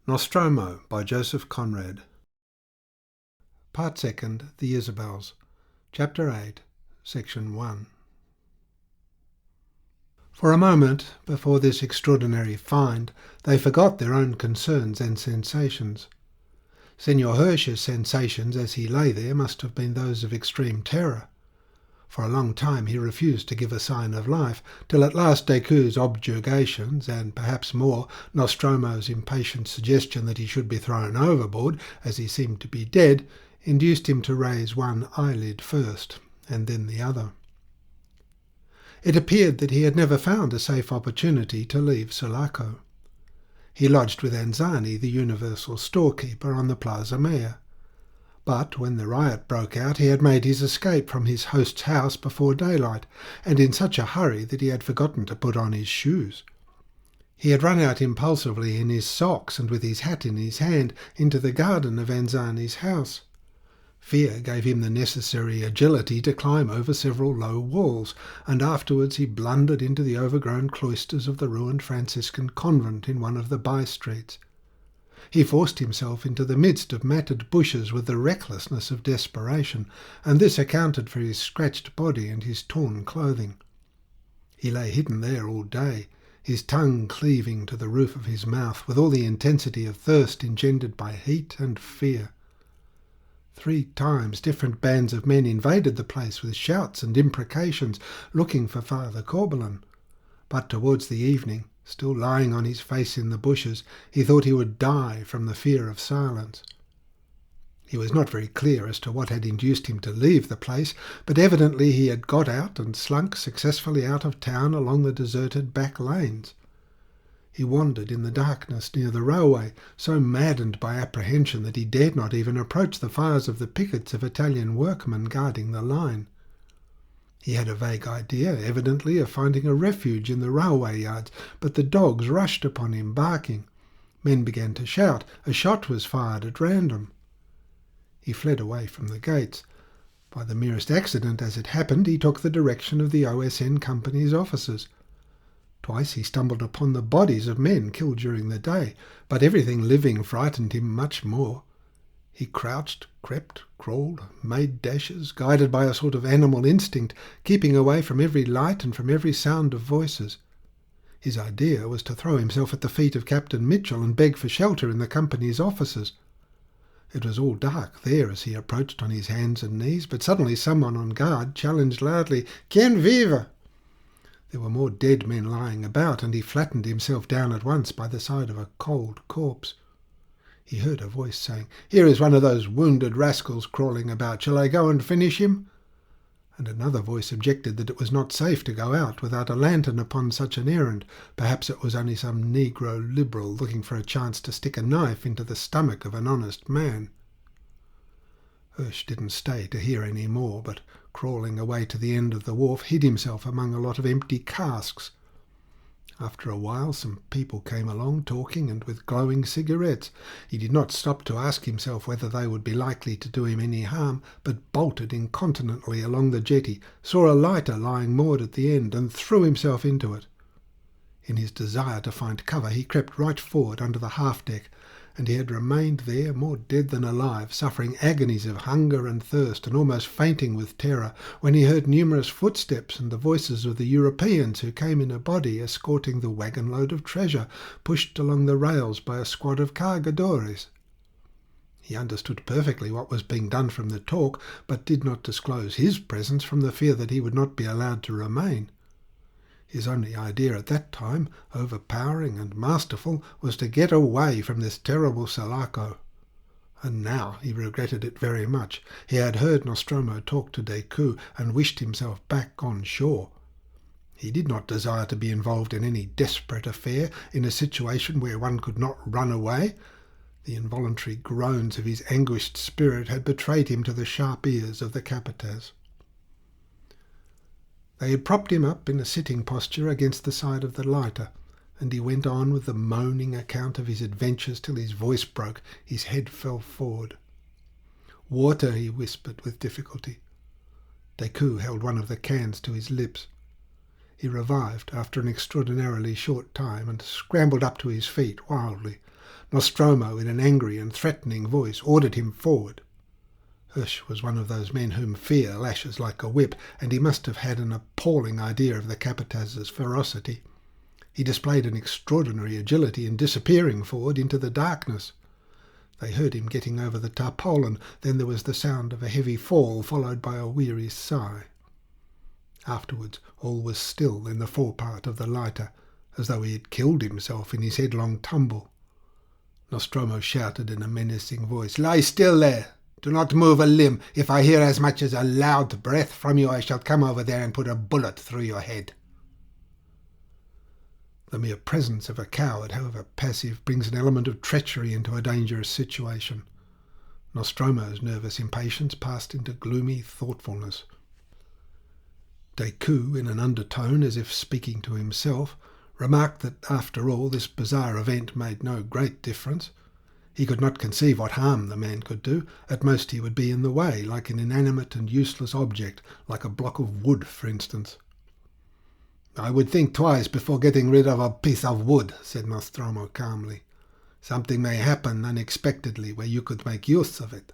Nostromo by Joseph Conrad. Part 2nd, The Isabels. Chapter 8, Section 1. For a moment, before this extraordinary find, they forgot their own concerns and sensations. Senor Hirsch's sensations as he lay there must have been those of extreme terror. For a long time he refused to give a sign of life, till at last Decoud's objurgations, and perhaps more, Nostromo's impatient suggestion that he should be thrown overboard, as he seemed to be dead, induced him to raise one eyelid first, and then the other. It appeared that he had never found a safe opportunity to leave Sulaco. He lodged with Anzani, the universal storekeeper, on the Plaza Mayor. But when the riot broke out, he had made his escape from his host's house before daylight, and in such a hurry that he had forgotten to put on his shoes. He had run out impulsively in his socks and with his hat in his hand into the garden of Anzani's house. Fear gave him the necessary agility to climb over several low walls, and afterwards he blundered into the overgrown cloisters of the ruined Franciscan convent in one of the by-streets. He forced himself into the midst of matted bushes with the recklessness of desperation, and this accounted for his scratched body and his torn clothing. He lay hidden there all day, his tongue cleaving to the roof of his mouth with all the intensity of thirst engendered by heat and fear. 3 times different bands of men invaded the place with shouts and imprecations, looking for Father Corbelan. But towards the evening, still lying on his face in the bushes, he thought he would die from the fear of silence. He was not very clear as to what had induced him to leave the place, but evidently he had got out and slunk successfully out of town along the deserted back lanes. He wandered in the darkness near the railway, so maddened by apprehension that he dared not even approach the fires of the pickets of Italian workmen guarding the line. He had a vague idea, evidently, of finding a refuge in the railway yards, but the dogs rushed upon him, barking. Men began to shout. A shot was fired at random. He fled away from the gates. By the merest accident, as it happened, he took the direction of the OSN Company's offices. Twice he stumbled upon the bodies of men killed during the day, but everything living frightened him much more. He crouched, crept, crawled, made dashes, guided by a sort of animal instinct, keeping away from every light and from every sound of voices. His idea was to throw himself at the feet of Captain Mitchell and beg for shelter in the company's offices. It was all dark there as he approached on his hands and knees, but suddenly someone on guard challenged loudly, "Quien vive?" There were more dead men lying about, and he flattened himself down at once by the side of a cold corpse. He heard a voice saying, "Here is one of those wounded rascals crawling about. Shall I go and finish him?" And another voice objected that it was not safe to go out without a lantern upon such an errand. Perhaps it was only some Negro liberal looking for a chance to stick a knife into the stomach of an honest man. Hirsch didn't stay to hear any more, but crawling away to the end of the wharf, hid himself among a lot of empty casks. After a while some people came along, talking and with glowing cigarettes. He did not stop to ask himself whether they would be likely to do him any harm, but bolted incontinently along the jetty, saw a lighter lying moored at the end, and threw himself into it. In his desire to find cover, he crept right forward under the half-deck, and he had remained there more dead than alive, suffering agonies of hunger and thirst, and almost fainting with terror, when he heard numerous footsteps and the voices of the Europeans who came in a body escorting the wagon-load of treasure pushed along the rails by a squad of cargadores. He understood perfectly what was being done from the talk, but did not disclose his presence from the fear that he would not be allowed to remain. His only idea at that time, overpowering and masterful, was to get away from this terrible Sulaco. And now he regretted it very much. He had heard Nostromo talk to Decoud and wished himself back on shore. He did not desire to be involved in any desperate affair, in a situation where one could not run away. The involuntary groans of his anguished spirit had betrayed him to the sharp ears of the capataz. They had propped him up in a sitting posture against the side of the lighter, and he went on with the moaning account of his adventures till his voice broke, his head fell forward. "Water," he whispered with difficulty. Decoud held one of the cans to his lips. He revived after an extraordinarily short time and scrambled up to his feet wildly. Nostromo, in an angry and threatening voice, ordered him forward. Hirsch was one of those men whom fear lashes like a whip, and he must have had an appalling idea of the capataz's ferocity. He displayed an extraordinary agility in disappearing forward into the darkness. They heard him getting over the tarpaulin. Then there was the sound of a heavy fall, followed by a weary sigh. Afterwards all was still in the forepart of the lighter, as though he had killed himself in his headlong tumble. Nostromo shouted in a menacing voice, "Lie still there! Do not move a limb. If I hear as much as a loud breath from you, I shall come over there and put a bullet through your head." The mere presence of a coward, however passive, brings an element of treachery into a dangerous situation. Nostromo's nervous impatience passed into gloomy thoughtfulness. Decoud, in an undertone, as if speaking to himself, remarked that, after all, this bizarre event made no great difference. He could not conceive what harm the man could do. At most he would be in the way, like an inanimate and useless object, like a block of wood, for instance. "I would think twice before getting rid of a piece of wood," said Nostromo calmly. "Something may happen unexpectedly where you could make use of it.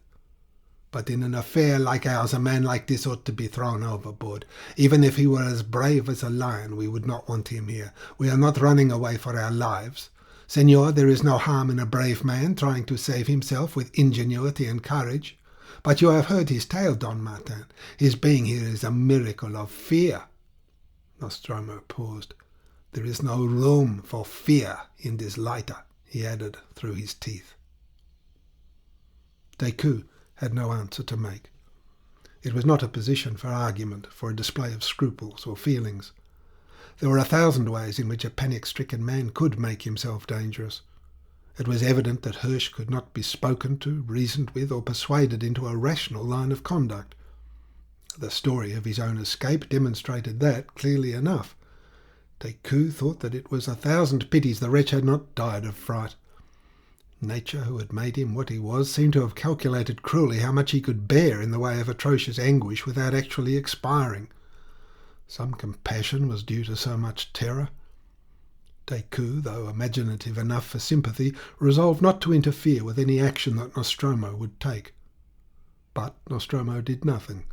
But in an affair like ours, a man like this ought to be thrown overboard. Even if he were as brave as a lion, we would not want him here. We are not running away for our lives. Senor, there is no harm in a brave man trying to save himself with ingenuity and courage. But you have heard his tale, Don Martin. His being here is a miracle of fear." Nostromo paused. "There is no room for fear in this lighter," he added through his teeth. Decoud had no answer to make. It was not a position for argument, for a display of scruples or feelings. There were 1,000 ways in which a panic-stricken man could make himself dangerous. It was evident that Hirsch could not be spoken to, reasoned with, or persuaded into a rational line of conduct. The story of his own escape demonstrated that clearly enough. Decoud thought that it was 1,000 pities the wretch had not died of fright. Nature, who had made him what he was, seemed to have calculated cruelly how much he could bear in the way of atrocious anguish without actually expiring. Some compassion was due to so much terror. Decoud, though imaginative enough for sympathy, resolved not to interfere with any action that Nostromo would take. But Nostromo did nothing,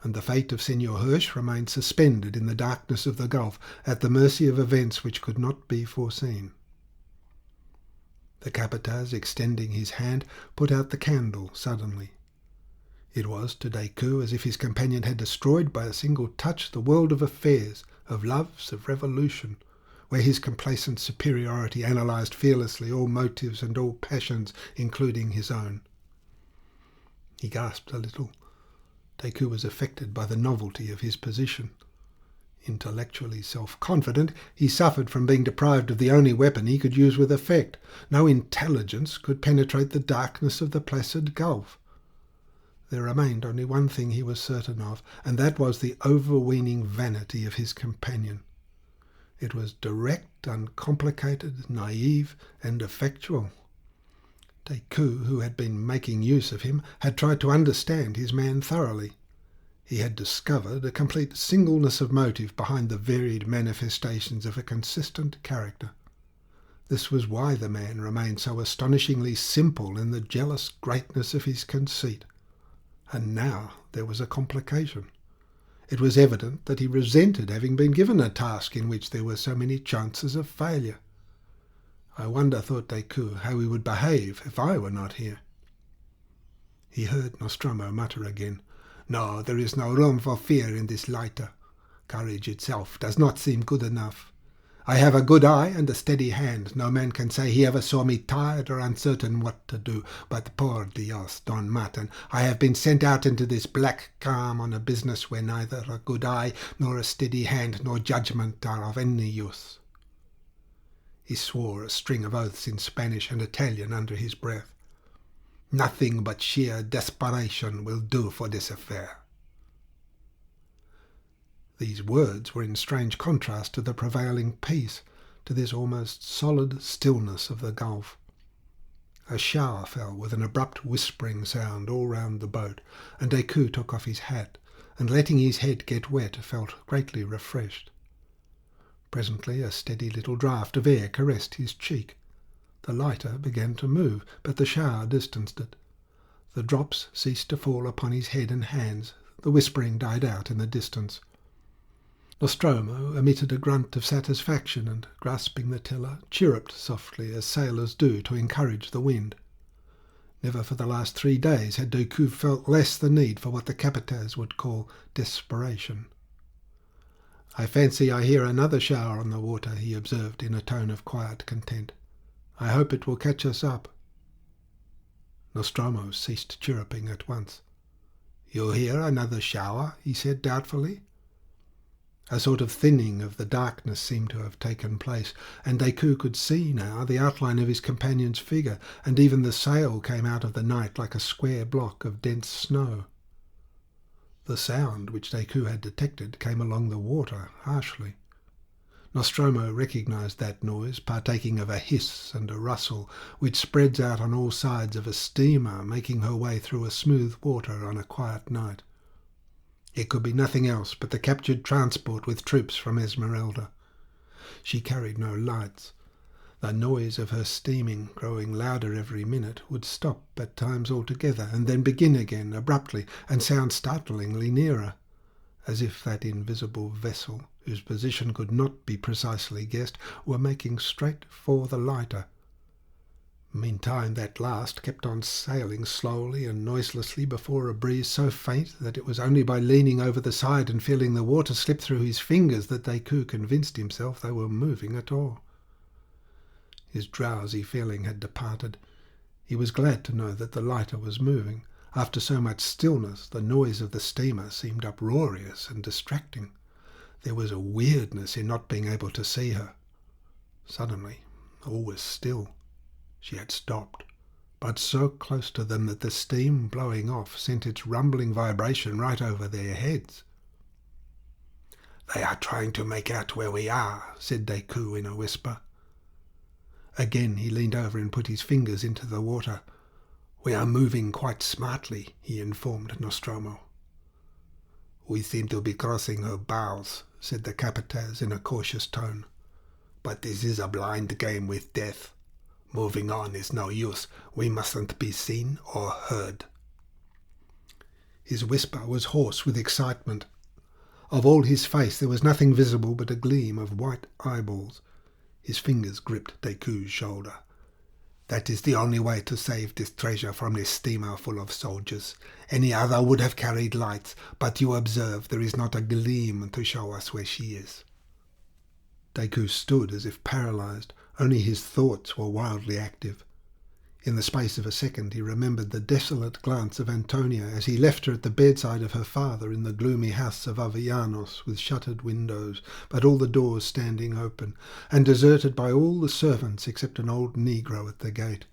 and the fate of Senor Hirsch remained suspended in the darkness of the gulf, at the mercy of events which could not be foreseen. The capataz, extending his hand, put out the candle suddenly. It was to Decoud as if his companion had destroyed by a single touch the world of affairs, of loves, of revolution, where his complacent superiority analysed fearlessly all motives and all passions, including his own. He gasped a little. Decoud was affected by the novelty of his position. Intellectually self-confident, he suffered from being deprived of the only weapon he could use with effect. No intelligence could penetrate the darkness of the placid gulf. There remained only one thing he was certain of, and that was the overweening vanity of his companion. It was direct, uncomplicated, naive, and effectual. Decoud, who had been making use of him, had tried to understand his man thoroughly. He had discovered a complete singleness of motive behind the varied manifestations of a consistent character. This was why the man remained so astonishingly simple in the jealous greatness of his conceit. And now there was a complication. It was evident that he resented having been given a task in which there were so many chances of failure. "I wonder," thought Decoud, "how he would behave if I were not here." He heard Nostromo mutter again, "No, there is no room for fear in this lighter. Courage itself does not seem good enough. I have a good eye and a steady hand. No man can say he ever saw me tired or uncertain what to do. But por Dios, Don Martin, I have been sent out into this black calm on a business where neither a good eye, nor a steady hand, nor judgment are of any use." He swore a string of oaths in Spanish and Italian under his breath. "Nothing but sheer desperation will do for this affair." These words were in strange contrast to the prevailing peace, to this almost solid stillness of the gulf. A shower fell with an abrupt whispering sound all round the boat, and Decoud took off his hat, and letting his head get wet, felt greatly refreshed. Presently a steady little draught of air caressed his cheek. The lighter began to move, but the shower distanced it. The drops ceased to fall upon his head and hands. The whispering died out in the distance. Nostromo emitted a grunt of satisfaction and, grasping the tiller, chirruped softly as sailors do to encourage the wind. Never for the last 3 days had Decoud felt less the need for what the capataz would call desperation. "I fancy I hear another shower on the water," he observed in a tone of quiet content. "I hope it will catch us up." Nostromo ceased chirruping at once. "You hear another shower?" he said doubtfully. A sort of thinning of the darkness seemed to have taken place, and Decoud could see now the outline of his companion's figure, and even the sail came out of the night like a square block of dense snow. The sound which Decoud had detected came along the water harshly. Nostromo recognized that noise, partaking of a hiss and a rustle, which spreads out on all sides of a steamer making her way through a smooth water on a quiet night. It could be nothing else but the captured transport with troops from Esmeralda. She carried no lights. The noise of her steaming, growing louder every minute, would stop at times altogether and then begin again abruptly and sound startlingly nearer, as if that invisible vessel, whose position could not be precisely guessed, were making straight for the lighter. Meantime that last kept on sailing slowly and noiselessly before a breeze so faint that it was only by leaning over the side and feeling the water slip through his fingers that Decoud convinced himself they were moving at all. His drowsy feeling had departed. He was glad to know that the lighter was moving. After so much stillness, the noise of the steamer seemed uproarious and distracting. There was a weirdness in not being able to see her. Suddenly, all was still. She had stopped, but so close to them that the steam blowing off sent its rumbling vibration right over their heads. "They are trying to make out where we are," said Decoud in a whisper. Again he leaned over and put his fingers into the water. "We are moving quite smartly," he informed Nostromo. "We seem to be crossing her bows," said the capataz in a cautious tone. "But this is a blind game with death. Moving on is no use. We mustn't be seen or heard." His whisper was hoarse with excitement. Of all his face there was nothing visible but a gleam of white eyeballs. His fingers gripped Decoud's shoulder. "That is the only way to save this treasure from this steamer full of soldiers. Any other would have carried lights, but you observe there is not a gleam to show us where she is." Decoud stood as if paralyzed. Only his thoughts were wildly active. In the space of a second he remembered the desolate glance of Antonia as he left her at the bedside of her father in the gloomy house of Avellanos, with shuttered windows, but all the doors standing open, and deserted by all the servants except an old negro at the gate.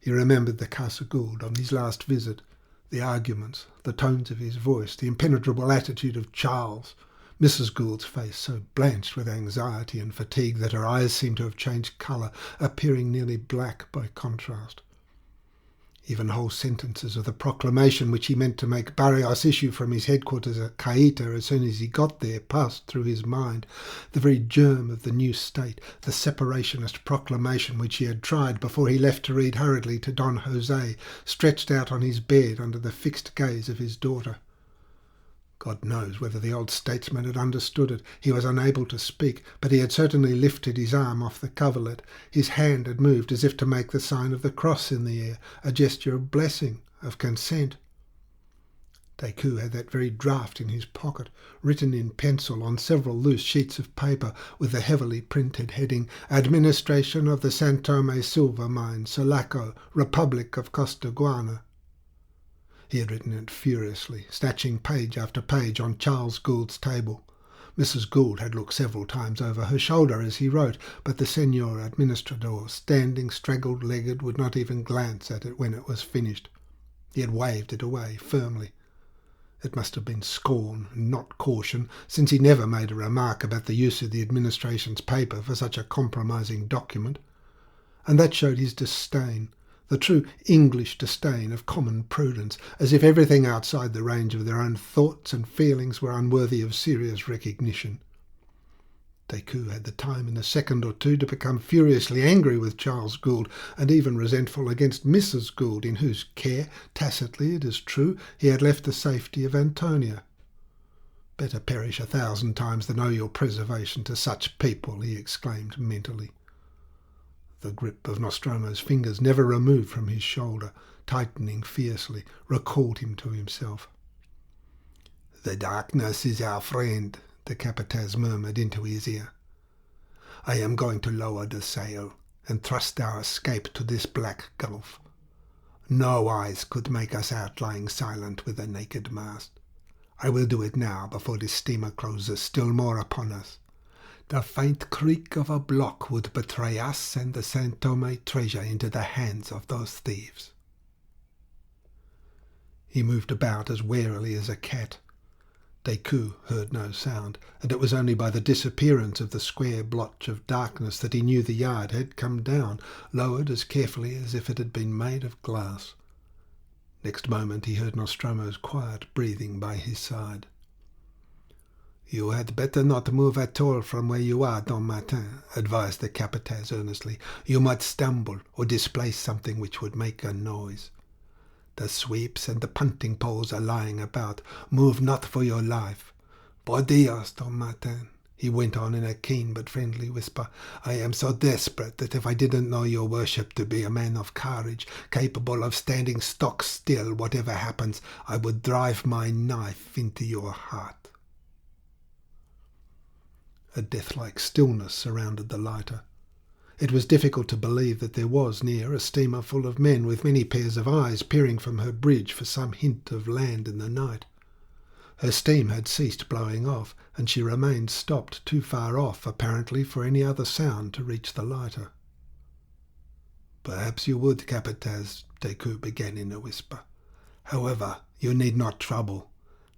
He remembered the Casa Gould on his last visit, the arguments, the tones of his voice, the impenetrable attitude of Charles, Mrs. Gould's face so blanched with anxiety and fatigue that her eyes seemed to have changed colour, appearing nearly black by contrast. Even whole sentences of the proclamation which he meant to make Barrios issue from his headquarters at Cayta as soon as he got there passed through his mind. The very germ of the new state, the separationist proclamation which he had tried before he left to read hurriedly to Don Jose, stretched out on his bed under the fixed gaze of his daughter. God knows whether the old statesman had understood it. He was unable to speak, but he had certainly lifted his arm off the coverlet. His hand had moved as if to make the sign of the cross in the air, a gesture of blessing, of consent. Decoud had that very draft in his pocket, written in pencil on several loose sheets of paper, with the heavily printed heading, "Administration of the San Tome Silver Mine, Sulaco, Republic of Costaguana." He had written it furiously, snatching page after page on Charles Gould's table. Mrs. Gould had looked several times over her shoulder as he wrote, but the Senor Administrador, standing straggled-legged, would not even glance at it when it was finished. He had waved it away firmly. It must have been scorn, and not caution, since he never made a remark about the use of the administration's paper for such a compromising document. And that showed his disdain, the true English disdain of common prudence, as if everything outside the range of their own thoughts and feelings were unworthy of serious recognition. Decoud had the time in a second or two to become furiously angry with Charles Gould, and even resentful against Mrs. Gould, in whose care, tacitly it is true, he had left the safety of Antonia. "Better perish 1,000 times than owe your preservation to such people," he exclaimed mentally. The grip of Nostromo's fingers, never removed from his shoulder, tightening fiercely, recalled him to himself. "The darkness is our friend," the Capataz murmured into his ear. "I am going to lower the sail and thrust our escape to this black gulf. No eyes could make us out lying silent with a naked mast. I will do it now before this steamer closes still more upon us. The faint creak of a block would betray us and the Saint Thome treasure into the hands of those thieves." He moved about as warily as a cat. Decoud heard no sound, and it was only by the disappearance of the square blotch of darkness that he knew the yard had come down, lowered as carefully as if it had been made of glass. Next moment he heard Nostromo's quiet breathing by his side. "You had better not move at all from where you are, Don Martin," advised the Capataz earnestly. "You might stumble or displace something which would make a noise. The sweeps and the punting poles are lying about. Move not for your life. Por Dios, Don Martin," he went on in a keen but friendly whisper, "I am so desperate that if I didn't know your worship to be a man of courage, capable of standing stock still whatever happens, I would drive my knife into your heart." A death-like stillness surrounded the lighter. It was difficult to believe that there was near a steamer full of men with many pairs of eyes peering from her bridge for some hint of land in the night. Her steam had ceased blowing off, and she remained stopped too far off, apparently, for any other sound to reach the lighter. "Perhaps you would, Capataz," Decoud began in a whisper. "However, you need not trouble.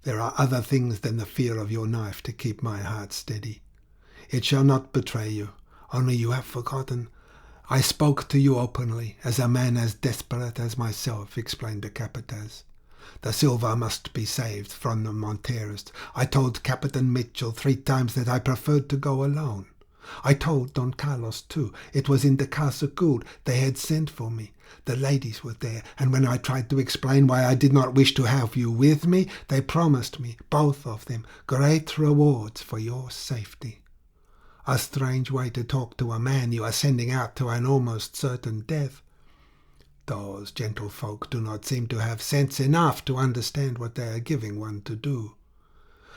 There are other things than the fear of your knife to keep my heart steady. It shall not betray you. Only you have forgotten. I spoke to you openly, as a man as desperate as myself," explained the Capataz. "The silver must be saved from the Monteros. I told Captain Mitchell 3 times that I preferred to go alone. I told Don Carlos too. It was in the Casa Gould. They had sent for me. The ladies were there, and when I tried to explain why I did not wish to have you with me, they promised me, both of them, great rewards for your safety. A strange way to talk to a man you are sending out to an almost certain death. Those gentlefolk do not seem to have sense enough to understand what they are giving one to do.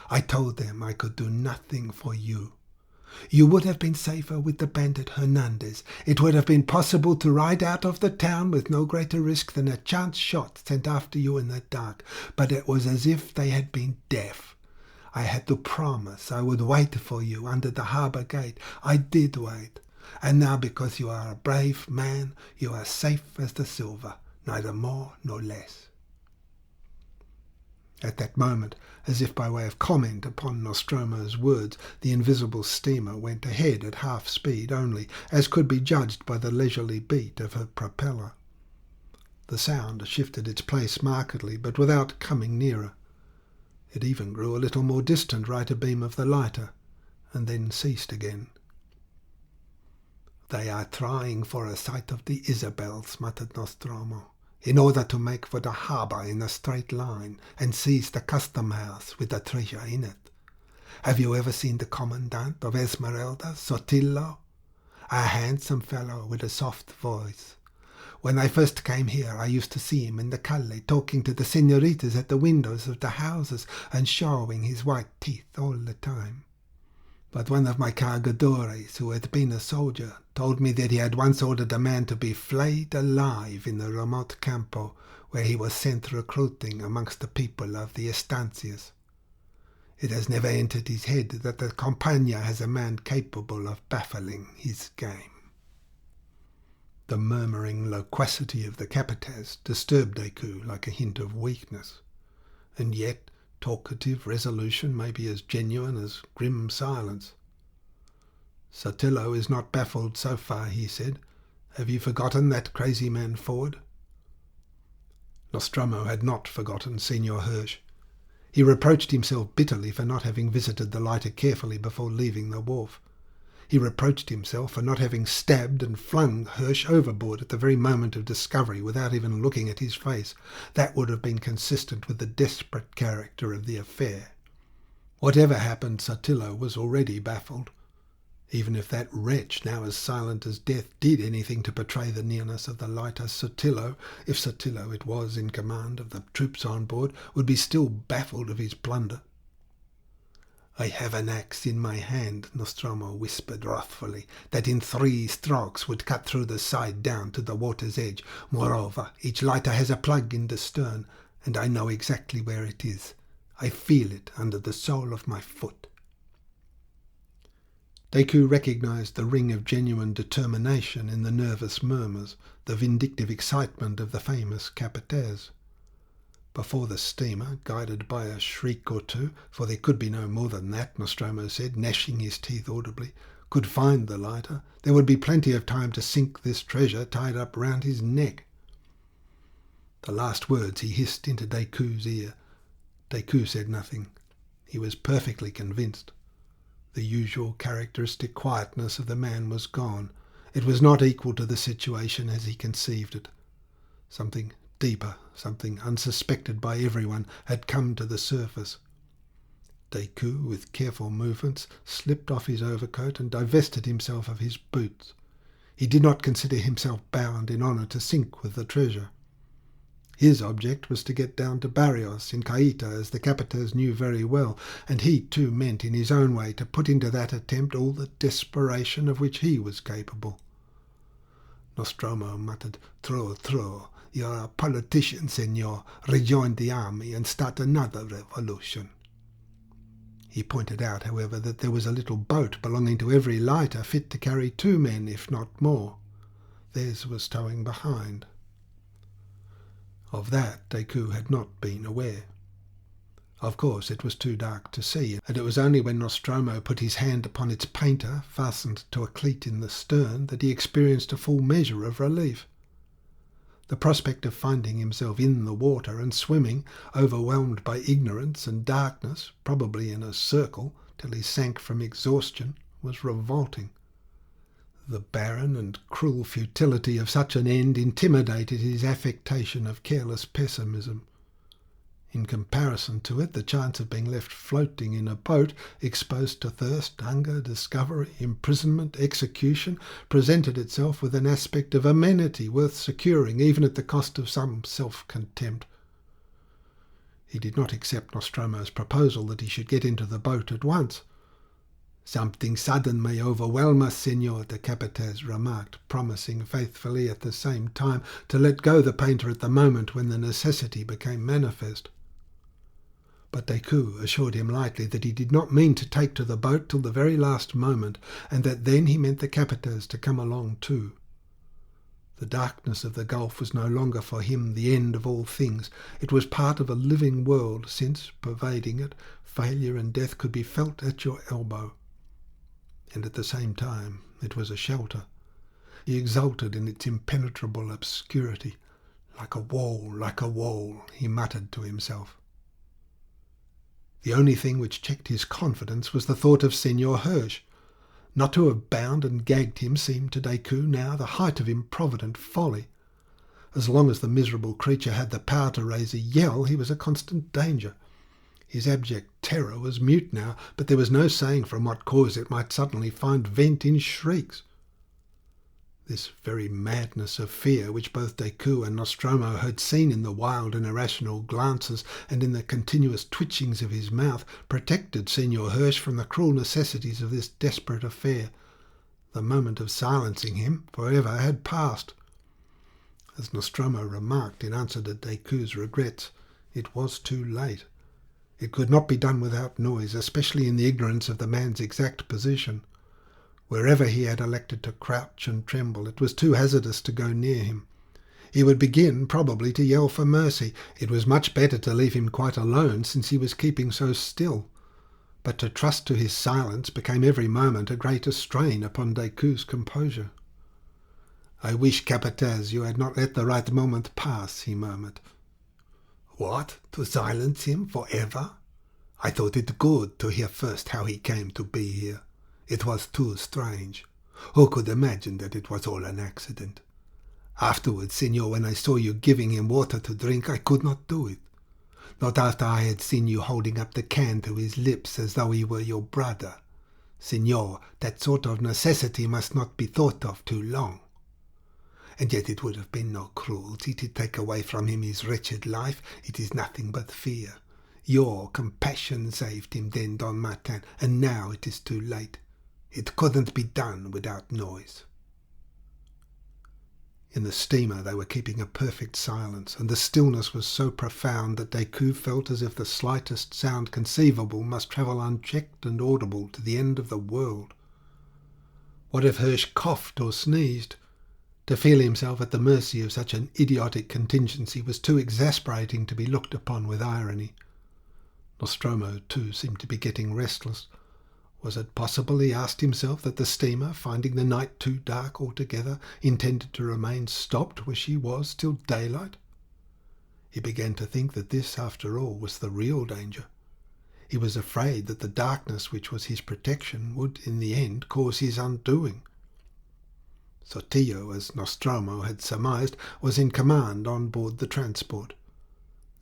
I told them I could do nothing for you. You would have been safer with the bandit Hernandez. It would have been possible to ride out of the town with no greater risk than a chance shot sent after you in the dark, but it was as if they had been deaf. I had to promise I would wait for you under the harbour gate. I did wait. And now, because you are a brave man, you are safe as the silver, neither more nor less." At that moment, as if by way of comment upon Nostromo's words, the invisible steamer went ahead at half speed only, as could be judged by the leisurely beat of her propeller. The sound shifted its place markedly, but without coming nearer. It even grew a little more distant right abeam of the lighter, and then ceased again. "They are trying for a sight of the Isabels," muttered Nostromo, "in order to make for the harbour in a straight line, and seize the custom-house with the treasure in it. Have you ever seen the commandant of Esmeralda, Sotillo? A handsome fellow with a soft voice. When I first came here, I used to see him in the calle talking to the senoritas at the windows of the houses and showing his white teeth all the time. But one of my cargadores, who had been a soldier, told me that he had once ordered a man to be flayed alive in the remote campo where he was sent recruiting amongst the people of the estancias. It has never entered his head that the Compania has a man capable of baffling his game." The murmuring loquacity of the Capataz disturbed Decoud like a hint of weakness, and yet talkative resolution may be as genuine as grim silence. "Sotillo is not baffled so far," he said. "Have you forgotten that crazy man Ford?" Nostromo had not forgotten Senor Hirsch. He reproached himself bitterly for not having visited the lighter carefully before leaving the wharf. He reproached himself for not having stabbed and flung Hirsch overboard at the very moment of discovery without even looking at his face. That would have been consistent with the desperate character of the affair. Whatever happened, Sotillo was already baffled. Even if that wretch, now as silent as death, did anything to betray the nearness of the lighter, Sotillo, if Sotillo it was in command of the troops on board, would be still baffled of his plunder. "I have an axe in my hand," Nostromo whispered wrathfully, "that in 3 strokes would cut through the side down to the water's edge. Moreover, each lighter has a plug in the stern, and I know exactly where it is. I feel it under the sole of my foot." Decoud recognized the ring of genuine determination in the nervous murmurs, the vindictive excitement of the famous capataz. Before the steamer, guided by a shriek or two, for there could be no more than that, Nostromo said, gnashing his teeth audibly, could find the lighter, there would be plenty of time to sink this treasure tied up round his neck. The last words he hissed into Decoud's ear. Decoud said nothing. He was perfectly convinced. The usual characteristic quietness of the man was gone. It was not equal to the situation as he conceived it. Something deeper, something unsuspected by everyone, had come to the surface. Decoud, with careful movements, slipped off his overcoat and divested himself of his boots. He did not consider himself bound in honour to sink with the treasure. His object was to get down to Barrios in Cayta, as the capataz knew very well, and he too meant in his own way to put into that attempt all the desperation of which he was capable. Nostromo muttered, "True. You're a politician, senor. Rejoin the army and start another revolution." He pointed out, however, that there was a little boat belonging to every lighter fit to carry 2 men, if not more. Theirs was towing behind. Of that Decoud had not been aware. Of course it was too dark to see, and it was only when Nostromo put his hand upon its painter, fastened to a cleat in the stern, that he experienced a full measure of relief. The prospect of finding himself in the water and swimming, overwhelmed by ignorance and darkness, probably in a circle, till he sank from exhaustion, was revolting. The barren and cruel futility of such an end intimidated his affectation of careless pessimism. In comparison to it, the chance of being left floating in a boat, exposed to thirst, hunger, discovery, imprisonment, execution, presented itself with an aspect of amenity worth securing, even at the cost of some self-contempt. He did not accept Nostromo's proposal that he should get into the boat at once. "Something sudden may overwhelm us, senor," the capataz remarked, promising faithfully at the same time to let go the painter at the moment when the necessity became manifest. But Decoud assured him lightly that he did not mean to take to the boat till the very last moment, and that then he meant the capataz to come along too. The darkness of the gulf was no longer for him the end of all things. It was part of a living world, since, pervading it, failure and death could be felt at your elbow. And at the same time it was a shelter. He exulted in its impenetrable obscurity. Like a wall, he muttered to himself. The only thing which checked his confidence was the thought of Senor Hirsch. Not to have bound and gagged him seemed to Decoud now the height of improvident folly. As long as the miserable creature had the power to raise a yell, he was a constant danger. His abject terror was mute now, but there was no saying from what cause it might suddenly find vent in shrieks. This very madness of fear, which both Decoud and Nostromo had seen in the wild and irrational glances and in the continuous twitchings of his mouth, protected Senor Hirsch from the cruel necessities of this desperate affair. The moment of silencing him for ever had passed. As Nostromo remarked in answer to Decoud's regrets, it was too late. It could not be done without noise, especially in the ignorance of the man's exact position. Wherever he had elected to crouch and tremble, it was too hazardous to go near him. He would begin, probably, to yell for mercy. It was much better to leave him quite alone, since he was keeping so still. But to trust to his silence became every moment a greater strain upon Decoud's composure. "I wish, capataz, you had not let the right moment pass," he murmured. "What? To silence him for ever? I thought it good to hear first how he came to be here. It was too strange. Who could imagine that it was all an accident? Afterwards, Signor, when I saw you giving him water to drink, I could not do it. Not after I had seen you holding up the can to his lips as though he were your brother. Signor, that sort of necessity must not be thought of too long. And yet it would have been no cruelty to take away from him his wretched life. It is nothing but fear. Your compassion saved him then, Don Martin, and now it is too late. It couldn't be done without noise. In the steamer they were keeping a perfect silence, and the stillness was so profound that Decoud felt as if the slightest sound conceivable must travel unchecked and audible to the end of the world. What if Hirsch coughed or sneezed? To feel himself at the mercy of such an idiotic contingency was too exasperating to be looked upon with irony. Nostromo, too, seemed to be getting restless. Was it possible, he asked himself, that the steamer, finding the night too dark altogether, intended to remain stopped where she was till daylight? He began to think that this, after all, was the real danger. He was afraid that the darkness which was his protection would, in the end, cause his undoing. Sotillo, as Nostromo had surmised, was in command on board the transport.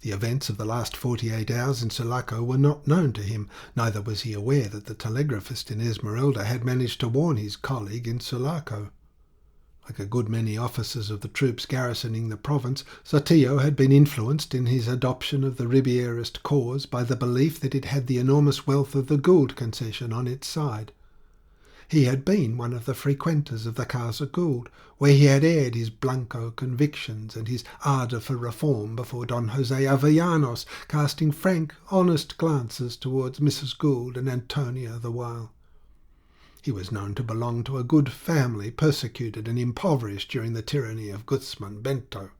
The events of the last 48 hours in Sulaco were not known to him, neither was he aware that the telegraphist in Esmeralda had managed to warn his colleague in Sulaco. Like a good many officers of the troops garrisoning the province, Sotillo had been influenced in his adoption of the Ribierist cause by the belief that it had the enormous wealth of the Gould concession on its side. He had been one of the frequenters of the Casa Gould, where he had aired his Blanco convictions and his ardour for reform before Don José Avellanos, casting frank, honest glances towards Mrs. Gould and Antonia the while. He was known to belong to a good family, persecuted and impoverished during the tyranny of Guzman Bento.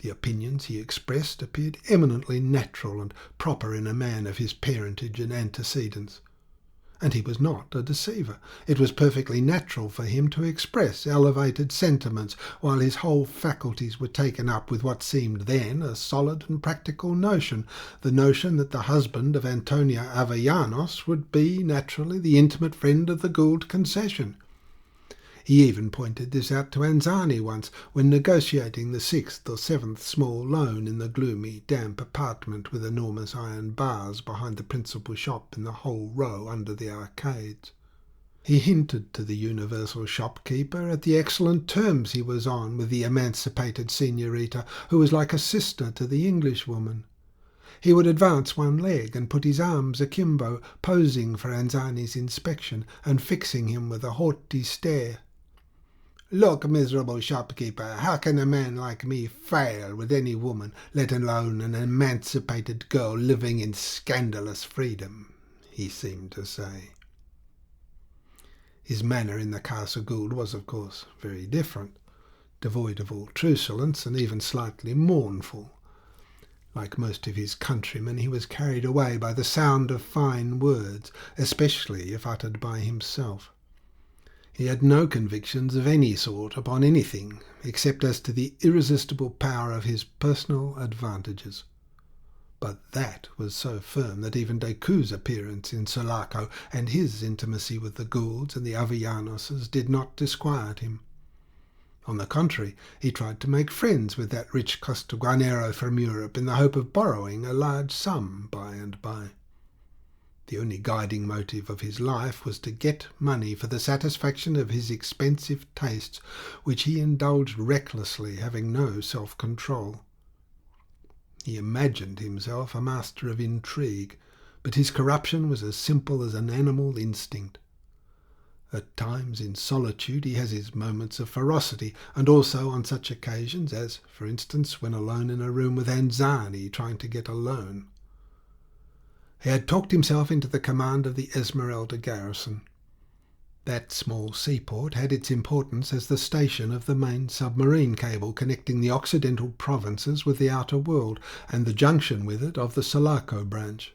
The opinions he expressed appeared eminently natural and proper in a man of his parentage and antecedents. And he was not a deceiver. It was perfectly natural for him to express elevated sentiments, while his whole faculties were taken up with what seemed then a solid and practical notion, the notion that the husband of Antonia Avellanos would be, naturally, the intimate friend of the Gould concession. He even pointed this out to Anzani once, when negotiating the 6th or 7th small loan in the gloomy, damp apartment with enormous iron bars behind the principal shop in the whole row under the arcades. He hinted to the universal shopkeeper at the excellent terms he was on with the emancipated señorita, who was like a sister to the Englishwoman. He would advance one leg and put his arms akimbo, posing for Anzani's inspection, and fixing him with a haughty stare. "Look, miserable shopkeeper, how can a man like me fail with any woman, let alone an emancipated girl living in scandalous freedom?" he seemed to say. His manner in the Casa Gould was, of course, very different, devoid of all truculence and even slightly mournful. Like most of his countrymen, he was carried away by the sound of fine words, especially if uttered by himself. He had no convictions of any sort upon anything, except as to the irresistible power of his personal advantages. But that was so firm that even Decoud's appearance in Sulaco and his intimacy with the Goulds and the Avellanoses did not disquiet him. On the contrary, he tried to make friends with that rich Costaguanero from Europe in the hope of borrowing a large sum by and by. The only guiding motive of his life was to get money for the satisfaction of his expensive tastes, which he indulged recklessly, having no self-control. He imagined himself a master of intrigue, but his corruption was as simple as an animal instinct. At times, in solitude, he has his moments of ferocity, and also on such occasions as, for instance, when alone in a room with Anzani trying to get a loan. He had talked himself into the command of the Esmeralda garrison. That small seaport had its importance as the station of the main submarine cable connecting the occidental provinces with the outer world, and the junction with it of the Sulaco branch.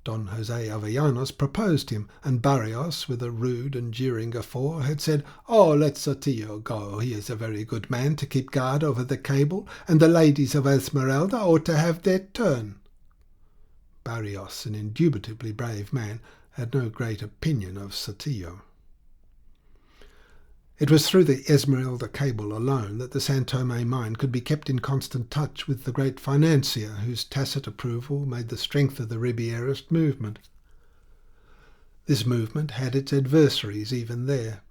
Don José Avellanos proposed him, and Barrios, with a rude and jeering guffaw, had said, "Oh, let Sotillo go. He is a very good man to keep guard over the cable, and the ladies of Esmeralda ought to have their turn." Barrios, an indubitably brave man, had no great opinion of Sotillo. It was through the Esmeralda cable alone that the San Tome mine could be kept in constant touch with the great financier whose tacit approval made the strength of the Ribierist movement. This movement had its adversaries even there.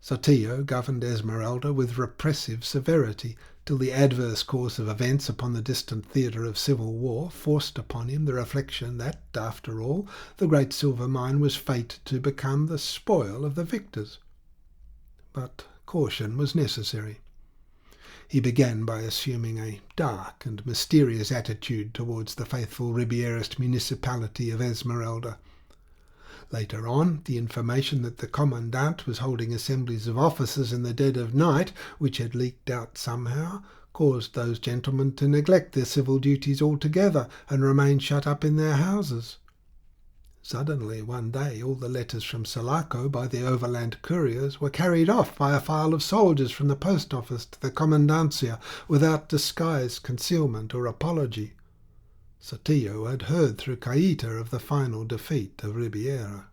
Sotillo governed Esmeralda with repressive severity, till the adverse course of events upon the distant theatre of civil war forced upon him the reflection that, after all, the great silver mine was fated to become the spoil of the victors. But caution was necessary. He began by assuming a dark and mysterious attitude towards the faithful Ribierist municipality of Esmeralda. Later on, the information that the commandant was holding assemblies of officers in the dead of night, which had leaked out somehow, caused those gentlemen to neglect their civil duties altogether and remain shut up in their houses. Suddenly, one day, all the letters from Sulaco by the overland couriers were carried off by a file of soldiers from the post office to the commandancia without disguise, concealment, or apology. Sotillo had heard through Caïta of the final defeat of Ribiera.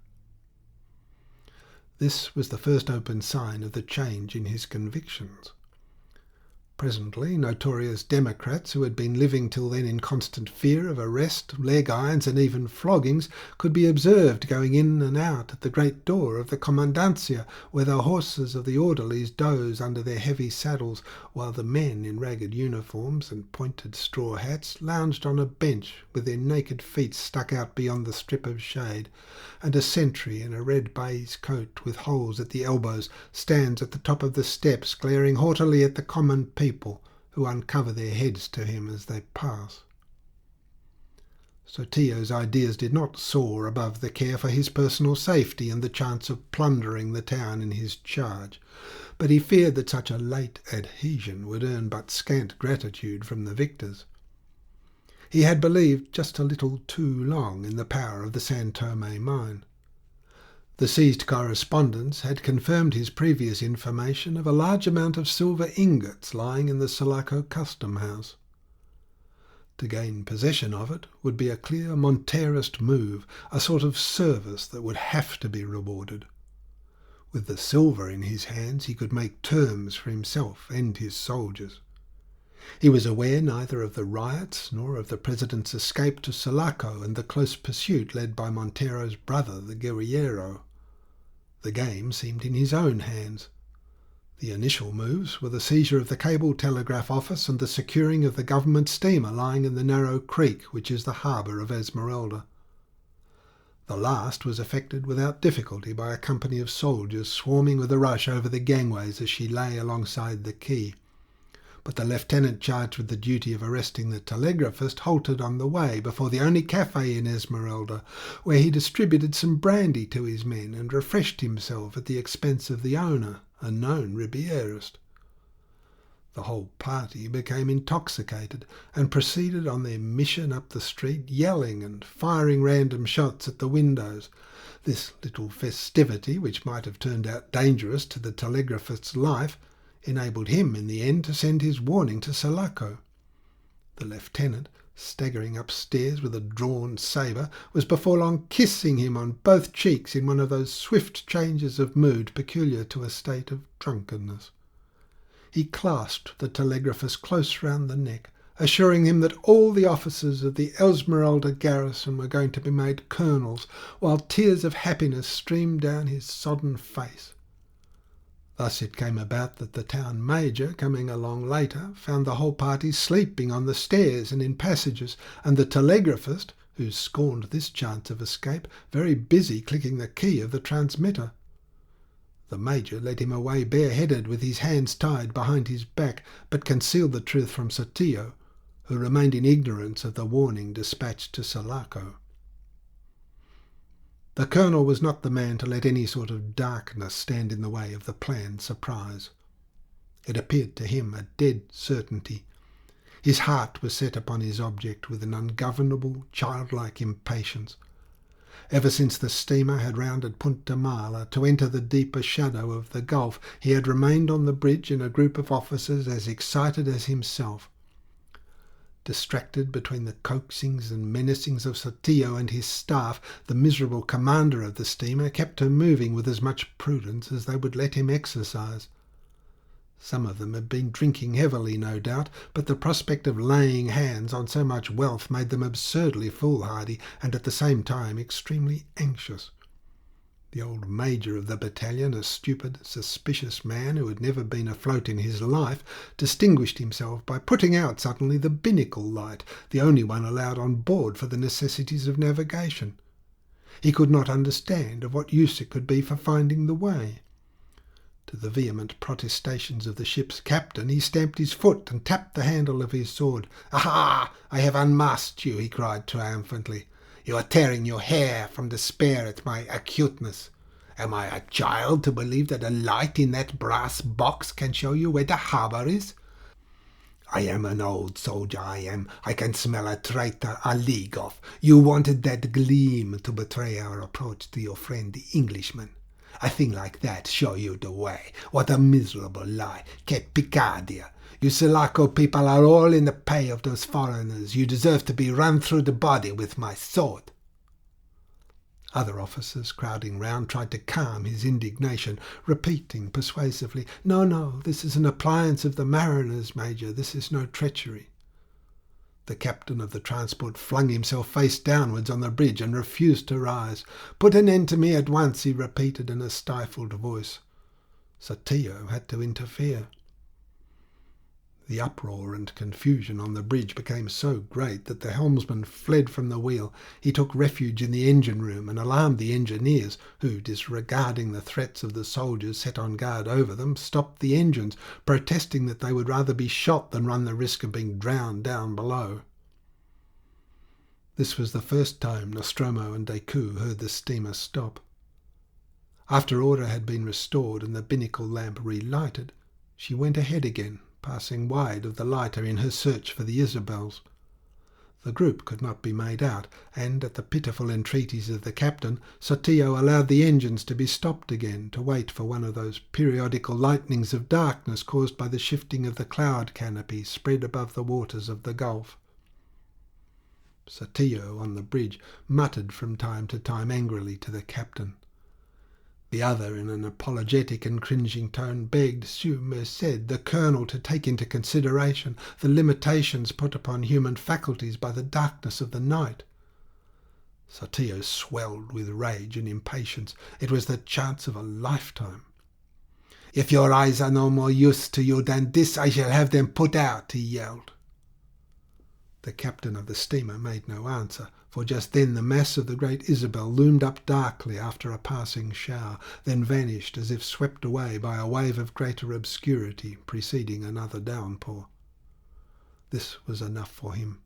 This was the first open sign of the change in his convictions. Presently, notorious Democrats who had been living till then in constant fear of arrest, leg irons, and even floggings, could be observed going in and out at the great door of the commandancia, where the horses of the orderlies doze under their heavy saddles, while the men in ragged uniforms and pointed straw hats lounged on a bench with their naked feet stuck out beyond the strip of shade, and a sentry in a red baize coat with holes at the elbows stands at the top of the steps glaring haughtily at the common people who uncover their heads to him as they pass. Sotillo's ideas did not soar above the care for his personal safety and the chance of plundering the town in his charge, but he feared that such a late adhesion would earn but scant gratitude from the victors. He had believed just a little too long in the power of the San Tome mine. The seized correspondence had confirmed his previous information of a large amount of silver ingots lying in the Sulaco custom house. To gain possession of it would be a clear Monterist move, a sort of service that would have to be rewarded. With the silver in his hands he could make terms for himself and his soldiers. He was aware neither of the riots nor of the president's escape to Sulaco and the close pursuit led by Montero's brother, the guerrillero. The game seemed in his own hands. The initial moves were the seizure of the cable telegraph office and the securing of the government steamer lying in the narrow creek which is the harbour of Esmeralda. The last was effected without difficulty by a company of soldiers swarming with a rush over the gangways as she lay alongside the quay. But the lieutenant charged with the duty of arresting the telegraphist halted on the way before the only cafe in Esmeralda, where he distributed some brandy to his men and refreshed himself at the expense of the owner, a known Ribierist. The whole party became intoxicated and proceeded on their mission up the street, yelling and firing random shots at the windows. This little festivity, which might have turned out dangerous to the telegraphist's life, enabled him in the end to send his warning to Sulaco. The lieutenant, staggering upstairs with a drawn sabre, was before long kissing him on both cheeks in one of those swift changes of mood peculiar to a state of drunkenness. He clasped the telegraphist close round the neck, assuring him that all the officers of the Esmeralda garrison were going to be made colonels, while tears of happiness streamed down his sodden face. Thus it came about that the town major, coming along later, found the whole party sleeping on the stairs and in passages, and the telegraphist, who scorned this chance of escape, very busy clicking the key of the transmitter. The major led him away bareheaded with his hands tied behind his back, but concealed the truth from Sotillo, who remained in ignorance of the warning dispatched to Sulaco. The colonel was not the man to let any sort of darkness stand in the way of the planned surprise. It appeared to him a dead certainty. His heart was set upon his object with an ungovernable, childlike impatience. Ever since the steamer had rounded Punta Mala to enter the deeper shadow of the Gulf, he had remained on the bridge in a group of officers as excited as himself. Distracted between the coaxings and menacings of Sotillo and his staff, the miserable commander of the steamer kept her moving with as much prudence as they would let him exercise. Some of them had been drinking heavily, no doubt, but the prospect of laying hands on so much wealth made them absurdly foolhardy and at the same time extremely anxious. The old major of the battalion, a stupid, suspicious man who had never been afloat in his life, distinguished himself by putting out suddenly the binnacle light, the only one allowed on board for the necessities of navigation. He could not understand of what use it could be for finding the way. To the vehement protestations of the ship's captain, he stamped his foot and tapped the handle of his sword. "Aha! I have unmasked you," he cried triumphantly. "You are tearing your hair from despair at my acuteness. Am I a child to believe that a light in that brass box can show you where the harbour is? I am an old soldier, I am. I can smell a traitor a league off. You wanted that gleam to betray our approach to your friend the Englishman. A thing like that show you the way. What a miserable lie. Que picardia. You Sulaco people are all in the pay of those foreigners. You deserve to be run through the body with my sword." Other officers crowding round tried to calm his indignation, repeating persuasively, "No, no, this is an appliance of the mariners, Major. This is no treachery." The captain of the transport flung himself face downwards on the bridge and refused to rise. "Put an end to me at once," he repeated in a stifled voice. Sotillo had to interfere. The uproar and confusion on the bridge became so great that the helmsman fled from the wheel. He took refuge in the engine room and alarmed the engineers, who, disregarding the threats of the soldiers set on guard over them, stopped the engines, protesting that they would rather be shot than run the risk of being drowned down below. This was the first time Nostromo and Decoud heard the steamer stop. After order had been restored and the binnacle lamp relighted, she went ahead again, passing wide of the lighter in her search for the Isabels. The group could not be made out, and at the pitiful entreaties of the captain, Sotillo allowed the engines to be stopped again to wait for one of those periodical lightnings of darkness caused by the shifting of the cloud canopy spread above the waters of the Gulf. Sotillo, on the bridge, muttered from time to time angrily to the captain. The other, in an apologetic and cringing tone, begged Su Merced, the colonel, to take into consideration the limitations put upon human faculties by the darkness of the night. Sotillo swelled with rage and impatience. It was the chance of a lifetime. "If your eyes are no more use to you than this, I shall have them put out," he yelled. The captain of the steamer made no answer, for just then the mass of the great Isabel loomed up darkly after a passing shower, then vanished as if swept away by a wave of greater obscurity preceding another downpour. This was enough for him.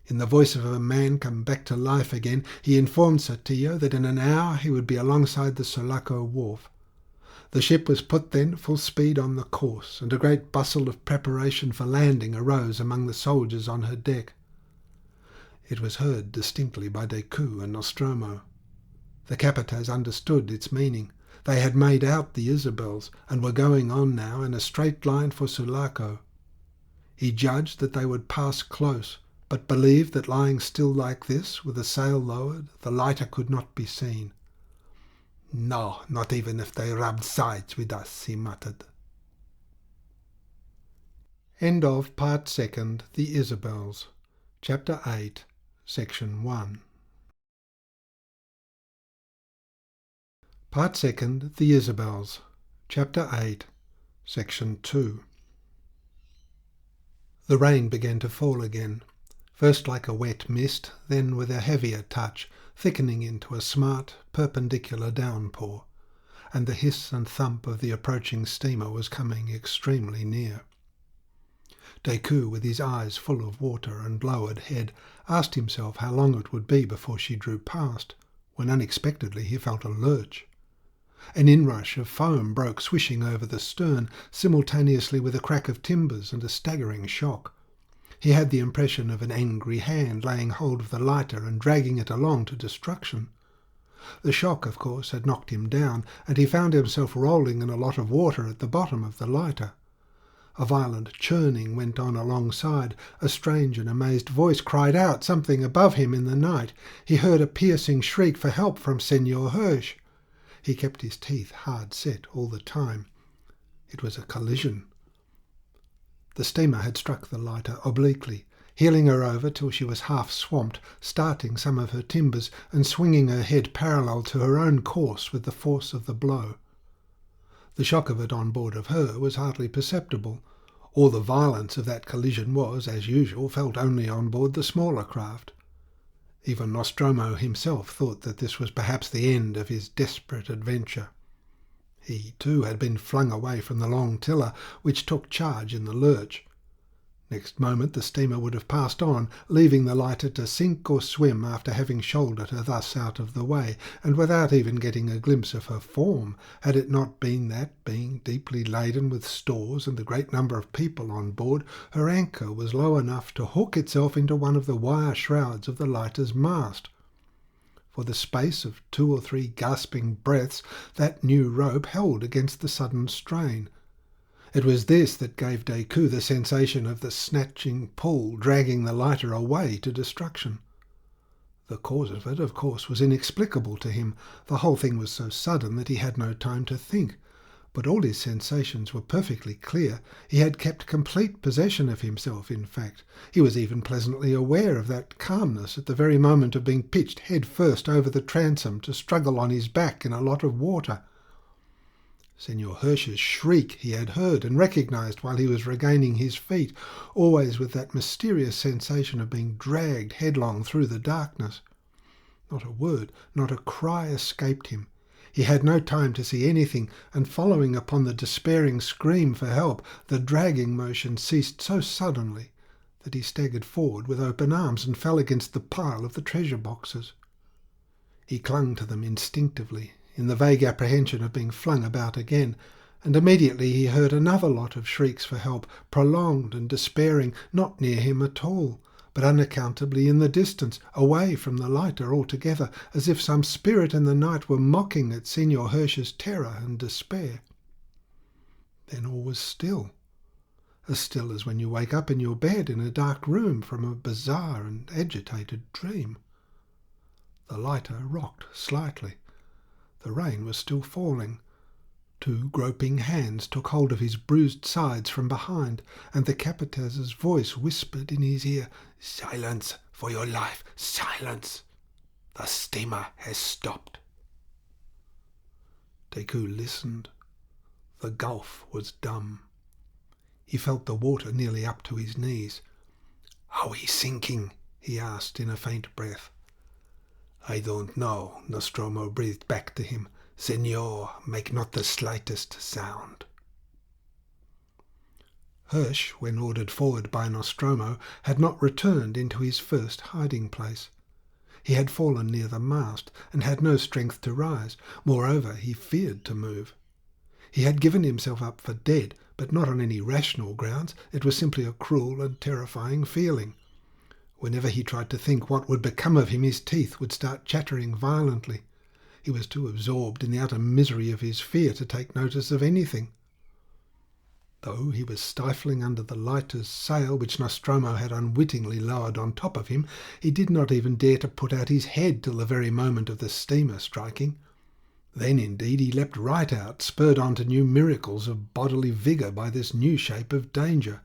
In the voice of a man come back to life again, he informed Sotillo that in an hour he would be alongside the Sulaco wharf. The ship was put then full speed on the course, and a great bustle of preparation for landing arose among the soldiers on her deck. It was heard distinctly by Decoud and Nostromo. The Capataz understood its meaning. They had made out the Isabels, and were going on now in a straight line for Sulaco. He judged that they would pass close, but believed that lying still like this, with the sail lowered, the lighter could not be seen. "No, not even if they rubbed sides with us," he muttered. End of Part 2, The Isabels, Chapter 8, Section 1. Part 2, The Isabels, Chapter 8, Section 2. The rain began to fall again, first like a wet mist, then with a heavier touch, thickening into a smart, perpendicular downpour, and the hiss and thump of the approaching steamer was coming extremely near. Decoud, with his eyes full of water and lowered head, asked himself how long it would be before she drew past, when unexpectedly he felt a lurch. An inrush of foam broke swishing over the stern, simultaneously with a crack of timbers and a staggering shock. He had the impression of an angry hand laying hold of the lighter and dragging it along to destruction. The shock, of course, had knocked him down, and he found himself rolling in a lot of water at the bottom of the lighter. A violent churning went on alongside. A strange and amazed voice cried out something above him in the night. He heard a piercing shriek for help from Senor Hirsch. He kept his teeth hard set all the time. It was a collision. The steamer had struck the lighter obliquely, heeling her over till she was half swamped, starting some of her timbers and swinging her head parallel to her own course with the force of the blow. The shock of it on board of her was hardly perceptible. All the violence of that collision was, as usual, felt only on board the smaller craft. Even Nostromo himself thought that this was perhaps the end of his desperate adventure. He, too, had been flung away from the long tiller, which took charge in the lurch. Next moment the steamer would have passed on, leaving the lighter to sink or swim after having shouldered her thus out of the way, and without even getting a glimpse of her form, had it not been that, being deeply laden with stores and the great number of people on board, her anchor was low enough to hook itself into one of the wire shrouds of the lighter's mast. For the space of 2 or 3 gasping breaths, that new rope held against the sudden strain. It was this that gave Decoud the sensation of the snatching pull dragging the lighter away to destruction. The cause of it, of course, was inexplicable to him. The whole thing was so sudden that he had no time to think. But all his sensations were perfectly clear. He had kept complete possession of himself, in fact. He was even pleasantly aware of that calmness at the very moment of being pitched head first over the transom to struggle on his back in a lot of water. Senor Hirsch's shriek he had heard and recognised while he was regaining his feet, always with that mysterious sensation of being dragged headlong through the darkness. Not a word, not a cry escaped him. He had no time to see anything, and following upon the despairing scream for help, the dragging motion ceased so suddenly that he staggered forward with open arms and fell against the pile of the treasure boxes. He clung to them instinctively, in the vague apprehension of being flung about again, and immediately he heard another lot of shrieks for help, prolonged and despairing, not near him at all, but unaccountably in the distance, away from the lighter altogether, as if some spirit in the night were mocking at Senor Hirsch's terror and despair. Then all was still as when you wake up in your bed in a dark room from a bizarre and agitated dream. The lighter rocked slightly. The rain was still falling. 2 groping hands took hold of his bruised sides from behind, and the Capataz's voice whispered in his ear, "Silence, for your life, silence! The steamer has stopped." Decoud listened. The gulf was dumb. He felt the water nearly up to his knees. "Are we sinking?" he asked in a faint breath. "I don't know," Nostromo breathed back to him. "Senor, make not the slightest sound." Hirsch, when ordered forward by Nostromo, had not returned into his first hiding-place. He had fallen near the mast, and had no strength to rise. Moreover, he feared to move. He had given himself up for dead, but not on any rational grounds. It was simply a cruel and terrifying feeling. Whenever he tried to think what would become of him, his teeth would start chattering violently. He was too absorbed in the utter misery of his fear to take notice of anything. Though he was stifling under the lighter's sail, which Nostromo had unwittingly lowered on top of him, he did not even dare to put out his head till the very moment of the steamer striking. Then, indeed, he leapt right out, spurred on to new miracles of bodily vigour by this new shape of danger.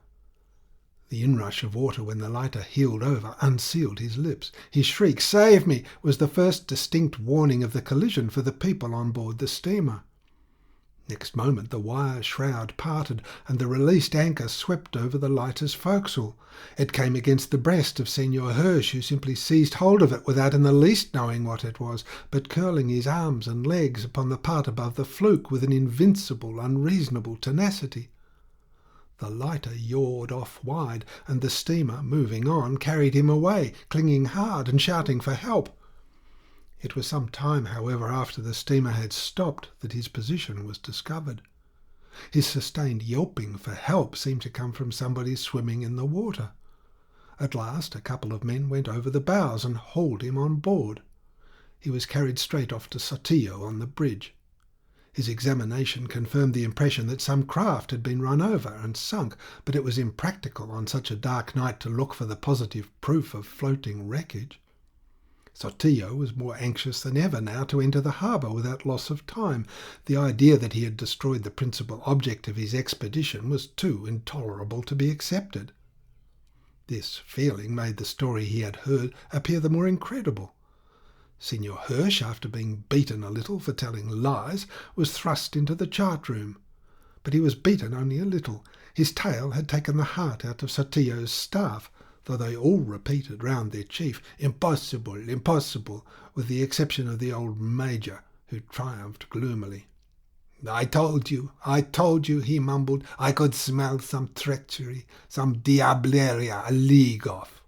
The inrush of water when the lighter heeled over unsealed his lips. His shriek, "Save me!" was the first distinct warning of the collision for the people on board the steamer. Next moment the wire shroud parted, and the released anchor swept over the lighter's forecastle. It came against the breast of Senor Hirsch, who simply seized hold of it without in the least knowing what it was, but curling his arms and legs upon the part above the fluke with an invincible, unreasonable tenacity. The lighter yawed off wide, and the steamer, moving on, carried him away, clinging hard and shouting for help. It was some time, however, after the steamer had stopped that his position was discovered. His sustained yelping for help seemed to come from somebody swimming in the water. At last a couple of men went over the bows and hauled him on board. He was carried straight off to Sotillo on the bridge. His examination confirmed the impression that some craft had been run over and sunk, but it was impractical on such a dark night to look for the positive proof of floating wreckage. Sotillo was more anxious than ever now to enter the harbour without loss of time. The idea that he had destroyed the principal object of his expedition was too intolerable to be accepted. This feeling made the story he had heard appear the more incredible. Signor Hirsch, after being beaten a little for telling lies, was thrust into the chart-room. But he was beaten only a little. His tale had taken the heart out of Sotillo's staff, though they all repeated round their chief, "Impossible, impossible," with the exception of the old major, who triumphed gloomily. I told you," he mumbled. "I could smell some treachery, some diableria a league off."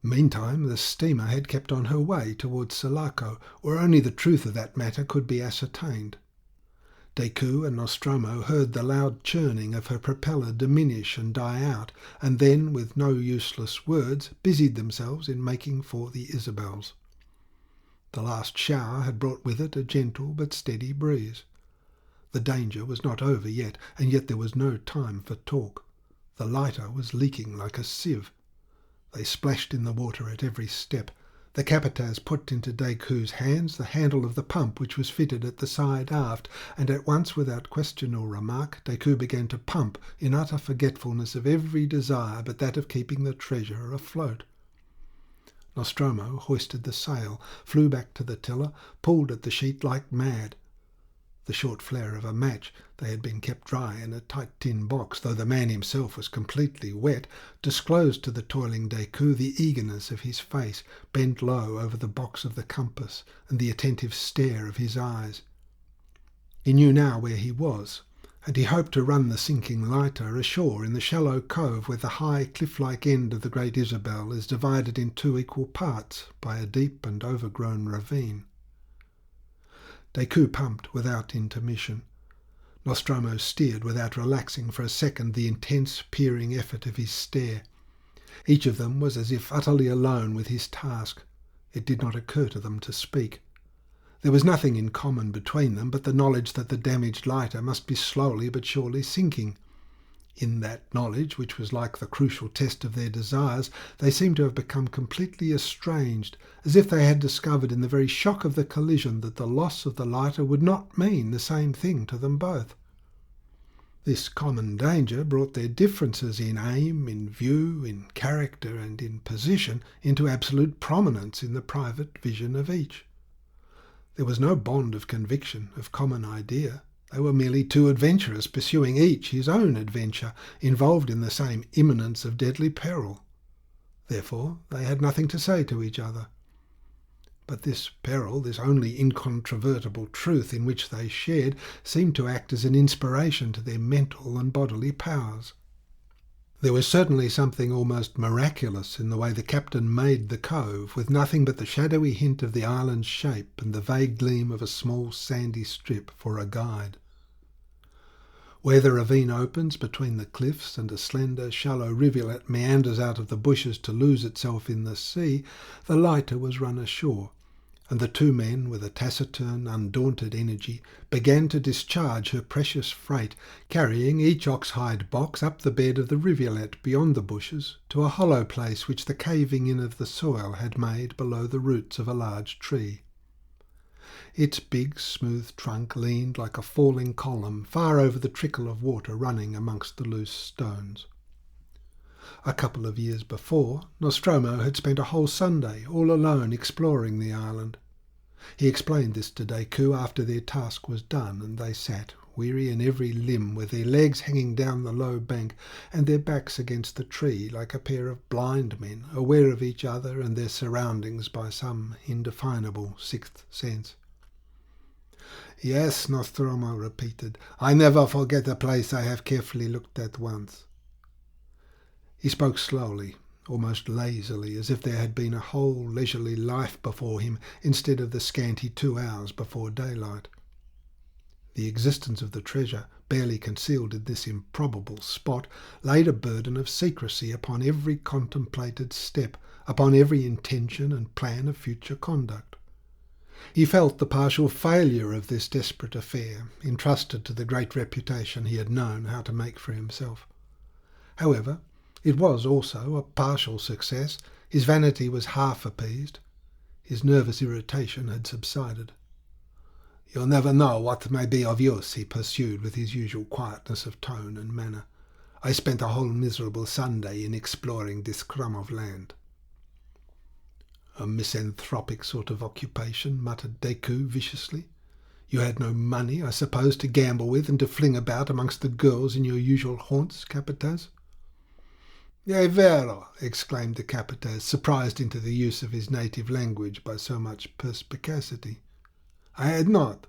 Meantime, the steamer had kept on her way towards Sulaco, where only the truth of that matter could be ascertained. Decoud and Nostromo heard the loud churning of her propeller diminish and die out, and then, with no useless words, busied themselves in making for the Isabels. The last shower had brought with it a gentle but steady breeze. The danger was not over yet, and yet there was no time for talk. The lighter was leaking like a sieve. They splashed in the water at every step. The capataz put into Decoud's hands the handle of the pump which was fitted at the side aft, and at once, without question or remark, Decoud began to pump in utter forgetfulness of every desire but that of keeping the treasure afloat. Nostromo hoisted the sail, flew back to the tiller, pulled at the sheet like mad. The short flare of a match, they had been kept dry in a tight tin box, though the man himself was completely wet, disclosed to the toiling Decoud the eagerness of his face, bent low over the box of the compass, and the attentive stare of his eyes. He knew now where he was, and he hoped to run the sinking lighter ashore in the shallow cove where the high cliff-like end of the Great Isabel is divided in two equal parts by a deep and overgrown ravine. Decoud pumped without intermission. Nostromo steered without relaxing for a second the intense, peering effort of his stare. Each of them was as if utterly alone with his task. It did not occur to them to speak. There was nothing in common between them but the knowledge that the damaged lighter must be slowly but surely sinking. In that knowledge, which was like the crucial test of their desires, they seemed to have become completely estranged, as if they had discovered in the very shock of the collision that the loss of the lighter would not mean the same thing to them both. This common danger brought their differences in aim, in view, in character, and in position into absolute prominence in the private vision of each. There was no bond of conviction, of common idea. They were merely two adventurers pursuing each his own adventure, involved in the same imminence of deadly peril. Therefore, they had nothing to say to each other. But this peril, this only incontrovertible truth in which they shared, seemed to act as an inspiration to their mental and bodily powers. There was certainly something almost miraculous in the way the captain made the cove, with nothing but the shadowy hint of the island's shape and the vague gleam of a small sandy strip for a guide. Where the ravine opens between the cliffs and a slender, shallow rivulet meanders out of the bushes to lose itself in the sea, the lighter was run ashore, and the two men, with a taciturn, undaunted energy, began to discharge her precious freight, carrying each ox-hide box up the bed of the rivulet beyond the bushes to a hollow place which the caving in of the soil had made below the roots of a large tree. Its big, smooth trunk leaned like a falling column far over the trickle of water running amongst the loose stones. A couple of years before, Nostromo had spent a whole Sunday all alone exploring the island. He explained this to Decoud after their task was done, and they sat, weary in every limb, with their legs hanging down the low bank and their backs against the tree, like a pair of blind men, aware of each other and their surroundings by some indefinable sixth sense. "Yes," Nostromo repeated, "I never forget a place I have carefully looked at once." He spoke slowly, almost lazily, as if there had been a whole leisurely life before him instead of the scanty 2 hours before daylight. The existence of the treasure, barely concealed in this improbable spot, laid a burden of secrecy upon every contemplated step, upon every intention and plan of future conduct. He felt the partial failure of this desperate affair, entrusted to the great reputation he had known how to make for himself. However, it was also a partial success. His vanity was half appeased. His nervous irritation had subsided. "You'll never know what may be of use," he pursued with his usual quietness of tone and manner. "I spent a whole miserable Sunday in exploring this crumb of land." "A misanthropic sort of occupation," muttered Decoud viciously. "You had no money, I suppose, to gamble with and to fling about amongst the girls in your usual haunts, Capataz?" "È vero!" exclaimed the Capataz, surprised into the use of his native language by so much perspicacity. "I had not.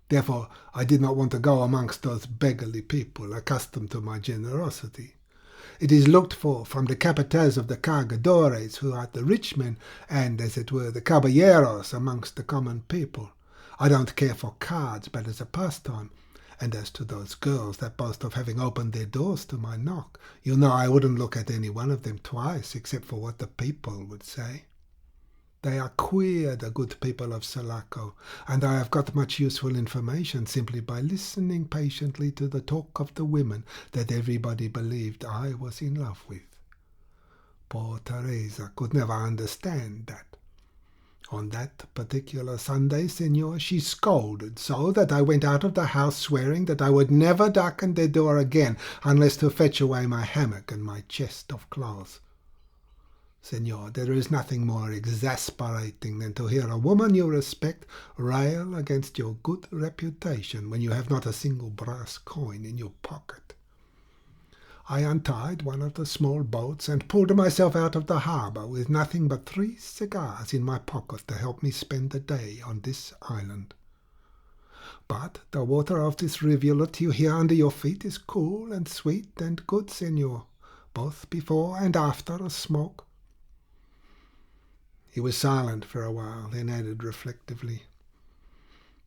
Therefore I did not want to go amongst those beggarly people accustomed to my generosity. It is looked for from the Capataz of the Cargadores, who are the rich men, and, as it were, the caballeros amongst the common people. I don't care for cards, but as a pastime. And as to those girls that boast of having opened their doors to my knock, you know I wouldn't look at any one of them twice, except for what the people would say. They are queer, the good people of Sulaco, and I have got much useful information simply by listening patiently to the talk of the women that everybody believed I was in love with. Poor Teresa could never understand that. On that particular Sunday, Senor, she scolded so that I went out of the house swearing that I would never darken their door again unless to fetch away my hammock and my chest of clothes. Senor, there is nothing more exasperating than to hear a woman you respect rail against your good reputation when you have not a single brass coin in your pocket. I untied one of the small boats and pulled myself out of the harbour with nothing but 3 cigars in my pocket to help me spend the day on this island. But the water of this rivulet you hear under your feet is cool and sweet and good, Senor, both before and after a smoke." He was silent for a while, then added reflectively,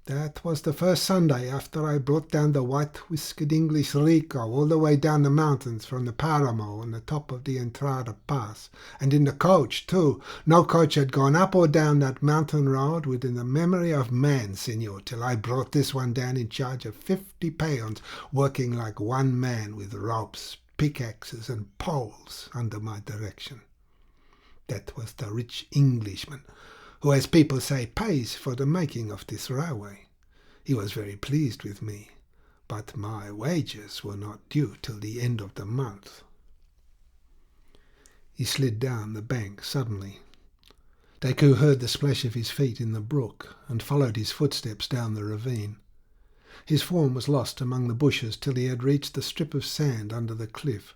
"That was the first Sunday after I brought down the white-whiskered English Rico all the way down the mountains from the Paramo on the top of the Entrada Pass, and in the coach, too. No coach had gone up or down that mountain road within the memory of man, Senor, till I brought this one down in charge of 50 peons, working like one man with ropes, pickaxes, and poles under my direction. That was the rich Englishman, who, as people say, pays for the making of this railway. He was very pleased with me, but my wages were not due till the end of the month." He slid down the bank suddenly. Decoud heard the splash of his feet in the brook and followed his footsteps down the ravine. His form was lost among the bushes till he had reached the strip of sand under the cliff.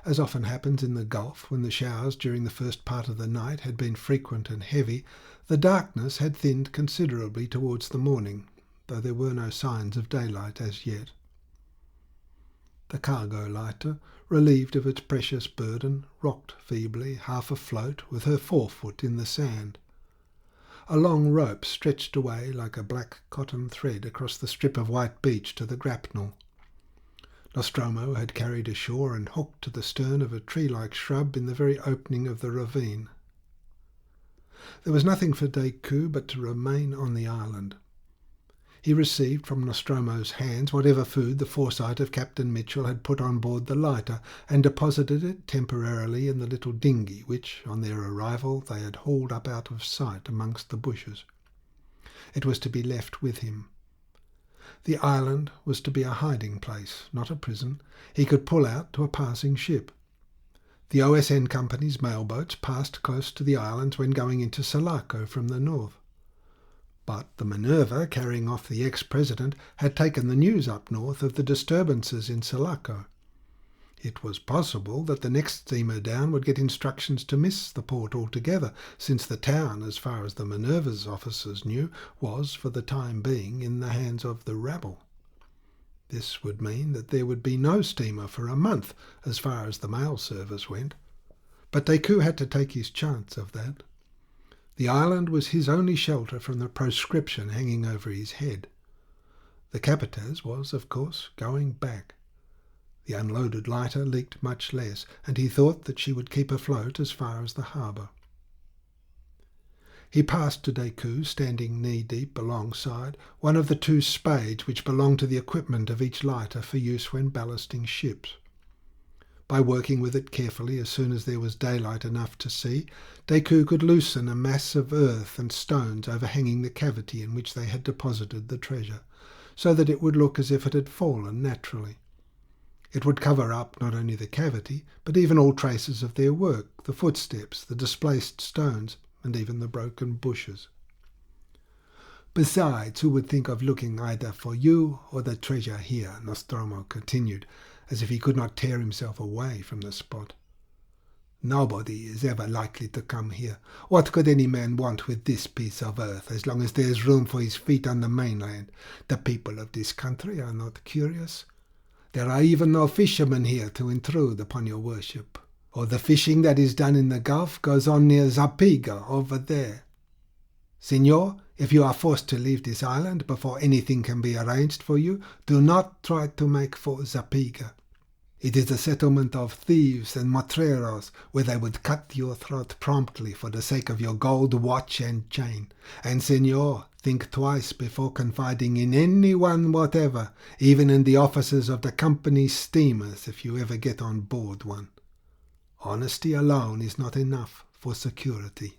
As often happens in the Gulf, when the showers during the first part of the night had been frequent and heavy, the darkness had thinned considerably towards the morning, though there were no signs of daylight as yet. The cargo lighter, relieved of its precious burden, rocked feebly, half afloat, with her forefoot in the sand. A long rope stretched away like a black cotton thread across the strip of white beach to the grapnel. Nostromo had carried ashore and hooked to the stern of a tree-like shrub in the very opening of the ravine. There was nothing for Decoud but to remain on the island. He received from Nostromo's hands whatever food the foresight of Captain Mitchell had put on board the lighter, and deposited it temporarily in the little dinghy which, on their arrival, they had hauled up out of sight amongst the bushes. It was to be left with him. The island was to be a hiding-place, not a prison. He could pull out to a passing ship. The OSN Company's mailboats passed close to the islands when going into Sulaco from the north. But the Minerva, carrying off the ex-president, had taken the news up north of the disturbances in Sulaco. It was possible that the next steamer down would get instructions to miss the port altogether, since the town, as far as the Minerva's officers knew, was for the time being in the hands of the rabble. This would mean that there would be no steamer for a month, as far as the mail service went. But Decoud had to take his chance of that. The island was his only shelter from the proscription hanging over his head. The Capataz was, of course, going back. The unloaded lighter leaked much less, and he thought that she would keep afloat as far as the harbour. He passed to Decoud, standing knee-deep alongside one of the 2 spades which belonged to the equipment of each lighter for use when ballasting ships. By working with it carefully as soon as there was daylight enough to see, Decoud could loosen a mass of earth and stones overhanging the cavity in which they had deposited the treasure, so that it would look as if it had fallen naturally. It would cover up not only the cavity, but even all traces of their work, the footsteps, the displaced stones, and even the broken bushes. Besides, who would think of looking either for you or the treasure here? Nostromo continued, as if he could not tear himself away from the spot. Nobody is ever likely to come here. What could any man want with this piece of earth, as long as there is room for his feet on the mainland? The people of this country are not curious. There are even no fishermen here to intrude upon your worship. Or the fishing that is done in the Gulf goes on near Zapiga, over there. Signor, if you are forced to leave this island before anything can be arranged for you, do not try to make for Zapiga. It is a settlement of thieves and matreros, where they would cut your throat promptly for the sake of your gold watch and chain. And, Signor, think twice before confiding in anyone whatever, even in the officers of the company's steamers, if you ever get on board one. Honesty alone is not enough for security.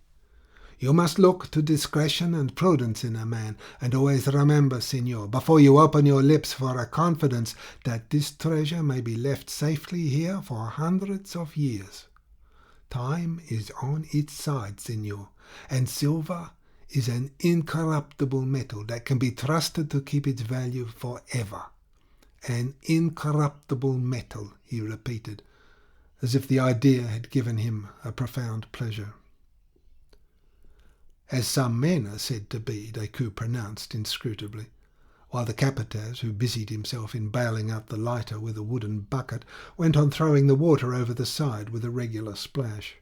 You must look to discretion and prudence in a man, and always remember, Signor, before you open your lips for a confidence, that this treasure may be left safely here for hundreds of years. Time is on its side, Signor, and silver is an incorruptible metal that can be trusted to keep its value forever. An incorruptible metal, he repeated, as if the idea had given him a profound pleasure. As some men are said to be, Decoud pronounced inscrutably, while the capataz, who busied himself in bailing out the lighter with a wooden bucket, went on throwing the water over the side with a regular splash.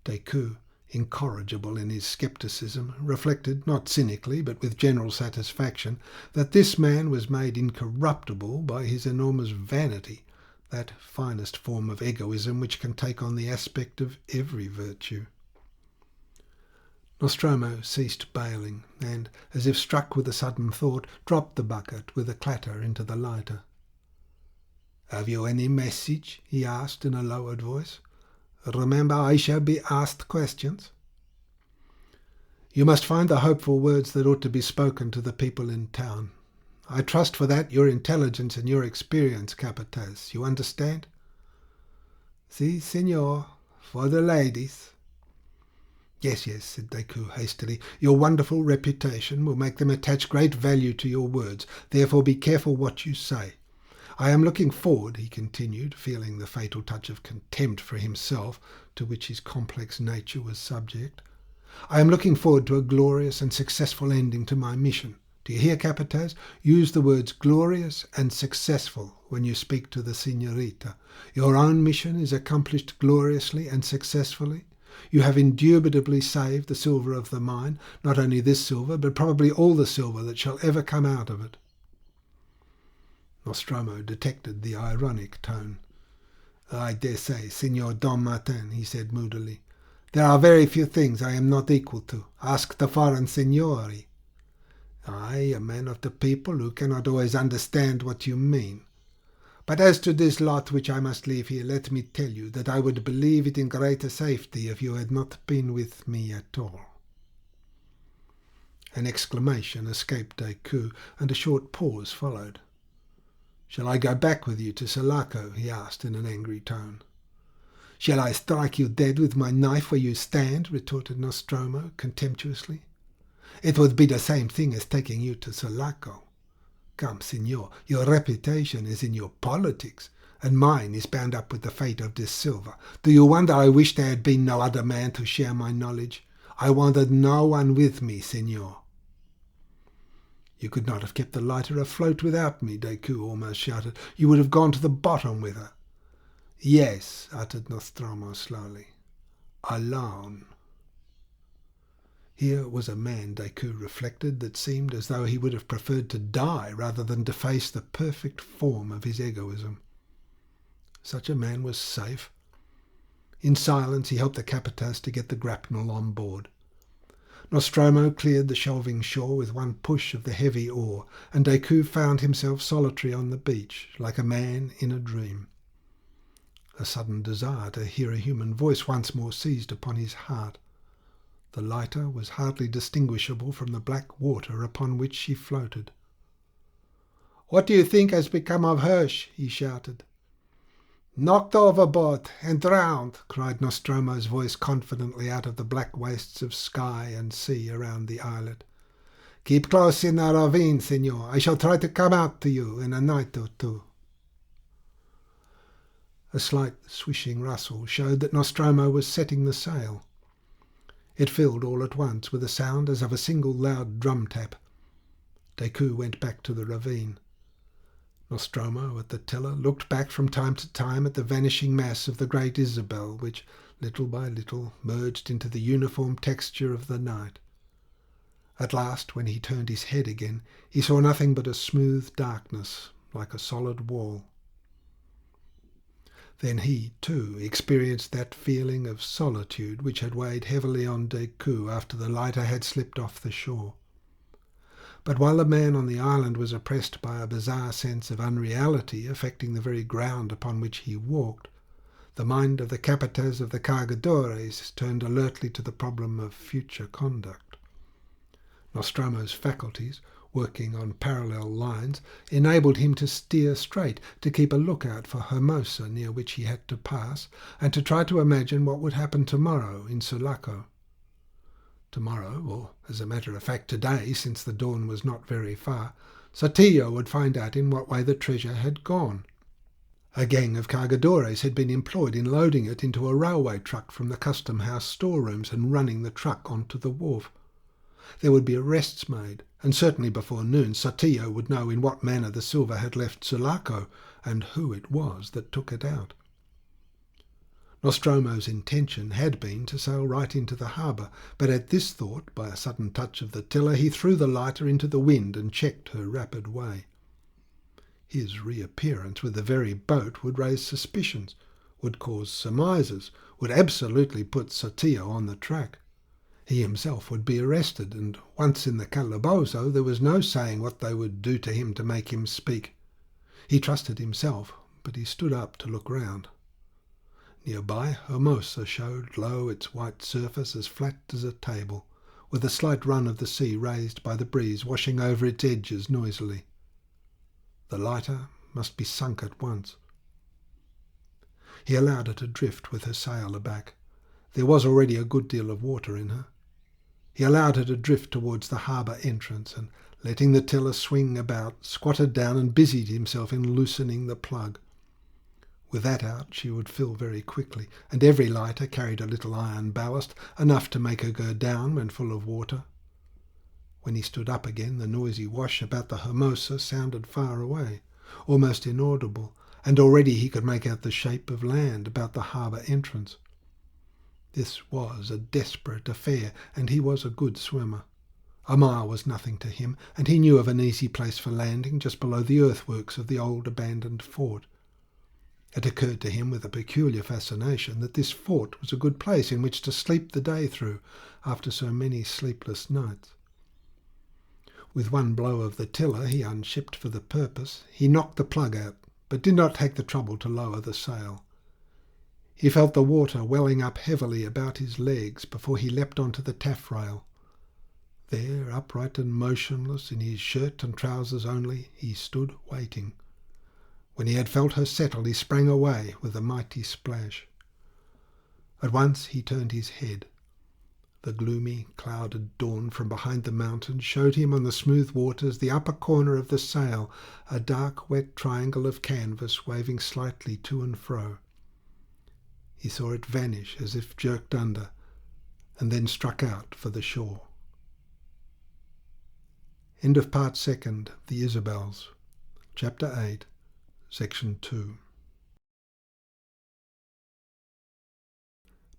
Decoud, incorrigible in his scepticism, reflected, not cynically, but with general satisfaction, that this man was made incorruptible by his enormous vanity, that finest form of egoism which can take on the aspect of every virtue. Nostromo ceased bailing, and, as if struck with a sudden thought, dropped the bucket with a clatter into the lighter. "Have you any message?" he asked in a lowered voice. "Remember, I shall be asked questions." "You must find the hopeful words that ought to be spoken to the people in town. I trust for that your intelligence and your experience, capataz. You understand?" "Si, signor. For the ladies." Yes, said Decoud hastily. "Your wonderful reputation will make them attach great value to your words. Therefore be careful what you say. I am looking forward," he continued, feeling the fatal touch of contempt for himself to which his complex nature was subject. "I am looking forward to a glorious and successful ending to my mission. Do you hear, capataz? Use the words glorious and successful when you speak to the signorita. Your own mission is accomplished gloriously and successfully. You have indubitably saved the silver of the mine, not only this silver, but probably all the silver that shall ever come out of it." Nostromo detected the ironic tone. "I dare say, Signor Don Martin," he said moodily. "There are very few things I am not equal to. Ask the foreign signori." "I, a man of the people, who cannot always understand what you mean. But as to this lot which I must leave here, let me tell you that I would believe it in greater safety if you had not been with me at all." An exclamation escaped Decoud, and a short pause followed. "Shall I go back with you to Sulaco?" he asked in an angry tone. "Shall I strike you dead with my knife where you stand?" retorted Nostromo contemptuously. "It would be the same thing as taking you to Sulaco. Come, signor, your reputation is in your politics, and mine is bound up with the fate of this silver. Do you wonder I wish there had been no other man to share my knowledge? I wanted no one with me, signor." "You could not have kept the lighter afloat without me," Decoud almost shouted. "You would have gone to the bottom with her." "Yes," uttered Nostromo slowly. "Alone." Here was a man, Decoud reflected, that seemed as though he would have preferred to die rather than deface the perfect form of his egoism. Such a man was safe. In silence he helped the capataz to get the grapnel on board. Nostromo cleared the shelving shore with one push of the heavy oar, and Decoud found himself solitary on the beach, like a man in a dream. A sudden desire to hear a human voice once more seized upon his heart. The lighter was hardly distinguishable from the black water upon which she floated. "What do you think has become of Hirsch?" he shouted. "Knocked overboard and drowned," cried Nostromo's voice confidently out of the black wastes of sky and sea around the islet. "Keep close in the ravine, senor. I shall try to come out to you in a night or two." A slight swishing rustle showed that Nostromo was setting the sail. It filled all at once with a sound as of a single loud drum tap. Decoud went back to the ravine. Nostromo, at the tiller, looked back from time to time at the vanishing mass of the great Isabel, which, little by little, merged into the uniform texture of the night. At last, when he turned his head again, he saw nothing but a smooth darkness, like a solid wall. Then he, too, experienced that feeling of solitude which had weighed heavily on Decoud after the lighter had slipped off the shore. But while the man on the island was oppressed by a bizarre sense of unreality affecting the very ground upon which he walked, the mind of the capataz of the cargadores turned alertly to the problem of future conduct. Nostromo's faculties, working on parallel lines, enabled him to steer straight, to keep a lookout for Hermosa near which he had to pass, and to try to imagine what would happen tomorrow in Sulaco. Tomorrow, or as a matter of fact today, since the dawn was not very far, Sotillo would find out in what way the treasure had gone. A gang of cargadores had been employed in loading it into a railway truck from the custom house storerooms and running the truck onto the wharf. There would be arrests made, and certainly before noon Sotillo would know in what manner the silver had left Sulaco, and who it was that took it out. Nostromo's intention had been to sail right into the harbour, but at this thought, by a sudden touch of the tiller, he threw the lighter into the wind and checked her rapid way. His reappearance with the very boat would raise suspicions, would cause surmises, would absolutely put Sotillo on the track. He himself would be arrested, and once in the calabozo there was no saying what they would do to him to make him speak. He trusted himself, but he stood up to look round. Nearby, Hermosa showed low its white surface as flat as a table, with a slight run of the sea raised by the breeze washing over its edges noisily. The lighter must be sunk at once. He allowed her to drift with her sail aback. There was already a good deal of water in her. He allowed her to drift towards the harbour entrance, and, letting the tiller swing about, squatted down and busied himself in loosening the plug. With that out, she would fill very quickly, and every lighter carried a little iron ballast, enough to make her go down when full of water. When he stood up again, the noisy wash about the Hermosa sounded far away, almost inaudible, and already he could make out the shape of land about the harbour entrance. This was a desperate affair, and he was a good swimmer. A mile was nothing to him, and he knew of an easy place for landing just below the earthworks of the old abandoned fort. It occurred to him with a peculiar fascination that this fort was a good place in which to sleep the day through after so many sleepless nights. With one blow of the tiller he unshipped for the purpose, he knocked the plug out, but did not take the trouble to lower the sail. He felt the water welling up heavily about his legs before he leapt onto the taffrail. There, upright and motionless, in his shirt and trousers only, he stood waiting. When he had felt her settle, he sprang away with a mighty splash. At once he turned his head. The gloomy, clouded dawn from behind the mountains showed him on the smooth waters the upper corner of the sail, a dark, wet triangle of canvas waving slightly to and fro. He saw it vanish as if jerked under, and then struck out for the shore. End of Part 2 of The Isabels, Chapter 8, Section 2.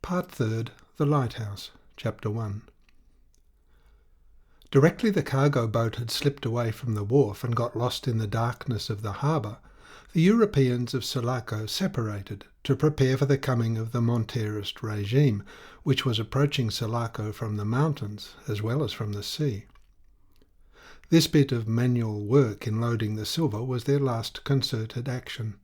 Part 3, The Lighthouse, Chapter 1. Directly the cargo boat had slipped away from the wharf and got lost in the darkness of the harbour, the Europeans of Sulaco separated to prepare for the coming of the Monterist regime, which was approaching Sulaco from the mountains as well as from the sea. This bit of manual work in loading the silver was their last concerted action.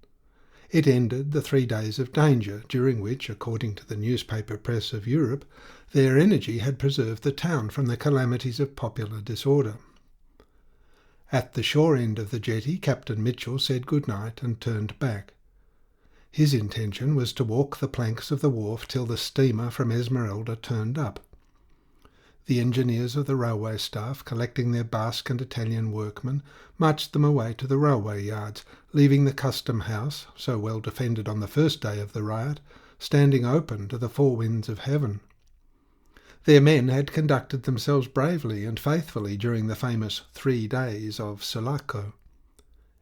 It ended the 3 days of danger, during which, according to the newspaper press of Europe, their energy had preserved the town from the calamities of popular disorder. At the shore end of the jetty, Captain Mitchell said good night and turned back. His intention was to walk the planks of the wharf till the steamer from Esmeralda turned up. The engineers of the railway staff, collecting their Basque and Italian workmen, marched them away to the railway yards, leaving the custom house, so well defended on the first day of the riot, standing open to the four winds of heaven. Their men had conducted themselves bravely and faithfully during the famous 3 days of Sulaco.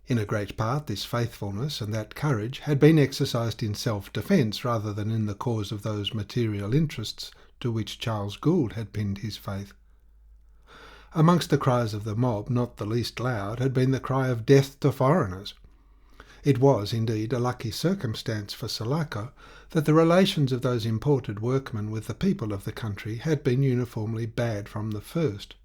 In a great part this faithfulness and that courage had been exercised in self-defence rather than in the cause of those material interests to which Charles Gould had pinned his faith. Amongst the cries of the mob, not the least loud, had been the cry of death to foreigners. It was, indeed, a lucky circumstance for Sulaco that the relations of those imported workmen with the people of the country had been uniformly bad from the first.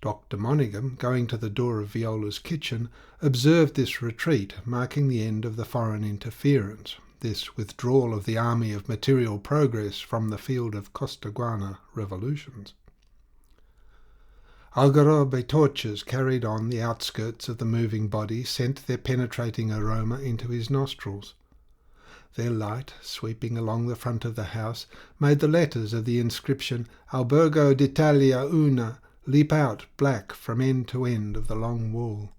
Dr. Monaghan, going to the door of Viola's kitchen, observed this retreat, marking the end of the foreign interference, this withdrawal of the army of material progress from the field of Costaguana revolutions. Algarobe torches carried on the outskirts of the moving body sent their penetrating aroma into his nostrils. Their light, sweeping along the front of the house, made the letters of the inscription Albergo d'Italia Una leap out black from end to end of the long wall.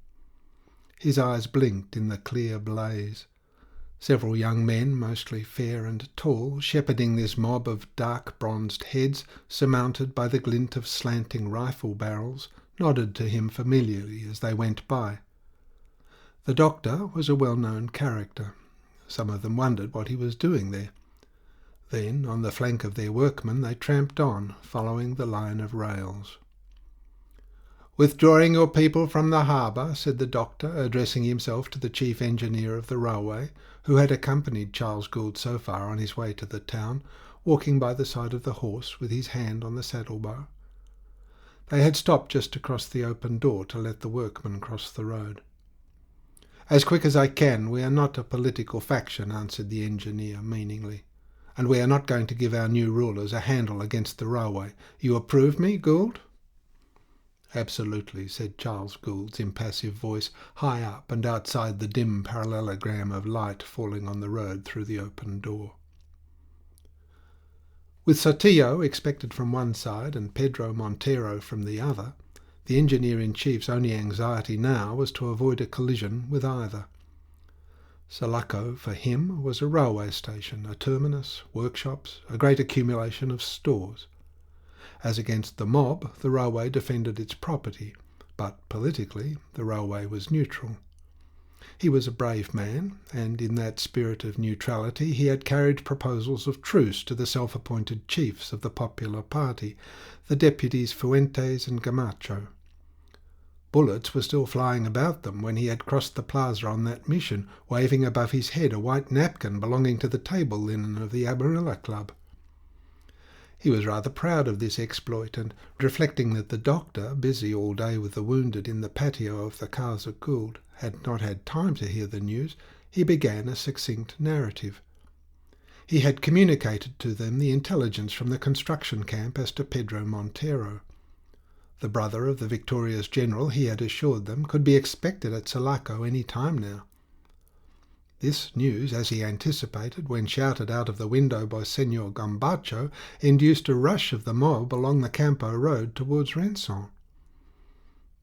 His eyes blinked in the clear blaze. Several young men, mostly fair and tall, shepherding this mob of dark-bronzed heads, surmounted by the glint of slanting rifle barrels, nodded to him familiarly as they went by. The doctor was a well-known character. Some of them wondered what he was doing there. Then, on the flank of their workmen, they tramped on, following the line of rails. "Withdrawing your people from the harbour," said the doctor, addressing himself to the chief engineer of the railway, who had accompanied Charles Gould so far on his way to the town, walking by the side of the horse with his hand on the saddle-bow. They had stopped just across the open door to let the workmen cross the road. "As quick as I can. We are not a political faction," answered the engineer meaningly, "and we are not going to give our new rulers a handle against the railway. You approve me, Gould?" "Absolutely," said Charles Gould's impassive voice, high up and outside the dim parallelogram of light falling on the road through the open door. With Sotillo expected from one side and Pedro Montero from the other, the engineer-in-chief's only anxiety now was to avoid a collision with either. Sulaco, for him, was a railway station, a terminus, workshops, a great accumulation of stores. As against the mob, the railway defended its property, but politically the railway was neutral. He was a brave man, and in that spirit of neutrality he had carried proposals of truce to the self-appointed chiefs of the popular party, the deputies Fuentes and Gamacho. Bullets were still flying about them when he had crossed the plaza on that mission, waving above his head a white napkin belonging to the table linen of the Amarilla Club. He was rather proud of this exploit, and reflecting that the doctor, busy all day with the wounded in the patio of the Casa Gould, had not had time to hear the news, he began a succinct narrative. He had communicated to them the intelligence from the construction camp as to Pedro Montero. The brother of the victorious general, he had assured them, could be expected at Sulaco any time now. This news, as he anticipated when shouted out of the window by Senor Gambacho, induced a rush of the mob along the Campo road towards Renson.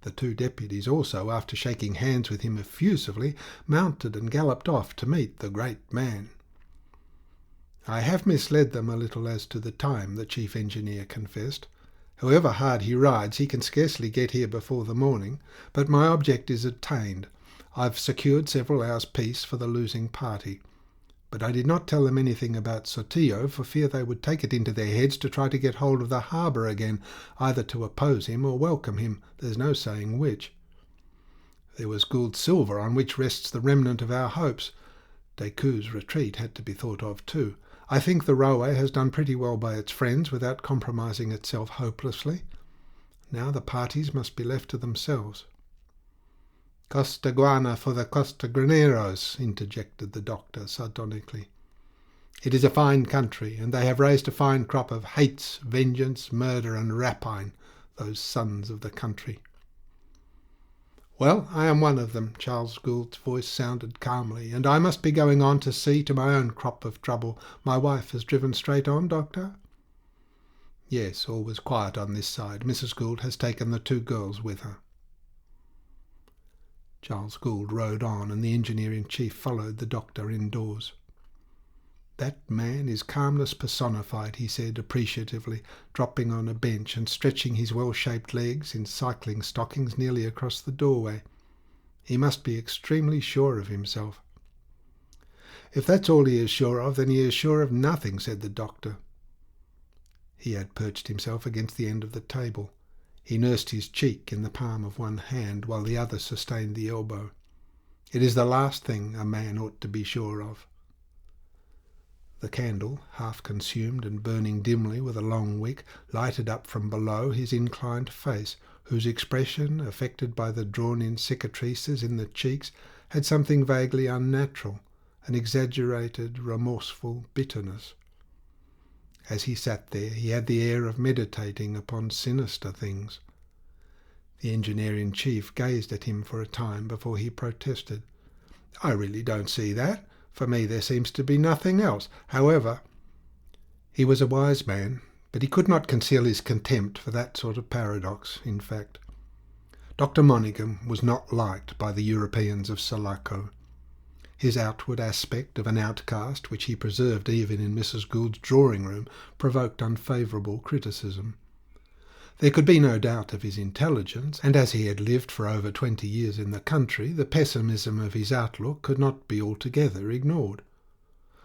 The two deputies also, after shaking hands with him effusively, mounted and galloped off to meet the great man. "I have misled them a little as to the time," the chief engineer confessed. "However hard he rides, he can scarcely get here before the morning, but my object is attained. I've secured several hours' peace for the losing party. But I did not tell them anything about Sotillo for fear they would take it into their heads to try to get hold of the harbour again, either to oppose him or welcome him, there's no saying which." There was Gould's silver, on which rests the remnant of our hopes. Decoud's retreat had to be thought of too. I think the railway has done pretty well by its friends without compromising itself hopelessly. Now the parties must be left to themselves. Costaguana for the Costagraneros, interjected the doctor sardonically. It is a fine country, and they have raised a fine crop of hates, vengeance, murder, and rapine, those sons of the country. Well, I am one of them, Charles Gould's voice sounded calmly, and I must be going on to see to my own crop of trouble. My wife has driven straight on, Doctor? Yes, all was quiet on this side. Mrs. Gould has taken the 2 girls with her. Charles Gould rode on, and the engineer-in-chief followed the doctor indoors. That man is calmness personified, he said appreciatively, dropping on a bench and stretching his well-shaped legs in cycling stockings nearly across the doorway. He must be extremely sure of himself. If that's all he is sure of, then he is sure of nothing, said the doctor. He had perched himself against the end of the table. He nursed his cheek in the palm of one hand while the other sustained the elbow. It is the last thing a man ought to be sure of. The candle, half consumed and burning dimly with a long wick, lighted up from below his inclined face, whose expression, affected by the drawn-in cicatrices in the cheeks, had something vaguely unnatural, an exaggerated, remorseful bitterness. As he sat there, he had the air of meditating upon sinister things. The engineer-in-chief gazed at him for a time before he protested. "I really don't see that. For me there seems to be nothing else. However," he was a wise man, but he could not conceal his contempt for that sort of paradox, in fact. Dr. Monaghan was not liked by the Europeans of Sulaco. His outward aspect of an outcast, which he preserved even in Mrs. Gould's drawing-room, provoked unfavourable criticism. There could be no doubt of his intelligence, and as he had lived for over 20 years in the country, the pessimism of his outlook could not be altogether ignored.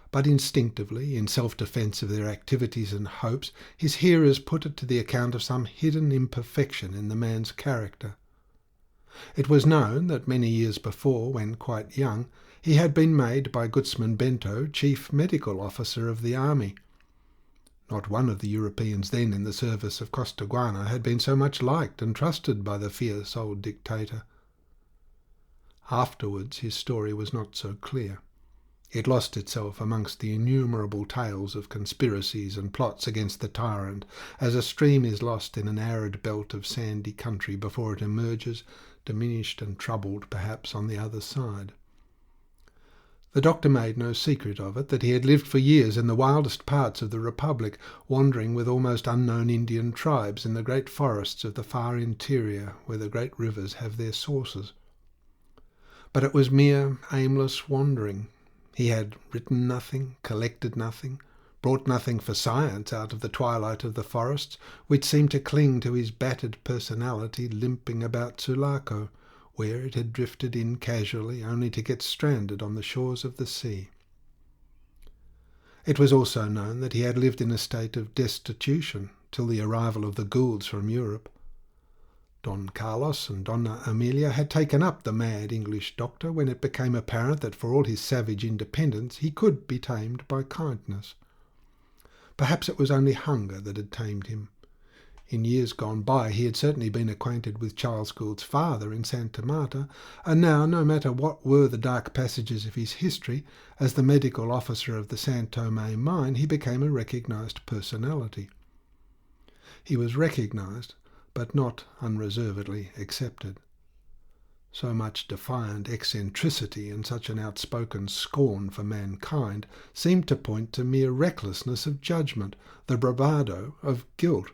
But instinctively, in self-defence of their activities and hopes, his hearers put it to the account of some hidden imperfection in the man's character. It was known that many years before, when quite young, he had been made by Gutzman Bento chief medical officer of the army. Not one of the Europeans then in the service of Costaguana had been so much liked and trusted by the fierce old dictator. Afterwards his story was not so clear. It lost itself amongst the innumerable tales of conspiracies and plots against the tyrant, as a stream is lost in an arid belt of sandy country before it emerges, diminished and troubled perhaps, on the other side. The doctor made no secret of it, that he had lived for years in the wildest parts of the Republic, wandering with almost unknown Indian tribes in the great forests of the far interior, where the great rivers have their sources. But it was mere aimless wandering. He had written nothing, collected nothing, brought nothing for science out of the twilight of the forests, which seemed to cling to his battered personality limping about Sulaco, where it had drifted in casually only to get stranded on the shores of the sea. It was also known that he had lived in a state of destitution till the arrival of the Goulds from Europe. Don Carlos and Donna Amelia had taken up the mad English doctor when it became apparent that for all his savage independence he could be tamed by kindness. Perhaps it was only hunger that had tamed him. In years gone by he had certainly been acquainted with Charles Gould's father in Santa Marta, and now, no matter what were the dark passages of his history, as the medical officer of the San Tome mine he became a recognised personality. He was recognised, but not unreservedly accepted. So much defiant eccentricity and such an outspoken scorn for mankind seemed to point to mere recklessness of judgment, the bravado of guilt.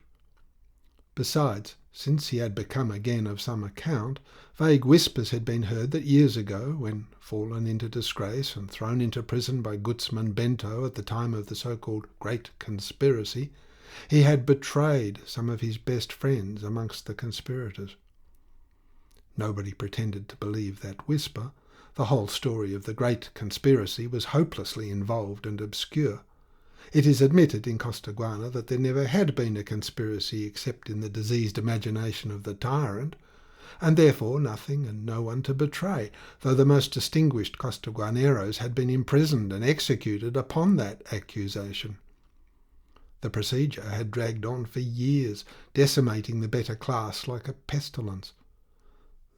Besides, since he had become again of some account, vague whispers had been heard that years ago, when fallen into disgrace and thrown into prison by Gutzman Bento at the time of the so-called Great Conspiracy, he had betrayed some of his best friends amongst the conspirators. Nobody pretended to believe that whisper. The whole story of the Great Conspiracy was hopelessly involved and obscure. It is admitted in Costaguana that there never had been a conspiracy except in the diseased imagination of the tyrant, and therefore nothing and no one to betray, though the most distinguished Costaguaneros had been imprisoned and executed upon that accusation. The procedure had dragged on for years, decimating the better class like a pestilence.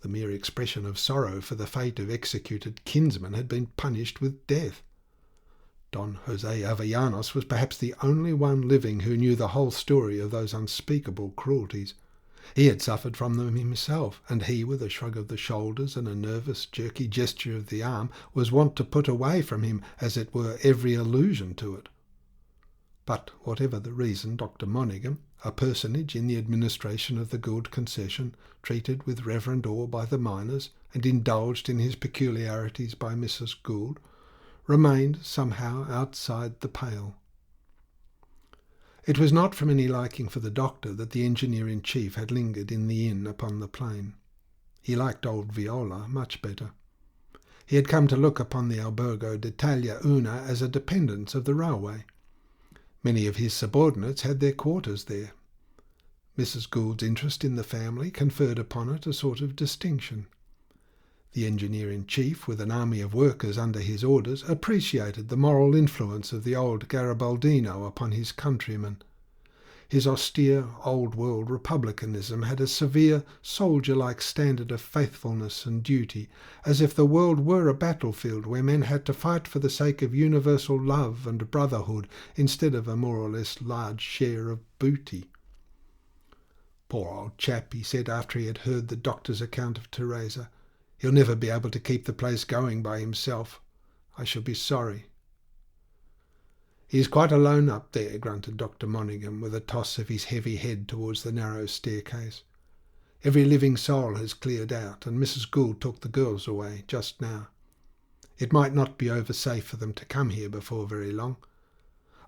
The mere expression of sorrow for the fate of executed kinsmen had been punished with death. Don José Avellanos was perhaps the only one living who knew the whole story of those unspeakable cruelties. He had suffered from them himself, and he, with a shrug of the shoulders and a nervous, jerky gesture of the arm, was wont to put away from him, as it were, every allusion to it. But whatever the reason, Dr. Monaghan, a personage in the administration of the Gould concession, treated with reverent awe by the miners, and indulged in his peculiarities by Mrs. Gould, remained somehow outside the pale. It was not from any liking for the doctor that the engineer-in-chief had lingered in the inn upon the plain. He liked old Viola much better. He had come to look upon the Albergo d'Italia Una as a dependence of the railway. Many of his subordinates had their quarters there. Mrs. Gould's interest in the family conferred upon it a sort of distinction. The engineer-in-chief, with an army of workers under his orders, appreciated the moral influence of the old Garibaldino upon his countrymen. His austere, old-world republicanism had a severe, soldier-like standard of faithfulness and duty, as if the world were a battlefield where men had to fight for the sake of universal love and brotherhood instead of a more or less large share of booty. "Poor old chap," he said after he had heard the doctor's account of Teresa. "He'll never be able to keep the place going by himself. I shall be sorry." "He is quite alone up there," grunted Dr. Monaghan, with a toss of his heavy head towards the narrow staircase. "Every living soul has cleared out, and Mrs. Gould took the girls away just now. It might not be over safe for them to come here before very long.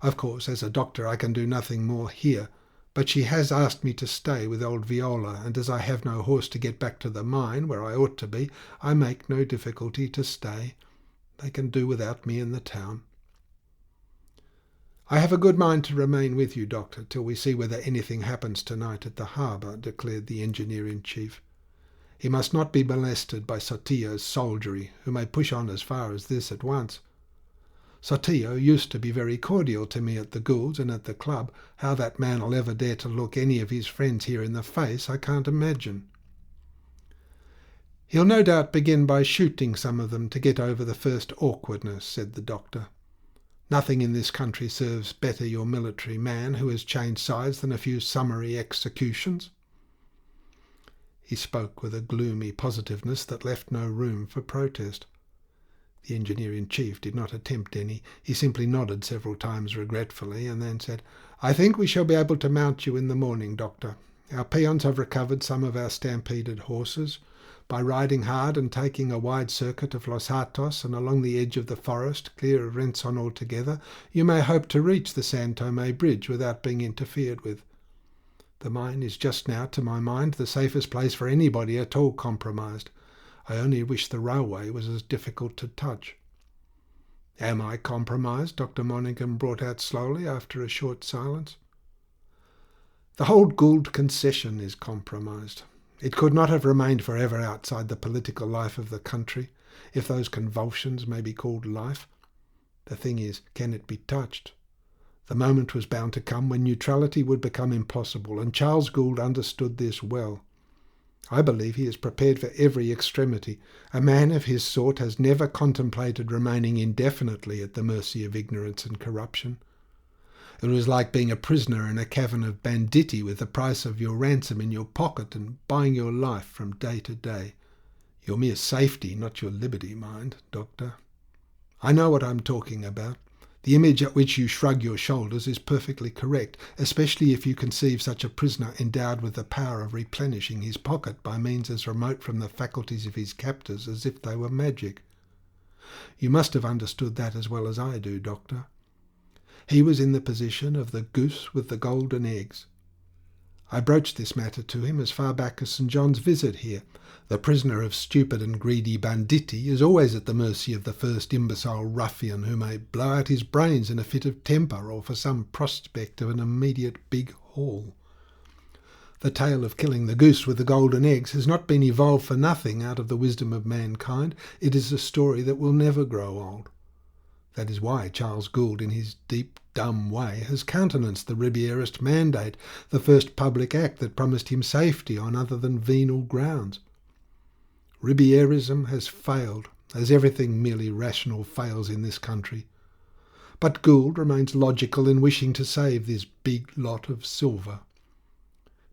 Of course, as a doctor I can do nothing more here, but she has asked me to stay with old Viola, and as I have no horse to get back to the mine, where I ought to be, I make no difficulty to stay. They can do without me in the town." "I have a good mind to remain with you, Doctor, till we see whether anything happens tonight at the harbour," declared the engineer-in-chief. "He must not be molested by Sotillo's soldiery, who may push on as far as this at once. Sotillo used to be very cordial to me at the Goulds and at the club. How that man'll ever dare to look any of his friends here in the face, I can't imagine." "He'll no doubt begin by shooting some of them to get over the first awkwardness," said the doctor. "Nothing in this country serves better your military man who has changed sides than a few summary executions." He spoke with a gloomy positiveness that left no room for protest. The engineer-in-chief did not attempt any. He simply nodded several times regretfully, and then said, "I think we shall be able to mount you in the morning, Doctor. Our peons have recovered some of our stampeded horses. By riding hard and taking a wide circuit of Los Hatos and along the edge of the forest, clear of Renson altogether, you may hope to reach the San Tome bridge without being interfered with. The mine is just now, to my mind, the safest place for anybody at all compromised. I only wish the railway was as difficult to touch." "Am I compromised?" Dr. Monaghan brought out slowly after a short silence. "The whole Gould concession is compromised. It could not have remained forever outside the political life of the country, if those convulsions may be called life. The thing is, can it be touched? The moment was bound to come when neutrality would become impossible, and Charles Gould understood this well. I believe he is prepared for every extremity. A man of his sort has never contemplated remaining indefinitely at the mercy of ignorance and corruption. It was like being a prisoner in a cavern of banditti with the price of your ransom in your pocket and buying your life from day to day. Your mere safety, not your liberty, mind, Doctor. I know what I'm talking about. The image at which you shrug your shoulders is perfectly correct, especially if you conceive such a prisoner endowed with the power of replenishing his pocket by means as remote from the faculties of his captors as if they were magic. You must have understood that as well as I do, Doctor. He was in the position of the goose with the golden eggs. I broached this matter to him as far back as St. John's visit here. The prisoner of stupid and greedy banditti is always at the mercy of the first imbecile ruffian who may blow out his brains in a fit of temper or for some prospect of an immediate big haul. The tale of killing the goose with the golden eggs has not been evolved for nothing out of the wisdom of mankind. It is a story that will never grow old. That is why Charles Gould, in his deep, dumb way, has countenanced the Ribierist mandate, the first public act that promised him safety on other than venal grounds. Ribierism has failed, as everything merely rational fails in this country. But Gould remains logical in wishing to save this big lot of silver.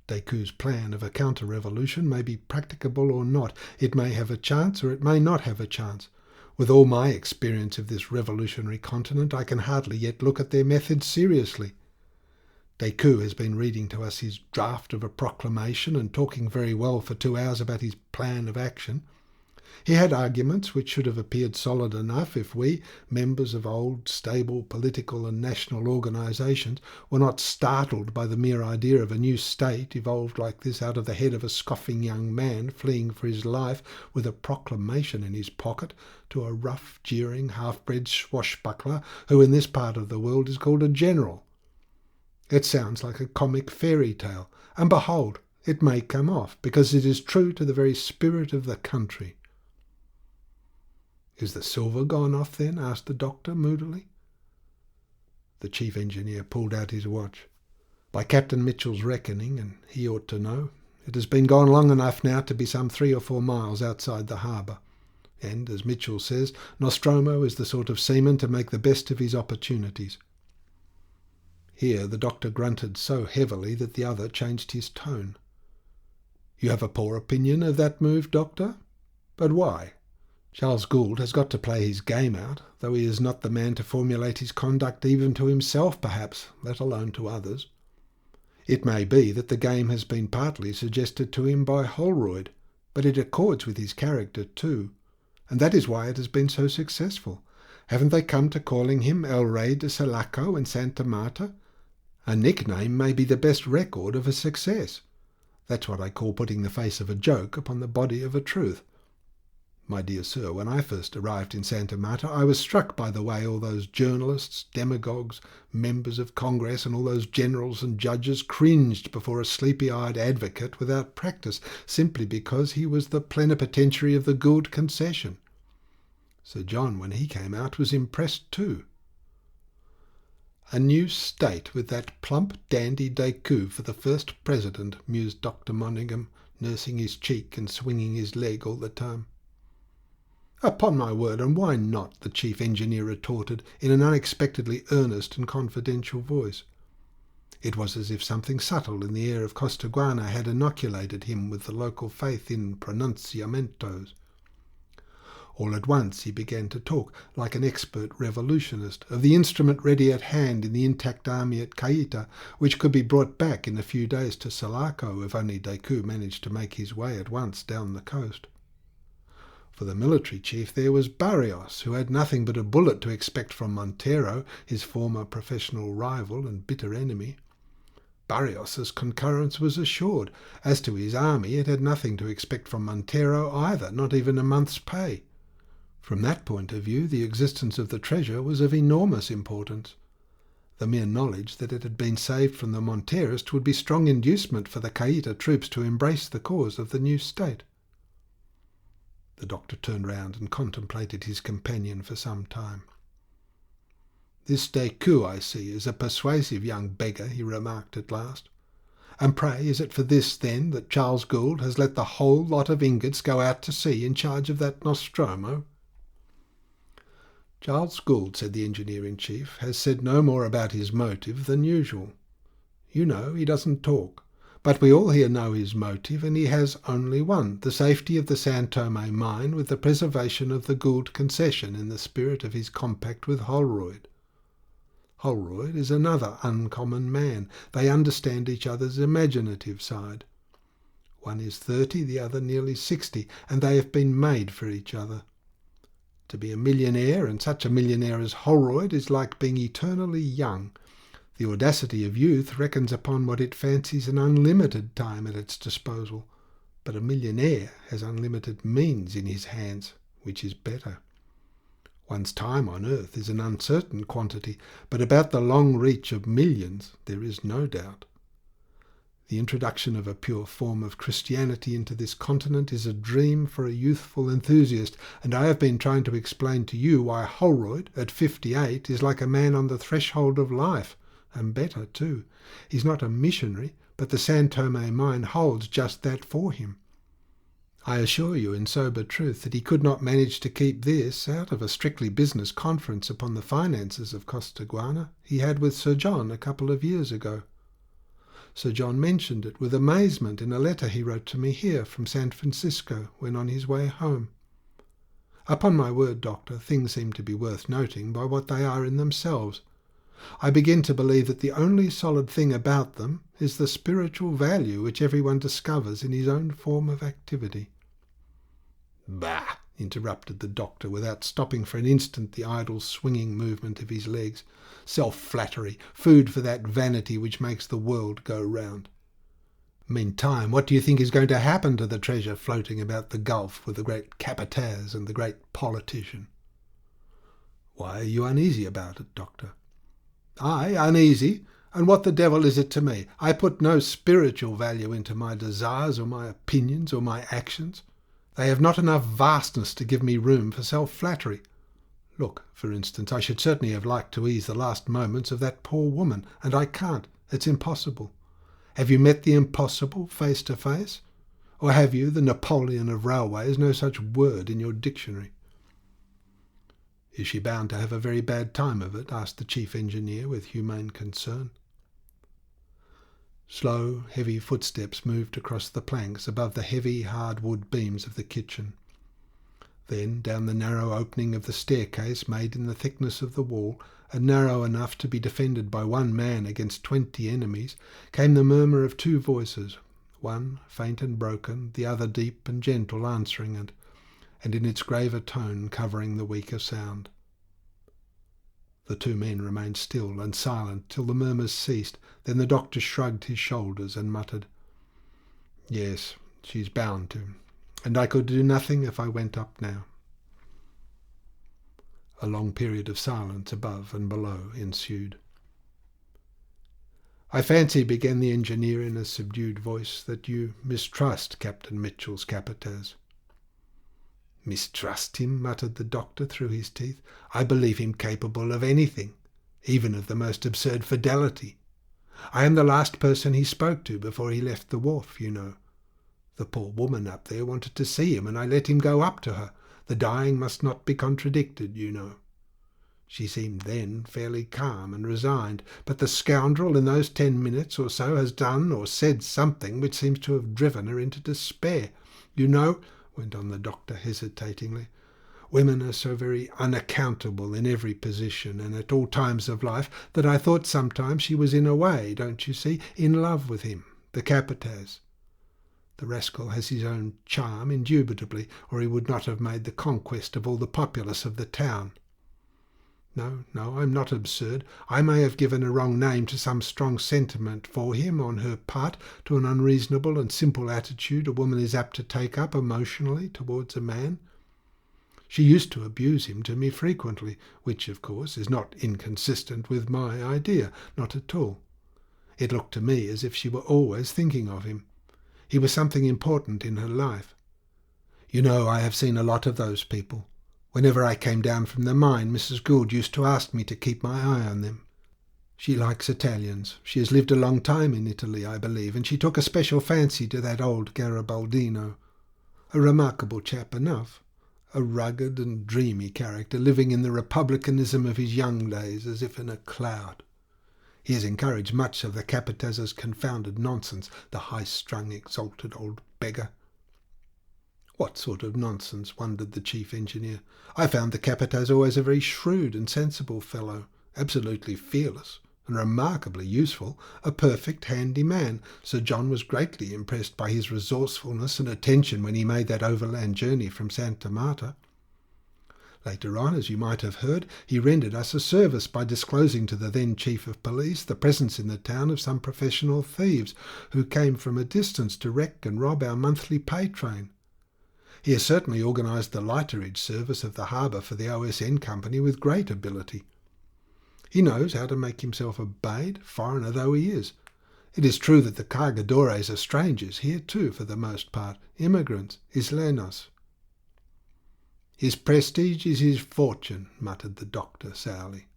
Decoud's plan of a counter-revolution may be practicable or not. It may have a chance or it may not have a chance. With all my experience of this revolutionary continent, I can hardly yet look at their methods seriously. Decoud has been reading to us his draft of a proclamation and talking very well for 2 hours about his plan of action. He had arguments which should have appeared solid enough if we, members of old, stable political and national organisations, were not startled by the mere idea of a new state evolved like this out of the head of a scoffing young man fleeing for his life with a proclamation in his pocket to a rough, jeering, half-bred swashbuckler who in this part of the world is called a general. It sounds like a comic fairy tale, and behold, it may come off, because it is true to the very spirit of the country. "Is the silver gone off then?" asked the doctor moodily. The chief engineer pulled out his watch. "By Captain Mitchell's reckoning, and he ought to know, it has been gone long enough now to be some 3 or 4 miles outside the harbour. And, as Mitchell says, Nostromo is the sort of seaman to make the best of his opportunities." Here the doctor grunted so heavily that the other changed his tone. "You have a poor opinion of that move, Doctor? But why? Charles Gould has got to play his game out, though he is not the man to formulate his conduct even to himself, perhaps, let alone to others. It may be that the game has been partly suggested to him by Holroyd, but it accords with his character too, and that is why it has been so successful. Haven't they come to calling him El Rey de Sulaco and Santa Marta? A nickname may be the best record of a success. That's what I call putting the face of a joke upon the body of a truth. My dear sir, when I first arrived in Santa Marta, I was struck by the way all those journalists, demagogues, members of Congress, and all those generals and judges cringed before a sleepy-eyed advocate without practice, simply because he was the plenipotentiary of the Gould concession. Sir John, when he came out, was impressed too. A new state with that plump dandy Decoud for the first president, mused Dr. Monaghan, nursing his cheek and swinging his leg all the time. "Upon my word, and why not?" the chief engineer retorted in an unexpectedly earnest and confidential voice. It was as if something subtle in the air of Costaguana had inoculated him with the local faith in pronunciamentos. All at once he began to talk, like an expert revolutionist, of the instrument ready at hand in the intact army at Cayta, which could be brought back in a few days to Sulaco if only Decoud managed to make his way at once down the coast. For the military chief there was Barrios, who had nothing but a bullet to expect from Montero, his former professional rival and bitter enemy. Barrios's concurrence was assured. As to his army, it had nothing to expect from Montero either, not even a month's pay. From that point of view, the existence of the treasure was of enormous importance. The mere knowledge that it had been saved from the Monterists would be strong inducement for the Cayta troops to embrace the cause of the new state. The doctor turned round and contemplated his companion for some time. "This Decoud, I see, is a persuasive young beggar," he remarked at last. "And pray, is it for this, then, that Charles Gould has let the whole lot of ingots go out to sea in charge of that Nostromo?" "Charles Gould," said the engineer-in-chief, "has said no more about his motive than usual. You know, he doesn't talk. But we all here know his motive, and he has only one, the safety of the San Tome mine with the preservation of the Gould concession in the spirit of his compact with Holroyd. Holroyd is another uncommon man. They understand each other's imaginative side. One is 30, the other nearly 60, and they have been made for each other. To be a millionaire, and such a millionaire as Holroyd, is like being eternally young. The audacity of youth reckons upon what it fancies an unlimited time at its disposal, but a millionaire has unlimited means in his hands, which is better. One's time on earth is an uncertain quantity, but about the long reach of millions there is no doubt. The introduction of a pure form of Christianity into this continent is a dream for a youthful enthusiast, and I have been trying to explain to you why Holroyd, at 58, is like a man on the threshold of life, and better too. He's not a missionary, but the San Tome mine holds just that for him. I assure you in sober truth that he could not manage to keep this out of a strictly business conference upon the finances of Costaguana he had with Sir John a couple of years ago. Sir John mentioned it with amazement in a letter he wrote to me here from San Francisco when on his way home. Upon my word, Doctor, things seem to be worth noting by what they are in themselves. I begin to believe that the only solid thing about them is the spiritual value which everyone discovers in his own form of activity. "Bah!" interrupted the doctor, without stopping for an instant the idle swinging movement of his legs. "Self-flattery, food for that vanity which makes the world go round. Meantime, what do you think is going to happen to the treasure floating about the Gulf with the great capataz and the great politician?" "Why are you uneasy about it, Doctor?" "I uneasy? And what the devil is it to me? I put no spiritual value into my desires or my opinions or my actions. They have not enough vastness to give me room for self-flattery. Look, for instance, I should certainly have liked to ease the last moments of that poor woman, and I can't. It's impossible. Have you met the impossible face to face? Or have you, the Napoleon of railways, no such word in your dictionary?" "Is she bound to have a very bad time of it?" asked the chief engineer with humane concern. Slow, heavy footsteps moved across the planks above the heavy hard-wood beams of the kitchen. Then, down the narrow opening of the staircase made in the thickness of the wall, and narrow enough to be defended by one man against 20 enemies, came the murmur of two voices, one faint and broken, the other deep and gentle answering it, and in its graver tone covering the weaker sound. The two men remained still and silent till the murmurs ceased. Then the doctor shrugged his shoulders and muttered, "Yes, she's bound to, and I could do nothing if I went up now." A long period of silence above and below ensued. "I fancy," began the engineer in a subdued voice, "that you mistrust Captain Mitchell's capataz." "Mistrust him?" muttered the doctor through his teeth. "I believe him capable of anything, even of the most absurd fidelity. I am the last person he spoke to before he left the wharf, you know. The poor woman up there wanted to see him, and I let him go up to her. The dying must not be contradicted, you know. She seemed then fairly calm and resigned, but the scoundrel in those 10 minutes or so has done or said something which seems to have driven her into despair. You know," went on the doctor hesitatingly, "women are so very unaccountable in every position and at all times of life that I thought sometimes she was in a way, don't you see, in love with him, the capataz. The rascal has his own charm, indubitably, or he would not have made the conquest of all the populace of the town. No, I'm not absurd. I may have given a wrong name to some strong sentiment for him on her part, to an unreasonable and simple attitude a woman is apt to take up emotionally towards a man. She used to abuse him to me frequently, which, of course, is not inconsistent with my idea, not at all. It looked to me as if she were always thinking of him. He was something important in her life. You know, I have seen a lot of those people. Whenever I came down from the mine, Mrs. Gould used to ask me to keep my eye on them. She likes Italians. She has lived a long time in Italy, I believe, and she took a special fancy to that old Garibaldino. A remarkable chap enough. A rugged and dreamy character, living in the republicanism of his young days, as if in a cloud. He has encouraged much of the capataz's confounded nonsense, the high-strung, exalted old beggar." "What sort of nonsense?" wondered the chief engineer. "I found the capataz always a very shrewd and sensible fellow, absolutely fearless and remarkably useful, a perfect handy man. Sir John was greatly impressed by his resourcefulness and attention when he made that overland journey from Santa Marta. Later on, as you might have heard, he rendered us a service by disclosing to the then chief of police the presence in the town of some professional thieves who came from a distance to wreck and rob our monthly pay train. He has certainly organised the lighterage service of the harbour for the OSN Company with great ability. He knows how to make himself obeyed, foreigner though he is. It is true that the cargadores are strangers here too, for the most part, immigrants, islenos. His prestige is his fortune, muttered the doctor sourly.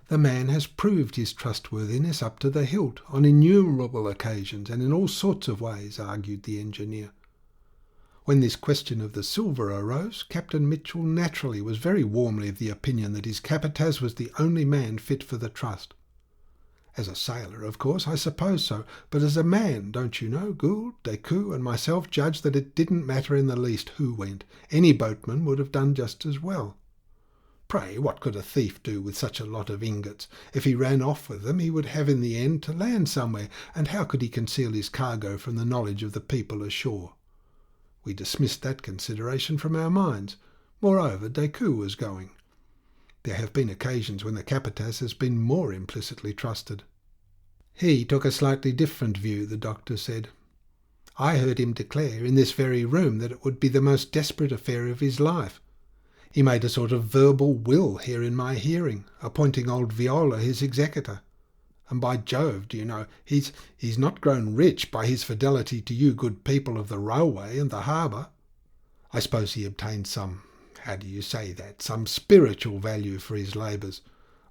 The man has proved his trustworthiness up to the hilt, on innumerable occasions and in all sorts of ways, argued the engineer. When this question of the silver arose, Captain Mitchell naturally was very warmly of the opinion that his capataz was the only man fit for the trust. As a sailor, of course, I suppose so, but as a man, don't you know, Gould, Decoud and myself judged that it didn't matter in the least who went. Any boatman would have done just as well. Pray, what could a thief do with such a lot of ingots? If he ran off with them, he would have in the end to land somewhere, and how could he conceal his cargo from the knowledge of the people ashore? We dismissed that consideration from our minds. Moreover, Decoud was going. There have been occasions when the capataz has been more implicitly trusted. He took a slightly different view, the doctor said. I heard him declare in this very room that it would be the most desperate affair of his life. He made a sort of verbal will here in my hearing, appointing old Viola his executor. And by Jove, do you know, he's not grown rich by his fidelity to you good people of the railway and the harbour. I suppose he obtained some, how do you say that, some spiritual value for his labours,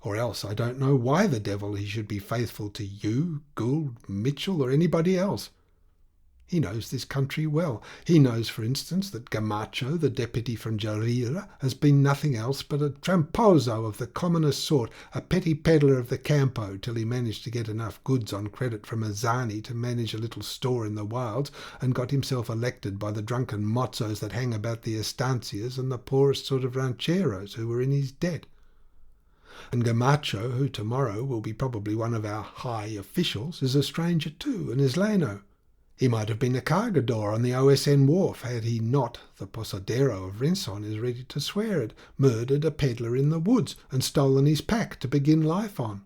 or else I don't know why the devil he should be faithful to you, Gould, Mitchell, or anybody else. He knows this country well. He knows, for instance, that Gamacho, the deputy from Jarira, has been nothing else but a tramposo of the commonest sort, a petty peddler of the Campo, till he managed to get enough goods on credit from Azani to manage a little store in the wilds, and got himself elected by the drunken mozzos that hang about the estancias and the poorest sort of rancheros who were in his debt. And Gamacho, who tomorrow will be probably one of our high officials, is a stranger too, an Isleno. He might have been a cargador on the OSN wharf had he not, the posadero of Rinson is ready to swear it, murdered a peddler in the woods and stolen his pack to begin life on.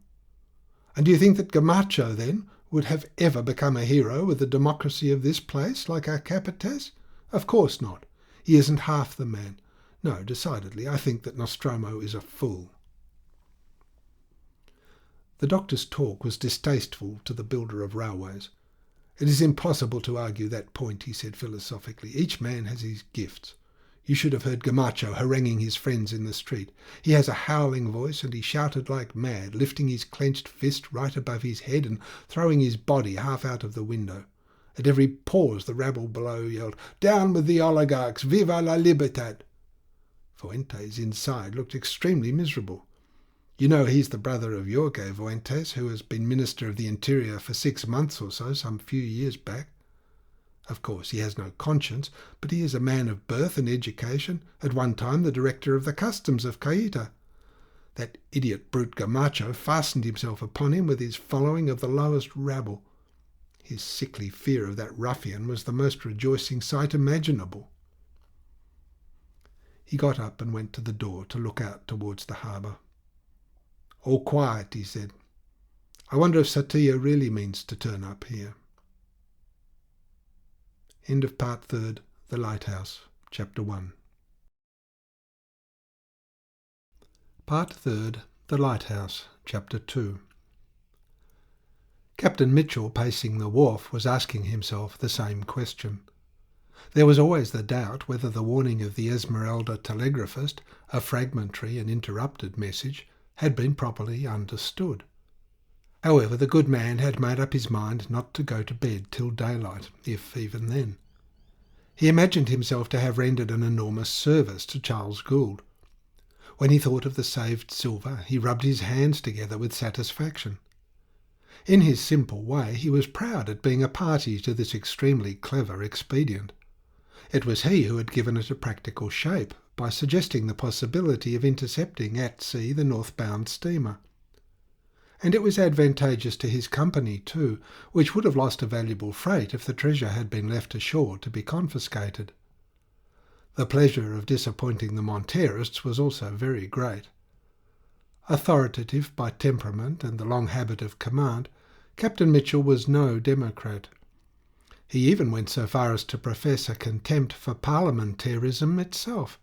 And do you think that Gamacho, then, would have ever become a hero with the democracy of this place, like our capataz? Of course not. He isn't half the man. No, decidedly, I think that Nostromo is a fool. The doctor's talk was distasteful to the builder of railways. It is impossible to argue that point, he said philosophically. Each man has his gifts. You should have heard Gamacho haranguing his friends in the street. He has a howling voice, and he shouted like mad, lifting his clenched fist right above his head and throwing his body half out of the window. At every pause the rabble below yelled, "Down with the oligarchs! Viva la libertad!" Fuentes inside looked extremely miserable. You know he's the brother of Jorge Fuentes, who has been Minister of the Interior for 6 months or so, some few years back. Of course, he has no conscience, but he is a man of birth and education, at one time the Director of the Customs of Caeta. That idiot brute Gamacho fastened himself upon him with his following of the lowest rabble. His sickly fear of that ruffian was the most rejoicing sight imaginable. He got up and went to the door to look out towards the harbour. All quiet, he said. I wonder if Satya really means to turn up here. End of Part 3, The Lighthouse, Chapter 1. Part 3, The Lighthouse, Chapter 2. Captain Mitchell, pacing the wharf, was asking himself the same question. There was always the doubt whether the warning of the Esmeralda telegraphist, a fragmentary and interrupted message, had been properly understood. However, the good man had made up his mind not to go to bed till daylight, if even then. He imagined himself to have rendered an enormous service to Charles Gould. When he thought of the saved silver, he rubbed his hands together with satisfaction. In his simple way, he was proud at being a party to this extremely clever expedient. It was he who had given it a practical shape, by suggesting the possibility of intercepting at sea the northbound steamer. And it was advantageous to his company too, which would have lost a valuable freight if the treasure had been left ashore to be confiscated. The pleasure of disappointing the Monterists was also very great. Authoritative by temperament and the long habit of command, Captain Mitchell was no democrat. He even went so far as to profess a contempt for parliamentarism itself.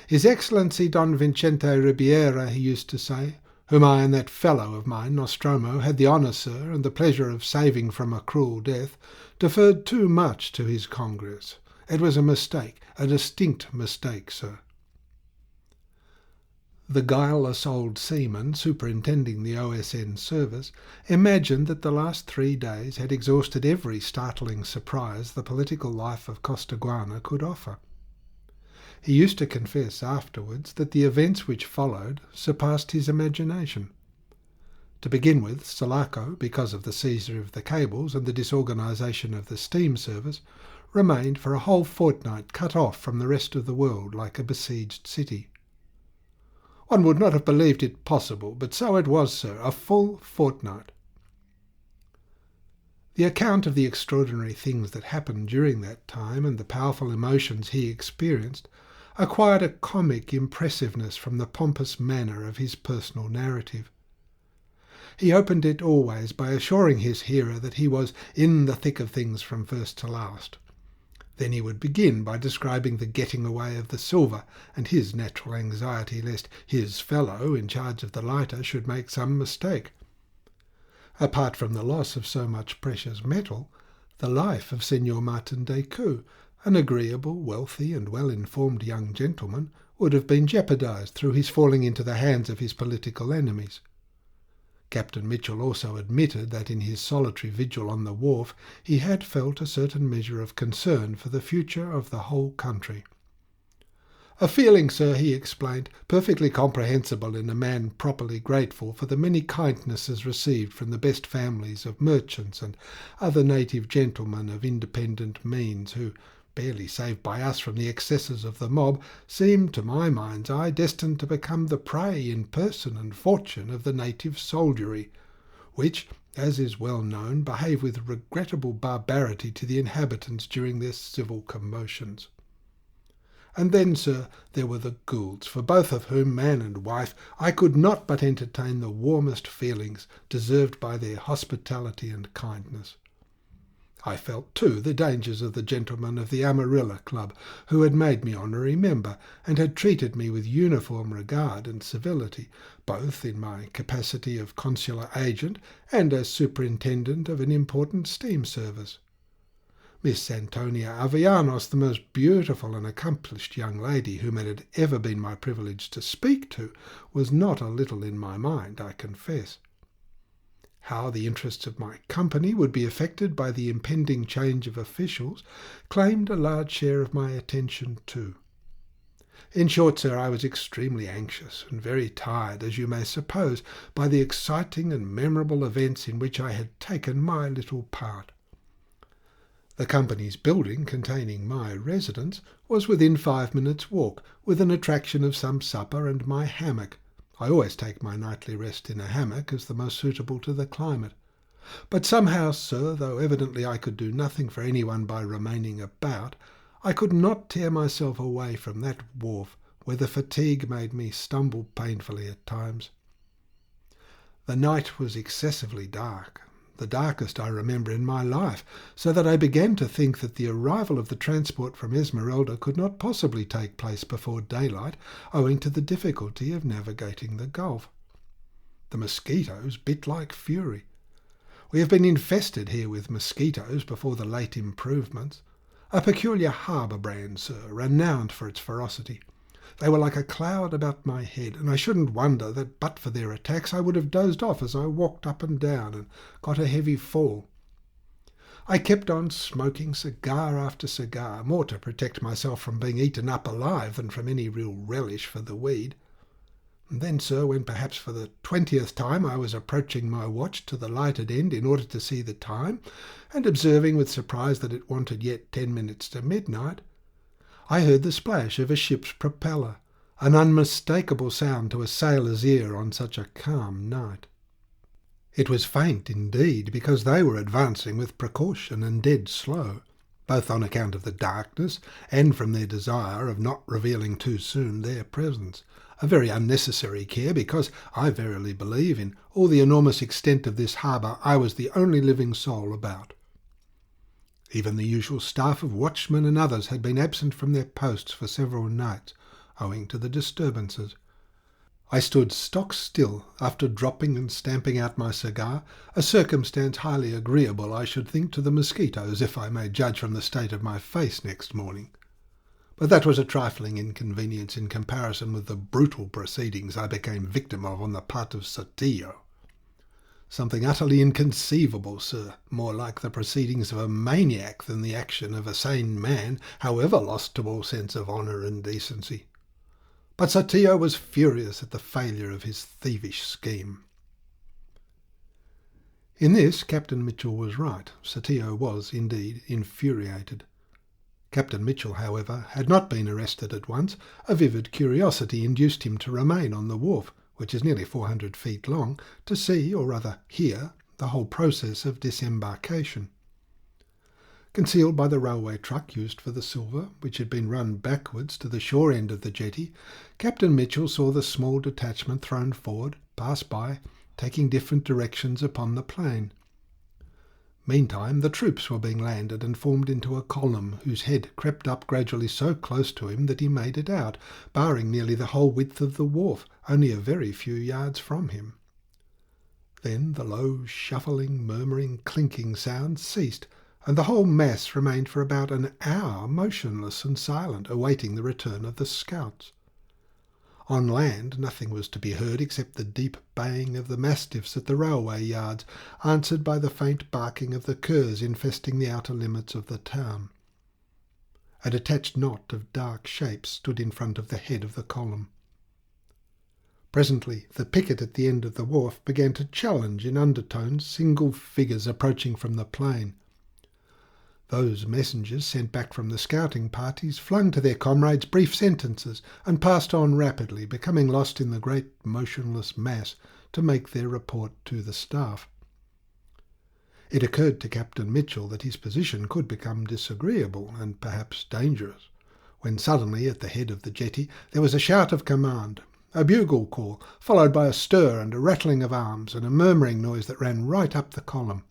His Excellency Don Vincente Ribiera, he used to say, whom I and that fellow of mine, Nostromo, had the honour, sir, and the pleasure of saving from a cruel death, deferred too much to his congress. It was a mistake, a distinct mistake, sir." The guileless old seaman, superintending the OSN service, imagined that the last 3 days had exhausted every startling surprise the political life of Costaguana could offer. He used to confess afterwards that the events which followed surpassed his imagination. To begin with, Sulaco, because of the seizure of the cables and the disorganisation of the steam service, remained for a whole fortnight cut off from the rest of the world like a besieged city. One would not have believed it possible, but so it was, sir, a full fortnight. The account of the extraordinary things that happened during that time and the powerful emotions he experienced acquired a comic impressiveness from the pompous manner of his personal narrative. He opened it always by assuring his hearer that he was in the thick of things from first to last. Then he would begin by describing the getting away of the silver and his natural anxiety lest his fellow in charge of the lighter should make some mistake. Apart from the loss of so much precious metal, the life of Senor Martin Decoud, an agreeable, wealthy and well-informed young gentleman, would have been jeopardized through his falling into the hands of his political enemies. Captain Mitchell also admitted that in his solitary vigil on the wharf he had felt a certain measure of concern for the future of the whole country. "A feeling, sir," he explained, "perfectly comprehensible in a man properly grateful for the many kindnesses received from the best families of merchants and other native gentlemen of independent means, who, barely saved by us from the excesses of the mob, seemed, to my mind's eye, destined to become the prey in person and fortune of the native soldiery, which, as is well known, behave with regrettable barbarity to the inhabitants during their civil commotions. And then, sir, there were the Goulds, for both of whom, man and wife, I could not but entertain the warmest feelings, deserved by their hospitality and kindness. I felt, too, the dangers of the gentlemen of the Amarilla Club, who had made me honorary member, and had treated me with uniform regard and civility, both in my capacity of consular agent and as superintendent of an important steam service. Miss Antonia Avellanos, the most beautiful and accomplished young lady whom it had ever been my privilege to speak to, was not a little in my mind, I confess. How the interests of my company would be affected by the impending change of officials claimed a large share of my attention too. In short, sir, I was extremely anxious and very tired, as you may suppose, by the exciting and memorable events in which I had taken my little part. The company's building, containing my residence, was within 5 minutes' walk, with an attraction of some supper and my hammock. I always take my nightly rest in a hammock as the most suitable to the climate. But somehow, sir, though evidently I could do nothing for anyone by remaining about, I could not tear myself away from that wharf, where the fatigue made me stumble painfully at times. The night was excessively dark, the darkest I remember in my life, so that I began to think that the arrival of the transport from Esmeralda could not possibly take place before daylight, owing to the difficulty of navigating the Gulf. The mosquitoes bit like fury. We have been infested here with mosquitoes before the late improvements. A peculiar harbour brand, sir, renowned for its ferocity. They were like a cloud about my head, and I shouldn't wonder that but for their attacks I would have dozed off as I walked up and down and got a heavy fall. I kept on smoking cigar after cigar, more to protect myself from being eaten up alive than from any real relish for the weed. And then, sir, when perhaps for the 20th time I was approaching my watch to the lighted end in order to see the time, and observing with surprise that it wanted yet 10 minutes to midnight, I heard the splash of a ship's propeller, an unmistakable sound to a sailor's ear on such a calm night. It was faint indeed, because they were advancing with precaution and dead slow, both on account of the darkness and from their desire of not revealing too soon their presence, a very unnecessary care, because I verily believe in all the enormous extent of this harbour I was the only living soul about. Even the usual staff of watchmen and others had been absent from their posts for several nights, owing to the disturbances. I stood stock still after dropping and stamping out my cigar, a circumstance highly agreeable, I should think, to the mosquitoes, if I may judge from the state of my face next morning. But that was a trifling inconvenience in comparison with the brutal proceedings I became victim of on the part of Sotillo. Something utterly inconceivable, sir, more like the proceedings of a maniac than the action of a sane man, however lost to all sense of honour and decency. But Sotillo was furious at the failure of his thievish scheme. In this Captain Mitchell was right. Sotillo was, indeed, infuriated. Captain Mitchell, however, had not been arrested at once. A vivid curiosity induced him to remain on the wharf, which is nearly 400 feet long, to see, or rather hear, the whole process of disembarkation. Concealed by the railway truck used for the silver, which had been run backwards to the shore end of the jetty, Captain Mitchell saw the small detachment thrown forward, pass by, taking different directions upon the plain. Meantime the troops were being landed and formed into a column, whose head crept up gradually so close to him that he made it out, barring nearly the whole width of the wharf, only a very few yards from him. Then the low, shuffling, murmuring, clinking sound ceased, and the whole mass remained for about an hour motionless and silent, awaiting the return of the scouts. On land nothing was to be heard except the deep baying of the mastiffs at the railway yards, answered by the faint barking of the curs infesting the outer limits of the town. A detached knot of dark shapes stood in front of the head of the column. Presently the picket at the end of the wharf began to challenge in undertones single figures approaching from the plain. Those messengers sent back from the scouting parties flung to their comrades brief sentences and passed on rapidly, becoming lost in the great motionless mass to make their report to the staff. It occurred to Captain Mitchell that his position could become disagreeable and perhaps dangerous, when suddenly at the head of the jetty there was a shout of command, a bugle call, followed by a stir and a rattling of arms and a murmuring noise that ran right up the column.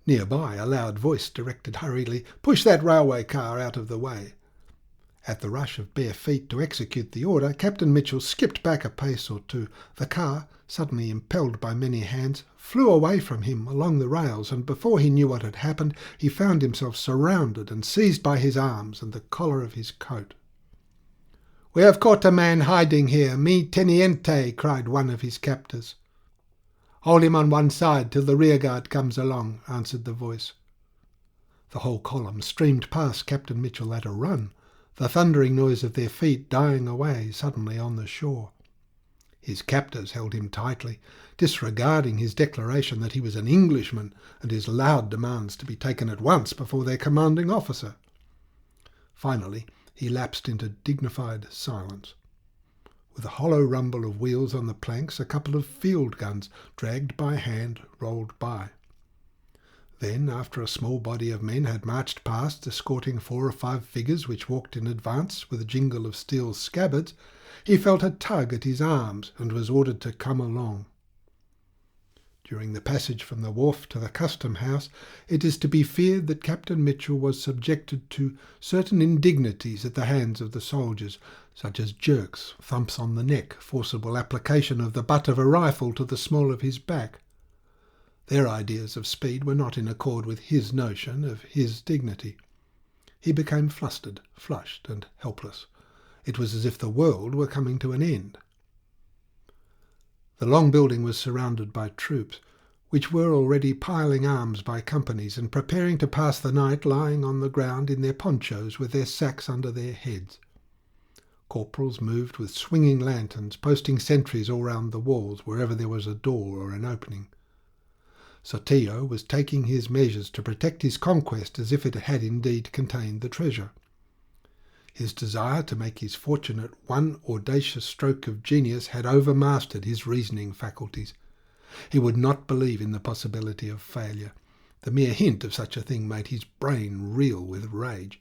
Nearby, a loud voice directed hurriedly, "Push that railway car out of the way." At the rush of bare feet to execute the order, Captain Mitchell skipped back a pace or two. The car, suddenly impelled by many hands, flew away from him along the rails, and before he knew what had happened, he found himself surrounded and seized by his arms and the collar of his coat. "We have caught a man hiding here, mi teniente," cried one of his captors. "Hold him on one side till the rearguard comes along," answered the voice. The whole column streamed past Captain Mitchell at a run, the thundering noise of their feet dying away suddenly on the shore. His captors held him tightly, disregarding his declaration that he was an Englishman and his loud demands to be taken at once before their commanding officer. Finally he lapsed into dignified silence. With a hollow rumble of wheels on the planks, a couple of field guns, dragged by hand, rolled by. Then, after a small body of men had marched past, escorting 4 or 5 figures which walked in advance with a jingle of steel scabbards, he felt a tug at his arms and was ordered to come along. During the passage from the wharf to the custom house, it is to be feared that Captain Mitchell was subjected to certain indignities at the hands of the soldiers, such as jerks, thumps on the neck, forcible application of the butt of a rifle to the small of his back. Their ideas of speed were not in accord with his notion of his dignity. He became flustered, flushed, and helpless. It was as if the world were coming to an end. The long building was surrounded by troops, which were already piling arms by companies and preparing to pass the night lying on the ground in their ponchos with their sacks under their heads. Corporals moved with swinging lanterns, posting sentries all round the walls wherever there was a door or an opening. Sotillo was taking his measures to protect his conquest as if it had indeed contained the treasure. His desire to make his fortune at one audacious stroke of genius had overmastered his reasoning faculties. He would not believe in the possibility of failure. The mere hint of such a thing made his brain reel with rage.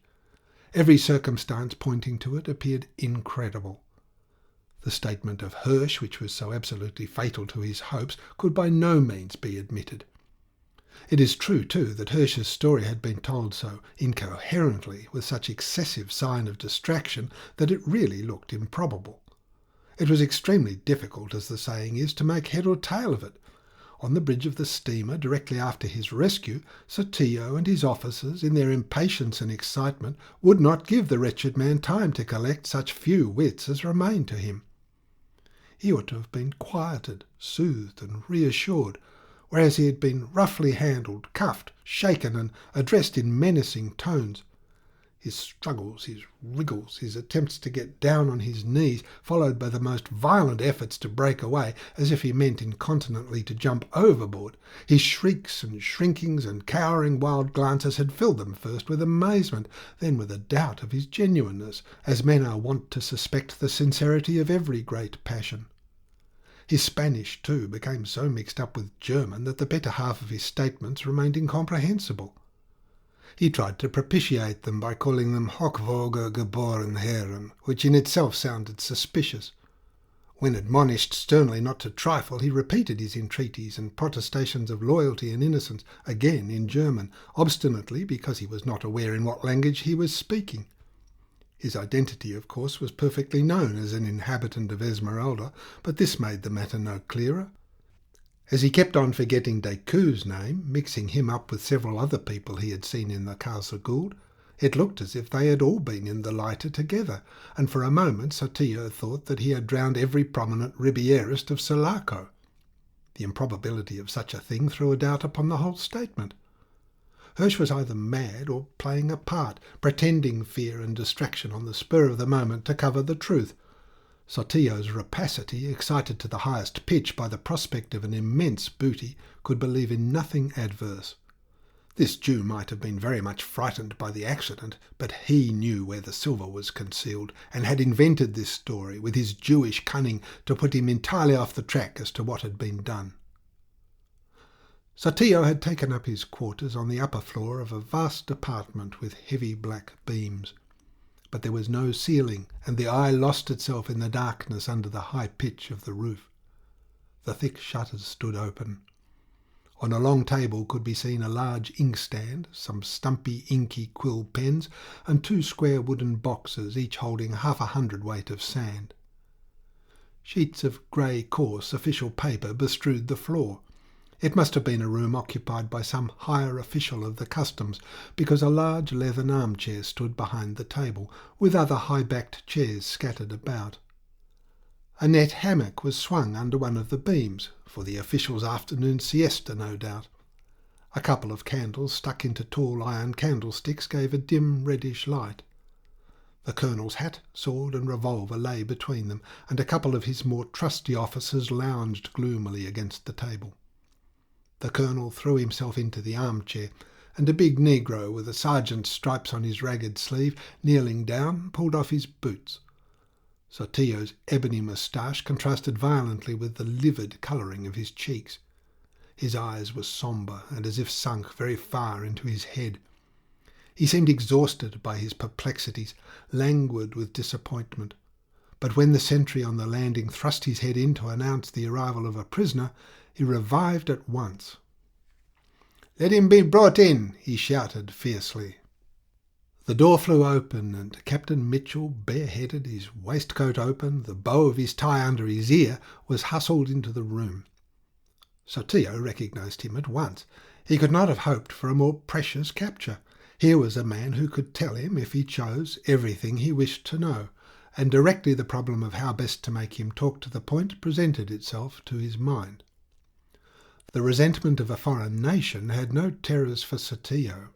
Every circumstance pointing to it appeared incredible. The statement of Hirsch, which was so absolutely fatal to his hopes, could by no means be admitted. It is true, too, that Hirsch's story had been told so incoherently, with such excessive sign of distraction, that it really looked improbable. It was extremely difficult, as the saying is, to make head or tail of it. On the bridge of the steamer, directly after his rescue, Sotillo and his officers, in their impatience and excitement, would not give the wretched man time to collect such few wits as remained to him. He ought to have been quieted, soothed and reassured, whereas he had been roughly handled, cuffed, shaken and addressed in menacing tones. His struggles, his wriggles, his attempts to get down on his knees, followed by the most violent efforts to break away, as if he meant incontinently to jump overboard. His shrieks and shrinkings and cowering wild glances had filled them first with amazement, then with a doubt of his genuineness, as men are wont to suspect the sincerity of every great passion. His Spanish, too, became so mixed up with German that the better half of his statements remained incomprehensible. He tried to propitiate them by calling them Hochwohlge geboren Herren, which in itself sounded suspicious. When admonished sternly not to trifle, he repeated his entreaties and protestations of loyalty and innocence, again in German, obstinately because he was not aware in what language he was speaking. His identity, of course, was perfectly known as an inhabitant of Esmeralda, but this made the matter no clearer. As he kept on forgetting Decoud's name, mixing him up with several other people he had seen in the Casa Gould, it looked as if they had all been in the lighter together, and for a moment Sotillo thought that he had drowned every prominent Ribierist of Sulaco. The improbability of such a thing threw a doubt upon the whole statement. Hirsch was either mad or playing a part, pretending fear and distraction on the spur of the moment to cover the truth. Sotillo's rapacity, excited to the highest pitch by the prospect of an immense booty, could believe in nothing adverse. This Jew might have been very much frightened by the accident, but he knew where the silver was concealed, and had invented this story with his Jewish cunning to put him entirely off the track as to what had been done. Sotillo had taken up his quarters on the upper floor of a vast apartment with heavy black beams. But there was no ceiling, and the eye lost itself in the darkness under the high pitch of the roof. The thick shutters stood open. On a long table could be seen a large inkstand, some stumpy inky quill pens, and 2 square wooden boxes, each holding 1/2 hundredweight of sand. Sheets of grey coarse official paper bestrewed the floor. It must have been a room occupied by some higher official of the customs, because a large leathern armchair stood behind the table, with other high-backed chairs scattered about. A net hammock was swung under one of the beams, for the official's afternoon siesta, no doubt. A couple of candles stuck into tall iron candlesticks gave a dim reddish light. The colonel's hat, sword and revolver lay between them, and a couple of his more trusty officers lounged gloomily against the table. The colonel threw himself into the armchair, and a big negro with a sergeant's stripes on his ragged sleeve, kneeling down, pulled off his boots. Sotillo's ebony moustache contrasted violently with the livid colouring of his cheeks. His eyes were sombre and as if sunk very far into his head. He seemed exhausted by his perplexities, languid with disappointment. But when the sentry on the landing thrust his head in to announce the arrival of a prisoner, he revived at once. "Let him be brought in," he shouted fiercely. The door flew open, and Captain Mitchell, bareheaded, his waistcoat open, the bow of his tie under his ear, was hustled into the room. Sotillo recognised him at once. He could not have hoped for a more precious capture. Here was a man who could tell him, if he chose, everything he wished to know, and directly the problem of how best to make him talk to the point presented itself to his mind. The resentment of a foreign nation had no terrors for Sotillo.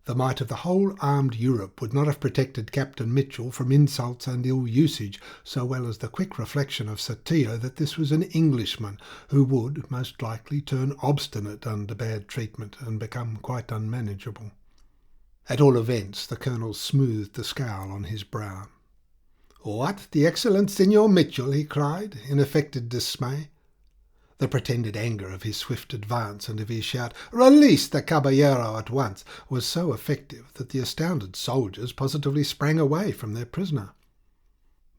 The might of the whole armed Europe would not have protected Captain Mitchell from insults and ill usage so well as the quick reflection of Sotillo that this was an Englishman who would, most likely, turn obstinate under bad treatment and become quite unmanageable. At all events, the colonel smoothed the scowl on his brow. "What, the excellent Signor Mitchell!" he cried, in affected dismay. The pretended anger of his swift advance and of his shout, "Release the caballero at once!" was so effective that the astounded soldiers positively sprang away from their prisoner.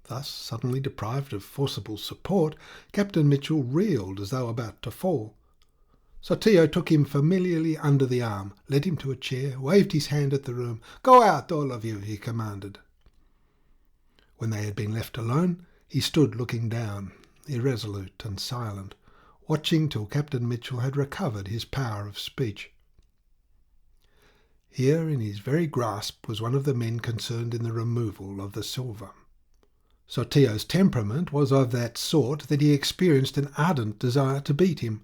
Thus, suddenly deprived of forcible support, Captain Mitchell reeled as though about to fall. Sotillo took him familiarly under the arm, led him to a chair, waved his hand at the room. "Go out, all of you," he commanded. When they had been left alone, He stood looking down, irresolute and silent, watching till Captain Mitchell had recovered his power of speech. Here in his very grasp was one of the men concerned in the removal of the silver. Sotillo's temperament was of that sort that he experienced an ardent desire to beat him,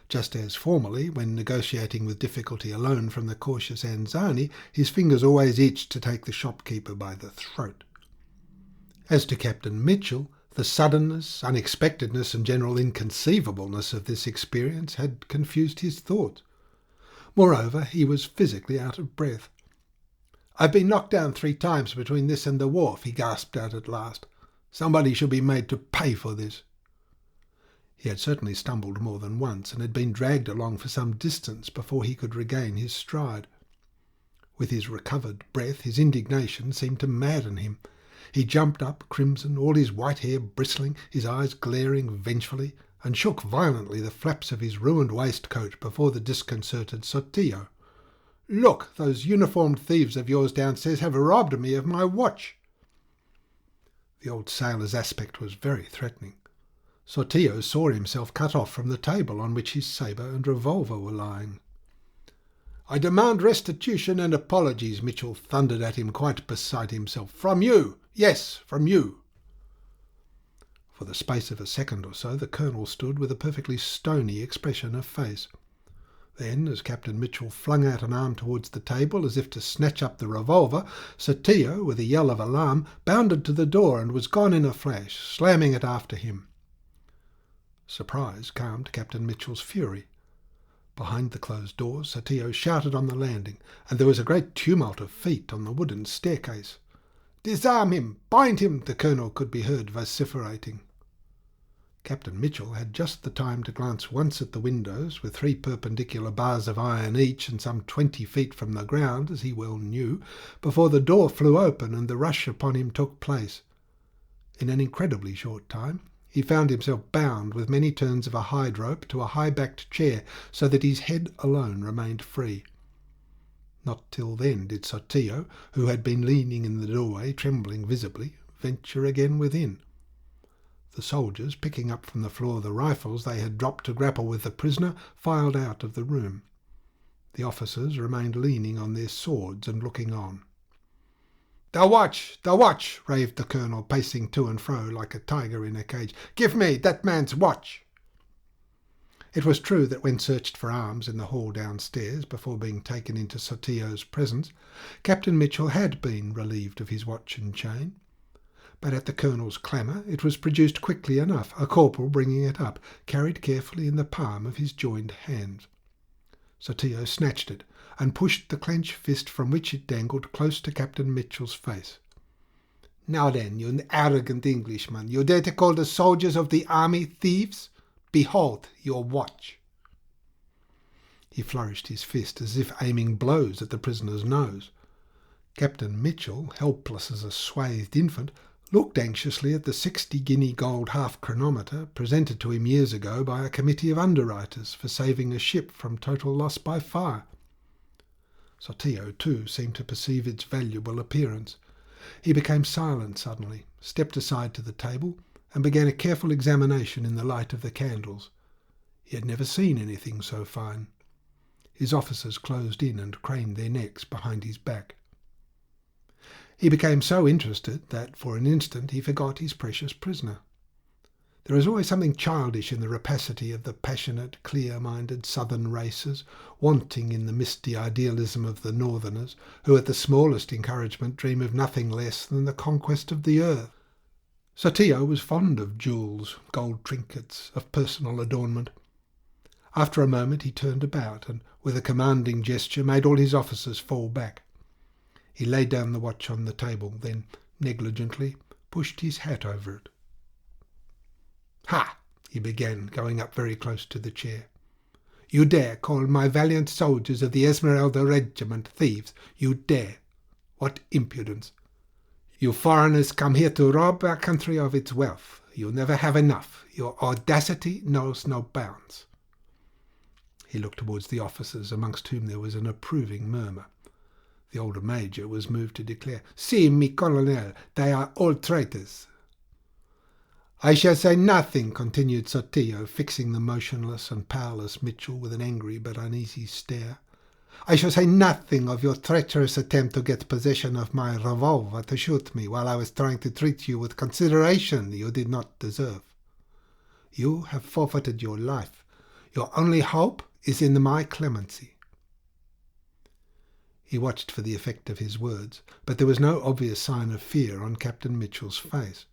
just as formerly, when negotiating with difficulty a loan from the cautious Anzani, his fingers always itched to take the shopkeeper by the throat. As to Captain Mitchell, the suddenness, unexpectedness and general inconceivableness of this experience had confused his thoughts. Moreover, he was physically out of breath. "I've been knocked down 3 times between this and the wharf," he gasped out at last. "Somebody should be made to pay for this." He had certainly stumbled more than once, and had been dragged along for some distance before he could regain his stride. With his recovered breath, his indignation seemed to madden him. He jumped up, crimson, all his white hair bristling, his eyes glaring vengefully, and shook violently the flaps of his ruined waistcoat before the disconcerted Sotillo. "Look, those uniformed thieves of yours downstairs have robbed me of my watch." The old sailor's aspect was very threatening. Sotillo saw himself cut off from the table on which his sabre and revolver were lying. "I demand restitution and apologies," Mitchell thundered at him, quite beside himself. "From you! Yes, from you!" For the space of a second or so the Colonel stood with a perfectly stony expression of face. Then, as Captain Mitchell flung out an arm towards the table as if to snatch up the revolver, Sotillo, with a yell of alarm, bounded to the door and was gone in a flash, slamming it after him. Surprise calmed Captain Mitchell's fury. Behind the closed doors, Sotillo shouted on the landing, and there was a great tumult of feet on the wooden staircase. "Disarm him! Bind him!" the Colonel could be heard vociferating. Captain Mitchell had just the time to glance once at the windows, with 3 perpendicular bars of iron each and some 20 feet from the ground, as he well knew, before the door flew open and the rush upon him took place. In an incredibly short time he found himself bound with many turns of a hide rope to a high-backed chair, so that his head alone remained free. Not till then did Sotillo, who had been leaning in the doorway, trembling visibly, venture again within. The soldiers, picking up from the floor the rifles they had dropped to grapple with the prisoner, filed out of the room. The officers remained leaning on their swords and looking on. The watch!" raved the Colonel, pacing to and fro like a tiger in a cage. "Give me that man's watch!" It was true that when searched for arms in the hall downstairs, before being taken into Sotillo's presence, Captain Mitchell had been relieved of his watch and chain. But at the Colonel's clamour it was produced quickly enough, a corporal bringing it up, carried carefully in the palm of his joined hands. Sotillo snatched it, and pushed the clenched fist from which it dangled close to Captain Mitchell's face. "Now then, you arrogant Englishman, you dare to call the soldiers of the army thieves? Behold your watch." He flourished his fist as if aiming blows at the prisoner's nose. Captain Mitchell, helpless as a swathed infant, looked anxiously at the 60-guinea gold half-chronometer presented to him years ago by a committee of underwriters for saving a ship from total loss by fire. Sotillo, too, seemed to perceive its valuable appearance. He became silent suddenly, stepped aside to the table, and began a careful examination in the light of the candles. He had never seen anything so fine. His officers closed in and craned their necks behind his back. He became so interested that for an instant he forgot his precious prisoner. There is always something childish in the rapacity of the passionate, clear-minded southern races, wanting in the misty idealism of the northerners, who at the smallest encouragement dream of nothing less than the conquest of the earth. Sotillo was fond of jewels, gold trinkets, of personal adornment. After a moment he turned about and, with a commanding gesture, made all his officers fall back. He laid down the watch on the table, then, negligently, pushed his hat over it. "Ha!" he began, going up very close to the chair. "You dare call my valiant soldiers of the Esmeralda regiment thieves? You dare? What impudence! You foreigners come here to rob our country of its wealth. You'll never have enough. Your audacity knows no bounds." He looked towards the officers, amongst whom there was an approving murmur. The older major was moved to declare, "See, mi colonel, they are all traitors." I shall say nothing, continued Sotillo, fixing the motionless and powerless Mitchell with an angry but uneasy stare. I shall say nothing of your treacherous attempt to get possession of my revolver to shoot me while I was trying to treat you with consideration you did not deserve. You have forfeited your life. Your only hope is in my clemency. He watched for the effect of his words, but there was no obvious sign of fear on Captain Mitchell's face.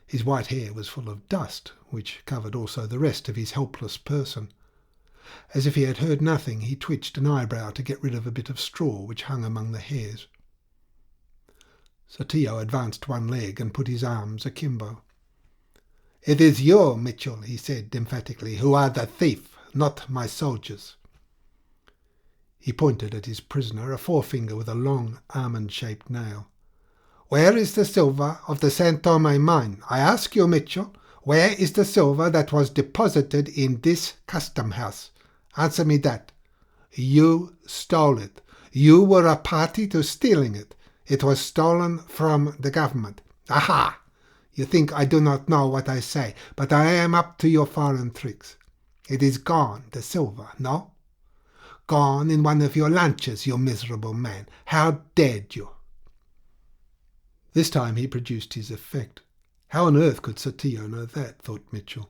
His white hair was full of dust, which covered also the rest of his helpless person. As if he had heard nothing, he twitched an eyebrow to get rid of a bit of straw which hung among the hairs. Sotillo advanced one leg and put his arms akimbo. "It is you, Mitchell," he said emphatically, "who are the thief, not my soldiers." He pointed at his prisoner, a forefinger with a long almond-shaped nail. "Where is the silver of the St. Thome mine? I ask you, Mitchell, where is the silver that was deposited in this custom house? Answer me that. You stole it. You were a party to stealing it. It was stolen from the government. Aha! You think I do not know what I say, but I am up to your foreign tricks. It is gone, the silver, no? Gone in one of your lunches, you miserable man. How dared you?" This time he produced his effect. How on earth could Sotillo know that, thought Mitchell.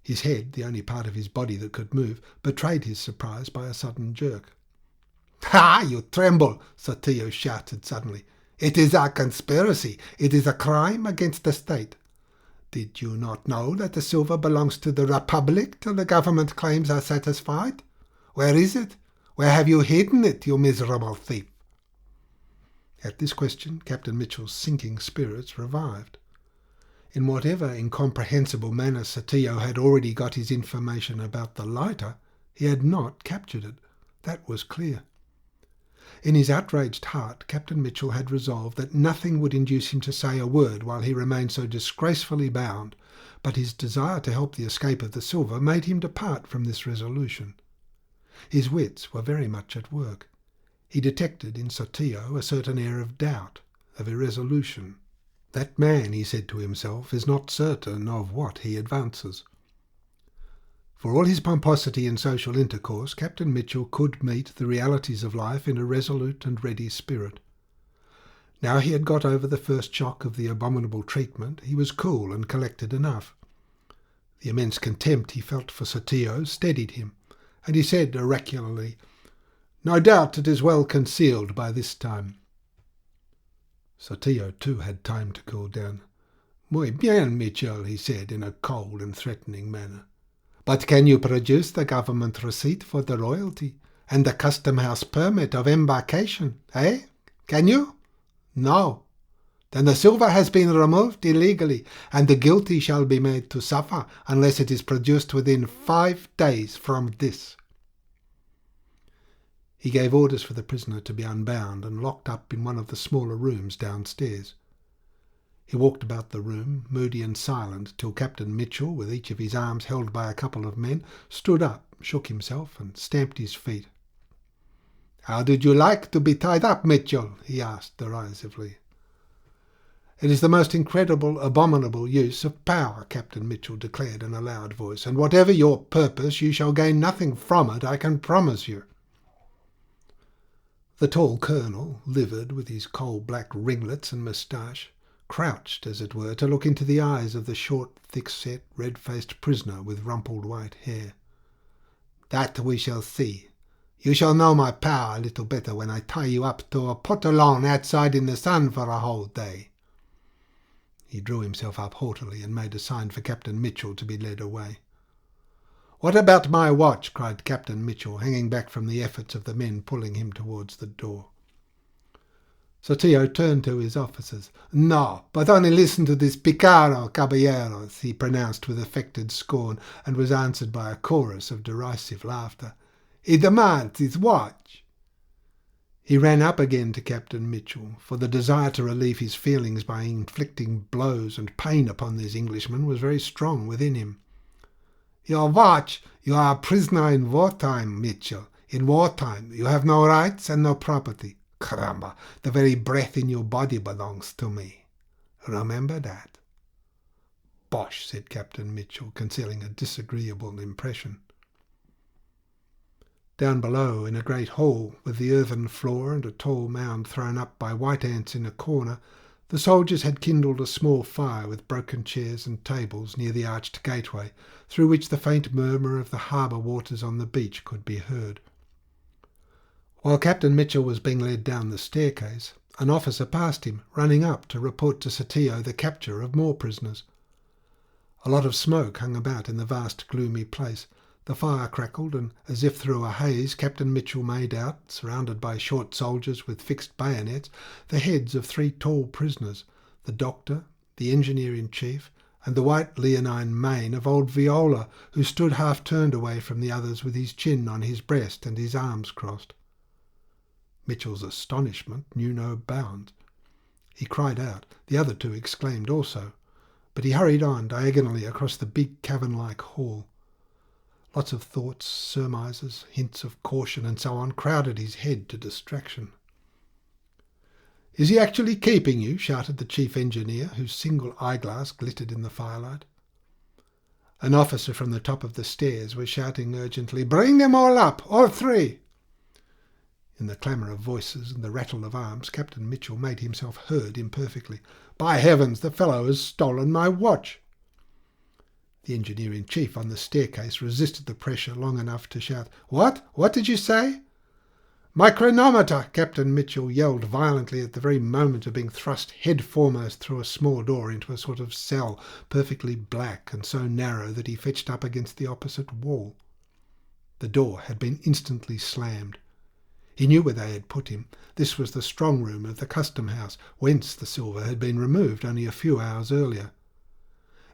His head, the only part of his body that could move, betrayed his surprise by a sudden jerk. "Ha! You tremble!" Sotillo shouted suddenly. "It is a conspiracy. It is a crime against the state. Did you not know that the silver belongs to the Republic till the government claims are satisfied? Where is it? Where have you hidden it, you miserable thief?" At this question, Captain Mitchell's sinking spirits revived. In whatever incomprehensible manner Sotillo had already got his information about the lighter, he had not captured it. That was clear. In his outraged heart, Captain Mitchell had resolved that nothing would induce him to say a word while he remained so disgracefully bound, but his desire to help the escape of the silver made him depart from this resolution. His wits were very much at work. He detected in Sotillo a certain air of doubt, of irresolution. That man, he said to himself, is not certain of what he advances. For all his pomposity in social intercourse, Captain Mitchell could meet the realities of life in a resolute and ready spirit. Now he had got over the first shock of the abominable treatment, he was cool and collected enough. The immense contempt he felt for Sotillo steadied him, and he said oracularly, "No doubt it is well concealed by this time." Sotillo too had time to cool down. "Muy bien, Mitchell," he said in a cold and threatening manner. "But can you produce the government receipt for the royalty and the custom-house permit of embarkation, eh? Can you? No. Then the silver has been removed illegally, and the guilty shall be made to suffer unless it is produced within 5 days from this." He gave orders for the prisoner to be unbound and locked up in one of the smaller rooms downstairs. He walked about the room, moody and silent, till Captain Mitchell, with each of his arms held by a couple of men, stood up, shook himself, and stamped his feet. "How did you like to be tied up, Mitchell?" he asked derisively. "It is the most incredible, abominable use of power," Captain Mitchell declared in a loud voice, "and whatever your purpose, you shall gain nothing from it, I can promise you." The tall colonel, livid, with his coal-black ringlets and moustache, crouched, as it were, to look into the eyes of the short, thick-set, red-faced prisoner with rumpled white hair. "That we shall see. You shall know my power a little better when I tie you up to a pot-au-lawn outside in the sun for a whole day." He drew himself up haughtily and made a sign for Captain Mitchell to be led away. "What about my watch?" cried Captain Mitchell, hanging back from the efforts of the men pulling him towards the door. Sotillo turned to his officers. "No, but only listen to this picaro, caballeros," he pronounced with affected scorn, and was answered by a chorus of derisive laughter. "He demands his watch." He ran up again to Captain Mitchell, for the desire to relieve his feelings by inflicting blows and pain upon these Englishmen was very strong within him. "Your watch! You are a prisoner in wartime, Mitchell. In wartime you have no rights and no property. Caramba, the very breath in your body belongs to me. Remember that." "Bosh," said Captain Mitchell, concealing a disagreeable impression. Down below, in a great hall, with the earthen floor and a tall mound thrown up by white ants in a corner, the soldiers had kindled a small fire with broken chairs and tables near the arched gateway, through which the faint murmur of the harbour waters on the beach could be heard. While Captain Mitchell was being led down the staircase, an officer passed him, running up to report to Sotillo the capture of more prisoners. A lot of smoke hung about in the vast gloomy place. The fire crackled, and as if through a haze Captain Mitchell made out, surrounded by short soldiers with fixed bayonets, the heads of 3 tall prisoners, the doctor, the engineer-in-chief, and the white leonine mane of old Viola, who stood half turned away from the others with his chin on his breast and his arms crossed. Mitchell's astonishment knew no bounds. He cried out. The other 2 exclaimed also, but he hurried on diagonally across the big cavern-like hall. Lots of thoughts, surmises, hints of caution and so on crowded his head to distraction. "Is he actually keeping you?" shouted the chief engineer, whose single eyeglass glittered in the firelight. An officer from the top of the stairs was shouting urgently, "Bring them all up, all 3!" In the clamour of voices and the rattle of arms, Captain Mitchell made himself heard imperfectly. "By heavens, the fellow has stolen my watch!" The engineer-in-chief on the staircase resisted the pressure long enough to shout, "What? What did you say?" "My chronometer!" Captain Mitchell yelled violently at the very moment of being thrust head foremost through a small door into a sort of cell, perfectly black and so narrow that he fetched up against the opposite wall. The door had been instantly slammed. He knew where they had put him. This was the strong room of the custom house, whence the silver had been removed only a few hours earlier.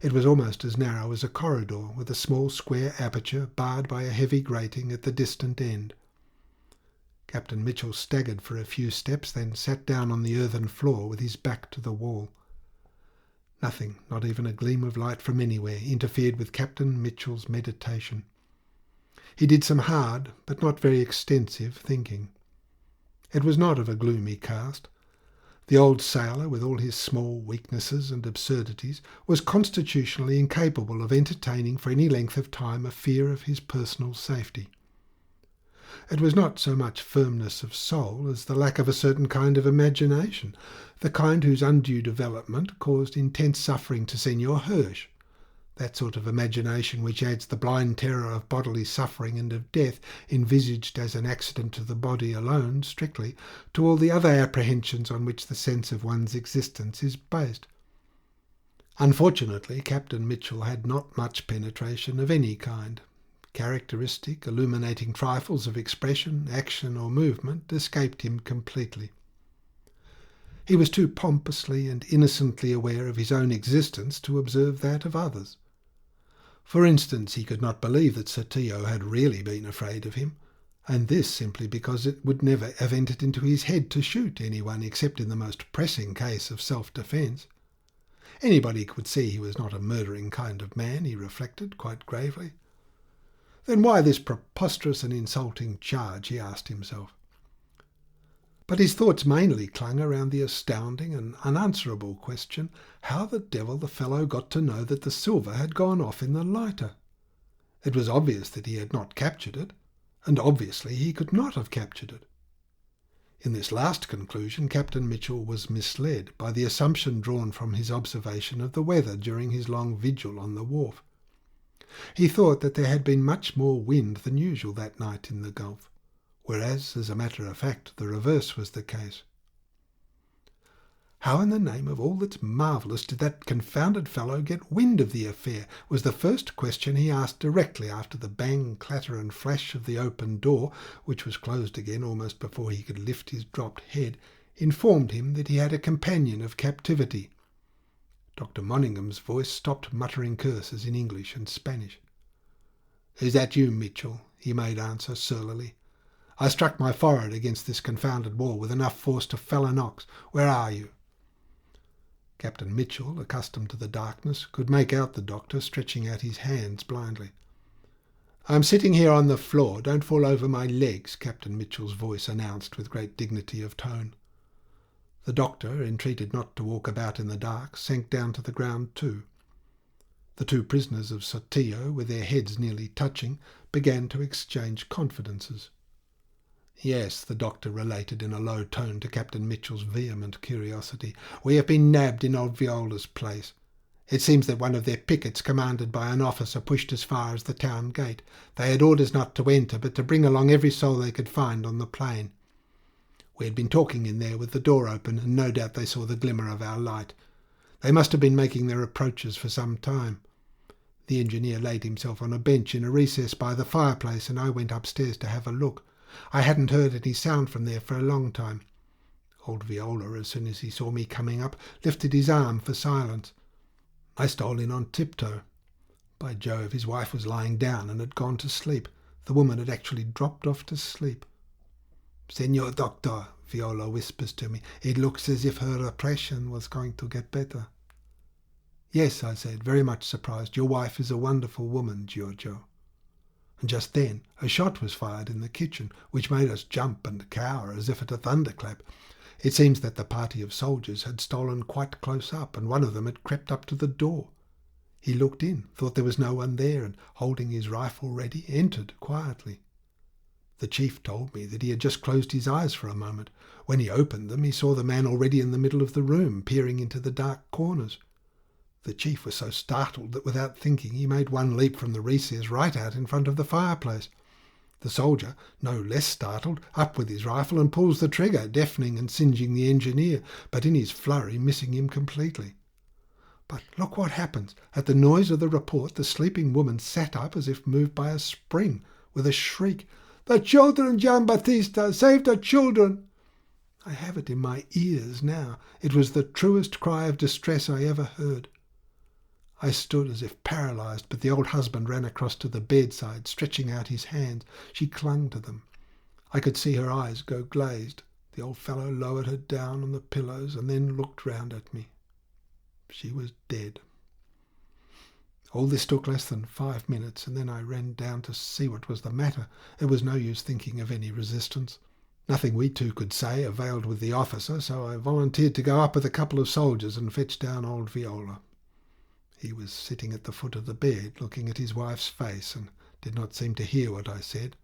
It was almost as narrow as a corridor, with a small square aperture barred by a heavy grating at the distant end. Captain Mitchell staggered for a few steps, then sat down on the earthen floor with his back to the wall. Nothing, not even a gleam of light from anywhere, interfered with Captain Mitchell's meditation. He did some hard, but not very extensive, thinking. It was not of a gloomy cast. The old sailor, with all his small weaknesses and absurdities, was constitutionally incapable of entertaining for any length of time a fear of his personal safety. It was not so much firmness of soul as the lack of a certain kind of imagination, the kind whose undue development caused intense suffering to Senor Hirsch, that sort of imagination which adds the blind terror of bodily suffering and of death, envisaged as an accident to the body alone, strictly, to all the other apprehensions on which the sense of one's existence is based. Unfortunately, Captain Mitchell had not much penetration of any kind. Characteristic, illuminating trifles of expression, action or movement escaped him completely. He was too pompously and innocently aware of his own existence to observe that of others. For instance, he could not believe that Sotillo had really been afraid of him, and this simply because it would never have entered into his head to shoot anyone except in the most pressing case of self-defence. Anybody could see he was not a murdering kind of man, he reflected quite gravely. Then why this preposterous and insulting charge, he asked himself. But his thoughts mainly clung around the astounding and unanswerable question how the devil the fellow got to know that the silver had gone off in the lighter. It was obvious that he had not captured it, and obviously he could not have captured it. In this last conclusion Captain Mitchell was misled by the assumption drawn from his observation of the weather during his long vigil on the wharf. He thought that there had been much more wind than usual that night in the Gulf, whereas, as a matter of fact, the reverse was the case. How in the name of all that's marvellous did that confounded fellow get wind of the affair, was the first question he asked directly after the bang, clatter and flash of the open door, which was closed again almost before he could lift his dropped head, informed him that he had a companion of captivity. Dr. Moningham's voice stopped muttering curses in English and Spanish. "Is that you, Mitchell?" he made answer surlily. "I struck my forehead against this confounded wall with enough force to fell an ox. Where are you?" Captain Mitchell, accustomed to the darkness, could make out the doctor stretching out his hands blindly. "I'm sitting here on the floor. Don't fall over my legs," Captain Mitchell's voice announced with great dignity of tone. The doctor, entreated not to walk about in the dark, sank down to the ground too. The two prisoners of Sotillo, with their heads nearly touching, began to exchange confidences. "Yes," the doctor related in a low tone to Captain Mitchell's vehement curiosity, "we have been nabbed in old Viola's place. It seems that one of their pickets, commanded by an officer, pushed as far as the town gate. They had orders not to enter, but to bring along every soul they could find on the plain. We had been talking in there with the door open, and no doubt they saw the glimmer of our light. They must have been making their approaches for some time. The engineer laid himself on a bench in a recess by the fireplace, and I went upstairs to have a look. I hadn't heard any sound from there for a long time. Old Viola, as soon as he saw me coming up, lifted his arm for silence. I stole in on tiptoe. By Jove, his wife was lying down and had gone to sleep. The woman had actually dropped off to sleep. "Senor Doctor," Viola whispers to me, "it looks as if her oppression was going to get better." "Yes," I said, very much surprised. "Your wife is a wonderful woman, Giorgio." And just then a shot was fired in the kitchen, which made us jump and cower as if at a thunderclap. It seems that the party of soldiers had stolen quite close up, and one of them had crept up to the door. He looked in, thought there was no one there, and, holding his rifle ready, entered quietly. The chief told me that he had just closed his eyes for a moment. When he opened them, he saw the man already in the middle of the room, peering into the dark corners. The chief was so startled that without thinking he made one leap from the recess right out in front of the fireplace. The soldier, no less startled, up with his rifle and pulls the trigger, deafening and singeing the engineer, but in his flurry missing him completely. But look what happens. At the noise of the report, the sleeping woman sat up as if moved by a spring, with a shriek, "The children, Giambattista! Save the children!" I have it in my ears now. It was the truest cry of distress I ever heard. I stood as if paralysed, but the old husband ran across to the bedside, stretching out his hands. She clung to them. I could see her eyes go glazed. The old fellow lowered her down on the pillows and then looked round at me. She was dead. All this took less than 5 minutes, and then I ran down to see what was the matter. It was no use thinking of any resistance. Nothing we two could say availed with the officer, so I volunteered to go up with a couple of soldiers and fetch down old Viola. He was sitting at the foot of the bed, looking at his wife's face, and did not seem to hear what I said.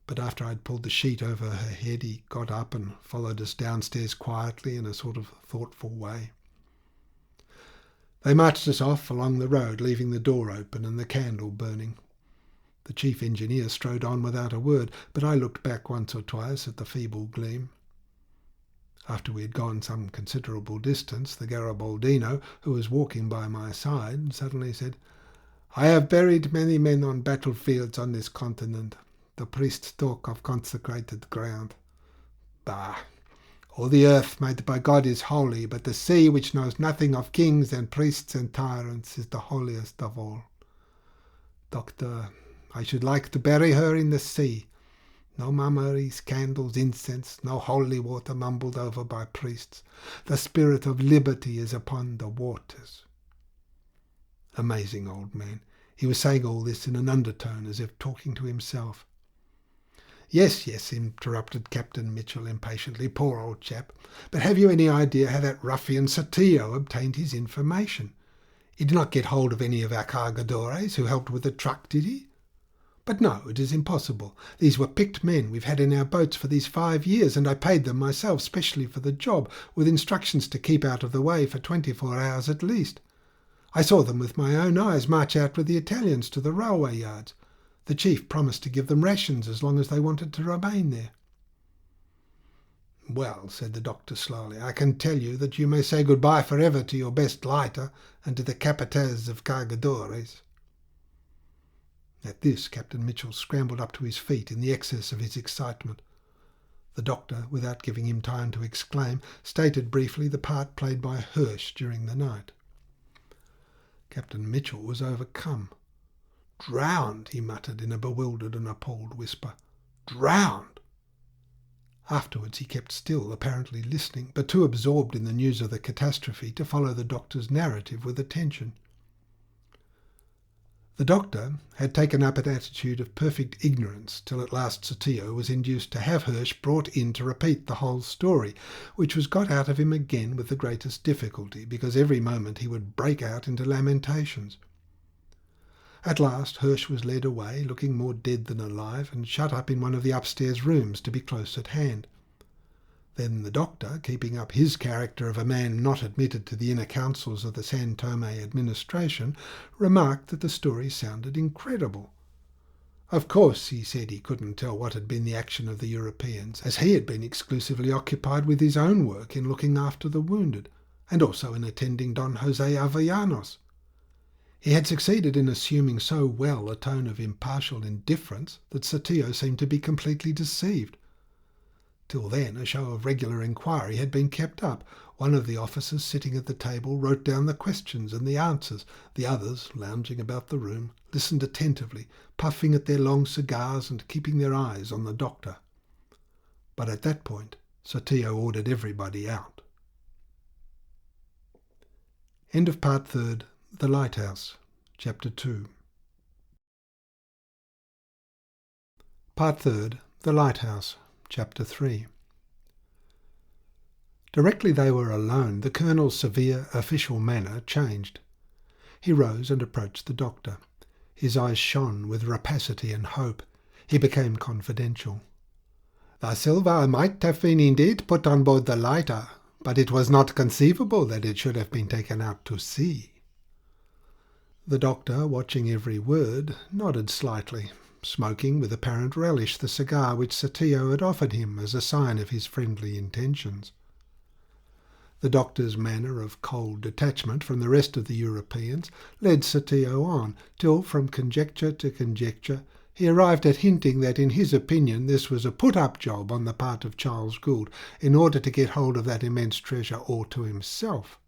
But after I'd pulled the sheet over her head, he got up and followed us downstairs quietly in a sort of thoughtful way. They marched us off along the road, leaving the door open and the candle burning. The chief engineer strode on without a word, but I looked back once or twice at the feeble gleam. After we had gone some considerable distance, the Garibaldino, who was walking by my side, suddenly said, "I have buried many men on battlefields on this continent. The priests talk of consecrated ground. Bah! All the earth made by God is holy, but the sea, which knows nothing of kings and priests and tyrants, is the holiest of all. Doctor, I should like to bury her in the sea. No mummeries, candles, incense, no holy water mumbled over by priests. The spirit of liberty is upon the waters." Amazing old man. He was saying all this in an undertone, as if talking to himself. Yes, interrupted Captain Mitchell impatiently. Poor old chap. But have you any idea how that ruffian Sotillo obtained his information? He did not get hold of any of our cargadores who helped with the truck, did he? But no, it is impossible. These were picked men we've had in our boats for these 5 years, and I paid them myself specially for the job, with instructions to keep out of the way for 24 hours at least. I saw them with my own eyes march out with the Italians to the railway yards. The chief promised to give them rations as long as they wanted to remain there. "Well," said the doctor slowly, "I can tell you that you may say goodbye forever to your best lighter and to the capataz of cargadores." At this, Captain Mitchell scrambled up to his feet in the excess of his excitement. The doctor, without giving him time to exclaim, stated briefly the part played by Hirsch during the night. Captain Mitchell was overcome. "Drowned," he muttered in a bewildered and appalled whisper. "Drowned!" Afterwards he kept still, apparently listening, but too absorbed in the news of the catastrophe to follow the doctor's narrative with attention. The doctor had taken up an attitude of perfect ignorance till at last Sotillo was induced to have Hirsch brought in to repeat the whole story, which was got out of him again with the greatest difficulty, because every moment he would break out into lamentations. At last Hirsch was led away, looking more dead than alive, and shut up in one of the upstairs rooms to be close at hand. Then the doctor, keeping up his character of a man not admitted to the inner councils of the San Tome administration, remarked that the story sounded incredible. Of course, he said, he couldn't tell what had been the action of the Europeans, as he had been exclusively occupied with his own work in looking after the wounded, and also in attending Don Jose Avellanos. He had succeeded in assuming so well a tone of impartial indifference that Sotillo seemed to be completely deceived. Till then, a show of regular inquiry had been kept up. One of the officers sitting at the table wrote down the questions and the answers. The others, lounging about the room, listened attentively, puffing at their long cigars and keeping their eyes on the doctor. But at that point, Sotillo ordered everybody out. End of Part 3rd, The Lighthouse, Chapter 2. Part 3rd, The Lighthouse, Chapter 3. Directly they were alone, the Colonel's severe official manner changed. He rose and approached the doctor. His eyes shone with rapacity and hope. He became confidential. "The silver might have been indeed put on board the lighter, but it was not conceivable that it should have been taken out to sea." The doctor, watching every word, nodded slightly, smoking with apparent relish the cigar which Sotillo had offered him as a sign of his friendly intentions. The doctor's manner of cold detachment from the rest of the Europeans led Sotillo on, till from conjecture to conjecture he arrived at hinting that in his opinion this was a put-up job on the part of Charles Gould in order to get hold of that immense treasure all to himself.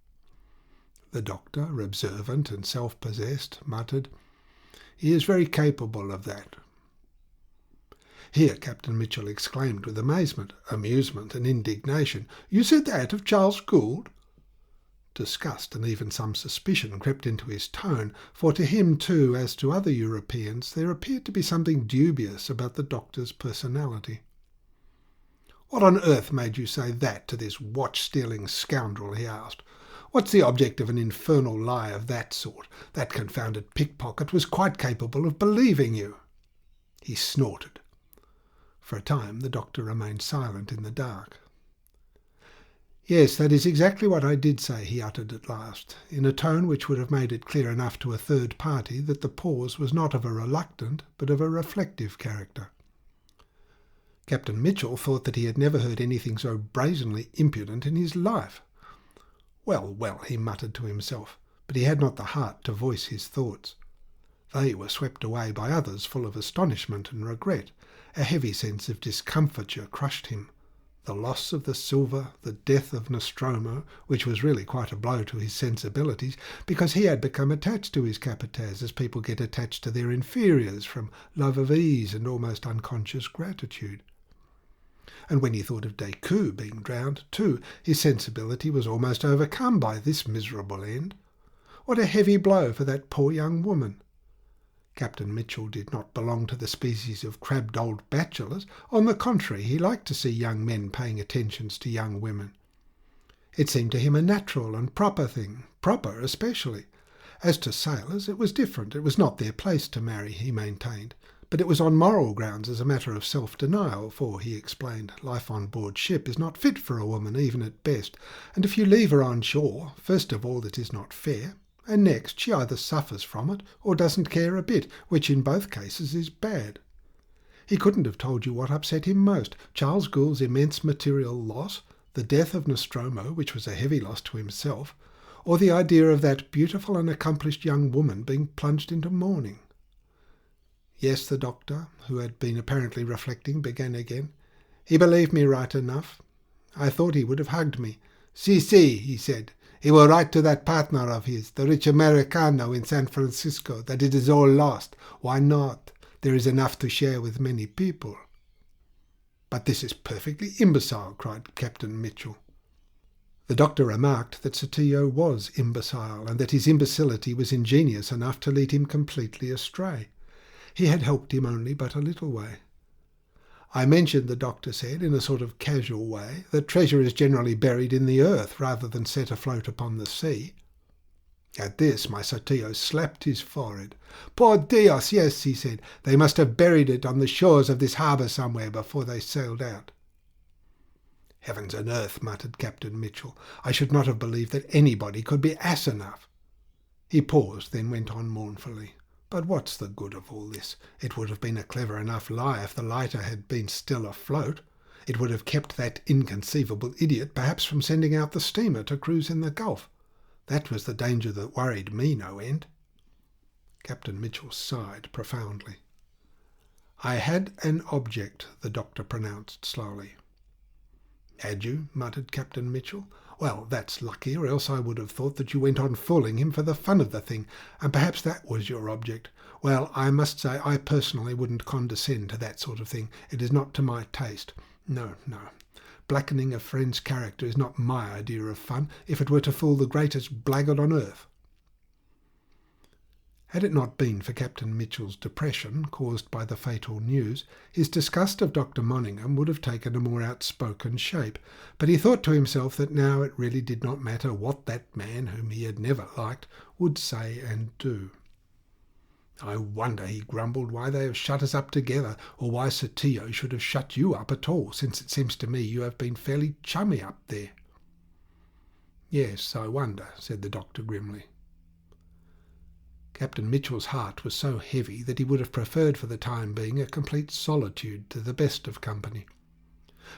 The doctor, observant and self-possessed, muttered, "He is very capable of that." Here Captain Mitchell exclaimed with amazement, amusement and indignation, "You said that of Charles Gould?" Disgust and even some suspicion crept into his tone, for to him too, as to other Europeans, there appeared to be something dubious about the doctor's personality. "What on earth made you say that to this watch-stealing scoundrel?" he asked. "What's the object of an infernal lie of that sort? That confounded pickpocket was quite capable of believing you." He snorted. For a time the doctor remained silent in the dark. "Yes, that is exactly what I did say," he uttered at last, in a tone which would have made it clear enough to a third party that the pause was not of a reluctant but of a reflective character. Captain Mitchell thought that he had never heard anything so brazenly impudent in his life. "Well, well," he muttered to himself, but he had not the heart to voice his thoughts. They were swept away by others full of astonishment and regret. A heavy sense of discomfiture crushed him. The loss of the silver, the death of Nostromo, which was really quite a blow to his sensibilities, because he had become attached to his capataz as people get attached to their inferiors from love of ease and almost unconscious gratitude. And when he thought of Decoud being drowned, too, his sensibility was almost overcome by this miserable end. What a heavy blow for that poor young woman! Captain Mitchell did not belong to the species of crabbed old bachelors. On the contrary, he liked to see young men paying attentions to young women. It seemed to him a natural and proper thing, proper especially. As to sailors, it was different. It was not their place to marry, he maintained. But it was on moral grounds as a matter of self-denial, for, he explained, life on board ship is not fit for a woman even at best, and if you leave her on shore, first of all it is not fair, and next she either suffers from it or doesn't care a bit, which in both cases is bad. He couldn't have told you what upset him most, Charles Gould's immense material loss, the death of Nostromo, which was a heavy loss to himself, or the idea of that beautiful and accomplished young woman being plunged into mourning. "Yes," the doctor, who had been apparently reflecting, began again. "He believed me right enough. I thought he would have hugged me. 'Si, he said. He will write to that partner of his, the rich Americano in San Francisco, that it is all lost. Why not? There is enough to share with many people.'" "But this is perfectly imbecile," cried Captain Mitchell. The doctor remarked that Sotillo was imbecile, and that his imbecility was ingenious enough to lead him completely astray. He had helped him only but a little way. "I mentioned," the doctor said, in a sort of casual way, "that treasure is generally buried in the earth rather than set afloat upon the sea." At this, my Sotillo slapped his forehead. "Por Dios, yes," he said. "They must have buried it on the shores of this harbour somewhere before they sailed out." "Heavens and earth," muttered Captain Mitchell. "I should not have believed that anybody could be ass enough." He paused, then went on mournfully. "But what's the good of all this? It would have been a clever enough lie if the lighter had been still afloat. It would have kept that inconceivable idiot perhaps from sending out the steamer to cruise in the Gulf. That was the danger that worried me no end." Captain Mitchell sighed profoundly. "I had an object," the doctor pronounced slowly. "Had you?" muttered Captain Mitchell. "Well, that's lucky, or else I would have thought that you went on fooling him for the fun of the thing, and perhaps that was your object. Well, I must say I personally wouldn't condescend to that sort of thing. It is not to my taste. No. Blackening a friend's character is not my idea of fun, if it were to fool the greatest blackguard on earth." Had it not been for Captain Mitchell's depression, caused by the fatal news, his disgust of Dr. Monningham would have taken a more outspoken shape, but he thought to himself that now it really did not matter what that man, whom he had never liked, would say and do. "I wonder," he grumbled, "why they have shut us up together, or why Sotillo should have shut you up at all, since it seems to me you have been fairly chummy up there." "Yes, I wonder," said the doctor grimly. Captain Mitchell's heart was so heavy that he would have preferred for the time being a complete solitude to the best of company.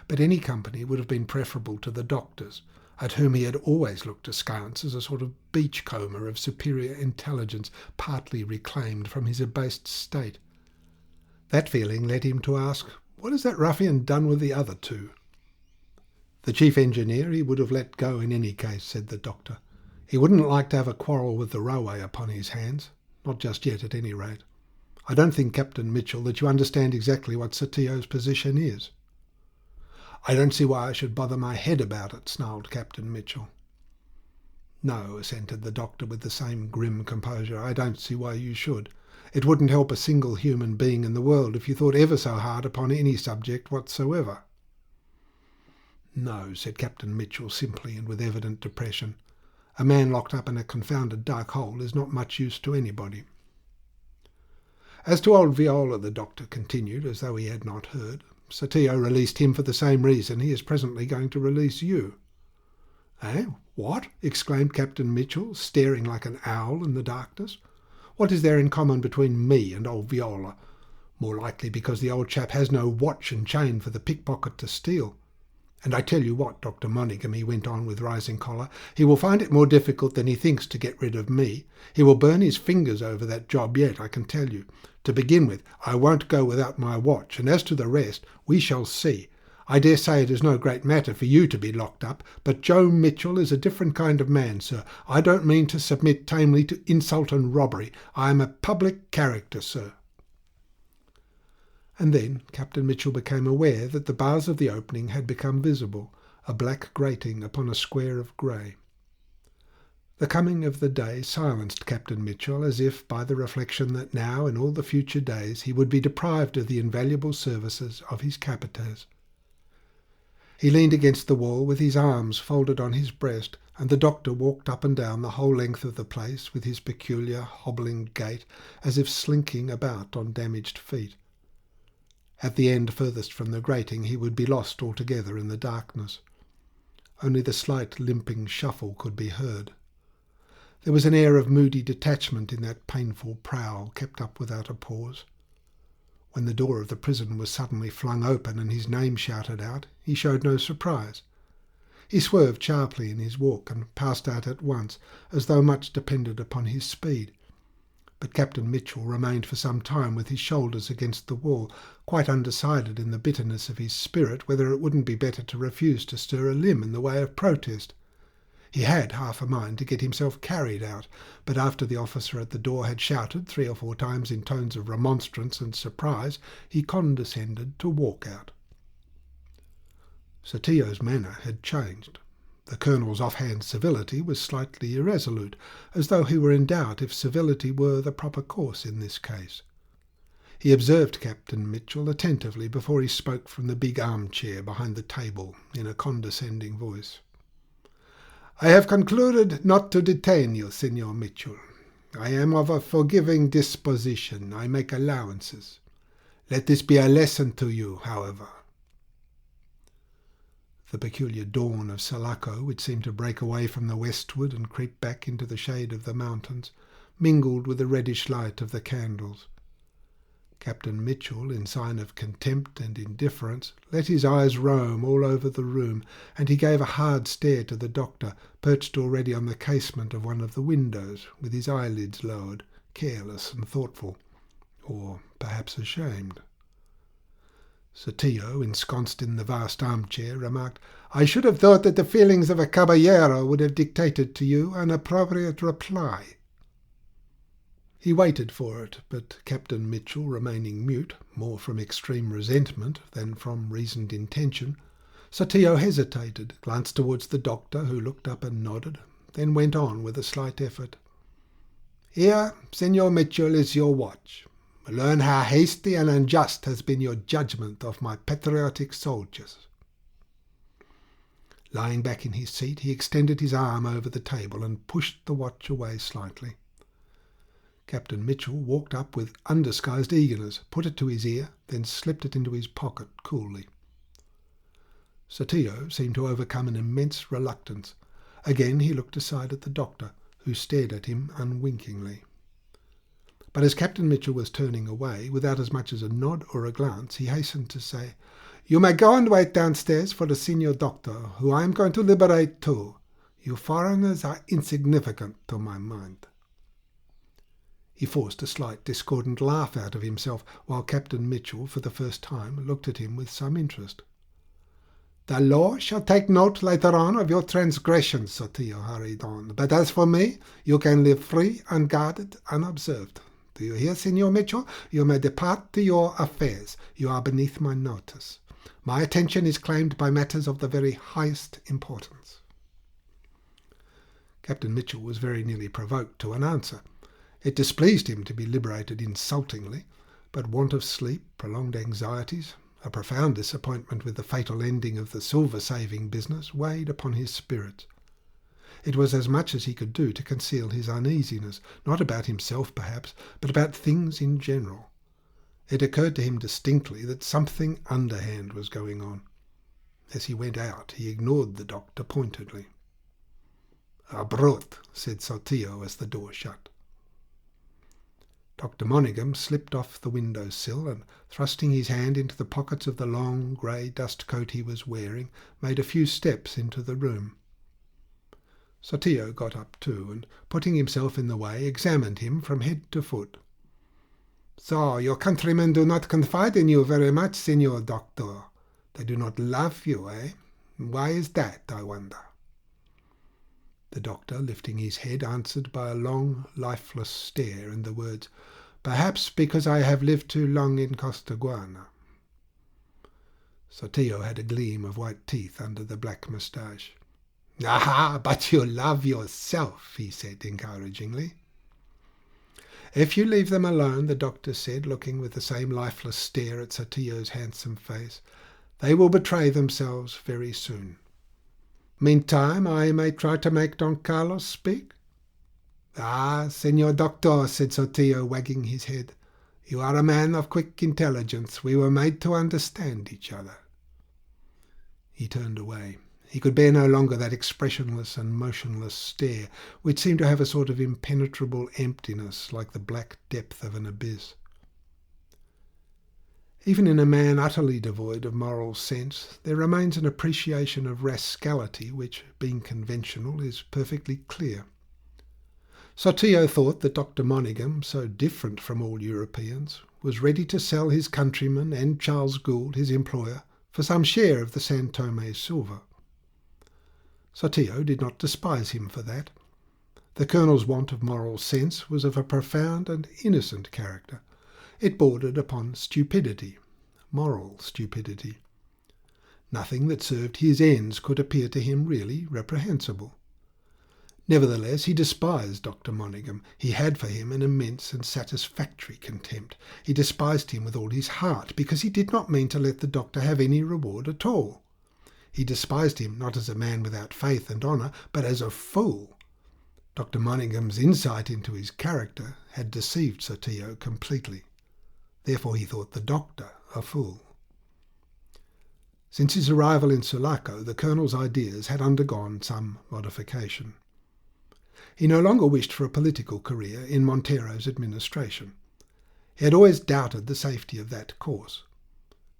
But any company would have been preferable to the doctor's, at whom he had always looked askance as a sort of beachcomber of superior intelligence, partly reclaimed from his abased state. That feeling led him to ask, "What has that ruffian done with the other two?" "The chief engineer he would have let go in any case," said the doctor. "He wouldn't like to have a quarrel with the railway upon his hands. Not just yet, at any rate. I don't think, Captain Mitchell, that you understand exactly what Sotillo's position is." "I don't see why I should bother my head about it," snarled Captain Mitchell. "No," assented the doctor with the same grim composure. "I don't see why you should. It wouldn't help a single human being in the world if you thought ever so hard upon any subject whatsoever." "No," said Captain Mitchell simply and with evident depression. "A man locked up in a confounded dark hole is not much use to anybody." "As to old Viola," the doctor continued, as though he had not heard, "Sotillo released him for the same reason he is presently going to release you." "Eh? What?" exclaimed Captain Mitchell, staring like an owl in the darkness. "What is there in common between me and old Viola? More likely because the old chap has no watch and chain for the pickpocket to steal. And I tell you what, Dr. Monningham," he went on with rising choler, "he will find it more difficult than he thinks to get rid of me. He will burn his fingers over that job yet, I can tell you. To begin with, I won't go without my watch, and as to the rest, we shall see. I dare say it is no great matter for you to be locked up, but Joe Mitchell is a different kind of man, sir. I don't mean to submit tamely to insult and robbery. I am a public character, sir." And then Captain Mitchell became aware that the bars of the opening had become visible, a black grating upon a square of grey. The coming of the day silenced Captain Mitchell, as if by the reflection that now in all the future days he would be deprived of the invaluable services of his capataz. He leaned against the wall with his arms folded on his breast, and the doctor walked up and down the whole length of the place with his peculiar hobbling gait, as if slinking about on damaged feet. At the end furthest from the grating he would be lost altogether in the darkness. Only the slight limping shuffle could be heard. There was an air of moody detachment in that painful prowl, kept up without a pause. When the door of the prison was suddenly flung open and his name shouted out, he showed no surprise. He swerved sharply in his walk and passed out at once, as though much depended upon his speed. But Captain Mitchell remained for some time with his shoulders against the wall, quite undecided in the bitterness of his spirit whether it wouldn't be better to refuse to stir a limb in the way of protest. He had half a mind to get himself carried out, but after the officer at the door had shouted 3 or 4 times in tones of remonstrance and surprise, he condescended to walk out. Sotillo's manner had changed. The colonel's offhand civility was slightly irresolute, as though he were in doubt if civility were the proper course in this case. He observed Captain Mitchell attentively before he spoke from the big armchair behind the table in a condescending voice. I have concluded not to detain you, Signor Mitchell. I am of a forgiving disposition. I make allowances. Let this be a lesson to you, however. The peculiar dawn of Sulaco, which seemed to break away from the westward and creep back into the shade of the mountains, mingled with the reddish light of the candles. Captain Mitchell, in sign of contempt and indifference, let his eyes roam all over the room, and he gave a hard stare to the doctor, perched already on the casement of one of the windows, with his eyelids lowered, careless and thoughtful, or perhaps ashamed. Sotillo, ensconced in the vast armchair, remarked, "I should have thought that the feelings of a caballero would have dictated to you an appropriate reply." He waited for it, but Captain Mitchell, remaining mute, more from extreme resentment than from reasoned intention, Sotillo hesitated, glanced towards the doctor, who looked up and nodded, then went on with a slight effort. "Here, Signor Mitchell, is your watch. Learn how hasty and unjust has been your judgment of my patriotic soldiers." Lying back in his seat, he extended his arm over the table and pushed the watch away slightly. Captain Mitchell walked up with undisguised eagerness, put it to his ear, then slipped it into his pocket coolly. Sotillo seemed to overcome an immense reluctance. Again he looked aside at the doctor, who stared at him unwinkingly. But as Captain Mitchell was turning away, without as much as a nod or a glance, he hastened to say, "You may go and wait downstairs for the senior doctor, who I am going to liberate too. You foreigners are insignificant to my mind." He forced a slight discordant laugh out of himself, while Captain Mitchell, for the first time, looked at him with some interest. "The law shall take note later on of your transgressions," Sotillo hurried on. "But as for me, you can live free, unguarded, unobserved. Do you hear, Signor Mitchell? You may depart to your affairs. You are beneath my notice. My attention is claimed by matters of the very highest importance." Captain Mitchell was very nearly provoked to an answer. It displeased him to be liberated insultingly, but want of sleep, prolonged anxieties, a profound disappointment with the fatal ending of the silver-saving business weighed upon his spirits. It was as much as he could do to conceal his uneasiness, not about himself perhaps, but about things in general. It occurred to him distinctly that something underhand was going on. As he went out, he ignored the doctor pointedly. "A brute," said Sotillo as the door shut. Dr. Monaghan slipped off the window-sill and, thrusting his hand into the pockets of the long grey dust-coat he was wearing, made a few steps into the room. Sotillo got up too, and, putting himself in the way, examined him from head to foot. "So your countrymen do not confide in you very much, Signor Doctor. They do not love you, eh? Why is that, I wonder?" The doctor, lifting his head, answered by a long, lifeless stare and the words, "Perhaps because I have lived too long in Costaguana." Sotillo had a gleam of white teeth under the black moustache. "Aha, but you love yourself," he said encouragingly. "If you leave them alone," the doctor said, looking with the same lifeless stare at Sotillo's handsome face, "they will betray themselves very soon. Meantime, I may try to make Don Carlos speak." "Ah, Senor Doctor," said Sotillo, wagging his head, "you are a man of quick intelligence. We were made to understand each other." He turned away. He could bear no longer that expressionless and motionless stare, which seemed to have a sort of impenetrable emptiness, like the black depth of an abyss. Even in a man utterly devoid of moral sense, there remains an appreciation of rascality which, being conventional, is perfectly clear. Sotillo thought that Dr. Monaghan, so different from all Europeans, was ready to sell his countryman and Charles Gould, his employer, for some share of the San Tome silver. Sotillo did not despise him for that. The colonel's want of moral sense was of a profound and innocent character. It bordered upon stupidity, moral stupidity. Nothing that served his ends could appear to him really reprehensible. Nevertheless, he despised Dr. Monaghan. He had for him an immense and satisfactory contempt. He despised him with all his heart, because he did not mean to let the doctor have any reward at all. He despised him not as a man without faith and honour, but as a fool. Dr. Monygham's insight into his character had deceived Sir Theo completely. Therefore he thought the doctor a fool. Since his arrival in Sulaco, the colonel's ideas had undergone some modification. He no longer wished for a political career in Montero's administration. He had always doubted the safety of that course.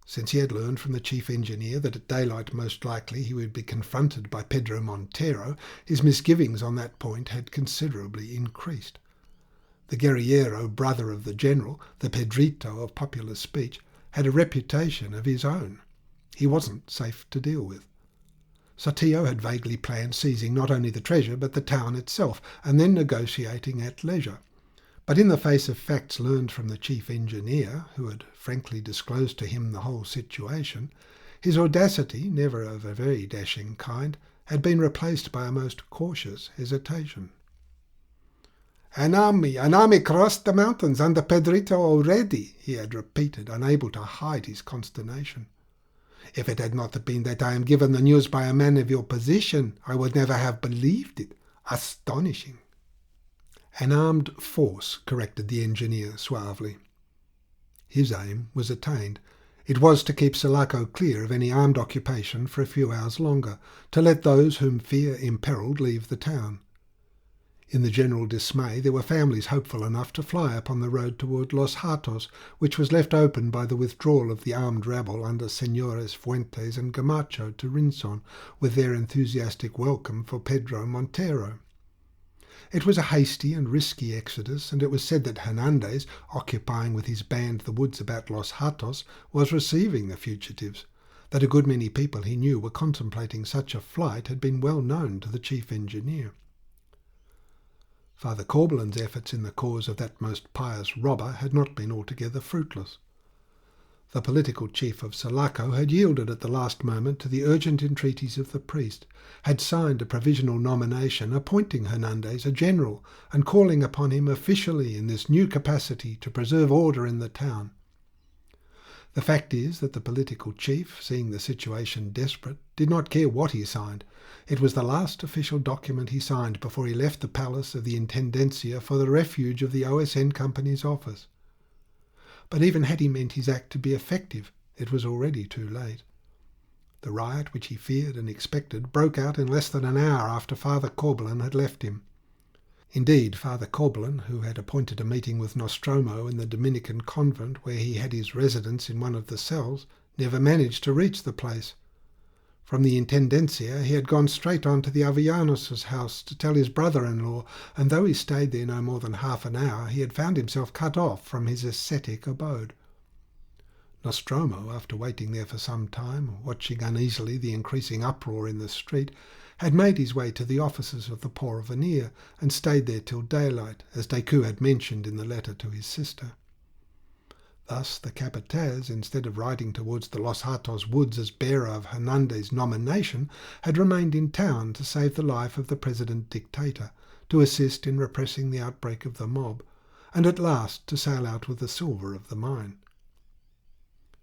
Since he had learned from the chief engineer that at daylight most likely he would be confronted by Pedro Montero, his misgivings on that point had considerably increased. The guerrillero brother of the general, the Pedrito of popular speech, had a reputation of his own. He wasn't safe to deal with. Sir Theo had vaguely planned seizing not only the treasure but the town itself, and then negotiating at leisure. But in the face of facts learned from the chief engineer, who had frankly disclosed to him the whole situation, his audacity, never of a very dashing kind, had been replaced by a most cautious hesitation. An army crossed the mountains under Pedrito already," he had repeated, unable to hide his consternation. "If it had not been that I am given the news by a man of your position, I would never have believed it. Astonishing." "An armed force," corrected the engineer suavely. His aim was attained. It was to keep Sulaco clear of any armed occupation for a few hours longer, to let those whom fear imperilled leave the town. In the general dismay, there were families hopeful enough to fly upon the road toward Los Hatos, which was left open by the withdrawal of the armed rabble under Señores Fuentes and Camacho to Rinson, with their enthusiastic welcome for Pedro Montero. It was a hasty and risky exodus, and it was said that Hernandez, occupying with his band the woods about Los Hatos, was receiving the fugitives. That a good many people he knew were contemplating such a flight had been well known to the chief engineer. Father Corbelan's efforts in the cause of that most pious robber had not been altogether fruitless. The political chief of Sulaco had yielded at the last moment to the urgent entreaties of the priest, had signed a provisional nomination appointing Hernandez a general and calling upon him officially in this new capacity to preserve order in the town. The fact is that the political chief, seeing the situation desperate, did not care what he signed. It was the last official document he signed before he left the palace of the Intendencia for the refuge of the OSN Company's office. But even had he meant his act to be effective, it was already too late. The riot which he feared and expected broke out in less than an hour after Father Corbelan had left him. Indeed, Father Corbelan, who had appointed a meeting with Nostromo in the Dominican convent where he had his residence in one of the cells, never managed to reach the place. From the Intendencia he had gone straight on to the Avellanos' house to tell his brother-in-law, and though he stayed there no more than half an hour, he had found himself cut off from his ascetic abode. Nostromo, after waiting there for some time, watching uneasily the increasing uproar in the street, had made his way to the offices of the Porvenir and stayed there till daylight, as Decoud had mentioned in the letter to his sister. Thus the capataz, instead of riding towards the Los Hatos woods as bearer of Hernandez's nomination, had remained in town to save the life of the president-dictator, to assist in repressing the outbreak of the mob, and at last to sail out with the silver of the mine.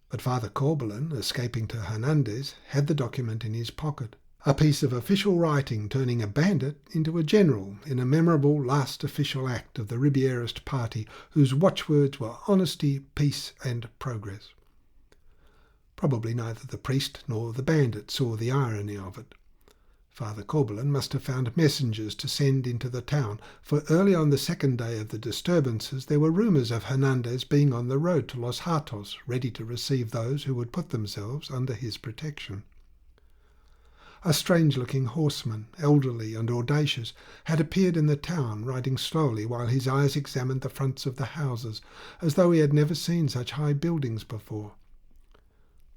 But Father Corbelan, escaping to Hernandez, had the document in his pocket, a piece of official writing turning a bandit into a general in a memorable last official act of the Ribierist party, whose watchwords were honesty, peace and progress. Probably neither the priest nor the bandit saw the irony of it. Father Corbelan must have found messengers to send into the town, for early on the second day of the disturbances there were rumours of Hernandez being on the road to Los Hatos, ready to receive those who would put themselves under his protection. A strange-looking horseman, elderly and audacious, had appeared in the town, riding slowly while his eyes examined the fronts of the houses, as though he had never seen such high buildings before.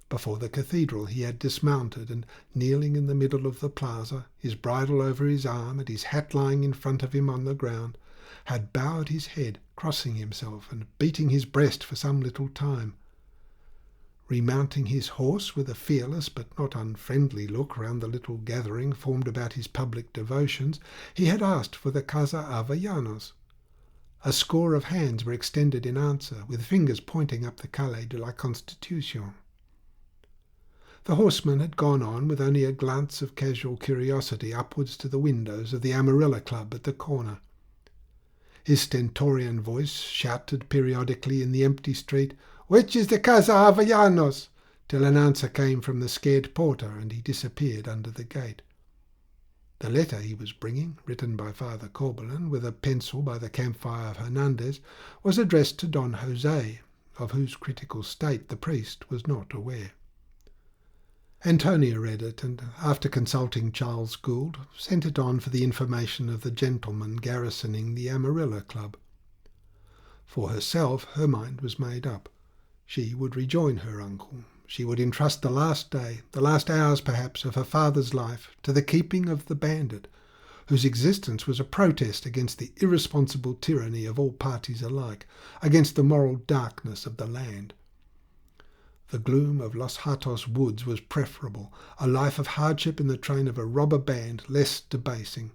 Before the cathedral he had dismounted, and kneeling in the middle of the plaza, his bridle over his arm and his hat lying in front of him on the ground, had bowed his head, crossing himself and beating his breast for some little time. Remounting his horse with a fearless but not unfriendly look round the little gathering formed about his public devotions, he had asked for the Casa Avellanos. A score of hands were extended in answer, with fingers pointing up the Calle de la Constitution. The horseman had gone on with only a glance of casual curiosity upwards to the windows of the Amarilla Club at the corner. His stentorian voice shouted periodically in the empty street, "Which is the Casa Avellanos?" till an answer came from the scared porter and he disappeared under the gate. The letter he was bringing, written by Father Corbelan with a pencil by the campfire of Hernandez, was addressed to Don Jose, of whose critical state the priest was not aware. Antonia read it, and after consulting Charles Gould, sent it on for the information of the gentlemen garrisoning the Amarilla Club. For herself, her mind was made up. She would rejoin her uncle. She would entrust the last day, the last hours perhaps, of her father's life to the keeping of the bandit, whose existence was a protest against the irresponsible tyranny of all parties alike, against the moral darkness of the land. The gloom of Los Hatos woods was preferable, a life of hardship in the train of a robber band less debasing.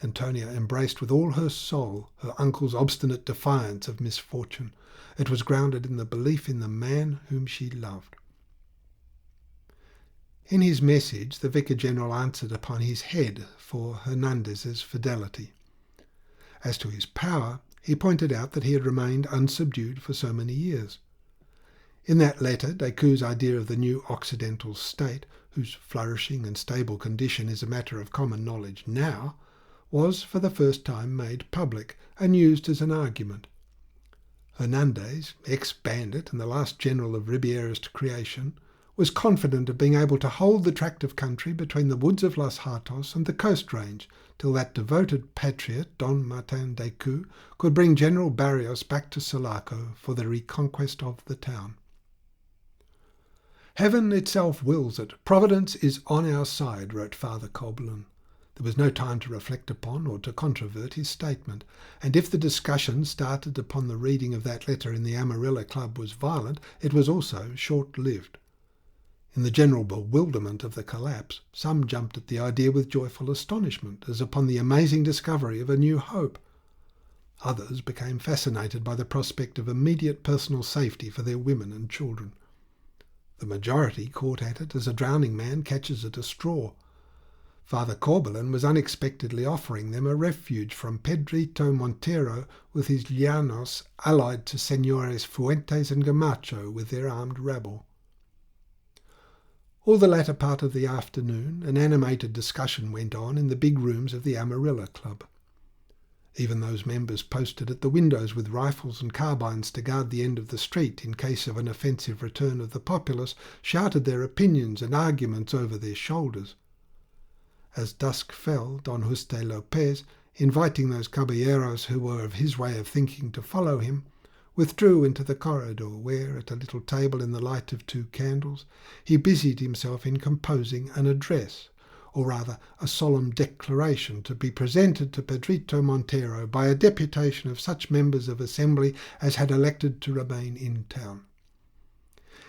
Antonia embraced with all her soul her uncle's obstinate defiance of misfortune. It was grounded in the belief in the man whom she loved. In his message, the Vicar-General answered upon his head for Hernandez's fidelity. As to his power, he pointed out that he had remained unsubdued for so many years. In that letter, Decoud's idea of the new Occidental state, whose flourishing and stable condition is a matter of common knowledge now, was for the first time made public and used as an argument. Hernandez, ex-bandit and the last general of Ribierist creation, was confident of being able to hold the tract of country between the woods of Los Hatos and the coast range till that devoted patriot, Don Martin Decoud, could bring General Barrios back to Sulaco for the reconquest of the town. "Heaven itself wills it. Providence is on our side," wrote Father Corbelan. There was no time to reflect upon or to controvert his statement, and if the discussion started upon the reading of that letter in the Amarilla Club was violent, it was also short-lived. In the general bewilderment of the collapse, some jumped at the idea with joyful astonishment, as upon the amazing discovery of a new hope. Others became fascinated by the prospect of immediate personal safety for their women and children. The majority caught at it as a drowning man catches at a straw. Father Corbelan was unexpectedly offering them a refuge from Pedrito Montero with his llanos, allied to Señores Fuentes and Gamacho with their armed rabble. All the latter part of the afternoon an animated discussion went on in the big rooms of the Amarilla Club. Even those members posted at the windows with rifles and carbines to guard the end of the street in case of an offensive return of the populace shouted their opinions and arguments over their shoulders. As dusk fell, Don Juste Lopez, inviting those caballeros who were of his way of thinking to follow him, withdrew into the corridor where, at a little table in the light of 2 candles, he busied himself in composing an address, or rather a solemn declaration to be presented to Pedrito Montero by a deputation of such members of Assembly as had elected to remain in town.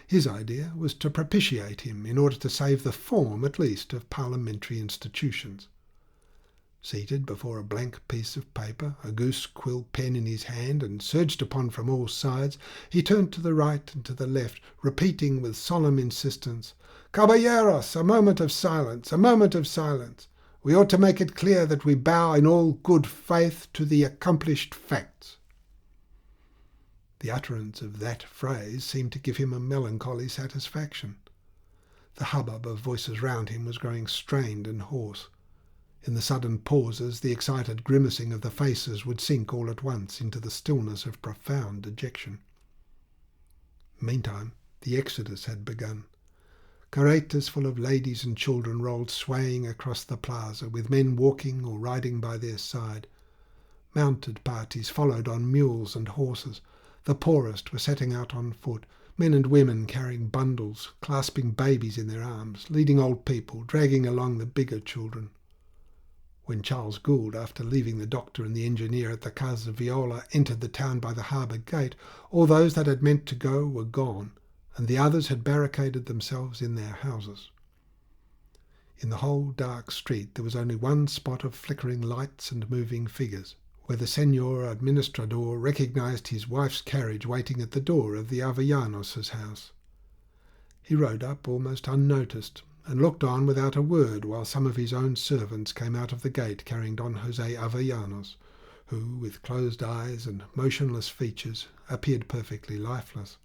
His idea was to propitiate him in order to save the form, at least, of parliamentary institutions. Seated before a blank piece of paper, a goose-quill pen in his hand, and surged upon from all sides, he turned to the right and to the left, repeating with solemn insistence, "Caballeros, a moment of silence, a moment of silence. We ought to make it clear that we bow in all good faith to the accomplished facts." The utterance of that phrase seemed to give him a melancholy satisfaction. The hubbub of voices round him was growing strained and hoarse. In the sudden pauses, the excited grimacing of the faces would sink all at once into the stillness of profound dejection. Meantime, the exodus had begun. Carretas full of ladies and children rolled swaying across the plaza, with men walking or riding by their side. Mounted parties followed on mules and horses. The poorest were setting out on foot, men and women carrying bundles, clasping babies in their arms, leading old people, dragging along the bigger children. When Charles Gould, after leaving the doctor and the engineer at the Casa Viola, entered the town by the harbour gate, all those that had meant to go were gone, and the others had barricaded themselves in their houses. In the whole dark street there was only one spot of flickering lights and moving figures, where the Señor Administrador recognized his wife's carriage waiting at the door of the Avellanos' house. He rode up almost unnoticed, and looked on without a word while some of his own servants came out of the gate carrying Don José Avellanos, who, with closed eyes and motionless features, appeared perfectly lifeless.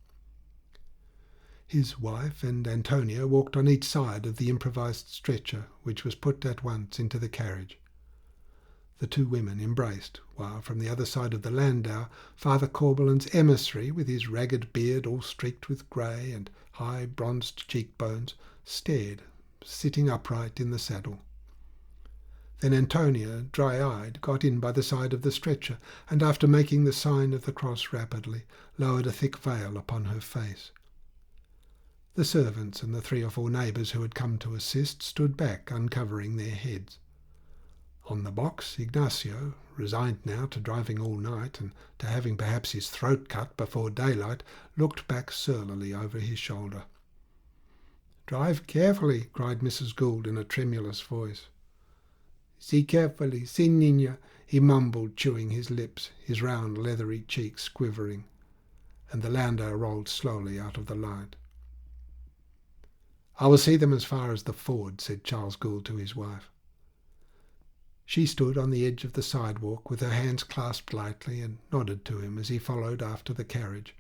His wife and Antonia walked on each side of the improvised stretcher, which was put at once into the carriage. The two women embraced, while from the other side of the landau, Father Corbelan's emissary, with his ragged beard all streaked with grey and high bronzed cheekbones, stared, sitting upright in the saddle. Then Antonia, dry-eyed, got in by the side of the stretcher, and after making the sign of the cross rapidly, lowered a thick veil upon her face. The servants and the 3 or 4 neighbours who had come to assist stood back, uncovering their heads. On the box, Ignacio, resigned now to driving all night and to having perhaps his throat cut before daylight, looked back surlily over his shoulder. "Drive carefully," cried Mrs. Gould in a tremulous voice. "Si carefully, si niña," he mumbled, chewing his lips, his round leathery cheeks quivering, and the landau rolled slowly out of the light. "I will see them as far as the ford," said Charles Gould to his wife. She stood on the edge of the sidewalk with her hands clasped lightly and nodded to him as he followed after the carriage.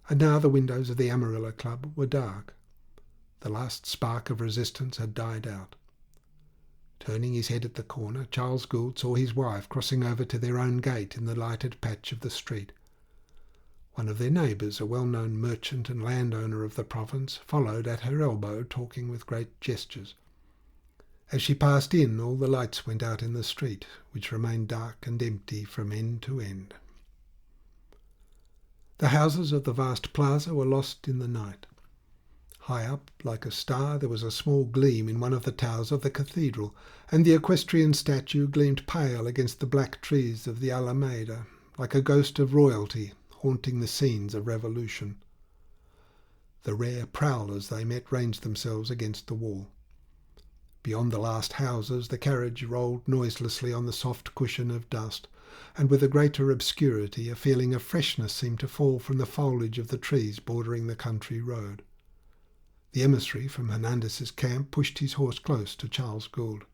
And now the windows of the Amarilla Club were dark. The last spark of resistance had died out. Turning his head at the corner, Charles Gould saw his wife crossing over to their own gate in the lighted patch of the street. One of their neighbours, a well-known merchant and landowner of the province, followed at her elbow, talking with great gestures. As she passed in, all the lights went out in the street, which remained dark and empty from end to end. The houses of the vast plaza were lost in the night. High up, like a star, there was a small gleam in one of the towers of the cathedral, and the equestrian statue gleamed pale against the black trees of the Alameda, like a ghost of royalty haunting the scenes of revolution. The rare prowlers they met ranged themselves against the wall. Beyond the last houses the carriage rolled noiselessly on the soft cushion of dust, and with a greater obscurity a feeling of freshness seemed to fall from the foliage of the trees bordering the country road. The emissary from Hernandez's camp pushed his horse close to Charles Gould.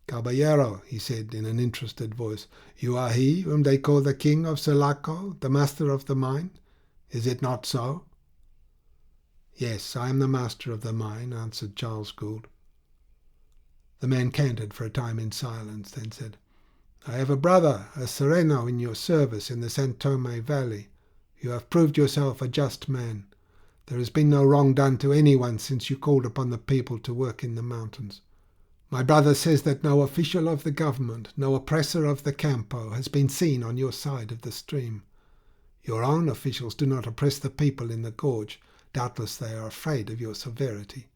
"Caballero," he said in an interested voice, "you are he whom they call the King of Sulaco, the master of the mine? Is it not so?" "Yes, I am the master of the mine," answered Charles Gould. The man cantered for a time in silence, then said, "I have a brother, a sereno, in your service in the San Tome Valley. You have proved yourself a just man. There has been no wrong done to anyone since you called upon the people to work in the mountains. My brother says that no official of the government, no oppressor of the Campo, has been seen on your side of the stream. Your own officials do not oppress the people in the gorge. Doubtless they are afraid of your severity.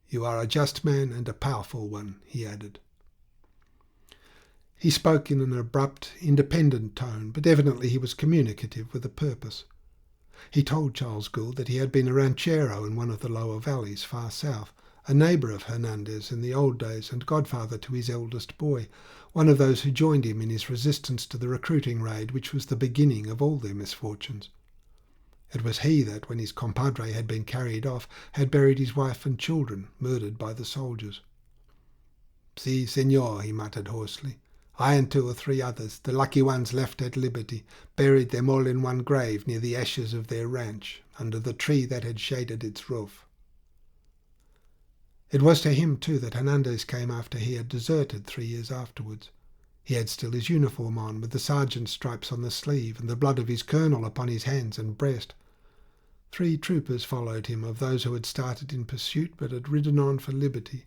You are a just man and a powerful one," he added. He spoke in an abrupt, independent tone, but evidently he was communicative with a purpose. He told Charles Gould that he had been a ranchero in one of the lower valleys far south, a neighbour of Hernandez in the old days and godfather to his eldest boy, one of those who joined him in his resistance to the recruiting raid which was the beginning of all their misfortunes. It was he that, when his compadre had been carried off, had buried his wife and children, murdered by the soldiers. "Si, senor," he muttered hoarsely. "I and 2 or 3 others, the lucky ones left at liberty, buried them all in one grave near the ashes of their ranch, under the tree that had shaded its roof." It was to him, too, that Hernandez came after he had deserted 3 years afterwards. He had still his uniform on, with the sergeant's stripes on the sleeve, and the blood of his colonel upon his hands and breast. 3 troopers followed him, of those who had started in pursuit but had ridden on for liberty.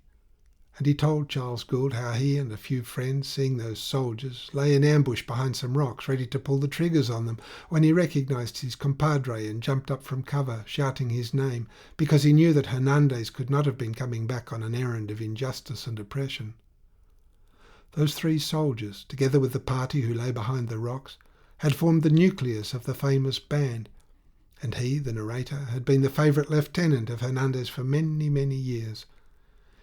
And he told Charles Gould how he and a few friends, seeing those soldiers, lay in ambush behind some rocks, ready to pull the triggers on them, when he recognized his compadre and jumped up from cover, shouting his name, because he knew that Hernandez could not have been coming back on an errand of injustice and oppression. Those 3 soldiers, together with the party who lay behind the rocks, had formed the nucleus of the famous band, and he, the narrator, had been the favourite lieutenant of Hernandez for many, many years.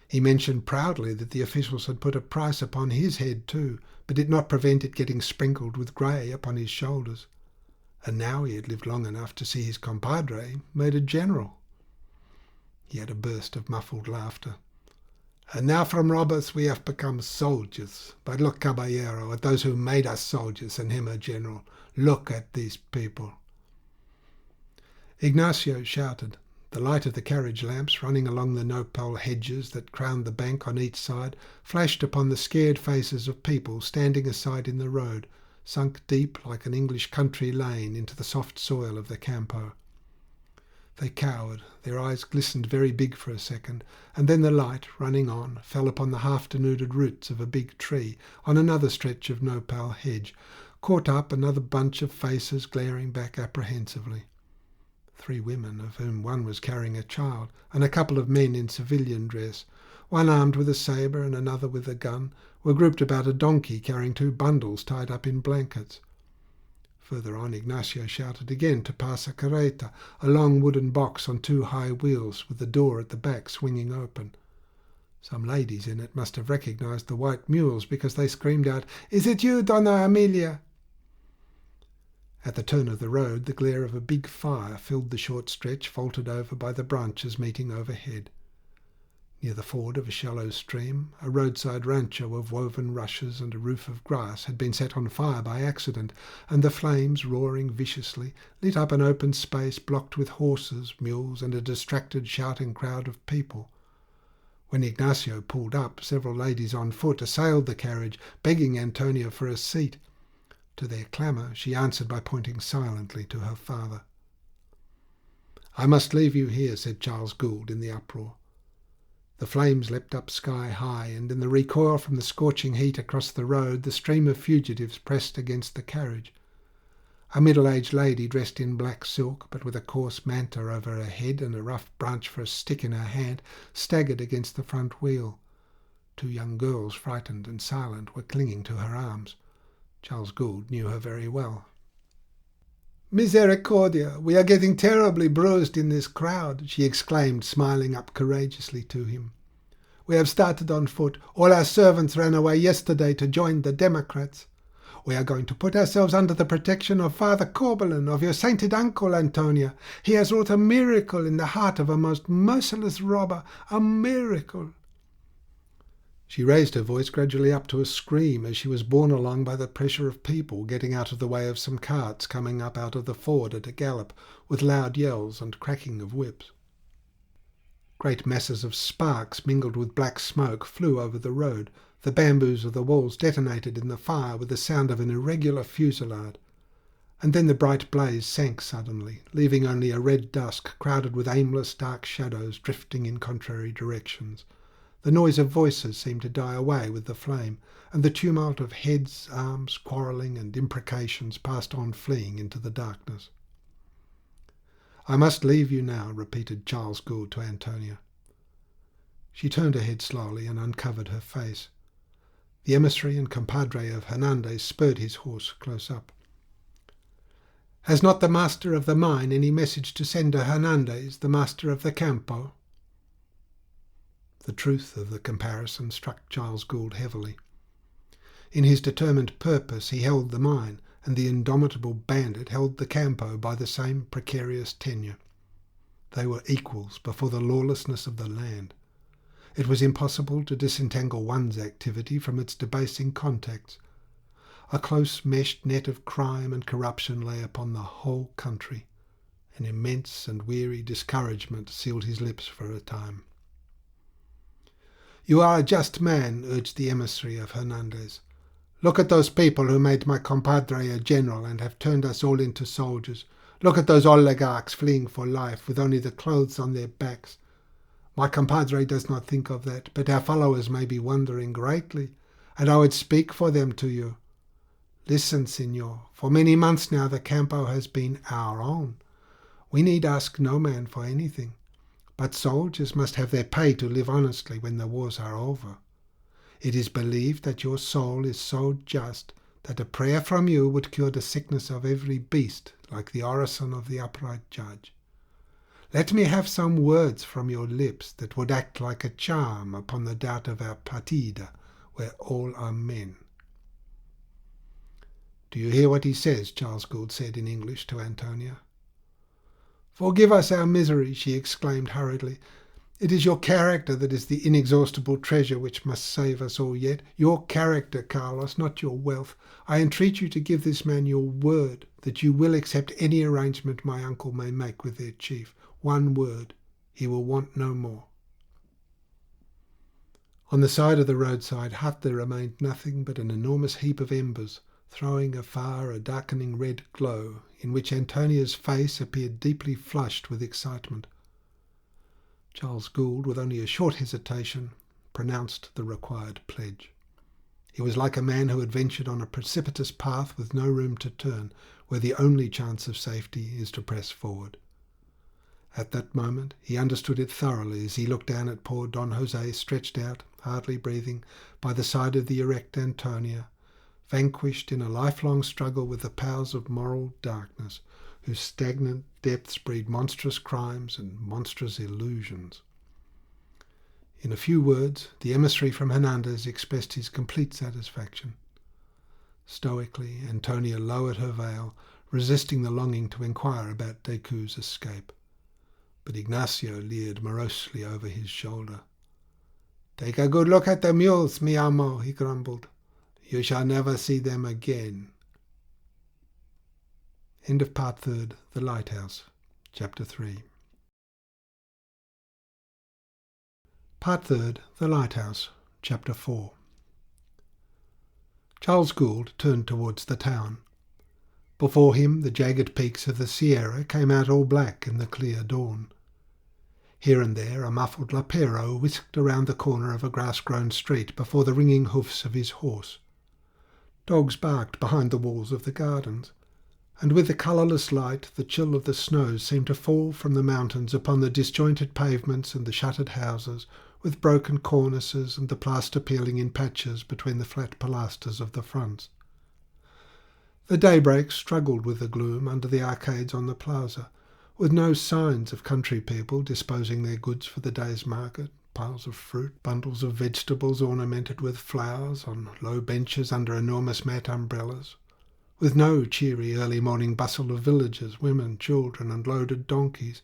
He mentioned proudly that the officials had put a price upon his head too, but did not prevent it getting sprinkled with grey upon his shoulders. and now he had lived long enough to see his compadre made a general. He had a burst of muffled laughter. And now from robbers we have become soldiers. But look, caballero, at those who made us soldiers and him a general. Look at these people. Ignacio shouted. The light of the carriage lamps running along the nopal hedges that crowned the bank on each side flashed upon the scared faces of people standing aside in the road, sunk deep like an English country lane into the soft soil of the campo. They cowered, their eyes glistened very big for a second, and then the light, running on, fell upon the half-denuded roots of a big tree on another stretch of nopal hedge, caught up another bunch of faces glaring back apprehensively. 3 women, of whom one was carrying a child, and a couple of men in civilian dress, one armed with a sabre and another with a gun, were grouped about a donkey carrying 2 bundles tied up in blankets. Further on, Ignacio shouted again to pass a carreta, a long wooden box on 2 high wheels with the door at the back swinging open. Some ladies in it must have recognized the white mules because they screamed out, "Is it you, Donna Amelia?" At the turn of the road, the glare of a big fire filled the short stretch vaulted over by the branches meeting overhead. Near the ford of a shallow stream, a roadside rancho of woven rushes and a roof of grass had been set on fire by accident, and the flames, roaring viciously, lit up an open space blocked with horses, mules, and a distracted, shouting crowd of people. When Ignacio pulled up, several ladies on foot assailed the carriage, begging Antonia for a seat. To their clamour, she answered by pointing silently to her father. "I must leave you here," said Charles Gould in the uproar. The flames leapt up sky high, and in the recoil from the scorching heat across the road, the stream of fugitives pressed against the carriage. A middle-aged lady dressed in black silk, but with a coarse manta over her head and a rough branch for a stick in her hand, staggered against the front wheel. 2 young girls, frightened and silent, were clinging to her arms. Charles Gould knew her very well. "Misericordia, we are getting terribly bruised in this crowd," she exclaimed, smiling up courageously to him. "We have started on foot. All our servants ran away yesterday to join the Democrats. We are going to put ourselves under the protection of Father Corbelan, of your sainted uncle, Antonia. He has wrought a miracle in the heart of a most merciless robber, a miracle." She raised her voice gradually up to a scream as she was borne along by the pressure of people getting out of the way of some carts coming up out of the ford at a gallop, with loud yells and cracking of whips. Great masses of sparks mingled with black smoke flew over the road. The bamboos of the walls detonated in the fire with the sound of an irregular fusillade. And then the bright blaze sank suddenly, leaving only a red dusk crowded with aimless dark shadows drifting in contrary directions. The noise of voices seemed to die away with the flame, and the tumult of heads, arms, quarrelling, and imprecations passed on fleeing into the darkness. "I must leave you now," repeated Charles Gould to Antonia. She turned her head slowly and uncovered her face. The emissary and compadre of Hernandez spurred his horse close up. "Has not the master of the mine any message to send to Hernandez, the master of the campo?" The truth of the comparison struck Charles Gould heavily. In his determined purpose he held the mine, and the indomitable bandit held the campo by the same precarious tenure. They were equals before the lawlessness of the land. It was impossible to disentangle one's activity from its debasing contacts. A close-meshed net of crime and corruption lay upon the whole country. An immense and weary discouragement sealed his lips for a time. "You are a just man," urged the emissary of Hernandez. "Look at those people who made my compadre a general and have turned us all into soldiers. Look at those oligarchs fleeing for life with only the clothes on their backs. My compadre does not think of that, but our followers may be wondering greatly, and I would speak for them to you. Listen, Signor, for many months now the campo has been our own. We need ask no man for anything. But soldiers must have their pay to live honestly when the wars are over. It is believed that your soul is so just that a prayer from you would cure the sickness of every beast, like the orison of the upright judge. Let me have some words from your lips that would act like a charm upon the doubt of our partida, where all are men." "Do you hear what he says?" Charles Gould said in English to Antonia. "Forgive us our misery," she exclaimed hurriedly. "It is your character that is the inexhaustible treasure which must save us all yet. Your character, Carlos, not your wealth. I entreat you to give this man your word that you will accept any arrangement my uncle may make with their chief. One word. He will want no more." On the side of the roadside hut there remained nothing but an enormous heap of embers, throwing afar a darkening red glow, in which Antonia's face appeared deeply flushed with excitement. Charles Gould, with only a short hesitation, pronounced the required pledge. He was like a man who had ventured on a precipitous path with no room to turn, where the only chance of safety is to press forward. At that moment he understood it thoroughly as he looked down at poor Don José stretched out, hardly breathing, by the side of the erect Antonia, vanquished in a lifelong struggle with the powers of moral darkness, whose stagnant depths breed monstrous crimes and monstrous illusions. In a few words, the emissary from Hernandez expressed his complete satisfaction. Stoically, Antonia lowered her veil, resisting the longing to inquire about Decoud's escape. But Ignacio leered morosely over his shoulder. "Take a good look at the mules, mi amo," he grumbled. "You shall never see them again." End of Part 3, The Lighthouse, Chapter 3. Part 3, The Lighthouse, Chapter 4. Charles Gould turned towards the town. Before him the jagged peaks of the Sierra came out all black in the clear dawn. Here and there a muffled lapero whisked around the corner of a grass-grown street before the ringing hoofs of his horse. Dogs barked behind the walls of the gardens, and with the colourless light the chill of the snows seemed to fall from the mountains upon the disjointed pavements and the shuttered houses, with broken cornices and the plaster peeling in patches between the flat pilasters of the fronts. The daybreak struggled with the gloom under the arcades on the plaza, with no signs of country people disposing their goods for the day's market, piles of fruit, bundles of vegetables ornamented with flowers on low benches under enormous mat umbrellas, with no cheery early morning bustle of villagers, women, children, and loaded donkeys.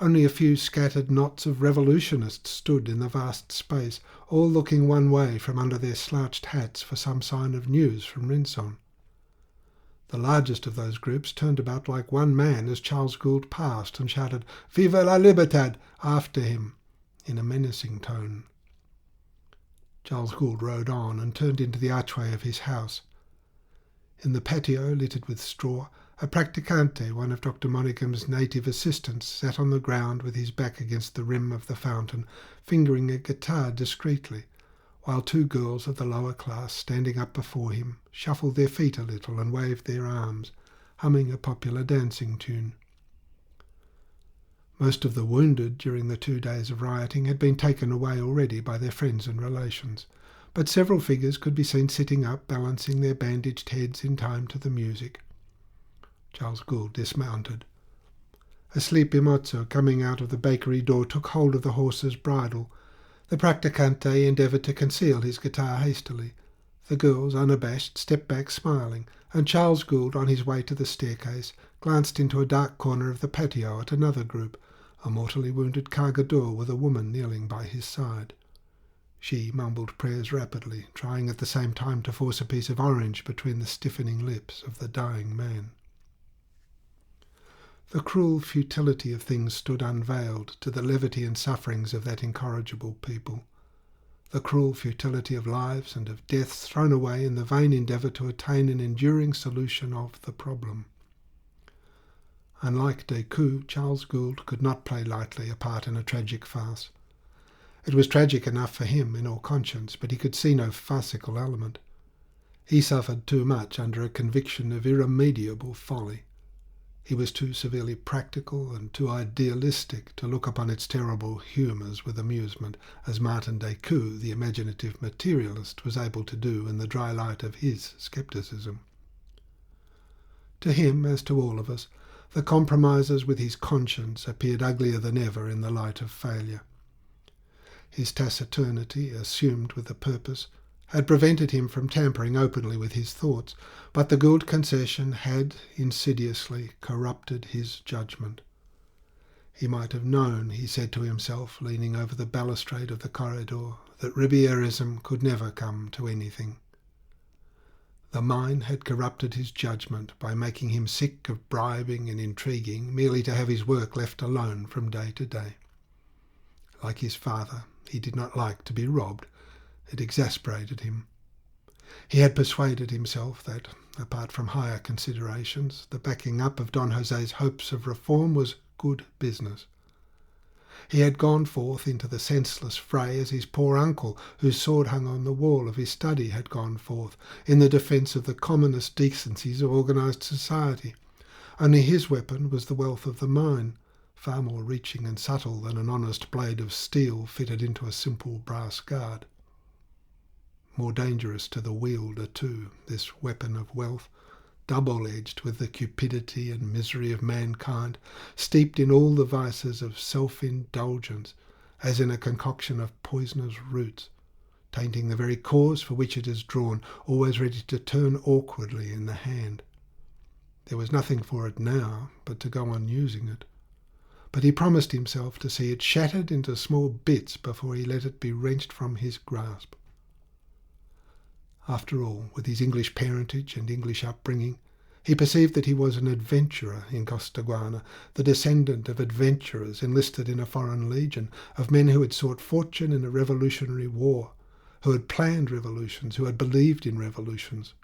Only a few scattered knots of revolutionists stood in the vast space, all looking one way from under their slouched hats for some sign of news from Rinson. The largest of those groups turned about like one man as Charles Gould passed and shouted "Viva la Libertad!" after him in a menacing tone. Charles Gould rode on and turned into the archway of his house. In the patio, littered with straw, a practicante, one of Dr. Monygham's native assistants, sat on the ground with his back against the rim of the fountain, fingering a guitar discreetly, while two girls of the lower class, standing up before him, shuffled their feet a little and waved their arms, humming a popular dancing tune. Most of the wounded during the 2 days of rioting had been taken away already by their friends and relations, but several figures could be seen sitting up, balancing their bandaged heads in time to the music. Charles Gould dismounted. A sleepy mozo coming out of the bakery door took hold of the horse's bridle. The practicante endeavoured to conceal his guitar hastily. The girls, unabashed, stepped back smiling, and Charles Gould, on his way to the staircase, glanced into a dark corner of the patio at another group, a mortally wounded cargador with a woman kneeling by his side. She mumbled prayers rapidly, trying at the same time to force a piece of orange between the stiffening lips of the dying man. The cruel futility of things stood unveiled to the levity and sufferings of that incorrigible people. The cruel futility of lives and of deaths thrown away in the vain endeavour to attain an enduring solution of the problem. Unlike Decoud, Charles Gould could not play lightly a part in a tragic farce. It was tragic enough for him, in all conscience, but he could see no farcical element. He suffered too much under a conviction of irremediable folly. He was too severely practical and too idealistic to look upon its terrible humours with amusement, as Martin Decoud, the imaginative materialist, was able to do in the dry light of his scepticism. To him, as to all of us, the compromises with his conscience appeared uglier than ever in the light of failure. His taciturnity, assumed with a purpose, had prevented him from tampering openly with his thoughts, but the Gould concession had insidiously corrupted his judgment. He might have known, he said to himself, leaning over the balustrade of the corridor, that Ribierism could never come to anything. The mine had corrupted his judgment by making him sick of bribing and intriguing merely to have his work left alone from day to day. Like his father, he did not like to be robbed. It exasperated him. He had persuaded himself that, apart from higher considerations, the backing up of Don Jose's hopes of reform was good business. He had gone forth into the senseless fray as his poor uncle, whose sword hung on the wall of his study, had gone forth, in the defence of the commonest decencies of organised society. Only his weapon was the wealth of the mine, far more reaching and subtle than an honest blade of steel fitted into a simple brass guard. More dangerous to the wielder, too, this weapon of wealth, double-edged with the cupidity and misery of mankind, steeped in all the vices of self-indulgence, as in a concoction of poisonous roots, tainting the very cause for which it is drawn, always ready to turn awkwardly in the hand. There was nothing for it now but to go on using it. But he promised himself to see it shattered into small bits before he let it be wrenched from his grasp. After all, with his English parentage and English upbringing, he perceived that he was an adventurer in Costaguana, the descendant of adventurers enlisted in a foreign legion, of men who had sought fortune in a revolutionary war, who had planned revolutions, who had believed in revolutions.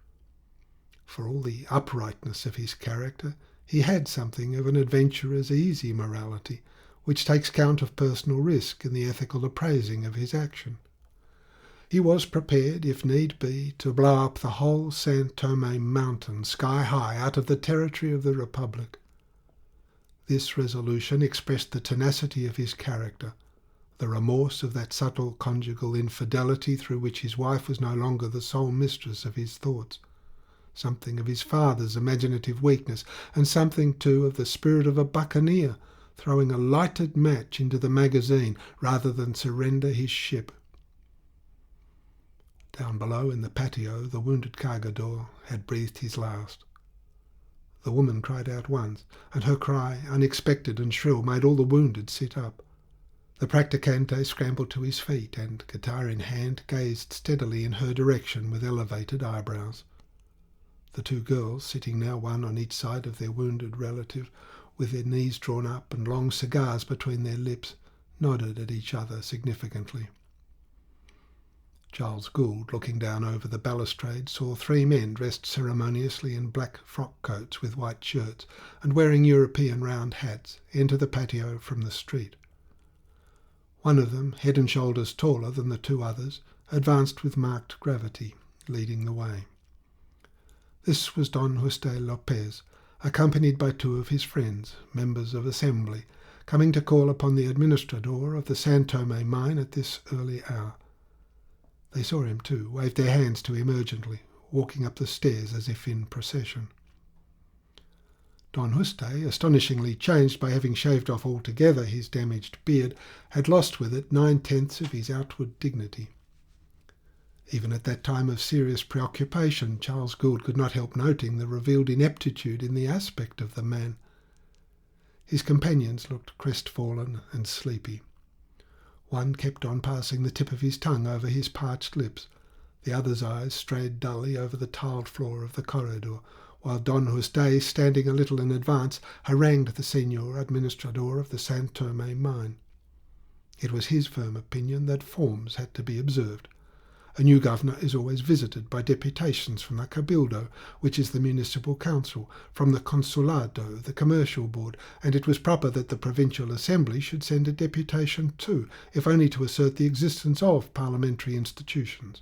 For all the uprightness of his character, he had something of an adventurer's easy morality, which takes count of personal risk in the ethical appraising of his action. He was prepared, if need be, to blow up the whole San Tome mountain sky high out of the territory of the Republic. This resolution expressed the tenacity of his character, the remorse of that subtle conjugal infidelity through which his wife was no longer the sole mistress of his thoughts, something of his father's imaginative weakness, and something, too, of the spirit of a buccaneer, throwing a lighted match into the magazine rather than surrender his ship. Down below in the patio, the wounded cargador had breathed his last. The woman cried out once, and her cry, unexpected and shrill, made all the wounded sit up. The practicante scrambled to his feet and, guitar in hand, gazed steadily in her direction with elevated eyebrows. The two girls, sitting now one on each side of their wounded relative, with their knees drawn up and long cigars between their lips, nodded at each other significantly. Charles Gould, looking down over the balustrade, saw three men dressed ceremoniously in black frock coats with white shirts and wearing European round hats enter the patio from the street. One of them, head and shoulders taller than the two others, advanced with marked gravity, leading the way. This was Don José Lopez, accompanied by two of his friends, members of Assembly, coming to call upon the administrador of the San Tome mine at this early hour. They saw him too, waved their hands to him urgently, walking up the stairs as if in procession. Don José, astonishingly changed by having shaved off altogether his damaged beard, had lost with it 9/10 of his outward dignity. Even at that time of serious preoccupation, Charles Gould could not help noting the revealed ineptitude in the aspect of the man. His companions looked crestfallen and sleepy. One kept on passing the tip of his tongue over his parched lips. The other's eyes strayed dully over the tiled floor of the corridor, while Don José, standing a little in advance, harangued the Señor Administrador of the San Tome mine. It was his firm opinion that forms had to be observed. A new governor is always visited by deputations from the Cabildo, which is the municipal council, from the Consulado, the commercial board, and it was proper that the provincial assembly should send a deputation too, if only to assert the existence of parliamentary institutions.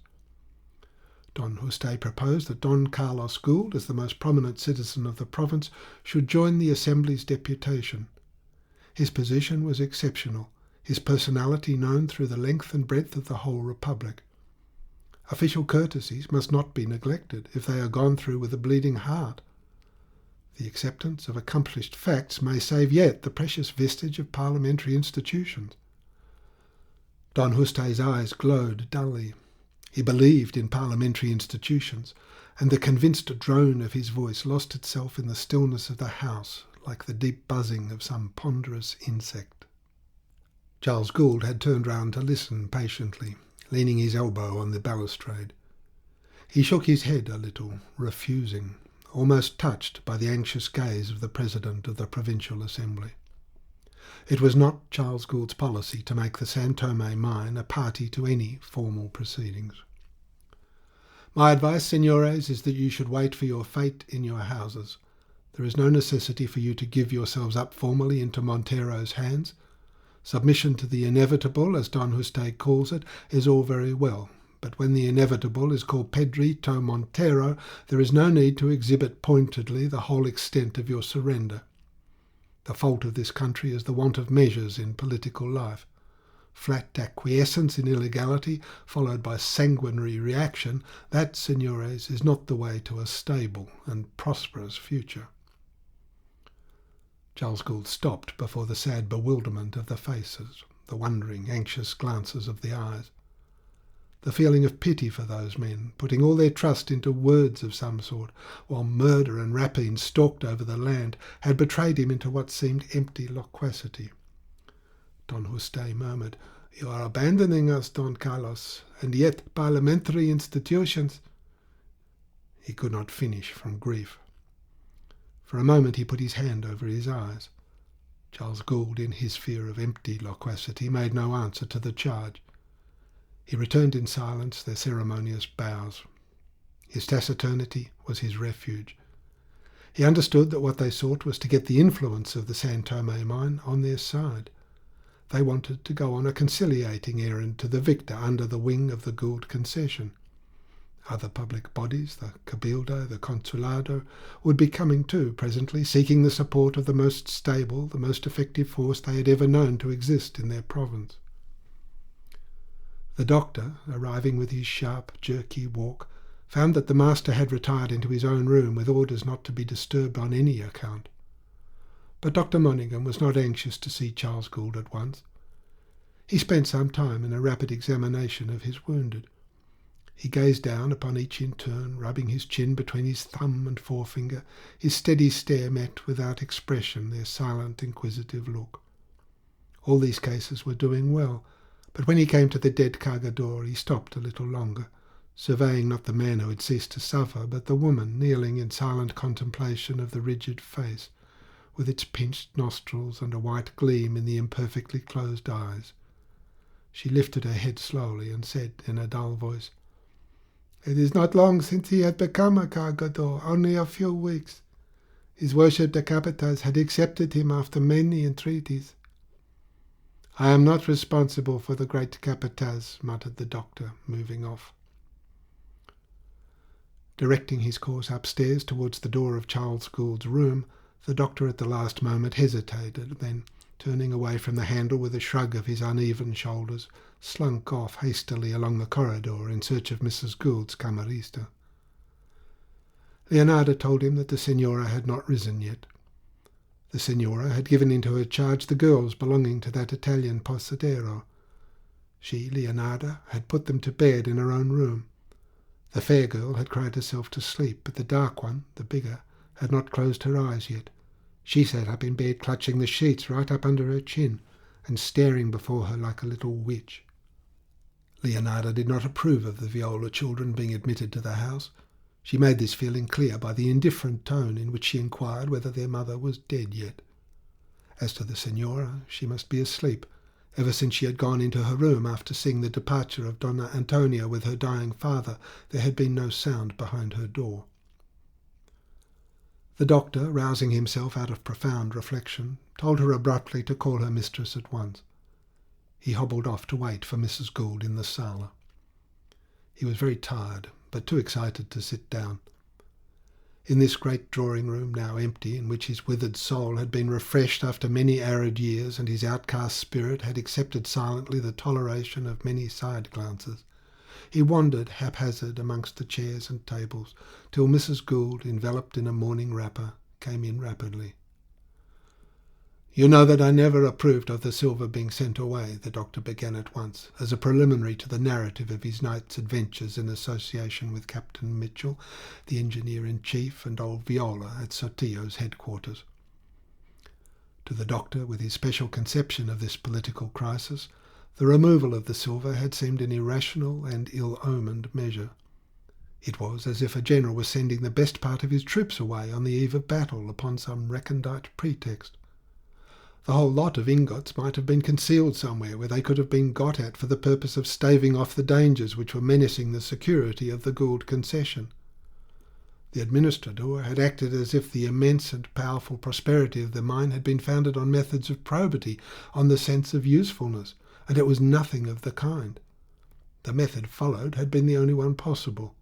Don José proposed that Don Carlos Gould, as the most prominent citizen of the province, should join the assembly's deputation. His position was exceptional, his personality known through the length and breadth of the whole republic. Official courtesies must not be neglected if they are gone through with a bleeding heart. The acceptance of accomplished facts may save yet the precious vestige of parliamentary institutions. Don José's eyes glowed dully. He believed in parliamentary institutions, and the convinced drone of his voice lost itself in the stillness of the house like the deep buzzing of some ponderous insect. Charles Gould had turned round to listen patiently, leaning his elbow on the balustrade. He shook his head a little, refusing, almost touched by the anxious gaze of the President of the Provincial Assembly. It was not Charles Gould's policy to make the San Tome mine a party to any formal proceedings. My advice, Senores, is that you should wait for your fate in your houses. There is no necessity for you to give yourselves up formally into Montero's hands. Submission to the inevitable, as Don Juste calls it, is all very well, but when the inevitable is called Pedrito Montero, there is no need to exhibit pointedly the whole extent of your surrender. The fault of this country is the want of measures in political life. Flat acquiescence in illegality, followed by sanguinary reaction, that, Senores, is not the way to a stable and prosperous future. Charles Gould stopped before the sad bewilderment of the faces, the wondering, anxious glances of the eyes. The feeling of pity for those men, putting all their trust into words of some sort, while murder and rapine stalked over the land, had betrayed him into what seemed empty loquacity. Don Juste murmured, "You are abandoning us, Don Carlos, and yet parliamentary institutions—" He could not finish from grief. For a moment he put his hand over his eyes. Charles Gould, in his fear of empty loquacity, made no answer to the charge. He returned in silence their ceremonious bows. His taciturnity was his refuge. He understood that what they sought was to get the influence of the San Tome mine on their side. They wanted to go on a conciliating errand to the victor under the wing of the Gould concession. Other public bodies, the Cabildo, the Consulado, would be coming too presently, seeking the support of the most stable, the most effective force they had ever known to exist in their province. The doctor, arriving with his sharp, jerky walk, found that the master had retired into his own room with orders not to be disturbed on any account. But Dr. Monaghan was not anxious to see Charles Gould at once. He spent some time in a rapid examination of his wounded. He gazed down upon each in turn, rubbing his chin between his thumb and forefinger. His steady stare met without expression their silent, inquisitive look. All these cases were doing well, but when he came to the dead cargador he stopped a little longer, surveying not the man who had ceased to suffer, but the woman kneeling in silent contemplation of the rigid face, with its pinched nostrils and a white gleam in the imperfectly closed eyes. She lifted her head slowly and said in a dull voice, "It is not long since he had become a cargador, only a few weeks. His worship the Capataz had accepted him after many entreaties." "I am not responsible for the great Capataz," muttered the doctor, moving off. Directing his course upstairs towards the door of Charles Gould's room, the doctor at the last moment hesitated, then, turning away from the handle with a shrug of his uneven shoulders, slunk off hastily along the corridor in search of Mrs. Gould's camarista. Leonardo told him that the Senora had not risen yet. The Senora had given into her charge the girls belonging to that Italian posadero. She, Leonardo, had put them to bed in her own room. The fair girl had cried herself to sleep, but the dark one, the bigger, had not closed her eyes yet. She sat up in bed clutching the sheets right up under her chin and staring before her like a little witch. Leonardo did not approve of the Viola children being admitted to the house. She made this feeling clear by the indifferent tone in which she inquired whether their mother was dead yet. As to the Senora, she must be asleep, ever since she had gone into her room after seeing the departure of Donna Antonia with her dying father. There had been no sound behind her door. The doctor, rousing himself out of profound reflection, told her abruptly to call her mistress at once. He hobbled off to wait for Mrs. Gould in the sala. He was very tired, but too excited to sit down. In this great drawing-room, now empty, in which his withered soul had been refreshed after many arid years and his outcast spirit had accepted silently the toleration of many side-glances, he wandered haphazard amongst the chairs and tables, till Mrs. Gould, enveloped in a morning wrapper, came in rapidly. You know that I never approved of the silver being sent away, the doctor began at once, as a preliminary to the narrative of his night's adventures in association with Captain Mitchell, the engineer-in-chief, and old Viola at Sotillo's headquarters. To the doctor, with his special conception of this political crisis, the removal of the silver had seemed an irrational and ill-omened measure. It was as if a general was sending the best part of his troops away on the eve of battle upon some recondite pretext. The whole lot of ingots might have been concealed somewhere where they could have been got at for the purpose of staving off the dangers which were menacing the security of the Gould concession. The administrator had acted as if the immense and powerful prosperity of the mine had been founded on methods of probity, on the sense of usefulness, and it was nothing of the kind. The method followed had been the only one possible.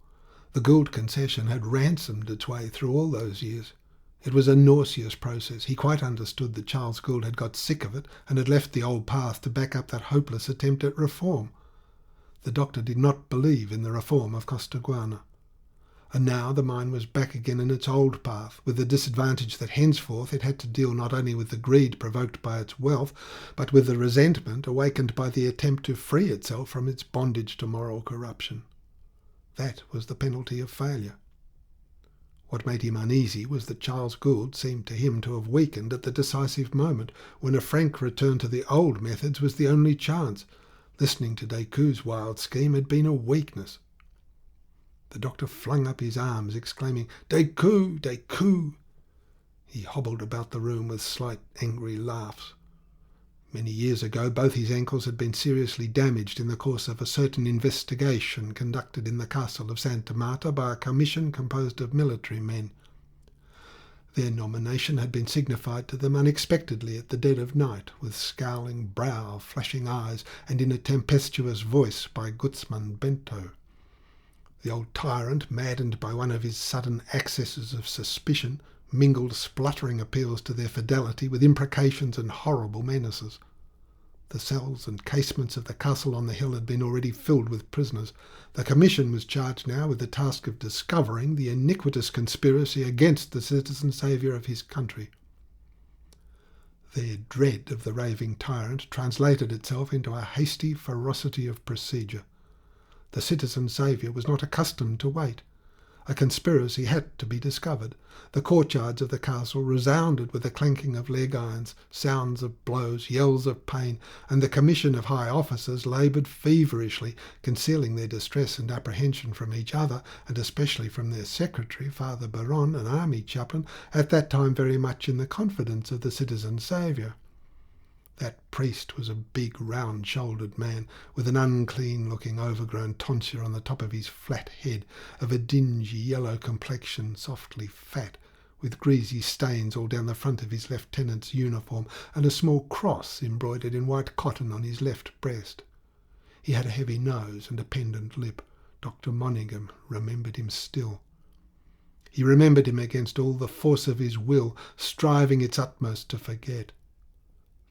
The Gould concession had ransomed its way through all those years. It was a nauseous process. He quite understood that Charles Gould had got sick of it and had left the old path to back up that hopeless attempt at reform. The doctor did not believe in the reform of Costaguana. And now the mine was back again in its old path, with the disadvantage that henceforth it had to deal not only with the greed provoked by its wealth, but with the resentment awakened by the attempt to free itself from its bondage to moral corruption. That was the penalty of failure. What made him uneasy was that Charles Gould seemed to him to have weakened at the decisive moment, when a frank return to the old methods was the only chance. Listening to Decoud's wild scheme had been a weakness. The doctor flung up his arms, exclaiming, "Decoud! Decoud!" He hobbled about the room with slight angry laughs. Many years ago both his ankles had been seriously damaged in the course of a certain investigation conducted in the castle of Santa Marta by a commission composed of military men. Their nomination had been signified to them unexpectedly at the dead of night, with scowling brow, flashing eyes, and in a tempestuous voice by Guzman Bento. The old tyrant, maddened by one of his sudden accesses of suspicion, mingled spluttering appeals to their fidelity with imprecations and horrible menaces. The cells and casements of the castle on the hill had been already filled with prisoners. The commission was charged now with the task of discovering the iniquitous conspiracy against the citizen saviour of his country. Their dread of the raving tyrant translated itself into a hasty ferocity of procedure. The citizen saviour was not accustomed to wait. A conspiracy had to be discovered. The courtyards of the castle resounded with the clanking of leg irons, sounds of blows, yells of pain, and the commission of high officers laboured feverishly, concealing their distress and apprehension from each other, and especially from their secretary, Father Baron, an army chaplain, at that time very much in the confidence of the citizen saviour. That priest was a big, round-shouldered man, with an unclean-looking, overgrown tonsure on the top of his flat head, of a dingy yellow complexion, softly fat, with greasy stains all down the front of his lieutenant's uniform, and a small cross embroidered in white cotton on his left breast. He had a heavy nose and a pendant lip. Dr. Monningham remembered him still. He remembered him against all the force of his will, striving its utmost to forget.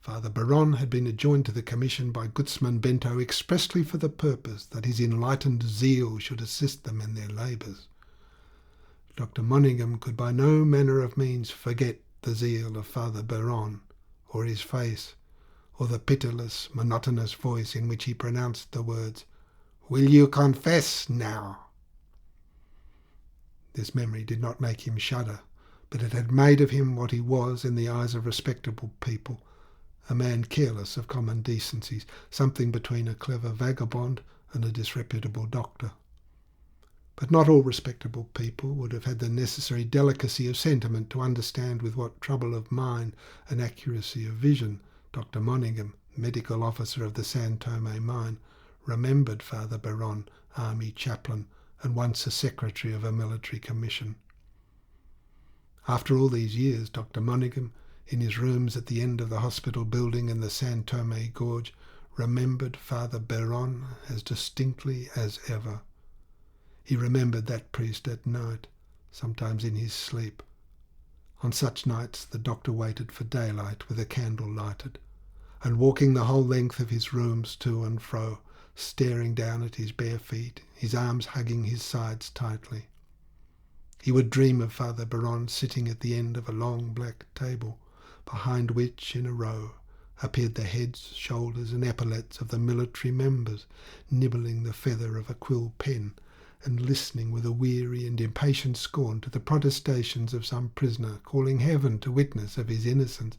Father Baron had been adjoined to the commission by Guzman Bento expressly for the purpose that his enlightened zeal should assist them in their labours. Dr. Monningham could by no manner of means forget the zeal of Father Baron, or his face, or the pitiless, monotonous voice in which he pronounced the words, "Will you confess now?" This memory did not make him shudder, but it had made of him what he was in the eyes of respectable people, a man careless of common decencies, something between a clever vagabond and a disreputable doctor. But not all respectable people would have had the necessary delicacy of sentiment to understand with what trouble of mind and accuracy of vision Dr. Monningham, medical officer of the San Tome mine, remembered Father Baron, army chaplain, and once a secretary of a military commission. After all these years, Dr. Monningham, in his rooms at the end of the hospital building in the San Tome gorge, remembered Father Baron as distinctly as ever. He remembered that priest at night, sometimes in his sleep. On such nights the doctor waited for daylight with a candle lighted, and walking the whole length of his rooms to and fro, staring down at his bare feet, his arms hugging his sides tightly. He would dream of Father Baron sitting at the end of a long black table, behind which, in a row, appeared the heads, shoulders, and epaulets of the military members, nibbling the feather of a quill pen, and listening with a weary and impatient scorn to the protestations of some prisoner, calling heaven to witness of his innocence,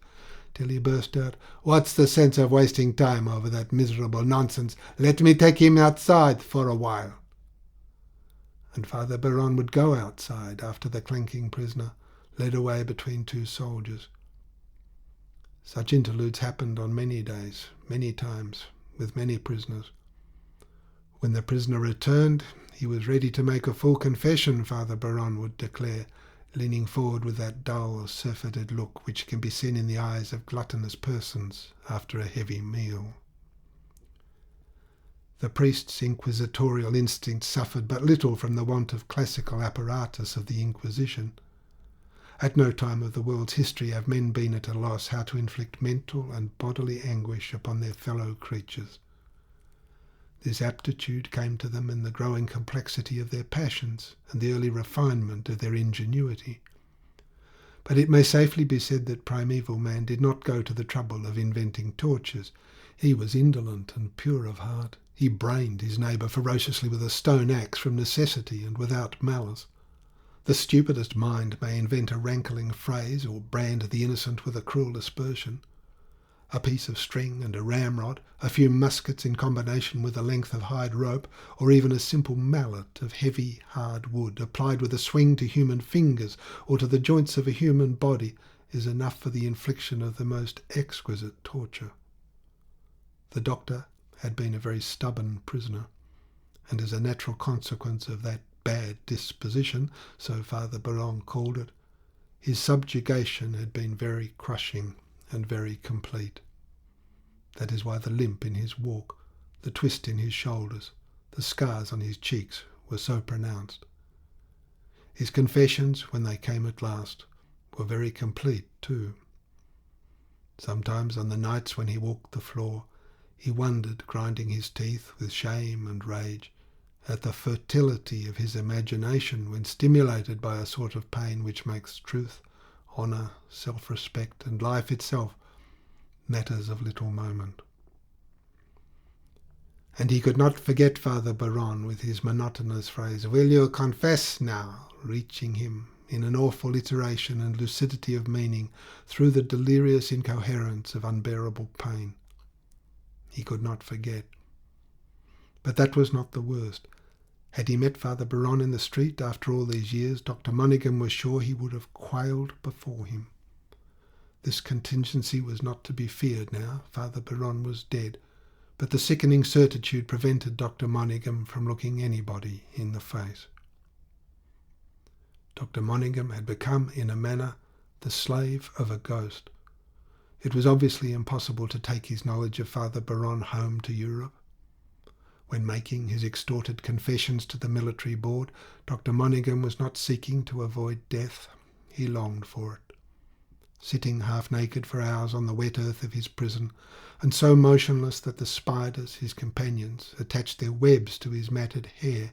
till he burst out, "What's the sense of wasting time over that miserable nonsense? Let me take him outside for a while." And Father Baron would go outside after the clanking prisoner, led away between two soldiers. Such interludes happened on many days, many times, with many prisoners. When the prisoner returned, he was ready to make a full confession, Father Baron would declare, leaning forward with that dull, surfeited look which can be seen in the eyes of gluttonous persons after a heavy meal. The priest's inquisitorial instinct suffered but little from the want of classical apparatus of the Inquisition. At no time of the world's history have men been at a loss how to inflict mental and bodily anguish upon their fellow creatures. This aptitude came to them in the growing complexity of their passions and the early refinement of their ingenuity. But it may safely be said that primeval man did not go to the trouble of inventing tortures. He was indolent and pure of heart. He brained his neighbour ferociously with a stone axe from necessity and without malice. The stupidest mind may invent a rankling phrase or brand the innocent with a cruel aspersion. A piece of string and a ramrod, a few muskets in combination with a length of hide rope, or even a simple mallet of heavy, hard wood applied with a swing to human fingers or to the joints of a human body, is enough for the infliction of the most exquisite torture. The doctor had been a very stubborn prisoner, and as a natural consequence of that bad disposition, so Father Baron called it, his subjugation had been very crushing and very complete. That is why the limp in his walk, the twist in his shoulders, the scars on his cheeks were so pronounced. His confessions, when they came at last, were very complete too. Sometimes on the nights when he walked the floor, he wondered, grinding his teeth with shame and rage, at the fertility of his imagination when stimulated by a sort of pain which makes truth, honour, self-respect, and life itself matters of little moment. And he could not forget Father Baron with his monotonous phrase, "Will you confess now?" reaching him in an awful iteration and lucidity of meaning through the delirious incoherence of unbearable pain. He could not forget. But that was not the worst. Had he met Father Baron in the street after all these years, Dr. Monaghan was sure he would have quailed before him. This contingency was not to be feared now. Father Baron was dead, but the sickening certitude prevented Dr. Monaghan from looking anybody in the face. Dr. Monaghan had become, in a manner, the slave of a ghost. It was obviously impossible to take his knowledge of Father Baron home to Europe. When making his extorted confessions to the military board, Dr. Monaghan was not seeking to avoid death. He longed for it. Sitting half-naked for hours on the wet earth of his prison, and so motionless that the spiders, his companions, attached their webs to his matted hair,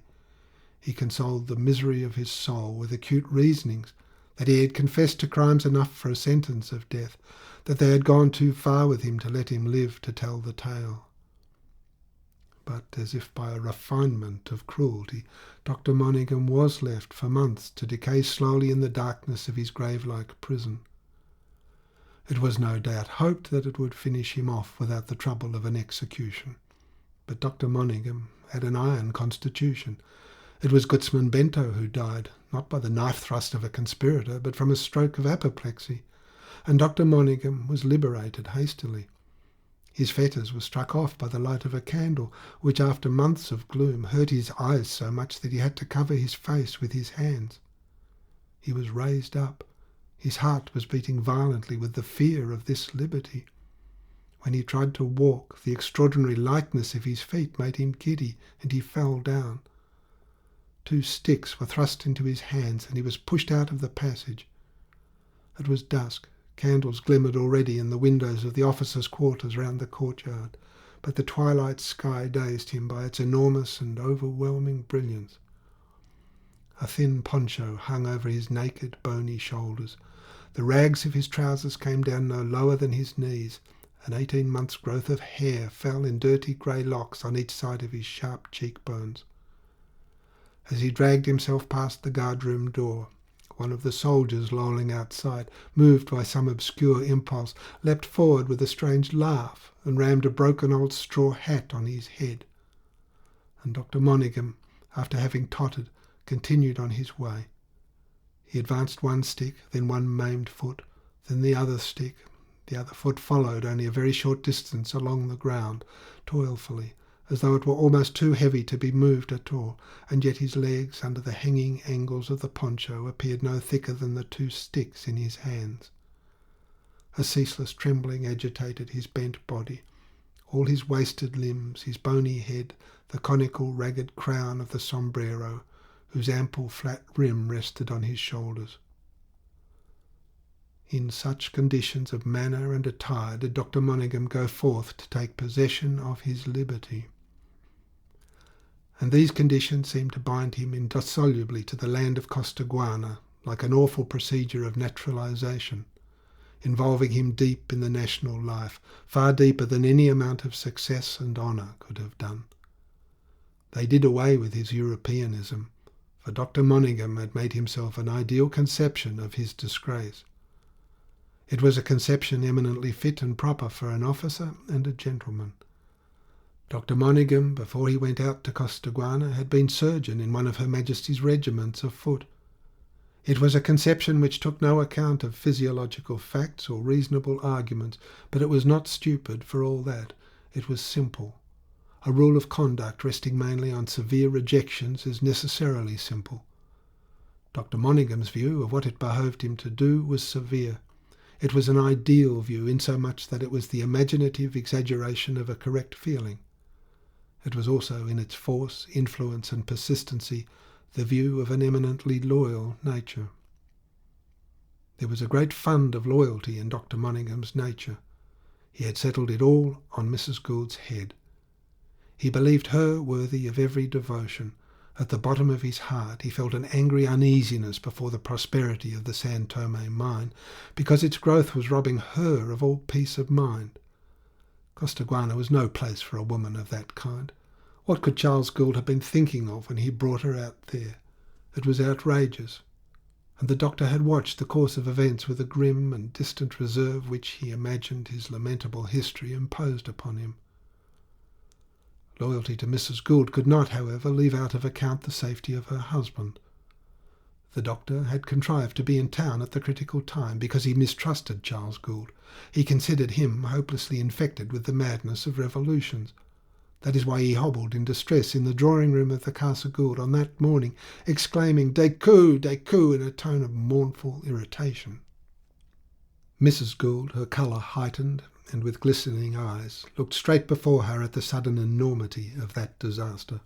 he consoled the misery of his soul with acute reasonings that he had confessed to crimes enough for a sentence of death, that they had gone too far with him to let him live to tell the tale. But, as if by a refinement of cruelty, Dr. Monaghan was left for months to decay slowly in the darkness of his grave-like prison. It was no doubt hoped that it would finish him off without the trouble of an execution. But Dr. Monaghan had an iron constitution. It was Gutzman Bento who died, not by the knife thrust of a conspirator, but from a stroke of apoplexy, and Dr. Monaghan was liberated hastily. His fetters were struck off by the light of a candle, which after months of gloom hurt his eyes so much that he had to cover his face with his hands. He was raised up. His heart was beating violently with the fear of this liberty. When he tried to walk, the extraordinary lightness of his feet made him giddy, and he fell down. 2 sticks were thrust into his hands, and he was pushed out of the passage. It was dusk. Candles glimmered already in the windows of the officers' quarters round the courtyard, but the twilight sky dazed him by its enormous and overwhelming brilliance. A thin poncho hung over his naked, bony shoulders. The rags of his trousers came down no lower than his knees. An 18 months' growth of hair fell in dirty grey locks on each side of his sharp cheekbones. As he dragged himself past the guardroom door, one of the soldiers lolling outside, moved by some obscure impulse, leapt forward with a strange laugh and rammed a broken old straw hat on his head. And Dr. Monaghan, after having tottered, continued on his way. He advanced one stick, then one maimed foot, then the other stick. The other foot followed only a very short distance along the ground, toilfully, as though it were almost too heavy to be moved at all, and yet his legs, under the hanging angles of the poncho, appeared no thicker than the 2 sticks in his hands. A ceaseless trembling agitated his bent body. All his wasted limbs, his bony head, the conical ragged crown of the sombrero, whose ample flat rim rested on his shoulders. In such conditions of manner and attire did Dr. Monaghan go forth to take possession of his liberty. And these conditions seemed to bind him indissolubly to the land of Costaguana, like an awful procedure of naturalization, involving him deep in the national life, far deeper than any amount of success and honour could have done. They did away with his Europeanism, for Dr. Monaghan had made himself an ideal conception of his disgrace. It was a conception eminently fit and proper for an officer and a gentleman. Dr. Monaghan, before he went out to Costaguana, had been surgeon in one of Her Majesty's regiments of foot. It was a conception which took no account of physiological facts or reasonable arguments, but it was not stupid for all that. It was simple. A rule of conduct resting mainly on severe rejections is necessarily simple. Dr. Monaghan's view of what it behoved him to do was severe. It was an ideal view, insomuch that it was the imaginative exaggeration of a correct feeling. It was also, in its force, influence, and persistency, the view of an eminently loyal nature. There was a great fund of loyalty in Dr. Monaghan's nature. He had settled it all on Mrs. Gould's head. He believed her worthy of every devotion. At the bottom of his heart he felt an angry uneasiness before the prosperity of the San Tome mine, because its growth was robbing her of all peace of mind. Costaguana was no place for a woman of that kind. What could Charles Gould have been thinking of when he brought her out there? It was outrageous. And the doctor had watched the course of events with a grim and distant reserve which he imagined his lamentable history imposed upon him. Loyalty to Mrs. Gould could not, however, leave out of account the safety of her husband. The doctor had contrived to be in town at the critical time because he mistrusted Charles Gould. He considered him hopelessly infected with the madness of revolutions. That is why he hobbled in distress in the drawing-room of the Casa Gould on that morning, exclaiming "Decoud, Decoud," in a tone of mournful irritation. Mrs. Gould, her colour heightened, and with glistening eyes, looked straight before her at the sudden enormity of that disaster.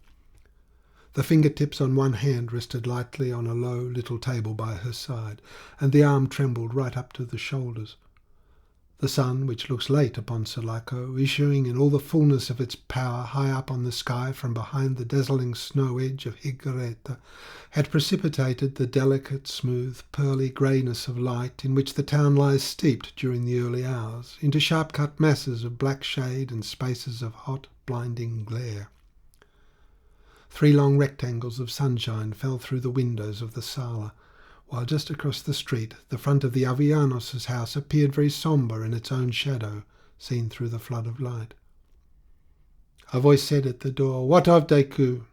The fingertips on one hand rested lightly on a low little table by her side, and the arm trembled right up to the shoulders. The sun, which looks late upon Sulaco, issuing in all the fullness of its power high up on the sky from behind the dazzling snow edge of Higuereta, had precipitated the delicate, smooth, pearly greyness of light in which the town lies steeped during the early hours, into sharp-cut masses of black shade and spaces of hot, blinding glare. 3 long rectangles of sunshine fell through the windows of the sala, while just across the street the front of the Avellanos' house appeared very sombre in its own shadow, seen through the flood of light. A voice said at the door, "What of Decoud?"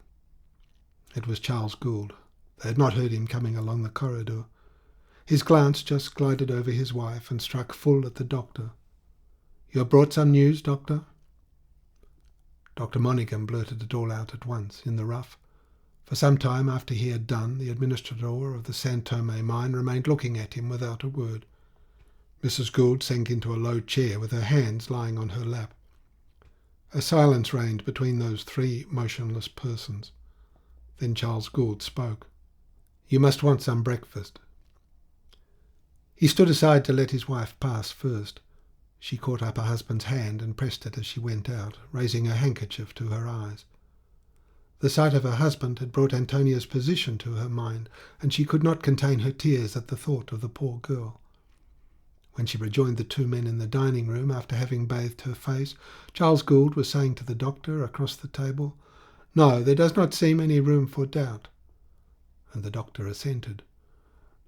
It was Charles Gould. They had not heard him coming along the corridor. His glance just glided over his wife and struck full at the doctor. "You have brought some news, doctor?" Dr. Monaghan blurted it all out at once, in the rough. For some time after he had done, the administrator of the San Tome mine remained looking at him without a word. Mrs. Gould sank into a low chair with her hands lying on her lap. A silence reigned between those 3 motionless persons. Then Charles Gould spoke. "You must want some breakfast." He stood aside to let his wife pass first. She caught up her husband's hand and pressed it as she went out, raising her handkerchief to her eyes. The sight of her husband had brought Antonia's position to her mind, and she could not contain her tears at the thought of the poor girl. When she rejoined the two men in the dining room after having bathed her face, Charles Gould was saying to the doctor across the table, "No, there does not seem any room for doubt." And the doctor assented.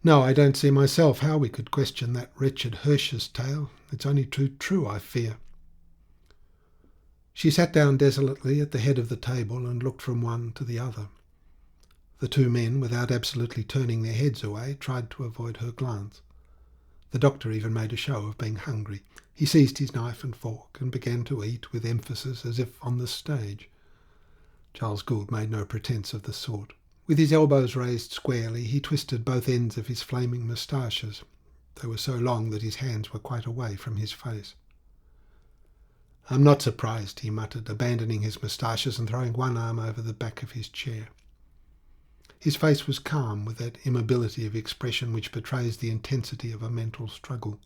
"No, I don't see myself how we could question that wretched Hirsch's tale. It's only too true, I fear." She sat down desolately at the head of the table and looked from one to the other. The two men, without absolutely turning their heads away, tried to avoid her glance. The doctor even made a show of being hungry. He seized his knife and fork and began to eat with emphasis as if on the stage. Charles Gould made no pretence of the sort. With his elbows raised squarely, he twisted both ends of his flaming moustaches. They were so long that his hands were quite away from his face. "I'm not surprised," he muttered, abandoning his moustaches and throwing one arm over the back of his chair. His face was calm, with that immobility of expression which betrays the intensity of a mental struggle.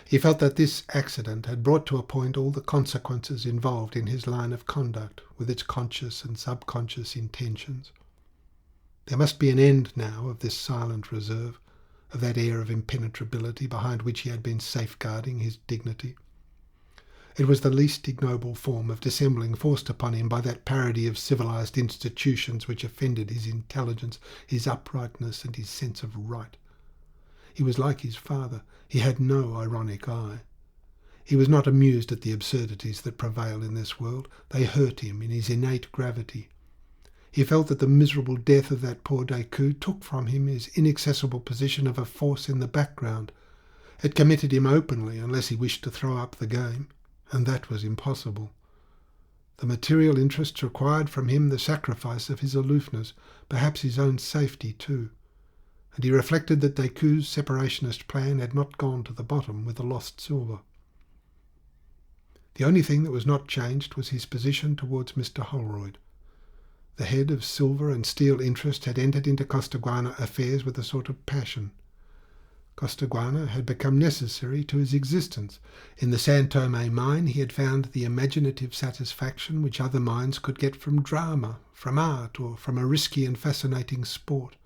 He felt that this accident had brought to a point all the consequences involved in his line of conduct, with its conscious and subconscious intentions. There must be an end now of this silent reserve, of that air of impenetrability behind which he had been safeguarding his dignity. It was the least ignoble form of dissembling forced upon him by that parody of civilized institutions which offended his intelligence, his uprightness, and his sense of right. He was like his father. He had no ironic eye. He was not amused at the absurdities that prevail in this world. They hurt him in his innate gravity. He felt that the miserable death of that poor Decoud took from him his inaccessible position of a force in the background. It committed him openly unless he wished to throw up the game. And that was impossible. The material interests required from him the sacrifice of his aloofness, perhaps his own safety too. And he reflected that Decoud's separationist plan had not gone to the bottom with the lost silver. The only thing that was not changed was his position towards Mr. Holroyd. The head of silver and steel interest had entered into Costaguana affairs with a sort of passion. Costaguana had become necessary to his existence. In the San Tome mine he had found the imaginative satisfaction which other mines could get from drama, from art, or from a risky and fascinating sport.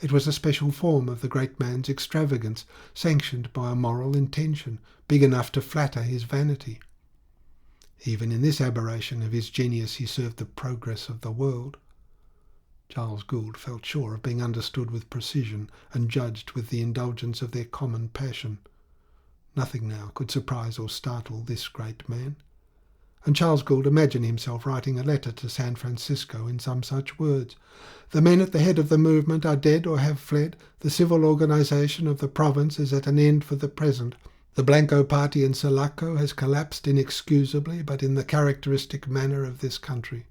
It was a special form of the great man's extravagance, sanctioned by a moral intention, big enough to flatter his vanity. Even in this aberration of his genius he served the progress of the world. Charles Gould felt sure of being understood with precision and judged with the indulgence of their common passion. Nothing now could surprise or startle this great man. And Charles Gould imagined himself writing a letter to San Francisco in some such words. "The men at the head of the movement are dead or have fled. The civil organization of the province is at an end for the present. The Blanco party in Sulaco has collapsed inexcusably, but in the characteristic manner of this country.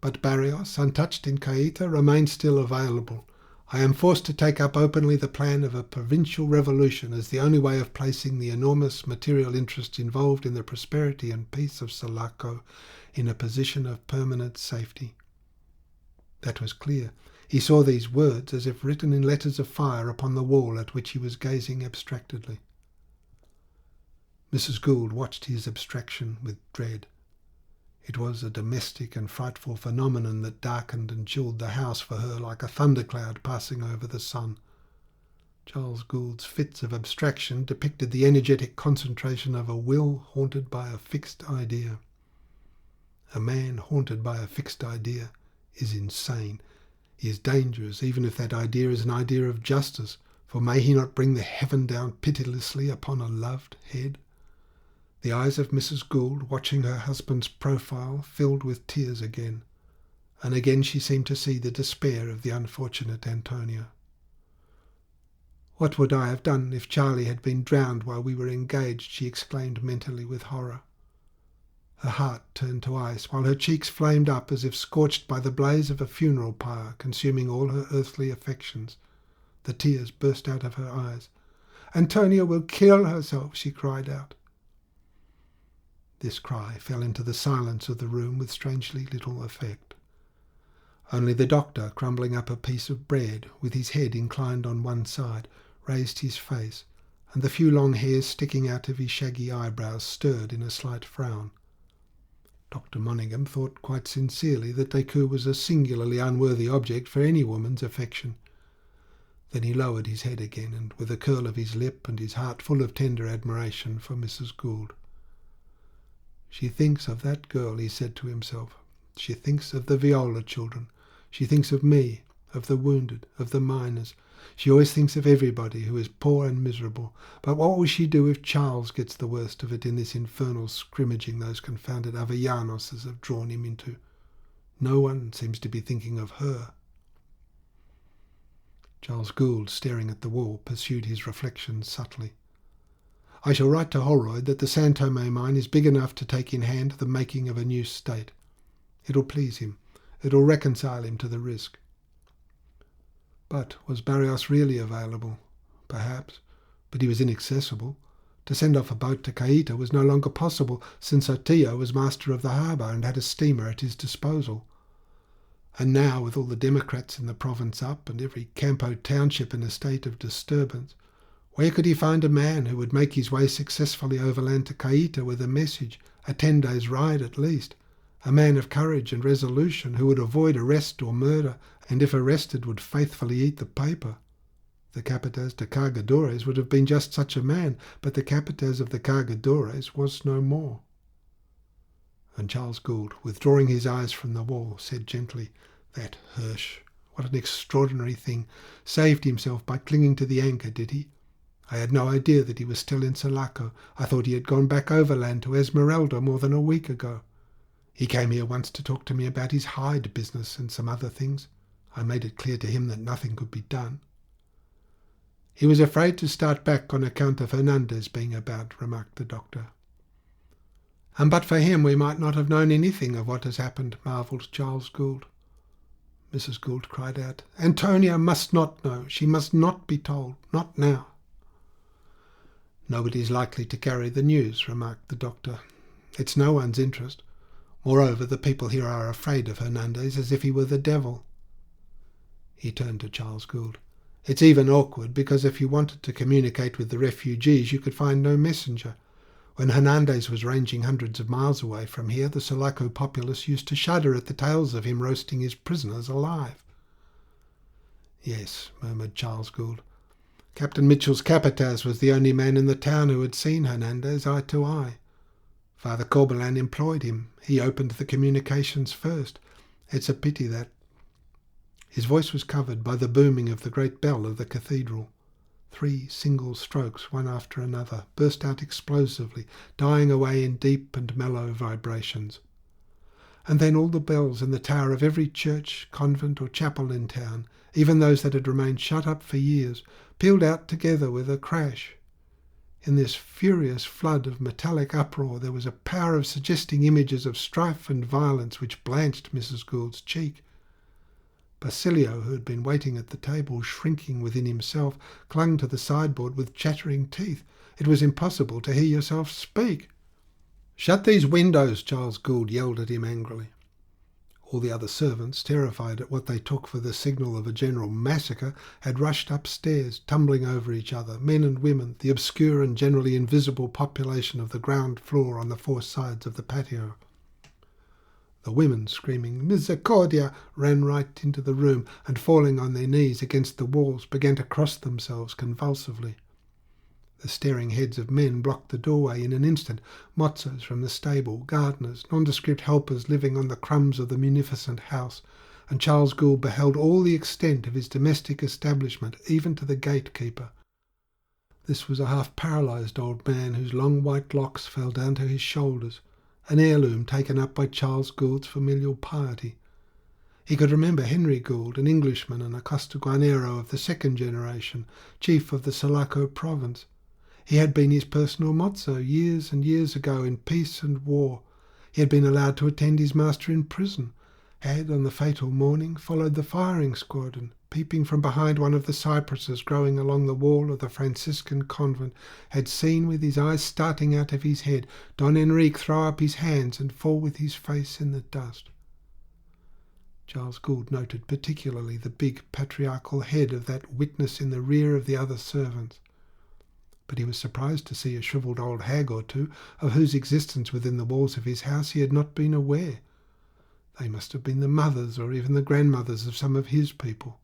But Barrios, untouched in Caeta, remains still available. I am forced to take up openly the plan of a provincial revolution as the only way of placing the enormous material interests involved in the prosperity and peace of Sulaco in a position of permanent safety." That was clear. He saw these words as if written in letters of fire upon the wall at which he was gazing abstractedly. Mrs. Gould watched his abstraction with dread. It was a domestic and frightful phenomenon that darkened and chilled the house for her like a thundercloud passing over the sun. Charles Gould's fits of abstraction depicted the energetic concentration of a will haunted by a fixed idea. A man haunted by a fixed idea is insane. He is dangerous, even if that idea is an idea of justice, for may he not bring the heaven down pitilessly upon a loved head? The eyes of Mrs. Gould, watching her husband's profile, filled with tears again, and again she seemed to see the despair of the unfortunate Antonia. "What would I have done if Charlie had been drowned while we were engaged?" she exclaimed mentally with horror. Her heart turned to ice, while her cheeks flamed up as if scorched by the blaze of a funeral pyre, consuming all her earthly affections. The tears burst out of her eyes. "Antonia will kill herself," she cried out. This cry fell into the silence of the room with strangely little effect. Only the doctor, crumbling up a piece of bread, with his head inclined on one side, raised his face, and the few long hairs sticking out of his shaggy eyebrows stirred in a slight frown. Dr. Monaghan thought quite sincerely that Decoud was a singularly unworthy object for any woman's affection. Then he lowered his head again, and with a curl of his lip and his heart full of tender admiration for Mrs. Gould. She thinks of that girl, he said to himself. She thinks of the Viola children. She thinks of me, of the wounded, of the miners. She always thinks of everybody who is poor and miserable. But what will she do if Charles gets the worst of it in this infernal scrimmaging those confounded Avellanoses have drawn him into? No one seems to be thinking of her. Charles Gould, staring at the wall, pursued his reflections subtly. I shall write to Holroyd that the San Tome mine is big enough to take in hand the making of a new state. It'll please him. It'll reconcile him to the risk. But was Barrios really available? Perhaps, but he was inaccessible. To send off a boat to Caïta was no longer possible, since Otillo was master of the harbour and had a steamer at his disposal. And now, with all the Democrats in the province up and every Campo township in a state of disturbance, where could he find a man who would make his way successfully overland to Caïta with a message, a 10 days' ride at least, a man of courage and resolution who would avoid arrest or murder, and if arrested would faithfully eat the paper? The Capataz de Cargadores would have been just such a man, but the Capataz of the Cargadores was no more. And Charles Gould, withdrawing his eyes from the wall, said gently, "That Hirsch, what an extraordinary thing! Saved himself by clinging to the anchor, did he? I had no idea that he was still in Sulaco. I thought he had gone back overland to Esmeralda more than a week ago. He came here once to talk to me about his hide business and some other things. I made it clear to him that nothing could be done." "He was afraid to start back on account of Hernandez being about," remarked the doctor. "And but for him we might not have known anything of what has happened," marvelled Charles Gould. Mrs. Gould cried out, "Antonia must not know. She must not be told. Not now." "Nobody is likely to carry the news," remarked the doctor. "It's no one's interest. Moreover, the people here are afraid of Hernandez as if he were the devil." He turned to Charles Gould. "It's even awkward because if you wanted to communicate with the refugees you could find no messenger. When Hernandez was ranging hundreds of miles away from here, the Sulaco populace used to shudder at the tales of him roasting his prisoners alive." "Yes," murmured Charles Gould. "Captain Mitchell's Capataz was the only man in the town who had seen Hernandez eye to eye. Father Corbelan employed him. He opened the communications first. It's a pity that—" His voice was covered by the booming of the great bell of the cathedral. 3 single strokes, one after another, burst out explosively, dying away in deep and mellow vibrations. And then all the bells in the tower of every church, convent or chapel in town, even those that had remained shut up for years, pealed out together with a crash. In this furious flood of metallic uproar there was a power of suggesting images of strife and violence which blanched Mrs. Gould's cheek. Basilio, who had been waiting at the table, shrinking within himself, clung to the sideboard with chattering teeth. It was impossible to hear yourself speak. "Shut these windows!" Charles Gould yelled at him angrily. All the other servants, terrified at what they took for the signal of a general massacre, had rushed upstairs, tumbling over each other, men and women, the obscure and generally invisible population of the ground floor on the 4 sides of the patio. The women, screaming "Misericordia!" ran right into the room, and falling on their knees against the walls, began to cross themselves convulsively. The staring heads of men blocked the doorway in an instant, mozzos from the stable, gardeners, nondescript helpers living on the crumbs of the munificent house, and Charles Gould beheld all the extent of his domestic establishment, even to the gatekeeper. This was a half-paralysed old man whose long white locks fell down to his shoulders, an heirloom taken up by Charles Gould's familial piety. He could remember Henry Gould, an Englishman and a Costaguanero of the 2nd generation, chief of the Sulaco province. He had been his personal mozzo years and years ago in peace and war. He had been allowed to attend his master in prison, had, on the fatal morning, followed the firing squad, and, peeping from behind one of the cypresses growing along the wall of the Franciscan convent, had seen, with his eyes starting out of his head, Don Enrique throw up his hands and fall with his face in the dust. Charles Gould noted particularly the big patriarchal head of that witness in the rear of the other servants. But he was surprised to see a shrivelled old hag or two, of whose existence within the walls of his house he had not been aware. They must have been the mothers or even the grandmothers of some of his people.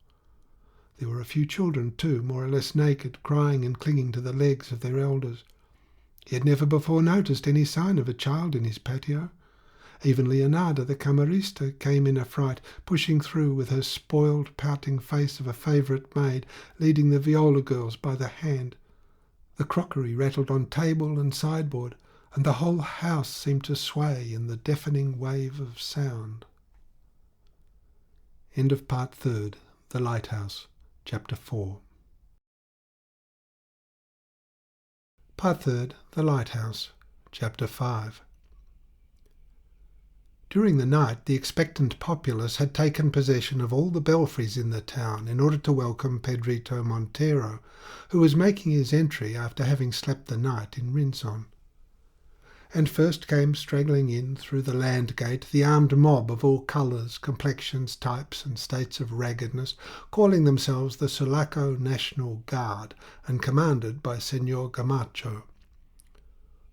There were a few children too, more or less naked, crying and clinging to the legs of their elders. He had never before noticed any sign of a child in his patio. Even Leonarda, the camerista, came in a fright, pushing through with her spoiled, pouting face of a favourite maid, leading the viola girls by the hand. The crockery rattled on table and sideboard, and the whole house seemed to sway in the deafening wave of sound. End of Part 3rd. The Lighthouse, Chapter 4. Part 3rd. The Lighthouse, Chapter 5. During the night, the expectant populace had taken possession of all the belfries in the town in order to welcome Pedrito Montero, who was making his entry after having slept the night in Rinzon. And first came straggling in through the land gate the armed mob of all colours, complexions, types and states of raggedness, calling themselves the Sulaco National Guard and commanded by Senor Gamacho.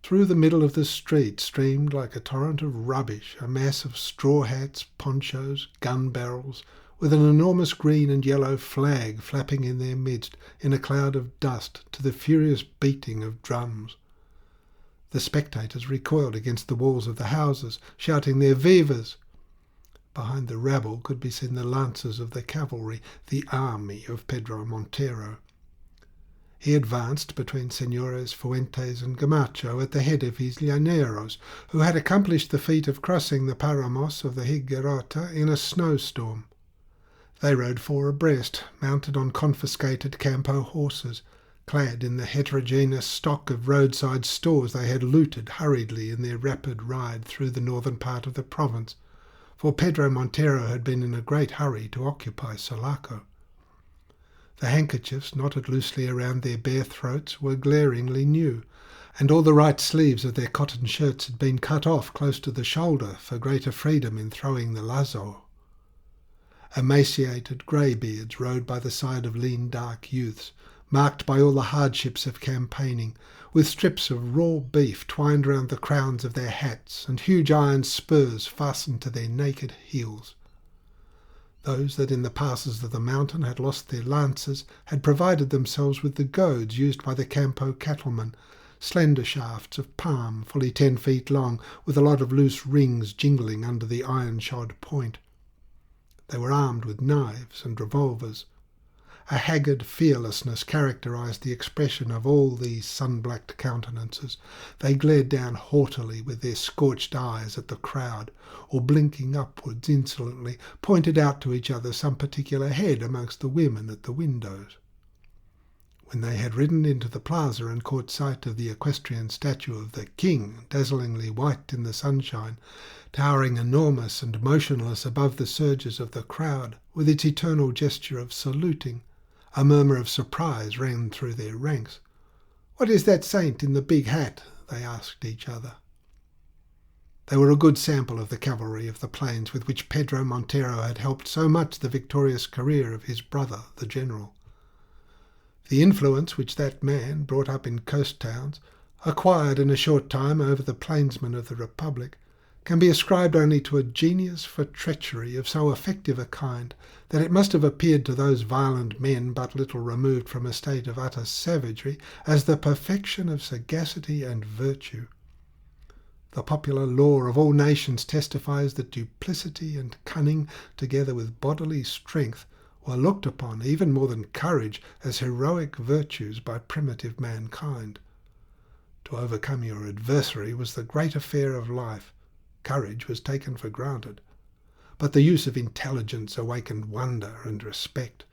Through the middle of the street streamed like a torrent of rubbish a mass of straw hats, ponchos, gun barrels, with an enormous green and yellow flag flapping in their midst in a cloud of dust to the furious beating of drums. The spectators recoiled against the walls of the houses, shouting their vivas. Behind the rabble could be seen the lancers of the cavalry, the army of Pedro Montero. He advanced between Senores Fuentes and Gamacho at the head of his llaneros, who had accomplished the feat of crossing the paramos of the Higuerota in a snowstorm. They rode four abreast, mounted on confiscated Campo horses, clad in the heterogeneous stock of roadside stores they had looted hurriedly in their rapid ride through the northern part of the province, for Pedro Montero had been in a great hurry to occupy Sulaco. The handkerchiefs knotted loosely around their bare throats were glaringly new, and all the right sleeves of their cotton shirts had been cut off close to the shoulder for greater freedom in throwing the lazo. Emaciated greybeards rode by the side of lean dark youths, marked by all the hardships of campaigning, with strips of raw beef twined round the crowns of their hats and huge iron spurs fastened to their naked heels. Those that in the passes of the mountain had lost their lances had provided themselves with the goads used by the Campo cattlemen, slender shafts of palm fully 10 feet long, with a lot of loose rings jingling under the iron-shod point. They were armed with knives and revolvers. A haggard fearlessness characterized the expression of all these sun-blacked countenances. They glared down haughtily with their scorched eyes at the crowd, or blinking upwards insolently, pointed out to each other some particular head amongst the women at the windows. When they had ridden into the plaza and caught sight of the equestrian statue of the king, dazzlingly white in the sunshine, towering enormous and motionless above the surges of the crowd, with its eternal gesture of saluting, a murmur of surprise ran through their ranks. "What is that saint in the big hat?" they asked each other. They were a good sample of the cavalry of the plains with which Pedro Montero had helped so much the victorious career of his brother, the general. The influence which that man, brought up in coast towns, acquired in a short time over the plainsmen of the Republic, can be ascribed only to a genius for treachery of so effective a kind that it must have appeared to those violent men but little removed from a state of utter savagery as the perfection of sagacity and virtue. The popular law of all nations testifies that duplicity and cunning, together with bodily strength, were looked upon, even more than courage, as heroic virtues by primitive mankind. To overcome your adversary was the great affair of life. Courage was taken for granted. But the use of intelligence awakened wonder and respect.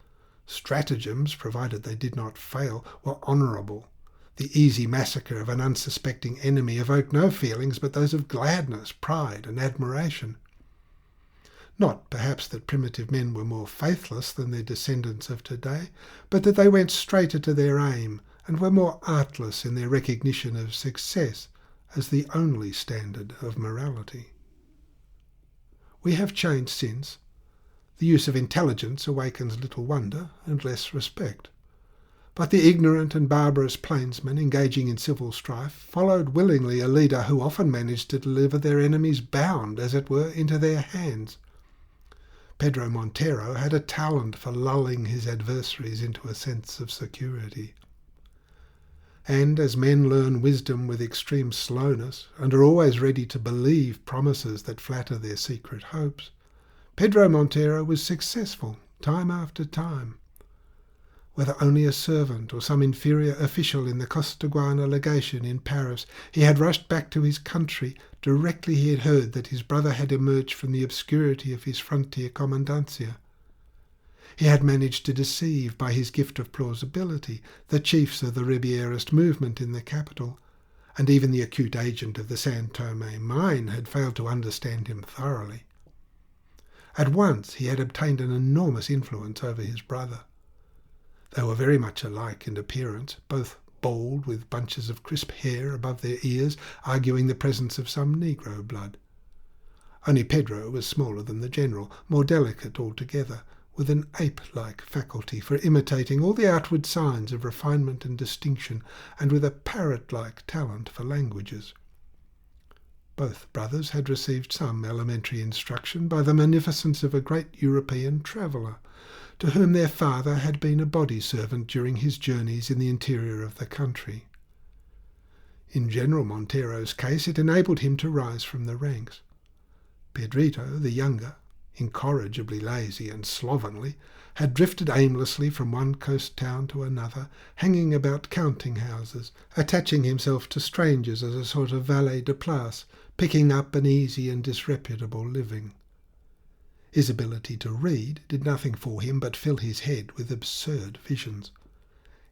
Stratagems, provided they did not fail, were honourable. The easy massacre of an unsuspecting enemy evoked no feelings but those of gladness, pride, and admiration. Not, perhaps, that primitive men were more faithless than their descendants of today, but that they went straighter to their aim and were more artless in their recognition of success as the only standard of morality. We have changed since. The use of intelligence awakens little wonder and less respect. But the ignorant and barbarous plainsmen engaging in civil strife followed willingly a leader who often managed to deliver their enemies bound, as it were, into their hands. Pedro Montero had a talent for lulling his adversaries into a sense of security. And as men learn wisdom with extreme slowness and are always ready to believe promises that flatter their secret hopes, Pedro Montero was successful time after time. Whether only a servant or some inferior official in the Costaguana legation in Paris, he had rushed back to his country directly he had heard that his brother had emerged from the obscurity of his frontier commandancia. He had managed to deceive by his gift of plausibility the chiefs of the Ribierist movement in the capital, and even the acute agent of the San Tome mine had failed to understand him thoroughly. At once he had obtained an enormous influence over his brother. They were very much alike in appearance, both bald with bunches of crisp hair above their ears, arguing the presence of some Negro blood. Only Pedro was smaller than the general, more delicate altogether, with an ape-like faculty for imitating all the outward signs of refinement and distinction, and with a parrot-like talent for languages. Both brothers had received some elementary instruction by the munificence of a great European traveller, to whom their father had been a body servant during his journeys in the interior of the country. In General Montero's case, it enabled him to rise from the ranks. Pedrito, the younger, incorrigibly lazy and slovenly, had drifted aimlessly from one coast town to another, hanging about counting-houses, attaching himself to strangers as a sort of valet de place, picking up an easy and disreputable living. His ability to read did nothing for him but fill his head with absurd visions.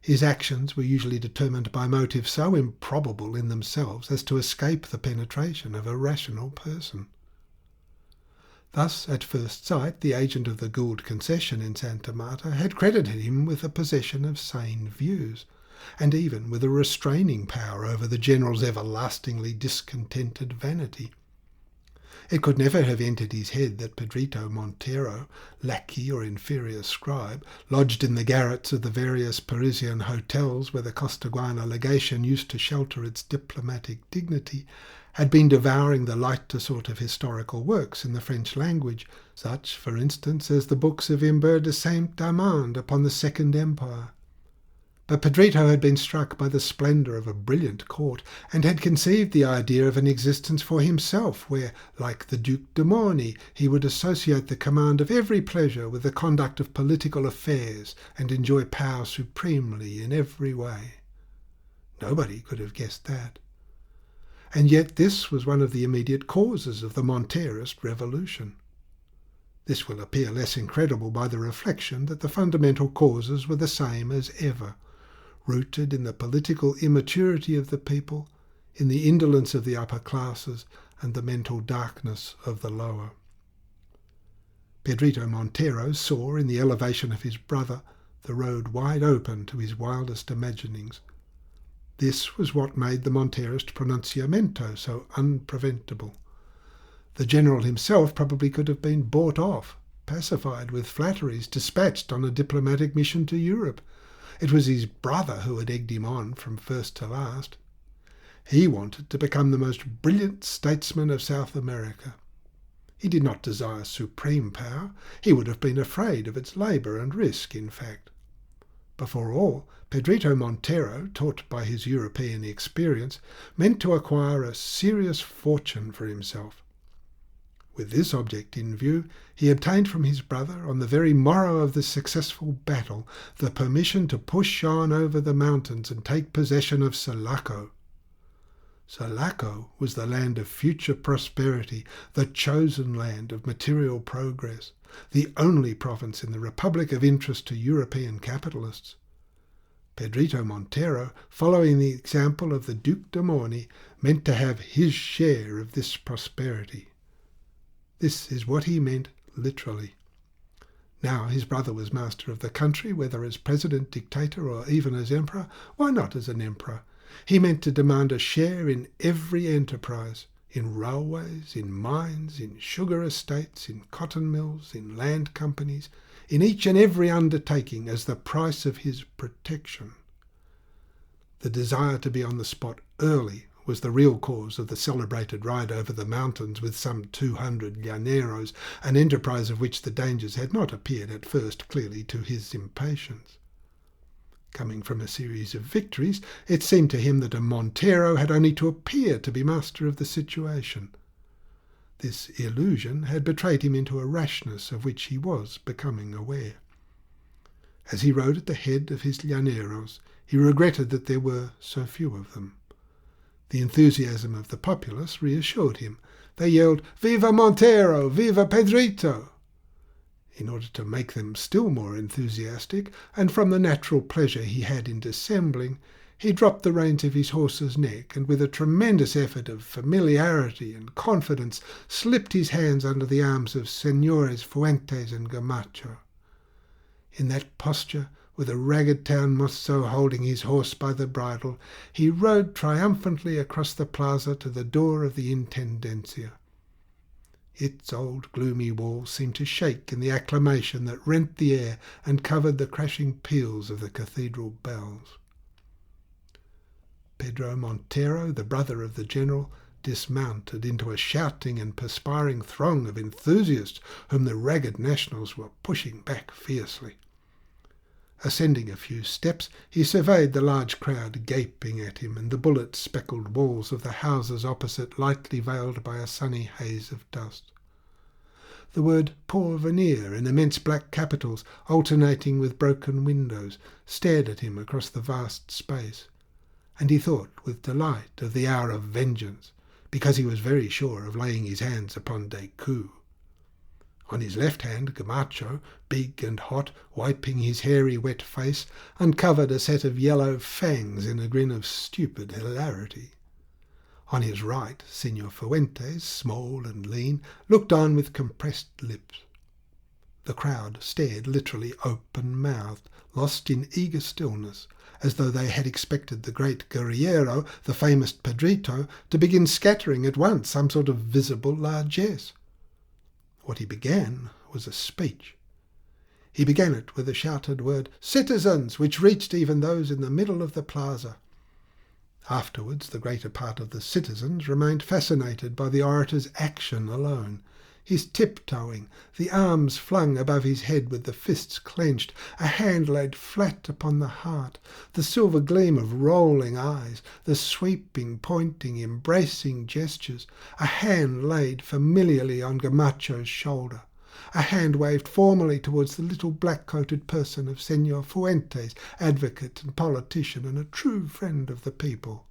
His actions were usually determined by motives so improbable in themselves as to escape the penetration of a rational person. Thus, at first sight, the agent of the Gould concession in Santa Marta had credited him with the possession of sane views, and even with a restraining power over the general's everlastingly discontented vanity. It could never have entered his head that Pedrito Montero, lackey or inferior scribe, lodged in the garrets of the various Parisian hotels where the Costaguana legation used to shelter its diplomatic dignity, had been devouring the lighter sort of historical works in the French language, such, for instance, as the books of Imbert de Saint-Amand upon the Second Empire. But Pedrito had been struck by the splendour of a brilliant court, and had conceived the idea of an existence for himself, where, like the Duc de Morny, he would associate the command of every pleasure with the conduct of political affairs, and enjoy power supremely in every way. Nobody could have guessed that. And yet this was one of the immediate causes of the Monterist revolution. This will appear less incredible by the reflection that the fundamental causes were the same as ever, rooted in the political immaturity of the people, in the indolence of the upper classes, and the mental darkness of the lower. Pedrito Montero saw in the elevation of his brother the road wide open to his wildest imaginings. This was what made the Monterist pronunciamento so unpreventable. The general himself probably could have been bought off, pacified with flatteries, dispatched on a diplomatic mission to Europe. It was his brother who had egged him on from first to last. He wanted to become the most brilliant statesman of South America. He did not desire supreme power. He would have been afraid of its labour and risk, in fact. Before all, Pedrito Montero, taught by his European experience, meant to acquire a serious fortune for himself. With this object in view, he obtained from his brother, on the very morrow of the successful battle, the permission to push on over the mountains and take possession of Sulaco. Sulaco was the land of future prosperity, the chosen land of material progress, the only province in the Republic of interest to European capitalists. Pedrito Montero, following the example of the Duc de Morny, meant to have his share of this prosperity. This is what he meant literally. Now his brother was master of the country, whether as president, dictator, or even as emperor. Why not as an emperor? He meant to demand a share in every enterprise, in railways, in mines, in sugar estates, in cotton mills, in land companies, in each and every undertaking as the price of his protection. The desire to be on the spot early was the real cause of the celebrated ride over the mountains with some 200 llaneros, an enterprise of which the dangers had not appeared at first clearly to his impatience. Coming from a series of victories, it seemed to him that a Montero had only to appear to be master of the situation. This illusion had betrayed him into a rashness of which he was becoming aware. As he rode at the head of his llaneros, he regretted that there were so few of them. The enthusiasm of the populace reassured him. They yelled, "Viva Montero! Viva Pedrito!" In order to make them still more enthusiastic, and from the natural pleasure he had in dissembling, he dropped the reins of his horse's neck and with a tremendous effort of familiarity and confidence slipped his hands under the arms of Senores Fuentes and Gamacho. In that posture, with a ragged town mozo holding his horse by the bridle, he rode triumphantly across the plaza to the door of the Intendencia. Its old gloomy walls seemed to shake in the acclamation that rent the air and covered the crashing peals of the cathedral bells. Pedro Montero, the brother of the general, dismounted into a shouting and perspiring throng of enthusiasts whom the ragged nationals were pushing back fiercely. Ascending a few steps, he surveyed the large crowd gaping at him and the bullet-speckled walls of the houses opposite lightly veiled by a sunny haze of dust. The word Porvenir in immense black capitals, alternating with broken windows, stared at him across the vast space, and he thought with delight of the hour of vengeance, because he was very sure of laying his hands upon Decoud. On his left hand, Gamacho, big and hot, wiping his hairy wet face, uncovered a set of yellow fangs in a grin of stupid hilarity. On his right, Senor Fuentes, small and lean, looked on with compressed lips. The crowd stared literally open-mouthed, lost in eager stillness, as though they had expected the great guerrillero, the famous Pedrito, to begin scattering at once some sort of visible largesse. What he began was a speech. He began it with the shouted word, "Citizens," which reached even those in the middle of the plaza. Afterwards, the greater part of the citizens remained fascinated by the orator's action alone. His tiptoeing, the arms flung above his head with the fists clenched, a hand laid flat upon the heart, the silver gleam of rolling eyes, the sweeping, pointing, embracing gestures, a hand laid familiarly on Gamacho's shoulder, a hand waved formally towards the little black-coated person of Senor Fuentes, advocate and politician and a true friend of the people.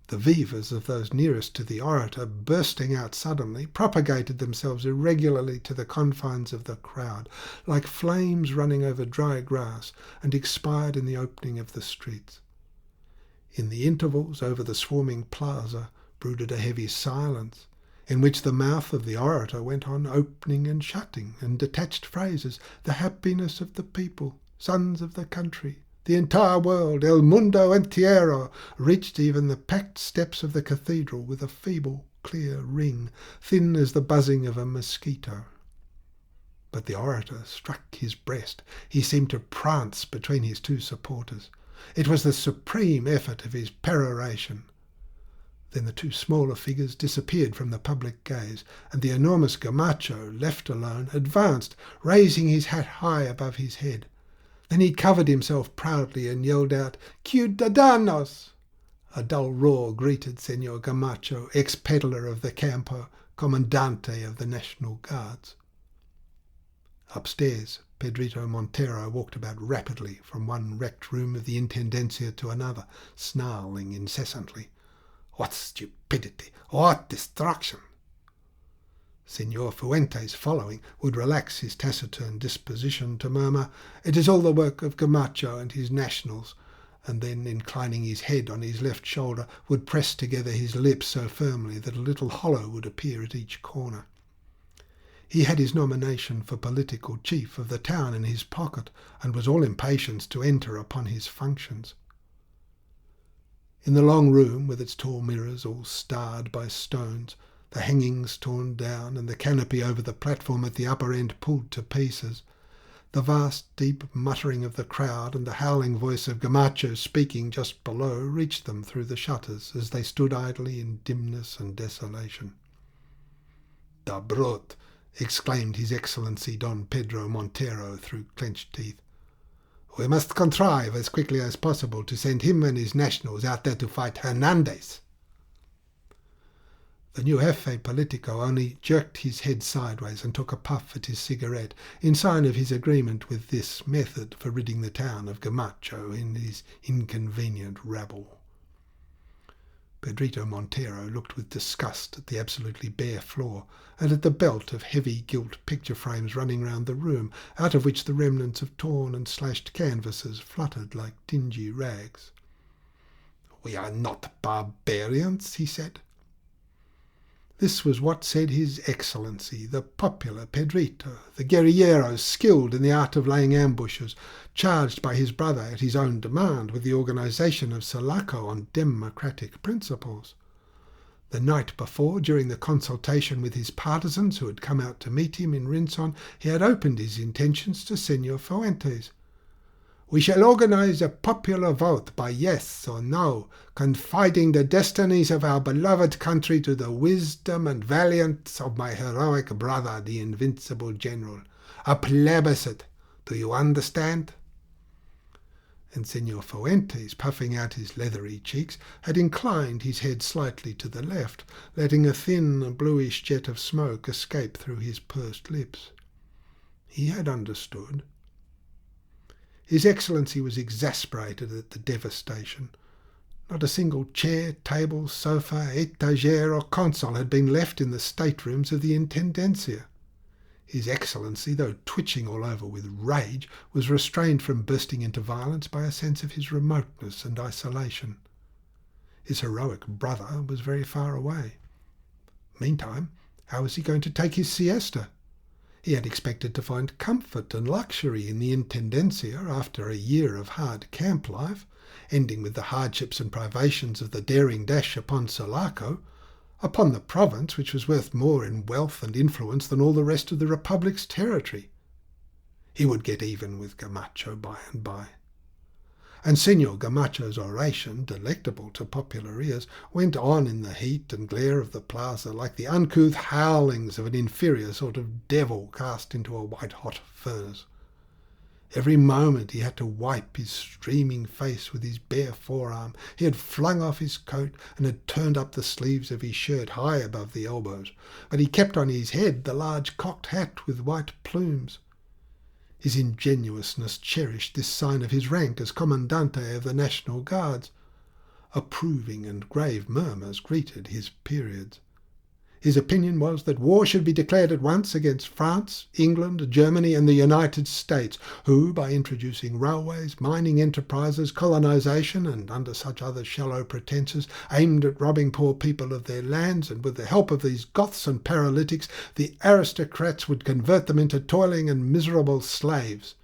The vivas of those nearest to the orator, bursting out suddenly, propagated themselves irregularly to the confines of the crowd, like flames running over dry grass, and expired in the opening of the streets. In the intervals over the swarming plaza brooded a heavy silence, in which the mouth of the orator went on opening and shutting in detached phrases, the happiness of the people, sons of the country, the entire world, el mundo entero, reached even the packed steps of the cathedral with a feeble, clear ring, thin as the buzzing of a mosquito. But the orator struck his breast. He seemed to prance between his two supporters. It was the supreme effort of his peroration. Then the two smaller figures disappeared from the public gaze, and the enormous Gamacho, left alone, advanced, raising his hat high above his head. Then he covered himself proudly and yelled out, "Ciudadanos!" A dull roar greeted Senor Gamacho, ex-peddler of the Campo, commandante of the National Guards. Upstairs, Pedrito Montero walked about rapidly from one wrecked room of the Intendencia to another, snarling incessantly. What stupidity! What destruction! Senor Fuentes, following, would relax his taciturn disposition to murmur, "It is all the work of Gamacho and his nationals," and then, inclining his head on his left shoulder, would press together his lips so firmly that a little hollow would appear at each corner. He had his nomination for political chief of the town in his pocket, and was all impatience to enter upon his functions. In the long room, with its tall mirrors all starred by stones, the hangings torn down and the canopy over the platform at the upper end pulled to pieces, The vast, deep muttering of the crowd and the howling voice of Gamacho speaking just below reached them through the shutters as they stood idly in dimness and desolation. "Da brute!" exclaimed His Excellency Don Pedro Montero through clenched teeth. "We must contrive as quickly as possible to send him and his nationals out there to fight Hernandez." The new jefe politico only jerked his head sideways and took a puff at his cigarette, in sign of his agreement with this method for ridding the town of Gamacho in his inconvenient rabble. Pedrito Montero looked with disgust at the absolutely bare floor and at the belt of heavy gilt picture frames running round the room, out of which the remnants of torn and slashed canvases fluttered like dingy rags. "We are not barbarians," he said. This was what said His Excellency, the popular Pedrito, the guerrillero skilled in the art of laying ambushes, charged by his brother at his own demand with the organisation of Sulaco on democratic principles. The night before, during the consultation with his partisans who had come out to meet him in Rinson, he had opened his intentions to Senor Fuentes. "We shall organise a popular vote by yes or no, confiding the destinies of our beloved country to the wisdom and valiance of my heroic brother, the invincible general. A plebiscite. Do you understand?" And Senor Fuentes, puffing out his leathery cheeks, had inclined his head slightly to the left, letting a thin, bluish jet of smoke escape through his pursed lips. He had understood. His Excellency was exasperated at the devastation. Not a single chair, table, sofa, étagère or console had been left in the staterooms of the Intendencia. His Excellency, though twitching all over with rage, was restrained from bursting into violence by a sense of his remoteness and isolation. His heroic brother was very far away. Meantime, how was he going to take his siesta? He had expected to find comfort and luxury in the Intendencia after a year of hard camp life, ending with the hardships and privations of the daring dash upon Sulaco, upon the province which was worth more in wealth and influence than all the rest of the Republic's territory. He would get even with Gamacho by and by. And Senor Gamacho's oration, delectable to popular ears, went on in the heat and glare of the plaza like the uncouth howlings of an inferior sort of devil cast into a white-hot furnace. Every moment he had to wipe his streaming face with his bare forearm. He had flung off his coat and had turned up the sleeves of his shirt high above the elbows, but he kept on his head the large cocked hat with white plumes. His ingenuousness cherished this sign of his rank as Commandante of the National Guards. Approving and grave murmurs greeted his periods. His opinion was that war should be declared at once against France, England, Germany and the United States, who, by introducing railways, mining enterprises, colonisation, and under such other shallow pretences, aimed at robbing poor people of their lands, and with the help of these Goths and paralytics, the aristocrats would convert them into toiling and miserable slaves.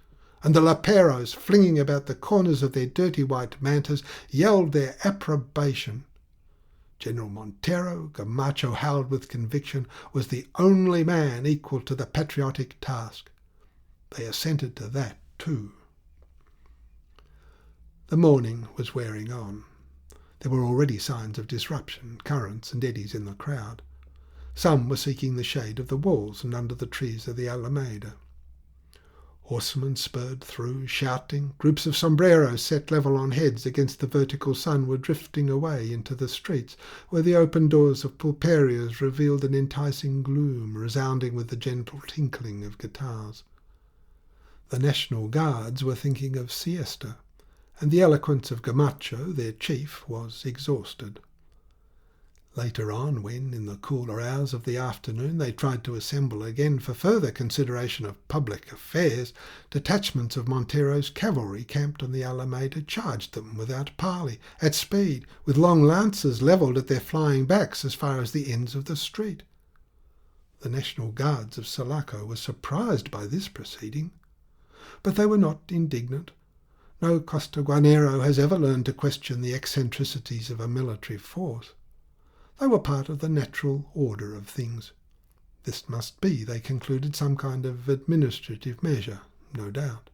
And the leperos, flinging about the corners of their dirty white mantas, yelled their approbation. General Montero, Gamacho howled with conviction, was the only man equal to the patriotic task. They assented to that too. The morning was wearing on. There were already signs of disruption, currents and eddies in the crowd. Some were seeking the shade of the walls and under the trees of the Alameda. Horsemen spurred through, shouting. Groups of sombreros set level on heads against the vertical sun were drifting away into the streets, where the open doors of pulperias revealed an enticing gloom, resounding with the gentle tinkling of guitars. The National Guards were thinking of siesta, and the eloquence of Gamacho, their chief, was exhausted. Later on, when, in the cooler hours of the afternoon, they tried to assemble again for further consideration of public affairs, detachments of Montero's cavalry camped on the Alameda charged them without parley, at speed, with long lances levelled at their flying backs as far as the ends of the street. The National Guards of Sulaco were surprised by this proceeding, but they were not indignant. No Costaguanero has ever learned to question the eccentricities of a military force. They were part of the natural order of things. This must be, they concluded, some kind of administrative measure, no doubt.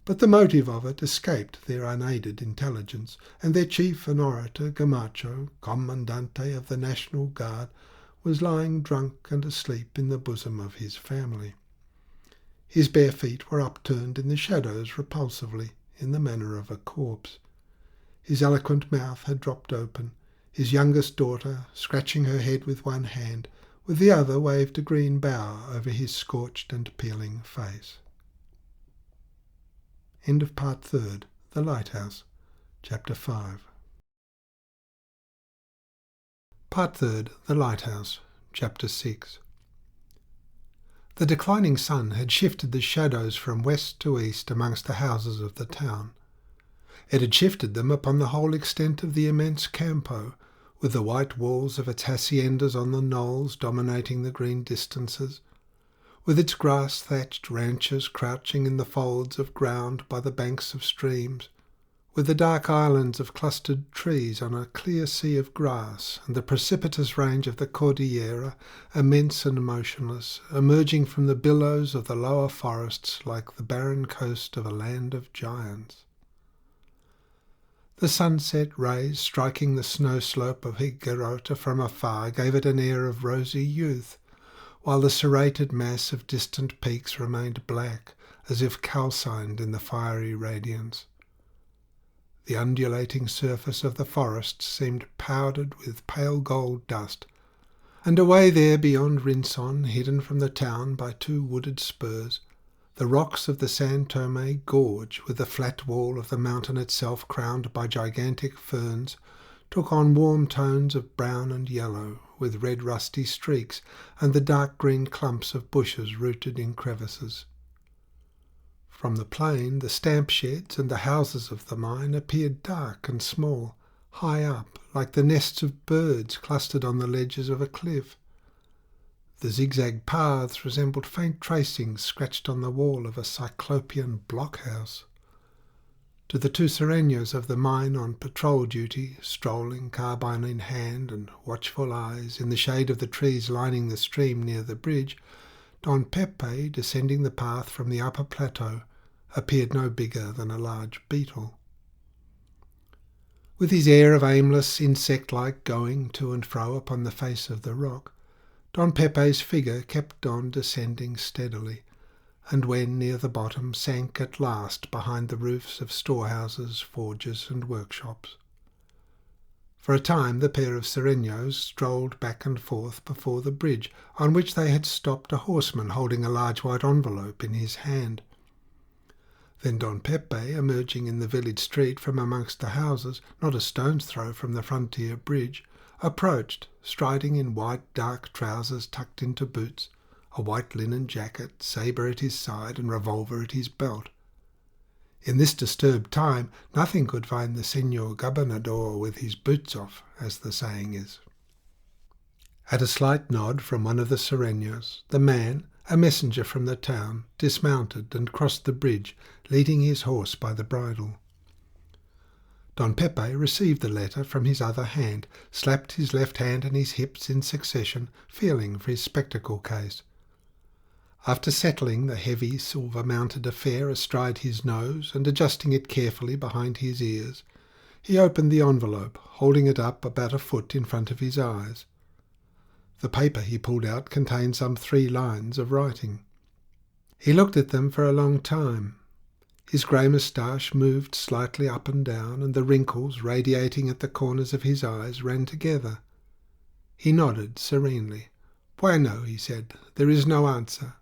But the motive of it escaped their unaided intelligence, and their chief and orator, Gamacho, Commandante of the National Guard, was lying drunk and asleep in the bosom of his family. His bare feet were upturned in the shadows repulsively, in the manner of a corpse. His eloquent mouth had dropped open. His youngest daughter, scratching her head with one hand, with the other waved a green bough over his scorched and peeling face. End of Part 3rd, The Lighthouse, Chapter 5. Part 3rd, The Lighthouse, Chapter 6. The declining sun had shifted the shadows from west to east amongst the houses of the town. It had shifted them upon the whole extent of the immense campo, with the white walls of its haciendas on the knolls dominating the green distances, with its grass-thatched ranches crouching in the folds of ground by the banks of streams, with the dark islands of clustered trees on a clear sea of grass, and the precipitous range of the Cordillera, immense and motionless, emerging from the billows of the lower forests like the barren coast of a land of giants. The sunset rays striking the snow slope of Higuerota from afar gave it an air of rosy youth, while the serrated mass of distant peaks remained black, as if calcined in the fiery radiance. The undulating surface of the forest seemed powdered with pale gold dust, and away there beyond Rinson, hidden from the town by two wooded spurs, the rocks of the San Tome gorge, with the flat wall of the mountain itself crowned by gigantic ferns, took on warm tones of brown and yellow, with red rusty streaks, and the dark green clumps of bushes rooted in crevices. From the plain, the stamp sheds and the houses of the mine appeared dark and small, high up, like the nests of birds clustered on the ledges of a cliff. The zigzag paths resembled faint tracings scratched on the wall of a cyclopean blockhouse. To the two serenos of the mine on patrol duty, strolling carbine in hand and watchful eyes in the shade of the trees lining the stream near the bridge, Don Pepe, descending the path from the upper plateau, appeared no bigger than a large beetle. With his air of aimless, insect-like going to and fro upon the face of the rock, Don Pepe's figure kept on descending steadily, and when near the bottom sank at last behind the roofs of storehouses, forges, and workshops. For a time the pair of serenos strolled back and forth before the bridge, on which they had stopped a horseman holding a large white envelope in his hand. Then Don Pepe, emerging in the village street from amongst the houses, not a stone's throw from the frontier bridge, approached, striding in white dark trousers tucked into boots, a white linen jacket, sabre at his side and revolver at his belt. In this disturbed time nothing could find the Senor Gobernador with his boots off, as the saying is. At a slight nod from one of the serenos, the man, a messenger from the town, dismounted and crossed the bridge, leading his horse by the bridle. Don Pepe received the letter from his other hand, slapped his left hand and his hips in succession, feeling for his spectacle case. After settling the heavy silver-mounted affair astride his nose and adjusting it carefully behind his ears, he opened the envelope, holding it up about a foot in front of his eyes. The paper he pulled out contained some 3 lines of writing. He looked at them for a long time. His grey moustache moved slightly up and down, and the wrinkles radiating at the corners of his eyes ran together. He nodded serenely. "Bueno," he said, "there is no answer."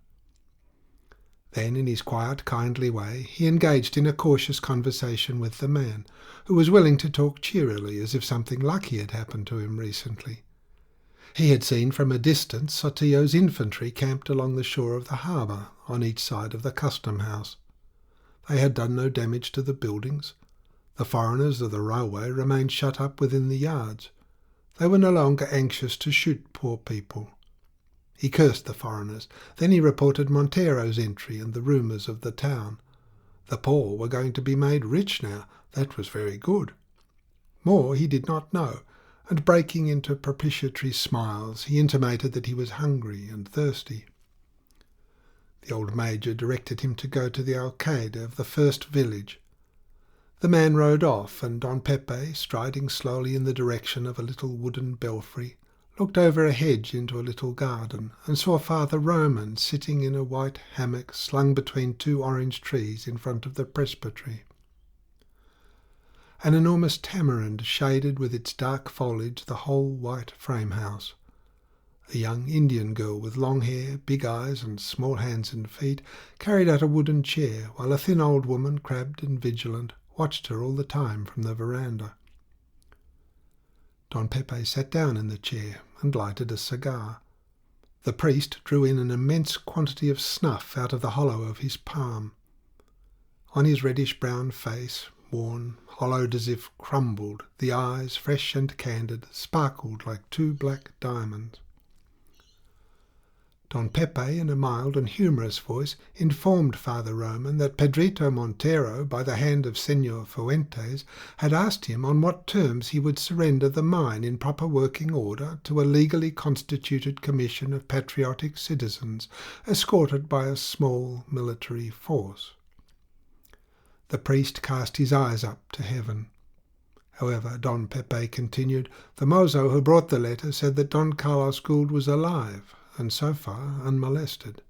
Then, in his quiet, kindly way, he engaged in a cautious conversation with the man, who was willing to talk cheerily as if something lucky had happened to him recently. He had seen from a distance Sotillo's infantry camped along the shore of the harbour, on each side of the custom house. They had done no damage to the buildings. The foreigners of the railway remained shut up within the yards. They were no longer anxious to shoot poor people. He cursed the foreigners. Then he reported Montero's entry and the rumours of the town. The poor were going to be made rich now. That was very good. More he did not know, and breaking into propitiatory smiles, he intimated that he was hungry and thirsty. The old major directed him to go to the alcalde of the first village. The man rode off, and Don Pepe, striding slowly in the direction of a little wooden belfry, looked over a hedge into a little garden and saw Father Roman sitting in a white hammock slung between two orange trees in front of the presbytery. An enormous tamarind shaded with its dark foliage the whole white frame house. A young Indian girl with long hair, big eyes and small hands and feet carried out a wooden chair, while a thin old woman, crabbed and vigilant, watched her all the time from the veranda. Don Pepe sat down in the chair and lighted a cigar. The priest drew in an immense quantity of snuff out of the hollow of his palm. On his reddish-brown face, worn, hollowed as if crumbled, the eyes, fresh and candid, sparkled like two black diamonds. Don Pepe, in a mild and humorous voice, informed Father Roman that Pedrito Montero, by the hand of Senor Fuentes, had asked him on what terms he would surrender the mine in proper working order to a legally constituted commission of patriotic citizens, escorted by a small military force. The priest cast his eyes up to heaven. However, Don Pepe continued, the mozo who brought the letter said that Don Carlos Gould was alive, and so far unmolested.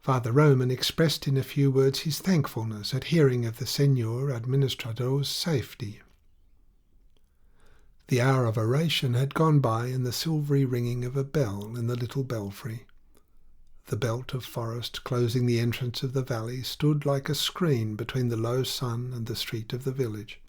Father Roman expressed in a few words his thankfulness at hearing of the Senor Administrador's safety. The hour of oration had gone by in the silvery ringing of a bell in the little belfry. The belt of forest closing the entrance of the valley stood like a screen between the low sun and the street of the village.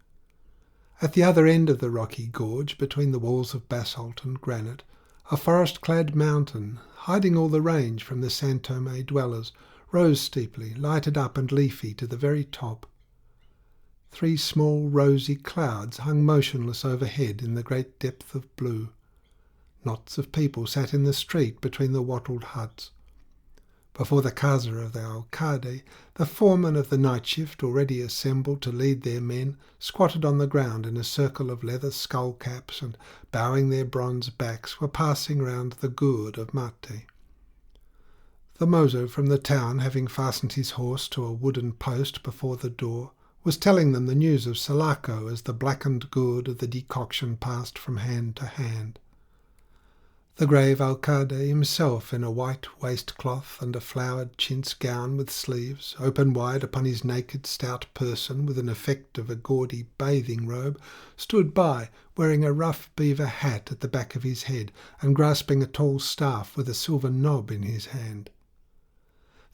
At the other end of the rocky gorge, between the walls of basalt and granite, a forest-clad mountain, hiding all the range from the San Tome dwellers, rose steeply, lighted up and leafy to the very top. 3 small rosy clouds hung motionless overhead in the great depth of blue. Knots of people sat in the street between the wattled huts. Before the casa of the alcalde, the foremen of the night shift, already assembled to lead their men, squatted on the ground in a circle of leather skull-caps and, bowing their bronze backs, were passing round the gourd of mate. The mozo from the town, having fastened his horse to a wooden post before the door, was telling them the news of Sulaco as the blackened gourd of the decoction passed from hand to hand. The grave alcalde himself, in a white waistcloth and a flowered chintz gown with sleeves, open wide upon his naked stout person with an effect of a gaudy bathing robe, stood by, wearing a rough beaver hat at the back of his head and grasping a tall staff with a silver knob in his hand.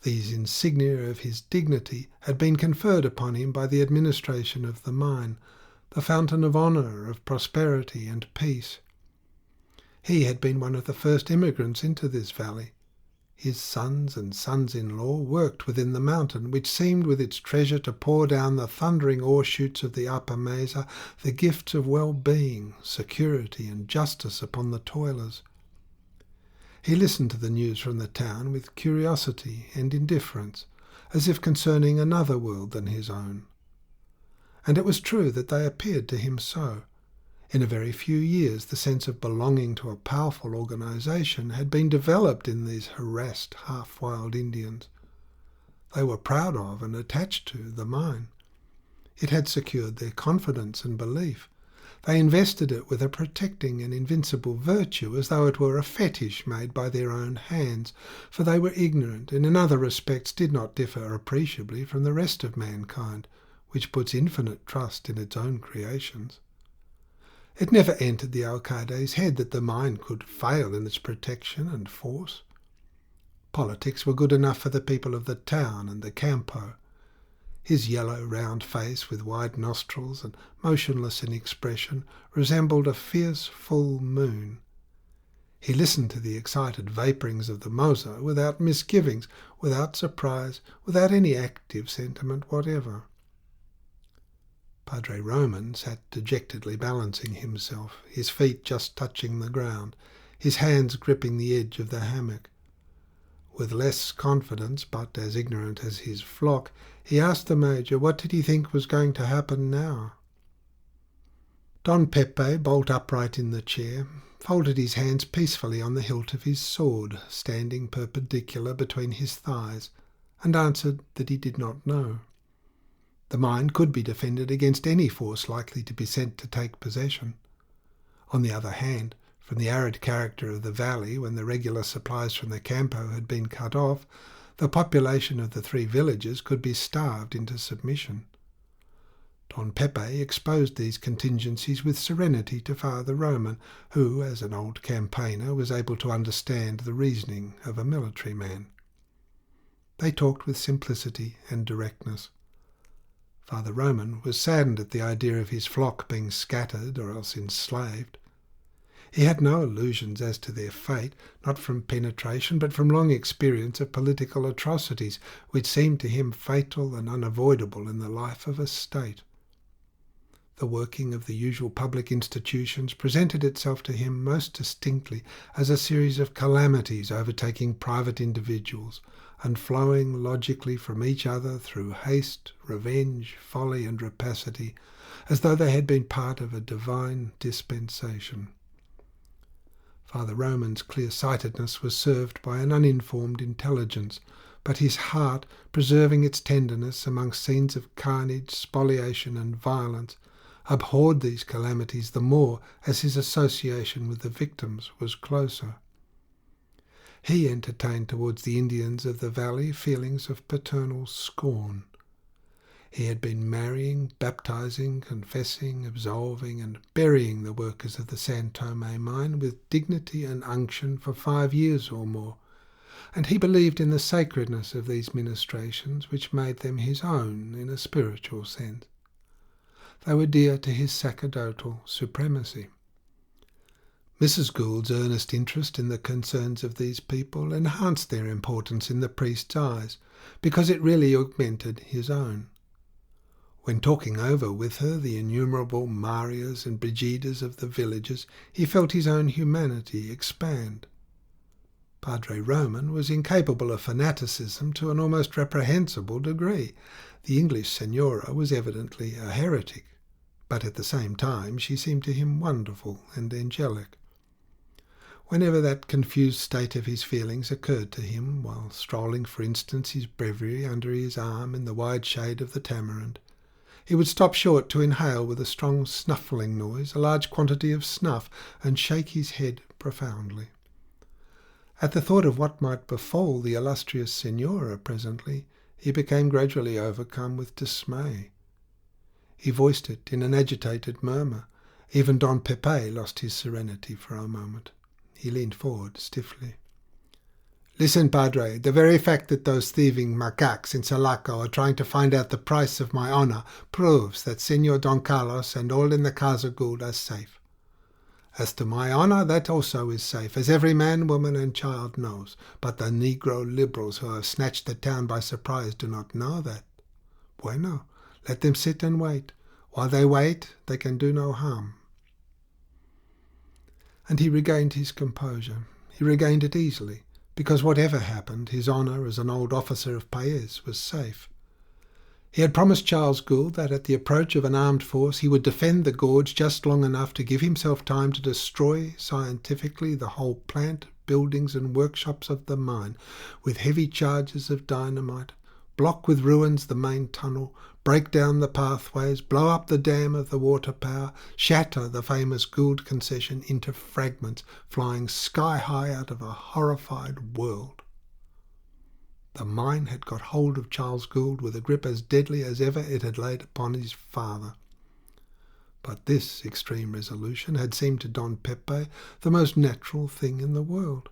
These insignia of his dignity had been conferred upon him by the administration of the mine, the fountain of honour, of prosperity and peace. He had been one of the first immigrants into this valley. His sons and sons-in-law worked within the mountain, which seemed with its treasure to pour down the thundering ore-shoots of the upper mesa, the gifts of well-being, security and justice upon the toilers. He listened to the news from the town with curiosity and indifference, as if concerning another world than his own. And it was true that they appeared to him so. In a very few years the sense of belonging to a powerful organization had been developed in these harassed, half-wild Indians. They were proud of and attached to the mine. It had secured their confidence and belief. They invested it with a protecting and invincible virtue, as though it were a fetish made by their own hands, for they were ignorant and in other respects did not differ appreciably from the rest of mankind, which puts infinite trust in its own creations. It never entered the alcalde's head that the mine could fail in its protection and force. Politics were good enough for the people of the town and the campo. His yellow round face, with wide nostrils and motionless in expression, resembled a fierce full moon. He listened to the excited vapourings of the mozo without misgivings, without surprise, without any active sentiment whatever. Padre Roman sat dejectedly balancing himself, his feet just touching the ground, his hands gripping the edge of the hammock. With less confidence, but as ignorant as his flock, he asked the Major what did he think was going to happen now. Don Pepe, bolt upright in the chair, folded his hands peacefully on the hilt of his sword, standing perpendicular between his thighs, and answered that he did not know. The mine could be defended against any force likely to be sent to take possession. On the other hand, from the arid character of the valley, when the regular supplies from the Campo had been cut off, the population of the 3 villages could be starved into submission. Don Pepe exposed these contingencies with serenity to Father Roman, who, as an old campaigner, was able to understand the reasoning of a military man. They talked with simplicity and directness. Father Roman was saddened at the idea of his flock being scattered or else enslaved. He had no illusions as to their fate, not from penetration, but from long experience of political atrocities, which seemed to him fatal and unavoidable in the life of a state. The working of the usual public institutions presented itself to him most distinctly as a series of calamities overtaking private individuals, and flowing logically from each other through haste, revenge, folly, and rapacity, as though they had been part of a divine dispensation. Father Roman's clear-sightedness was served by an uninformed intelligence, but his heart, preserving its tenderness amongst scenes of carnage, spoliation, and violence, abhorred these calamities the more as his association with the victims was closer. He entertained towards the Indians of the valley feelings of paternal scorn. He had been marrying, baptizing, confessing, absolving, and burying the workers of the San Tome mine with dignity and unction for 5 years or more, and he believed in the sacredness of these ministrations, which made them his own in a spiritual sense. They were dear to his sacerdotal supremacy. Mrs. Gould's earnest interest in the concerns of these people enhanced their importance in the priest's eyes, because it really augmented his own. When talking over with her the innumerable Marias and Brigidas of the villages, he felt his own humanity expand. Padre Roman was incapable of fanaticism to an almost reprehensible degree. The English Senora was evidently a heretic, but at the same time she seemed to him wonderful and angelic. Whenever that confused state of his feelings occurred to him, while strolling, for instance, his breviary under his arm in the wide shade of the tamarind, he would stop short to inhale with a strong snuffling noise a large quantity of snuff and shake his head profoundly. At the thought of what might befall the illustrious Senora presently, he became gradually overcome with dismay. He voiced it in an agitated murmur. Even Don Pepe lost his serenity for a moment. He leaned forward stiffly. "Listen, Padre, the very fact that those thieving macaques in Sulaco are trying to find out the price of my honour proves that Senor Don Carlos and all in the Casa Gould are safe. As to my honour, that also is safe, as every man, woman and child knows. But the Negro liberals who have snatched the town by surprise do not know that. Bueno, let them sit and wait. While they wait, they can do no harm." And he regained his composure. He regained it easily, because whatever happened, his honour as an old officer of Paez was safe. He had promised Charles Gould that at the approach of an armed force he would defend the gorge just long enough to give himself time to destroy scientifically the whole plant, buildings and workshops of the mine, with heavy charges of dynamite, block with ruins the main tunnel, break down the pathways, blow up the dam of the water power, shatter the famous Gould concession into fragments, flying sky-high out of a horrified world. The mine had got hold of Charles Gould with a grip as deadly as ever it had laid upon his father. But this extreme resolution had seemed to Don Pepe the most natural thing in the world.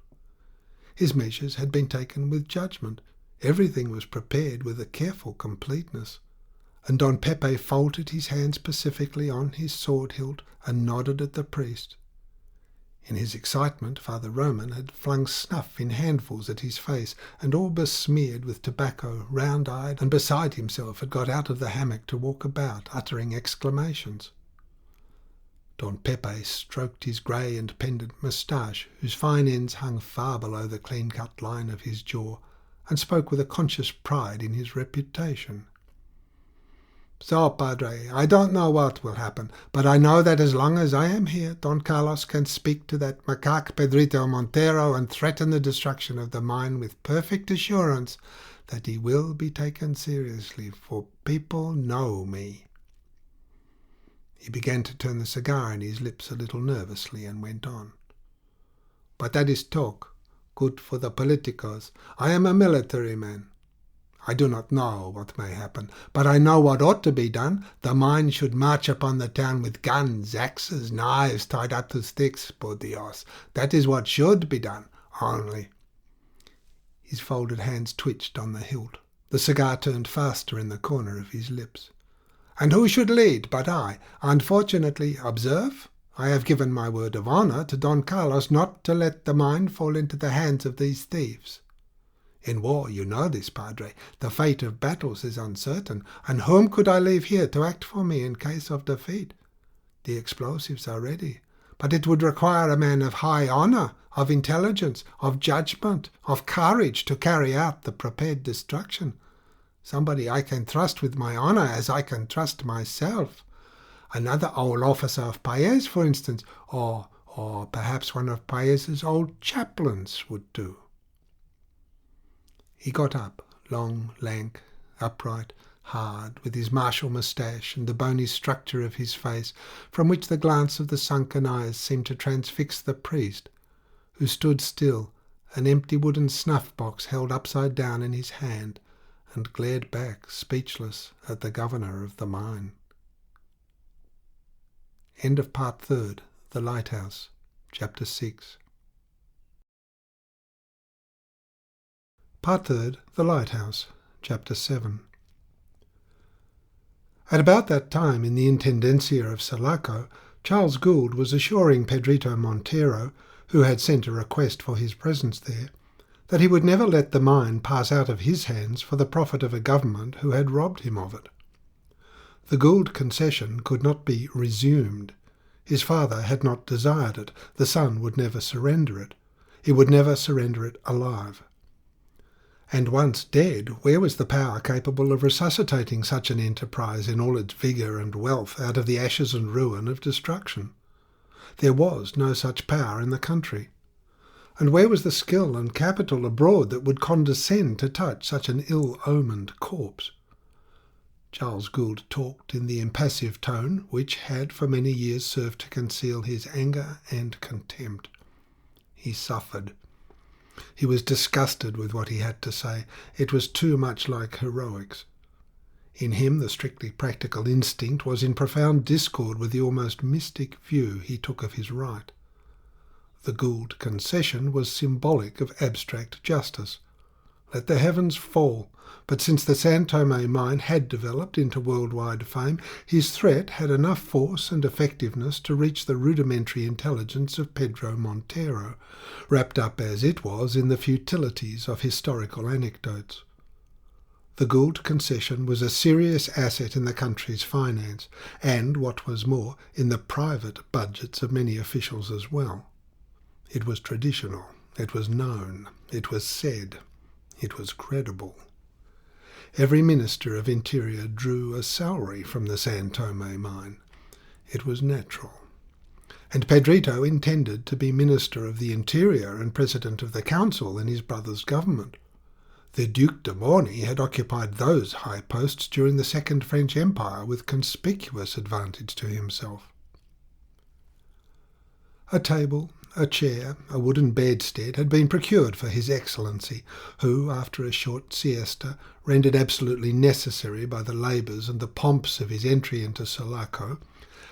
His measures had been taken with judgment. Everything was prepared with a careful completeness. And Don Pepe folded his hands pacifically on his sword hilt and nodded at the priest. In his excitement, Father Roman had flung snuff in handfuls at his face, and all besmeared with tobacco, round-eyed and beside himself, had got out of the hammock to walk about, uttering exclamations. Don Pepe stroked his grey and pendant moustache, whose fine ends hung far below the clean-cut line of his jaw, and spoke with a conscious pride in his reputation. So, Padre, I don't know what will happen, but I know that as long as I am here, Don Carlos can speak to that macaque Pedrito Montero and threaten the destruction of the mine with perfect assurance that he will be taken seriously, for people know me." He began to turn the cigar in his lips a little nervously and went on. "But that is talk, good for the politicos. I am a military man. I do not know what may happen, but I know what ought to be done. The mine should march upon the town with guns, axes, knives tied up to sticks, por Dios. That is what should be done, only—" His folded hands twitched on the hilt. The cigar turned faster in the corner of his lips. "And who should lead but I? Unfortunately, observe, I have given my word of honour to Don Carlos not to let the mine fall into the hands of these thieves. In war, you know this, Padre, the fate of battles is uncertain, and whom could I leave here to act for me in case of defeat? The explosives are ready, but it would require a man of high honour, of intelligence, of judgment, of courage to carry out the prepared destruction. Somebody I can trust with my honour as I can trust myself. Another old officer of Paez, for instance, or perhaps one of Paez's old chaplains would do." He got up, long, lank, upright, hard, with his martial moustache and the bony structure of his face, from which the glance of the sunken eyes seemed to transfix the priest, who stood still, an empty wooden snuff-box held upside down in his hand, and glared back, speechless, at the governor of the mine. End of Part 3, The Lighthouse, Chapter 6. Part 3, The Lighthouse, Chapter 7. At about that time in the Intendencia of Sulaco, Charles Gould was assuring Pedrito Montero, who had sent a request for his presence there, that he would never let the mine pass out of his hands for the profit of a government who had robbed him of it. The Gould concession could not be resumed. His father had not desired it. The son would never surrender it. He would never surrender it alive. And once dead, where was the power capable of resuscitating such an enterprise in all its vigour and wealth out of the ashes and ruin of destruction? There was no such power in the country. And where was the skill and capital abroad that would condescend to touch such an ill-omened corpse? Charles Gould talked in the impassive tone which had for many years served to conceal his anger and contempt. He suffered. He was disgusted with what he had to say. It was too much like heroics. In him the strictly practical instinct was in profound discord with the almost mystic view he took of his right. The Gould concession was symbolic of abstract justice. Let the heavens fall. But since the San Tome mine had developed into worldwide fame, his threat had enough force and effectiveness to reach the rudimentary intelligence of Pedro Montero, wrapped up as it was in the futilities of historical anecdotes. The Gould concession was a serious asset in the country's finance, and, what was more, in the private budgets of many officials as well. It was traditional, it was known, it was said, it was credible. Every Minister of Interior drew a salary from the San Tome mine. It was natural. And Pedrito intended to be Minister of the Interior and President of the Council in his brother's government. The Duc de Morny had occupied those high posts during the Second French Empire with conspicuous advantage to himself. A table, a chair, a wooden bedstead had been procured for His Excellency, who, after a short siesta, rendered absolutely necessary by the labours and the pomps of his entry into Sulaco,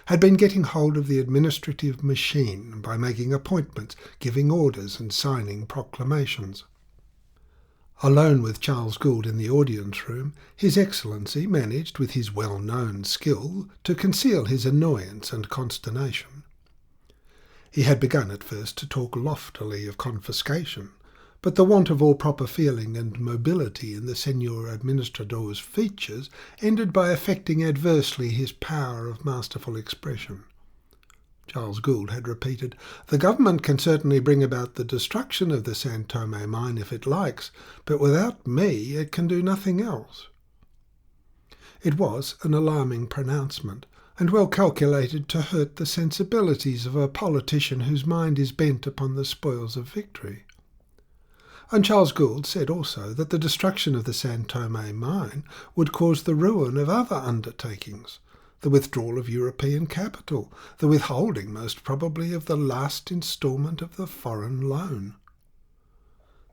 had been getting hold of the administrative machine by making appointments, giving orders and signing proclamations. Alone with Charles Gould in the audience room, His Excellency managed, with his well-known skill, to conceal his annoyance and consternation. He had begun at first to talk loftily of confiscation, but the want of all proper feeling and mobility in the Señor Administrador's features ended by affecting adversely his power of masterful expression. Charles Gould had repeated, "The government can certainly bring about the destruction of the San Tome mine if it likes, but without me it can do nothing else." It was an alarming pronouncement, and well calculated to hurt the sensibilities of a politician whose mind is bent upon the spoils of victory. And Charles Gould said also that the destruction of the San Tome mine would cause the ruin of other undertakings, the withdrawal of European capital, the withholding most probably of the last instalment of the foreign loan.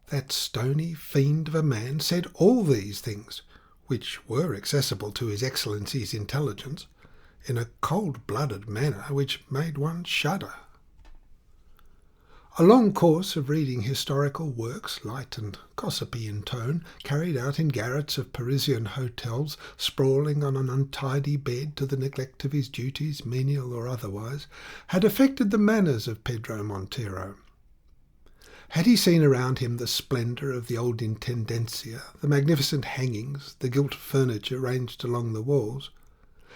That stony fiend of a man said all these things, which were accessible to His Excellency's intelligence, in a cold-blooded manner which made one shudder. A long course of reading historical works, light and gossipy in tone, carried out in garrets of Parisian hotels, sprawling on an untidy bed to the neglect of his duties, menial or otherwise, had affected the manners of Pedro Montero. Had he seen around him the splendour of the old Intendencia, the magnificent hangings, the gilt furniture ranged along the walls,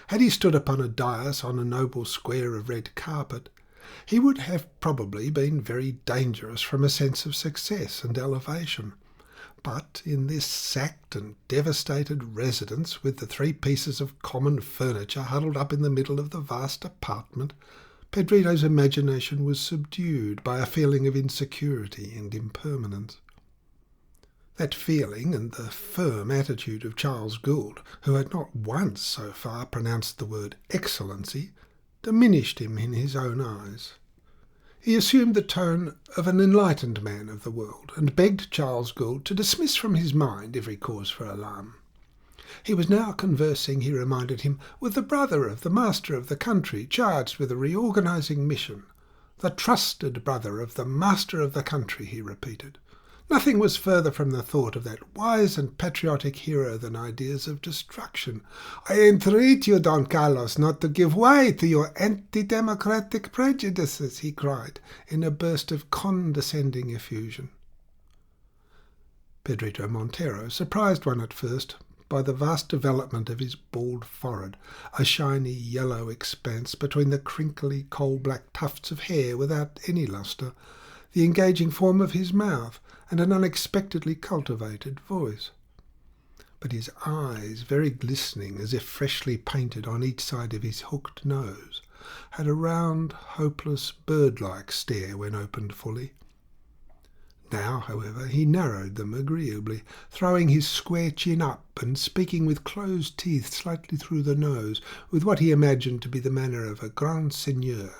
had he stood upon a dais on a noble square of red carpet, he would have probably been very dangerous from a sense of success and elevation. But in this sacked and devastated residence, with the 3 pieces of common furniture huddled up in the middle of the vast apartment, Pedrito's imagination was subdued by a feeling of insecurity and impermanence. That feeling and the firm attitude of Charles Gould, who had not once so far pronounced the word excellency, diminished him in his own eyes. He assumed the tone of an enlightened man of the world, and begged Charles Gould to dismiss from his mind every cause for alarm. He was now conversing, he reminded him, with the brother of the master of the country, charged with a reorganizing mission. The trusted brother of the master of the country, he repeated. Nothing was further from the thought of that wise and patriotic hero than ideas of destruction. "I entreat you, Don Carlos, not to give way to your anti-democratic prejudices," he cried, in a burst of condescending effusion. Pedrito Montero surprised one at first by the vast development of his bald forehead, a shiny yellow expanse between the crinkly coal-black tufts of hair without any lustre, the engaging form of his mouth, and an unexpectedly cultivated voice. But his eyes, very glistening as if freshly painted on each side of his hooked nose, had a round, hopeless, bird-like stare when opened fully. Now, however, he narrowed them agreeably, throwing his square chin up and speaking with closed teeth slightly through the nose, with what he imagined to be the manner of a grand seigneur.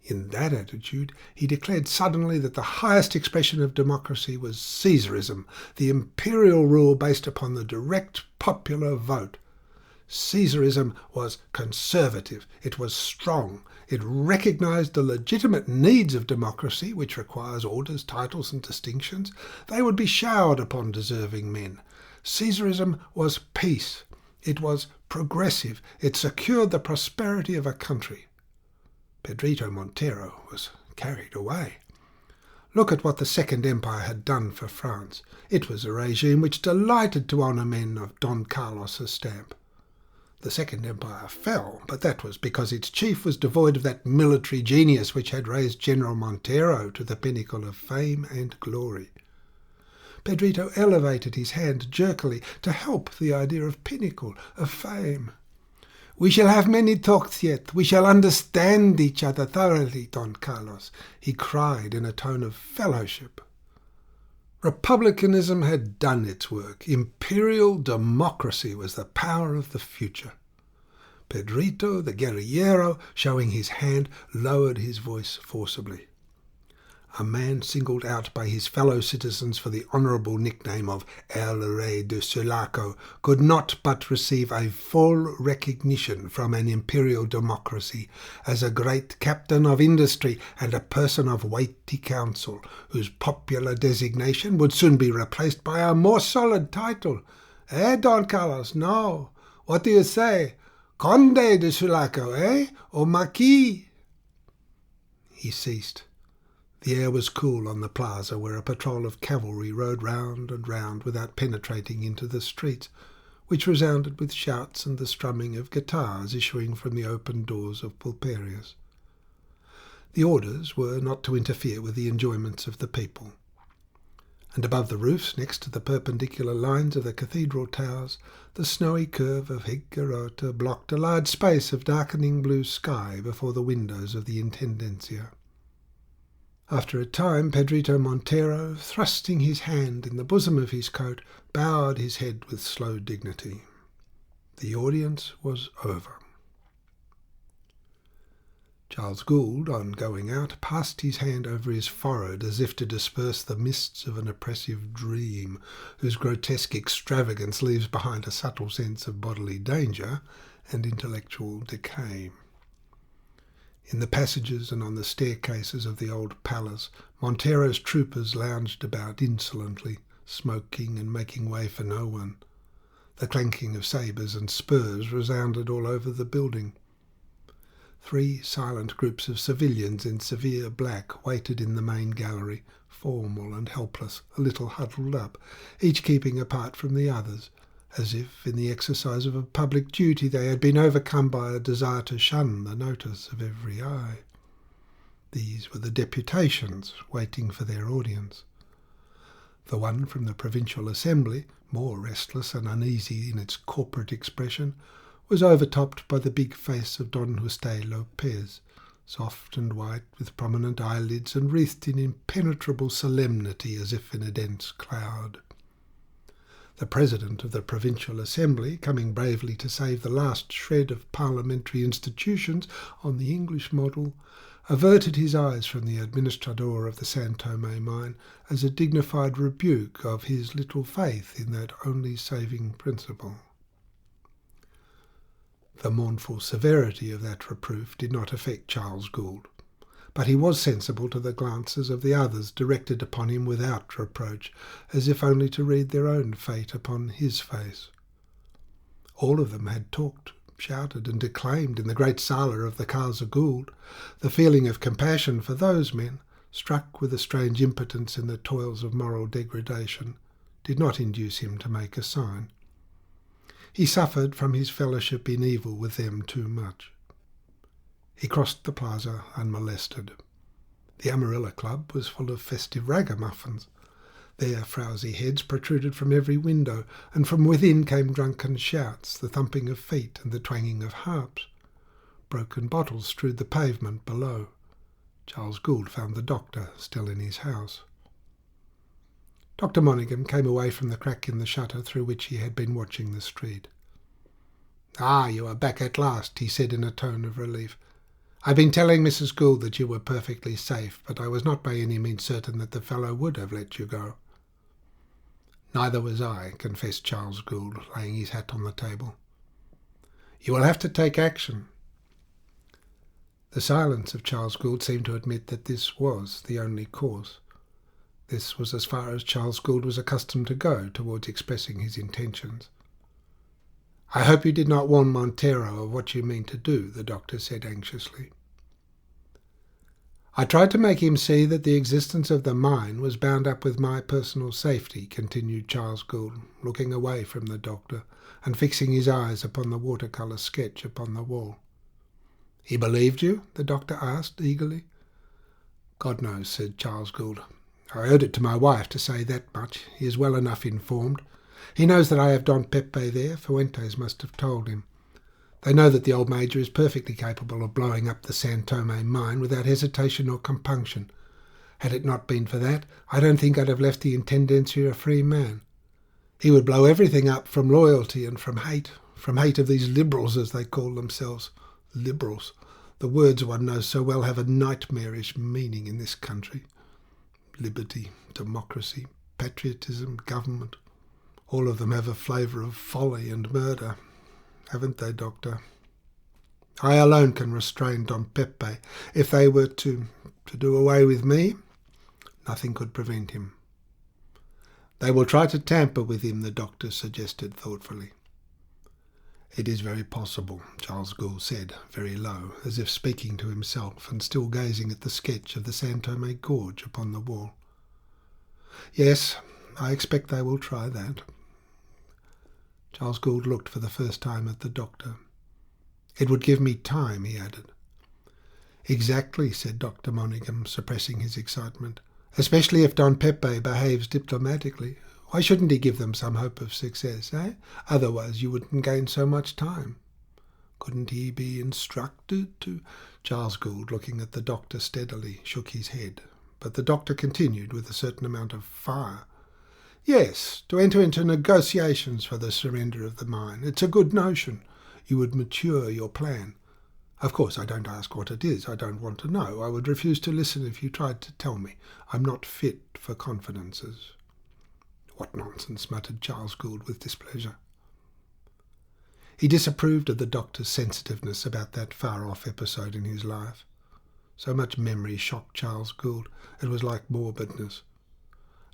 In that attitude, he declared suddenly that the highest expression of democracy was Caesarism, the imperial rule based upon the direct popular vote. Caesarism was conservative, it was strong, it recognized the legitimate needs of democracy, which requires orders, titles, and distinctions. They would be showered upon deserving men. Caesarism was peace, it was progressive, it secured the prosperity of a country. Pedrito Montero was carried away. Look at what the Second Empire had done for France. It was a regime which delighted to honour men of Don Carlos's stamp. The Second Empire fell, but that was because its chief was devoid of that military genius which had raised General Montero to the pinnacle of fame and glory. Pedrito elevated his hand jerkily to help the idea of pinnacle, of fame. "We shall have many talks yet. We shall understand each other thoroughly, Don Carlos," he cried in a tone of fellowship. Republicanism had done its work. Imperial democracy was the power of the future. Pedrito, the guerrillero, showing his hand, lowered his voice forcibly. A man singled out by his fellow citizens for the honourable nickname of El Rey de Sulaco could not but receive a full recognition from an imperial democracy as a great captain of industry and a person of weighty counsel, whose popular designation would soon be replaced by a more solid title. Don Carlos, no? What do you say? Conde de Sulaco, or Marquis? He ceased. The air was cool on the plaza, where a patrol of cavalry rode round and round without penetrating into the streets, which resounded with shouts and the strumming of guitars issuing from the open doors of pulperias. The orders were not to interfere with the enjoyments of the people. and above the roofs, next to the perpendicular lines of the cathedral towers, the snowy curve of Higuerota blocked a large space of darkening blue sky before the windows of the Intendencia. After a time, Pedrito Montero, thrusting his hand in the bosom of his coat, bowed his head with slow dignity. The audience was over. Charles Gould, on going out, passed his hand over his forehead as if to disperse the mists of an oppressive dream, whose grotesque extravagance leaves behind a subtle sense of bodily danger and intellectual decay. In the passages and on the staircases of the old palace, Montero's troopers lounged about insolently, smoking and making way for no one. The clanking of sabres and spurs resounded all over the building. 3 silent groups of civilians in severe black waited in the main gallery, formal and helpless, a little huddled up, each keeping apart from the others, as if, in the exercise of a public duty, they had been overcome by a desire to shun the notice of every eye. These were the deputations waiting for their audience. The one from the Provincial Assembly, more restless and uneasy in its corporate expression, was overtopped by the big face of Don Juste Lopez, soft and white, with prominent eyelids and wreathed in impenetrable solemnity as if in a dense cloud. The President of the Provincial Assembly, coming bravely to save the last shred of parliamentary institutions on the English model, averted his eyes from the administrador of the San Tome mine as a dignified rebuke of his little faith in that only saving principle. The mournful severity of that reproof did not affect Charles Gould, but he was sensible to the glances of the others directed upon him without reproach, as if only to read their own fate upon his face. All of them had talked, shouted and declaimed in the great sala of the Casa Gould. The feeling of compassion for those men, struck with a strange impotence in the toils of moral degradation, did not induce him to make a sign. He suffered from his fellowship in evil with them too much. He crossed the plaza unmolested. The Amarilla Club was full of festive ragamuffins. Their frowsy heads protruded from every window, and from within came drunken shouts, the thumping of feet and the twanging of harps. Broken bottles strewed the pavement below. Charles Gould found the doctor still in his house. Dr. Monaghan came away from the crack in the shutter through which he had been watching the street. "Ah, you are back at last," he said in a tone of relief. "I've been telling Mrs. Gould that you were perfectly safe, but I was not by any means certain that the fellow would have let you go." "Neither was I," confessed Charles Gould, laying his hat on the table. "You will have to take action." The silence of Charles Gould seemed to admit that this was the only course. This was as far as Charles Gould was accustomed to go towards expressing his intentions. "I hope you did not warn Montero of what you mean to do," the doctor said anxiously. "I tried to make him see that the existence of the mine was bound up with my personal safety," continued Charles Gould, looking away from the doctor and fixing his eyes upon the watercolour sketch upon the wall. "He believed you?" the doctor asked eagerly. "God knows," said Charles Gould. "I owed it to my wife to say that much. He is well enough informed. He knows that I have Don Pepe there. Fuentes must have told him. They know that the old major is perfectly capable of blowing up the San Tome mine without hesitation or compunction. Had it not been for that, I don't think I'd have left the Intendencia a free man. He would blow everything up from loyalty and from hate of these liberals, as they call themselves. Liberals. The words one knows so well have a nightmarish meaning in this country. Liberty, democracy, patriotism, government. All of them have a flavour of folly and murder. Haven't they, Doctor? I alone can restrain Don Pepe. If they were to do away with me, nothing could prevent him." "They will try to tamper with him," the doctor suggested thoughtfully. "It is very possible," Charles Gould said, very low, as if speaking to himself and still gazing at the sketch of the San Tome gorge upon the wall. "Yes, I expect they will try that." Charles Gould looked for the first time at the doctor. "It would give me time," he added. "Exactly," said Dr. Monaghan, suppressing his excitement. Especially if Don Pepe behaves diplomatically. Why shouldn't he give them some hope of success, eh? Otherwise you wouldn't gain so much time. Couldn't he be instructed to... Charles Gould, looking at the doctor steadily, shook his head. But the doctor continued with a certain amount of fire. Yes, to enter into negotiations for the surrender of the mine. It's a good notion. You would mature your plan. Of course, I don't ask what it is. I don't want to know. I would refuse to listen if you tried to tell me. I'm not fit for confidences. What nonsense, muttered Charles Gould with displeasure. He disapproved of the doctor's sensitiveness about that far-off episode in his life. So much memory shocked Charles Gould. It was like morbidness.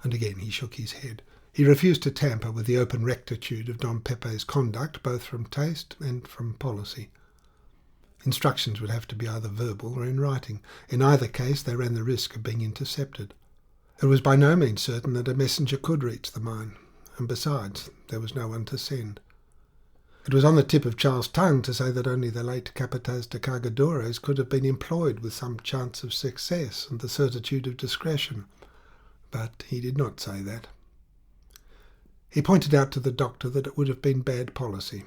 And again he shook his head. He refused to tamper with the open rectitude of Don Pepe's conduct, both from taste and from policy. Instructions would have to be either verbal or in writing. In either case they ran the risk of being intercepted. It was by no means certain that a messenger could reach the mine, and besides, there was no one to send. It was on the tip of Charles' tongue to say that only the late Capataz de Cargadores could have been employed with some chance of success and the certitude of discretion, but he did not say that. He pointed out to the doctor that it would have been bad policy.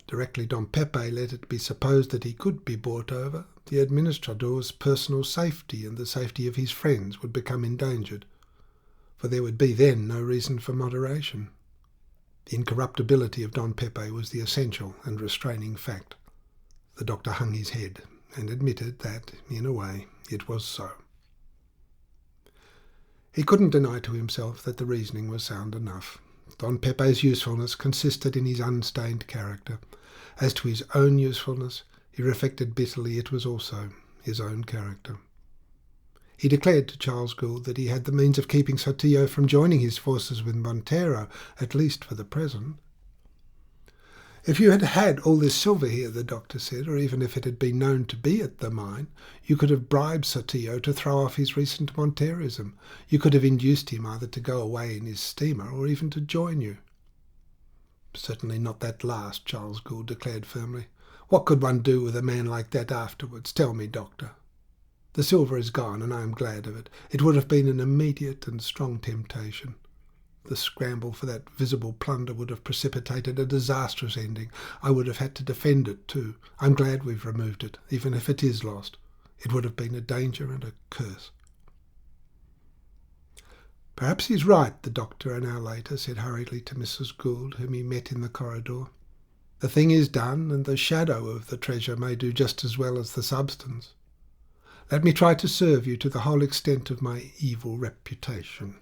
Directly Don Pepe let it be supposed that he could be bought over, the administrador's personal safety and the safety of his friends would become endangered, for there would be then no reason for moderation. The incorruptibility of Don Pepe was the essential and restraining fact. The doctor hung his head and admitted that, in a way, it was so. He couldn't deny to himself that the reasoning was sound enough. Don Pepe's usefulness consisted in his unstained character. As to his own usefulness, he reflected bitterly it was also his own character. He declared to Charles Gould that he had the means of keeping Sotillo from joining his forces with Montero, at least for the present. If you had had all this silver here, the doctor said, or even if it had been known to be at the mine, you could have bribed Sotillo to throw off his recent Monterism. You could have induced him either to go away in his steamer or even to join you. Certainly not that last, Charles Gould declared firmly. What could one do with a man like that afterwards? Tell me, doctor. The silver is gone, and I am glad of it. It would have been an immediate and strong temptation. The scramble for that visible plunder would have precipitated a disastrous ending. I would have had to defend it too. I'm glad we've removed it, even if it is lost. It would have been a danger and a curse. Perhaps he's right, the doctor an hour later said hurriedly to Mrs. Gould, whom he met in the corridor. The thing is done, and the shadow of the treasure may do just as well as the substance. Let me try to serve you to the whole extent of my evil reputation.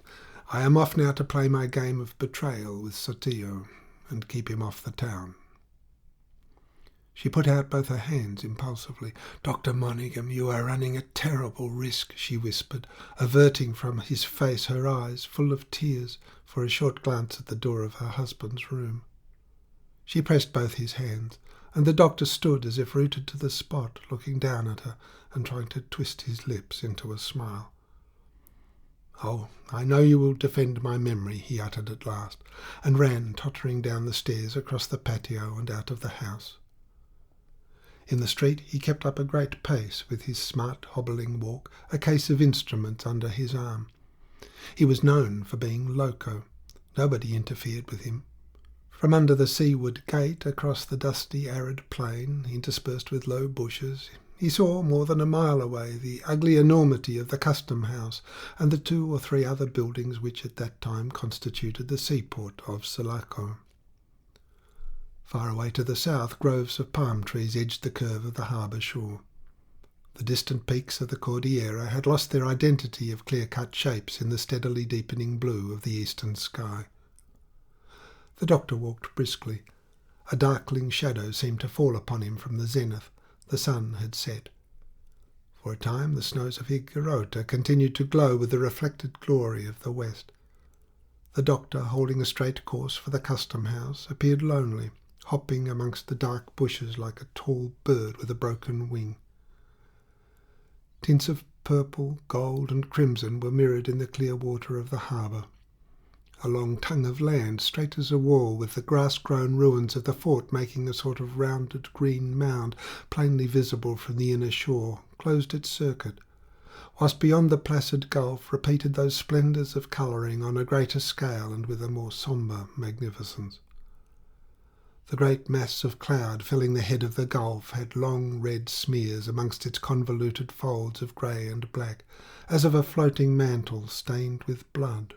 I am off now to play my game of betrayal with Sotillo and keep him off the town. She put out both her hands impulsively. Dr. Monaghan, you are running a terrible risk, she whispered, averting from his face her eyes, full of tears, for a short glance at the door of her husband's room. She pressed both his hands, and the doctor stood as if rooted to the spot, looking down at her and trying to twist his lips into a smile. "Oh, I know you will defend my memory," he uttered at last, and ran tottering down the stairs across the patio and out of the house. In the street he kept up a great pace with his smart hobbling walk, a case of instruments under his arm. He was known for being loco. Nobody interfered with him. From under the seaward gate, across the dusty arid plain, interspersed with low bushes, he saw more than a mile away the ugly enormity of the custom house and the 2 or 3 other buildings which at that time constituted the seaport of Sulaco. Far away to the south, groves of palm trees edged the curve of the harbour shore. The distant peaks of the Cordillera had lost their identity of clear-cut shapes in the steadily deepening blue of the eastern sky. The doctor walked briskly. A darkling shadow seemed to fall upon him from the zenith. The sun had set. For a time the snows of Higuerota continued to glow with the reflected glory of the west. The doctor, holding a straight course for the custom house, appeared lonely, hopping amongst the dark bushes like a tall bird with a broken wing. Tints of purple, gold, and crimson were mirrored in the clear water of the harbour. A long tongue of land, straight as a wall, with the grass-grown ruins of the fort making a sort of rounded green mound, plainly visible from the inner shore, closed its circuit. whilst beyond the placid gulf repeated those splendours of colouring on a greater scale and with a more sombre magnificence. The great mass of cloud filling the head of the gulf had long red smears amongst its convoluted folds of grey and black, as of a floating mantle stained with blood.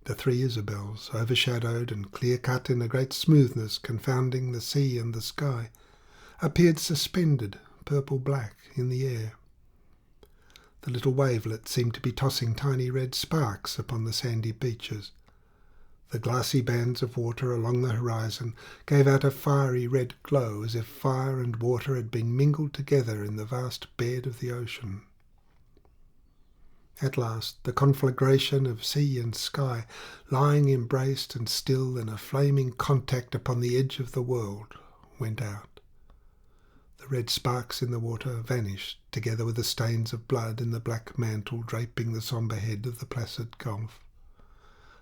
The three Isabels, overshadowed and clear-cut in a great smoothness confounding the sea and the sky, appeared suspended, purple-black, in the air. The little wavelets seemed to be tossing tiny red sparks upon the sandy beaches. The glassy bands of water along the horizon gave out a fiery red glow as if fire and water had been mingled together in the vast bed of the ocean. At last, the conflagration of sea and sky, lying embraced and still in a flaming contact upon the edge of the world, went out. The red sparks in the water vanished, together with the stains of blood in the black mantle draping the sombre head of the placid gulf.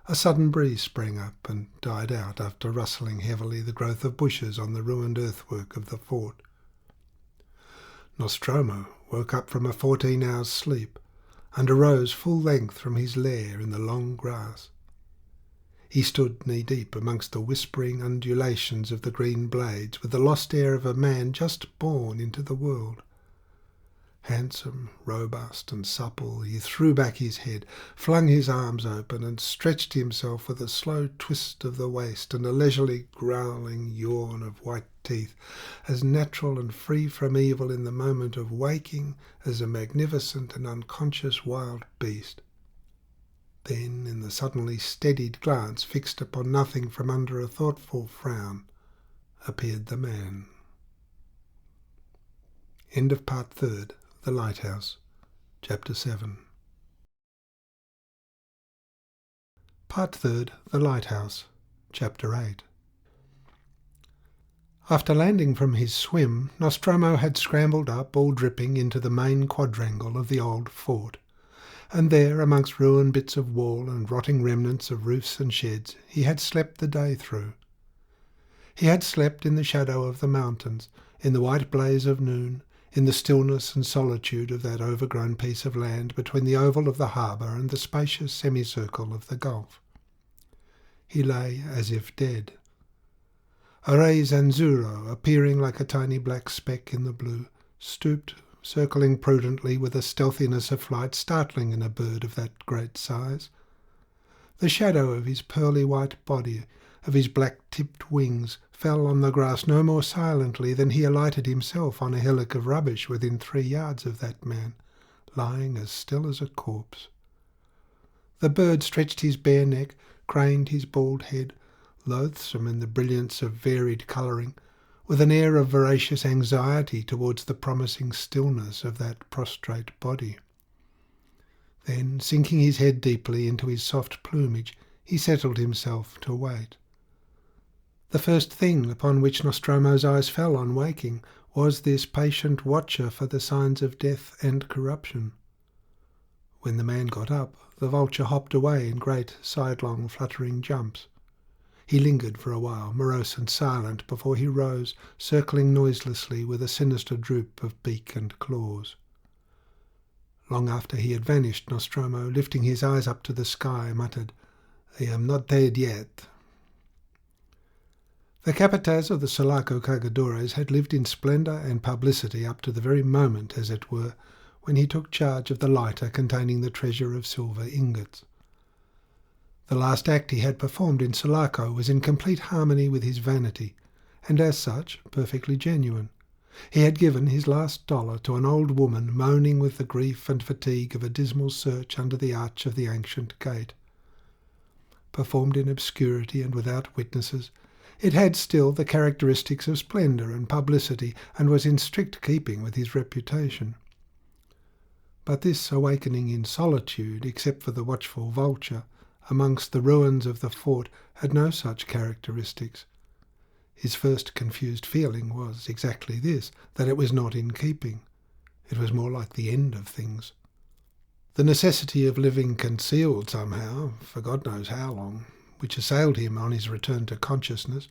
A sudden breeze sprang up and died out after rustling heavily the growth of bushes on the ruined earthwork of the fort. Nostromo woke up from a 14-hours sleep and arose full length from his lair in the long grass. He stood knee-deep amongst the whispering undulations of the green blades with the lost air of a man just born into the world. Handsome, robust and supple, he threw back his head, flung his arms open and stretched himself with a slow twist of the waist and a leisurely growling yawn of white teeth, as natural and free from evil in the moment of waking as a magnificent and unconscious wild beast. Then, in the suddenly steadied glance fixed upon nothing from under a thoughtful frown, appeared the man. End of Part 3rd. The Lighthouse, Chapter 7. Part 3rd, The Lighthouse, Chapter 8. After landing from his swim, Nostromo had scrambled up, all dripping, into the main quadrangle of the old fort, and there, amongst ruined bits of wall and rotting remnants of roofs and sheds, he had slept the day through. He had slept in the shadow of the mountains, in the white blaze of noon, in the stillness and solitude of that overgrown piece of land between the oval of the harbour and the spacious semicircle of the gulf. He lay as if dead. A ray zanzuro, appearing like a tiny black speck in the blue, stooped, circling prudently with a stealthiness of flight startling in a bird of that great size. The shadow of his pearly white body, of his black-tipped wings, fell on the grass no more silently than he alighted himself on a hillock of rubbish within 3 yards of that man, lying as still as a corpse. The bird stretched his bare neck, craned his bald head, loathsome in the brilliance of varied colouring, with an air of voracious anxiety towards the promising stillness of that prostrate body. Then, sinking his head deeply into his soft plumage, he settled himself to wait. The first thing upon which Nostromo's eyes fell on waking was this patient watcher for the signs of death and corruption. When the man got up, the vulture hopped away in great, sidelong, fluttering jumps. He lingered for a while, morose and silent, before he rose, circling noiselessly with a sinister droop of beak and claws. Long after he had vanished, Nostromo, lifting his eyes up to the sky, muttered, "I am not dead yet." The capataz of the Sulaco Cargadores had lived in splendour and publicity up to the very moment, as it were, when he took charge of the lighter containing the treasure of silver ingots. The last act he had performed in Sulaco was in complete harmony with his vanity, and as such perfectly genuine. He had given his last dollar to an old woman moaning with the grief and fatigue of a dismal search under the arch of the ancient gate. Performed in obscurity and without witnesses, it had still the characteristics of splendour and publicity, and was in strict keeping with his reputation. But this awakening in solitude, except for the watchful vulture, amongst the ruins of the fort, had no such characteristics. His first confused feeling was exactly this, that it was not in keeping. It was more like the end of things. The necessity of living concealed somehow, for God knows how long, which assailed him on his return to consciousness,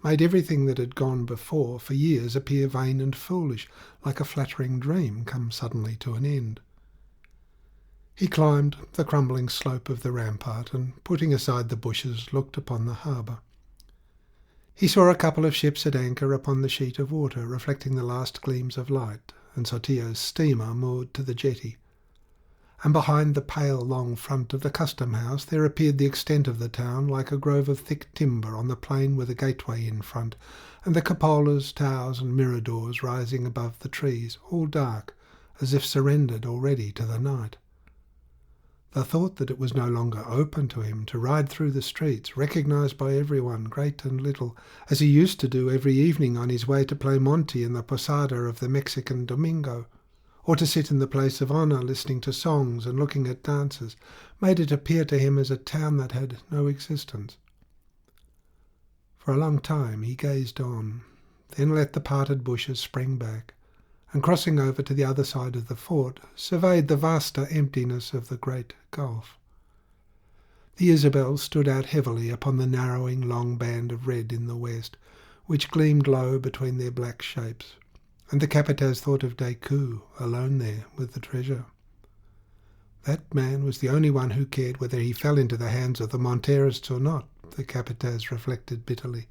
made everything that had gone before for years appear vain and foolish, like a flattering dream come suddenly to an end. He climbed the crumbling slope of the rampart and, putting aside the bushes, looked upon the harbour. He saw a couple of ships at anchor upon the sheet of water, reflecting the last gleams of light, and Sotillo's steamer moored to the jetty. And behind the pale long front of the custom house there appeared the extent of the town, like a grove of thick timber on the plain with a gateway in front, and the cupolas, towers and miradors rising above the trees, all dark, as if surrendered already to the night. The thought that it was no longer open to him to ride through the streets, recognised by everyone, great and little, as he used to do every evening on his way to play monte in the posada of the Mexican Domingo, or to sit in the place of honour listening to songs and looking at dances, made it appear to him as a town that had no existence. For a long time he gazed on, then let the parted bushes spring back, and crossing over to the other side of the fort, surveyed the vaster emptiness of the great gulf. The Isabel stood out heavily upon the narrowing long band of red in the west, which gleamed low between their black shapes, and the Capataz thought of Decoud, alone there with the treasure. That man was the only one who cared whether he fell into the hands of the Monterists or not, the Capataz reflected bitterly,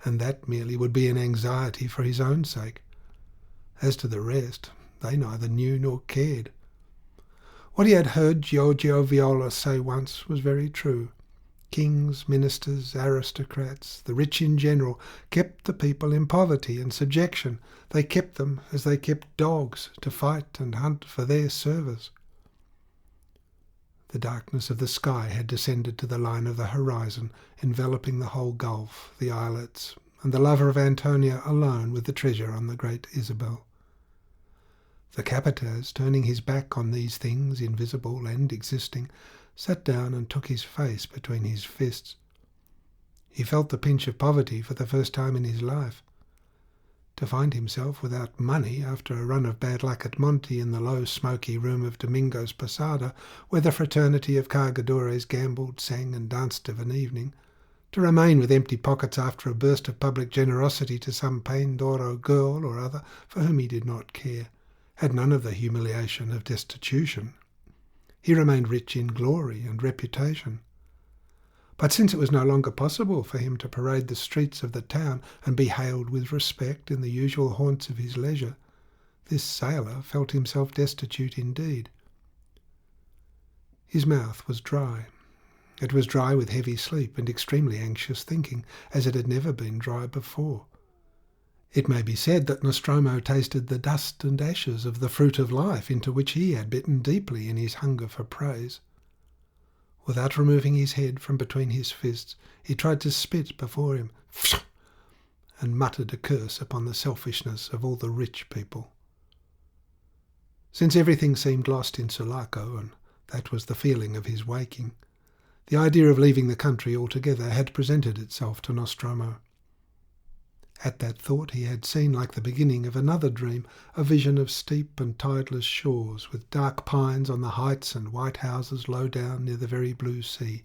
and that merely would be an anxiety for his own sake. As to the rest, they neither knew nor cared. What he had heard Giorgio Viola say once was very true. Kings, ministers, aristocrats, the rich in general, kept the people in poverty and subjection. They kept them as they kept dogs, to fight and hunt for their service. The darkness of the sky had descended to the line of the horizon, enveloping the whole gulf, the islets, and the lover of Antonia alone with the treasure on the great Isabel. The Capataz, turning his back on these things, invisible and existing, sat down and took his face between his fists. He felt the pinch of poverty for the first time in his life. To find himself without money after a run of bad luck at Monte in the low smoky room of Domingo's posada, where the fraternity of cargadores gambled, sang and danced of an evening, to remain with empty pockets after a burst of public generosity to some Pandoro girl or other for whom he did not care, had none of the humiliation of destitution. He remained rich in glory and reputation. But since it was no longer possible for him to parade the streets of the town and be hailed with respect in the usual haunts of his leisure, this sailor felt himself destitute indeed. His mouth was dry. It was dry with heavy sleep and extremely anxious thinking, as it had never been dry before. It may be said that Nostromo tasted the dust and ashes of the fruit of life into which he had bitten deeply in his hunger for praise. Without removing his head from between his fists, he tried to spit before him, and muttered a curse upon the selfishness of all the rich people. Since everything seemed lost in Sulaco, and that was the feeling of his waking, the idea of leaving the country altogether had presented itself to Nostromo. At that thought he had seen, like the beginning of another dream, a vision of steep and tideless shores, with dark pines on the heights and white houses low down near the very blue sea.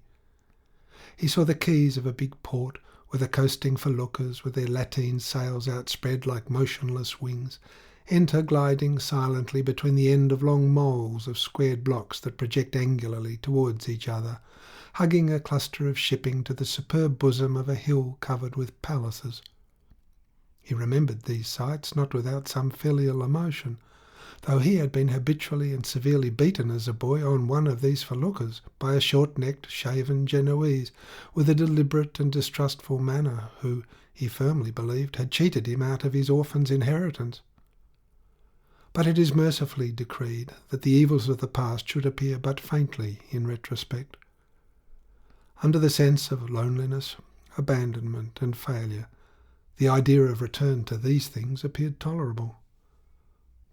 He saw the quays of a big port, with the coasting feluccas with their lateen sails outspread like motionless wings, enter gliding silently between the end of long moles of squared blocks that project angularly towards each other, hugging a cluster of shipping to the superb bosom of a hill covered with palaces. He remembered these sights not without some filial emotion, though he had been habitually and severely beaten as a boy on one of these feluccas by a short-necked, shaven Genoese with a deliberate and distrustful manner, who, he firmly believed, had cheated him out of his orphan's inheritance. But it is mercifully decreed that the evils of the past should appear but faintly in retrospect. Under the sense of loneliness, abandonment, and failure, the idea of return to these things appeared tolerable.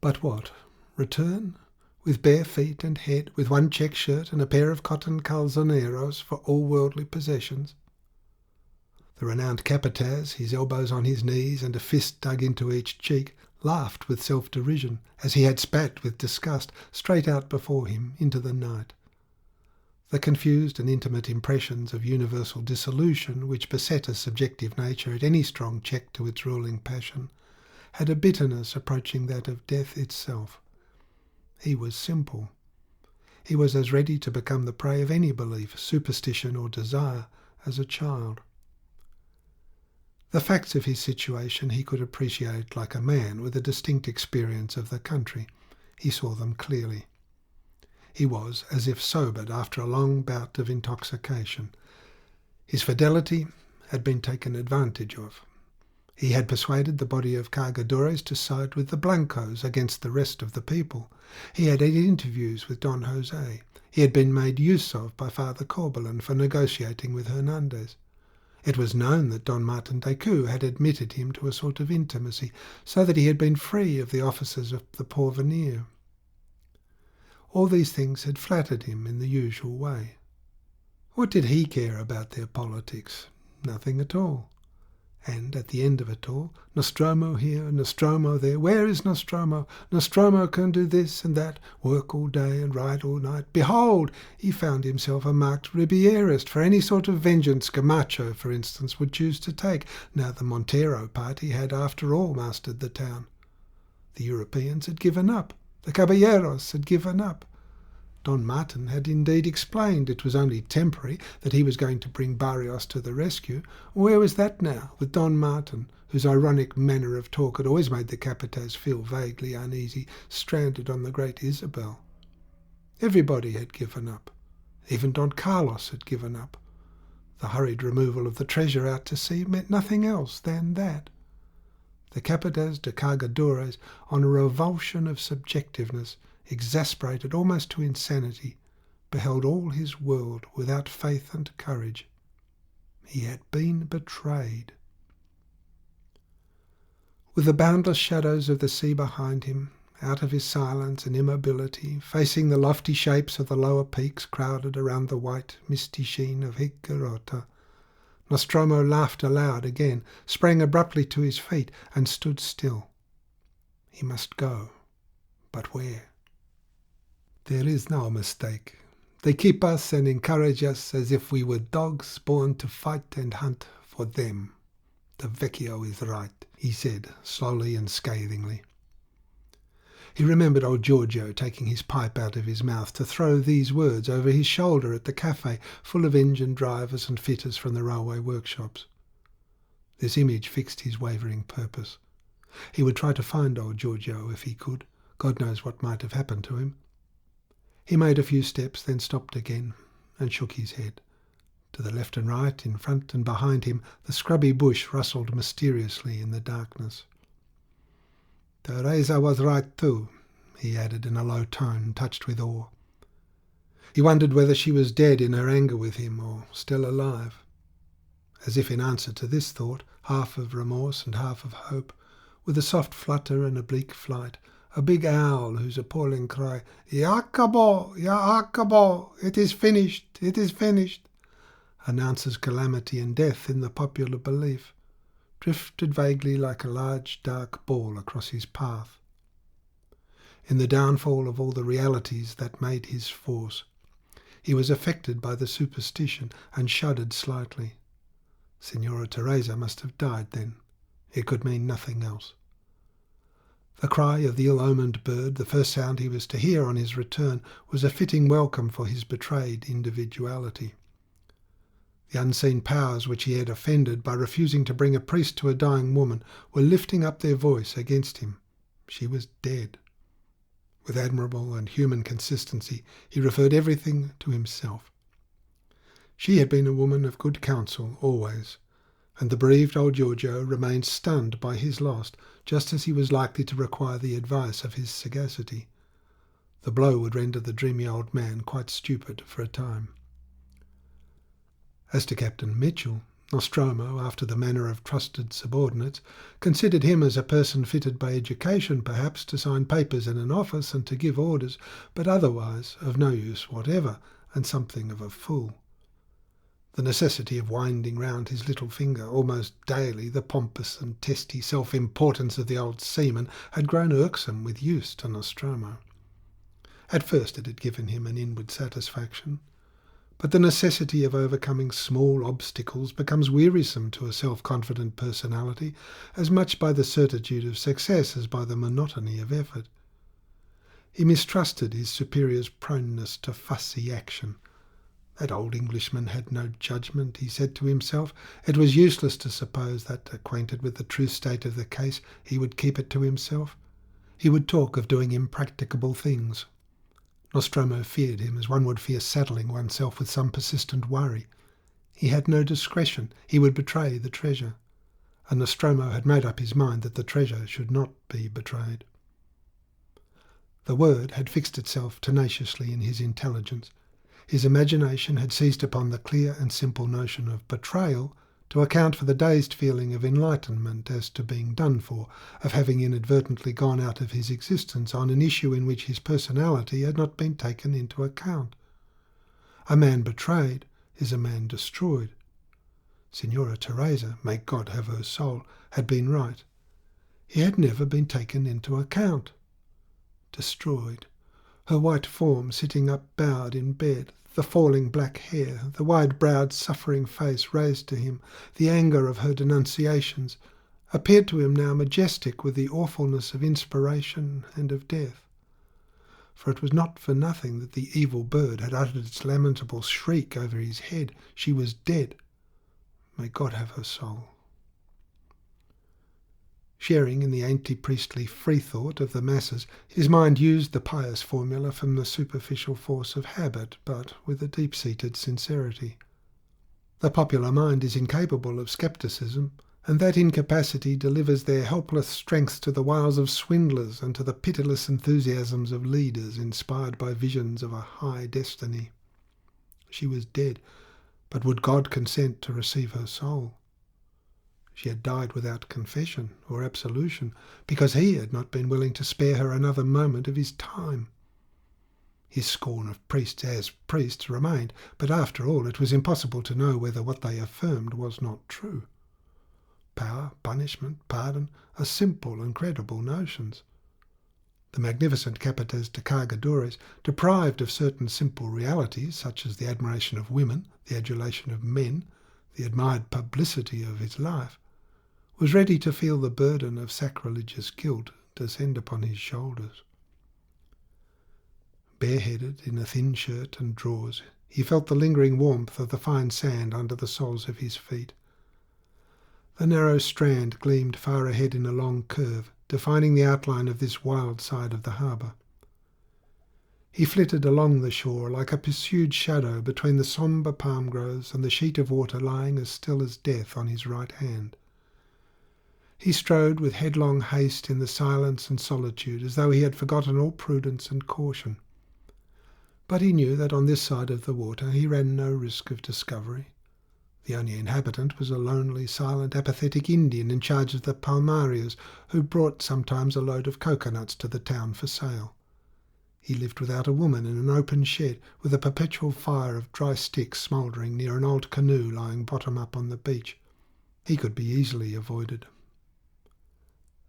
But what? Return? With bare feet and head, with one check shirt and a pair of cotton calzoneros for all worldly possessions? The renowned Capataz, his elbows on his knees and a fist dug into each cheek, laughed with self-derision as he had spat with disgust straight out before him into the night. The confused and intimate impressions of universal dissolution which beset a subjective nature at any strong check to its ruling passion had a bitterness approaching that of death itself. He was simple. He was as ready to become the prey of any belief, superstition or desire as a child. The facts of his situation he could appreciate like a man with a distinct experience of the country. He saw them clearly. He was as if sobered after a long bout of intoxication. His fidelity had been taken advantage of. He had persuaded the body of cargadores to side with the Blancos against the rest of the people. He had had interviews with Don Jose. He had been made use of by Father Corbelan for negotiating with Hernandez. It was known that Don Martin Decoud had admitted him to a sort of intimacy, so that he had been free of the officers of the Porvenir. All these things had flattered him in the usual way. What did he care about their politics? Nothing at all. And at the end of it all, Nostromo here, Nostromo there. Where is Nostromo? Nostromo can do this and that, work all day and ride all night. Behold, he found himself a marked Ribierist for any sort of vengeance Camacho, for instance, would choose to take. Now the Montero party had, after all, mastered the town. The Europeans had given up. The Caballeros had given up. Don Martin had indeed explained it was only temporary, that he was going to bring Barrios to the rescue. Where was that now, with Don Martin, whose ironic manner of talk had always made the Capataz feel vaguely uneasy, stranded on the Great Isabel? Everybody had given up. Even Don Carlos had given up. The hurried removal of the treasure out to sea meant nothing else than that. The Capataz de Cargadores, on a revulsion of subjectiveness, exasperated almost to insanity, beheld all his world without faith and courage. He had been betrayed. With the boundless shadows of the sea behind him, out of his silence and immobility, facing the lofty shapes of the lower peaks crowded around the white, misty sheen of Higuerota, Nostromo laughed aloud again, sprang abruptly to his feet, and stood still. He must go. But where? There is no mistake. They keep us and encourage us as if we were dogs born to fight and hunt for them. The Vecchio is right, he said, slowly and scathingly. He remembered old Giorgio taking his pipe out of his mouth to throw these words over his shoulder at the cafe, full of engine drivers and fitters from the railway workshops. This image fixed his wavering purpose. He would try to find old Giorgio if he could. God knows what might have happened to him. He made a few steps, then stopped again, and shook his head. To the left and right, in front and behind him, the scrubby bush rustled mysteriously in the darkness. Teresa was right too, he added in a low tone, touched with awe. He wondered whether she was dead in her anger with him, or still alive. As if in answer to this thought, half of remorse and half of hope, with a soft flutter and oblique flight, a big owl whose appalling cry, "Ya acabó, ya acabó, it is finished, it is finished," announces calamity and death in the popular belief, drifted vaguely like a large dark ball across his path. In the downfall of all the realities that made his force, he was affected by the superstition and shuddered slightly. Signora Teresa must have died then. It could mean nothing else. The cry of the ill-omened bird, the first sound he was to hear on his return, was a fitting welcome for his betrayed individuality. The unseen powers which he had offended by refusing to bring a priest to a dying woman were lifting up their voice against him. She was dead. With admirable and human consistency, he referred everything to himself. She had been a woman of good counsel always, and the bereaved old Giorgio remained stunned by his loss, just as he was likely to require the advice of his sagacity. The blow would render the dreamy old man quite stupid for a time. As to Captain Mitchell, Nostromo, after the manner of trusted subordinates, considered him as a person fitted by education, perhaps, to sign papers in an office and to give orders, but otherwise of no use whatever, and something of a fool. The necessity of winding round his little finger almost daily the pompous and testy self-importance of the old seaman had grown irksome with use to Nostromo. At first it had given him an inward satisfaction, but the necessity of overcoming small obstacles becomes wearisome to a self-confident personality, as much by the certitude of success as by the monotony of effort. He mistrusted his superior's proneness to fussy action. That old Englishman had no judgment, he said to himself. It was useless to suppose that, acquainted with the true state of the case, he would keep it to himself. He would talk of doing impracticable things. Nostromo feared him as one would fear saddling oneself with some persistent worry. He had no discretion. He would betray the treasure. And Nostromo had made up his mind that the treasure should not be betrayed. The word had fixed itself tenaciously in his intelligence. His imagination had seized upon the clear and simple notion of betrayal to account for the dazed feeling of enlightenment as to being done for, of having inadvertently gone out of his existence on an issue in which his personality had not been taken into account. A man betrayed is a man destroyed. Signora Teresa, may God have her soul, had been right. He had never been taken into account. Destroyed. Her white form sitting up bowed in bed, the falling black hair, the wide-browed suffering face raised to him, the anger of her denunciations, appeared to him now majestic with the awfulness of inspiration and of death. For it was not for nothing that the evil bird had uttered its lamentable shriek over his head. She was dead. May God have her soul. Sharing in the anti-priestly freethought of the masses, his mind used the pious formula from the superficial force of habit, but with a deep-seated sincerity. The popular mind is incapable of scepticism, and that incapacity delivers their helpless strength to the wiles of swindlers and to the pitiless enthusiasms of leaders inspired by visions of a high destiny. She was dead, but would God consent to receive her soul? She had died without confession or absolution, because he had not been willing to spare her another moment of his time. His scorn of priests as priests remained, but after all it was impossible to know whether what they affirmed was not true. Power, punishment, pardon are simple and credible notions. The magnificent capitas de cargadores, deprived of certain simple realities, such as the admiration of women, the adulation of men, the admired publicity of his life, was ready to feel the burden of sacrilegious guilt descend upon his shoulders. Bareheaded, in a thin shirt and drawers, he felt the lingering warmth of the fine sand under the soles of his feet. The narrow strand gleamed far ahead in a long curve, defining the outline of this wild side of the harbour. He flitted along the shore like a pursued shadow between the sombre palm groves and the sheet of water lying as still as death on his right hand. He strode with headlong haste in the silence and solitude, as though he had forgotten all prudence and caution. But he knew that on this side of the water he ran no risk of discovery. The only inhabitant was a lonely, silent, apathetic Indian in charge of the palmarias, who brought sometimes a load of coconuts to the town for sale. He lived without a woman in an open shed, with a perpetual fire of dry sticks smouldering near an old canoe lying bottom up on the beach. He could be easily avoided.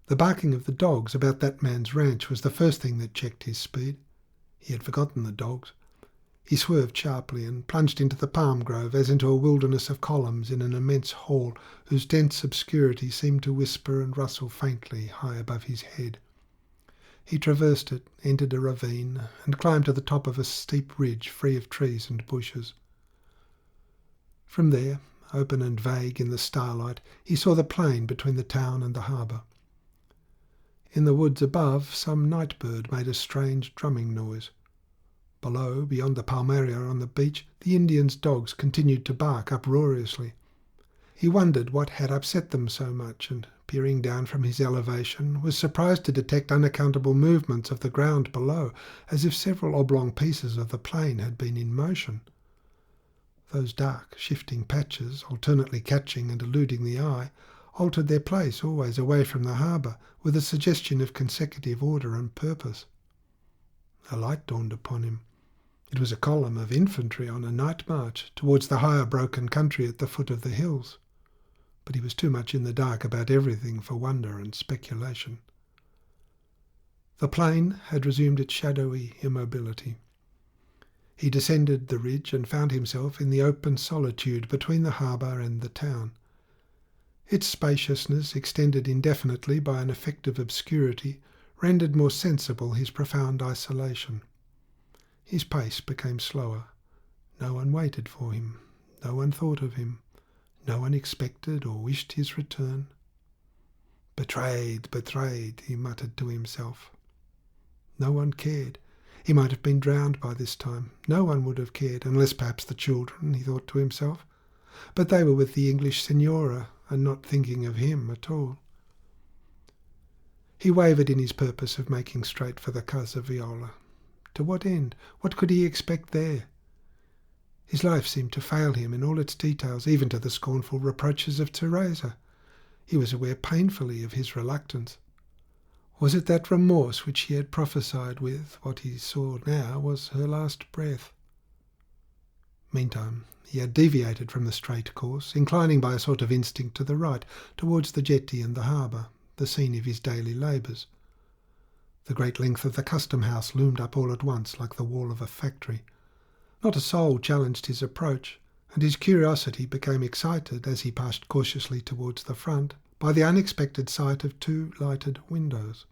The barking of the dogs about that man's ranch was the first thing that checked his speed. He had forgotten the dogs. He swerved sharply and plunged into the palm grove as into a wilderness of columns in an immense hall whose dense obscurity seemed to whisper and rustle faintly high above his head. He traversed it, entered a ravine, and climbed to the top of a steep ridge free of trees and bushes. From there, open and vague in the starlight, he saw the plain between the town and the harbour. In the woods above, some night bird made a strange drumming noise. Below, beyond the palmaria on the beach, the Indians' dogs continued to bark uproariously. He wondered what had upset them so much, and, peering down from his elevation, was surprised to detect unaccountable movements of the ground below, as if several oblong pieces of the plain had been in motion. Those dark, shifting patches, alternately catching and eluding the eye, altered their place always away from the harbour, with a suggestion of consecutive order and purpose. A light dawned upon him. It was a column of infantry on a night march towards the higher broken country at the foot of the hills. But he was too much in the dark about everything for wonder and speculation. The plain had resumed its shadowy immobility. He descended the ridge and found himself in the open solitude between the harbour and the town. Its spaciousness, extended indefinitely by an effect of obscurity, rendered more sensible his profound isolation. His pace became slower. No one waited for him. No one thought of him. No one expected or wished his return. Betrayed, betrayed, he muttered to himself. No one cared. He might have been drowned by this time. No one would have cared, unless perhaps the children, he thought to himself. But they were with the English Signora, and not thinking of him at all. He wavered in his purpose of making straight for the Casa Viola. To what end? What could he expect there? His life seemed to fail him in all its details, even to the scornful reproaches of Teresa. He was aware painfully of his reluctance. Was it that remorse which he had prophesied with? What he saw now was her last breath. Meantime, he had deviated from the straight course, inclining by a sort of instinct to the right, towards the jetty and the harbour, the scene of his daily labours. The great length of the custom-house loomed up all at once like the wall of a factory. Not a soul challenged his approach, and his curiosity became excited as he passed cautiously towards the front by the unexpected sight of 2 lighted windows.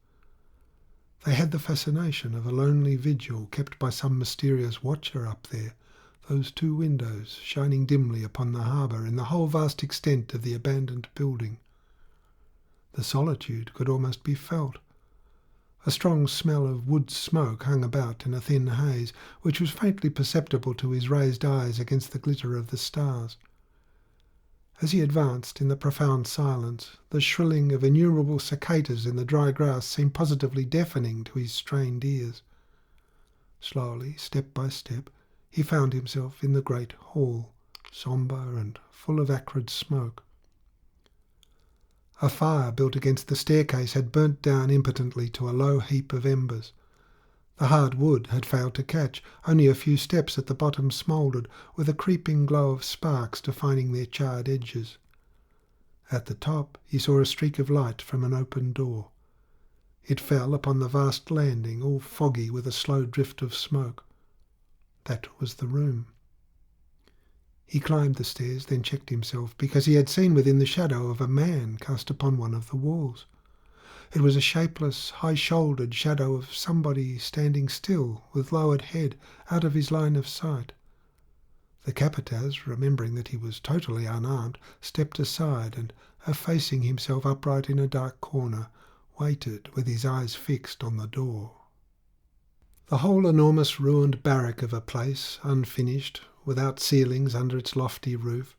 They had the fascination of a lonely vigil kept by some mysterious watcher up there, those 2 windows shining dimly upon the harbour in the whole vast extent of the abandoned building. The solitude could almost be felt. A strong smell of wood smoke hung about in a thin haze, which was faintly perceptible to his raised eyes against the glitter of the stars. As he advanced in the profound silence, the shrilling of innumerable cicadas in the dry grass seemed positively deafening to his strained ears. Slowly, step by step, he found himself in the great hall, sombre and full of acrid smoke. A fire built against the staircase had burnt down impotently to a low heap of embers. The hard wood had failed to catch. Only a few steps at the bottom smouldered, with a creeping glow of sparks defining their charred edges. At the top he saw a streak of light from an open door. It fell upon the vast landing, all foggy with a slow drift of smoke. That was the room. He climbed the stairs, then checked himself, because he had seen within the shadow of a man cast upon one of the walls. It was a shapeless, high-shouldered shadow of somebody standing still, with lowered head, out of his line of sight. The capataz, remembering that he was totally unarmed, stepped aside and, effacing himself upright in a dark corner, waited with his eyes fixed on the door. The whole enormous ruined barrack of a place, unfinished, without ceilings under its lofty roof,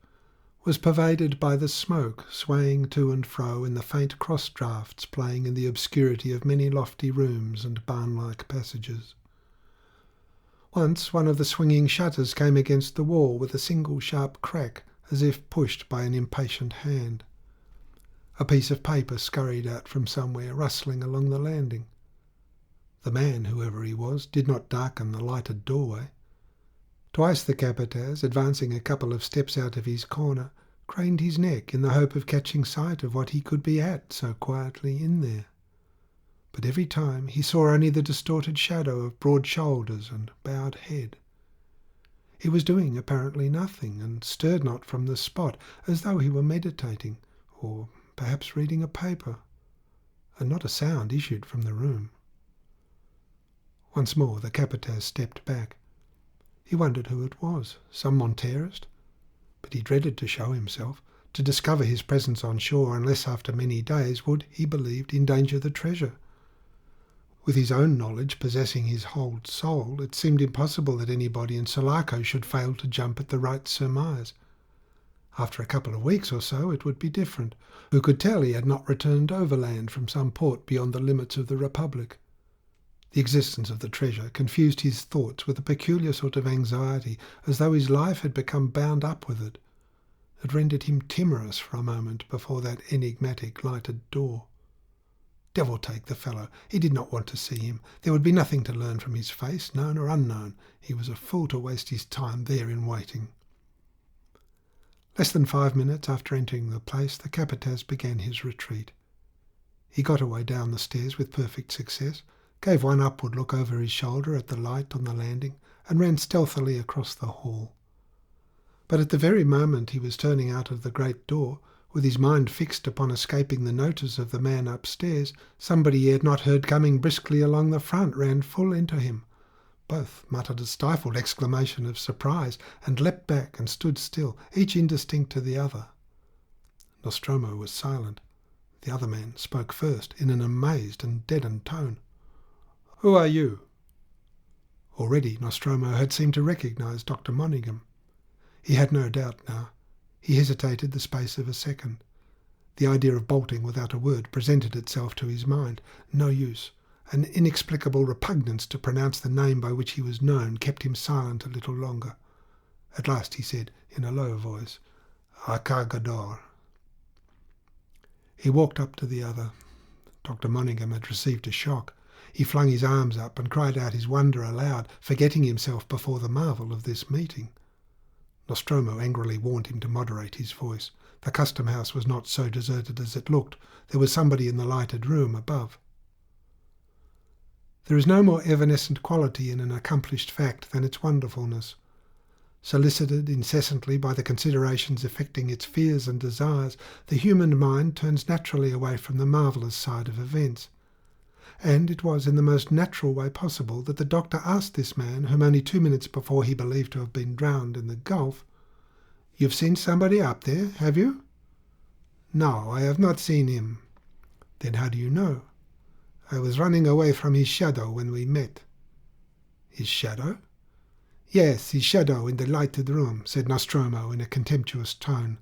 was pervaded by the smoke swaying to and fro in the faint cross-draughts playing in the obscurity of many lofty rooms and barn-like passages. Once one of the swinging shutters came against the wall with a single sharp crack, as if pushed by an impatient hand. A piece of paper scurried out from somewhere, rustling along the landing. The man, whoever he was, did not darken the lighted doorway. Twice the capataz, advancing a couple of steps out of his corner, craned his neck in the hope of catching sight of what he could be at so quietly in there. But every time he saw only the distorted shadow of broad shoulders and bowed head. He was doing apparently nothing, and stirred not from the spot, as though he were meditating, or perhaps reading a paper, and not a sound issued from the room. Once more the capataz stepped back. He wondered who it was, some Monterist? But he dreaded to show himself, to discover his presence on shore, unless after many days would, he believed, endanger the treasure. With his own knowledge possessing his whole soul, it seemed impossible that anybody in Sulaco should fail to jump at the right surmise. After a couple of weeks or so it would be different. Who could tell he had not returned overland from some port beyond the limits of the Republic? The existence of the treasure confused his thoughts with a peculiar sort of anxiety, as though his life had become bound up with it. It rendered him timorous for a moment before that enigmatic lighted door. Devil take the fellow! He did not want to see him. There would be nothing to learn from his face, known or unknown. He was a fool to waste his time there in waiting. Less than 5 minutes after entering the place, the capataz began his retreat. He got away down the stairs with perfect success, gave one upward look over his shoulder at the light on the landing, and ran stealthily across the hall. But at the very moment he was turning out of the great door, With his mind fixed upon escaping the notice of the man upstairs, somebody he had not heard coming briskly along the front ran full into him. Both muttered a stifled exclamation of surprise and leapt back and stood still, each indistinct to the other. Nostromo was silent. The other man spoke first, in an amazed and deadened tone. "Who are you?" Already Nostromo had seemed to recognise Dr. Monaghan. He had no doubt now. He hesitated the space of a second. The idea of bolting without a word presented itself to his mind. No use. An inexplicable repugnance to pronounce the name by which he was known kept him silent a little longer. At last he said, in a low voice, "A cargador." He walked up to the other. Dr. Monaghan had received a shock. He flung his arms up and cried out his wonder aloud, forgetting himself before the marvel of this meeting. Nostromo angrily warned him to moderate his voice. The custom house was not so deserted as it looked. There was somebody in the lighted room above. There is no more evanescent quality in an accomplished fact than its wonderfulness. Solicited incessantly by the considerations affecting its fears and desires, the human mind turns naturally away from the marvellous side of events. And it was in the most natural way possible that the doctor asked this man, whom only 2 minutes before he believed to have been drowned in the gulf, "You've seen somebody up there, have you?" "No, I have not seen him." "Then how do you know?" "I was running away from his shadow when we met." "His shadow?" "Yes, his shadow in the lighted room," said Nostromo in a contemptuous tone.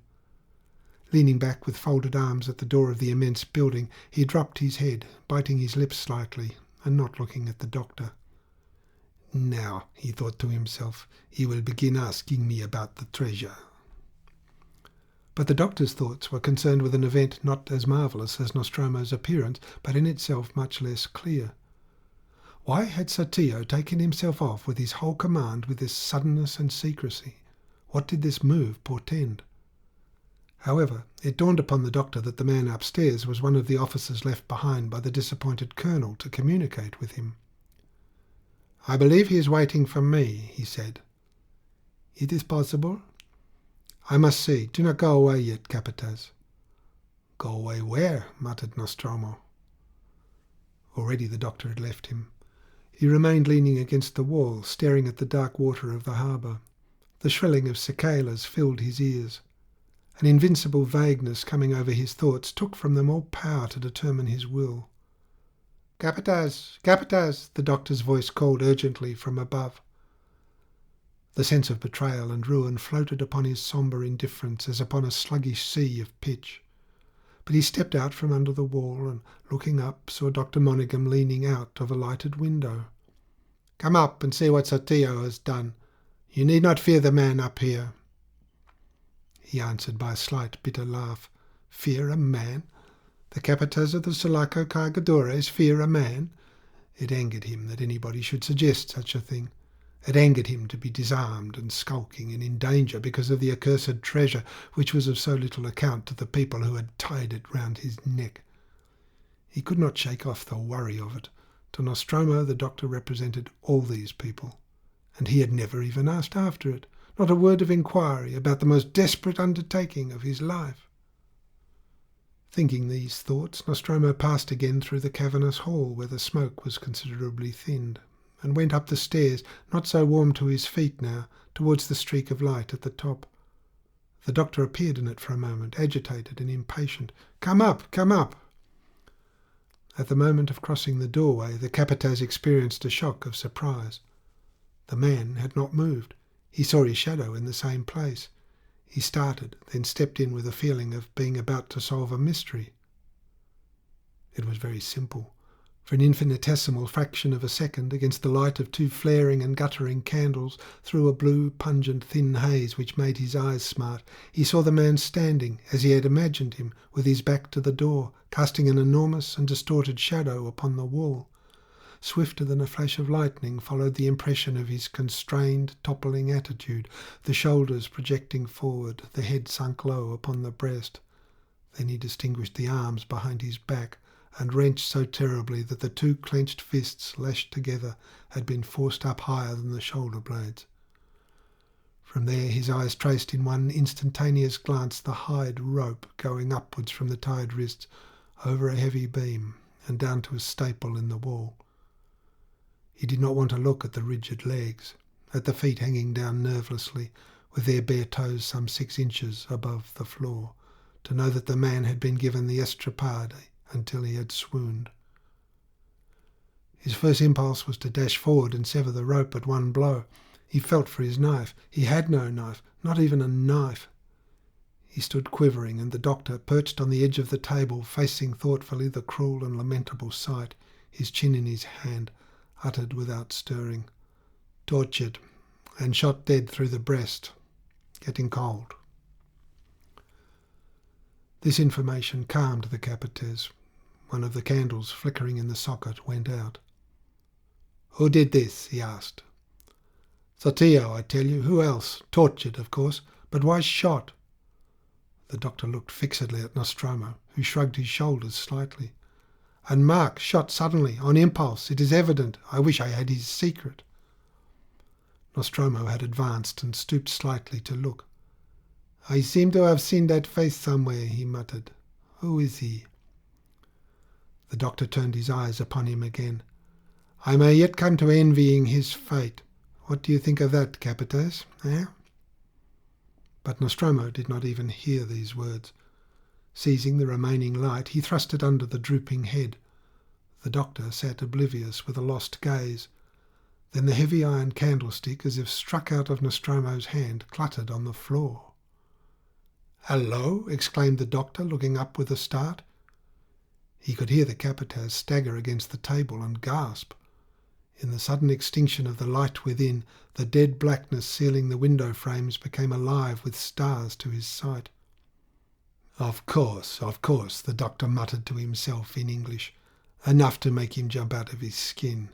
Leaning back with folded arms at the door of the immense building, he dropped his head, biting his lips slightly, and not looking at the doctor. "Now," he thought to himself, "he will begin asking me about the treasure." But the doctor's thoughts were concerned with an event not as marvellous as Nostromo's appearance, but in itself much less clear. Why had Sotillo taken himself off with his whole command with this suddenness and secrecy? What did this move portend? However, it dawned upon the doctor that the man upstairs was one of the officers left behind by the disappointed colonel to communicate with him. "I believe he is waiting for me," he said. "It is possible." "I must see. Do not go away yet, Capataz." "Go away where?" muttered Nostromo. Already the doctor had left him. He remained leaning against the wall, staring at the dark water of the harbour. The shrilling of cicalas filled his ears. An invincible vagueness coming over his thoughts took from them all power to determine his will. "Capataz! Capataz!" the doctor's voice called urgently from above. The sense of betrayal and ruin floated upon his sombre indifference as upon a sluggish sea of pitch. But he stepped out from under the wall and, looking up, saw Dr. Monaghan leaning out of a lighted window. "Come up and see what Sotillo has done. You need not fear the man up here." He answered by a slight, bitter laugh. Fear a man? The Capataz of the Sulaco Cargadores fear a man? It angered him that anybody should suggest such a thing. It angered him to be disarmed and skulking and in danger because of the accursed treasure which was of so little account to the people who had tied it round his neck. He could not shake off the worry of it. To Nostromo the doctor represented all these people, and he had never even asked after it, not a word of inquiry about the most desperate undertaking of his life. Thinking these thoughts, Nostromo passed again through the cavernous hall where the smoke was considerably thinned, and went up the stairs, not so warm to his feet now, towards the streak of light at the top. The doctor appeared in it for a moment, agitated and impatient. "Come up! Come up!" At the moment of crossing the doorway, the Capataz experienced a shock of surprise. The man had not moved. He saw his shadow in the same place. He started, then stepped in with a feeling of being about to solve a mystery. It was very simple. For an infinitesimal fraction of a second, against the light of 2 flaring and guttering candles, through a blue, pungent, thin haze which made his eyes smart, he saw the man standing, as he had imagined him, with his back to the door, casting an enormous and distorted shadow upon the wall. Swifter than a flash of lightning followed the impression of his constrained, toppling attitude, the shoulders projecting forward, the head sunk low upon the breast. Then he distinguished the arms behind his back, and wrenched so terribly that the 2 clenched fists lashed together had been forced up higher than the shoulder blades. From there his eyes traced in one instantaneous glance the hide rope going upwards from the tied wrists over a heavy beam and down to a staple in the wall. He did not want to look at the rigid legs, at the feet hanging down nervelessly, with their bare toes some 6 inches above the floor, to know that the man had been given the estrapade until he had swooned. His first impulse was to dash forward and sever the rope at one blow. He felt for his knife. He had no knife, not even a knife. He stood quivering, and the doctor, perched on the edge of the table, facing thoughtfully the cruel and lamentable sight, his chin in his hand, uttered without stirring, "Tortured and shot dead through the breast. Getting cold." This information calmed the Capites. One of the candles flickering in the socket went out. "Who did this?" he asked. "Sotillo, I tell you. Who else? Tortured, of course. But why shot?" The doctor looked fixedly at Nostromo, who shrugged his shoulders slightly. "And Mark shot suddenly, on impulse. It is evident. I wish I had his secret." Nostromo had advanced and stooped slightly to look. "I seem to have seen that face somewhere," he muttered. "Who is he?" The doctor turned his eyes upon him again. "I may yet come to envying his fate. What do you think of that, Capites, eh?" But Nostromo did not even hear these words. Seizing the remaining light, he thrust it under the drooping head. The doctor sat oblivious with a lost gaze. Then the heavy iron candlestick, as if struck out of Nostromo's hand, cluttered on the floor. "Hello!" exclaimed the doctor, looking up with a start. He could hear the Capitas stagger against the table and gasp. In the sudden extinction of the light within, the dead blackness sealing the window frames became alive with stars to his sight. Of course," the doctor muttered to himself in English. "Enough to make him jump out of his skin."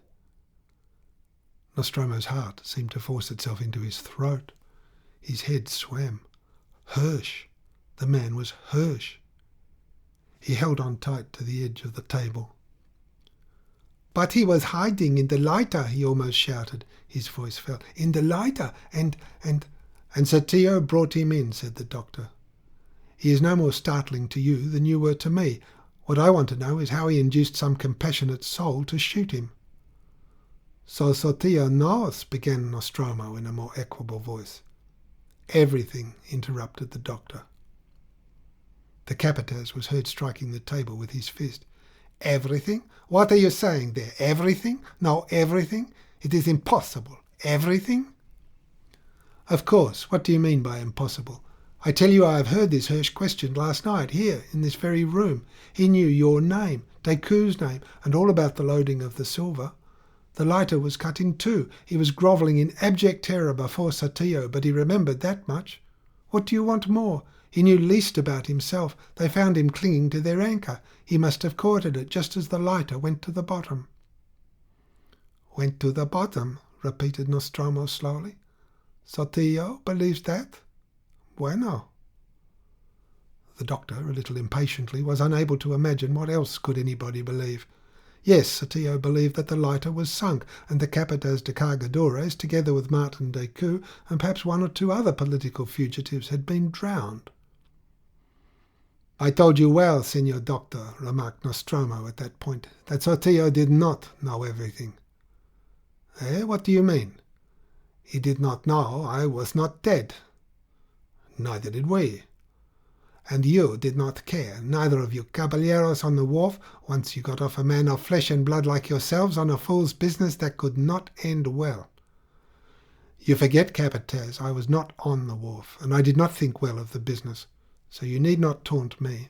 Nostromo's heart seemed to force itself into his throat. His head swam. Hirsch! The man was Hirsch. He held on tight to the edge of the table. "But he was hiding in the lighter," he almost shouted. His voice fell. "In the lighter, and Sotillo brought him in," said the doctor. "He is no more startling to you than you were to me. What I want to know is how he induced some compassionate soul to shoot him." "So Sotillo knows," began Nostromo in a more equable voice. "Everything," interrupted the doctor. The Capitas was heard striking the table with his fist. "Everything? What are you saying there? Everything? No, everything? It is impossible. Everything?" "Of course. What do you mean by impossible? I tell you I have heard this Hirsch questioned last night, here, in this very room. He knew your name, Decoud's name, and all about the loading of the silver. The lighter was cut in two. He was grovelling in abject terror before Sotillo, but he remembered that much. What do you want more? He knew least about himself. They found him clinging to their anchor. He must have courted it just as the lighter went to the bottom." "Went to the bottom," repeated Nostromo slowly. "Sotillo believes that? Bueno." The doctor, a little impatiently, was unable to imagine what else could anybody believe. Yes, Sotillo believed that the lighter was sunk, and the Capitas de Cargadores, together with Martin Decoud, and perhaps 1 or 2 other political fugitives, had been drowned. "I told you well, Senor Doctor," remarked Nostromo at that point, "that Sotillo did not know everything." "Eh? What do you mean?" "He did not know I was not dead." "Neither did we." "And you did not care, neither of you caballeros on the wharf, once you got off a man of flesh and blood like yourselves on a fool's business that could not end well." "You forget, Capitas, I was not on the wharf, and I did not think well of the business, so you need not taunt me.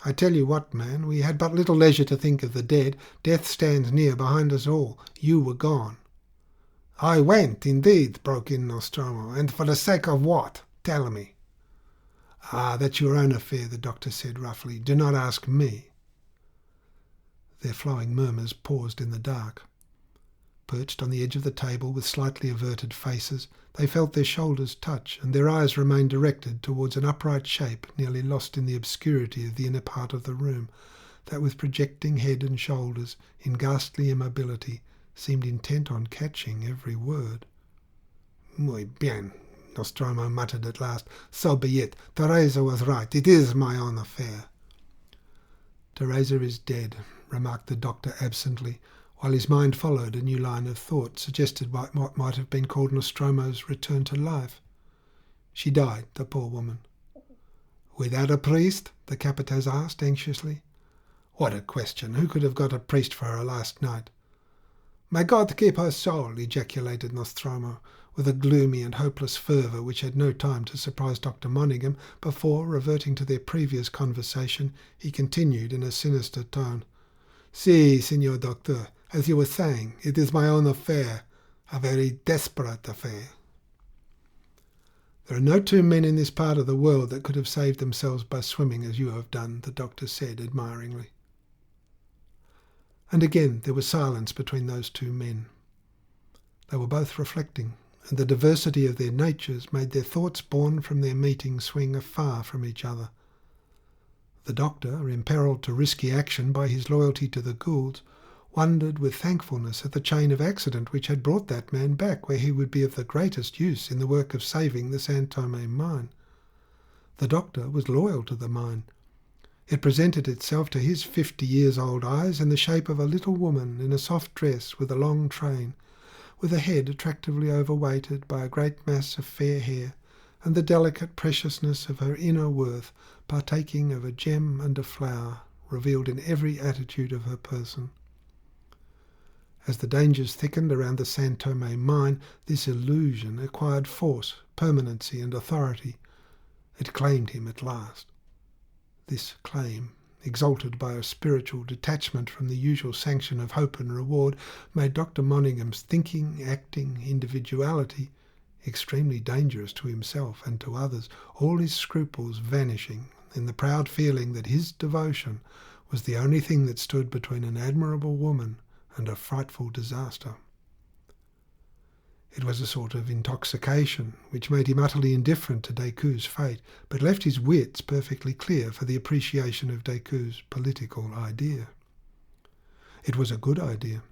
I tell you what, man, we had but little leisure to think of the dead. Death stands near behind us all. You were gone." "I went, indeed," broke in Nostromo, "and for the sake of what? Tell me." "Ah, that's your own affair," the doctor said roughly. "Do not ask me." Their flowing murmurs paused in the dark. Perched on the edge of the table with slightly averted faces, they felt their shoulders touch, and their eyes remained directed towards an upright shape nearly lost in the obscurity of the inner part of the room, that with projecting head and shoulders, in ghastly immobility, seemed intent on catching every word. "Muy bien. Nostromo muttered at last. "So be it. Teresa was right. It is my own affair." "Teresa is dead," remarked the doctor absently, while his mind followed a new line of thought suggested by what might have been called Nostromo's return to life. "She died, the poor woman." "Without a priest?" the Capataz asked anxiously. "What a question! Who could have got a priest for her last night?" "May God keep her soul!" ejaculated Nostromo, with a gloomy and hopeless fervour which had no time to surprise Dr. Monaghan before, reverting to their previous conversation, he continued in a sinister tone. "Si, Signor Doctor, as you were saying, it is my own affair, a very desperate affair." "There are no two men in this part of the world that could have saved themselves by swimming as you have done," the doctor said admiringly. And again there was silence between those two men. They were both reflecting, and the diversity of their natures made their thoughts born from their meeting swing afar from each other. The doctor, imperilled to risky action by his loyalty to the Goulds, wondered with thankfulness at the chain of accident which had brought that man back where he would be of the greatest use in the work of saving the San Tome mine. The doctor was loyal to the mine. It presented itself to his 50-years-old eyes in the shape of a little woman in a soft dress with a long train, with a head attractively overweighted by a great mass of fair hair, and the delicate preciousness of her inner worth partaking of a gem and a flower, revealed in every attitude of her person. As the dangers thickened around the San Tome mine, this illusion acquired force, permanency, and authority. It claimed him at last. This claim, exalted by a spiritual detachment from the usual sanction of hope and reward, made Dr. Monaghan's thinking, acting, individuality extremely dangerous to himself and to others, all his scruples vanishing in the proud feeling that his devotion was the only thing that stood between an admirable woman and a frightful disaster. It was a sort of intoxication which made him utterly indifferent to Decoud's fate, but left his wits perfectly clear for the appreciation of Decoud's political idea. It was a good idea,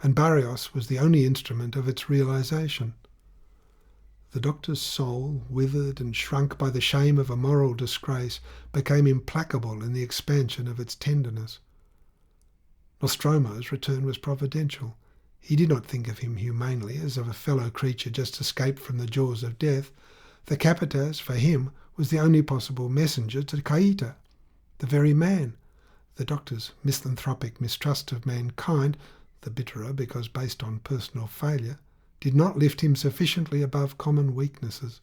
and Barrios was the only instrument of its realization. The doctor's soul, withered and shrunk by the shame of a moral disgrace, became implacable in the expansion of its tenderness. Nostromo's return was providential. He did not think of him humanely as of a fellow creature just escaped from the jaws of death. The Capataz, for him, was the only possible messenger to Caïta, the very man. The doctor's misanthropic mistrust of mankind, the bitterer because based on personal failure, did not lift him sufficiently above common weaknesses.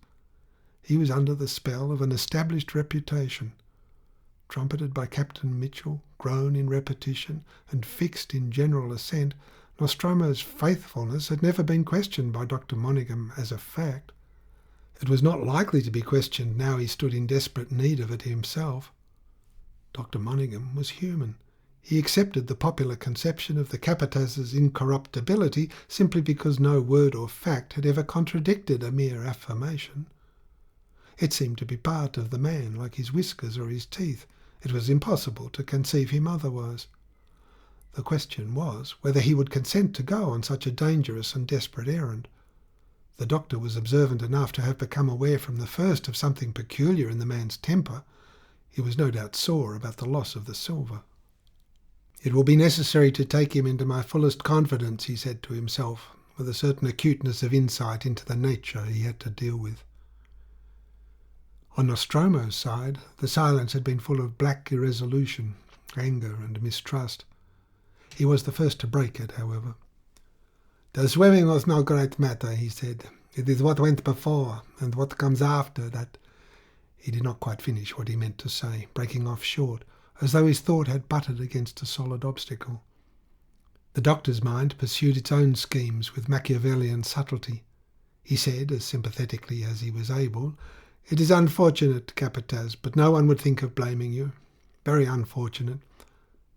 He was under the spell of an established reputation, trumpeted by Captain Mitchell, grown in repetition, and fixed in general assent. Nostromo's faithfulness had never been questioned by Dr. Monaghan as a fact. It was not likely to be questioned now he stood in desperate need of it himself. Dr. Monaghan was human. He accepted the popular conception of the Capataz's incorruptibility simply because no word or fact had ever contradicted a mere affirmation. It seemed to be part of the man, like his whiskers or his teeth. It was impossible to conceive him otherwise. The question was whether he would consent to go on such a dangerous and desperate errand. The doctor was observant enough to have become aware from the first of something peculiar in the man's temper. He was no doubt sore about the loss of the silver. "It will be necessary to take him into my fullest confidence," he said to himself, with a certain acuteness of insight into the nature he had to deal with. On Nostromo's side, the silence had been full of black irresolution, anger and mistrust. He was the first to break it, however. "The swimming was no great matter," he said. "It is what went before, and what comes after that—" He did not quite finish what he meant to say, breaking off short, as though his thought had butted against a solid obstacle. The doctor's mind pursued its own schemes with Machiavellian subtlety. He said, as sympathetically as he was able, "It is unfortunate, Capataz, but no one would think of blaming you. Very unfortunate.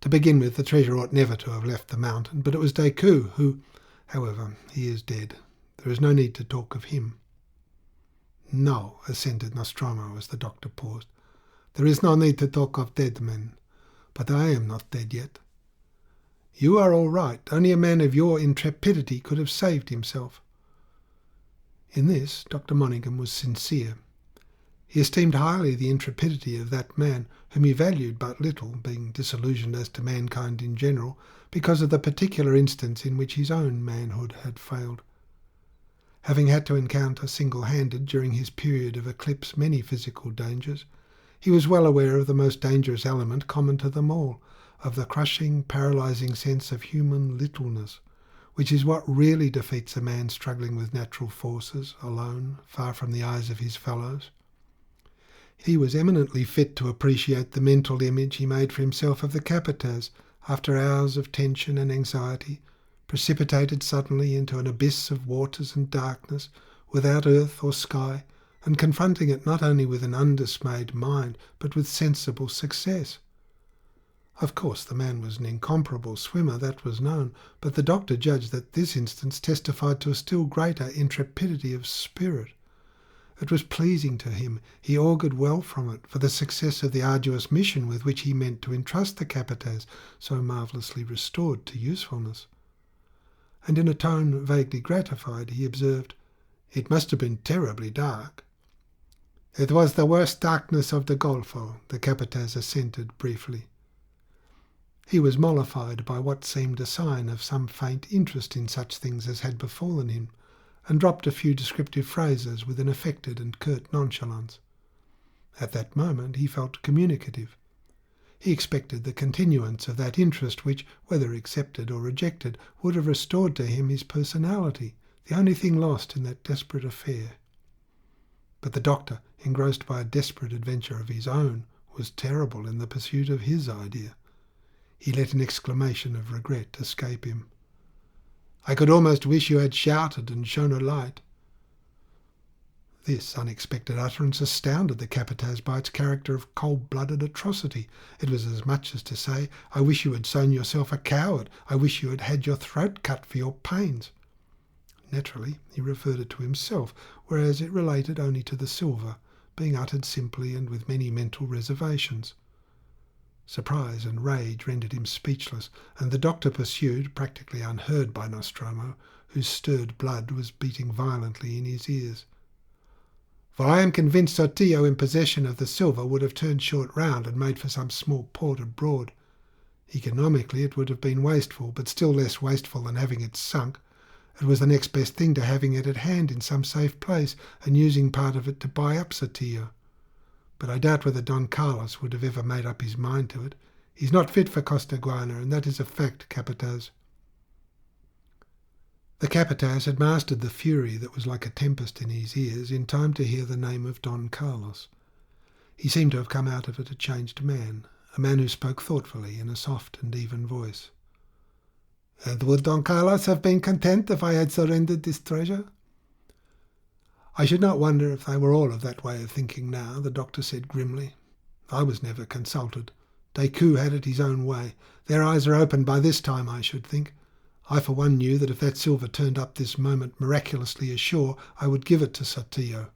To begin with, the treasure ought never to have left the mountain, but it was Decoud who... However, he is dead. There is no need to talk of him." "No," assented Nostromo as the doctor paused. "There is no need to talk of dead men. But I am not dead yet." "You are all right. Only a man of your intrepidity could have saved himself." In this, Dr. Monaghan was sincere. He esteemed highly the intrepidity of that man, whom he valued but little, being disillusioned as to mankind in general, because of the particular instance in which his own manhood had failed. Having had to encounter single-handed during his period of eclipse many physical dangers, he was well aware of the most dangerous element common to them all, of the crushing, paralysing sense of human littleness, which is what really defeats a man struggling with natural forces, alone, far from the eyes of his fellows. He was eminently fit to appreciate the mental image he made for himself of the Capataz, after hours of tension and anxiety, precipitated suddenly into an abyss of waters and darkness, without earth or sky, and confronting it not only with an undismayed mind, but with sensible success. Of course, the man was an incomparable swimmer, that was known, but the doctor judged that this instance testified to a still greater intrepidity of spirit. It was pleasing to him, he augured well from it, for the success of the arduous mission with which he meant to entrust the Capataz, so marvellously restored to usefulness. And in a tone vaguely gratified, he observed, "It must have been terribly dark." "It was the worst darkness of the Golfo," the Capataz assented briefly. He was mollified by what seemed a sign of some faint interest in such things as had befallen him, and dropped a few descriptive phrases with an affected and curt nonchalance. At that moment he felt communicative. He expected the continuance of that interest which, whether accepted or rejected, would have restored to him his personality, the only thing lost in that desperate affair. But the doctor, engrossed by a desperate adventure of his own, was terrible in the pursuit of his idea. He let an exclamation of regret escape him. "I could almost wish you had shouted and shown a light." This unexpected utterance astounded the Capataz by its character of cold-blooded atrocity. It was as much as to say, "I wish you had shown yourself a coward. I wish you had had your throat cut for your pains." Naturally, he referred it to himself, whereas it related only to the silver, being uttered simply and with many mental reservations. Surprise and rage rendered him speechless, and the doctor pursued, practically unheard by Nostromo, whose stirred blood was beating violently in his ears. "For I am convinced Sotillo in possession of the silver would have turned short round and made for some small port abroad. Economically it would have been wasteful, but still less wasteful than having it sunk. It was the next best thing to having it at hand in some safe place, and using part of it to buy up Sotillo. But I doubt whether Don Carlos would have ever made up his mind to it. He's not fit for Costaguana, and that is a fact, Capataz." The Capataz had mastered the fury that was like a tempest in his ears in time to hear the name of Don Carlos. He seemed to have come out of it a changed man, a man who spoke thoughtfully in a soft and even voice. "And would Don Carlos have been content if I had surrendered this treasure?" "I should not wonder if they were all of that way of thinking now," the doctor said grimly. "I was never consulted. Decoud had it his own way. Their eyes are open by this time, I should think. I for one knew that if that silver turned up this moment miraculously ashore, I would give it to Sotillo,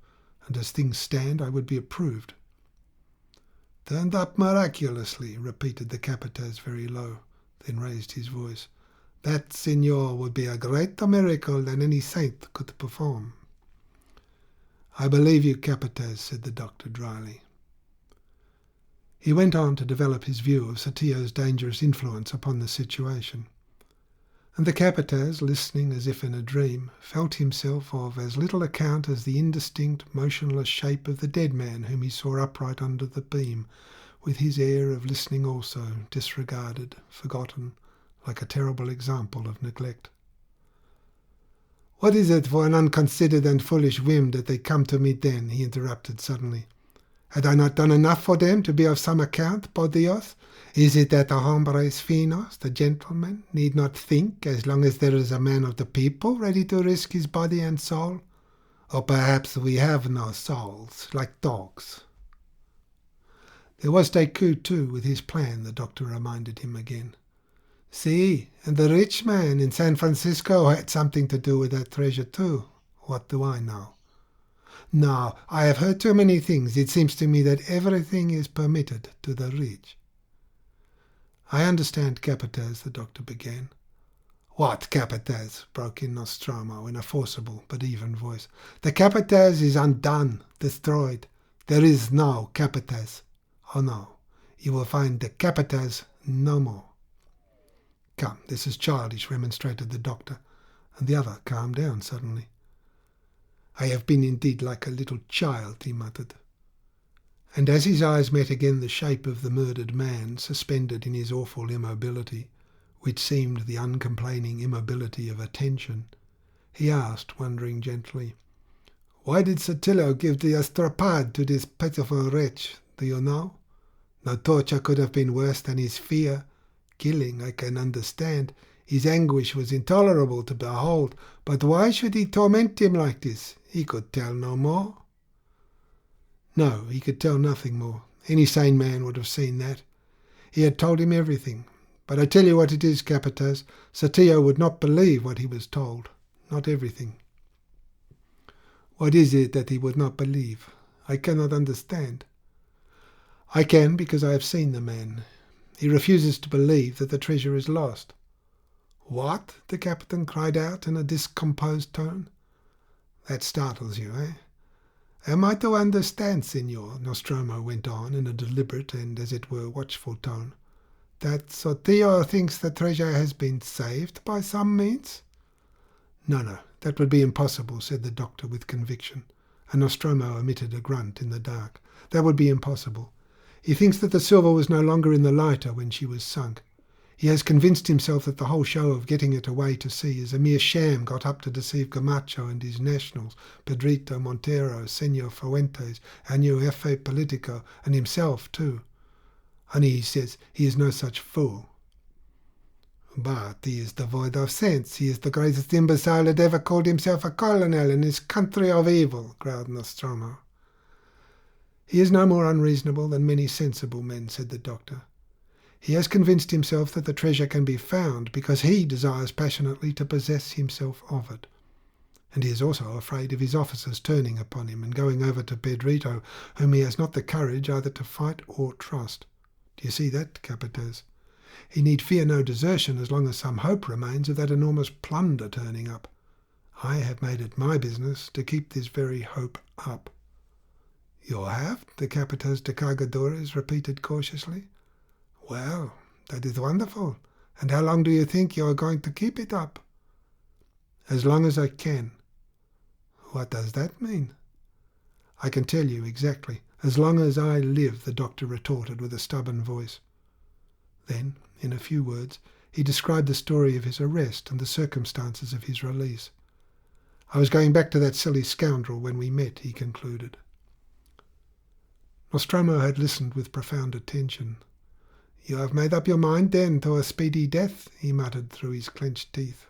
and as things stand I would be approved." "Turned up miraculously," repeated the Capataz very low, then raised his voice. "That, Signor, would be a greater miracle than any saint could perform." "I believe you, Capataz," said the doctor dryly. He went on to develop his view of Sotillo's dangerous influence upon the situation. And the Capataz, listening as if in a dream, felt himself of as little account as the indistinct, motionless shape of the dead man whom he saw upright under the beam, with his air of listening also, disregarded, forgotten, like a terrible example of neglect. "What is it for an unconsidered and foolish whim that they come to me then?" he interrupted suddenly. "Had I not done enough for them to be of some account, por Dios? Is it that the hombres finos, the gentlemen, need not think as long as there is a man of the people ready to risk his body and soul? Or perhaps we have no souls, like dogs." There was Decoud too, with his plan, the doctor reminded him again. "See, and the rich man in San Francisco had something to do with that treasure too. What do I know? No, I have heard too many things. It seems to me that everything is permitted to the rich." "I understand, Capataz," the doctor began. "What Capataz?" broke in Nostromo in a forcible but even voice. "The Capataz is undone, destroyed. There is no Capataz. Oh no, you will find the Capataz no more." "Come, this is childish," remonstrated the doctor, and the other calmed down suddenly. "I have been indeed like a little child," he muttered. And as his eyes met again the shape of the murdered man, suspended in his awful immobility, which seemed the uncomplaining immobility of attention, he asked, wondering gently, "Why did Sotillo give the estrapade to this pitiful wretch? Do you know? No torture could have been worse than his fear. Killing, I can understand. His anguish was intolerable to behold. But why should he torment him like this? He could tell no more." No, he could tell nothing more. Any sane man would have seen that. He had told him everything. But I tell you what it is, Capataz, Sotillo would not believe what he was told. Not everything. "What is it that he would not believe? I cannot understand." "I can, because I have seen the man. He refuses to believe that the treasure is lost." "What?" the captain cried out in a discomposed tone. "That startles you, eh?" "Am I to understand, Signor," Nostromo went on in a deliberate and, as it were, watchful tone, "that Sotillo thinks the treasure has been saved by some means?" No, that would be impossible," said the doctor with conviction, and Nostromo emitted a grunt in the dark. "That would be impossible. He thinks that the silver was no longer in the lighter when she was sunk. He has convinced himself that the whole show of getting it away to sea is a mere sham got up to deceive Gamacho and his nationals, Pedrito, Montero, Senor Fuentes, our new jefe politico, and himself too. Only he says he is no such fool." "But he is devoid of sense. He is the greatest imbecile that ever called himself a colonel in this country of evil," growled Nostromo. "He is no more unreasonable than many sensible men," said the doctor. "He has convinced himself that the treasure can be found because he desires passionately to possess himself of it. And he is also afraid of his officers turning upon him and going over to Pedrito, whom he has not the courage either to fight or trust. Do you see that, Capataz? He need fear no desertion as long as some hope remains of that enormous plunder turning up. I have made it my business to keep this very hope up." "You have?" the Capataz de Cargadores repeated cautiously. "Well, that is wonderful. And how long do you think you are going to keep it up?" "As long as I can." "What does that mean?" "I can tell you exactly. As long as I live," the doctor retorted with a stubborn voice. Then, in a few words, he described the story of his arrest and the circumstances of his release. "I was going back to that silly scoundrel when we met," he concluded. Nostromo had listened with profound attention. "You have made up your mind, then, to a speedy death?" he muttered through his clenched teeth.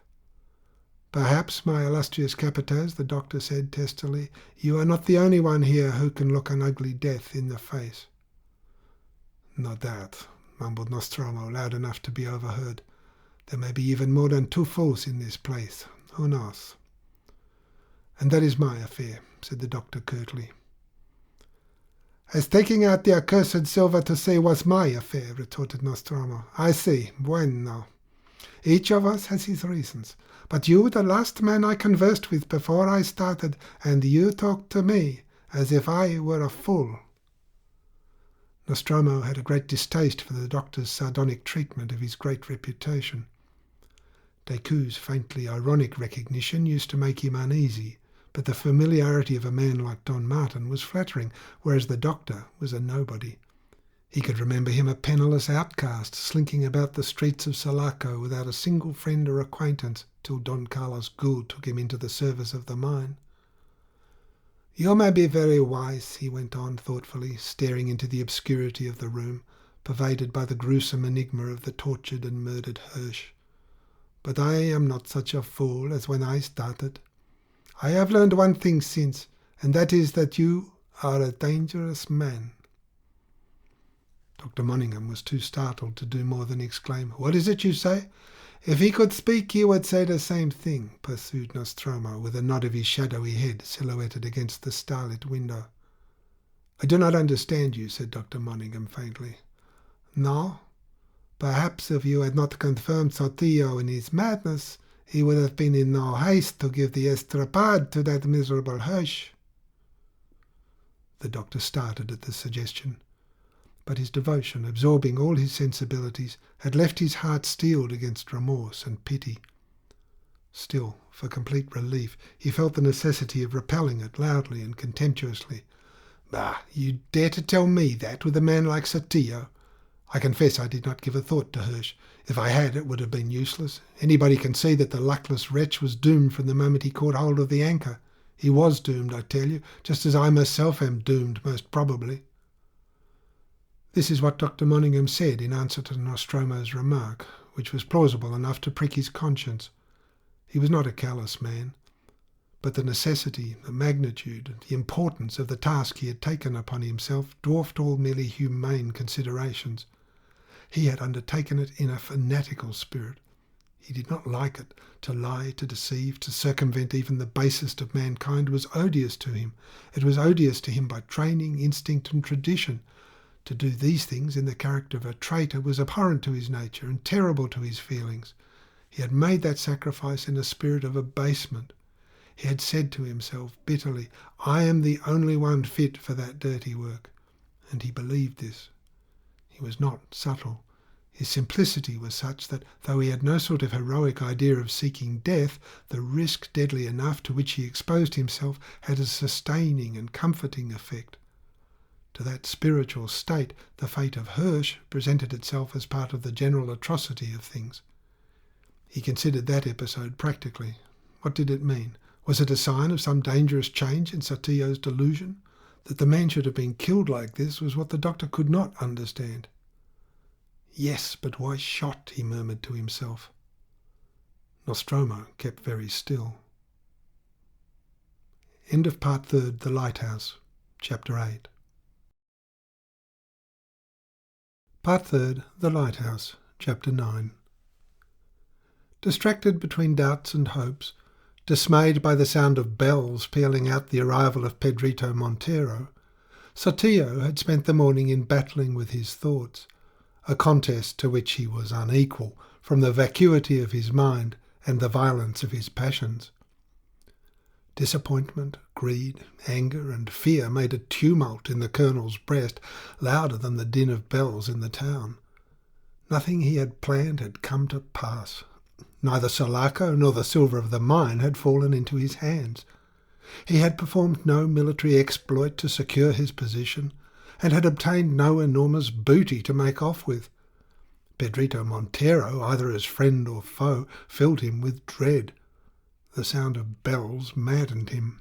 "Perhaps, my illustrious Capataz," the doctor said testily, "you are not the only one here who can look an ugly death in the face." "No doubt," mumbled Nostromo, loud enough to be overheard. "There may be even more than two fools in this place. Who knows?" "And that is my affair," said the doctor curtly. "As taking out the accursed silver to sea was my affair," retorted Nostromo. "I see. Bueno. Each of us has his reasons. But you were the last man I conversed with before I started, and you talked to me as if I were a fool." Nostromo had a great distaste for the doctor's sardonic treatment of his great reputation. Decoud's faintly ironic recognition used to make him uneasy, but the familiarity of a man like Don Martin was flattering, whereas the doctor was a nobody. He could remember him a penniless outcast, slinking about the streets of Sulaco without a single friend or acquaintance, till Don Carlos Gould took him into the service of the mine. "You may be very wise," he went on thoughtfully, staring into the obscurity of the room, pervaded by the gruesome enigma of the tortured and murdered Hirsch. "But I am not such a fool as when I started. I have learned one thing since, and that is that you are a dangerous man." Dr. Monningham was too startled to do more than exclaim, "What is it you say?" "If he could speak, he would say the same thing," pursued Nostromo, with a nod of his shadowy head silhouetted against the starlit window. "I do not understand you," said Dr. Monningham faintly. "No? Perhaps if you had not confirmed Sotillo in his madness, he would have been in no haste to give the estrapade to that miserable Hirsch." The doctor started at the suggestion, but his devotion, absorbing all his sensibilities, had left his heart steeled against remorse and pity. Still, for complete relief, he felt the necessity of repelling it loudly and contemptuously. "Bah, you dare to tell me that with a man like Sotillo? I confess I did not give a thought to Hirsch. If I had, it would have been useless. Anybody can see that the luckless wretch was doomed from the moment he caught hold of the anchor. He was doomed, I tell you, just as I myself am doomed, most probably." This is what Dr. Monningham said in answer to Nostromo's remark, which was plausible enough to prick his conscience. He was not a callous man, but the necessity, the magnitude, the importance of the task he had taken upon himself dwarfed all merely humane considerations. He had undertaken it in a fanatical spirit. He did not like it. To lie, to deceive, to circumvent even the basest of mankind was odious to him. It was odious to him by training, instinct and tradition. To do these things in the character of a traitor was abhorrent to his nature and terrible to his feelings. He had made that sacrifice in a spirit of abasement. He had said to himself bitterly, "I am the only one fit for that dirty work." And he believed this. He was not subtle. His simplicity was such that, though he had no sort of heroic idea of seeking death, the risk, deadly enough, to which he exposed himself had a sustaining and comforting effect. To that spiritual state, the fate of Hirsch presented itself as part of the general atrocity of things. He considered that episode practically. What did it mean? Was it a sign of some dangerous change in Sotillo's delusion? That the man should have been killed like this was what the doctor could not understand. "Yes, but why shot?" he murmured to himself. Nostromo kept very still. End of Part 3, The Lighthouse, Chapter 8. Part 3, The Lighthouse, Chapter 9. Distracted between doubts and hopes, dismayed by the sound of bells pealing out the arrival of Pedrito Montero, Sotillo had spent the morning in battling with his thoughts, a contest to which he was unequal from the vacuity of his mind and the violence of his passions. Disappointment, greed, anger and fear made a tumult in the colonel's breast, louder than the din of bells in the town. Nothing he had planned had come to pass. Neither Sulaco nor the silver of the mine had fallen into his hands. He had performed no military exploit to secure his position, and had obtained no enormous booty to make off with. Pedrito Montero, either as friend or foe, filled him with dread. The sound of bells maddened him.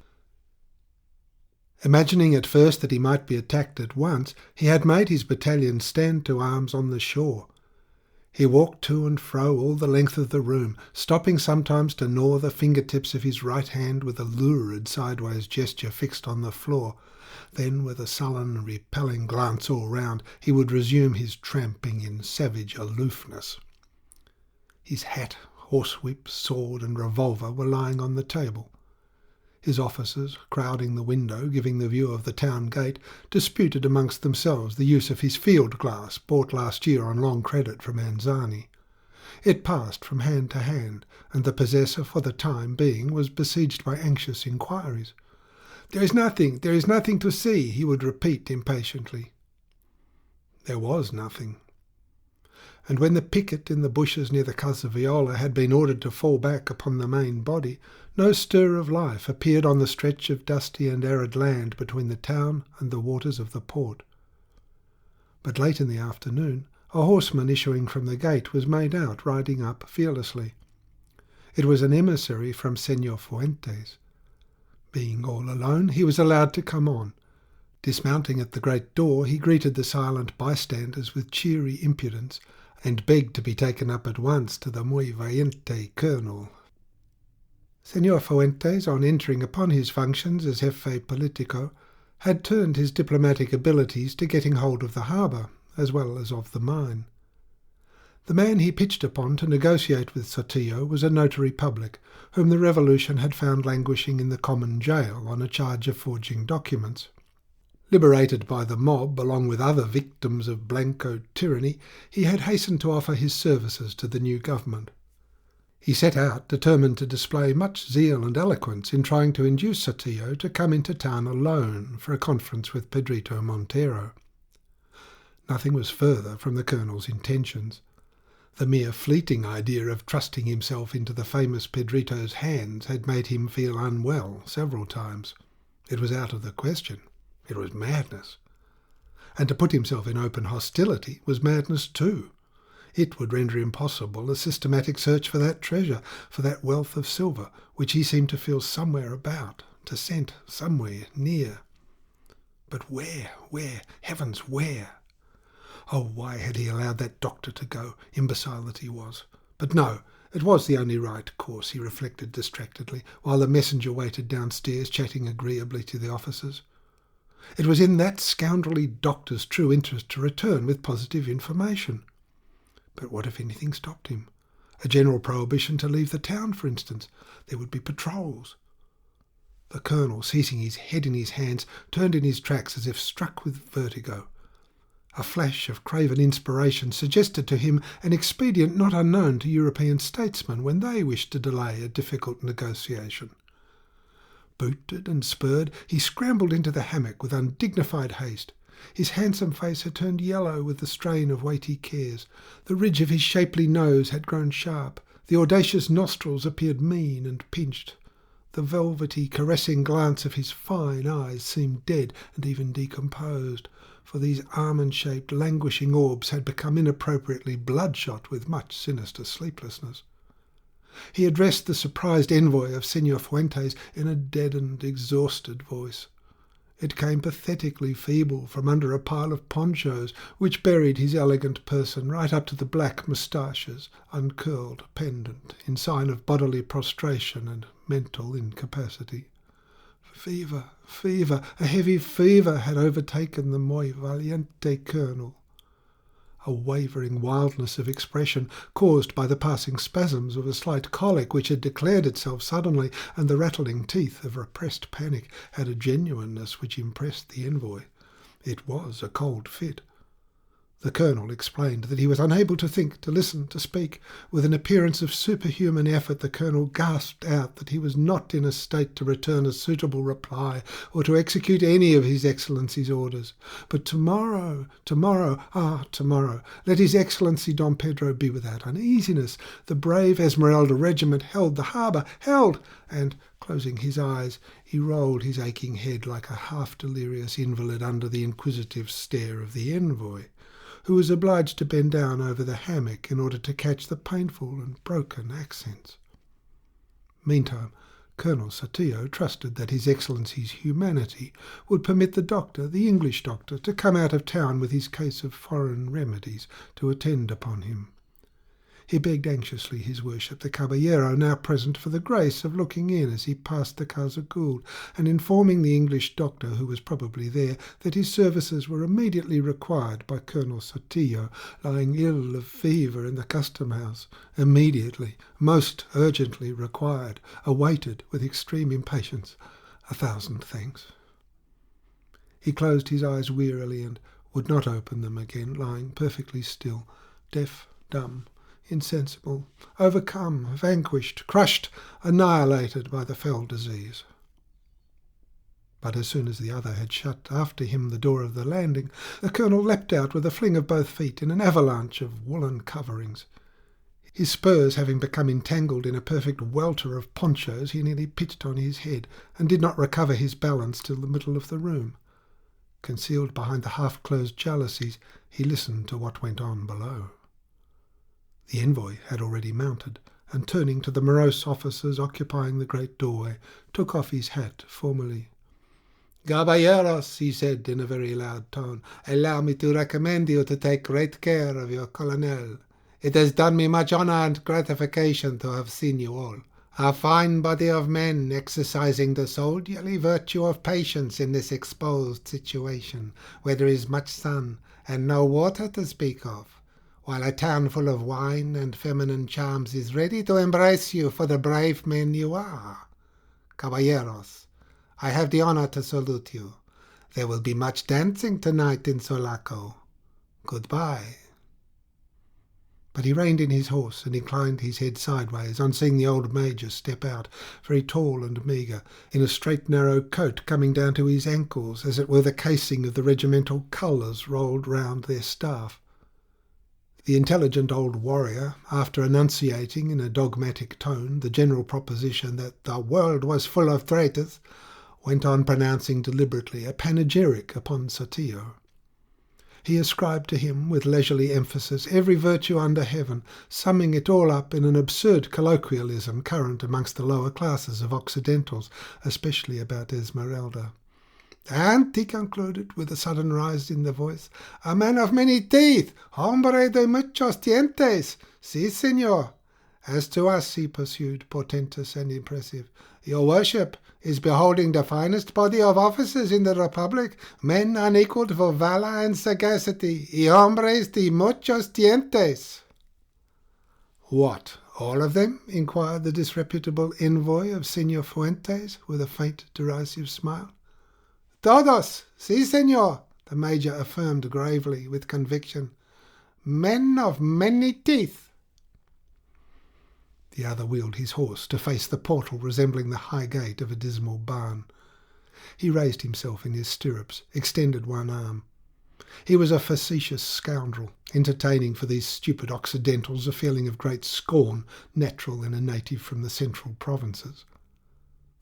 Imagining at first that he might be attacked at once, he had made his battalion stand to arms on the shore. He walked to and fro all the length of the room, stopping sometimes to gnaw the fingertips of his right hand with a lurid sideways gesture fixed on the floor. Then, with a sullen, repelling glance all round, he would resume his tramping in savage aloofness. His hat, horsewhip, sword and revolver were lying on the table. His officers, crowding the window giving the view of the town gate, disputed amongst themselves the use of his field glass, bought last year on long credit from Anzani. It passed from hand to hand, and the possessor, for the time being, was besieged by anxious inquiries. There is nothing to see," he would repeat impatiently. There was nothing. And when the picket in the bushes near the Casa Viola had been ordered to fall back upon the main body, no stir of life appeared on the stretch of dusty and arid land between the town and the waters of the port. But late in the afternoon, a horseman issuing from the gate was made out riding up fearlessly. It was an emissary from Señor Fuentes. Being all alone, he was allowed to come on. Dismounting at the great door, he greeted the silent bystanders with cheery impudence, and begged to be taken up at once to the muy valiente colonel. Señor Fuentes, on entering upon his functions as jefe politico, had turned his diplomatic abilities to getting hold of the harbour, as well as of the mine. The man he pitched upon to negotiate with Sotillo was a notary public, whom the Revolution had found languishing in the common jail on a charge of forging documents. Liberated by the mob, along with other victims of Blanco tyranny, he had hastened to offer his services to the new government. He set out determined to display much zeal and eloquence in trying to induce Sotillo to come into town alone for a conference with Pedrito Montero. Nothing was further from the colonel's intentions. The mere fleeting idea of trusting himself into the famous Pedrito's hands had made him feel unwell several times. It was out of the question. It was madness. And to put himself in open hostility was madness too. It would render impossible a systematic search for that treasure, for that wealth of silver, which he seemed to feel somewhere about, to scent somewhere near. But where? Heavens, where? Oh, why had he allowed that doctor to go, imbecile that he was? But no, it was the only right course, he reflected distractedly, while the messenger waited downstairs, chatting agreeably to the officers. It was in that scoundrelly doctor's true interest to return with positive information. But what if anything stopped him? A general prohibition to leave the town, for instance. There would be patrols. The colonel, seizing his head in his hands, turned in his tracks as if struck with vertigo. A flash of craven inspiration suggested to him an expedient not unknown to European statesmen when they wished to delay a difficult negotiation. Booted and spurred, he scrambled into the hammock with undignified haste. His handsome face had turned yellow with the strain of weighty cares. The ridge of his shapely nose had grown sharp. The audacious nostrils appeared mean and pinched. The velvety, caressing glance of his fine eyes seemed dead and even decomposed, for these almond-shaped, languishing orbs had become inappropriately bloodshot with much sinister sleeplessness. He addressed the surprised envoy of Senor Fuentes in a deadened, exhausted voice. It came pathetically feeble from under a pile of ponchos which buried his elegant person right up to the black moustaches, uncurled, pendant, in sign of bodily prostration and mental incapacity. Fever, a heavy fever had overtaken the muy valiente colonel. A wavering wildness of expression, caused by the passing spasms of a slight colic which had declared itself suddenly, and the rattling teeth of repressed panic, had a genuineness which impressed the envoy. It was a cold fit. The colonel explained that he was unable to think, to listen, to speak. With an appearance of superhuman effort, the colonel gasped out that he was not in a state to return a suitable reply or to execute any of His Excellency's orders. But tomorrow, let His Excellency Don Pedro be without uneasiness. The brave Esmeralda regiment held the harbour, and, closing his eyes, he rolled his aching head like a half-delirious invalid under the inquisitive stare of the envoy, who was obliged to bend down over the hammock in order to catch the painful and broken accents. Meantime, Colonel Sotillo trusted that His Excellency's humanity would permit the doctor, the English doctor, to come out of town with his case of foreign remedies to attend upon him. He begged anxiously his worship, the caballero, now present, for the grace of looking in as he passed the Casa Gould, and informing the English doctor, who was probably there, that his services were immediately required by Colonel Sotillo, lying ill of fever in the custom-house. Immediately, most urgently required, awaited with extreme impatience. 1,000 thanks. He closed his eyes wearily and would not open them again, lying perfectly still, deaf, dumb, insensible, overcome, vanquished, crushed, annihilated by the fell disease. But as soon as the other had shut after him the door of the landing, the colonel leapt out with a fling of both feet in an avalanche of woollen coverings. His spurs having become entangled in a perfect welter of ponchos, he nearly pitched on his head, and did not recover his balance till the middle of the room. Concealed behind the half-closed jalousies, he listened to what went on below. The envoy had already mounted, and turning to the morose officers occupying the great doorway, took off his hat formally. "Caballeros," he said in a very loud tone, "allow me to recommend you to take great care of your colonel. It has done me much honour and gratification to have seen you all. A fine body of men exercising the soldierly virtue of patience in this exposed situation, where there is much sun and no water to speak of, while a town full of wine and feminine charms is ready to embrace you for the brave men you are. Caballeros, I have the honour to salute you. There will be much dancing tonight in Sulaco. Goodbye." But he reined in his horse and inclined his head sideways on seeing the old major step out, very tall and meagre, in a straight narrow coat coming down to his ankles, as it were the casing of the regimental colours rolled round their staff. The intelligent old warrior, after enunciating in a dogmatic tone the general proposition that the world was full of traitors, went on pronouncing deliberately a panegyric upon Sotillo. He ascribed to him, with leisurely emphasis, every virtue under heaven, summing it all up in an absurd colloquialism current amongst the lower classes of Occidentals, especially about Esmeralda. "And," he concluded, with a sudden rise in the voice, "a man of many teeth, hombre de muchos dientes, si, senor. As to us," he pursued, portentous and impressive, "your worship is beholding the finest body of officers in the Republic, men unequalled for valour and sagacity, y hombres de muchos dientes." "What, all of them?" inquired the disreputable envoy of Senor Fuentes, with a faint derisive smile. "Todos, si, senor," the major affirmed gravely, with conviction. "Men of many teeth." The other wheeled his horse to face the portal resembling the high gate of a dismal barn. He raised himself in his stirrups, extended one arm. He was a facetious scoundrel, entertaining for these stupid Occidentals a feeling of great scorn natural in a native from the central provinces.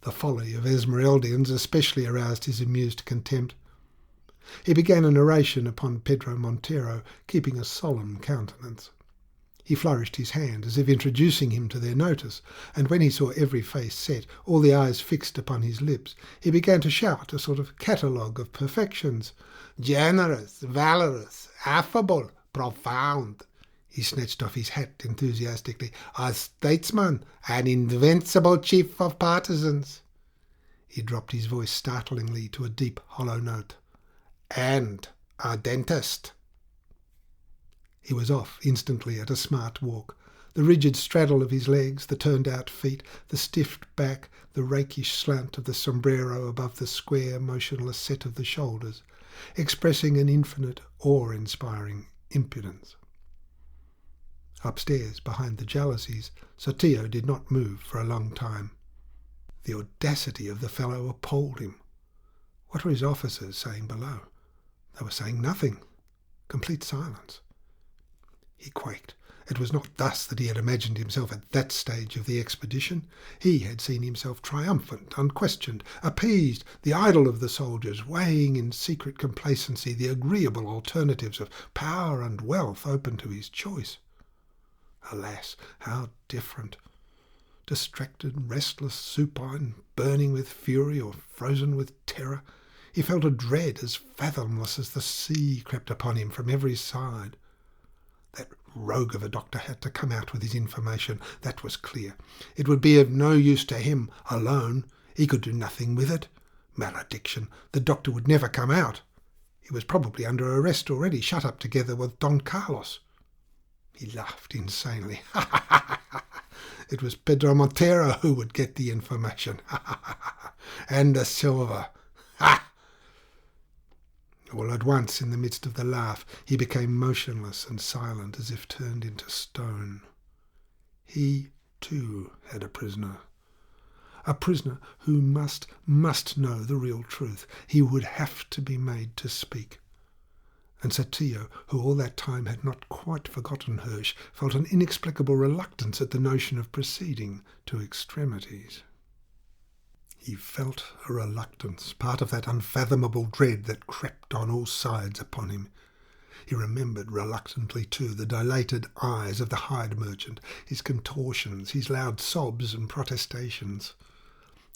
The folly of Esmeraldians especially aroused his amused contempt. He began an oration upon Pedro Montero, keeping a solemn countenance. He flourished his hand as if introducing him to their notice, and when he saw every face set, all the eyes fixed upon his lips, he began to shout a sort of catalogue of perfections. "Generous, valorous, affable, profound." He snatched off his hat enthusiastically. "A statesman, an invincible chief of partisans." He dropped his voice startlingly to a deep, hollow note. "And a dentist." He was off instantly at a smart walk. The rigid straddle of his legs, the turned-out feet, the stiff back, the rakish slant of the sombrero above the square, motionless set of the shoulders, expressing an infinite, awe-inspiring impudence. Upstairs, behind the jalousies, Sotillo did not move for a long time. The audacity of the fellow appalled him. What were his officers saying below? They were saying nothing. Complete silence. He quaked. It was not thus that he had imagined himself at that stage of the expedition. He had seen himself triumphant, unquestioned, appeased, the idol of the soldiers, weighing in secret complacency the agreeable alternatives of power and wealth open to his choice. Alas, how different! Distracted, restless, supine, burning with fury or frozen with terror, he felt a dread as fathomless as the sea crept upon him from every side. That rogue of a doctor had to come out with his information, that was clear. It would be of no use to him alone. He could do nothing with it. Malediction! The doctor would never come out. He was probably under arrest already, shut up together with Don Carlos. He laughed insanely. It was Pedro Montero who would get the information. And the silver. All at once, in the midst of the laugh, he became motionless and silent, as if turned into stone. He, too, had a prisoner who must know the real truth. He would have to be made to speak. And Sotillo, who all that time had not quite forgotten Hirsch, felt an inexplicable reluctance at the notion of proceeding to extremities. He felt a reluctance, part of that unfathomable dread that crept on all sides upon him. He remembered reluctantly, too, the dilated eyes of the hide merchant, his contortions, his loud sobs and protestations.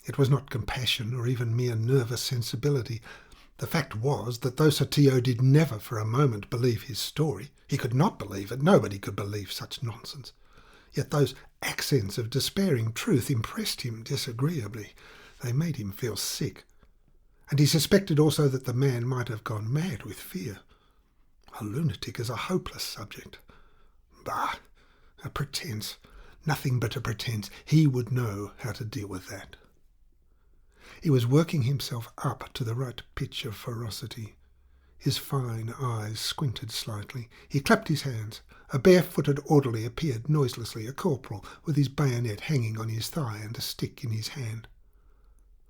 It was not compassion or even mere nervous sensibility. The fact was that though Sotillo did never for a moment believe his story, he could not believe it, nobody could believe such nonsense, yet those accents of despairing truth impressed him disagreeably. They made him feel sick. And he suspected also that the man might have gone mad with fear. A lunatic is a hopeless subject. Bah! A pretence. Nothing but a pretence. He would know how to deal with that. He was working himself up to the right pitch of ferocity. His fine eyes squinted slightly. He clapped his hands. A barefooted orderly appeared noiselessly, a corporal, with his bayonet hanging on his thigh and a stick in his hand.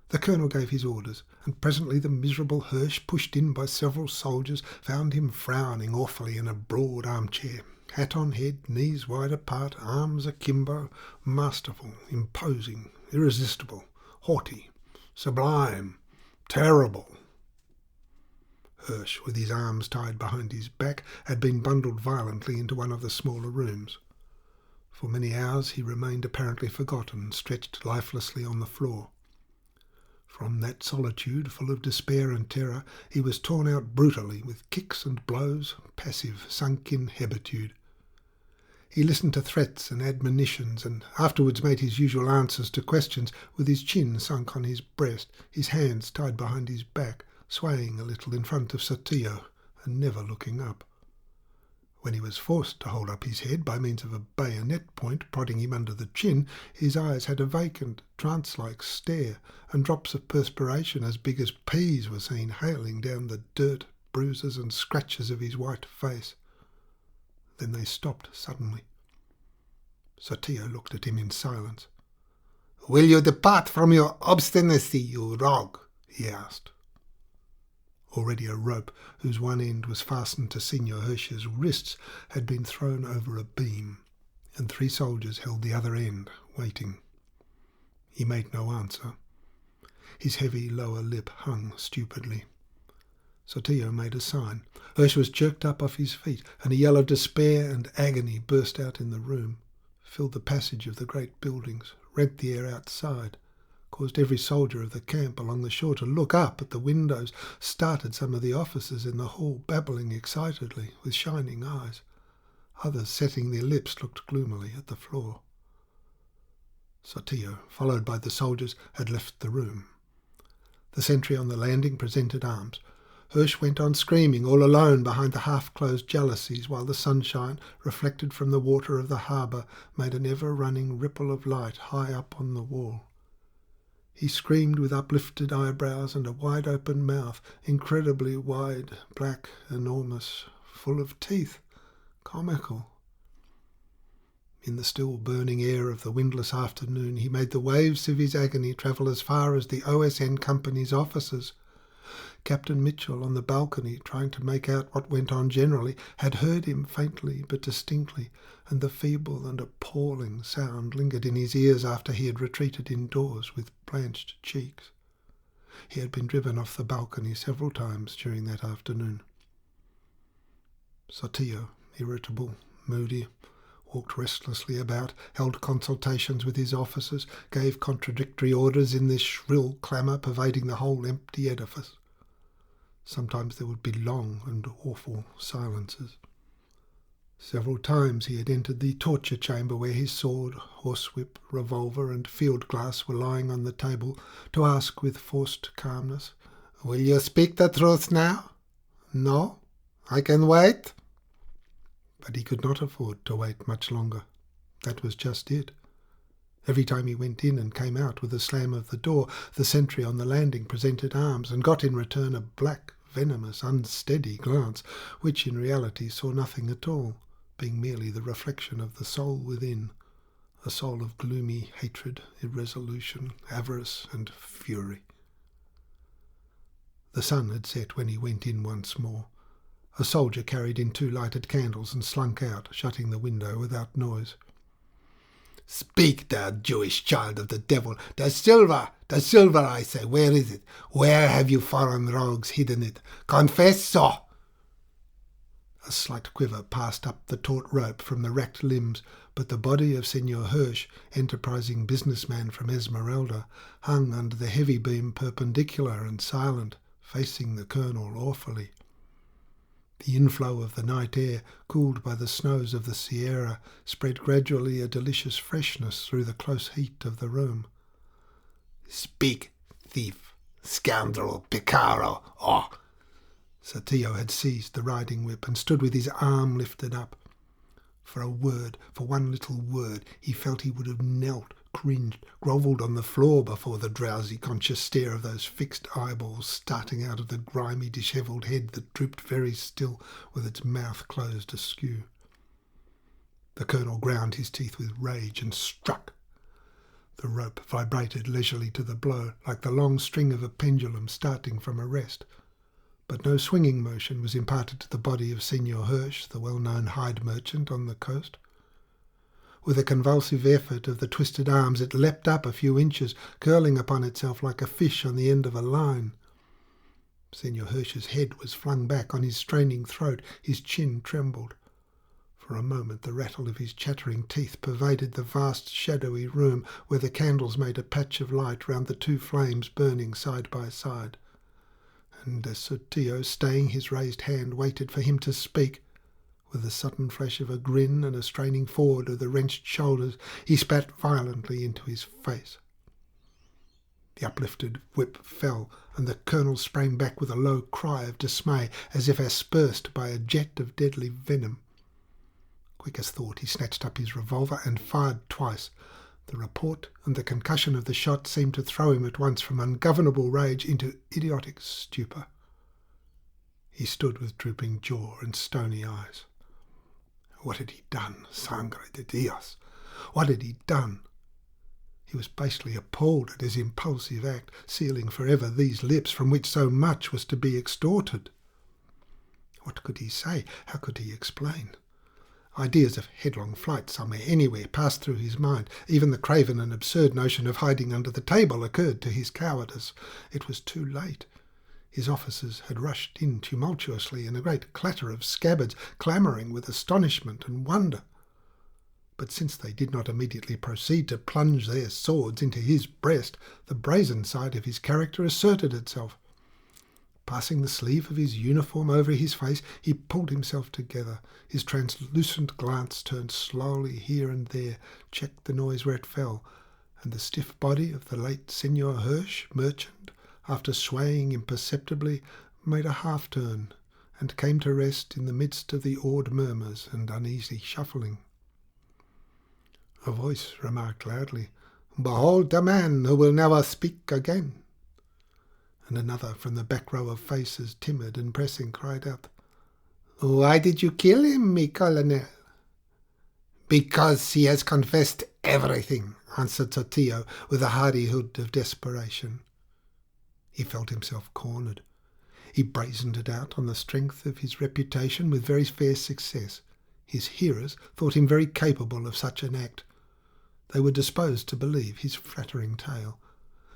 The colonel gave his orders, and presently the miserable Hirsch, pushed in by several soldiers, found him frowning awfully in a broad armchair, hat on head, knees wide apart, arms akimbo, masterful, imposing, irresistible, haughty, sublime, terrible. Hirsch, with his arms tied behind his back, had been bundled violently into one of the smaller rooms. For many hours he remained apparently forgotten, stretched lifelessly on the floor. From that solitude, full of despair and terror, he was torn out brutally, with kicks and blows, passive, sunk-in hebetude. He listened to threats and admonitions, and afterwards made his usual answers to questions, with his chin sunk on his breast, his hands tied behind his back, swaying a little in front of Sotillo, and never looking up. When he was forced to hold up his head by means of a bayonet point prodding him under the chin, his eyes had a vacant, trance-like stare, and drops of perspiration as big as peas were seen hailing down the dirt, bruises and scratches of his white face. Then they stopped suddenly. Sotillo looked at him in silence. "Will you depart from your obstinacy, you rogue?" he asked. Already a rope, whose one end was fastened to Signor Hirsch's wrists, had been thrown over a beam, and 3 soldiers held the other end, waiting. He made no answer. His heavy lower lip hung stupidly. Sotillo made a sign. Hirsch was jerked up off his feet, and a yell of despair and agony burst out in the room, filled the passage of the great buildings, rent the air outside, caused every soldier of the camp along the shore to look up at the windows, started some of the officers in the hall babbling excitedly, with shining eyes. Others, setting their lips, looked gloomily at the floor. Sotillo, followed by the soldiers, had left the room. The sentry on the landing presented arms. Hirsch went on screaming, all alone behind the half-closed jalousies, while the sunshine, reflected from the water of the harbour, made an ever-running ripple of light high up on the wall. He screamed with uplifted eyebrows and a wide-open mouth, incredibly wide, black, enormous, full of teeth, comical. In the still burning air of the windless afternoon he made the waves of his agony travel as far as the OSN Company's offices. Captain Mitchell, on the balcony, trying to make out what went on generally, had heard him faintly but distinctly, and the feeble and appalling sound lingered in his ears after he had retreated indoors with blanched cheeks. He had been driven off the balcony several times during that afternoon. Sotillo, irritable, moody, walked restlessly about, held consultations with his officers, gave contradictory orders in this shrill clamour pervading the whole empty edifice. Sometimes there would be long and awful silences. Several times he had entered the torture chamber where his sword, horsewhip, revolver and field-glass were lying on the table, to ask with forced calmness, "Will you speak the truth now? No? I can wait?" But he could not afford to wait much longer. That was just it. Every time he went in and came out with a slam of the door, the sentry on the landing presented arms and got in return a black, venomous, unsteady glance, which in reality saw nothing at all, being merely the reflection of the soul within, a soul of gloomy hatred, irresolution, avarice and fury. The sun had set when he went in once more. A soldier carried in 2 lighted candles and slunk out, shutting the window without noise. "Speak, thou Jewish child of the devil! The silver, I say, where is it? Where have you foreign rogues hidden it? Confesso!" A slight quiver passed up the taut rope from the racked limbs, but the body of Signor Hirsch, enterprising businessman from Esmeralda, hung under the heavy beam perpendicular and silent, facing the colonel awfully. The inflow of the night air, cooled by the snows of the Sierra, spread gradually a delicious freshness through the close heat of the room. "Speak, thief, scoundrel, picaro, oh!" Sotillo had seized the riding whip and stood with his arm lifted up. For a word, for one little word, he felt he would have knelt, cringed, grovelled on the floor before the drowsy, conscious stare of those fixed eyeballs starting out of the grimy, dishevelled head that drooped very still with its mouth closed askew. The colonel ground his teeth with rage and struck. The rope vibrated leisurely to the blow, like the long string of a pendulum starting from a rest. But no swinging motion was imparted to the body of Senor Hirsch, the well-known hide merchant on the coast. With a convulsive effort of the twisted arms, it leapt up a few inches, curling upon itself like a fish on the end of a line. Senor Hirsch's head was flung back on his straining throat, his chin trembled. For a moment the rattle of his chattering teeth pervaded the vast shadowy room where the candles made a patch of light round the two flames burning side by side. And as Sotillo, staying his raised hand, waited for him to speak, with a sudden flash of a grin and a straining forward of the wrenched shoulders, he spat violently into his face. The uplifted whip fell, and the colonel sprang back with a low cry of dismay, as if aspersed by a jet of deadly venom. Quick as thought, he snatched up his revolver and fired twice. The report and the concussion of the shot seemed to throw him at once from ungovernable rage into idiotic stupor. He stood with drooping jaw and stony eyes. What had he done, sangre de Dios? What had he done? He was basely appalled at his impulsive act, sealing forever these lips from which so much was to be extorted. What could he say? How could he explain? Ideas of headlong flight somewhere, anywhere, passed through his mind. Even the craven and absurd notion of hiding under the table occurred to his cowardice. It was too late. His officers had rushed in tumultuously in a great clatter of scabbards, clamouring with astonishment and wonder. But since they did not immediately proceed to plunge their swords into his breast, the brazen side of his character asserted itself. Passing the sleeve of his uniform over his face, he pulled himself together. His translucent glance turned slowly here and there, checked the noise where it fell, and the stiff body of the late Senor Hirsch, merchant, after swaying imperceptibly, made a half-turn, and came to rest in the midst of the awed murmurs and uneasy shuffling. A voice remarked loudly, "Behold the man who will never speak again." And another from the back row of faces, timid and pressing, cried out, "Why did you kill him, mi colonel?" "Because he has confessed everything," answered Sotillo with the hardihood of desperation. He felt himself cornered. He brazened it out on the strength of his reputation with very fair success. His hearers thought him very capable of such an act. They were disposed to believe his flattering tale.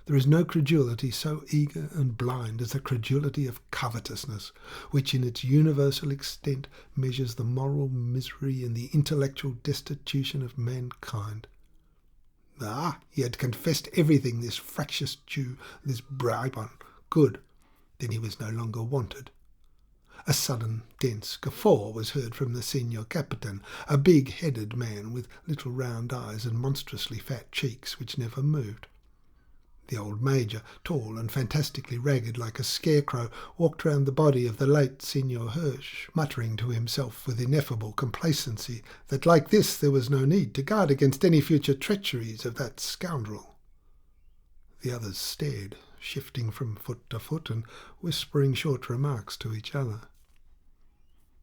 There is no credulity so eager and blind as the credulity of covetousness, which in its universal extent measures the moral misery and the intellectual destitution of mankind. Ah, he had confessed everything, this fractious Jew, this bribon. Good, then he was no longer wanted. A sudden, dense guffaw was heard from the Senor Capitan, a big-headed man with little round eyes and monstrously fat cheeks which never moved. The old major, tall and fantastically ragged like a scarecrow, walked round the body of the late Senor Hirsch, muttering to himself with ineffable complacency that like this there was no need to guard against any future treacheries of that scoundrel. The others stared, shifting from foot to foot and whispering short remarks to each other.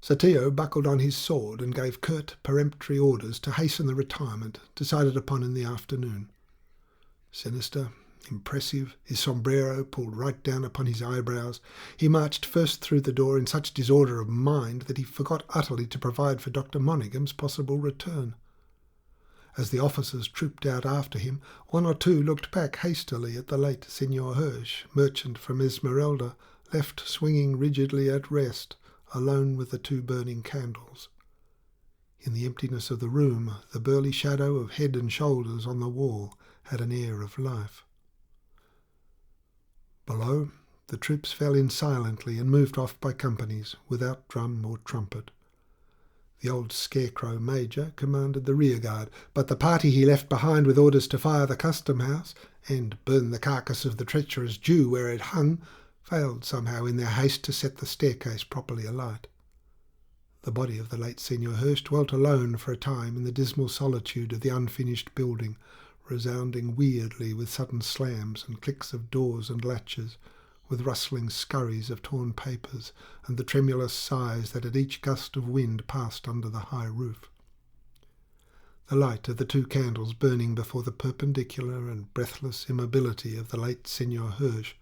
Sotillo buckled on his sword and gave curt, peremptory orders to hasten the retirement decided upon in the afternoon. Sinister, impressive, his sombrero pulled right down upon his eyebrows, he marched first through the door in such disorder of mind that he forgot utterly to provide for Dr. Monygham's possible return. As the officers trooped out after him, one or two looked back hastily at the late Senor Hirsch, merchant from Esmeralda, left swinging rigidly at rest, alone with the two burning candles. In the emptiness of the room, the burly shadow of head and shoulders on the wall had an air of life. Below, the troops fell in silently and moved off by companies, without drum or trumpet. The old scarecrow major commanded the rearguard, but the party he left behind with orders to fire the custom-house and burn the carcass of the treacherous Jew where it hung failed somehow in their haste to set the staircase properly alight. The body of the late Senor Hirsch dwelt alone for a time in the dismal solitude of the unfinished building, resounding weirdly with sudden slams and clicks of doors and latches, with rustling scurries of torn papers and the tremulous sighs that at each gust of wind passed under the high roof. The light of the 2 candles burning before the perpendicular and breathless immobility of the late Senor Hirsch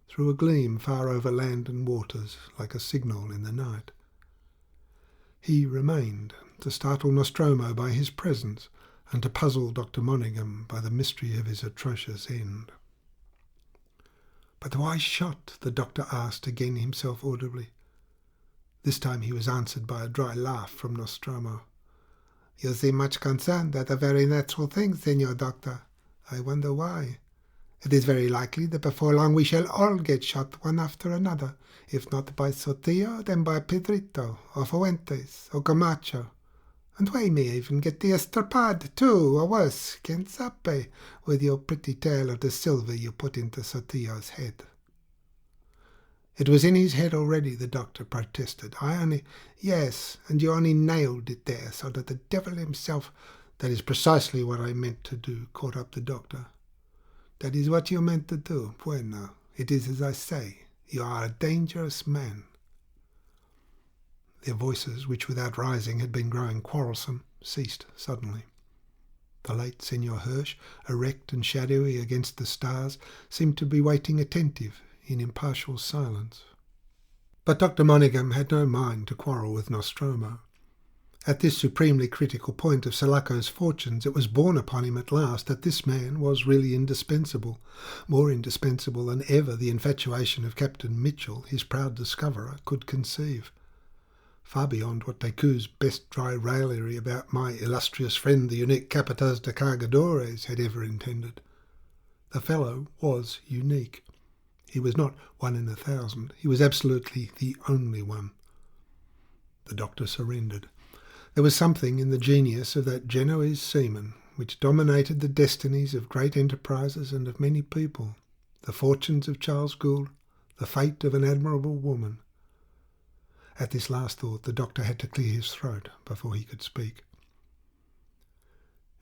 threw a gleam far over land and waters like a signal in the night. He remained, to startle Nostromo by his presence and to puzzle Dr. Monaghan by the mystery of his atrocious end. "But why shot?" the doctor asked again himself audibly. This time he was answered by a dry laugh from Nostromo. "You seem much concerned at a very natural thing, Senor Doctor. I wonder why. It is very likely that before long we shall all get shot one after another, if not by Sotillo, then by Pedrito, or Fuentes, or Camacho. And we may even get the estrapade too, or worse, quien sabe, with your pretty tale of the silver you put into Sotillo's head." "It was in his head already," the doctor protested. "Yes, and you only nailed it there, so that the devil himself—" "That is precisely what I meant to do," caught up the doctor. "That is what you meant to do. Bueno, it is as I say. You are a dangerous man." Their voices, which without rising had been growing quarrelsome, ceased suddenly. The late Senor Hirsch, erect and shadowy against the stars, seemed to be waiting attentive, in impartial silence. But Dr. Monaghan had no mind to quarrel with Nostromo. At this supremely critical point of Sulaco's fortunes, it was borne upon him at last that this man was really indispensable, more indispensable than ever the infatuation of Captain Mitchell, his proud discoverer, could conceive. Far beyond what Decoud's best dry raillery about my illustrious friend the unique Capataz de Cargadores had ever intended. The fellow was unique. He was not 1 in 1,000. He was absolutely the only one. The doctor surrendered. There was something in the genius of that Genoese seaman which dominated the destinies of great enterprises and of many people, the fortunes of Charles Gould, the fate of an admirable woman. At this last thought the doctor had to clear his throat before he could speak.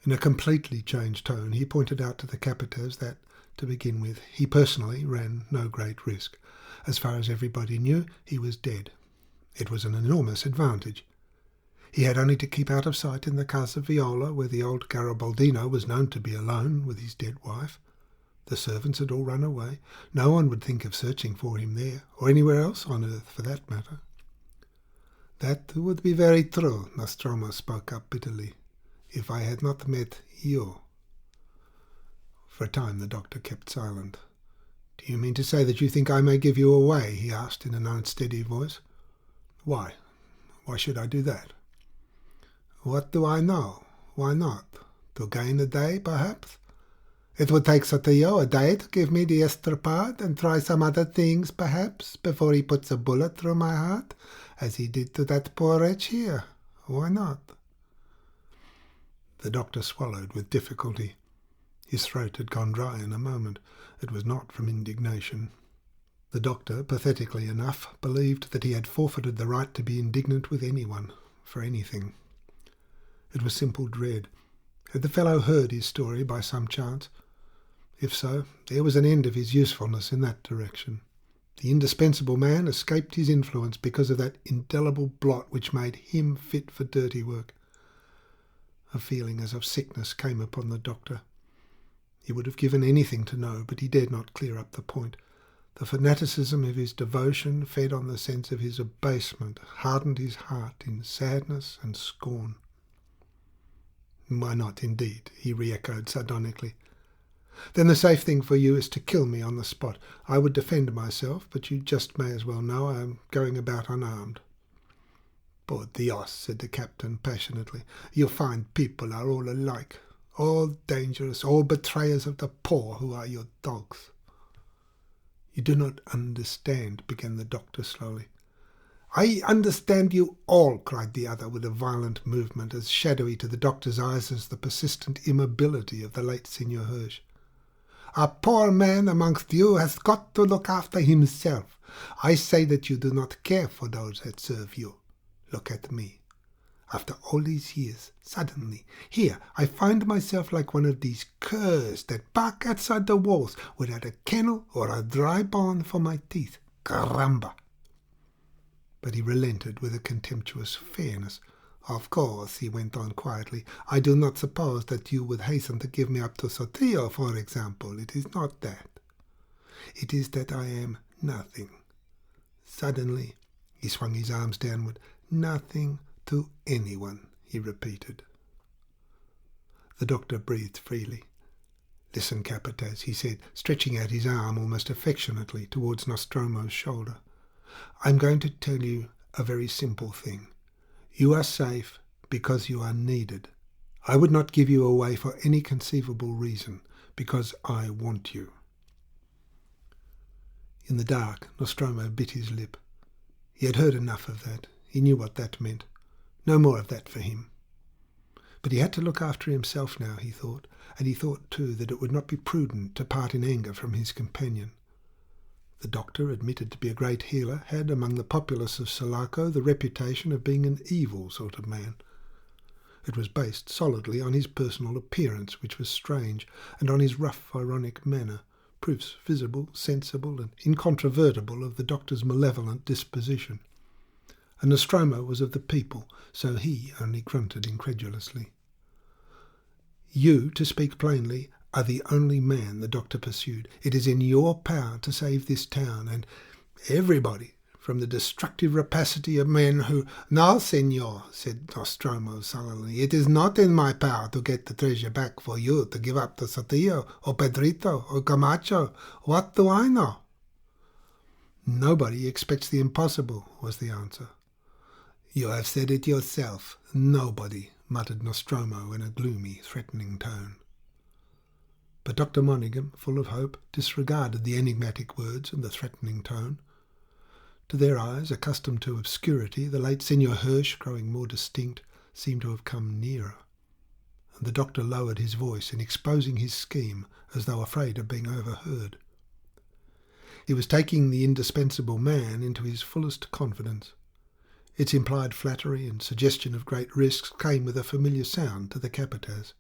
In a completely changed tone he pointed out to the Capataz that, to begin with, he personally ran no great risk. As far as everybody knew, he was dead. It was an enormous advantage. He had only to keep out of sight in the Casa Viola, where the old Garibaldino was known to be alone with his dead wife. The servants had all run away. No one would think of searching for him there, or anywhere else on earth for that matter. "That would be very true," Nostromo spoke up bitterly, "if I had not met you." For a time the doctor kept silent. "Do you mean to say that you think I may give you away?" he asked in an unsteady voice. "Why? Why should I do that?" "What do I know? Why not? To gain a day, perhaps? It would take Sotillo a day to give me the estrapade and try some other things, perhaps, before he puts a bullet through my heart, as he did to that poor wretch here. Why not?" The doctor swallowed with difficulty. His throat had gone dry in a moment. It was not from indignation. The doctor, pathetically enough, believed that he had forfeited the right to be indignant with anyone, for anything. It was simple dread. Had the fellow heard his story by some chance? If so, there was an end of his usefulness in that direction. The indispensable man escaped his influence because of that indelible blot which made him fit for dirty work. A feeling as of sickness came upon the doctor. He would have given anything to know, but he dared not clear up the point. The fanaticism of his devotion, fed on the sense of his abasement, hardened his heart in sadness and scorn. "Why not, indeed?" he re-echoed sardonically. "Then the safe thing for you is to kill me on the spot. I would defend myself, but you just may as well know I am going about unarmed." "Por Dios," said the captain passionately. "You fine people are all alike, all dangerous, all betrayers of the poor who are your dogs." "You do not understand," began the doctor slowly. "I understand you all," cried the other with a violent movement as shadowy to the doctor's eyes as the persistent immobility of the late Senor Hirsch. "A poor man amongst you has got to look after himself. I say that you do not care for those that serve you. Look at me. After all these years, suddenly, here, I find myself like one of these curs that bark outside the walls without a kennel or a dry bone for my teeth. Caramba! But he relented with a contemptuous fairness. Of course, he went on quietly, I do not suppose that you would hasten to give me up to Sotillo, for example. It is not that. It is that I am nothing. Suddenly, he swung his arms downward. Nothing to anyone, he repeated. The doctor breathed freely. Listen, Capataz, he said, stretching out his arm almost affectionately towards Nostromo's shoulder. I'm going to tell you a very simple thing. You are safe because you are needed. I would not give you away for any conceivable reason, because I want you. In the dark, Nostromo bit his lip. He had heard enough of that. He knew what that meant. No more of that for him. But he had to look after himself now, he thought, and he thought too that it would not be prudent to part in anger from his companion. The doctor, admitted to be a great healer, had among the populace of Sulaco the reputation of being an evil sort of man. It was based solidly on his personal appearance, which was strange, and on his rough, ironic manner, proofs visible, sensible, and incontrovertible of the doctor's malevolent disposition. And Nostromo was of the people, so he only grunted incredulously. You, to speak plainly, are the only man, the doctor pursued. It is in your power to save this town, and everybody, from the destructive rapacity of men who— No, senor, said Nostromo sullenly, it is not in my power to get the treasure back for you, to give up to Sotillo, or Pedrito, or Camacho. What do I know? Nobody expects the impossible, was the answer. You have said it yourself. Nobody, muttered Nostromo in a gloomy, threatening tone. But Dr. Monaghan, full of hope, disregarded the enigmatic words and the threatening tone. To their eyes, accustomed to obscurity, the late Senor Hirsch, growing more distinct, seemed to have come nearer. And the doctor lowered his voice in exposing his scheme, as though afraid of being overheard. He was taking the indispensable man into his fullest confidence. Its implied flattery and suggestion of great risks came with a familiar sound to the Capataz.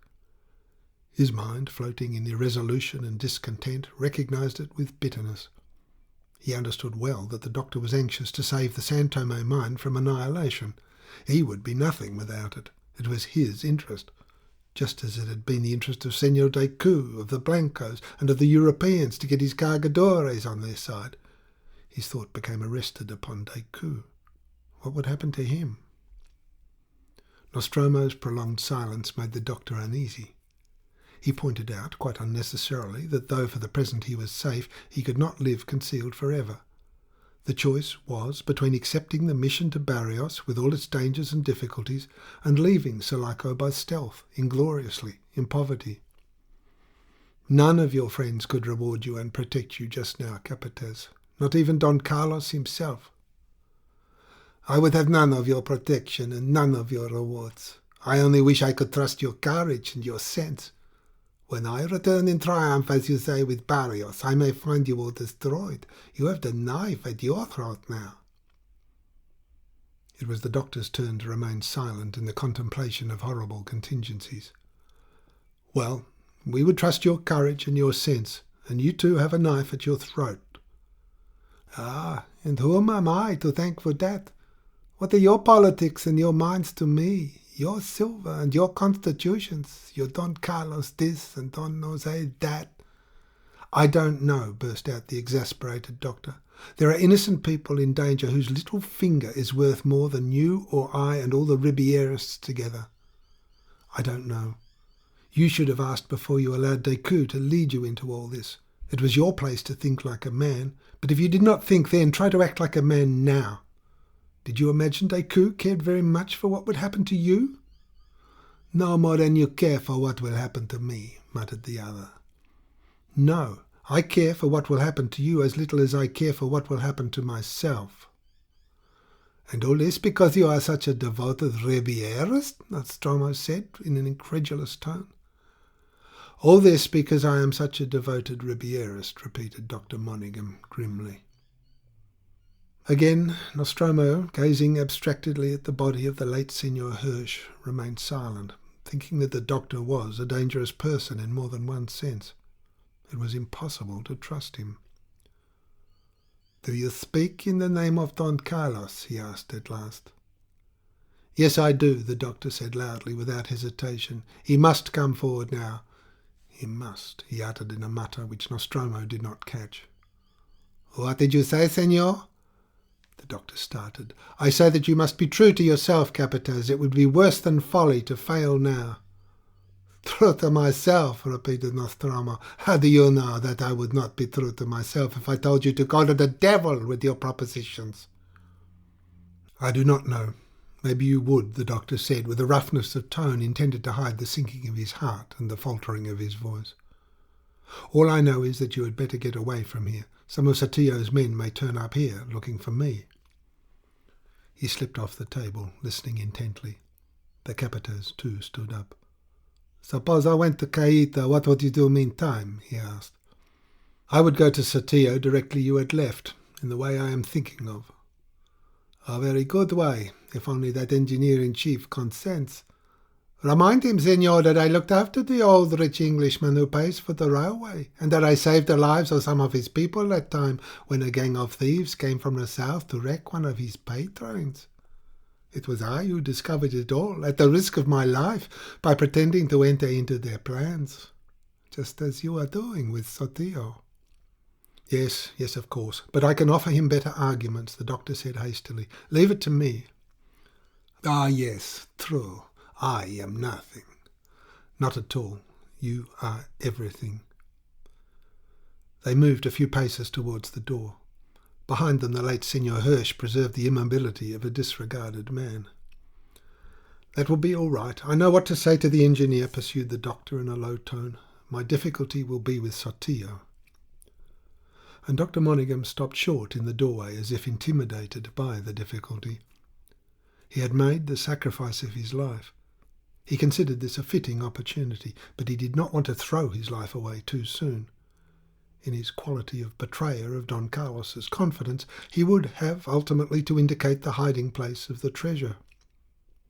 His mind, floating in irresolution and discontent, recognized it with bitterness. He understood well that the doctor was anxious to save the San Tome mine from annihilation. He would be nothing without it. It was his interest, just as it had been the interest of Senor Decoud, of the Blancos, and of the Europeans to get his cargadores on their side. His thought became arrested upon Decoud. What would happen to him? Nostromo's prolonged silence made the doctor uneasy. He pointed out, quite unnecessarily, that though for the present he was safe, he could not live concealed forever. The choice was between accepting the mission to Barrios, with all its dangers and difficulties, and leaving Sulaco by stealth, ingloriously, in poverty. None of your friends could reward you and protect you just now, Capataz, not even Don Carlos himself. I would have none of your protection and none of your rewards. I only wish I could trust your courage and your sense. When I return in triumph, as you say, with Barrios, I may find you all destroyed. You have the knife at your throat now. It was the doctor's turn to remain silent in the contemplation of horrible contingencies. Well, we would trust your courage and your sense, and you too have a knife at your throat. Ah, and whom am I to thank for that? What are your politics and your minds to me? Your silver and your constitutions, your Don Carlos this and Don Jose that. I don't know, burst out the exasperated doctor. There are innocent people in danger whose little finger is worth more than you or I and all the Ribierists together. I don't know. You should have asked before you allowed Decoud to lead you into all this. It was your place to think like a man, but if you did not think then, try to act like a man now. Did you imagine Decoud cared very much for what would happen to you? No more than you care for what will happen to me, muttered the other. No, I care for what will happen to you as little as I care for what will happen to myself. And all this because you are such a devoted Ribierist? Nostromo said in an incredulous tone. All this because I am such a devoted Ribierist, repeated Dr. Monaghan grimly. Again, Nostromo, gazing abstractedly at the body of the late Signor Hirsch, remained silent, thinking that the doctor was a dangerous person in more than one sense. It was impossible to trust him. "Do you speak in the name of Don Carlos?" he asked at last. "Yes, I do," the doctor said loudly, without hesitation. "He must come forward now." "He must," he uttered in a mutter which Nostromo did not catch. "What did you say, senor?" The doctor started. "I say that you must be true to yourself, Capataz. It would be worse than folly to fail now." "True to myself," repeated Nostromo. "How do you know that I would not be true to myself if I told you to go to the devil with your propositions?" "I do not know. Maybe you would," the doctor said, with a roughness of tone intended to hide the sinking of his heart and the faltering of his voice. "All I know is that you had better get away from here. Some of Sotillo's men may turn up here, looking for me." He slipped off the table, listening intently. The Capataz, too, stood up. "Suppose I went to Caita, what would you do meantime?" he asked. "I would go to Sotillo directly you had left, in the way I am thinking of." "A very good way, if only that engineer-in-chief consents. Remind him, senor, that I looked after the old rich Englishman who pays for the railway, and that I saved the lives of some of his people that time when a gang of thieves came from the south to wreck one of his pay trains. It was I who discovered it all, at the risk of my life, by pretending to enter into their plans, just as you are doing with Sotillo." Yes, of course, but I can offer him better arguments," the doctor said hastily. "Leave it to me." "Ah, yes, true. I am nothing." "Not at all. You are everything." They moved a few paces towards the door. Behind them the late Signor Hirsch preserved the immobility of a disregarded man. "That will be all right. I know what to say to the engineer," pursued the doctor in a low tone. "My difficulty will be with Sotillo." And Dr. Monaghan stopped short in the doorway as if intimidated by the difficulty. He had made the sacrifice of his life. He considered this a fitting opportunity, but he did not want to throw his life away too soon. In his quality of betrayer of Don Carlos's confidence, he would have ultimately to indicate the hiding place of the treasure.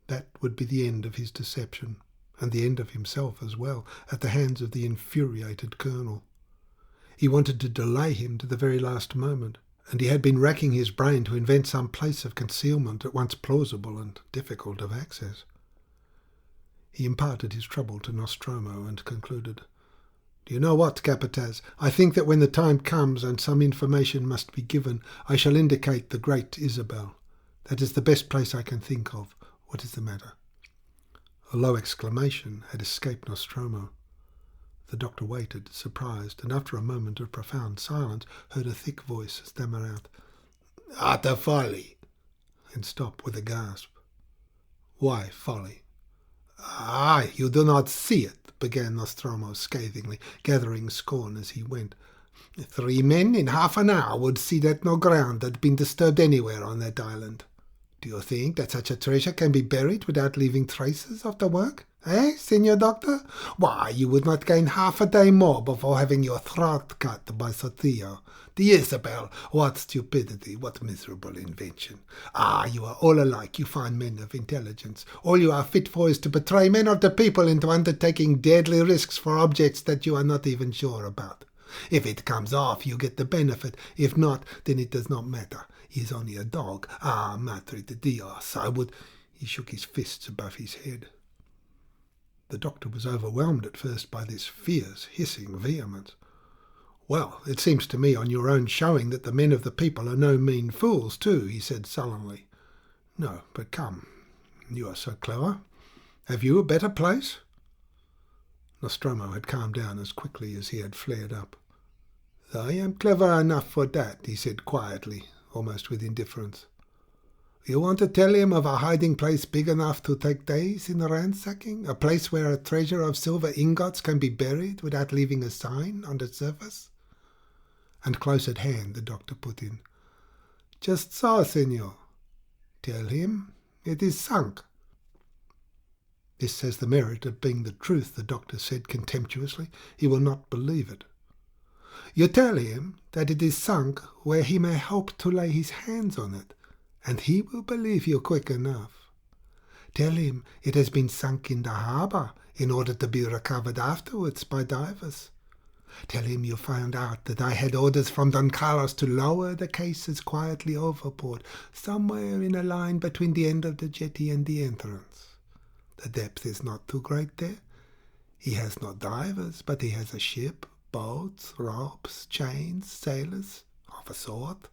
That would be the end of his deception, and the end of himself as well, at the hands of the infuriated colonel. He wanted to delay him to the very last moment, and he had been racking his brain to invent some place of concealment at once plausible and difficult of access. He imparted his trouble to Nostromo and concluded, "Do you know what, Capataz? I think that when the time comes and some information must be given, I shall indicate the Great Isabel. That is the best place I can think of. What is the matter?" A low exclamation had escaped Nostromo. The doctor waited, surprised, and after a moment of profound silence heard a thick voice stammer out, "Utter folly," and stop with a gasp. "Why folly?" "Ah, you do not see it," began Nostromo scathingly, gathering scorn as he went. "3 men in half an hour would see that no ground had been disturbed anywhere on that island. Do you think that such a treasure can be buried without leaving traces of the work? Eh, Senor Doctor? Why, you would not gain half a day more before having your throat cut by Sotillo. The Isabel, what stupidity, what miserable invention. Ah, you are all alike, you fine men of intelligence. All you are fit for is to betray men of the people into undertaking deadly risks for objects that you are not even sure about. If it comes off, you get the benefit. If not, then it does not matter. He is only a dog. Ah, Madre de Dios, I would—" He shook his fists above his head. The doctor was overwhelmed at first by this fierce, hissing vehemence. "Well, it seems to me on your own showing that the men of the people are no mean fools, too," he said sullenly. "No, but come, you are so clever. Have you a better place?" Nostromo had calmed down as quickly as he had flared up. "I am clever enough for that," he said quietly, almost with indifference. "You want to tell him of a hiding place big enough to take days in ransacking? A place where a treasure of silver ingots can be buried without leaving a sign on the surface?" "And close at hand," the doctor put in. "Just so, senor. Tell him it is sunk." "This has the merit of being the truth," the doctor said contemptuously. "He will not believe it." You tell him that it is sunk where he may hope to lay his hands on it, and he will believe you quick enough. Tell him it has been sunk in the harbour in order to be recovered afterwards by divers. Tell him you found out that I had orders from Don Carlos to lower the cases quietly overboard, somewhere in a line between the end of the jetty and the entrance. The depth is not too great there. He has no divers, but he has a ship, boats, ropes, chains, sailors, of a sort.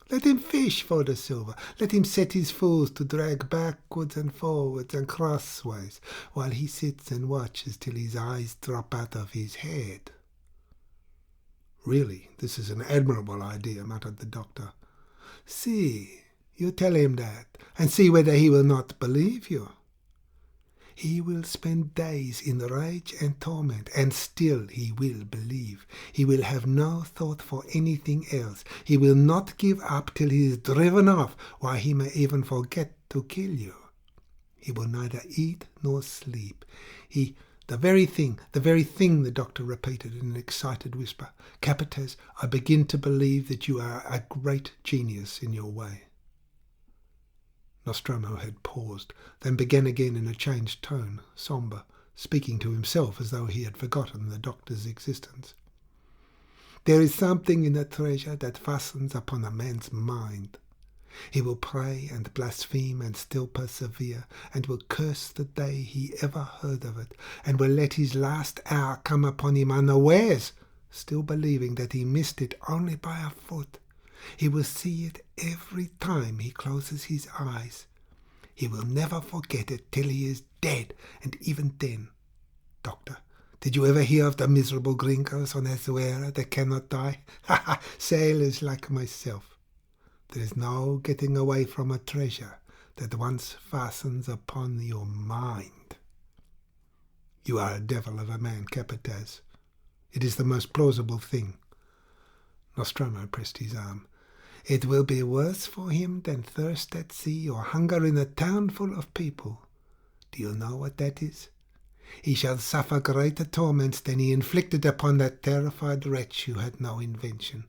Let him fish for the silver. Let him set his fools to drag backwards and forwards and crossways, while he sits and watches till his eyes drop out of his head. Really, this is an admirable idea, muttered the doctor. See, you tell him that, and see whether he will not believe you. He will spend days in rage and torment, and still he will believe. He will have no thought for anything else. He will not give up till he is driven off, while he may even forget to kill you. He will neither eat nor sleep. The very thing, the doctor repeated in an excited whisper. Capites, I begin to believe that you are a great genius in your way. Nostromo had paused, then began again in a changed tone, sombre, speaking to himself as though he had forgotten the doctor's existence. There is something in the treasure that fastens upon a man's mind. He will pray and blaspheme and still persevere, and will curse the day he ever heard of it, and will let his last hour come upon him unawares, still believing that he missed it only by a foot. He will see it every time he closes his eyes. He will never forget it till he is dead, and even then. Doctor, did you ever hear of the miserable gringos on Azuera that cannot die? Sailors like myself. There is no getting away from a treasure that once fastens upon your mind. You are a devil of a man, Capites. It is the most plausible thing. Nostromo pressed his arm. It will be worse for him than thirst at sea or hunger in a town full of people. Do you know what that is? He shall suffer greater torments than he inflicted upon that terrified wretch who had no invention.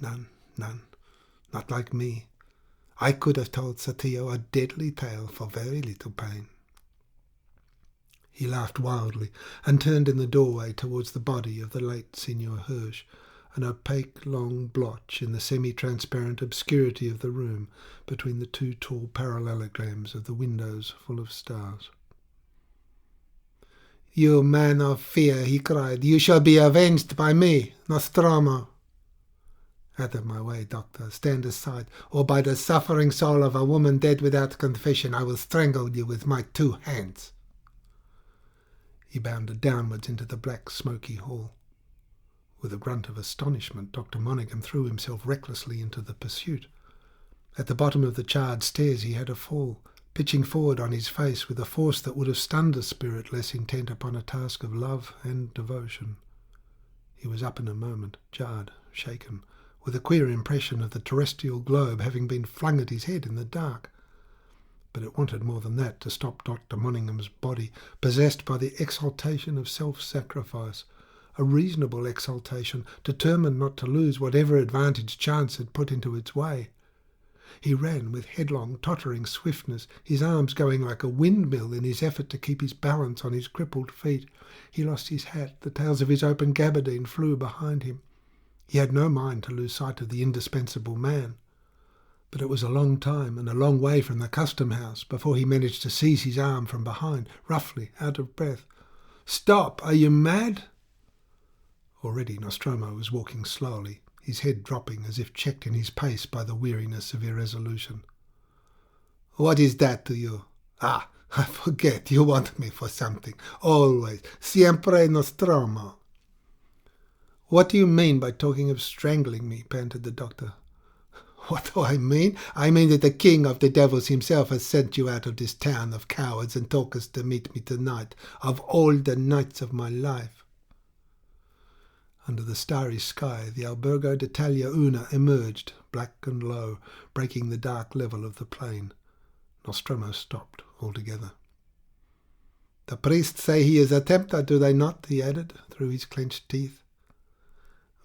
None. Not like me. I could have told Sotillo a deadly tale for very little pain. He laughed wildly and turned in the doorway towards the body of the late Signor Hirsch, an opaque long blotch in the semi-transparent obscurity of the room between the two tall parallelograms of the windows full of stars. "You man of fear," he cried, "you shall be avenged by me, Nostromo." "Out of my way, doctor. Stand aside, or by the suffering soul of a woman dead without confession, I will strangle you with my 2 hands. He bounded downwards into the black, smoky hall. With a grunt of astonishment, Dr. Monaghan threw himself recklessly into the pursuit. At the bottom of the charred stairs he had a fall, pitching forward on his face with a force that would have stunned a spirit less intent upon a task of love and devotion. He was up in a moment, jarred, shaken, with a queer impression of the terrestrial globe having been flung at his head in the dark. But it wanted more than that to stop Dr. Monaghan's body, possessed by the exaltation of self-sacrifice, a reasonable exaltation, determined not to lose whatever advantage chance had put into its way. He ran with headlong, tottering swiftness, his arms going like a windmill in his effort to keep his balance on his crippled feet. He lost his hat, the tails of his open gabardine flew behind him. He had no mind to lose sight of the indispensable man. But it was a long time and a long way from the custom-house before he managed to seize his arm from behind, roughly, out of breath. "Stop! Are you mad?" Already Nostromo was walking slowly, his head dropping as if checked in his pace by the weariness of irresolution. "What is that to you? Ah, I forget, you want me for something. Always. Siempre Nostromo." "What do you mean by talking of strangling me?" panted the doctor. "What do I mean? I mean that the king of the devils himself has sent you out of this town of cowards and talkers to meet me tonight, of all the nights of my life." Under the starry sky, the Albergo d'Italia Una emerged, black and low, breaking the dark level of the plain. Nostromo stopped altogether. "The priests say he is a tempter, do they not?" he added, through his clenched teeth.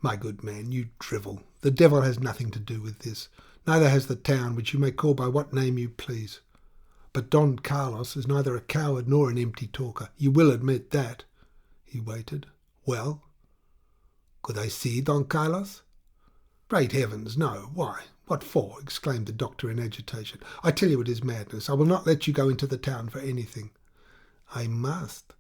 My good man, you drivel. The devil has nothing to do with this. Neither has the town, which you may call by what name you please. But Don Carlos is neither a coward nor an empty talker. You will admit that. He waited. Well? Could I see Don Carlos? Great heavens, no. Why? What for? Exclaimed the doctor in agitation. I tell you it is madness. I will not let you go into the town for anything. I must.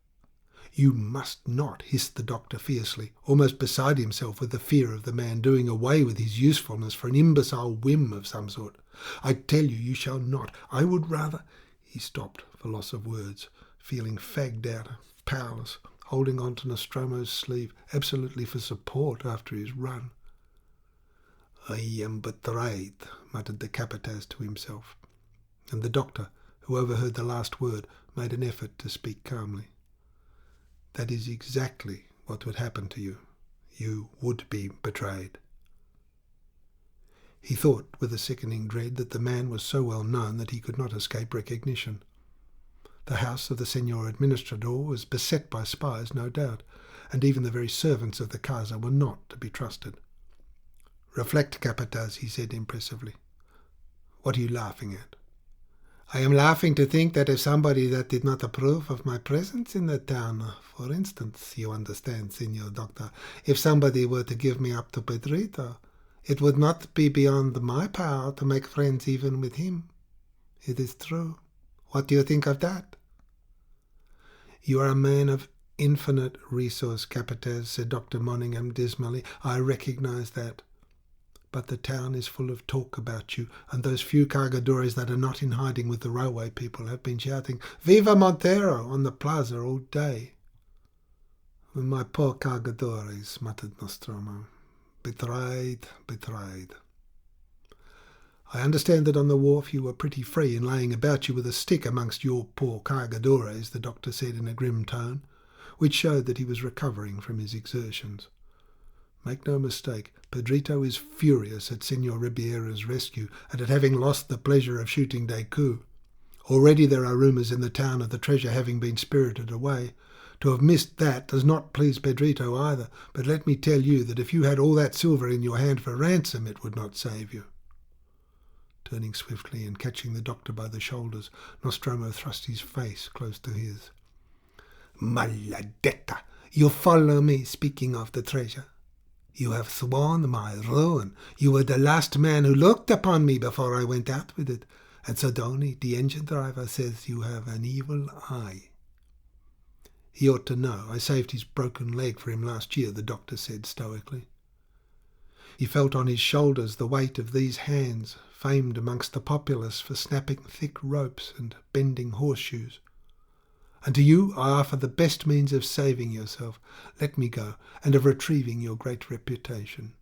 You must not, hissed the doctor fiercely, almost beside himself with the fear of the man doing away with his usefulness for an imbecile whim of some sort. I tell you, you shall not. I would rather... He stopped for loss of words, feeling fagged out, powerless, holding on to Nostromo's sleeve, absolutely for support after his run. I am betrayed, muttered the capataz to himself, and the doctor, who overheard the last word, made an effort to speak calmly. That is exactly what would happen to you. You would be betrayed. He thought with a sickening dread that the man was so well known that he could not escape recognition. The house of the Senor Administrador was beset by spies, no doubt, and even the very servants of the casa were not to be trusted. Reflect, capataz, he said impressively. What are you laughing at? I am laughing to think that if somebody that did not approve of my presence in the town, for instance, you understand, Senor Doctor, if somebody were to give me up to Pedrito, it would not be beyond my power to make friends even with him. It is true. What do you think of that? You are a man of infinite resource, capataz, said Dr. Monygham dismally. I recognize that. But the town is full of talk about you, and those few cargadores that are not in hiding with the railway people have been shouting, Viva Montero, on the plaza all day. My poor cargadores, muttered Nostromo. Betrayed, betrayed. I understand that on the wharf you were pretty free in laying about you with a stick amongst your poor cargadores, the doctor said in a grim tone, which showed that he was recovering from his exertions. Make no mistake, Pedrito is furious at Senor Ribiera's rescue and at having lost the pleasure of shooting Decoud. Already there are rumours in the town of the treasure having been spirited away. To have missed that does not please Pedrito either, but let me tell you that if you had all that silver in your hand for ransom, it would not save you. Turning swiftly and catching the doctor by the shoulders, Nostromo thrust his face close to his. Maladetta! You follow me, speaking of the treasure. You have sworn my ruin. You were the last man who looked upon me before I went out with it, and Sodoni, the engine driver, says you have an evil eye. He ought to know. I saved his broken leg for him last year, the doctor said stoically. He felt on his shoulders the weight of these hands, famed amongst the populace for snapping thick ropes and bending horseshoes. And to you I offer the best means of saving yourself. Let me go, and of retrieving your great reputation.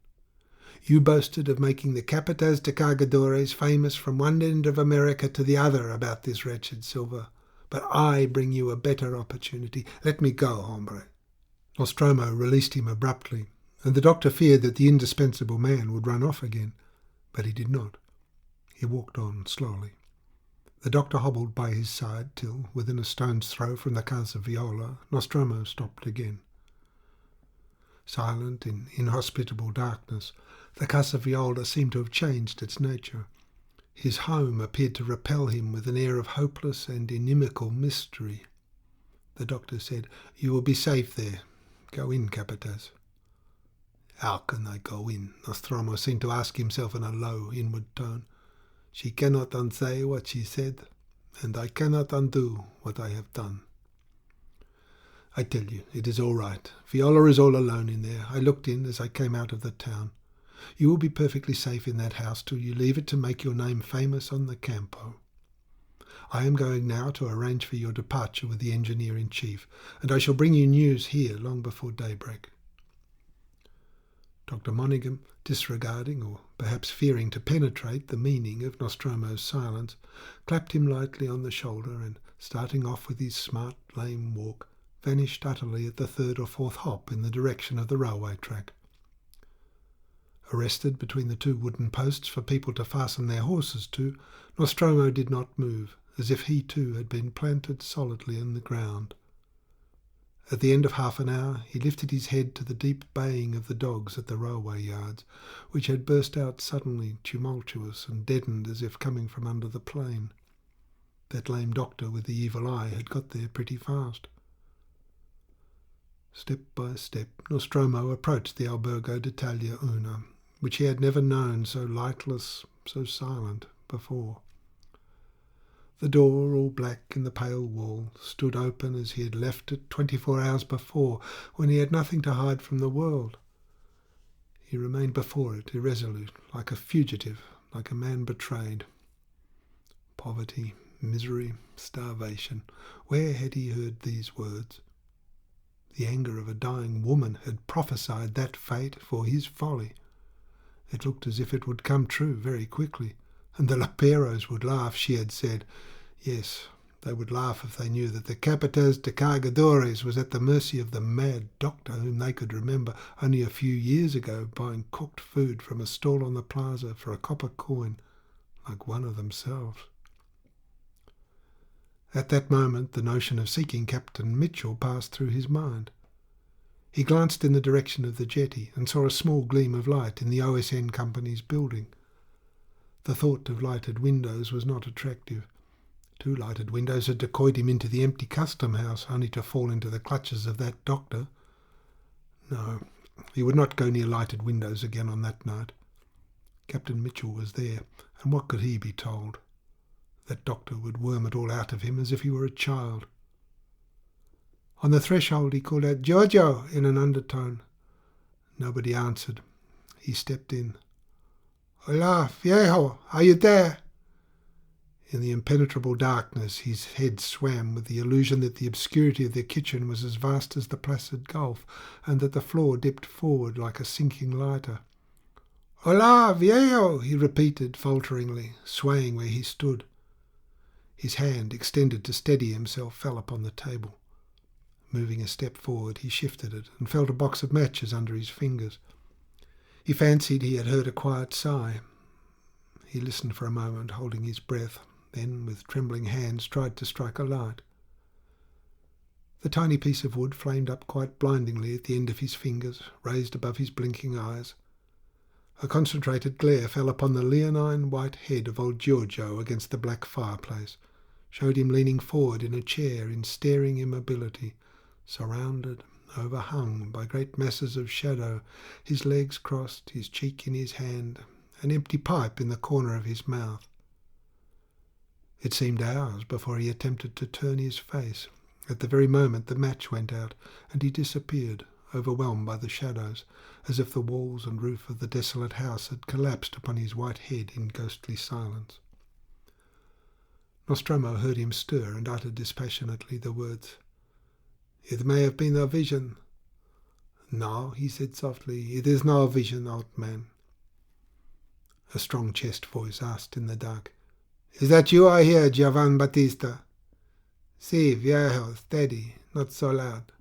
You boasted of making the Capataz de Cargadores famous from one end of America to the other about this wretched silver. But I bring you a better opportunity. Let me go, hombre. Nostromo released him abruptly, and the doctor feared that the indispensable man would run off again. But he did not. He walked on slowly. The doctor hobbled by his side till, within a stone's throw from the Casa Viola, Nostromo stopped again. Silent in inhospitable darkness, the Casa Viola seemed to have changed its nature. His home appeared to repel him with an air of hopeless and inimical mystery. The doctor said, You will be safe there. Go in, Capataz. How can I go in? Nostromo seemed to ask himself in a low, inward tone. She cannot unsay what she said, and I cannot undo what I have done. I tell you, it is all right. Viola is all alone in there. I looked in as I came out of the town. You will be perfectly safe in that house till you leave it to make your name famous on the Campo. I am going now to arrange for your departure with the engineer-in-chief, and I shall bring you news here long before daybreak. Dr. Monygham, disregarding or perhaps fearing to penetrate the meaning of Nostromo's silence, clapped him lightly on the shoulder and, starting off with his smart, lame walk, vanished utterly at the third or fourth hop in the direction of the railway track. Arrested between the two wooden posts for people to fasten their horses to, Nostromo did not move, as if he too had been planted solidly in the ground. At the end of half an hour, he lifted his head to the deep baying of the dogs at the railway yards, which had burst out suddenly tumultuous and deadened as if coming from under the plain. That lame doctor with the evil eye had got there pretty fast. Step by step, Nostromo approached the Albergo d'Italia Una, which he had never known so lightless, so silent before. The door, all black in the pale wall, stood open as he had left it 24 hours before, when he had nothing to hide from the world. He remained before it, irresolute, like a fugitive, like a man betrayed. Poverty, misery, starvation. Where had he heard these words? The anger of a dying woman had prophesied that fate for his folly. It looked as if it would come true very quickly, and the Leperos would laugh, she had said. Yes, they would laugh if they knew that the Capataz de Cargadores was at the mercy of the mad doctor whom they could remember only a few years ago buying cooked food from a stall on the plaza for a copper coin, like one of themselves. At that moment the notion of seeking Captain Mitchell passed through his mind. He glanced in the direction of the jetty and saw a small gleam of light in the OSN Company's building. The thought of lighted windows was not attractive. 2 lighted windows had decoyed him into the empty custom house, only to fall into the clutches of that doctor. No, he would not go near lighted windows again on that night. Captain Mitchell was there, and what could he be told? That doctor would worm it all out of him as if he were a child. On the threshold he called out, "Giorgio," in an undertone. Nobody answered. He stepped in. "Hola, viejo, are you there?" In the impenetrable darkness his head swam with the illusion that the obscurity of the kitchen was as vast as the placid gulf, and that the floor dipped forward like a sinking lighter. "Hola, viejo," he repeated falteringly, swaying where he stood. His hand, extended to steady himself, fell upon the table. Moving a step forward, he shifted it and felt a box of matches under his fingers. He fancied he had heard a quiet sigh. He listened for a moment, holding his breath, then, with trembling hands, tried to strike a light. The tiny piece of wood flamed up quite blindingly at the end of his fingers, raised above his blinking eyes. A concentrated glare fell upon the leonine white head of old Giorgio against the black fireplace, showed him leaning forward in a chair in staring immobility, surrounded, overhung by great masses of shadow, his legs crossed, his cheek in his hand, an empty pipe in the corner of his mouth. It seemed hours before he attempted to turn his face. At the very moment the match went out, and he disappeared, overwhelmed by the shadows, as if the walls and roof of the desolate house had collapsed upon his white head in ghostly silence. Nostromo heard him stir and uttered dispassionately the words, "It may have been a vision." "No," he said softly, "it is no a vision, old man." A strong chest voice asked in the dark, "Is that you I hear, Giovan Battista?" "Si, viejo, steady, not so loud."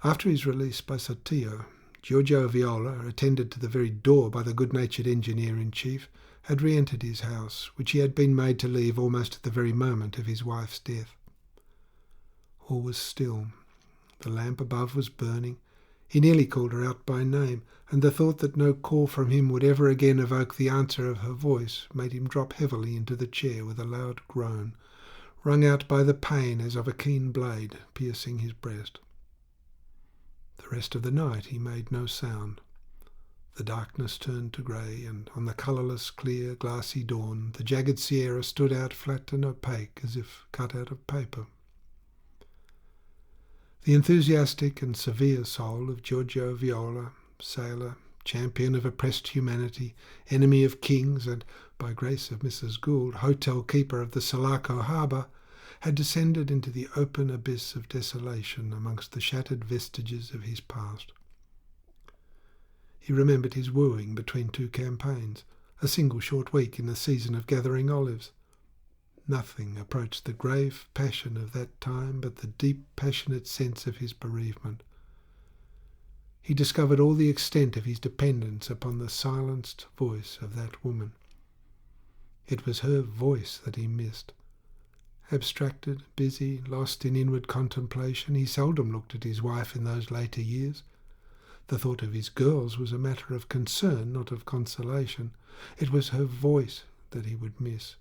After his release by Sotillo, Giorgio Viola, attended to the very door by the good-natured engineer-in-chief, had re-entered his house, which he had been made to leave almost at the very moment of his wife's death. All was still. The lamp above was burning. He nearly called her out by name, and the thought that no call from him would ever again evoke the answer of her voice made him drop heavily into the chair with a loud groan, wrung out by the pain as of a keen blade piercing his breast. The rest of the night he made no sound. The darkness turned to grey, and on the colourless, clear, glassy dawn the jagged Sierra stood out flat and opaque as if cut out of paper. The enthusiastic and severe soul of Giorgio Viola, sailor, champion of oppressed humanity, enemy of kings, and, by grace of Mrs. Gould, hotel-keeper of the Sulaco harbour, had descended into the open abyss of desolation amongst the shattered vestiges of his past. He remembered his wooing between 2 campaigns, a single short week in the season of gathering olives. Nothing approached the grave passion of that time but the deep, passionate sense of his bereavement. He discovered all the extent of his dependence upon the silenced voice of that woman. It was her voice that he missed. Abstracted, busy, lost in inward contemplation, he seldom looked at his wife in those later years. The thought of his girls was a matter of concern, not of consolation. It was her voice that he would miss.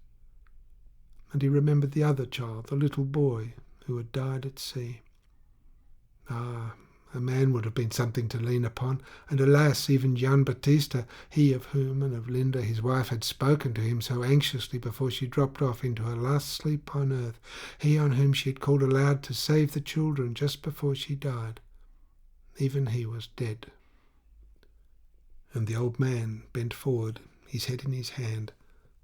And he remembered the other child, the little boy, who had died at sea. Ah, a man would have been something to lean upon, and alas, even Gian Battista, he of whom and of Linda his wife had spoken to him so anxiously before she dropped off into her last sleep on earth, he on whom she had called aloud to save the children just before she died, even he was dead. And the old man bent forward, his head in his hand,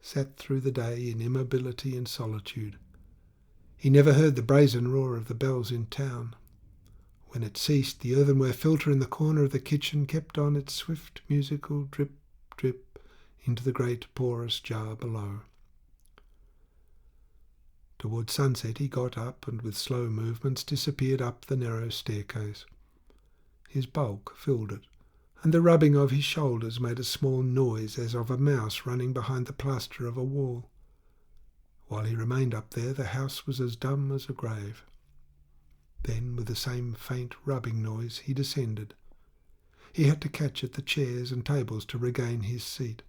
sat through the day in immobility and solitude. He never heard the brazen roar of the bells in town. When it ceased, the earthenware filter in the corner of the kitchen kept on its swift musical drip, drip into the great porous jar below. Towards sunset he got up and with slow movements disappeared up the narrow staircase. His bulk filled it, and the rubbing of his shoulders made a small noise as of a mouse running behind the plaster of a wall. While he remained up there, the house was as dumb as a grave. Then, with the same faint rubbing noise, he descended. He had to catch at the chairs and tables to regain his seat.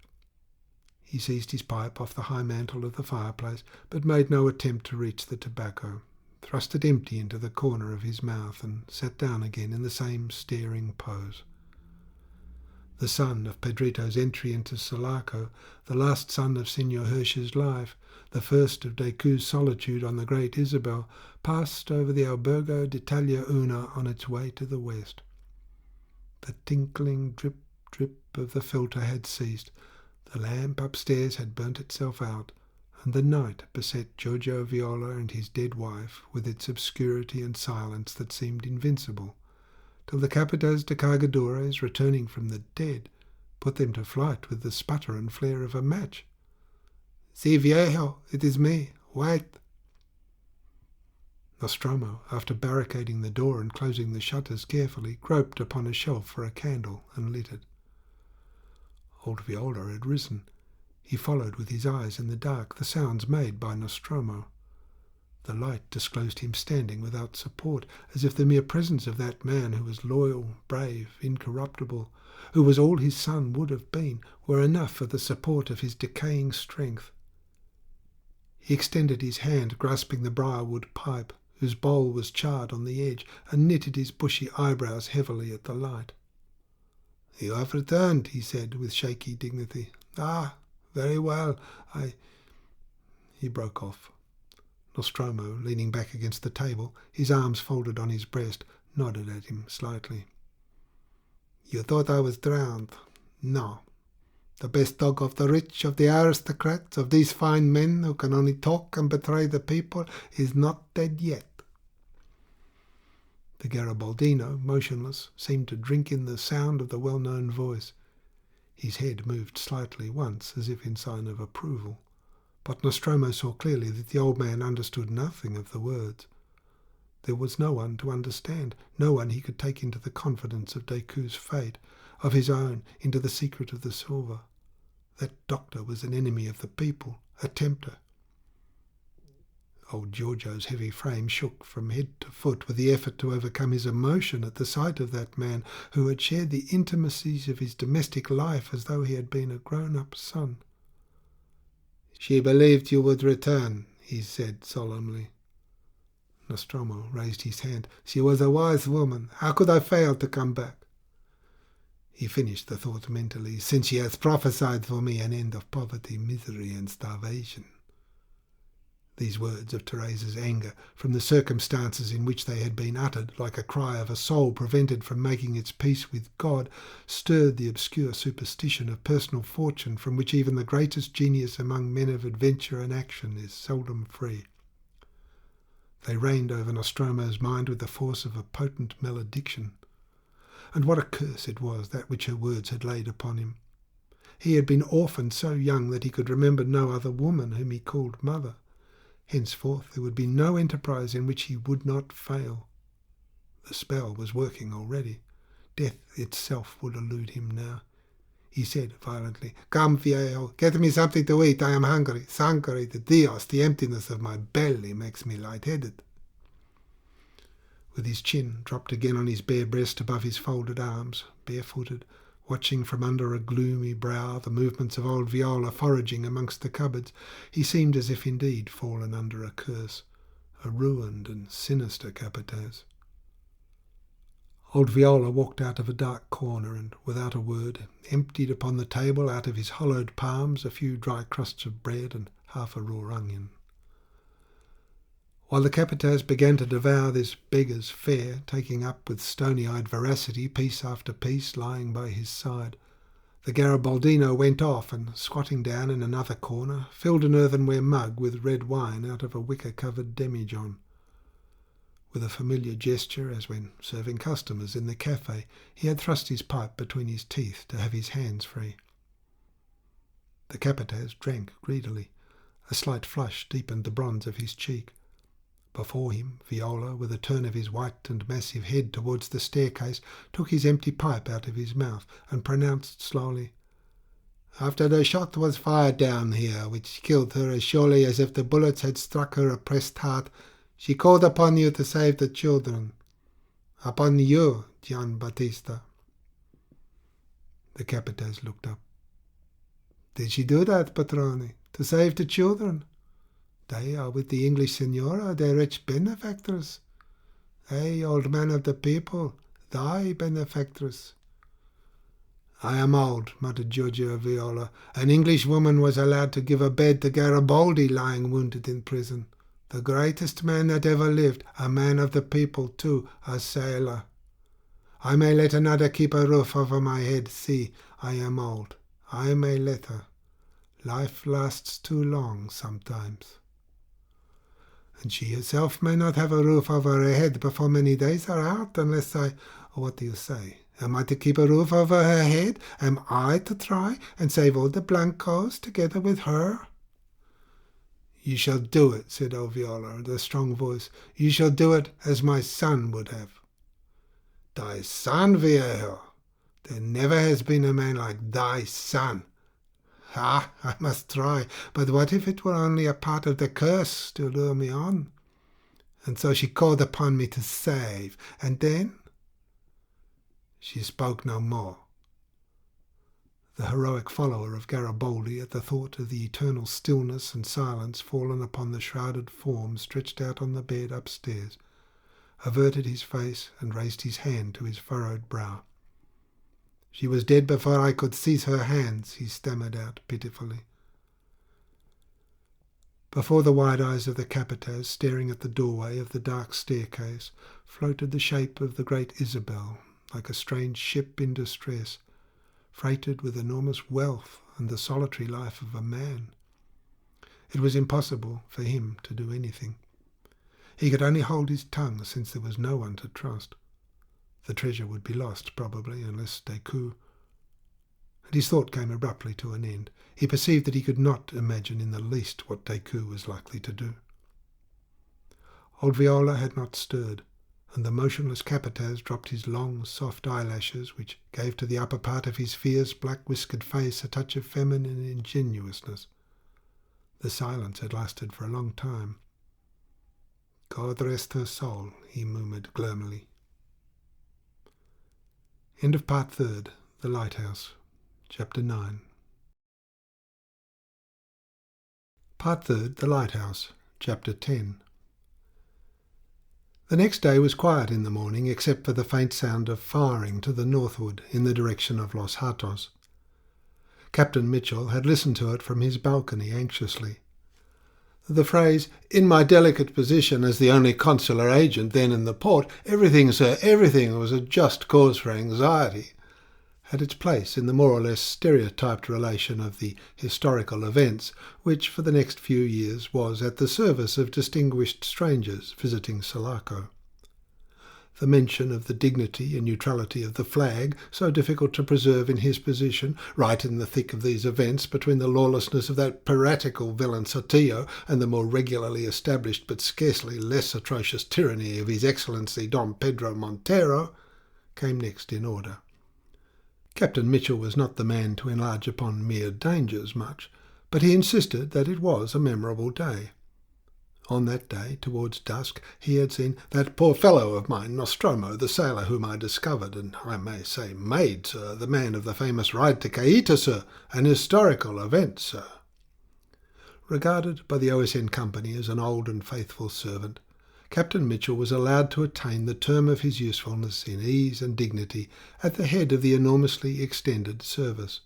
He seized his pipe off the high mantel of the fireplace, but made no attempt to reach the tobacco, thrust it empty into the corner of his mouth, and sat down again in the same staring pose. The son of Pedrito's entry into Sulaco, the last son of Signor Hirsch's life, the first of Decoud's solitude on the Great Isabel, passed over the Albergo d'Italia Una on its way to the west. The tinkling drip, drip of the filter had ceased, the lamp upstairs had burnt itself out, and the night beset Giorgio Viola and his dead wife with its obscurity and silence that seemed invincible, till the Capitas de Cargadores, returning from the dead, put them to flight with the sputter and flare of a match. "Si, viejo, it is me. Wait." Nostromo, after barricading the door and closing the shutters carefully, groped upon a shelf for a candle and lit it. Old Viola had risen. He followed with his eyes in the dark the sounds made by Nostromo. The light disclosed him standing without support, as if the mere presence of that man who was loyal, brave, incorruptible, who was all his son would have been, were enough for the support of his decaying strength. He extended his hand, grasping the briarwood pipe, whose bowl was charred on the edge, and knitted his bushy eyebrows heavily at the light. "You have returned," he said, with shaky dignity. "Ah, very well, He broke off. Nostromo, leaning back against the table, his arms folded on his breast, nodded at him slightly. "You thought I was drowned? No. The best dog of the rich, of the aristocrats, of these fine men who can only talk and betray the people, is not dead yet." The Garibaldino, motionless, seemed to drink in the sound of the well-known voice. His head moved slightly once, as if in sign of approval, but Nostromo saw clearly that the old man understood nothing of the words. There was no one to understand, no one he could take into the confidence of Decoud's fate, of his own, into the secret of the silver. That doctor was an enemy of the people, a tempter. Old Giorgio's heavy frame shook from head to foot with the effort to overcome his emotion at the sight of that man who had shared the intimacies of his domestic life as though he had been a grown-up son. "She believed you would return," he said solemnly. Nostromo raised his hand. "She was a wise woman. How could I fail to come back?" He finished the thought mentally, "since she has prophesied for me an end of poverty, misery, and starvation." These words of Teresa's anger, from the circumstances in which they had been uttered, like a cry of a soul prevented from making its peace with God, stirred the obscure superstition of personal fortune from which even the greatest genius among men of adventure and action is seldom free. They reigned over Nostromo's mind with the force of a potent malediction. And what a curse it was, that which her words had laid upon him. He had been orphaned so young that he could remember no other woman whom he called mother. Henceforth there would be no enterprise in which he would not fail. The spell was working already. Death itself would elude him now. he said violently. "Come, viejo, get me something to eat. I am hungry. Sangre de Dios, the emptiness of my belly makes me light-headed." With his chin dropped again on his bare breast above his folded arms, barefooted, watching from under a gloomy brow the movements of old Viola foraging amongst the cupboards, he seemed as if indeed fallen under a curse, a ruined and sinister Capataz. Old Viola walked out of a dark corner and, without a word, emptied upon the table out of his hollowed palms a few dry crusts of bread and half a raw onion. While the Capataz began to devour this beggar's fare, taking up with stony-eyed voracity piece after piece lying by his side, the Garibaldino went off and, squatting down in another corner, filled an earthenware mug with red wine out of a wicker-covered demijohn. With a familiar gesture, as when serving customers in the cafe, he had thrust his pipe between his teeth to have his hands free. The Capataz drank greedily. A slight flush deepened the bronze of his cheek. Before him, Viola, with a turn of his white and massive head towards the staircase, took his empty pipe out of his mouth and pronounced slowly, "After the shot was fired down here, which killed her as surely as if the bullets had struck her oppressed heart, she called upon you to save the children. Upon you, Gian Battista." The Capataz looked up. "Did she do that, Patrone? To save the children? They are with the English Signora, their rich benefactors. They, old man of the people, thy benefactress." "I am old," muttered Giorgio Viola. "An English woman was allowed to give a bed to Garibaldi lying wounded in prison. The greatest man that ever lived, a man of the people too, a sailor. I may let another keep a roof over my head. See, I am old. I may let her. Life lasts too long sometimes. And she herself may not have a roof over her head before many days are out, unless I... What do you say? Am I to keep a roof over her head? Am I to try and save all the Blancos together with her?" "You shall do it," said old Viola with a strong voice. "You shall do it as my son would have." "Thy son, viejo? There never has been a man like thy son. Ah, I must try, but what if it were only a part of the curse to lure me on? And so she called upon me to save, and then—" She spoke no more. The heroic follower of Garibaldi, at the thought of the eternal stillness and silence fallen upon the shrouded form stretched out on the bed upstairs, averted his face and raised his hand to his furrowed brow. "She was dead before I could seize her hands," he stammered out pitifully. Before the wide eyes of the Capataz, staring at the doorway of the dark staircase, floated the shape of the great Isabel, like a strange ship in distress, freighted with enormous wealth and the solitary life of a man. It was impossible for him to do anything. He could only hold his tongue, since there was no one to trust. The treasure would be lost, probably, unless Decoud... And his thought came abruptly to an end. He perceived that he could not imagine in the least what Decoud was likely to do. Old Viola had not stirred, and the motionless Capataz dropped his long, soft eyelashes, which gave to the upper part of his fierce, black-whiskered face a touch of feminine ingenuousness. The silence had lasted for a long time. "God rest her soul," he murmured gloomily. End of Part 3rd, The Lighthouse, Chapter 9. Part 3rd, The Lighthouse, Chapter 10. The next day was quiet in the morning, except for the faint sound of firing to the northward in the direction of Los Hatos. Captain Mitchell had listened to it from his balcony anxiously. The phrase, "in my delicate position as the only consular agent then in the port, everything, sir, everything," was a just cause for anxiety, had its place in the more or less stereotyped relation of the historical events, which for the next few years was at the service of distinguished strangers visiting Sulaco. The mention of the dignity and neutrality of the flag, so difficult to preserve in his position, right in the thick of these events, between the lawlessness of that piratical villain Sotillo and the more regularly established but scarcely less atrocious tyranny of His Excellency Don Pedro Montero, came next in order. Captain Mitchell was not the man to enlarge upon mere dangers much, but he insisted that it was a memorable day. On that day, towards dusk, he had seen that poor fellow of mine, Nostromo, the sailor whom I discovered, and I may say made, sir, the man of the famous ride to Caïta, sir, an historical event, sir. Regarded by the OSN Company as an old and faithful servant, Captain Mitchell was allowed to attain the term of his usefulness in ease and dignity at the head of the enormously extended service.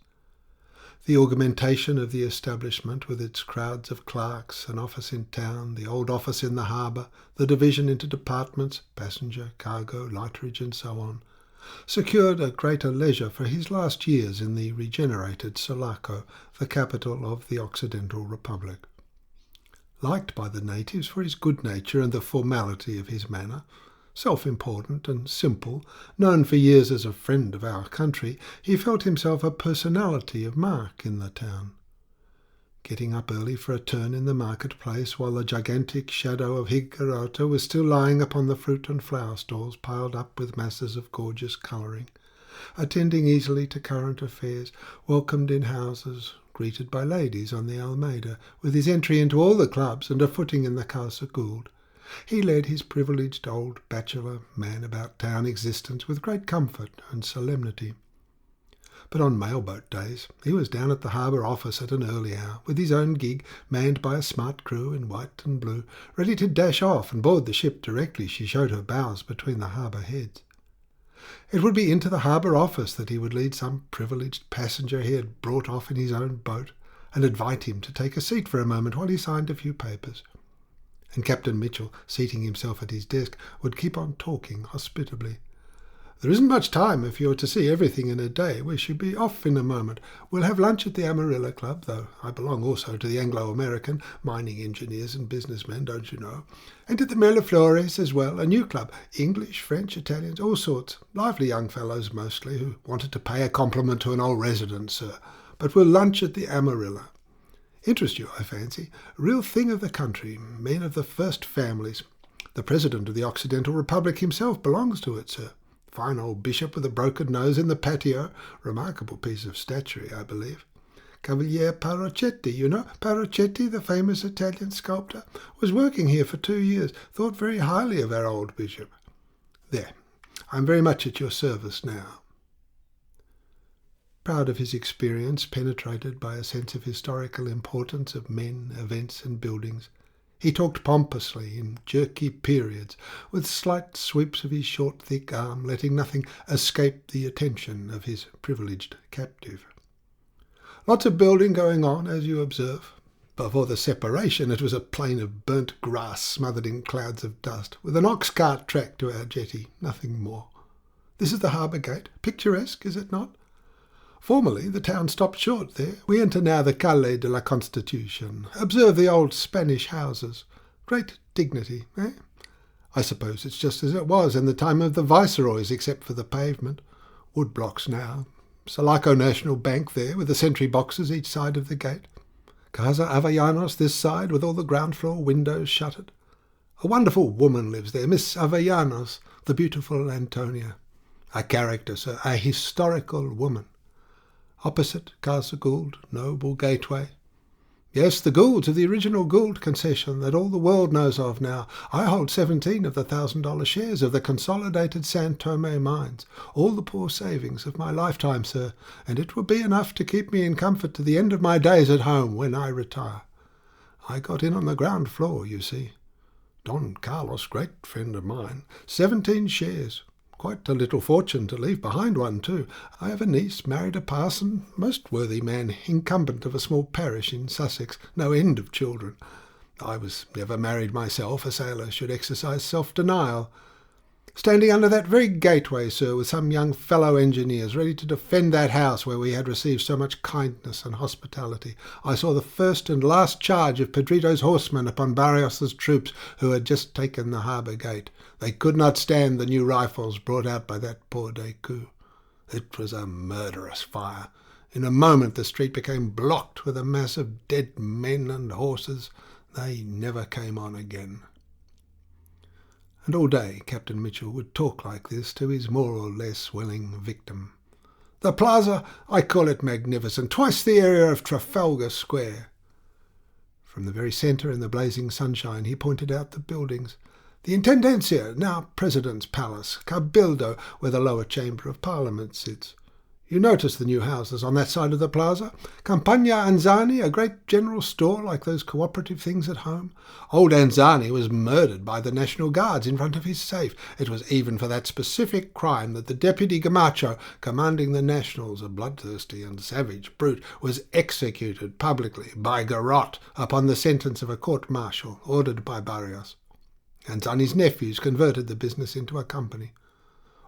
The augmentation of the establishment, with its crowds of clerks, an office in town, the old office in the harbour, the division into departments, passenger, cargo, lighterage, and so on, secured a greater leisure for his last years in the regenerated Sulaco, the capital of the Occidental Republic. Liked by the natives for his good nature and the formality of his manner, self-important and simple, known for years as a friend of our country, he felt himself a personality of mark in the town. Getting up early for a turn in the marketplace while the gigantic shadow of Higuerota was still lying upon the fruit and flower stalls piled up with masses of gorgeous colouring, attending easily to current affairs, welcomed in houses, greeted by ladies on the Almeida, with his entry into all the clubs and a footing in the Casa Gould, he led his privileged old bachelor man-about-town existence with great comfort and solemnity. But on mailboat days he was down at the harbour office at an early hour, with his own gig manned by a smart crew in white and blue, ready to dash off and board the ship directly she showed her bows between the harbour heads. It would be into the harbour office that he would lead some privileged passenger he had brought off in his own boat, and invite him to take a seat for a moment while he signed a few papers. And Captain Mitchell, seating himself at his desk, would keep on talking hospitably. "There isn't much time if you're to see everything in a day. We should be off in a moment. We'll have lunch at the Amarilla Club, though I belong also to the Anglo-American, mining engineers and businessmen, don't you know? And at the Miraflores as well, a new club, English, French, Italians, all sorts. Lively young fellows mostly, who wanted to pay a compliment to an old resident, sir. But we'll lunch at the Amarilla. Interest you, I fancy. A real thing of the country, men of the first families. The President of the Occidental Republic himself belongs to it, sir. Fine old bishop with a broken nose in the patio. Remarkable piece of statuary, I believe. Cavaliere Paracetti, you know, Paracetti, the famous Italian sculptor, was working here for 2 years, thought very highly of our old bishop. There, I'm very much at your service now." Proud of his experience, penetrated by a sense of historical importance of men, events and buildings, he talked pompously in jerky periods, with slight sweeps of his short, thick arm, letting nothing escape the attention of his privileged captive. "Lots of building going on, as you observe. Before the separation it was a plain of burnt grass smothered in clouds of dust, with an ox-cart track to our jetty, nothing more. This is the harbour gate. Picturesque, is it not? Formerly the town stopped short there. We enter now the Calle de la Constitution. Observe the old Spanish houses. Great dignity, eh? I suppose it's just as it was in the time of the viceroys, except for the pavement. Wood blocks now. Sulaco National Bank there, with the sentry boxes each side of the gate. Casa Avellanos this side, with all the ground floor windows shuttered. A wonderful woman lives there, Miss Avellanos, the beautiful Antonia. A character, sir, a historical woman. Opposite, Casa Gould, noble gateway. Yes, the Goulds of the original Gould concession that all the world knows of now. I hold 17 of the $1,000 shares of the consolidated San Tome mines, all the poor savings of my lifetime, sir, and it will be enough to keep me in comfort to the end of my days at home when I retire. I got in on the ground floor, you see. Don Carlos, great friend of mine, 17 shares. Quite a little fortune to leave behind one, too. I have a niece, married a parson, most worthy man, incumbent of a small parish in Sussex, no end of children. I was never married myself. A sailor should exercise self-denial. Standing under that very gateway, sir, with some young fellow engineers, ready to defend that house where we had received so much kindness and hospitality, I saw the first and last charge of Pedrito's horsemen upon Barrios's troops, who had just taken the harbour gate. They could not stand the new rifles brought out by that poor Decoud. It was a murderous fire. In a moment the street became blocked with a mass of dead men and horses. They never came on again. And all day Captain Mitchell would talk like this to his more or less willing victim. The plaza, I call it magnificent, twice the area of Trafalgar Square." From the very centre in the blazing sunshine he pointed out the buildings. "The Intendencia, now President's Palace, Cabildo, where the lower chamber of Parliament sits. You notice the new houses on that side of the plaza? Campagna Anzani, a great general store like those cooperative things at home. Old Anzani was murdered by the National Guards in front of his safe. It was even for that specific crime that the Deputy Gamacho, commanding the Nationals, a bloodthirsty and savage brute, was executed publicly by garrote upon the sentence of a court-martial ordered by Barrios. Anzani's nephews converted the business into a company.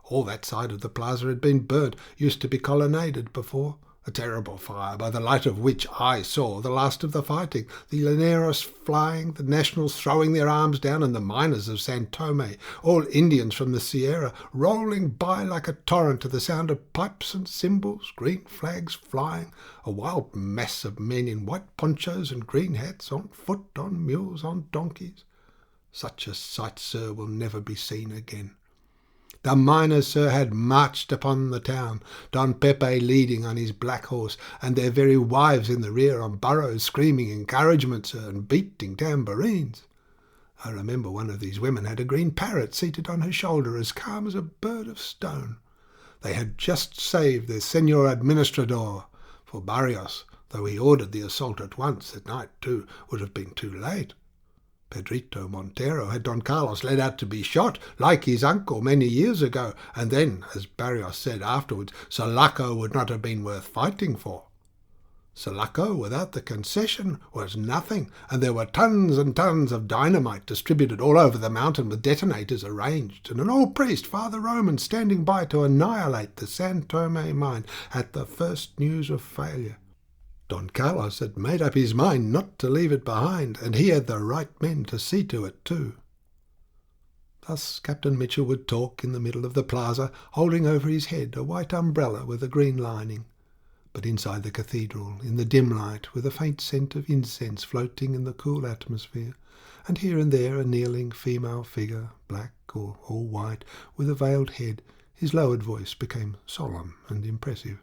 All that side of the plaza had been burnt, used to be colonnaded before. A terrible fire, by the light of which I saw the last of the fighting, the llaneros flying, the Nationals throwing their arms down, and the miners of San Tome, all Indians from the Sierra, rolling by like a torrent to the sound of pipes and cymbals, green flags flying, a wild mass of men in white ponchos and green hats, on foot, on mules, on donkeys. Such a sight, sir, will never be seen again. The miners, sir, had marched upon the town, Don Pepe leading on his black horse, and their very wives in the rear on burros, screaming encouragement, sir, and beating tambourines. I remember one of these women had a green parrot seated on her shoulder, as calm as a bird of stone. They had just saved their Senor Administrador, for Barrios, though he ordered the assault at once, at night too, would have been too late. Pedrito Montero had Don Carlos led out to be shot, like his uncle many years ago, and then, as Barrios said afterwards, Sulaco would not have been worth fighting for. Sulaco, without the concession, was nothing, and there were tons and tons of dynamite distributed all over the mountain with detonators arranged, and an old priest, Father Roman, standing by to annihilate the San Tome mine at the first news of failure. Don Carlos had made up his mind not to leave it behind, and he had the right men to see to it too. Thus Captain Mitchell would talk in the middle of the plaza, holding over his head a white umbrella with a green lining. But inside the cathedral, in the dim light, with a faint scent of incense floating in the cool atmosphere, and here and there a kneeling female figure, black or all white, with a veiled head, his lowered voice became solemn and impressive.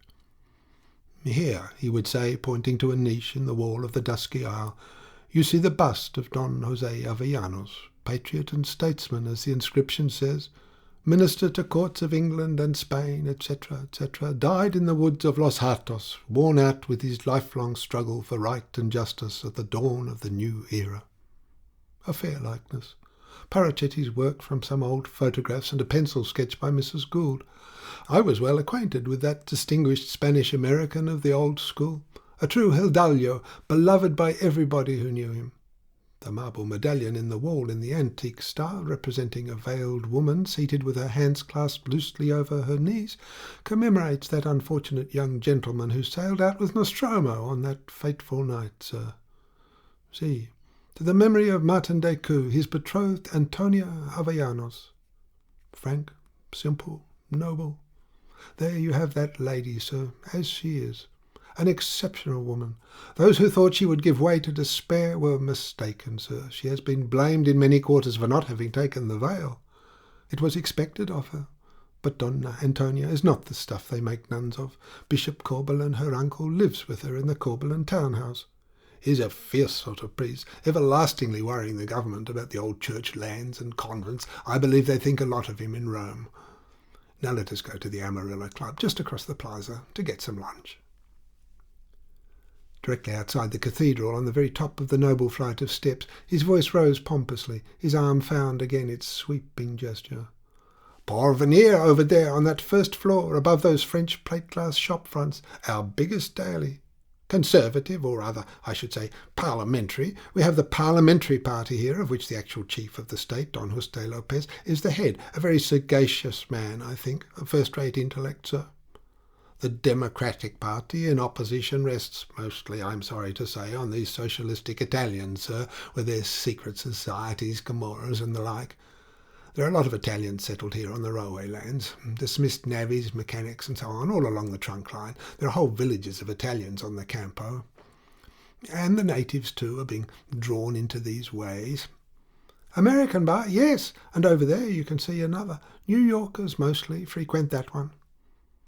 "Here," he would say, pointing to a niche in the wall of the dusky aisle, "you see the bust of Don José Avellanos, patriot and statesman, as the inscription says, minister to courts of England and Spain, etc., etc., died in the woods of Los Hatos, worn out with his lifelong struggle for right and justice at the dawn of the new era." A fair likeness. Parachetti's work from some old photographs and a pencil sketch by Mrs. Gould. I was well acquainted with that distinguished Spanish-American of the old school, a true Hidalgo, beloved by everybody who knew him. The marble medallion in the wall in the antique style, representing a veiled woman seated with her hands clasped loosely over her knees, commemorates that unfortunate young gentleman who sailed out with Nostromo on that fateful night, sir. See, to the memory of Martin Decoud, his betrothed Antonia Avellanos. Frank, simple, noble. There you have that lady, sir, as she is. An exceptional woman. Those who thought she would give way to despair were mistaken, sir. She has been blamed in many quarters for not having taken the veil. It was expected of her. But Donna Antonia is not the stuff they make nuns of. Bishop Corbelan, her uncle, lives with her in the Corbelan townhouse. He's a fierce sort of priest, everlastingly worrying the government about the old church lands and convents. I believe they think a lot of him in Rome. Now let us go to the Amarillo Club, just across the plaza, to get some lunch. Directly outside the cathedral, on the very top of the noble flight of steps, his voice rose pompously, his arm found again its sweeping gesture. "Porvenir, over there, on that first floor, above those French plate-glass shop fronts, our biggest daily. Conservative, or rather, I should say, parliamentary. We have the parliamentary party here, of which the actual chief of the state, Don Juste Lopez, is the head, a very sagacious man, I think, a first-rate intellect, sir. The Democratic Party in opposition rests mostly, I'm sorry to say, on these socialistic Italians, sir, with their secret societies, Camorras and the like. There are a lot of Italians settled here on the railway lands, dismissed navvies, mechanics and so on, all along the trunk line. There are whole villages of Italians on the Campo. And the natives, too, are being drawn into these ways. American bar, yes, and over there you can see another. New Yorkers mostly frequent that one.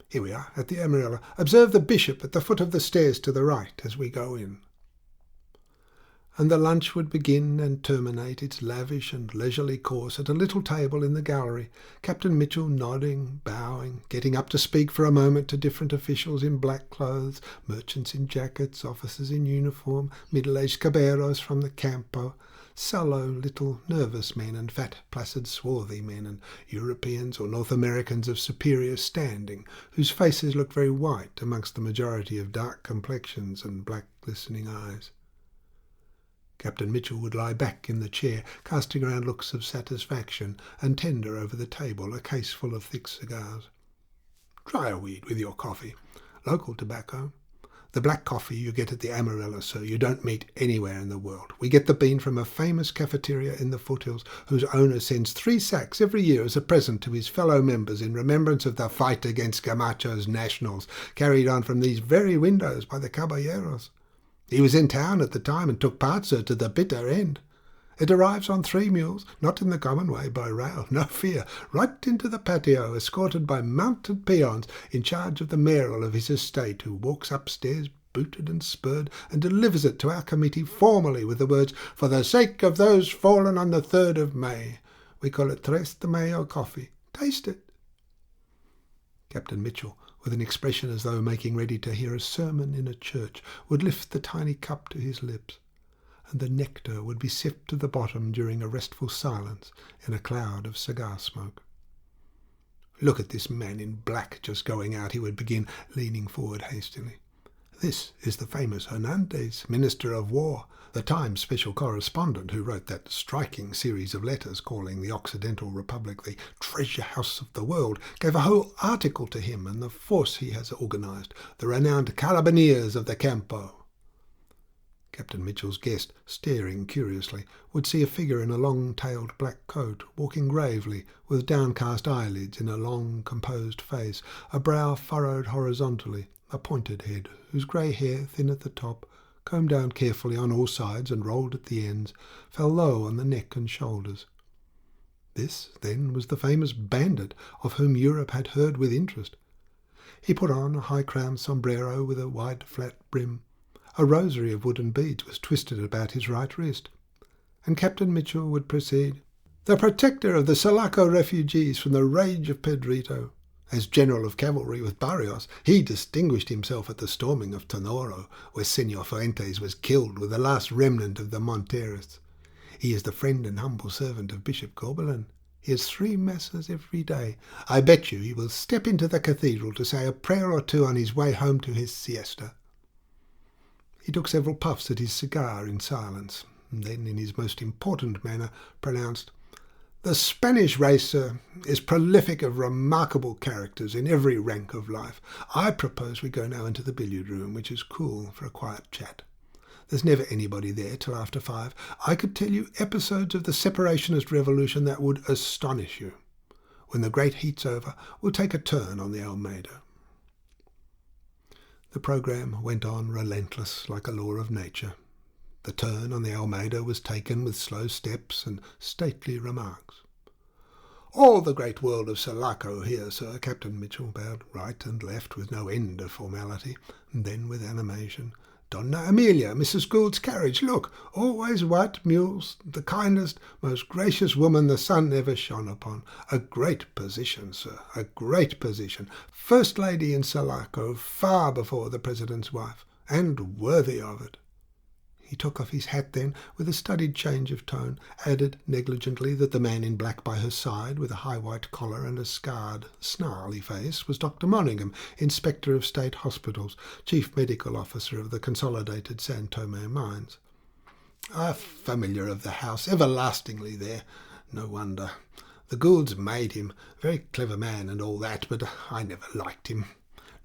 Here we are, at the Amarella. Observe the bishop at the foot of the stairs to the right as we go in. And the lunch would begin and terminate its lavish and leisurely course at a little table in the gallery, Captain Mitchell nodding, bowing, getting up to speak for a moment to different officials in black clothes, merchants in jackets, officers in uniform, middle-aged caballeros from the campo, sallow little nervous men and fat, placid, swarthy men, and Europeans or North Americans of superior standing, whose faces looked very white amongst the majority of dark complexions and black glistening eyes. Captain Mitchell would lie back in the chair, casting around looks of satisfaction, and tender over the table a case full of thick cigars. "Try a weed with your coffee. Local tobacco. The black coffee you get at the Amarella, sir, you don't meet anywhere in the world. We get the bean from a famous cafeteria in the foothills, whose owner sends 3 sacks every year as a present to his fellow members in remembrance of the fight against Camacho's nationals, carried on from these very windows by the caballeros. He was in town at the time and took part, sir, to the bitter end. It arrives on 3 mules, not in the common way by rail, no fear, right into the patio, escorted by mounted peons in charge of the mayoral of his estate, who walks upstairs booted and spurred and delivers it to our committee formally with the words, 'For the sake of those fallen on the 3rd of May. We call it Tres de Mayo coffee. Taste it.' Captain Mitchell, with an expression as though making ready to hear a sermon in a church, would lift the tiny cup to his lips, and the nectar would be sipped to the bottom during a restful silence in a cloud of cigar smoke. 'Look at this man in black just going out,' he would begin, leaning forward hastily. 'This is the famous Hernandez, Minister of War, the Times special correspondent who wrote that striking series of letters calling the Occidental Republic the treasure house of the world, gave a whole article to him and the force he has organised, the renowned carabineers of the Campo.' Captain Mitchell's guest, staring curiously, would see a figure in a long-tailed black coat, walking gravely, with downcast eyelids in a long, composed face, a brow furrowed horizontally, a pointed head, whose grey hair, thin at the top, combed down carefully on all sides and rolled at the ends, fell low on the neck and shoulders. This, then, was the famous bandit of whom Europe had heard with interest. He put on a high-crowned sombrero with a wide flat brim. A rosary of wooden beads was twisted about his right wrist. And Captain Mitchell would proceed, "The protector of the Sulaco refugees from the rage of Pedrito. As general of cavalry with Barrios, he distinguished himself at the storming of Tonoro, where Senor Fuentes was killed with the last remnant of the Monterists. He is the friend and humble servant of Bishop Corbelin. He has 3 masses every day. I bet you he will step into the cathedral to say a prayer or 2 on his way home to his siesta." He took several puffs at his cigar in silence, and then, in his most important manner, pronounced, "The Spanish race, sir, is prolific of remarkable characters in every rank of life. I propose we go now into the billiard-room, which is cool, for a quiet chat. There's never anybody there till after 5. I could tell you episodes of the Separationist Revolution that would astonish you. When the great heat's over, we'll take a turn on the Almeida." The programme went on relentless like a law of nature. The turn on the Almeida was taken with slow steps and stately remarks. "All the great world of Sulaco here, sir." Captain Mitchell bowed right and left with no end of formality, and then with animation. "Donna Amelia, Mrs. Gould's carriage, look, always white mules, the kindest, most gracious woman the sun ever shone upon. A great position, sir, a great position. First lady in Sulaco, far before the President's wife, and worthy of it." He took off his hat then, with a studied change of tone, added negligently that the man in black by her side, with a high white collar and a scarred, snarly face, was Dr. Monningham, Inspector of State Hospitals, Chief Medical Officer of the Consolidated San Tome Mines. "A familiar of the house, everlastingly there. No wonder. The Goulds made him. Very clever man and all that, but I never liked him.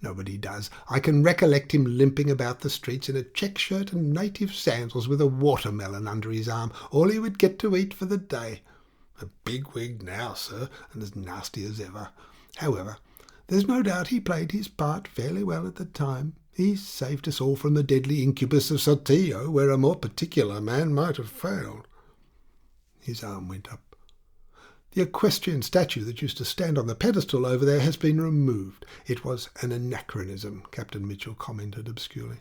Nobody does. I can recollect him limping about the streets in a check shirt and native sandals with a watermelon under his arm, all he would get to eat for the day. A bigwig now, sir, and as nasty as ever. However, there's no doubt he played his part fairly well at the time. He saved us all from the deadly incubus of Sotillo, where a more particular man might have failed." His arm went up. The equestrian statue that used to stand on the pedestal over there has been removed. It was an anachronism, Captain Mitchell commented obscurely.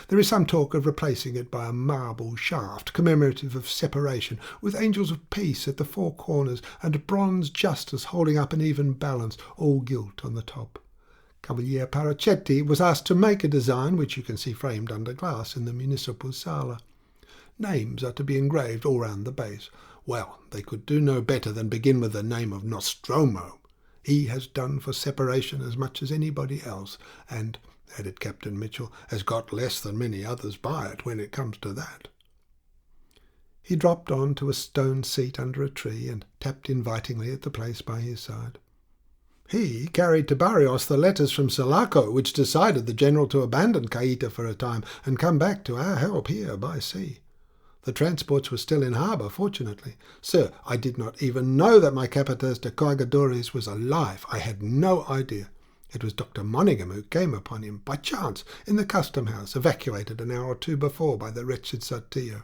There is some talk of replacing it by a marble shaft commemorative of separation, with angels of peace at the four corners and bronze justice holding up an even balance, all gilt on the top. Cavaliere Paracetti was asked to make a design which you can see framed under glass in the municipal sala. Names are to be engraved all round the base. Well, they could do no better than begin with the name of Nostromo. He has done for separation as much as anybody else, and, added Captain Mitchell, has got less than many others by it when it comes to that. He dropped on to a stone seat under a tree and tapped invitingly at the place by his side. He carried to Barrios the letters from Sulaco, which decided the general to abandon Cayta for a time and come back to our help here by sea. The transports were still in harbour, fortunately. Sir, I did not even know that my Capataz de Cargadores was alive. I had no idea. It was Dr. Monaghan who came upon him, by chance, in the custom house, evacuated an hour or two before by the wretched Sotillo.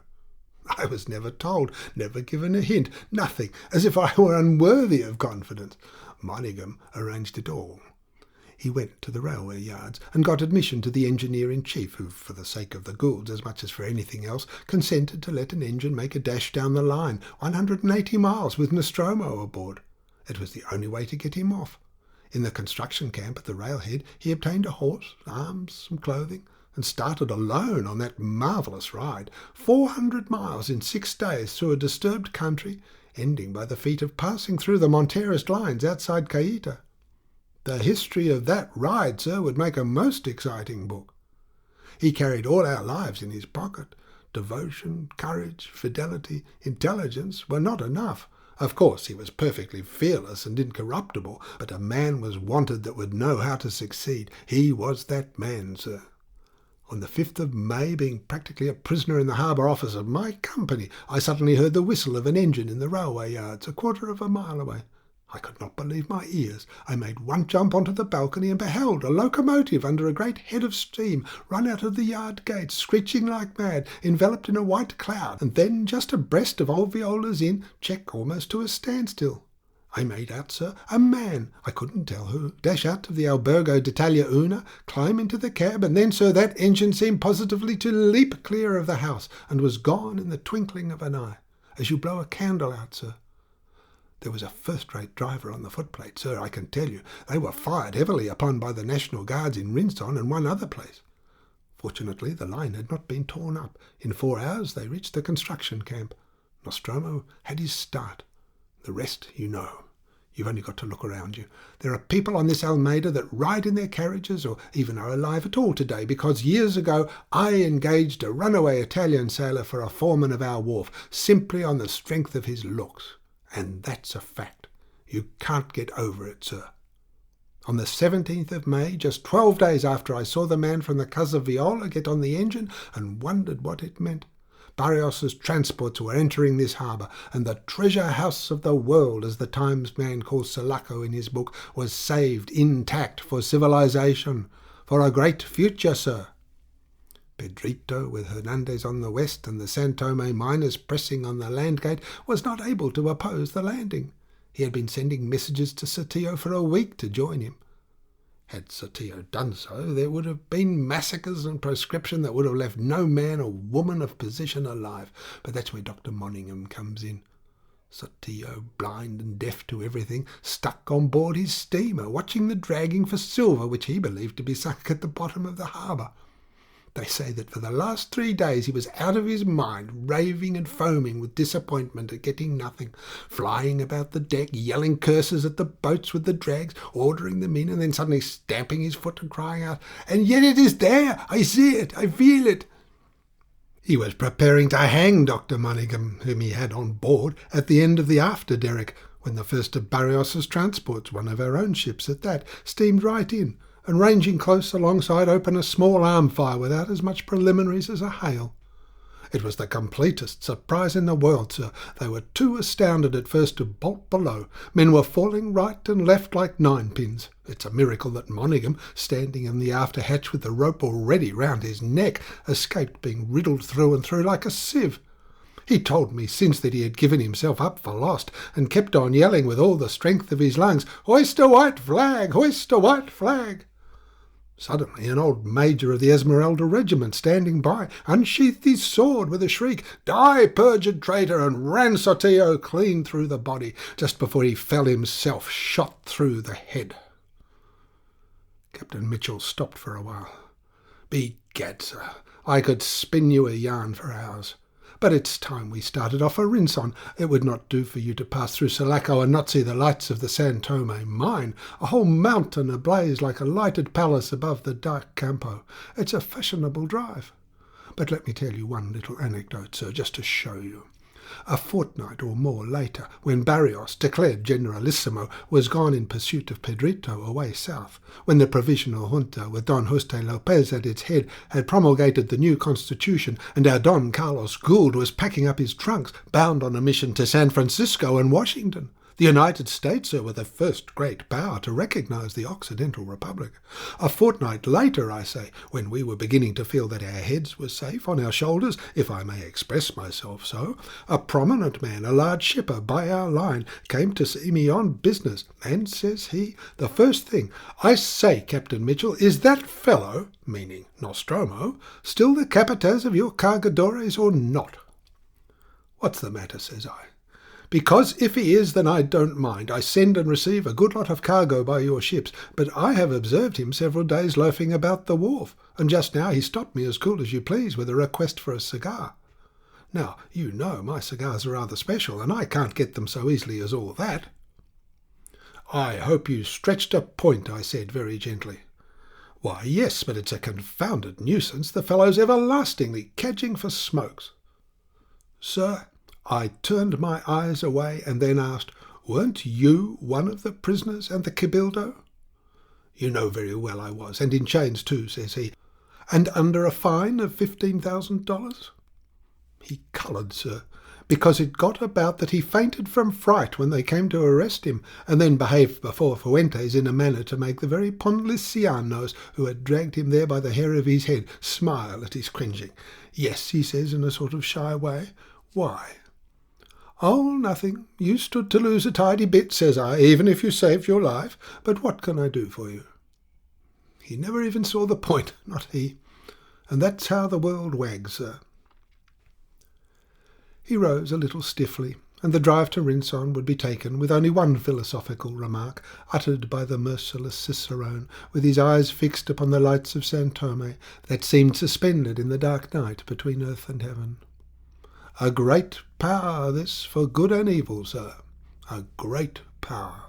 I was never told, never given a hint, nothing, as if I were unworthy of confidence. Monaghan arranged it all. He went to the railway yards and got admission to the engineer-in-chief, who, for the sake of the goods as much as for anything else, consented to let an engine make a dash down the line, 180 miles, with Nostromo aboard. It was the only way to get him off. In the construction camp at the railhead he obtained a horse, arms, some clothing, and started alone on that marvellous ride, 400 miles in 6 days through a disturbed country, ending by the feat of passing through the Monterist lines outside Cayta. The history of that ride, sir, would make a most exciting book. He carried all our lives in his pocket. Devotion, courage, fidelity, intelligence were not enough. Of course, he was perfectly fearless and incorruptible, but a man was wanted that would know how to succeed. He was that man, sir. On the 5th of May, being practically a prisoner in the harbour office of my company, I suddenly heard the whistle of an engine in the railway yards, a quarter of a mile away. I could not believe my ears. I made one jump onto the balcony and beheld a locomotive under a great head of steam run out of the yard gate, screeching like mad, enveloped in a white cloud, and then just abreast of old Viola's Inn, check almost to a standstill. I made out, sir, a man, I couldn't tell who, dash out of the Albergo d'Italia Una, climb into the cab, and then, sir, that engine seemed positively to leap clear of the house, and was gone in the twinkling of an eye, as you blow a candle out, sir. There was a first-rate driver on the footplate, sir, I can tell you. They were fired heavily upon by the National Guards in Rinson and one other place. Fortunately, the line had not been torn up. In 4 hours they reached the construction camp. Nostromo had his start. The rest you know. You've only got to look around you. There are people on this Almeida that ride in their carriages or even are alive at all today because years ago I engaged a runaway Italian sailor for a foreman of our wharf, simply on the strength of his looks. And that's a fact. You can't get over it, sir. On the 17th of May, just 12 days after I saw the man from the Casa Viola get on the engine and wondered what it meant, Barrios's transports were entering this harbour, and the treasure house of the world, as the Times man calls Sulaco in his book, was saved intact for civilization, for a great future, sir. Pedrito, with Hernandez on the west and the San Tome miners pressing on the land gate, was not able to oppose the landing. He had been sending messages to Sotillo for a week to join him. Had Sotillo done so, there would have been massacres and proscription that would have left no man or woman of position alive. But that's where Dr. Monaghan comes in. Sotillo, blind and deaf to everything, stuck on board his steamer, watching the dragging for silver which he believed to be sunk at the bottom of the harbour. They say that for the last 3 days he was out of his mind, raving and foaming with disappointment at getting nothing, flying about the deck, yelling curses at the boats with the drags, ordering them in, and then suddenly stamping his foot and crying out, "And yet it is there! I see it! I feel it!" He was preparing to hang Dr. Monaghan, whom he had on board, at the end of the after derrick, when the first of Barrios's transports, one of our own ships at that, steamed right in, and ranging close alongside opened a small arm fire without as much preliminaries as a hail. It was the completest surprise in the world, sir. They were too astounded at first to bolt below. Men were falling right and left like ninepins. It's a miracle that Monaghan, standing in the after hatch with the rope already round his neck, escaped being riddled through and through like a sieve. He told me since that he had given himself up for lost, and kept on yelling with all the strength of his lungs, "Hoist a white flag! Hoist a white flag!" Suddenly an old major of the Esmeralda regiment standing by unsheathed his sword with a shriek, "Die, perjured traitor!" and ran Sotillo clean through the body, just before he fell himself, shot through the head. Captain Mitchell stopped for a while. "Begad, sir, I could spin you a yarn for hours. But it's time we started off for Rinson. It would not do for you to pass through Sulaco and not see the lights of the San Tome mine, a whole mountain ablaze like a lighted palace above the dark Campo. It's a fashionable drive. But let me tell you one little anecdote, sir, just to show you. A fortnight or more later, when Barrios, declared generalissimo, was gone in pursuit of Pedrito away south, when the provisional junta, with Don Juste Lopez at its head, had promulgated the new constitution, and our Don Carlos Gould was packing up his trunks, bound on a mission to San Francisco and Washington. The United States, sir, were the first great power to recognise the Occidental Republic. A fortnight later, I say, when we were beginning to feel that our heads were safe on our shoulders, if I may express myself so, a prominent man, a large shipper by our line, came to see me on business, and says he, the first thing, "I say, Captain Mitchell, is that fellow," meaning Nostromo, "still the capataz of your cargadores or not?" "What's the matter?" says I. "Because if he is, then I don't mind. I send and receive a good lot of cargo by your ships, but I have observed him several days loafing about the wharf, and just now he stopped me as cool as you please with a request for a cigar. Now, you know my cigars are rather special, and I can't get them so easily as all that." "I hope you stretched a point," I said very gently. "Why, yes, but it's a confounded nuisance. The fellow's everlastingly cadging for smokes." "Sir," I turned my eyes away and then asked, "Weren't you one of the prisoners and the cabildo?" "You know very well I was, and in chains too," says he. "And under a fine of $15,000? He coloured, sir, because it got about that he fainted from fright when they came to arrest him, and then behaved before Fuentes in a manner to make the very Ponlicianos, who had dragged him there by the hair of his head, smile at his cringing. 'Yes,' he says in a sort of shy way. 'Why?' 'Oh, nothing. You stood to lose a tidy bit,' says I, 'even if you saved your life. But what can I do for you?' He never even saw the point, not he. And that's how the world wags, sir." He rose a little stiffly, and the drive to Rinson would be taken with only one philosophical remark, uttered by the merciless Cicerone, with his eyes fixed upon the lights of San Tome, that seemed suspended in the dark night between earth and heaven. "A great power, this, for good and evil, sir. A great power."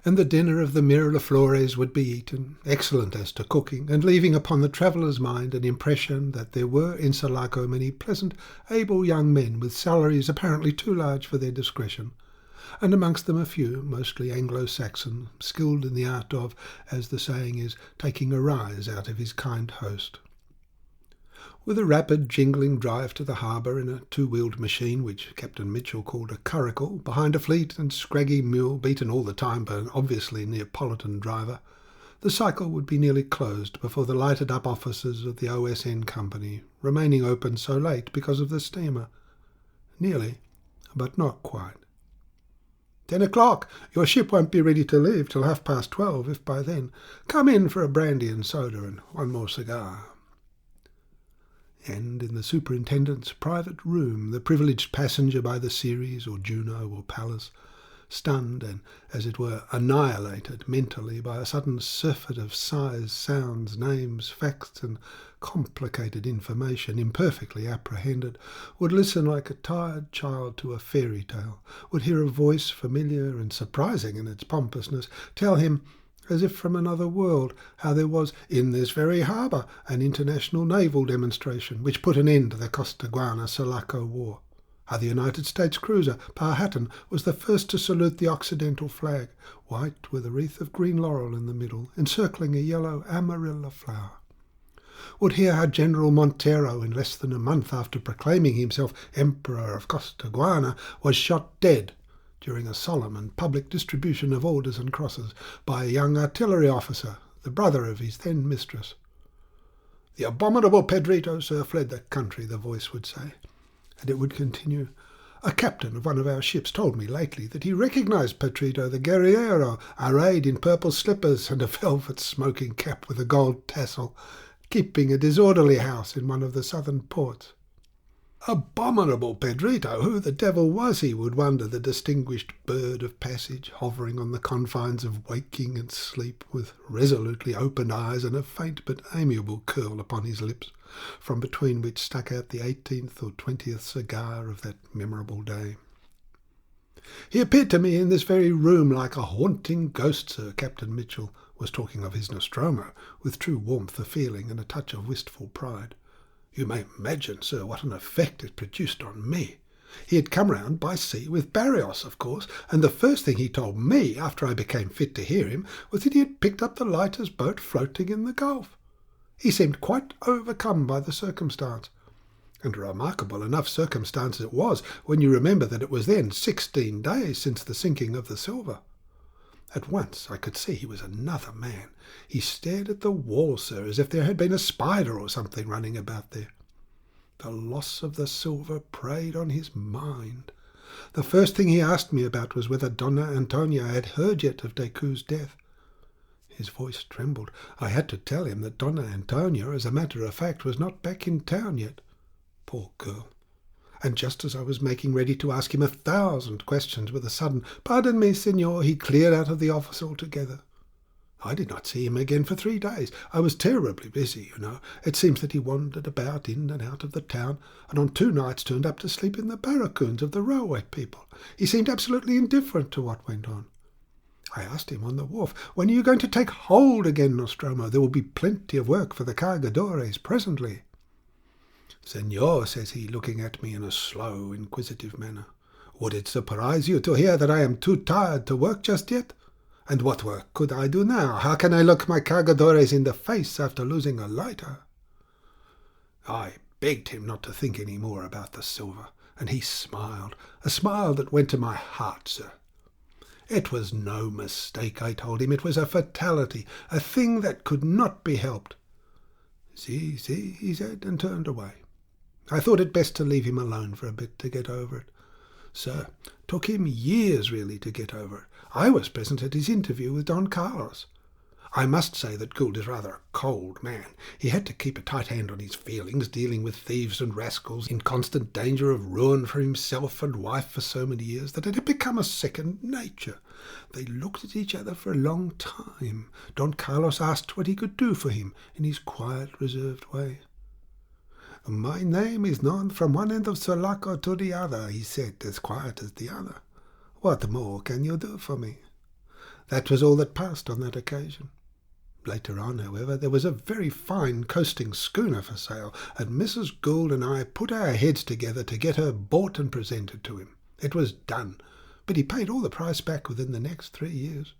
And the dinner of the Miraflores would be eaten, excellent as to cooking, and leaving upon the traveller's mind an impression that there were in Sulaco many pleasant, able young men with salaries apparently too large for their discretion, and amongst them a few, mostly Anglo-Saxon, skilled in the art of, as the saying is, taking a rise out of his kind host. With a rapid, jingling drive to the harbour in a two-wheeled machine which Captain Mitchell called a curricle, behind a fleet and scraggy mule beaten all the time by an obviously Neapolitan driver, the cycle would be nearly closed before the lighted-up offices of the OSN Company, remaining open so late because of the steamer. Nearly, but not quite. 10 o'clock. Your ship won't be ready to leave till 12:30, if by then. Come in for a brandy and soda and one more cigar." And in the superintendent's private room, the privileged passenger by the Ceres or Juno or Pallas, stunned and, as it were, annihilated mentally by a sudden surfeit of sighs, sounds, names, facts, and complicated information imperfectly apprehended, would listen like a tired child to a fairy tale, would hear a voice familiar and surprising in its pompousness tell him, as if from another world, how there was, in this very harbour, an international naval demonstration which put an end to the Costaguana-Sulaco War, how the United States cruiser Powhatan was the first to salute the Occidental flag, white with a wreath of green laurel in the middle, encircling a yellow amarilla flower. Would hear how General Montero, in less than a month after proclaiming himself Emperor of Costaguana, was shot dead during a solemn and public distribution of orders and crosses by a young artillery officer, the brother of his then mistress. "The abominable Pedrito, sir, fled the country," the voice would say. And it would continue. A captain of one of our ships told me lately that he recognised Petrito the guerrillero, arrayed in purple slippers and a velvet smoking cap with a gold tassel, keeping a disorderly house in one of the southern ports. Abominable Pedrito! Who the devil was he, would wonder the distinguished bird of passage, hovering on the confines of waking and sleep, with resolutely opened eyes and a faint but amiable curl upon his lips, from between which stuck out the 18th or 20th cigar of that memorable day. He appeared to me in this very room like a haunting ghost, sir. Captain Mitchell was talking of his Nostromo, with true warmth of feeling and a touch of wistful pride. You may imagine, sir, what an effect it produced on me. He had come round by sea with Barrios, of course, and the first thing he told me, after I became fit to hear him, was that he had picked up the lighter's boat floating in the Gulf. He seemed quite overcome by the circumstance. And a remarkable enough circumstance it was, when you remember that it was then 16 days since the sinking of the Silver. At once I could see he was another man. He stared at the wall, sir, as if there had been a spider or something running about there. The loss of the Silver preyed on his mind. The first thing he asked me about was whether Donna Antonia had heard yet of Decoud's death. His voice trembled. I had to tell him that Donna Antonia, as a matter of fact, was not back in town yet. Poor girl. And just as I was making ready to ask him 1,000 questions, with a sudden, "Pardon me, senor," he cleared out of the office altogether. I did not see him again for 3 days. I was terribly busy, you know. It seems that he wandered about in and out of the town, and on 2 nights turned up to sleep in the barracoons of the railway people. He seemed absolutely indifferent to what went on. I asked him on the wharf, "When are you going to take hold again, Nostromo? There will be plenty of work for the cargadores presently." "Senor," says he, looking at me in a slow, inquisitive manner, "would it surprise you to hear that I am too tired to work just yet? And what work could I do now? How can I look my cargadores in the face after losing a lighter?" I begged him not to think any more about the Silver, and he smiled, a smile that went to my heart, sir. It was no mistake, I told him. It was a fatality, a thing that could not be helped. See, he said, and turned away. I thought it best to leave him alone for a bit to get over it. Sir, took him years really to get over it. I was present at his interview with Don Carlos. I must say that Gould is rather a cold man. He had to keep a tight hand on his feelings, dealing with thieves and rascals, in constant danger of ruin for himself and wife for so many years, that it had become a second nature. They looked at each other for a long time. Don Carlos asked what he could do for him, in his quiet, reserved way. "My name is known from one end of Sulaco to the other," he said, as quiet as the other. "What more can you do for me?" That was all that passed on that occasion. Later on, however, there was a very fine coasting schooner for sale, and Mrs. Gould and I put our heads together to get her bought and presented to him. It was done, but he paid all the price back within the next 3 years.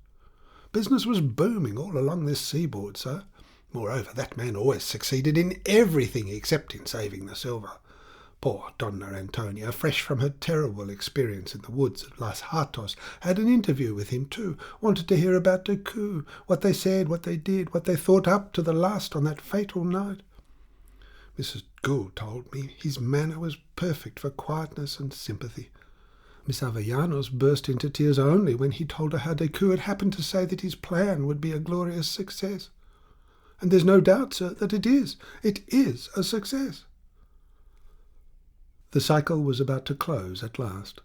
Business was booming all along this seaboard, sir. Moreover, that man always succeeded in everything except in saving the Silver. Poor Donna Antonia, fresh from her terrible experience in the woods at Las Hatos, had an interview with him too, wanted to hear about Decoud, what they said, what they did, what they thought up to the last on that fatal night. Mrs. Gould told me his manner was perfect for quietness and sympathy. Miss Avellanos burst into tears only when he told her how Decoud had happened to say that his plan would be a glorious success. And there's no doubt, sir, that it is. It is a success. The cycle was about to close at last,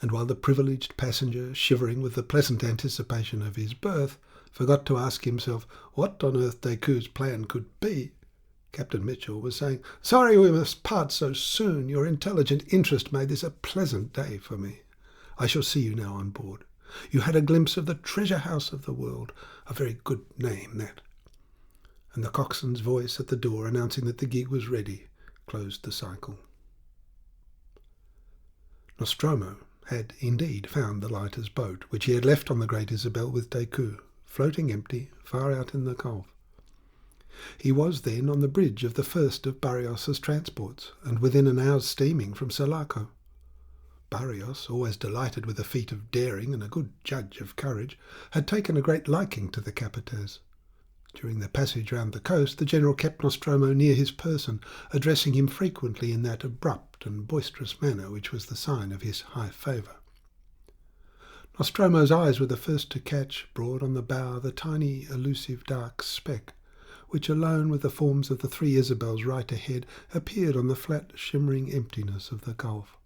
and while the privileged passenger, shivering with the pleasant anticipation of his berth, forgot to ask himself what on earth Decoud's plan could be, Captain Mitchell was saying, "Sorry we must part so soon. Your intelligent interest made this a pleasant day for me. I shall see you now on board. You had a glimpse of the treasure house of the world. A very good name, that." And the coxswain's voice at the door, announcing that the gig was ready, closed the cycle. Nostromo had indeed found the lighter's boat, which he had left on the Great Isabel with Decoud, floating empty, far out in the Gulf. He was then on the bridge of the first of Barrios's transports, and within an hour's steaming from Sulaco. Barrios, always delighted with a feat of daring and a good judge of courage, had taken a great liking to the Capataz. During the passage round the coast, the general kept Nostromo near his person, addressing him frequently in that abrupt and boisterous manner which was the sign of his high favour. Nostromo's eyes were the first to catch, broad on the bow, the tiny, elusive dark speck, which alone with the forms of the three Isabels right ahead appeared on the flat, shimmering emptiness of the gulf.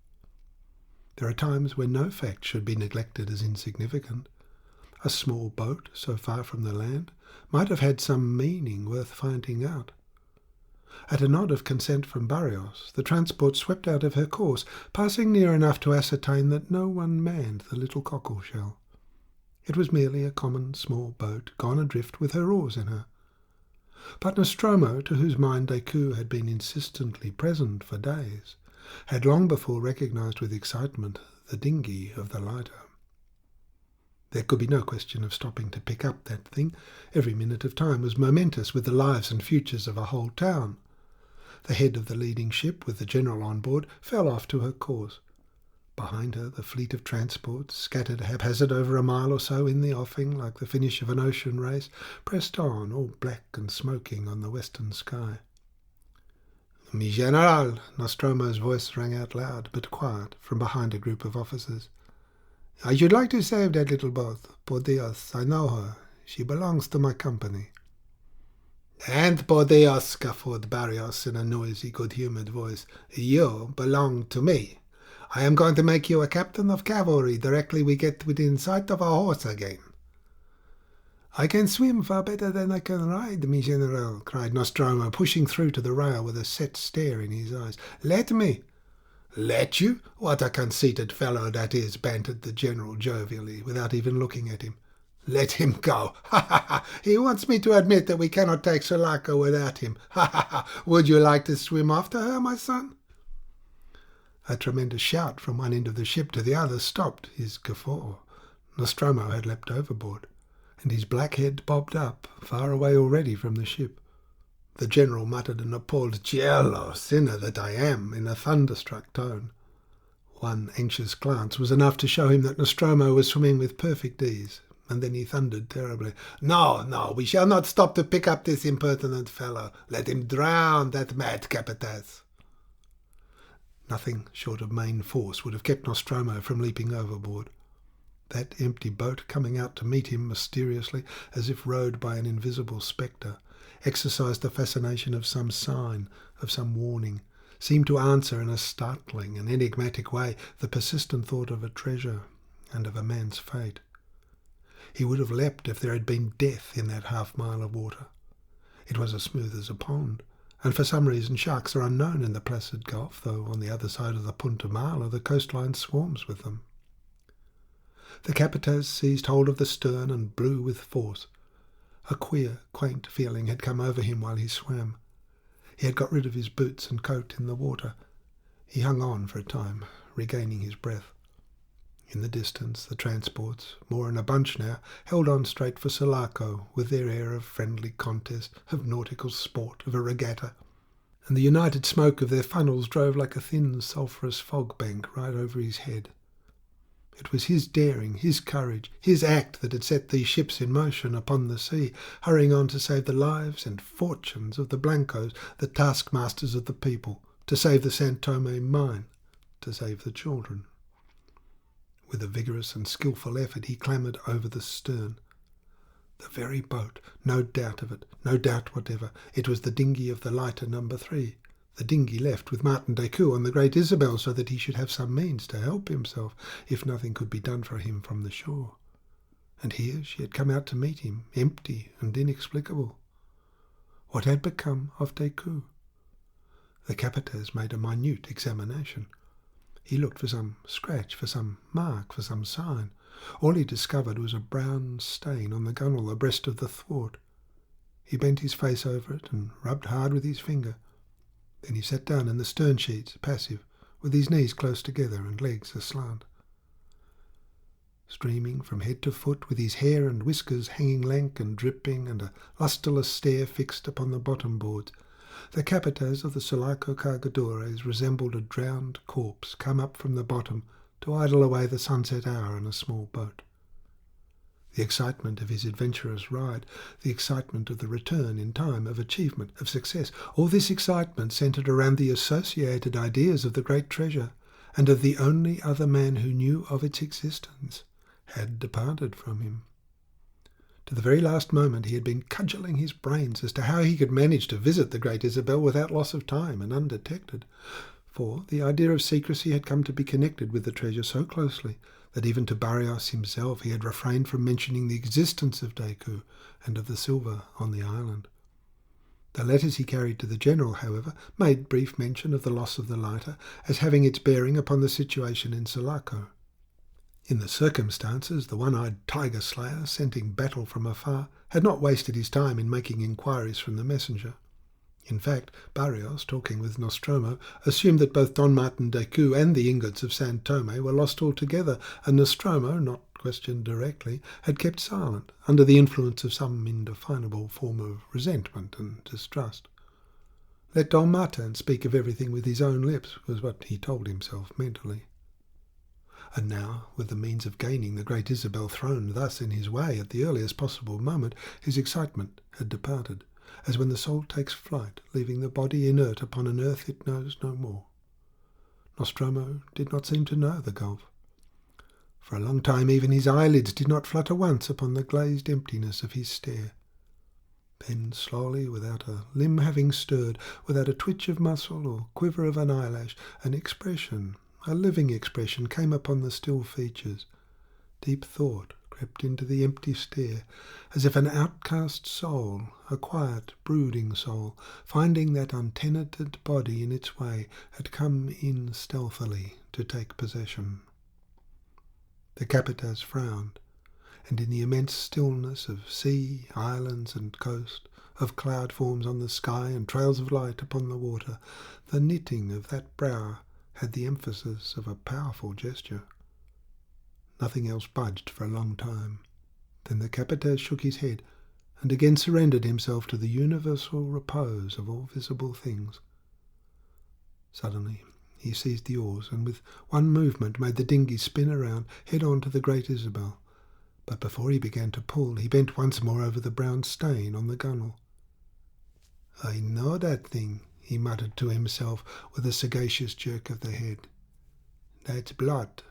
There are times when no fact should be neglected as insignificant. A small boat, so far from the land, might have had some meaning worth finding out. At a nod of consent from Barrios, the transport swept out of her course, passing near enough to ascertain that no one manned the little cockle-shell. It was merely a common small boat gone adrift with her oars in her. But Nostromo, to whose mind Decoud had been insistently present for days, had long before recognised with excitement the dinghy of the lighter. There could be no question of stopping to pick up that thing. Every minute of time was momentous with the lives and futures of a whole town. The head of the leading ship, with the general on board, fell off to her course. Behind her, the fleet of transports, scattered haphazard over a mile or so in the offing, like the finish of an ocean race, pressed on, all black and smoking on the western sky. "Mi general," Nostromo's voice rang out loud, but quiet, from behind a group of officers. "I should like to save that little boat. Por Dios, I know her. She belongs to my company." "And por Dios," guffawed Barrios in a noisy, good-humoured voice, "you belong to me. I am going to make you a captain of cavalry directly we get within sight of our horse again." "I can swim far better than I can ride, mi general," cried Nostromo, pushing through to the rail with a set stare in his eyes. "Let me." "Let you? What a conceited fellow that is," bantered the general jovially, without even looking at him. "Let him go. Ha ha ha! He wants me to admit that we cannot take Sulaco without him. Ha ha ha! Would you like to swim after her, my son?" A tremendous shout from one end of the ship to the other stopped his guffaw. Nostromo had leapt overboard, and his black head bobbed up, far away already from the ship. The general muttered an appalled "Cielo, sinner that I am," in a thunderstruck tone. One anxious glance was enough to show him that Nostromo was swimming with perfect ease, and then he thundered terribly, "No, no, we shall not stop to pick up this impertinent fellow. Let him drown, that mad capataz." Nothing short of main force would have kept Nostromo from leaping overboard. That empty boat, coming out to meet him mysteriously, as if rowed by an invisible spectre, exercised the fascination of some sign, of some warning, seemed to answer in a startling and enigmatic way the persistent thought of a treasure and of a man's fate. He would have leapt if there had been death in that half-mile of water. It was as smooth as a pond, and for some reason sharks are unknown in the placid Gulf, though on the other side of the Punta Mala the coastline swarms with them. The capataz seized hold of the stern and blew with force. A queer, quaint feeling had come over him while he swam. He had got rid of his boots and coat in the water. He hung on for a time, regaining his breath. In the distance, the transports, more in a bunch now, held on straight for Sulaco, with their air of friendly contest, of nautical sport, of a regatta, and the united smoke of their funnels drove like a thin sulphurous fog bank right over his head. It was his daring, his courage, his act that had set these ships in motion upon the sea, hurrying on to save the lives and fortunes of the Blancos, the taskmasters of the people, to save the San Tome mine, to save the children. With a vigorous and skilful effort he clambered over the stern. The very boat, no doubt of it, no doubt whatever. It was the dinghy of the lighter No. 3. The dinghy left with Martin Decoud on the Great Isabel so that he should have some means to help himself, if nothing could be done for him from the shore. And here she had come out to meet him, empty and inexplicable. What had become of Decoud? The capataz made a minute examination. He looked for some scratch, for some mark, for some sign. All he discovered was a brown stain on the gunwale abreast of the thwart. He bent his face over it and rubbed hard with his finger. Then he sat down in the stern sheets, passive, with his knees close together and legs aslant. Streaming from head to foot, with his hair and whiskers hanging lank and dripping, and a lustreless stare fixed upon the bottom boards, the capataz of the Sulaco Cargadores resembled a drowned corpse come up from the bottom to idle away the sunset hour in a small boat. the excitement of his adventurous ride, the excitement of the return in time, of achievement, of success. All this excitement centred around the associated ideas of the great treasure, and of the only other man who knew of its existence, had departed from him. To the very last moment he had been cudgelling his brains as to how he could manage to visit the Great Isabel without loss of time and undetected, for the idea of secrecy had come to be connected with the treasure so closely that even to Barrios himself he had refrained from mentioning the existence of Deku and of the silver on the island. The letters he carried to the general, however, made brief mention of the loss of the lighter as having its bearing upon the situation in Sulaco. In the circumstances, the one-eyed tiger slayer, scenting battle from afar, had not wasted his time in making inquiries from the messenger. In fact, Barrios, talking with Nostromo, assumed that both Don Martin Deku and the ingots of San Tome were lost altogether, and Nostromo, not questioned directly, had kept silent, under the influence of some indefinable form of resentment and distrust. Let Don Martin speak of everything with his own lips, was what he told himself mentally. And now, with the means of gaining the Great Isabel thrown thus in his way at the earliest possible moment, his excitement had departed, as when the soul takes flight, leaving the body inert upon an earth it knows no more. Nostromo did not seem to know the gulf. For a long time even his eyelids did not flutter once upon the glazed emptiness of his stare. Then slowly, without a limb having stirred, without a twitch of muscle or quiver of an eyelash, an expression, a living expression, came upon the still features. Deep thought crept into the empty stare, as if an outcast soul, a quiet, brooding soul, finding that untenanted body in its way, had come in stealthily to take possession. The Capataz frowned, and in the immense stillness of sea, islands and coast, of cloud forms on the sky and trails of light upon the water, the knitting of that brow had the emphasis of a powerful gesture. Nothing else budged for a long time. Then the Capataz shook his head, and again surrendered himself to the universal repose of all visible things. Suddenly he seized the oars, and with one movement made the dinghy spin around, head on to the Great Isabel. But before he began to pull, he bent once more over the brown stain on the gunwale. "I know that thing," he muttered to himself with a sagacious jerk of the head. "That's blood."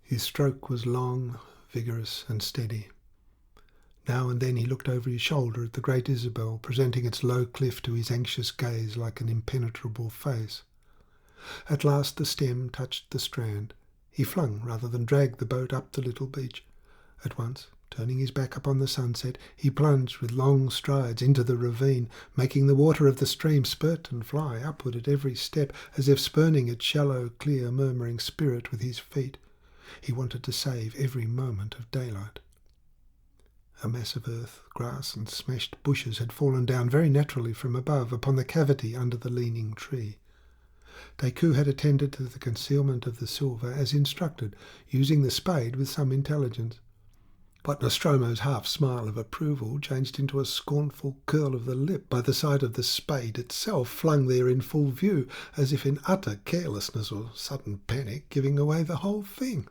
His stroke was long, vigorous and steady. Now and then he looked over his shoulder at the Great Isabel, presenting its low cliff to his anxious gaze like an impenetrable face. At last the stem touched the strand. He flung rather than dragged the boat up the little beach. At once, turning his back upon the sunset, he plunged with long strides into the ravine, making the water of the stream spurt and fly upward at every step, as if spurning its shallow, clear, murmuring spirit with his feet. He wanted to save every moment of daylight. A mass of earth, grass and smashed bushes had fallen down very naturally from above upon the cavity under the leaning tree. Deku had attended to the concealment of the silver as instructed, using the spade with some intelligence. But Nostromo's half-smile of approval changed into a scornful curl of the lip by the sight of the spade itself flung there in full view, as if in utter carelessness or sudden panic, giving away the whole thing.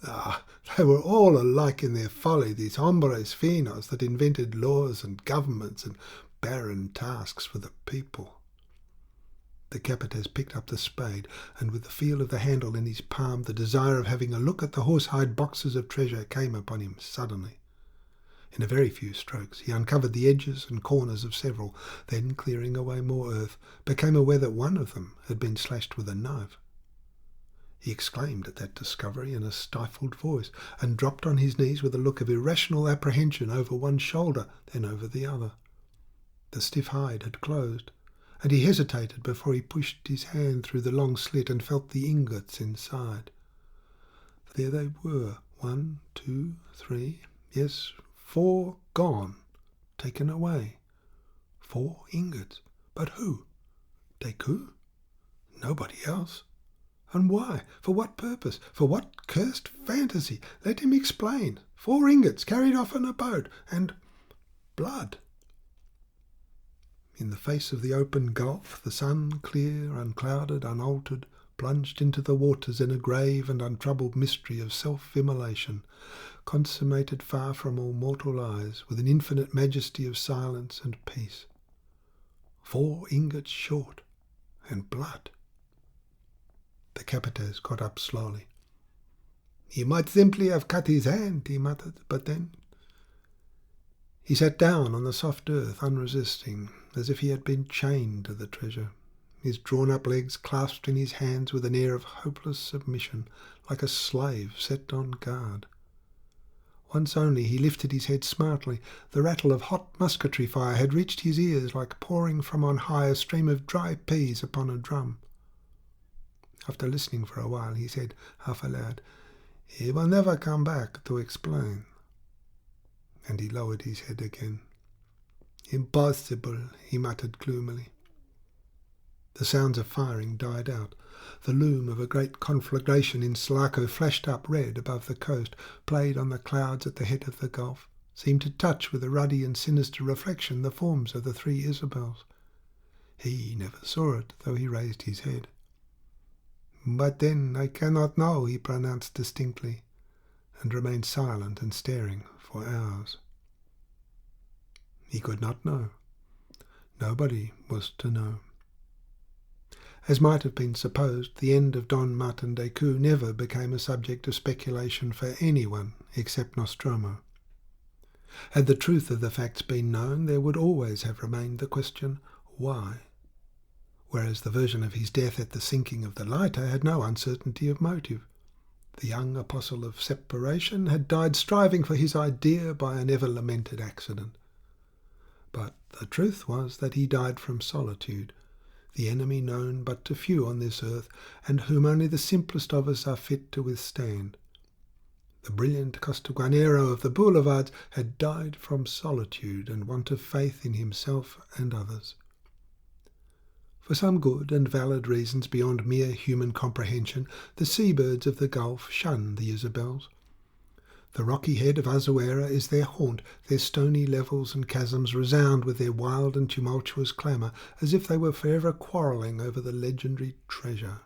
Ah, they were all alike in their folly, these hombres finos that invented laws and governments and barren tasks for the people. The Capataz picked up the spade, and with the feel of the handle in his palm, the desire of having a look at the horsehide boxes of treasure came upon him suddenly. In a very few strokes he uncovered the edges and corners of several, then, clearing away more earth, became aware that one of them had been slashed with a knife. He exclaimed at that discovery in a stifled voice, and dropped on his knees with a look of irrational apprehension over one shoulder, then over the other. The stiff hide had closed, and he hesitated before he pushed his hand through the long slit and felt the ingots inside. There they were, 1, 2, 3, yes, 4 gone, taken away. 4 ingots. But who? Deku? Nobody else. And why? For what purpose? For what cursed fantasy? Let him explain. 4 ingots carried off in a boat, and blood. In the face of the open gulf, the sun, clear, unclouded, unaltered, plunged into the waters in a grave and untroubled mystery of self-immolation, consummated far from all mortal eyes, with an infinite majesty of silence and peace. 4 ingots short, and blood. The Capitas got up slowly. "He might simply have cut his hand," he muttered, "but then—" He sat down on the soft earth, unresisting, as if he had been chained to the treasure, his drawn-up legs clasped in his hands with an air of hopeless submission, like a slave set on guard. Once only he lifted his head smartly. The rattle of hot musketry fire had reached his ears like pouring from on high a stream of dry peas upon a drum. After listening for a while, he said, half aloud, "He will never come back to explain." And he lowered his head again. "Impossible," he muttered gloomily. The sounds of firing died out. The loom of a great conflagration in Sulaco flashed up red above the coast, played on the clouds at the head of the gulf, seemed to touch with a ruddy and sinister reflection the forms of the 3 Isabels. He never saw it, though he raised his head. "But then I cannot know," he pronounced distinctly, and remained silent and staring for hours. He could not know. Nobody was to know. As might have been supposed, the end of Don Martin Decoud never became a subject of speculation for anyone except Nostromo. Had the truth of the facts been known, there would always have remained the question, why? Whereas the version of his death at the sinking of the lighter had no uncertainty of motive. The young apostle of separation had died striving for his idea by an ever-lamented accident. But the truth was that he died from solitude, the enemy known but to few on this earth, and whom only the simplest of us are fit to withstand. The brilliant Costaguanero of the boulevards had died from solitude and want of faith in himself and others. For some good and valid reasons beyond mere human comprehension, the seabirds of the Gulf shun the Isabels. The rocky head of Azuera is their haunt. Their stony levels and chasms resound with their wild and tumultuous clamour, as if they were forever quarrelling over the legendary treasure.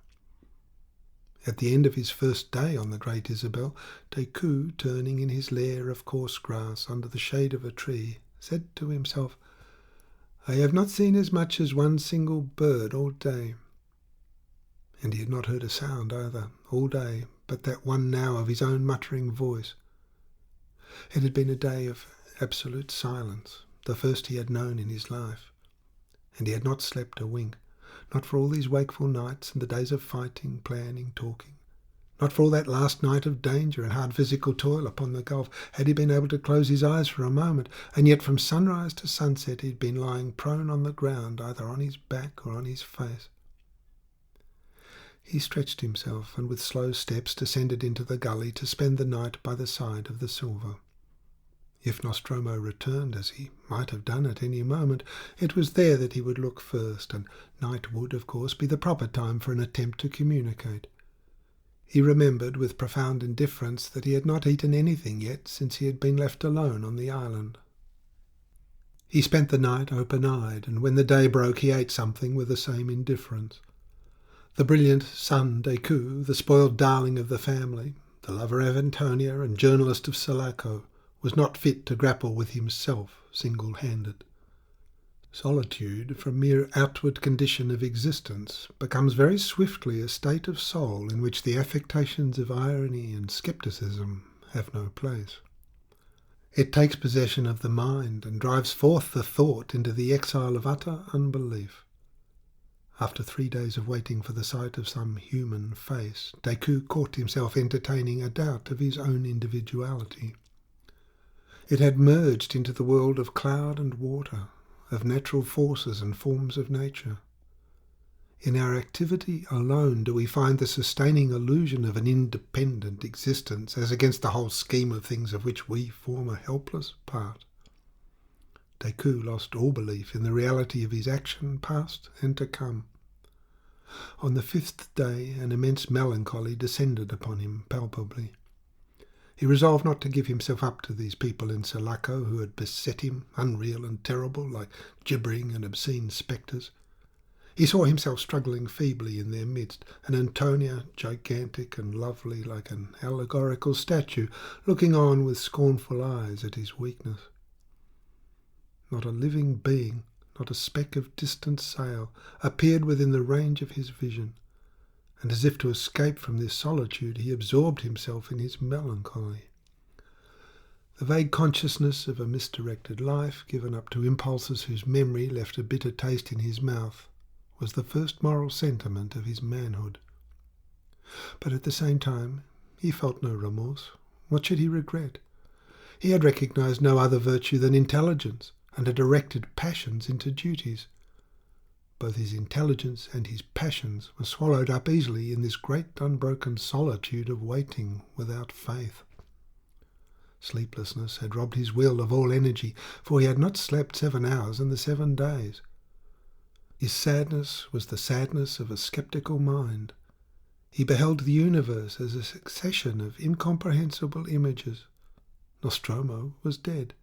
At the end of his first day on the Great Isabel, Decoud, turning in his lair of coarse grass under the shade of a tree, said to himself, "I have not seen as much as one single bird all day." And he had not heard a sound either, all day, but that one now of his own muttering voice. It had been a day of absolute silence, the first he had known in his life, and he had not slept a wink, not for all these wakeful nights and the days of fighting, planning, talking, not for all that last night of danger and hard physical toil upon the Gulf had he been able to close his eyes for a moment, and yet from sunrise to sunset he had been lying prone on the ground, either on his back or on his face. He stretched himself, and with slow steps descended into the gully to spend the night by the side of the Silver. If Nostromo returned, as he might have done at any moment, it was there that he would look first, and night would, of course, be the proper time for an attempt to communicate. He remembered with profound indifference that he had not eaten anything yet since he had been left alone on the island. He spent the night open-eyed, and when the day broke he ate something with the same indifference. The brilliant son Decoud, the spoiled darling of the family, the lover of Antonia and journalist of Sulaco, was not fit to grapple with himself single-handed. Solitude, from mere outward condition of existence, becomes very swiftly a state of soul in which the affectations of irony and scepticism have no place. It takes possession of the mind and drives forth the thought into the exile of utter unbelief. After 3 days of waiting for the sight of some human face, Decoud caught himself entertaining a doubt of his own individuality. It had merged into the world of cloud and water, of natural forces and forms of nature. In our activity alone do we find the sustaining illusion of an independent existence as against the whole scheme of things of which we form a helpless part. Decoud lost all belief in the reality of his action, past and to come. On the 5th day an immense melancholy descended upon him palpably. He resolved not to give himself up to these people in Sulaco who had beset him, unreal and terrible, like gibbering and obscene spectres. He saw himself struggling feebly in their midst, and Antonia, gigantic and lovely like an allegorical statue, looking on with scornful eyes at his weakness. Not a living being, not a speck of distant sail, appeared within the range of his vision, and as if to escape from this solitude he absorbed himself in his melancholy. The vague consciousness of a misdirected life, given up to impulses whose memory left a bitter taste in his mouth, was the first moral sentiment of his manhood. But at the same time, he felt no remorse. What should he regret? He had recognised no other virtue than intelligence, and had directed passions into duties. Both his intelligence and his passions were swallowed up easily in this great unbroken solitude of waiting without faith. Sleeplessness had robbed his will of all energy, for he had not slept 7 hours in the 7 days. His sadness was the sadness of a sceptical mind. He beheld the universe as a succession of incomprehensible images. Nostromo was dead.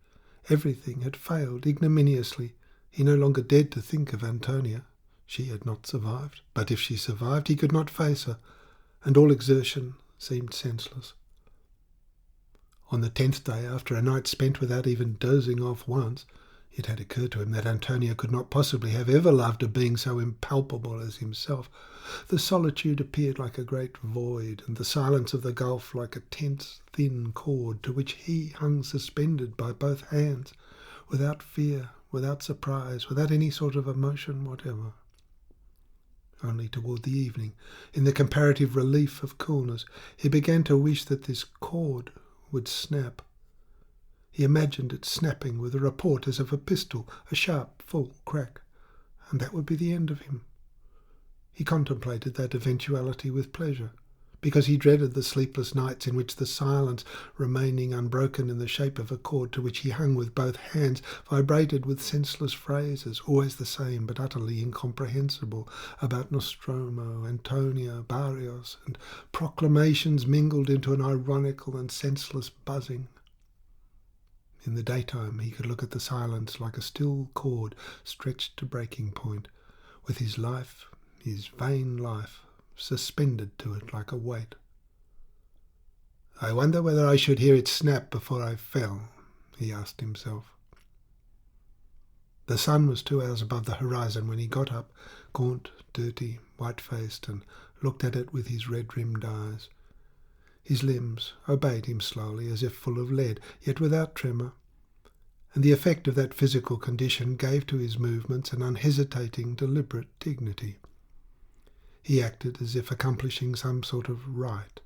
Everything had failed ignominiously. He no longer dared to think of Antonia. She had not survived, but if she survived he could not face her, and all exertion seemed senseless. On the 10th day, after a night spent without even dozing off once, it had occurred to him that Antonia could not possibly have ever loved a being so impalpable as himself. The solitude appeared like a great void, and the silence of the gulf like a tense, thin cord to which he hung suspended by both hands, without fear, without surprise, without any sort of emotion whatever. Only toward the evening, in the comparative relief of coolness, he began to wish that this cord would snap. He imagined it snapping with a report as of a pistol, a sharp, full crack, and that would be the end of him. He contemplated that eventuality with pleasure, because he dreaded the sleepless nights in which the silence, remaining unbroken in the shape of a cord to which he hung with both hands, vibrated with senseless phrases, always the same but utterly incomprehensible, about Nostromo, Antonia, Barrios, and proclamations mingled into an ironical and senseless buzzing. In the daytime he could look at the silence like a still cord stretched to breaking point, with his life, his vain life, suspended to it like a weight. "I wonder whether I should hear it snap before I fell," he asked himself. The sun was 2 hours above the horizon when he got up, gaunt, dirty, white-faced, and looked at it with his red-rimmed eyes. His limbs obeyed him slowly, as if full of lead, yet without tremor, and the effect of that physical condition gave to his movements an unhesitating, deliberate dignity. He acted as if accomplishing some sort of rite.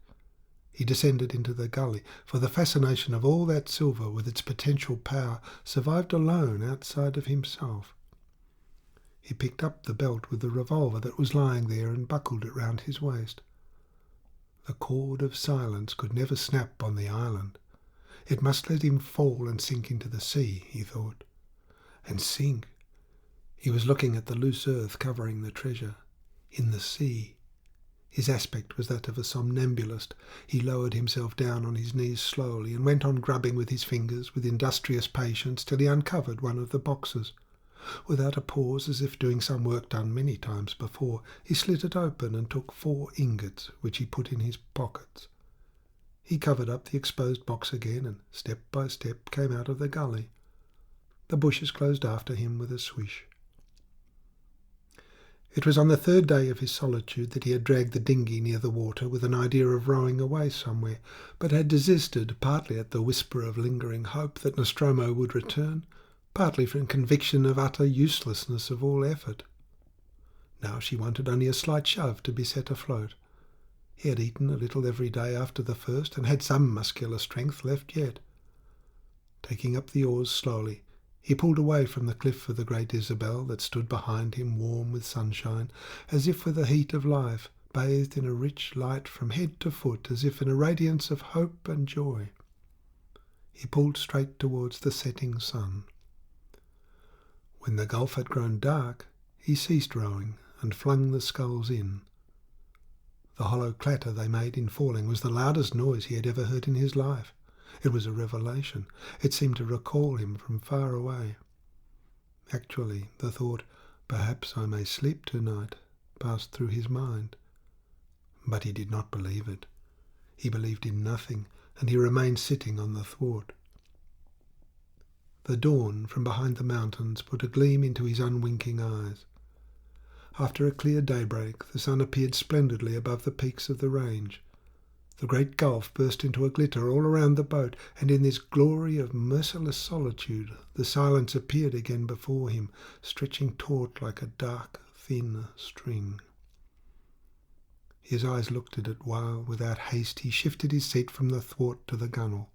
He descended into the gully, for the fascination of all that silver with its potential power survived alone outside of himself. He picked up the belt with the revolver that was lying there and buckled it round his waist. The cord of silence could never snap on the island. It must let him fall and sink into the sea, he thought. And sink. He was looking at the loose earth covering the treasure. In the sea. His aspect was that of a somnambulist. He lowered himself down on his knees slowly and went on grubbing with his fingers with industrious patience till he uncovered one of the boxes. Without a pause, as if doing some work done many times before, he slit it open and took 4 ingots, which he put in his pockets. He covered up the exposed box again and, step by step, came out of the gully. The bushes closed after him with a swish. It was on the 3rd day of his solitude that he had dragged the dinghy near the water with an idea of rowing away somewhere, but had desisted, partly at the whisper of lingering hope that Nostromo would return, partly from conviction of utter uselessness of all effort. Now she wanted only a slight shove to be set afloat. He had eaten a little every day after the first, and had some muscular strength left yet. Taking up the oars slowly, he pulled away from the cliff of the Great Isabel that stood behind him warm with sunshine, as if with the heat of life, bathed in a rich light from head to foot, as if in a radiance of hope and joy. He pulled straight towards the setting sun. When the gulf had grown dark, he ceased rowing and flung the sculls in. The hollow clatter they made in falling was the loudest noise he had ever heard in his life. It was a revelation. It seemed to recall him from far away. Actually, the thought, "Perhaps I may sleep tonight," passed through his mind. But he did not believe it. He believed in nothing, and he remained sitting on the thwart. The dawn from behind the mountains put a gleam into his unwinking eyes. After a clear daybreak, the sun appeared splendidly above the peaks of the range. The great gulf burst into a glitter all around the boat, and in this glory of merciless solitude the silence appeared again before him, stretching taut like a dark, thin string. His eyes looked at it while, without haste, he shifted his seat from the thwart to the gunwale.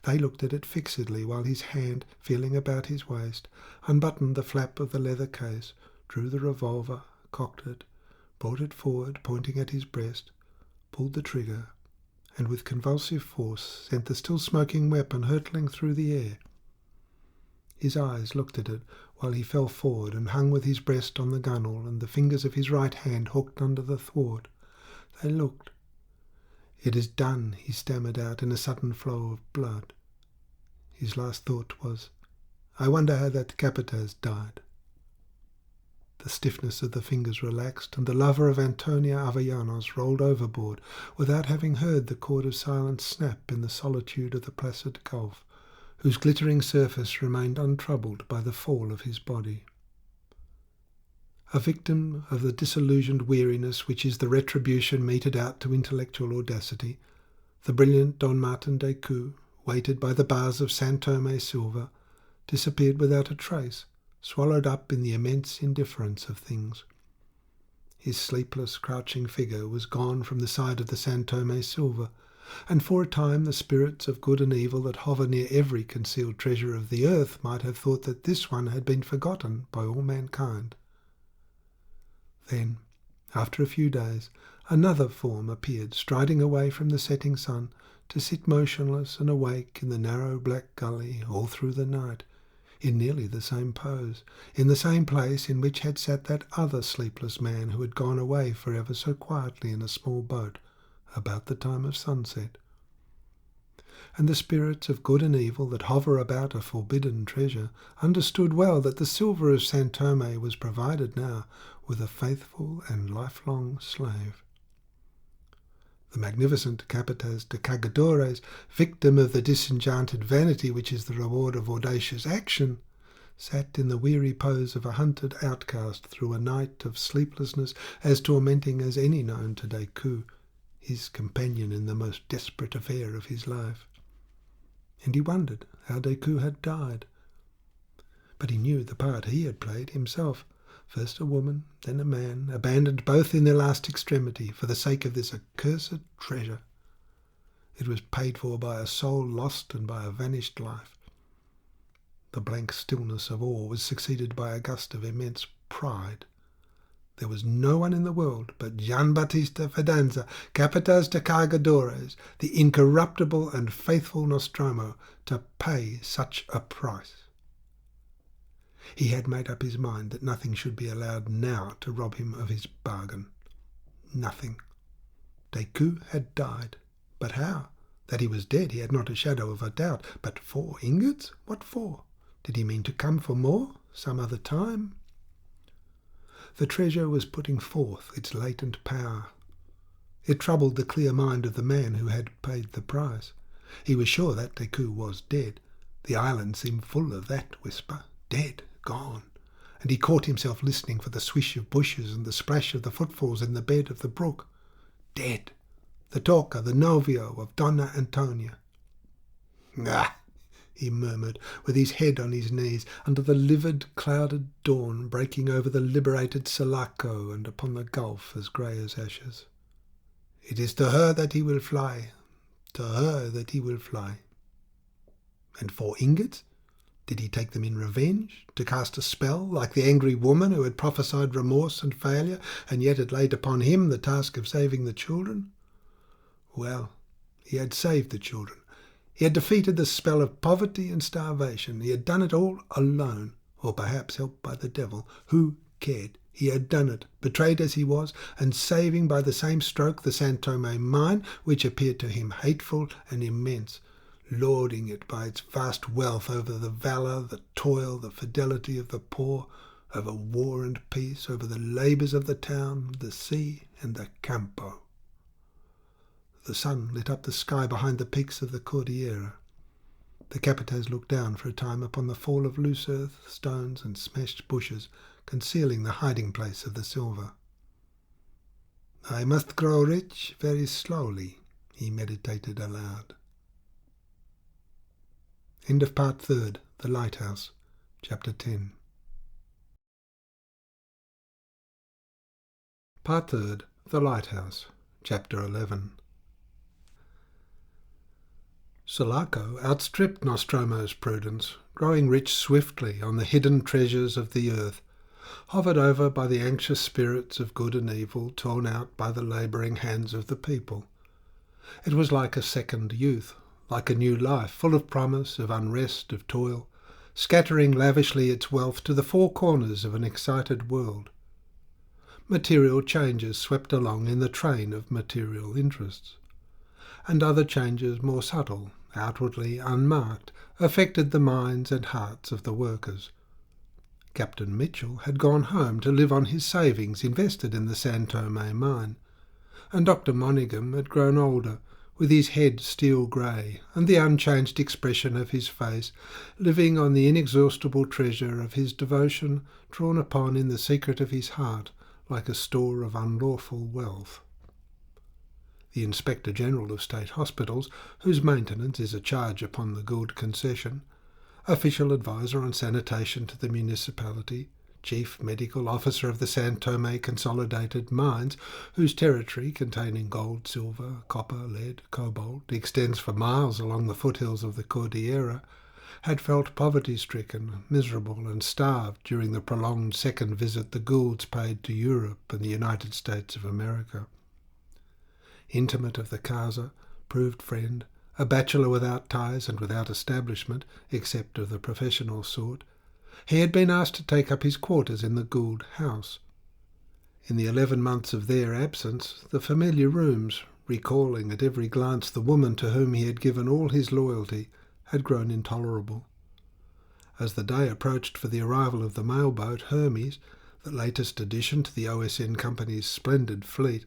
They looked at it fixedly while his hand, feeling about his waist, unbuttoned the flap of the leather case, drew the revolver, cocked it, brought it forward, pointing at his breast, pulled the trigger, and with convulsive force sent the still smoking weapon hurtling through the air. His eyes looked at it while he fell forward and hung with his breast on the gunwale and the fingers of his right hand hooked under the thwart. They looked. "It is done," he stammered out in a sudden flow of blood. His last thought was, "I wonder how that Capataz died." The stiffness of the fingers relaxed, and the lover of Antonia Avellanos rolled overboard without having heard the cord of silence snap in the solitude of the placid gulf, whose glittering surface remained untroubled by the fall of his body. A victim of the disillusioned weariness which is the retribution meted out to intellectual audacity, the brilliant Don Martin Decoud, weighted by the bars of San Tome silver, disappeared without a trace, swallowed up in the immense indifference of things. His sleepless, crouching figure was gone from the side of the San Tome silver, and for a time the spirits of good and evil that hover near every concealed treasure of the earth might have thought that this one had been forgotten by all mankind. Then, after a few days, another form appeared, striding away from the setting sun, to sit motionless and awake in the narrow black gully all through the night, in nearly the same pose, in the same place in which had sat that other sleepless man who had gone away for ever so quietly in a small boat about the time of sunset. And the spirits of good and evil that hover about a forbidden treasure understood well that the silver of San Tome was provided now with a faithful and lifelong slave. The magnificent Capataz de Cargadores, victim of the disenchanted vanity which is the reward of audacious action, sat in the weary pose of a hunted outcast through a night of sleeplessness as tormenting as any known to Decoud, his companion in the most desperate affair of his life. And he wondered how Decoud had died. But he knew the part he had played himself, first a woman, then a man, abandoned both in their last extremity for the sake of this accursed treasure. It was paid for by a soul lost and by a vanished life. The blank stillness of awe was succeeded by a gust of immense pride. There was no one in the world but Gian Battista Fidanza, Capataz de Cargadores, the incorruptible and faithful Nostromo, to pay such a price. He had made up his mind that nothing should be allowed now to rob him of his bargain. Nothing. Decoud had died. But how? That he was dead he had not a shadow of a doubt. But 4 ingots? What for? Did he mean to come for more, some other time? The treasure was putting forth its latent power. It troubled the clear mind of the man who had paid the price. He was sure that Decoud was dead. The island seemed full of that whisper. Dead, gone. And he caught himself listening for the swish of bushes and the splash of the footfalls in the bed of the brook. Dead. The talker, the novio of Donna Antonia. "Ah!" he murmured, with his head on his knees, under the livid, clouded dawn breaking over the liberated Sulaco and upon the gulf as grey as ashes. "It is to her that he will fly, to her that he will fly." And 4 ingots? Did he take them in revenge, to cast a spell, like the angry woman who had prophesied remorse and failure, and yet had laid upon him the task of saving the children? Well, he had saved the children. He had defeated the spell of poverty and starvation. He had done it all alone, or perhaps helped by the devil. Who cared? He had done it, betrayed as he was, and saving by the same stroke the San Tome mine, which appeared to him hateful and immense, lording it by its vast wealth over the valour, the toil, the fidelity of the poor, over war and peace, over the labours of the town, the sea and the campo. The sun lit up the sky behind the peaks of the Cordillera. The Capites looked down for a time upon the fall of loose earth, stones and smashed bushes, concealing the hiding place of the silver. "I must grow rich very slowly," he meditated aloud. End of Part 3, The Lighthouse, Chapter 10. Part 3, The Lighthouse, Chapter 11. Sulaco outstripped Nostromo's prudence, growing rich swiftly on the hidden treasures of the earth, hovered over by the anxious spirits of good and evil torn out by the labouring hands of the people. It was like a second youth, like a new life, full of promise, of unrest, of toil, scattering lavishly its wealth to the four corners of an excited world. Material changes swept along in the train of material interests, and other changes more subtle, outwardly unmarked, affected the minds and hearts of the workers. Captain Mitchell had gone home to live on his savings invested in the San Tome mine, and Dr. Monaghan had grown older, with his head steel grey and the unchanged expression of his face, living on the inexhaustible treasure of his devotion, drawn upon in the secret of his heart like a store of unlawful wealth. The Inspector General of State Hospitals, whose maintenance is a charge upon the Gould concession, official adviser on sanitation to the municipality, Chief Medical Officer of the San Tome Consolidated Mines, whose territory, containing gold, silver, copper, lead, cobalt, extends for miles along the foothills of the Cordillera, had felt poverty-stricken, miserable and starved during the prolonged second visit the Goulds paid to Europe and the United States of America. Intimate of the Casa, proved friend, a bachelor without ties and without establishment, except of the professional sort, he had been asked to take up his quarters in the Gould house. In the 11 months of their absence, the familiar rooms, recalling at every glance the woman to whom he had given all his loyalty, had grown intolerable. As the day approached for the arrival of the mailboat Hermes, the latest addition to the OSN Company's splendid fleet,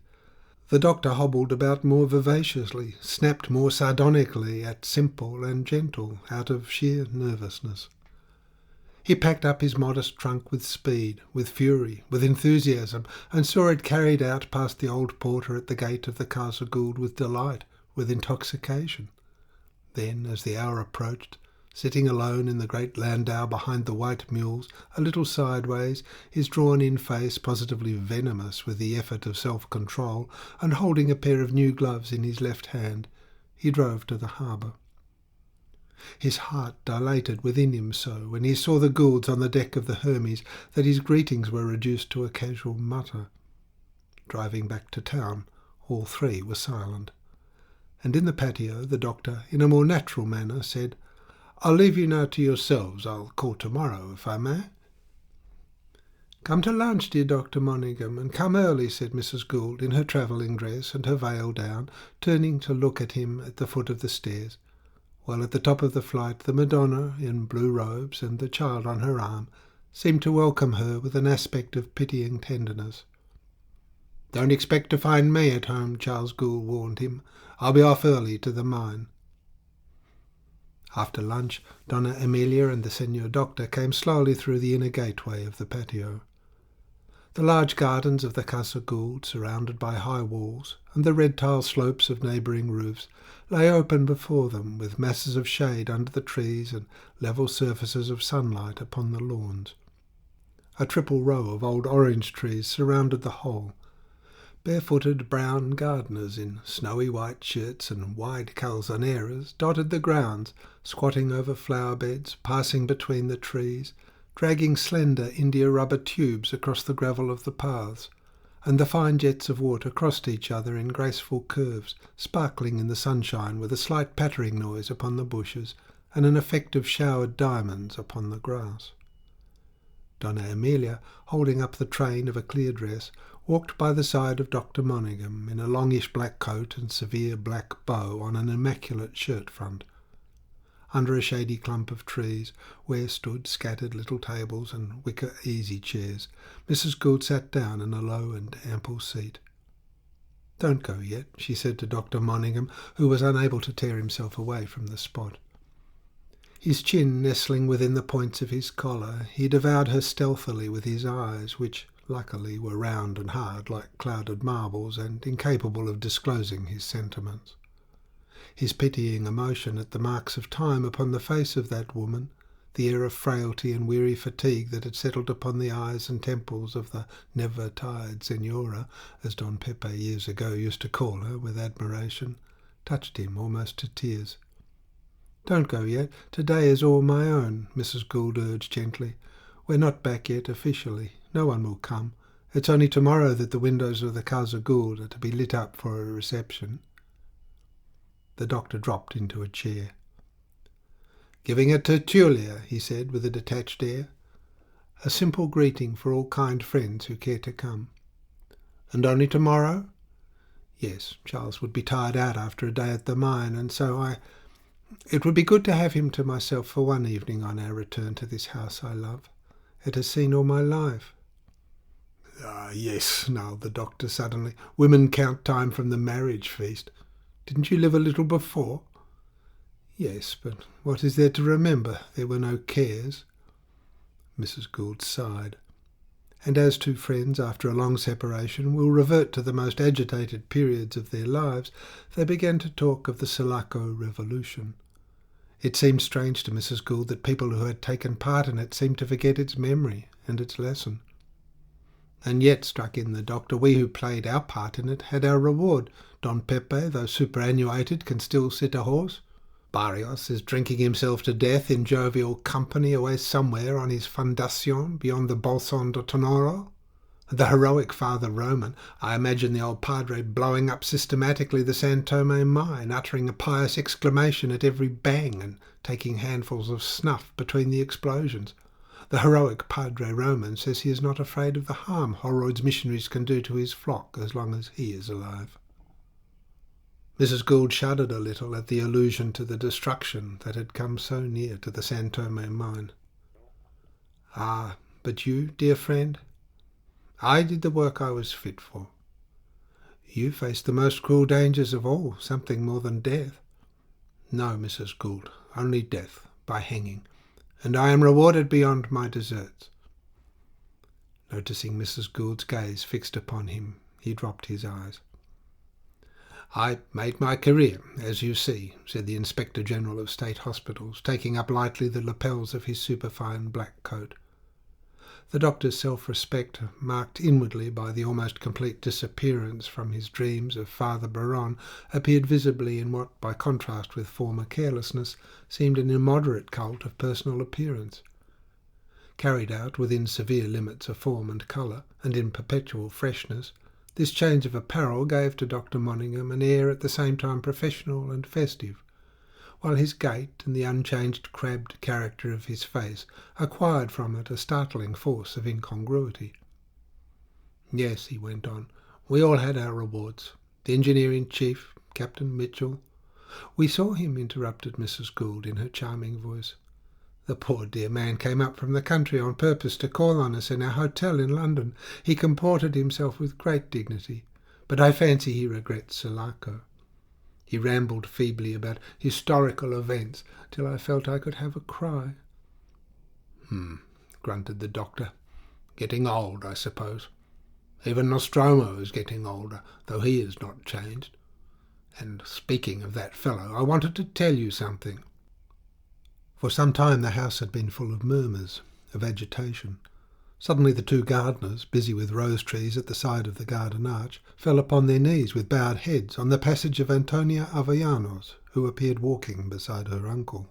the doctor hobbled about more vivaciously, snapped more sardonically at simple and gentle, out of sheer nervousness. He packed up his modest trunk with speed, with fury, with enthusiasm, and saw it carried out past the old porter at the gate of the Casa Gould with delight, with intoxication. Then, as the hour approached, sitting alone in the great landau behind the white mules, a little sideways, his drawn-in face positively venomous with the effort of self-control, and holding a pair of new gloves in his left hand, he drove to the harbour. His heart dilated within him so when he saw the Goulds on the deck of the Hermes that his greetings were reduced to a casual mutter. Driving back to town, all three were silent, and in the patio the doctor, in a more natural manner, said, "I'll leave you now to yourselves. I'll call tomorrow, if I may." "Come to lunch, dear Dr. Monaghan, and come early," said Mrs. Gould, in her travelling dress and her veil down, turning to look at him at the foot of the stairs, while at the top of the flight the Madonna, in blue robes and the child on her arm, seemed to welcome her with an aspect of pitying tenderness. "Don't expect to find me at home," Charles Gould warned him. "I'll be off early to the mine." After lunch, Donna Emilia and the Senor Doctor came slowly through the inner gateway of the patio. The large gardens of the Casa Gould, surrounded by high walls, and the red-tile slopes of neighbouring roofs, lay open before them, with masses of shade under the trees and level surfaces of sunlight upon the lawns. A triple row of old orange trees surrounded the whole. Barefooted brown gardeners in snowy white shirts and wide calzoneras dotted the grounds, squatting over flower beds, passing between the trees, dragging slender india-rubber tubes across the gravel of the paths, and the fine jets of water crossed each other in graceful curves, sparkling in the sunshine with a slight pattering noise upon the bushes and an effect of showered diamonds upon the grass. Donna Emilia, holding up the train of a clear dress, walked by the side of Dr. Monaghan in a longish black coat and severe black bow on an immaculate shirt front. under a shady clump of trees, where stood scattered little tables and wicker easy-chairs, Mrs. Gould sat down in a low and ample seat. "Don't go yet," she said to Dr. Monningham, who was unable to tear himself away from the spot. His chin nestling within the points of his collar, he devoured her stealthily with his eyes, which luckily were round and hard like clouded marbles and incapable of disclosing his sentiments. His pitying emotion at the marks of time upon the face of that woman, the air of frailty and weary fatigue that had settled upon the eyes and temples of the never-tired Senora, as Don Pepe years ago used to call her with admiration, touched him almost to tears. "Don't go yet. Today is all my own," Mrs. Gould urged gently. "We're not back yet officially. No one will come. It's only tomorrow that the windows of the Casa Gould are to be lit up for a reception." The doctor dropped into a chair. "Giving a tertulia," he said with a detached air. "A simple greeting for all kind friends who care to come." "And only tomorrow?" "Yes, Charles would be tired out after a day at the mine, and so It would be good to have him to myself for one evening on our return to this house I love. It has seen all my life." "Ah, yes," snarled the doctor suddenly. "Women count time from the marriage feast. Didn't you live a little before?" "Yes, but what is there to remember? There were no cares." Mrs. Gould sighed. And as two friends, after a long separation, will revert to the most agitated periods of their lives, they began to talk of the Sulaco Revolution. It seemed strange to Mrs. Gould that people who had taken part in it seemed to forget its memory and its lesson. "And yet," struck in the doctor, "we who played our part in it had our reward. Don Pepe, though superannuated, can still sit a horse. Barrios is drinking himself to death in jovial company away somewhere on his fundacion beyond the Bolson de Tonoro. The heroic Father Roman, I imagine the old padre blowing up systematically the San Tome mine, uttering a pious exclamation at every bang and taking handfuls of snuff between the explosions. The heroic Padre Roman says he is not afraid of the harm Holroyd's missionaries can do to his flock as long as he is alive." Mrs. Gould shuddered a little at the allusion to the destruction that had come so near to the San Tome mine. "Ah, but you, dear friend?" "I did the work I was fit for." "You faced the most cruel dangers of all, something more than death." "No, Mrs. Gould, only death, by hanging, and I am rewarded beyond my deserts." Noticing Mrs. Gould's gaze fixed upon him, he dropped his eyes. "I made my career, as you see," said the Inspector General of State Hospitals, taking up lightly the lapels of his superfine black coat. The doctor's self-respect, marked inwardly by the almost complete disappearance from his dreams of Father Baron, appeared visibly in what, by contrast with former carelessness, seemed an immoderate cult of personal appearance. Carried out within severe limits of form and colour, and in perpetual freshness, this change of apparel gave to Dr. Monningham an air at the same time professional and festive, while his gait and the unchanged crabbed character of his face acquired from it a startling force of incongruity. "Yes," he went on, "we all had our rewards. The engineer-in-chief, Captain Mitchell—" "We saw him," interrupted Mrs. Gould in her charming voice. "The poor dear man came up from the country on purpose to call on us in our hotel in London. He comported himself with great dignity, but I fancy he regrets Sulaco. He rambled feebly about historical events till I felt I could have a cry." Grunted the doctor. "Getting old, I suppose. Even Nostromo is getting older, though he is not changed. And speaking of that fellow, I wanted to tell you something." For some time the house had been full of murmurs, of agitation. Suddenly the two gardeners, busy with rose trees at the side of the garden arch, fell upon their knees with bowed heads on the passage of Antonia Avellanos, who appeared walking beside her uncle.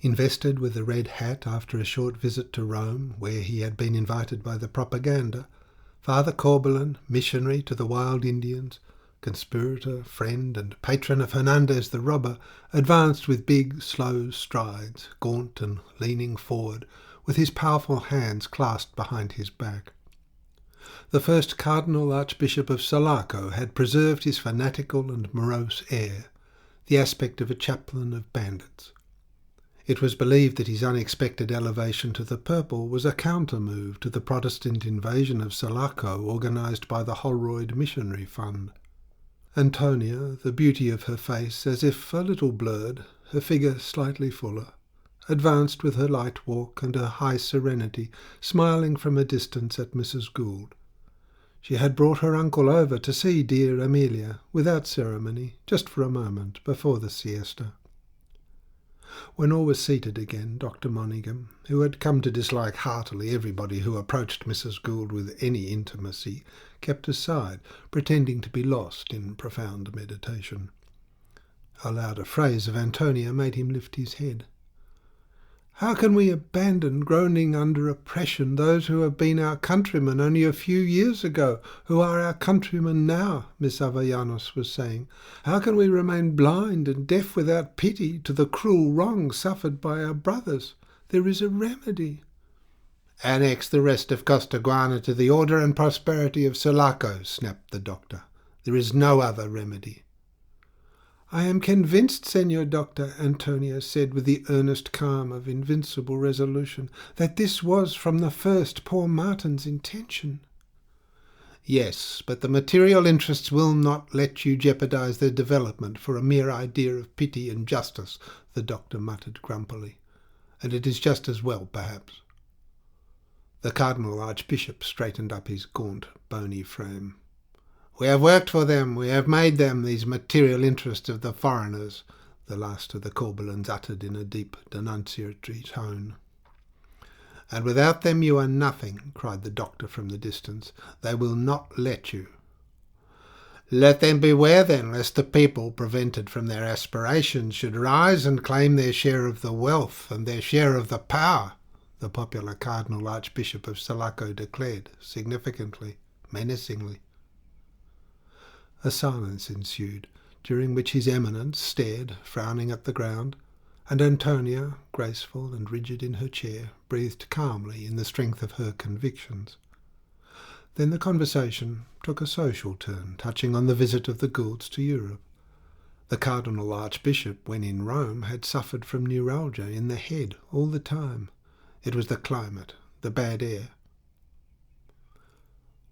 Invested with a red hat after a short visit to Rome, where he had been invited by the propaganda, Father Corbelan, missionary to the wild Indians, conspirator, friend, and patron of Hernandez the robber, advanced with big, slow strides, gaunt and leaning forward, with his powerful hands clasped behind his back. The first Cardinal Archbishop of Sulaco had preserved his fanatical and morose air, the aspect of a chaplain of bandits. It was believed that his unexpected elevation to the purple was a counter-move to the Protestant invasion of Sulaco organised by the Holroyd Missionary Fund. Antonia, the beauty of her face as if a little blurred, her figure slightly fuller, advanced with her light walk and her high serenity, smiling from a distance at Mrs. Gould. She had brought her uncle over to see dear Amelia, without ceremony, just for a moment, before the siesta. When all was seated again, Dr. Monaghan, who had come to dislike heartily everybody who approached Mrs. Gould with any intimacy, kept aside, pretending to be lost in profound meditation. A louder phrase of Antonia made him lift his head. "How can we abandon, groaning under oppression, those who have been our countrymen only a few years ago, who are our countrymen now?" Miss Avellanos was saying. "How can we remain blind and deaf without pity to the cruel wrong suffered by our brothers? There is a remedy." "Annex the rest of Costaguana to the order and prosperity of Sulaco," snapped the doctor. "There is no other remedy." "I am convinced, Senor Doctor," Antonia said with the earnest calm of invincible resolution, "that this was from the first poor Martin's intention." "Yes, but the material interests will not let you jeopardize their development for a mere idea of pity and justice," the doctor muttered grumpily. "And it is just as well, perhaps." The Cardinal Archbishop straightened up his gaunt, bony frame. "We have worked for them, we have made them, these material interests of the foreigners," the last of the Corbelans uttered in a deep denunciatory tone. "And without them you are nothing," cried the doctor from the distance. "They will not let you." "Let them beware then, lest the people, prevented from their aspirations, should rise and claim their share of the wealth and their share of the power," the popular Cardinal Archbishop of Sulaco declared, significantly, menacingly. A silence ensued, during which His Eminence stared, frowning at the ground, and Antonia, graceful and rigid in her chair, breathed calmly in the strength of her convictions. Then the conversation took a social turn, touching on the visit of the Goulds to Europe. The Cardinal Archbishop, when in Rome, had suffered from neuralgia in the head all the time. It was the climate, the bad air.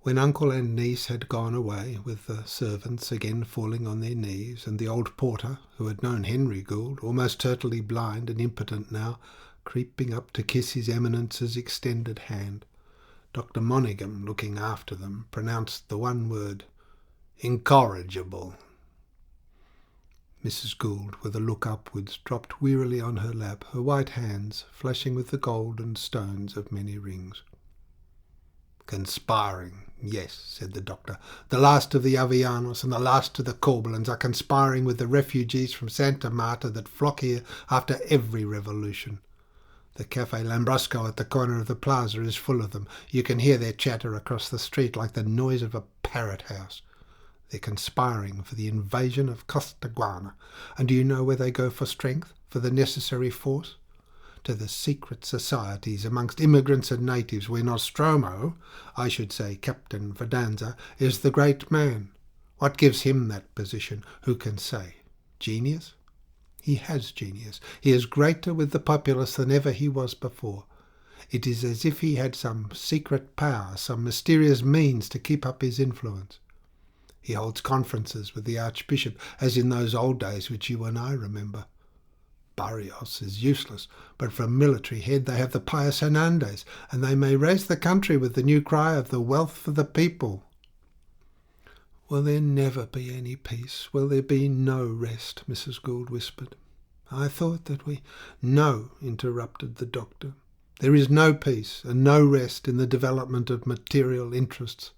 When uncle and niece had gone away, with the servants again falling on their knees, and the old porter, who had known Henry Gould, almost totally blind and impotent now, creeping up to kiss His Eminence's extended hand, Dr. Monaghan, looking after them, pronounced the one word, "Incorrigible." Mrs. Gould, with a look upwards, dropped wearily on her lap, her white hands flashing with the gold and stones of many rings. "Conspiring, yes," said the doctor. "The last of the Avellanos and the last of the Corbelans are conspiring with the refugees from Santa Marta that flock here after every revolution. The Café Lambrusco at the corner of the plaza is full of them. You can hear their chatter across the street like the noise of a parrot house. They're conspiring for the invasion of Costaguana. And do you know where they go for strength, for the necessary force? To the secret societies amongst immigrants and natives, where Nostromo, I should say Captain Verdanza, is the great man. What gives him that position? Who can say? Genius? He has genius. He is greater with the populace than ever he was before. It is as if he had some secret power, some mysterious means to keep up his influence. He holds conferences with the Archbishop, as in those old days which you and I remember. Barrios is useless, but for a military head they have the pious Hernandez, and they may raise the country with the new cry of the wealth for the people. Will there never be any peace? Will there be no rest? Mrs. Gould whispered. I thought that we... No, interrupted the doctor. There is no peace and no rest in the development of material interests.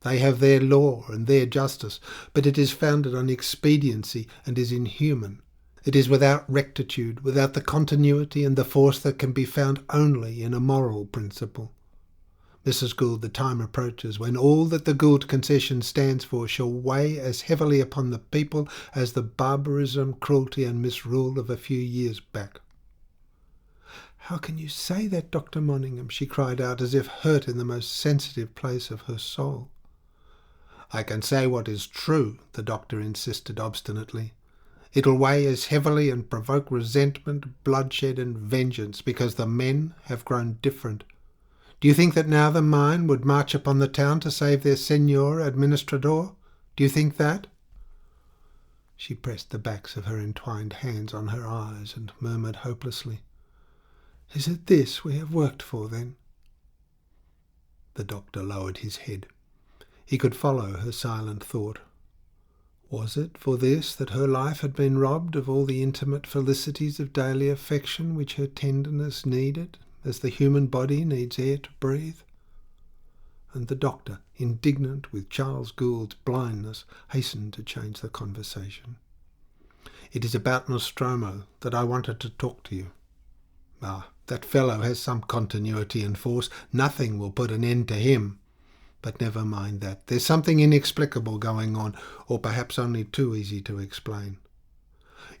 They have their law and their justice, but it is founded on expediency and is inhuman. It is without rectitude, without the continuity and the force that can be found only in a moral principle. Mrs. Gould, the time approaches when all that the Gould concession stands for shall weigh as heavily upon the people as the barbarism, cruelty and misrule of a few years back. How can you say that, Dr. Monaghan? She cried out, as if hurt in the most sensitive place of her soul. I can say what is true, the doctor insisted obstinately. It'll weigh as heavily and provoke resentment, bloodshed and vengeance, because the men have grown different. Do you think that now the mine would march upon the town to save their Senor Administrador? Do you think that?" She pressed the backs of her entwined hands on her eyes and murmured hopelessly, "Is it this we have worked for, then?" The doctor lowered his head. He could follow her silent thought. Was it for this that her life had been robbed of all the intimate felicities of daily affection which her tenderness needed, as the human body needs air to breathe? And the doctor, indignant with Charles Gould's blindness, hastened to change the conversation. "It is about Nostromo that I wanted to talk to you. That fellow has some continuity and force. Nothing will put an end to him. But never mind that. There's something inexplicable going on, or perhaps only too easy to explain.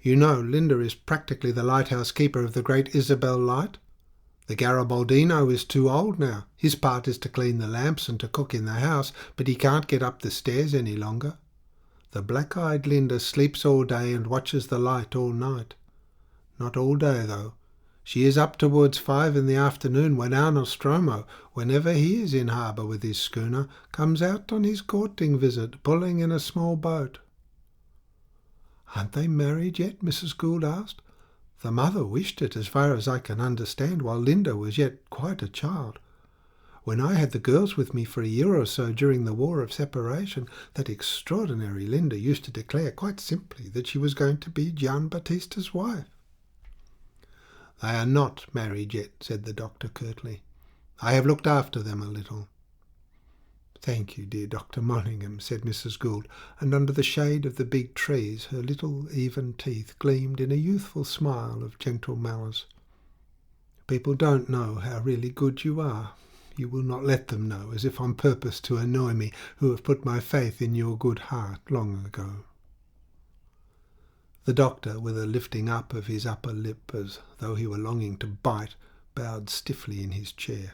You know, Linda is practically the lighthouse keeper of the Great Isabel Light. The Garibaldino is too old now. His part is to clean the lamps and to cook in the house, but he can't get up the stairs any longer. The black-eyed Linda sleeps all day and watches the light all night. Not all day, though. She is up towards 5 in the afternoon when our Nostromo, whenever he is in harbour with his schooner, comes out on his courting visit, pulling in a small boat." "Aren't they married yet?" Mrs. Gould asked. "The mother wished it, as far as I can understand, while Linda was yet quite a child. When I had the girls with me for a year or so during the War of Separation, that extraordinary Linda used to declare quite simply that she was going to be Gian Battista's wife." "They are not married yet," said the doctor curtly. "I have looked after them a little." "Thank you, dear Dr. Monningham," said Mrs. Gould, and under the shade of the big trees her little even teeth gleamed in a youthful smile of gentle malice. "People don't know how really good you are. You will not let them know, as if on purpose to annoy me, who have put my faith in your good heart long ago." The doctor, with a lifting up of his upper lip as though he were longing to bite, bowed stiffly in his chair.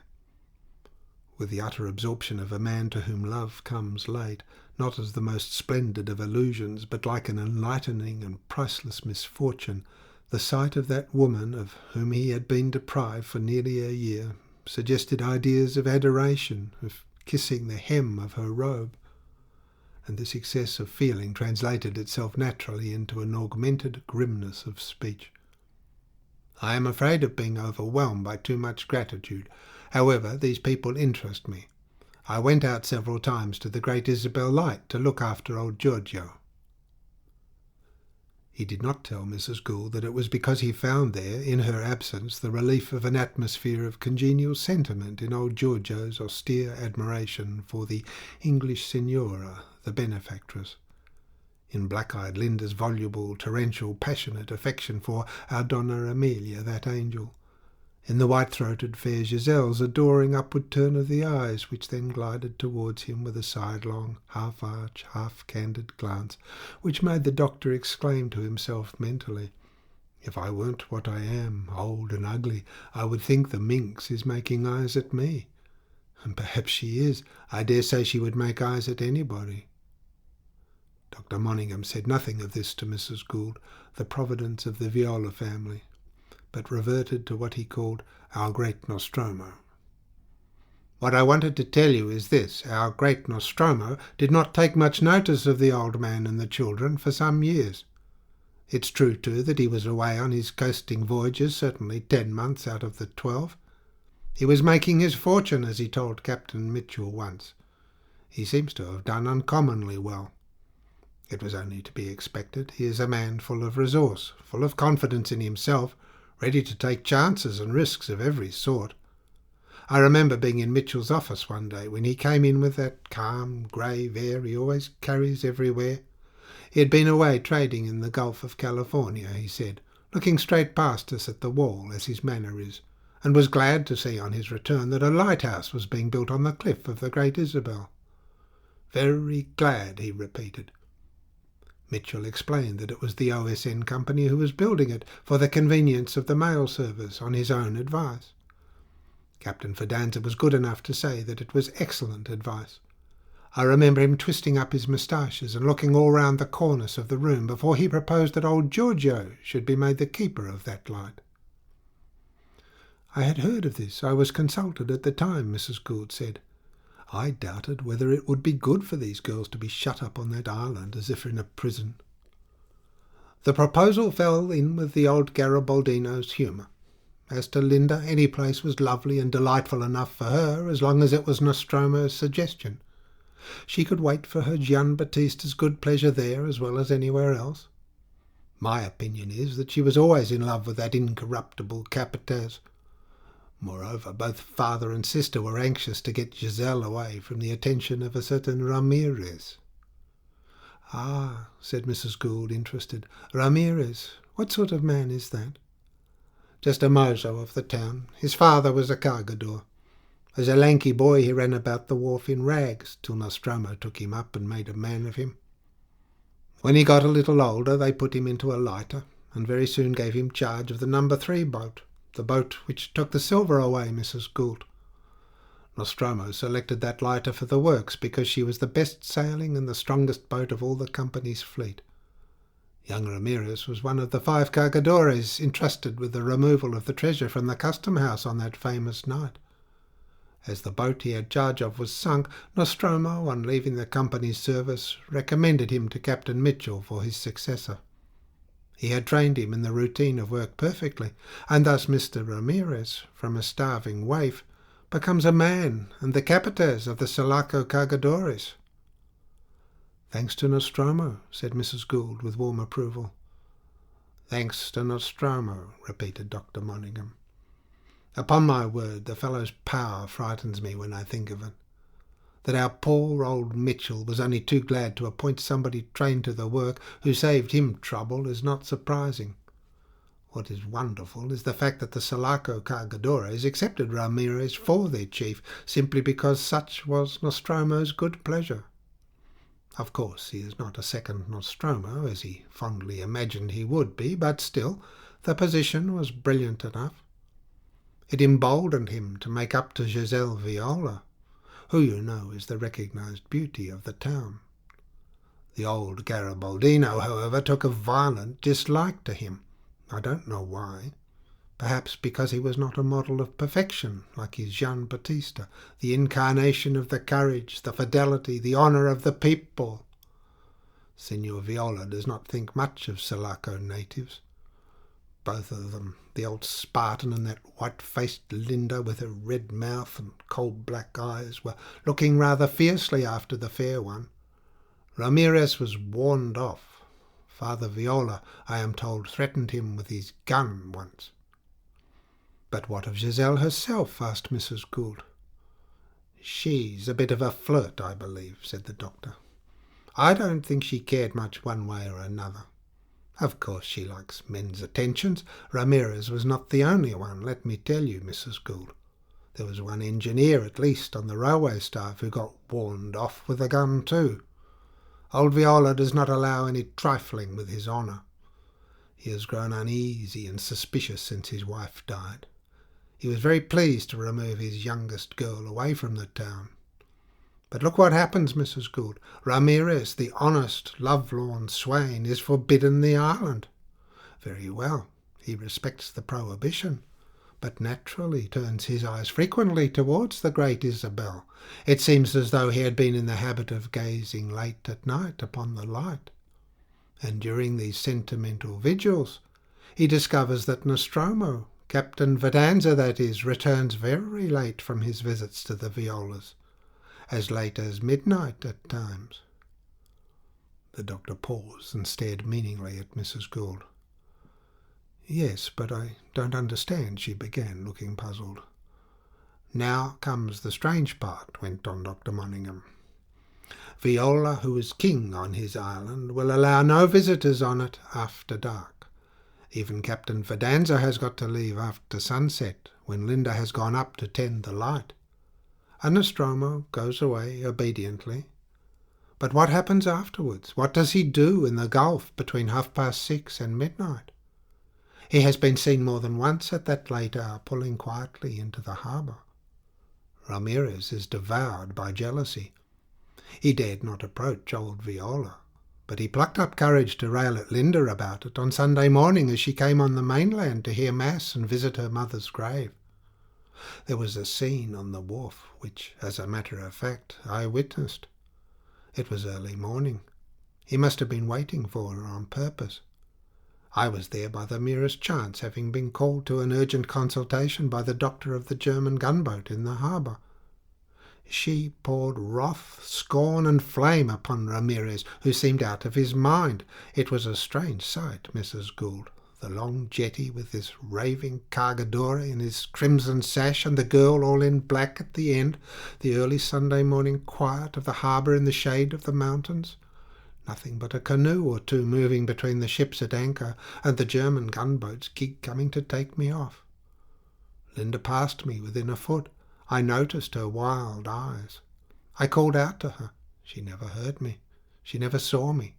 With the utter absorption of a man to whom love comes late, not as the most splendid of illusions, but like an enlightening and priceless misfortune, the sight of that woman of whom he had been deprived for nearly a year suggested ideas of adoration, of kissing the hem of her robe, and this excess of feeling translated itself naturally into an augmented grimness of speech. "I am afraid of being overwhelmed by too much gratitude. However, these people interest me. I went out several times to the Great Isabel Light to look after old Giorgio." He did not tell Mrs. Gould that it was because he found there, in her absence, the relief of an atmosphere of congenial sentiment in old Giorgio's austere admiration for the English Signora, the benefactress, in black-eyed Linda's voluble, torrential, passionate affection for our Donna Amelia, that angel, in the white-throated fair Giselle's adoring upward turn of the eyes, which then glided towards him with a sidelong, half-arch, half-candid glance, which made the doctor exclaim to himself mentally, "If I weren't what I am, old and ugly, I would think the minx is making eyes at me. And perhaps she is. I dare say she would make eyes at anybody." Dr. Monningham said nothing of this to Mrs. Gould, the providence of the Viola family, but reverted to what he called our great Nostromo. "What I wanted to tell you is this. Our great Nostromo did not take much notice of the old man and the children for some years. It's true, too, that he was away on his coasting voyages, certainly 10 months out of the 12. He was making his fortune, as he told Captain Mitchell once. He seems to have done uncommonly well. It was only to be expected. He is a man full of resource, full of confidence in himself, ready to take chances and risks of every sort. I remember being in Mitchell's office one day when he came in with that calm, grave air he always carries everywhere. He had been away trading in the Gulf of California, he said, looking straight past us at the wall, as his manner is, and was glad to see on his return that a lighthouse was being built on the cliff of the Great Isabel. Very glad, he repeated. Mitchell explained that it was the OSN company who was building it for the convenience of the mail service on his own advice. Captain Fidanza was good enough to say that it was excellent advice. I remember him twisting up his moustaches and looking all round the cornice of the room before he proposed that old Giorgio should be made the keeper of that light. I had heard of this. I was consulted at the time, Mrs. Gould said. I doubted whether it would be good for these girls to be shut up on that island as if in a prison. The proposal fell in with the old Garibaldino's humour. As to Linda, any place was lovely and delightful enough for her as long as it was Nostromo's suggestion. She could wait for her Gianbattista's good pleasure there as well as anywhere else. My opinion is that she was always in love with that incorruptible Capataz. Moreover, both father and sister were anxious to get Giselle away from the attention of a certain Ramirez. Ah, said Mrs. Gould, interested. Ramirez, what sort of man is that? Just a mozo of the town. His father was a cargador. As a lanky boy he ran about the wharf in rags, till Nostromo took him up and made a man of him. When he got a little older they put him into a lighter, and very soon gave him charge of the No. 3 boat, the boat which took the silver away, Mrs. Gould. Nostromo selected that lighter for the works because she was the best sailing and the strongest boat of all the company's fleet. Young Ramirez was one of the 5 cargadores entrusted with the removal of the treasure from the custom-house on that famous night. As the boat he had charge of was sunk, Nostromo, on leaving the company's service, recommended him to Captain Mitchell for his successor. He had trained him in the routine of work perfectly, and thus Mr. Ramirez, from a starving waif, becomes a man and the capataz of the Sulaco Cargadores. Thanks to Nostromo, said Mrs. Gould with warm approval. Thanks to Nostromo, repeated Dr. Monningham. Upon my word, the fellow's power frightens me when I think of it. That our poor old Mitchell was only too glad to appoint somebody trained to the work who saved him trouble is not surprising. What is wonderful is the fact that the Sulaco Cargadores accepted Ramirez for their chief simply because such was Nostromo's good pleasure. Of course, he is not a second Nostromo, as he fondly imagined he would be, but still, the position was brilliant enough. It emboldened him to make up to Giselle Viola, who, you know, is the recognized beauty of the town. The old Garibaldino, however, took a violent dislike to him. I don't know why. Perhaps because he was not a model of perfection, like his Gianbattista, the incarnation of the courage, the fidelity, the honour of the people. Signor Viola does not think much of Sulaco natives. Both of them, the old Spartan and that white-faced Linda with her red mouth and coal-black eyes, were looking rather fiercely after the fair one. Ramirez was warned off. Father Viola, I am told, threatened him with his gun once. But what of Giselle herself? Asked Mrs. Gould. She's a bit of a flirt, I believe, said the doctor. I don't think she cared much one way or another. Of course she likes men's attentions. Ramirez was not the only one, let me tell you, Mrs. Gould. There was one engineer, at least, on the railway staff who got warned off with a gun too. Old Viola does not allow any trifling with his honour. He has grown uneasy and suspicious since his wife died. He was very pleased to remove his youngest girl away from the town. But look what happens, Mrs. Gould. Ramirez, the honest, love-lorn swain, is forbidden the island. Very well, he respects the prohibition, but naturally turns his eyes frequently towards the great Isabel. It seems as though he had been in the habit of gazing late at night upon the light. And during these sentimental vigils, he discovers that Nostromo, Captain Verdanza that is, returns very late from his visits to the Violas, as late as midnight at times. The doctor paused and stared meaningly at Mrs. Gould. Yes, but I don't understand, she began, looking puzzled. Now comes the strange part, went on Dr. Monningham. Viola, who is king on his island, will allow no visitors on it after dark. Even Captain Verdanza has got to leave after sunset, when Linda has gone up to tend the light. And Nostromo goes away obediently. But what happens afterwards? What does he do in the gulf between 6:30 and midnight? He has been seen more than once at that late hour pulling quietly into the harbour. Ramirez is devoured by jealousy. He dared not approach old Viola, but he plucked up courage to rail at Linda about it on Sunday morning as she came on the mainland to hear Mass and visit her mother's grave. There was a scene on the wharf which, as a matter of fact, I witnessed. It was early morning. He must have been waiting for her on purpose. I was there by the merest chance, having been called to an urgent consultation by the doctor of the German gunboat in the harbour. She poured wrath, scorn, and flame upon Ramirez, who seemed out of his mind. It was a strange sight, Mrs. Gould. The long jetty with this raving cargadore in his crimson sash, and the girl all in black at the end, the early Sunday morning quiet of the harbour in the shade of the mountains. Nothing but a canoe or two moving between the ships at anchor, and the German gunboat's gig coming to take me off. Linda passed me within a foot. I noticed her wild eyes. I called out to her. She never heard me. She never saw me.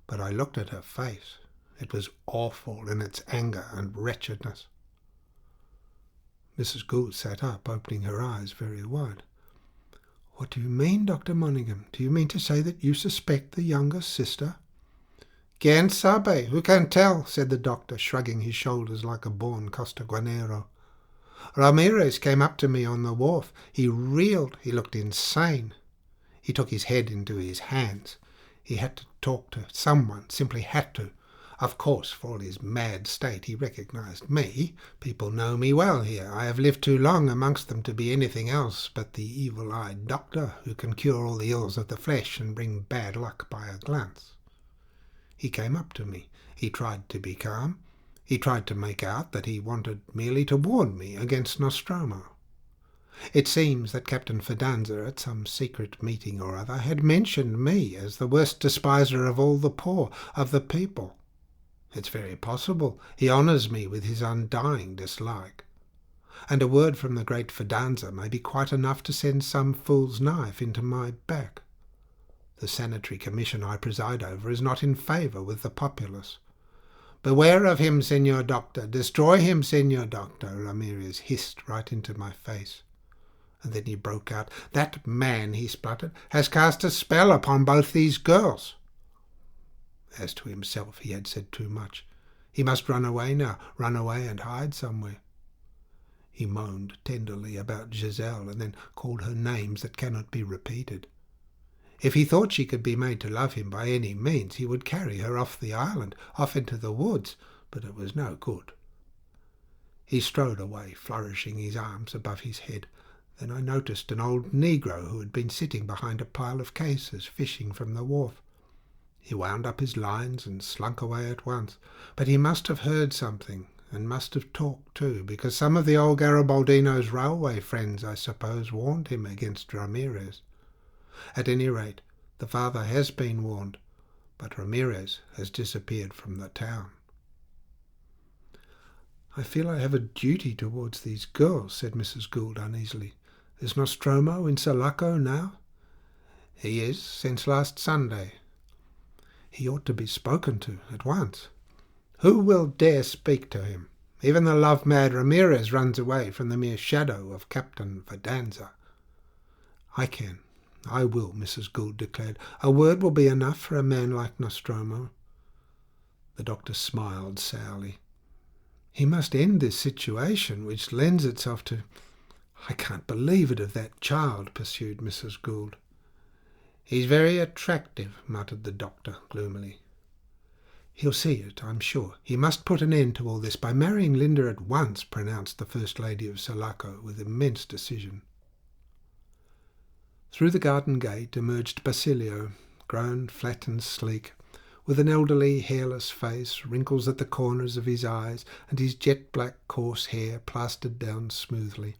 But I looked at her face. It was awful in its anger and wretchedness. Mrs. Gould sat up, opening her eyes very wide. "What do you mean, Dr. Monaghan? Do you mean to say that you suspect the younger sister?" "Quien sabe? Who can tell?" said the doctor, shrugging his shoulders like a born Costaguanero. "Ramirez came up to me on the wharf. He reeled. He looked insane. He took his head into his hands. He had to talk to someone, simply had to. Of course, for all his mad state, he recognized me. People know me well here. I have lived too long amongst them to be anything else but the evil-eyed doctor who can cure all the ills of the flesh and bring bad luck by a glance. He came up to me. He tried to be calm. He tried to make out that he wanted merely to warn me against Nostromo. It seems that Captain Fidanza, at some secret meeting or other, had mentioned me as the worst despiser of all the poor, of the people. It's very possible he honours me with his undying dislike. And a word from the great Fidanza may be quite enough to send some fool's knife into my back. The sanitary commission I preside over is not in favour with the populace. "Beware of him, Senor Doctor. Destroy him, Senor Doctor," Ramirez hissed right into my face. And then he broke out. "That man," he spluttered, "has cast a spell upon both these girls." As to himself, he had said too much. He must run away now, run away and hide somewhere. He moaned tenderly about Giselle, and then called her names that cannot be repeated. If he thought she could be made to love him by any means, he would carry her off the island, off into the woods, but it was no good. He strode away, flourishing his arms above his head. Then I noticed an old negro who had been sitting behind a pile of cases, fishing from the wharf. He wound up his lines and slunk away at once, but he must have heard something, and must have talked too, because some of the old Garibaldino's railway friends, I suppose, warned him against Ramirez. At any rate, the father has been warned, but Ramirez has disappeared from the town. "I feel I have a duty towards these girls," said Mrs. Gould uneasily. "Is Nostromo in Sulaco now?" "He is, since last Sunday." "He ought to be spoken to at once." "Who will dare speak to him? Even the love-mad Ramirez runs away from the mere shadow of Captain Fidanza." "I can. I will," Mrs. Gould declared. "A word will be enough for a man like Nostromo." The doctor smiled sourly. "He must end this situation, which lends itself to—" "I can't believe it of that child," pursued Mrs. Gould. "He's very attractive," muttered the doctor gloomily. "He'll see it, I'm sure. He must put an end to all this by marrying Linda at once," pronounced the First Lady of Sulaco with immense decision. Through the garden gate emerged Basilio, grown flat and sleek, with an elderly, hairless face, wrinkles at the corners of his eyes, and his jet-black coarse hair plastered down smoothly.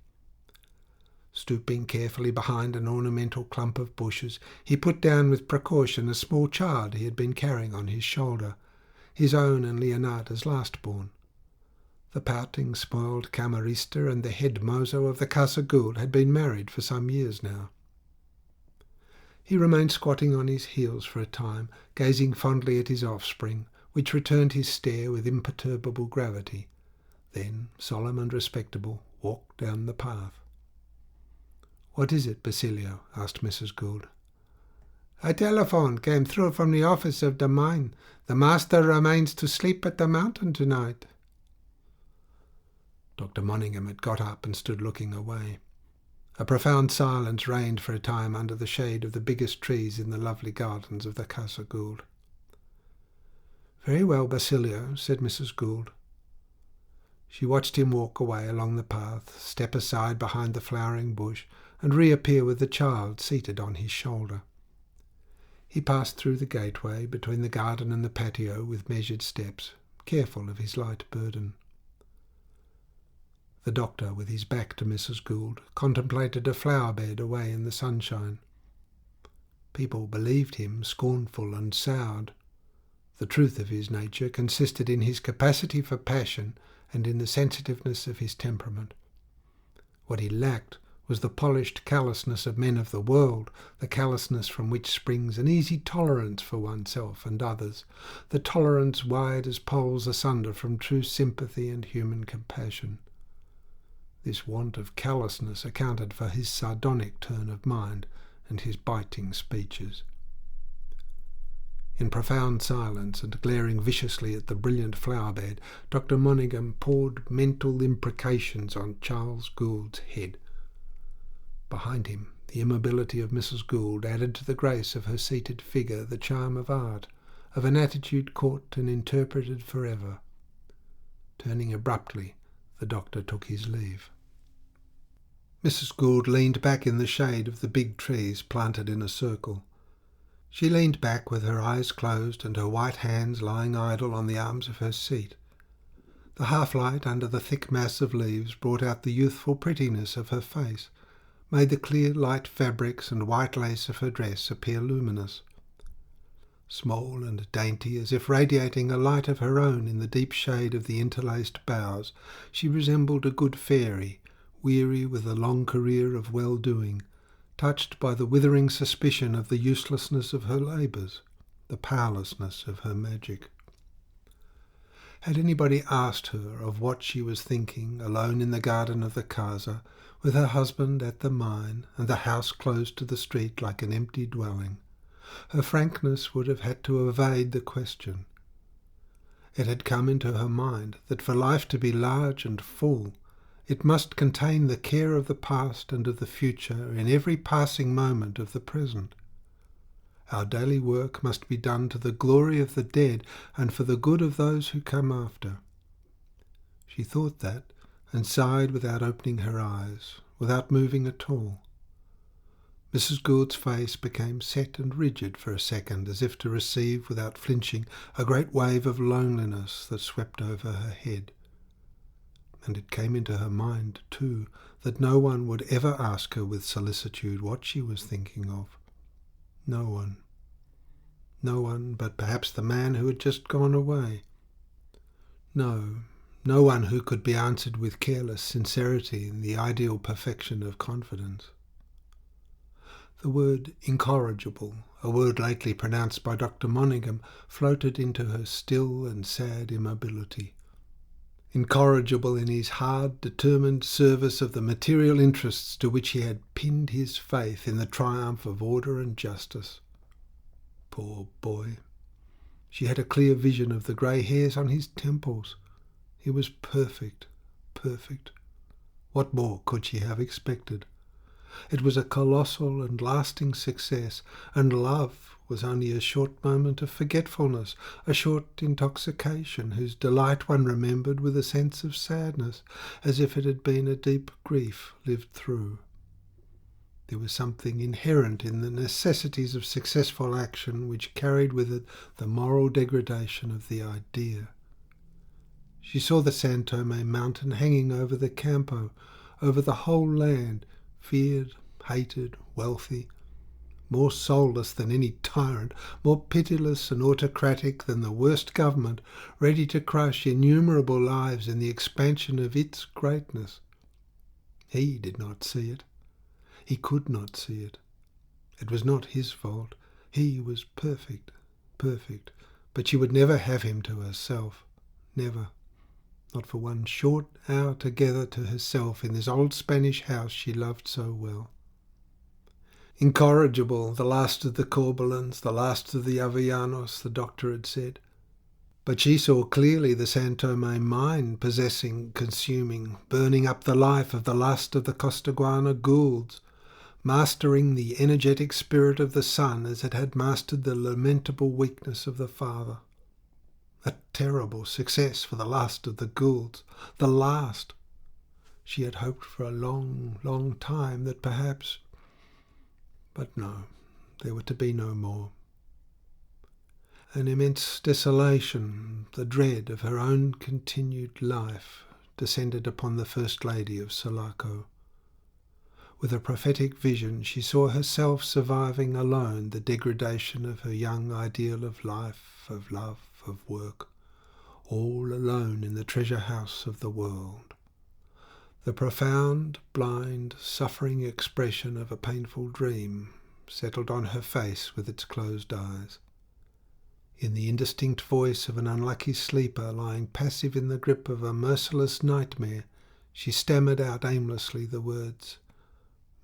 Stooping carefully behind an ornamental clump of bushes, he put down with precaution a small child he had been carrying on his shoulder, his own and Leonarda's last-born. The pouting, spoiled camarista and the head mozo of the Casa Gould had been married for some years now. He remained squatting on his heels for a time, gazing fondly at his offspring, which returned his stare with imperturbable gravity, then, solemn and respectable, walked down the path. "What is it, Basilio?" asked Mrs. Gould. A telephone came through from the office of the mine. The master remains to sleep at the mountain tonight. Dr. Monningham had got up and stood looking away. A profound silence reigned for a time under the shade of the biggest trees in the lovely gardens of the Casa Gould. "Very well, Basilio," said Mrs. Gould. She watched him walk away along the path, step aside behind the flowering bush, and reappear with the child seated on his shoulder. He passed through the gateway between the garden and the patio with measured steps, careful of his light burden. The doctor, with his back to Mrs. Gould, contemplated a flower bed away in the sunshine. People believed him scornful and soured. The truth of his nature consisted in his capacity for passion and in the sensitiveness of his temperament. What he lacked was the polished callousness of men of the world, the callousness from which springs an easy tolerance for oneself and others, the tolerance wide as poles asunder from true sympathy and human compassion. This want of callousness accounted for his sardonic turn of mind and his biting speeches. In profound silence and glaring viciously at the brilliant flower-bed, Dr. Monningham poured mental imprecations on Charles Gould's head. Behind him, the immobility of Mrs. Gould added to the grace of her seated figure the charm of art, of an attitude caught and interpreted forever. Turning abruptly, the doctor took his leave. Mrs. Gould leaned back in the shade of the big trees planted in a circle. She leaned back with her eyes closed and her white hands lying idle on the arms of her seat. The half-light under the thick mass of leaves brought out the youthful prettiness of her face, made the clear light fabrics and white lace of her dress appear luminous. Small and dainty, as if radiating a light of her own in the deep shade of the interlaced boughs, she resembled a good fairy, weary with a long career of well-doing, touched by the withering suspicion of the uselessness of her labours, the powerlessness of her magic. Had anybody asked her of what she was thinking, alone in the garden of the casa, with her husband at the mine, and the house closed to the street like an empty dwelling, her frankness would have had to evade the question. It had come into her mind that for life to be large and full, it must contain the care of the past and of the future in every passing moment of the present. Our daily work must be done to the glory of the dead and for the good of those who come after. She thought that, and sighed without opening her eyes, without moving at all. Mrs. Gould's face became set and rigid for a second, as if to receive, without flinching, a great wave of loneliness that swept over her head. And it came into her mind, too, that no one would ever ask her with solicitude what she was thinking of. No one. No one but perhaps the man who had just gone away. No one who could be answered with careless sincerity in the ideal perfection of confidence. The word incorrigible, a word lately pronounced by Dr. Monningham, floated into her still and sad immobility. Incorrigible in his hard, determined service of the material interests to which he had pinned his faith in the triumph of order and justice. Poor boy! She had a clear vision of the grey hairs on his temples. He was perfect, perfect. What more could she have expected? It was a colossal and lasting success, and love was only a short moment of forgetfulness, a short intoxication whose delight one remembered with a sense of sadness, as if it had been a deep grief lived through. There was something inherent in the necessities of successful action which carried with it the moral degradation of the idea. She saw the San Tome mountain hanging over the Campo, over the whole land, feared, hated, wealthy, more soulless than any tyrant, more pitiless and autocratic than the worst government, ready to crush innumerable lives in the expansion of its greatness. He did not see it. He could not see it. It was not his fault. He was perfect, perfect, but she would never have him to herself. Never. Not for one short hour together to herself in this old Spanish house she loved so well. Incorrigible, the last of the Corbalans, the last of the Avellanos, the doctor had said. But she saw clearly the San Tome mine possessing, consuming, burning up the life of the last of the Costaguana Goulds, mastering the energetic spirit of the son as it had mastered the lamentable weakness of the father. A terrible success for the last of the Goulds, the last. She had hoped for a long, long time that perhaps... But no, there were to be no more. An immense desolation, the dread of her own continued life, descended upon the First Lady of Sulaco. With a prophetic vision, she saw herself surviving alone the degradation of her young ideal of life, of love, of work, all alone in the treasure house of the world. The profound, blind, suffering expression of a painful dream settled on her face with its closed eyes. In the indistinct voice of an unlucky sleeper lying passive in the grip of a merciless nightmare, she stammered out aimlessly the words,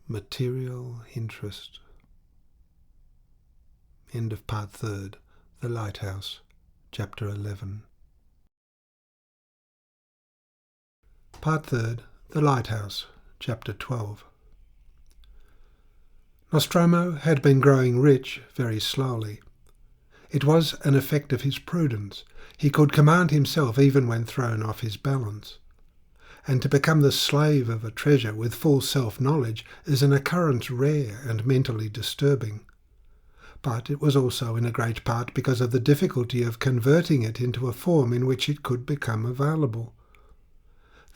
material interest. End of Part 3rd, The Lighthouse, Chapter 11. Part 3rd, The Lighthouse, Chapter 12. Nostromo had been growing rich very slowly. It was an effect of his prudence. He could command himself even when thrown off his balance. And to become the slave of a treasure with full self-knowledge is an occurrence rare and mentally disturbing. But it was also in a great part because of the difficulty of converting it into a form in which it could become available.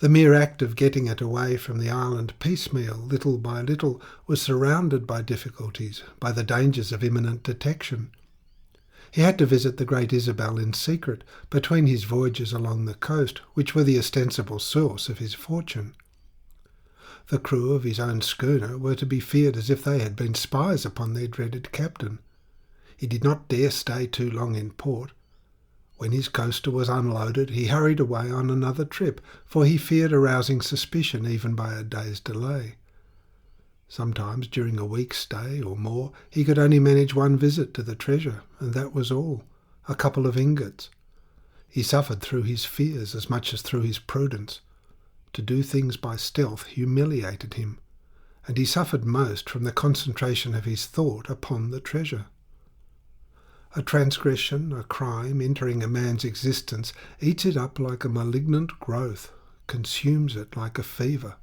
The mere act of getting it away from the island piecemeal, little by little, was surrounded by difficulties, by the dangers of imminent detection. He had to visit the Great Isabel in secret, between his voyages along the coast, which were the ostensible source of his fortune. The crew of his own schooner were to be feared as if they had been spies upon their dreaded captain. He did not dare stay too long in port. When his coaster was unloaded, he hurried away on another trip, for he feared arousing suspicion even by a day's delay. Sometimes during a week's stay or more he could only manage one visit to the treasure, and that was all, a couple of ingots. He suffered through his fears as much as through his prudence. To do things by stealth humiliated him, and he suffered most from the concentration of his thought upon the treasure. A transgression, a crime entering a man's existence, eats it up like a malignant growth, consumes it like a fever.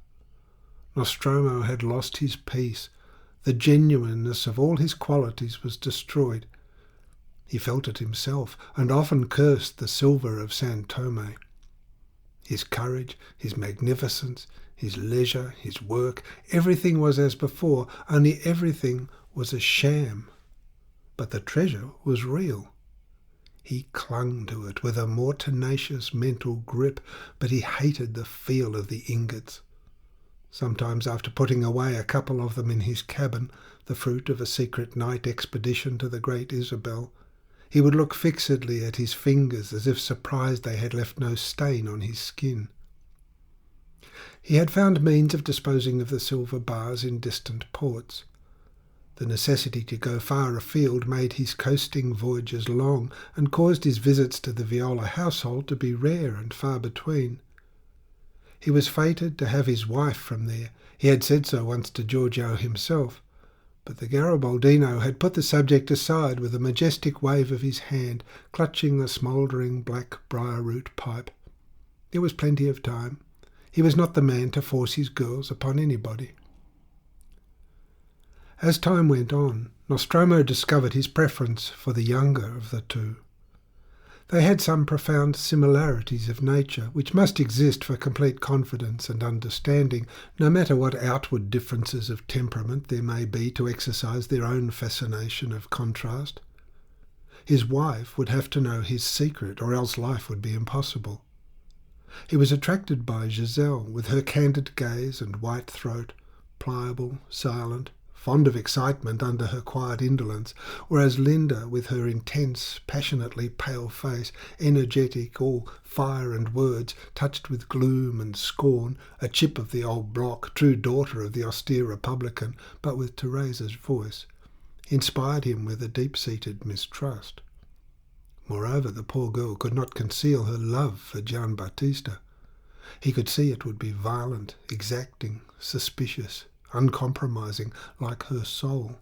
Nostromo had lost his peace. The genuineness of all his qualities was destroyed. He felt it himself, and often cursed the silver of San Tome. His courage, his magnificence, his leisure, his work, everything was as before, only everything was a sham. But the treasure was real. He clung to it with a more tenacious mental grip, but he hated the feel of the ingots. Sometimes after putting away a couple of them in his cabin, the fruit of a secret night expedition to the Great Isabel, he would look fixedly at his fingers as if surprised they had left no stain on his skin. He had found means of disposing of the silver bars in distant ports. The necessity to go far afield made his coasting voyages long and caused his visits to the Viola household to be rare and far between. He was fated to have his wife from there. He had said so once to Giorgio himself, but the Garibaldino had put the subject aside with a majestic wave of his hand, clutching the smouldering black briar-root pipe. There was plenty of time. He was not the man to force his girls upon anybody. As time went on, Nostromo discovered his preference for the younger of the two. They had some profound similarities of nature, which must exist for complete confidence and understanding, no matter what outward differences of temperament there may be to exercise their own fascination of contrast. His wife would have to know his secret, or else life would be impossible. He was attracted by Giselle, with her candid gaze and white throat, pliable, silent, fond of excitement under her quiet indolence, whereas Linda, with her intense, passionately pale face, energetic, all fire and words, touched with gloom and scorn, a chip of the old block, true daughter of the austere republican, but with Teresa's voice, inspired him with a deep-seated mistrust. Moreover, the poor girl could not conceal her love for Gian Battista. He could see it would be violent, exacting, suspicious, uncompromising, like her soul.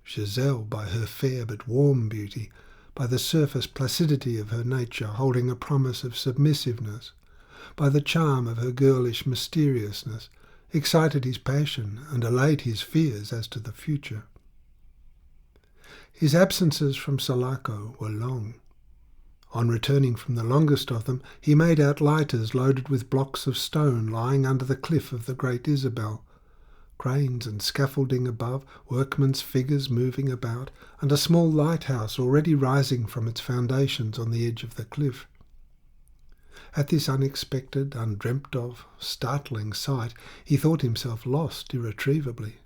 Giselle, by her fair but warm beauty, by the surface placidity of her nature holding a promise of submissiveness, by the charm of her girlish mysteriousness, excited his passion and allayed his fears as to the future. His absences from Sulaco were long. On returning from the longest of them, he made out lighters loaded with blocks of stone lying under the cliff of the Great Isabel, cranes and scaffolding above, workmen's figures moving about, and a small lighthouse already rising from its foundations on the edge of the cliff. At this unexpected, undreamt of, startling sight, he thought himself lost irretrievably.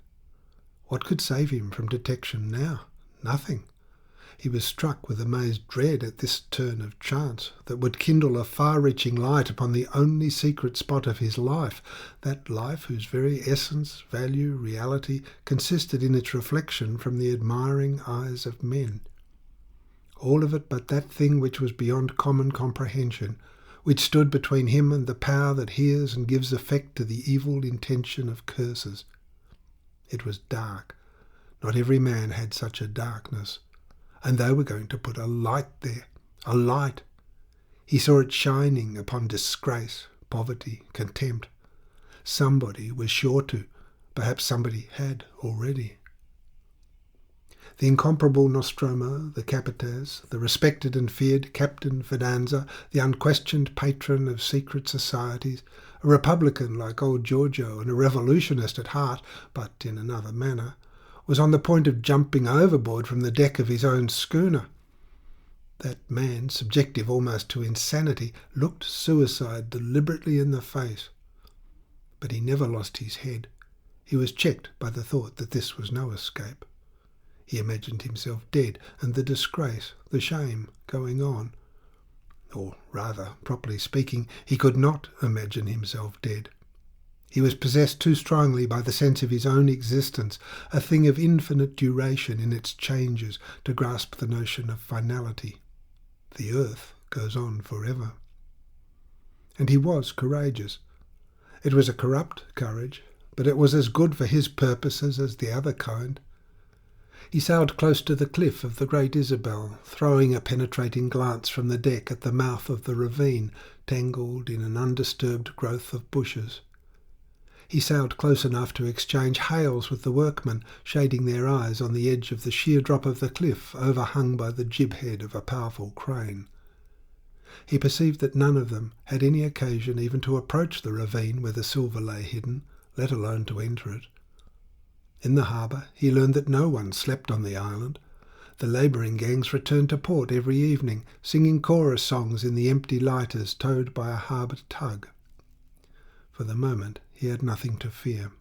What could save him from detection now? Nothing. He was struck with amazed dread at this turn of chance that would kindle a far-reaching light upon the only secret spot of his life, that life whose very essence, value, reality consisted in its reflection from the admiring eyes of men. All of it but that thing which was beyond common comprehension, which stood between him and the power that hears and gives effect to the evil intention of curses. It was dark. Not every man had such a darkness. And they were going to put a light there, a light. He saw it shining upon disgrace, poverty, contempt. Somebody was sure to, perhaps somebody had already. The incomparable Nostromo, the Capataz, the respected and feared Captain Fidanza, the unquestioned patron of secret societies, a republican like old Giorgio and a revolutionist at heart, but in another manner, was on the point of jumping overboard from the deck of his own schooner. That man, subjective almost to insanity, looked suicide deliberately in the face. But he never lost his head. He was checked by the thought that this was no escape. He imagined himself dead, and the disgrace, the shame, going on. Or rather, properly speaking, he could not imagine himself dead. He was possessed too strongly by the sense of his own existence, a thing of infinite duration in its changes, to grasp the notion of finality. The earth goes on forever. And he was courageous. It was a corrupt courage, but it was as good for his purposes as the other kind. He sailed close to the cliff of the Great Isabel, throwing a penetrating glance from the deck at the mouth of the ravine, tangled in an undisturbed growth of bushes. He sailed close enough to exchange hails with the workmen, shading their eyes on the edge of the sheer drop of the cliff overhung by the jib head of a powerful crane. He perceived that none of them had any occasion even to approach the ravine where the silver lay hidden, let alone to enter it. In the harbour he learned that no one slept on the island. The labouring gangs returned to port every evening, singing chorus songs in the empty lighters towed by a harbour tug. For the moment he had nothing to fear.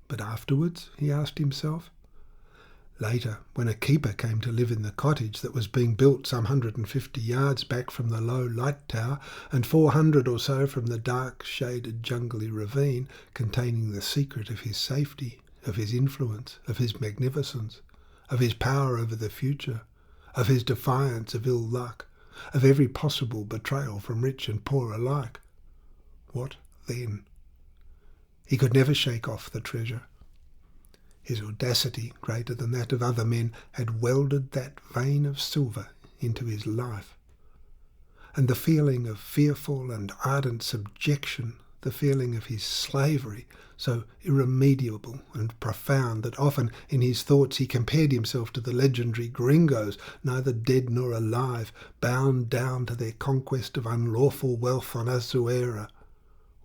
But afterwards, he asked himself? Later, when a keeper came to live in the cottage that was being built some 150 yards back from the low light tower, and 400 or so from the dark, shaded, jungly ravine, containing the secret of his safety, of his influence, of his magnificence, of his power over the future, of his defiance of ill luck, of every possible betrayal from rich and poor alike. What then? He could never shake off the treasure. His audacity, greater than that of other men, had welded that vein of silver into his life. And the feeling of fearful and ardent subjection, the feeling of his slavery, so irremediable and profound that often in his thoughts he compared himself to the legendary gringos, neither dead nor alive, bound down to their conquest of unlawful wealth on Azuera,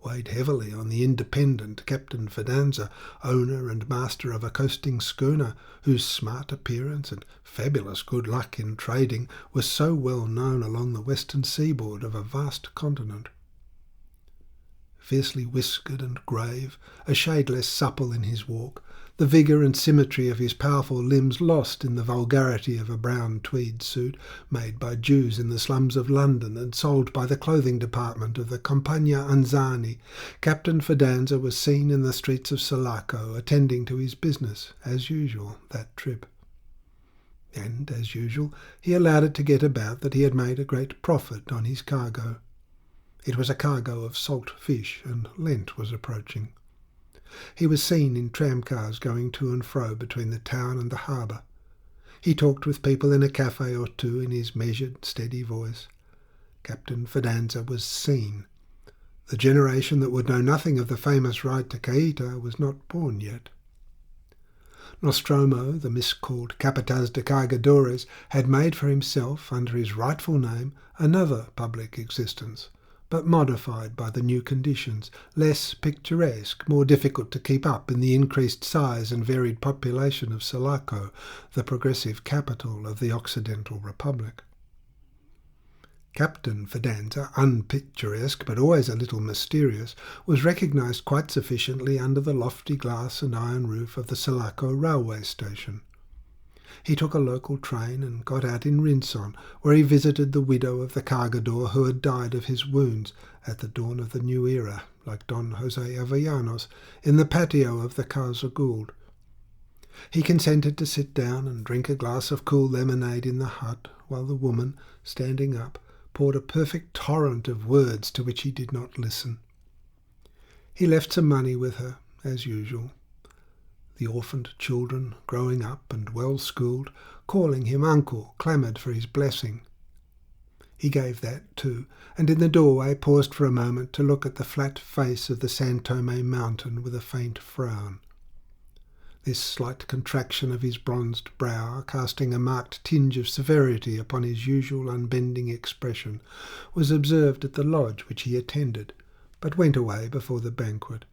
weighed heavily on the independent Captain Fidanza, owner and master of a coasting schooner, whose smart appearance and fabulous good luck in trading was so well known along the western seaboard of a vast continent. fiercely whiskered and grave, a shade less supple in his walk, the vigour and symmetry of his powerful limbs lost in the vulgarity of a brown tweed suit made by Jews in the slums of London and sold by the clothing department of the Compagnia Anzani, Captain Fidanza was seen in the streets of Sulaco attending to his business, as usual, that trip. And, as usual, he allowed it to get about that he had made a great profit on his cargo. It was a cargo of salt fish, and Lent was approaching. He was seen in tramcars going to and fro between the town and the harbour. He talked with people in a cafe or two in his measured, steady voice. Captain Fidanza was seen. The generation that would know nothing of the famous ride to Caïta was not born yet. Nostromo, the miscalled Capataz de Cargadores, had made for himself, under his rightful name, another public existence, but modified by the new conditions, less picturesque, more difficult to keep up in the increased size and varied population of Sulaco, the progressive capital of the Occidental Republic. Captain Fidanza, unpicturesque but always a little mysterious, was recognised quite sufficiently under the lofty glass and iron roof of the Sulaco railway station. He took a local train and got out in Rinson, where he visited the widow of the cargador who had died of his wounds at the dawn of the new era, like Don Jose Avellanos, in the patio of the Casa Gould. He consented to sit down and drink a glass of cool lemonade in the hut, while the woman, standing up, poured a perfect torrent of words to which he did not listen. He left some money with her, as usual. The orphaned children, growing up and well-schooled, calling him uncle, clamoured for his blessing. He gave that too, and in the doorway paused for a moment to look at the flat face of the San Tome mountain with a faint frown. This slight contraction of his bronzed brow, casting a marked tinge of severity upon his usual unbending expression, was observed at the lodge which he attended, but went away before the banquet.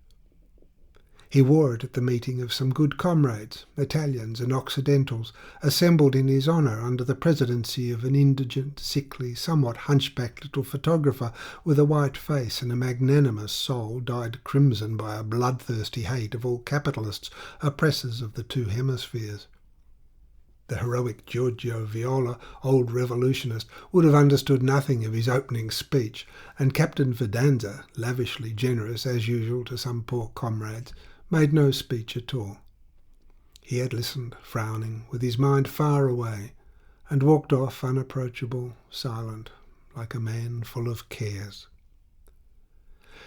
He wore it at the meeting of some good comrades, Italians and Occidentals, assembled in his honour under the presidency of an indigent, sickly, somewhat hunchbacked little photographer with a white face and a magnanimous soul dyed crimson by a bloodthirsty hate of all capitalists, oppressors of the two hemispheres. The heroic Giorgio Viola, old revolutionist, would have understood nothing of his opening speech, and Captain Fidanza, lavishly generous as usual to some poor comrades, made no speech at all. He had listened, frowning, with his mind far away, and walked off unapproachable, silent, like a man full of cares.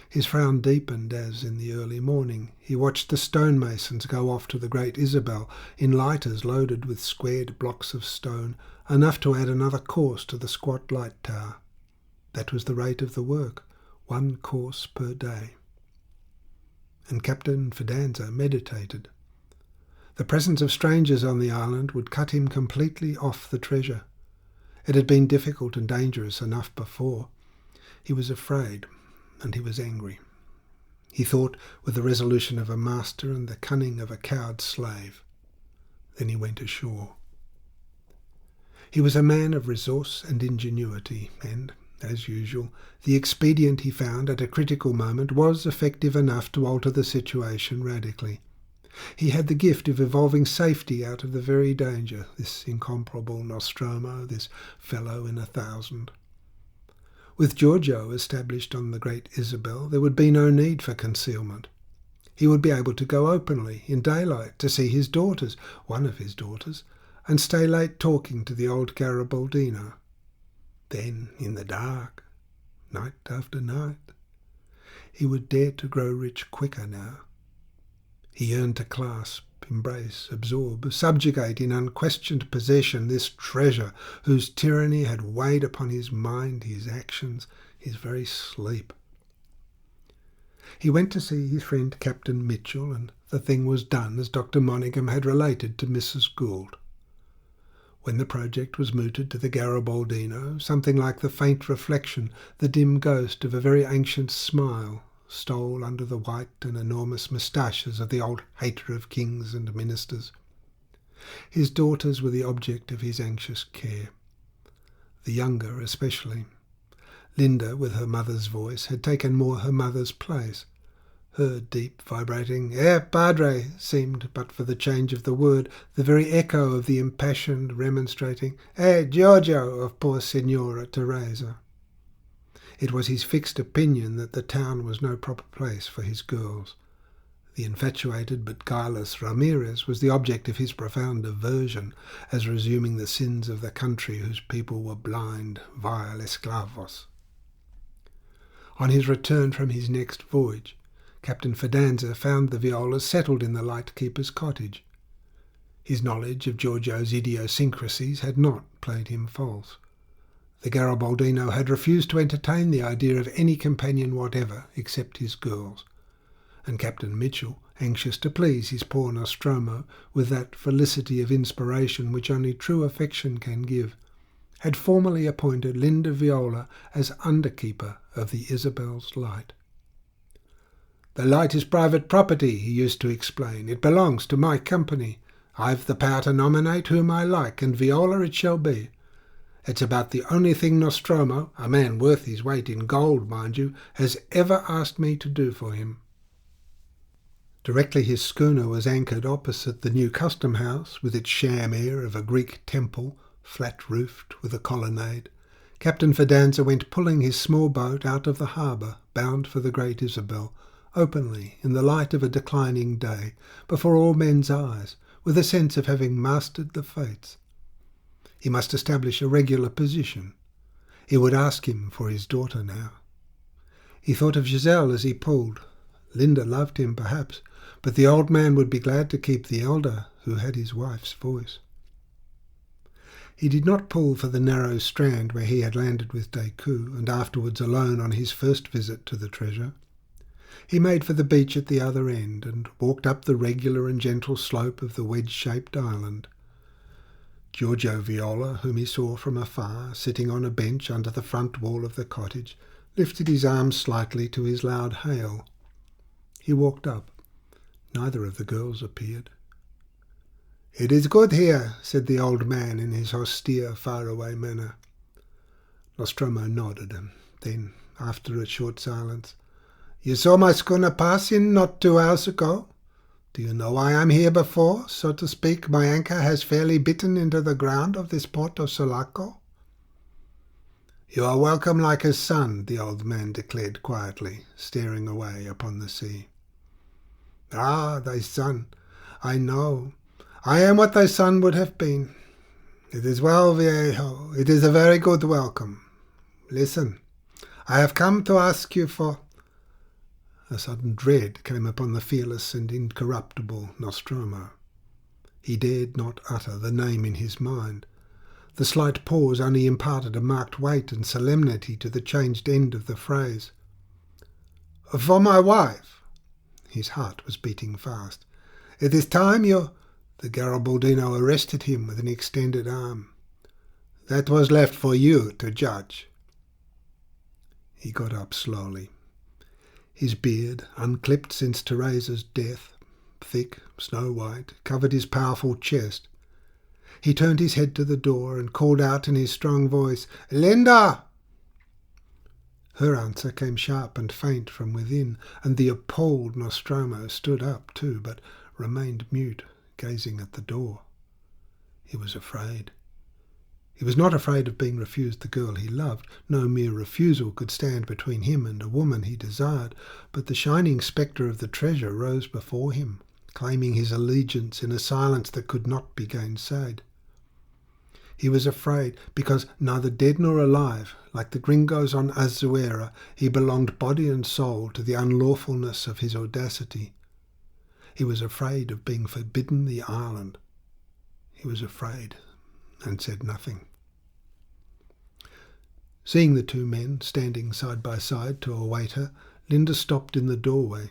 His frown deepened as, in the early morning, he watched the stonemasons go off to the Great Isabel in lighters loaded with squared blocks of stone, enough to add another course to the squat light tower. That was the rate of the work, 1 course per day. And Captain Fidanza meditated. The presence of strangers on the island would cut him completely off the treasure. It had been difficult and dangerous enough before. He was afraid, and he was angry. He thought with the resolution of a master and the cunning of a cowed slave. Then he went ashore. He was a man of resource and ingenuity, and, as usual, the expedient he found at a critical moment was effective enough to alter the situation radically. He had the gift of evolving safety out of the very danger, this incomparable Nostromo, this fellow in 1,000. With Giorgio established on the Great Isabel, there would be no need for concealment. He would be able to go openly, in daylight, to see his daughters, one of his daughters, and stay late talking to the old Garibaldino. Then, in the dark, night after night, he would dare to grow rich quicker now. He yearned to clasp, embrace, absorb, subjugate in unquestioned possession this treasure whose tyranny had weighed upon his mind, his actions, his very sleep. He went to see his friend Captain Mitchell, and the thing was done as Dr. Monaghan had related to Mrs. Gould. When the project was mooted to the Garibaldino, something like the faint reflection, the dim ghost of a very ancient smile, stole under the white and enormous moustaches of the old hater of kings and ministers. His daughters were the object of his anxious care, the younger especially. Linda, with her mother's voice, had taken more her mother's place. Her deep, vibrating padre seemed, but for the change of the word, the very echo of the impassioned, remonstrating Giorgio of poor Signora Teresa. It was his fixed opinion that the town was no proper place for his girls. The infatuated but guileless Ramirez was the object of his profound aversion, as resuming the sins of the country whose people were blind, vile esclavos. On his return from his next voyage, Captain Fidanza found the Violas settled in the lightkeeper's cottage. His knowledge of Giorgio's idiosyncrasies had not played him false. The Garibaldino had refused to entertain the idea of any companion whatever except his girls, and Captain Mitchell, anxious to please his poor Nostromo with that felicity of inspiration which only true affection can give, had formally appointed Linda Viola as underkeeper of the Isabel's light. "The light is private property," he used to explain. "It belongs to my company. I've the power to nominate whom I like, and Viola it shall be. It's about the only thing Nostromo, a man worth his weight in gold, mind you, has ever asked me to do for him." Directly his schooner was anchored opposite the new custom house, with its sham air of a Greek temple, flat-roofed with a colonnade, Captain Fidanza went pulling his small boat out of the harbour, bound for the Great Isabel, openly, in the light of a declining day, before all men's eyes, with a sense of having mastered the fates. He must establish a regular position. He would ask him for his daughter now. He thought of Giselle as he pulled. Linda loved him, perhaps, but the old man would be glad to keep the elder, who had his wife's voice. He did not pull for the narrow strand where he had landed with Decoud, and afterwards alone on his first visit to the treasure. He made for the beach at the other end, and walked up the regular and gentle slope of the wedge-shaped island. Giorgio Viola, whom he saw from afar, sitting on a bench under the front wall of the cottage, lifted his arms slightly to his loud hail. He walked up. Neither of the girls appeared. "It is good here," said the old man in his austere, far-away manner. Nostromo nodded, and then, after a short silence, "You saw my schooner pass in not 2 hours ago? Do you know why I'm here before, so to speak, my anchor has fairly bitten into the ground of this port of Sulaco?" "You are welcome like a son," the old man declared quietly, staring away upon the sea. "Ah, thy son. I know. I am what thy son would have been. It is well, viejo. It is a very good welcome. Listen, I have come to ask you for—" A sudden dread came upon the fearless and incorruptible Nostromo. He dared not utter the name in his mind. The slight pause only imparted a marked weight and solemnity to the changed end of the phrase. "For my wife." His heart was beating fast. "It is time you—" The Garibaldino arrested him with an extended arm. "That was left for you to judge." He got up slowly. His beard, unclipped since Teresa's death, thick, snow-white, covered his powerful chest. He turned his head to the door and called out in his strong voice, "Linda!" Her answer came sharp and faint from within, and the appalled Nostromo stood up too, but remained mute, gazing at the door. He was afraid. He was not afraid of being refused the girl he loved. No mere refusal could stand between him and a woman he desired, but the shining spectre of the treasure rose before him, claiming his allegiance in a silence that could not be gainsaid. He was afraid because, neither dead nor alive, like the gringos on Azuera, he belonged body and soul to the unlawfulness of his audacity. He was afraid of being forbidden the island. He was afraid, and said nothing. Seeing the two men standing side by side to await her, Linda stopped in the doorway.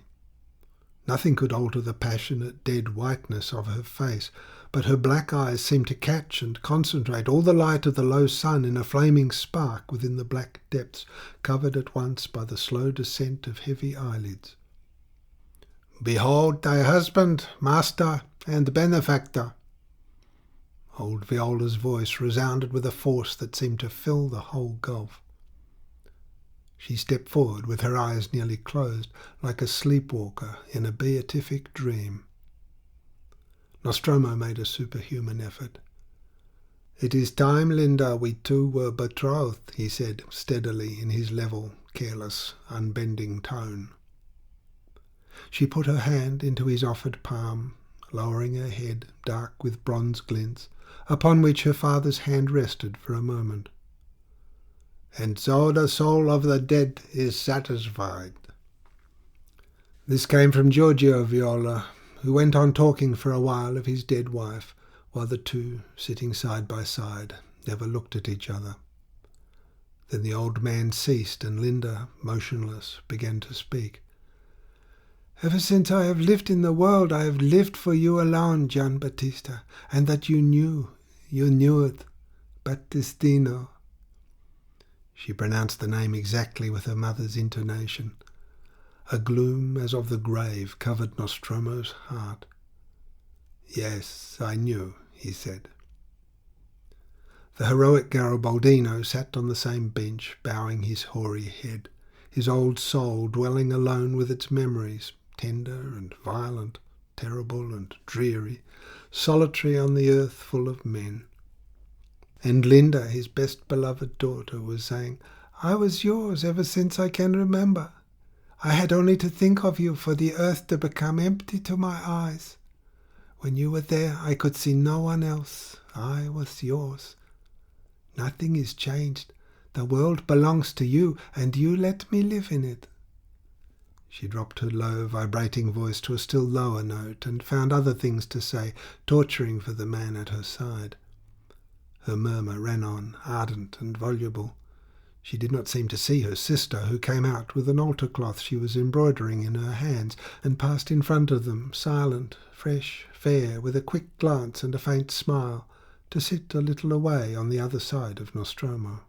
Nothing could alter the passionate, dead whiteness of her face, but her black eyes seemed to catch and concentrate all the light of the low sun in a flaming spark within the black depths, covered at once by the slow descent of heavy eyelids. "Behold thy husband, master, and benefactor." Old Viola's voice resounded with a force that seemed to fill the whole gulf. She stepped forward with her eyes nearly closed, like a sleepwalker in a beatific dream. Nostromo made a superhuman effort. "It is time, Linda, we two were betrothed," he said steadily in his level, careless, unbending tone. She put her hand into his offered palm, lowering her head, dark with bronze glints, upon which her father's hand rested for a moment. "And so the soul of the dead is satisfied." This came from Giorgio Viola, who went on talking for a while of his dead wife, while the two, sitting side by side, never looked at each other. Then the old man ceased, and Linda, motionless, began to speak. "Ever since I have lived in the world, I have lived for you alone, Gian Battista, and that you knew it, Battistino." She pronounced the name exactly with her mother's intonation. A gloom as of the grave covered Nostromo's heart. "Yes, I knew," he said. The heroic Garibaldino sat on the same bench, bowing his hoary head, his old soul dwelling alone with its memories, tender and violent, terrible and dreary, solitary on the earth full of men. And Linda, his best beloved daughter, was saying, "I was yours ever since I can remember. I had only to think of you for the earth to become empty to my eyes. When you were there, I could see no one else. I was yours. Nothing is changed. The world belongs to you, and you let me live in it." She dropped her low, vibrating voice to a still lower note and found other things to say, torturing for the man at her side. Her murmur ran on, ardent and voluble. She did not seem to see her sister, who came out with an altar cloth she was embroidering in her hands, and passed in front of them, silent, fresh, fair, with a quick glance and a faint smile, to sit a little away on the other side of Nostromo.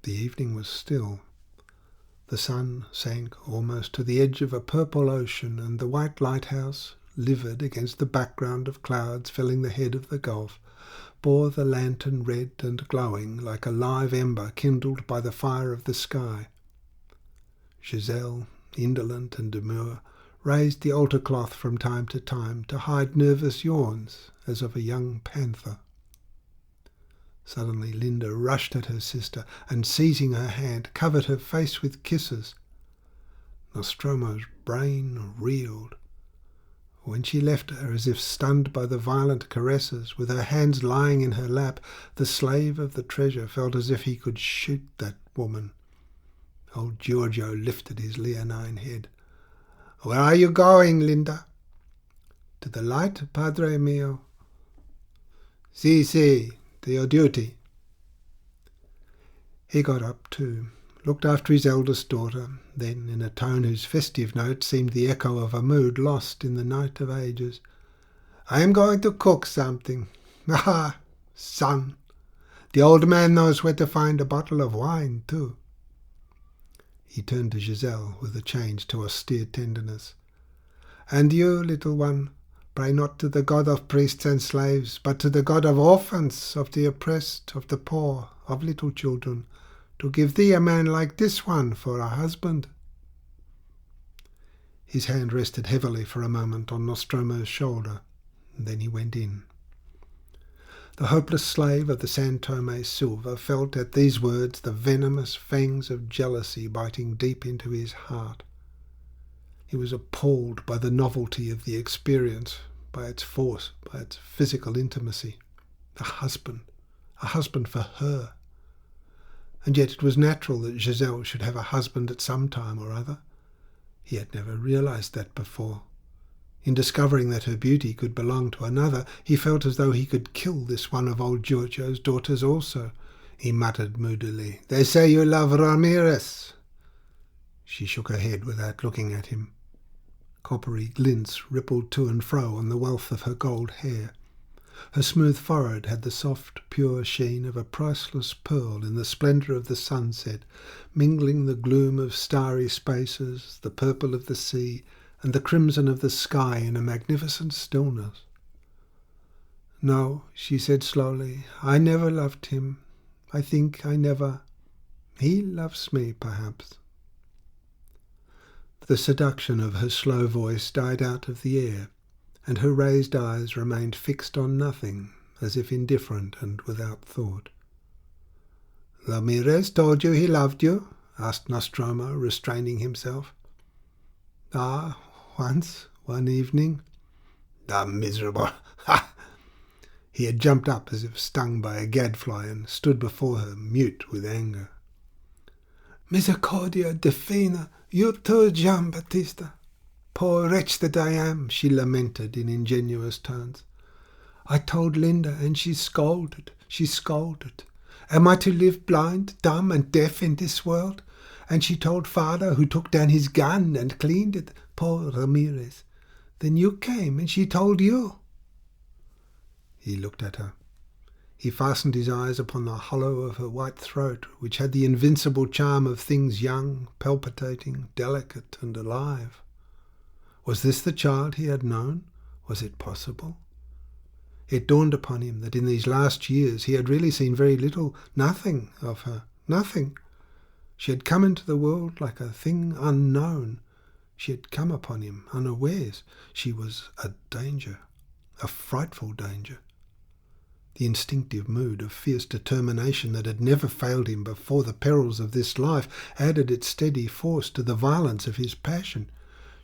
The evening was still. The sun sank almost to the edge of a purple ocean, and the white lighthouse, livid against the background of clouds filling the head of the gulf, bore the lantern red and glowing like a live ember kindled by the fire of the sky. Giselle, indolent and demure, raised the altar cloth from time to hide nervous yawns as of a young panther. Suddenly Linda rushed at her sister and, seizing her hand, covered her face with kisses. Nostromo's brain reeled. When she left her, as if stunned by the violent caresses, with her hands lying in her lap, the slave of the treasure felt as if he could shoot that woman. Old Giorgio lifted his leonine head. "Where are you going, Linda?" "To the light, padre mio." "Si, to your duty." He got up too, looked after his eldest daughter, then, in a tone whose festive note seemed the echo of a mood lost in the night of ages, "I am going to cook something. Ah, son! The old man knows where to find a bottle of wine, too." He turned to Giselle with a change to austere tenderness. "And you, little one, pray not to the God of priests and slaves, but to the God of orphans, of the oppressed, of the poor, of little children, to give thee a man like this one for a husband." His hand rested heavily for a moment on Nostromo's shoulder, and then he went in. The hopeless slave of the San Tome silver felt at these words the venomous fangs of jealousy biting deep into his heart. He was appalled by the novelty of the experience, by its force, by its physical intimacy. A husband for her. And yet it was natural that Giselle should have a husband at some time or other. He had never realized that before. In discovering that her beauty could belong to another, he felt as though he could kill this one of old Giorgio's daughters also. He muttered moodily, "They say you love Ramirez." She shook her head without looking at him. Coppery glints rippled to and fro on the wealth of her gold hair. Her smooth forehead had the soft, pure sheen of a priceless pearl in the splendour of the sunset, mingling the gloom of starry spaces, the purple of the sea, and the crimson of the sky in a magnificent stillness. "No," she said slowly, "I never loved him. I think I never He loves me, perhaps. The seduction of her slow voice died out of the air, and her raised eyes remained fixed on nothing, as if indifferent and without thought. "Ramirez told you he loved you?" asked Nostromo, restraining himself. "Ah, once, one evening." "The miserable! Ha!" He had jumped up as if stung by a gadfly and stood before her, mute with anger. "Misericordia divina, you too, Gian Battista. Poor wretch that I am," she lamented in ingenuous tones. "I told Linda, and she scolded. Am I to live blind, dumb, and deaf in this world? And she told father, who took down his gun and cleaned it. Poor Ramirez. Then you came, and she told you." He looked at her. He fastened his eyes upon the hollow of her white throat, which had the invincible charm of things young, palpitating, delicate, and alive. Was this the child he had known? Was it possible? It dawned upon him that in these last years he had really seen very little, nothing of her, nothing. She had come into the world like a thing unknown. She had come upon him unawares. She was a danger, a frightful danger. The instinctive mood of fierce determination that had never failed him before the perils of this life added its steady force to the violence of his passion.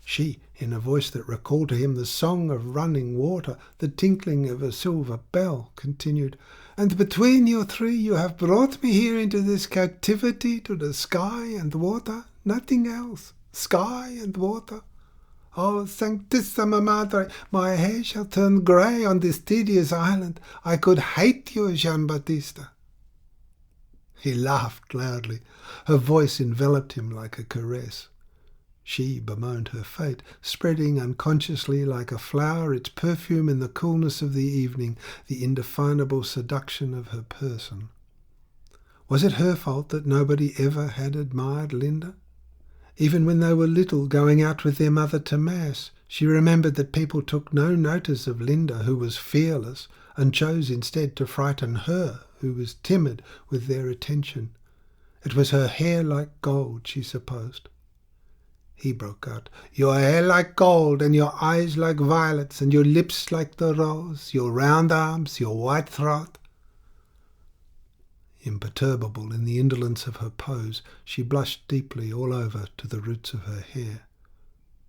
She, in a voice that recalled to him the song of running water, the tinkling of a silver bell, continued, "And between you three you have brought me here into this captivity to the sky and water, nothing else, sky and water. Oh, Sanctissima Madre, my hair shall turn grey on this tedious island. I could hate you, Gian Battista." He laughed loudly. Her voice enveloped him like a caress. She bemoaned her fate, spreading unconsciously like a flower its perfume in the coolness of the evening, the indefinable seduction of her person. Was it her fault that nobody ever had admired Linda? Even when they were little, going out with their mother to Mass, she remembered that people took no notice of Linda, who was fearless, and chose instead to frighten her, who was timid, with their attention. It was her hair like gold, she supposed. He broke out, "Your hair like gold, and your eyes like violets, and your lips like the rose, your round arms, your white throat." Imperturbable in the indolence of her pose, she blushed deeply all over to the roots of her hair.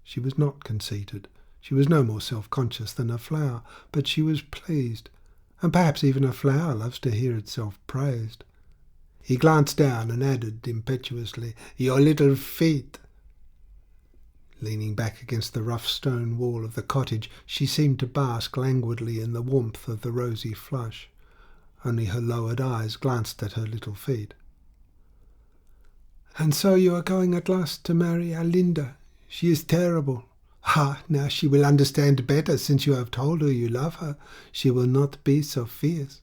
She was not conceited. She was no more self-conscious than a flower, but she was pleased, and perhaps even a flower loves to hear itself praised. He glanced down and added impetuously, "Your little feet." Leaning back against the rough stone wall of the cottage, she seemed to bask languidly in the warmth of the rosy flush. Only her lowered eyes glanced at her little feet. "And so you are going at last to marry Alinda. She is terrible. Ah, now she will understand better, since you have told her you love her. She will not be so fierce."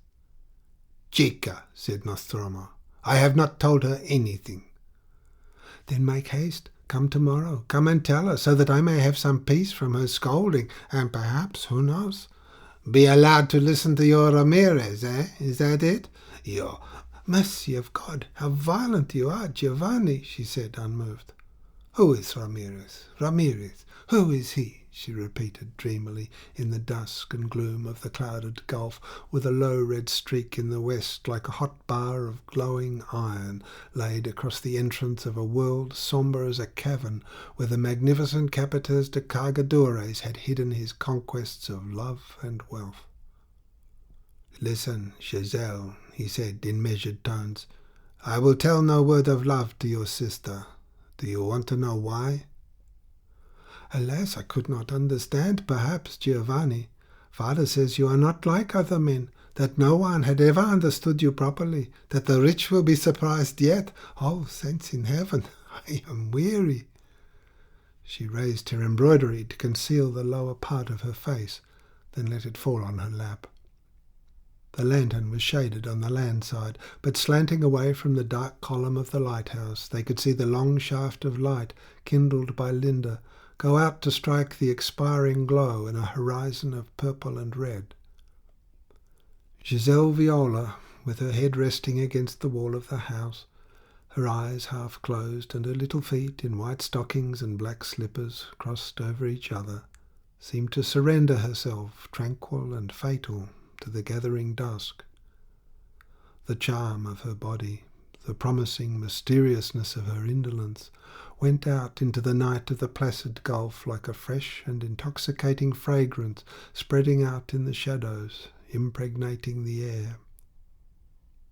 "Chica," said Nostromo, "I have not told her anything." "Then make haste. Come tomorrow. Come and tell her, so that I may have some peace from her scolding, and perhaps, who knows, be allowed to listen to your Ramirez, eh? Is that it? Your mercy of God, how violent you are, Giovanni," she said, unmoved. "Who is Ramirez? Ramirez? Who is he?" she repeated dreamily in the dusk and gloom of the clouded gulf, with a low red streak in the west like a hot bar of glowing iron laid across the entrance of a world sombre as a cavern where the magnificent Capitas de Cargadores had hidden his conquests of love and wealth. "Listen, Giselle," he said in measured tones. "I will tell no word of love to your sister. Do you want to know why?" "Alas, I could not understand, perhaps, Giovanni. Father says you are not like other men, that no one had ever understood you properly, that the rich will be surprised yet. Oh, saints in heaven, I am weary." She raised her embroidery to conceal the lower part of her face, then let it fall on her lap. The lantern was shaded on the land side, but slanting away from the dark column of the lighthouse, they could see the long shaft of light, kindled by Linda, go out to strike the expiring glow in a horizon of purple and red. Giselle Viola, with her head resting against the wall of the house, Her eyes half closed, and her little feet, in white stockings and black slippers, crossed over each other, seemed to surrender herself, tranquil and fatal, to the gathering dusk. The charm of her body, the promising mysteriousness of her indolence, went out into the night of the placid gulf like a fresh and intoxicating fragrance spreading out in the shadows, impregnating the air.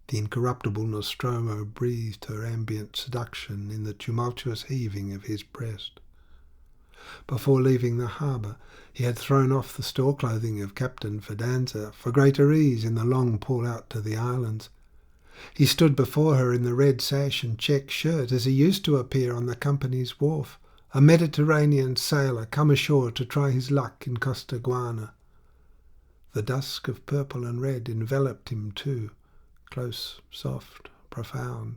The incorruptible Nostromo breathed her ambient seduction in the tumultuous heaving of his breast. Before leaving the harbour, he had thrown off the store clothing of Captain Fidanza for greater ease in the long pull out to the islands. He stood before her in the red sash and check shirt as he used to appear on the company's wharf, a Mediterranean sailor come ashore to try his luck in Costaguana. The dusk of purple and red enveloped him too, close, soft, profound,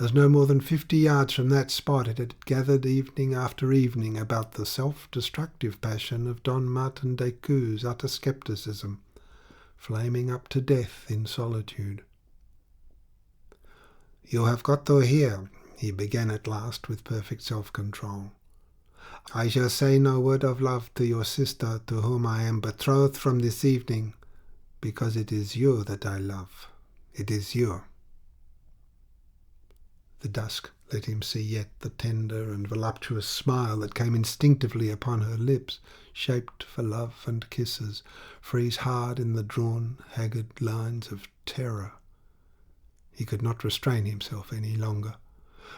as no more than 50 yards from that spot it had gathered evening after evening about the self-destructive passion of Don Martin Decoud's utter scepticism, flaming up to death in solitude. "You have got to hear," he began at last with perfect self-control. "I shall say no word of love to your sister, to whom I am betrothed from this evening, because it is you that I love. It is you." The dusk let him see yet the tender and voluptuous smile that came instinctively upon her lips, shaped for love and kisses, freeze hard in the drawn, haggard lines of terror. He could not restrain himself any longer.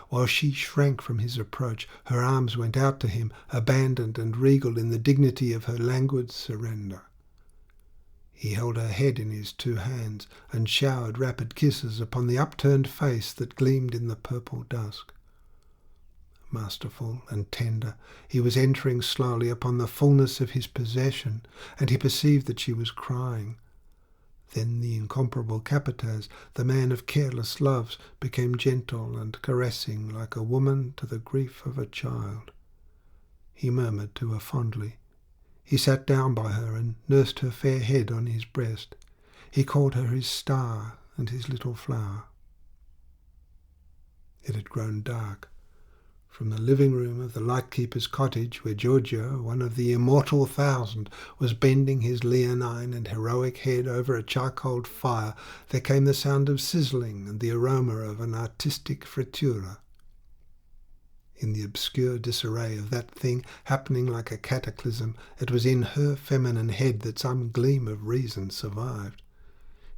While she shrank from his approach, her arms went out to him, abandoned and regal in the dignity of her languid surrender. He held her head in his 2 hands and showered rapid kisses upon the upturned face that gleamed in the purple dusk. Masterful and tender, he was entering slowly upon the fullness of his possession, and he perceived that she was crying. Then the incomparable Capataz, the man of careless loves, became gentle and caressing like a woman to the grief of a child. He murmured to her fondly. He sat down by her and nursed her fair head on his breast. He called her his star and his little flower. It had grown dark. From the living room of the lightkeeper's cottage, where Giorgio, one of the immortal 1,000, was bending his leonine and heroic head over a charcoal fire, there came the sound of sizzling and the aroma of an artistic frittura. In the obscure disarray of that thing happening like a cataclysm, it was in her feminine head that some gleam of reason survived.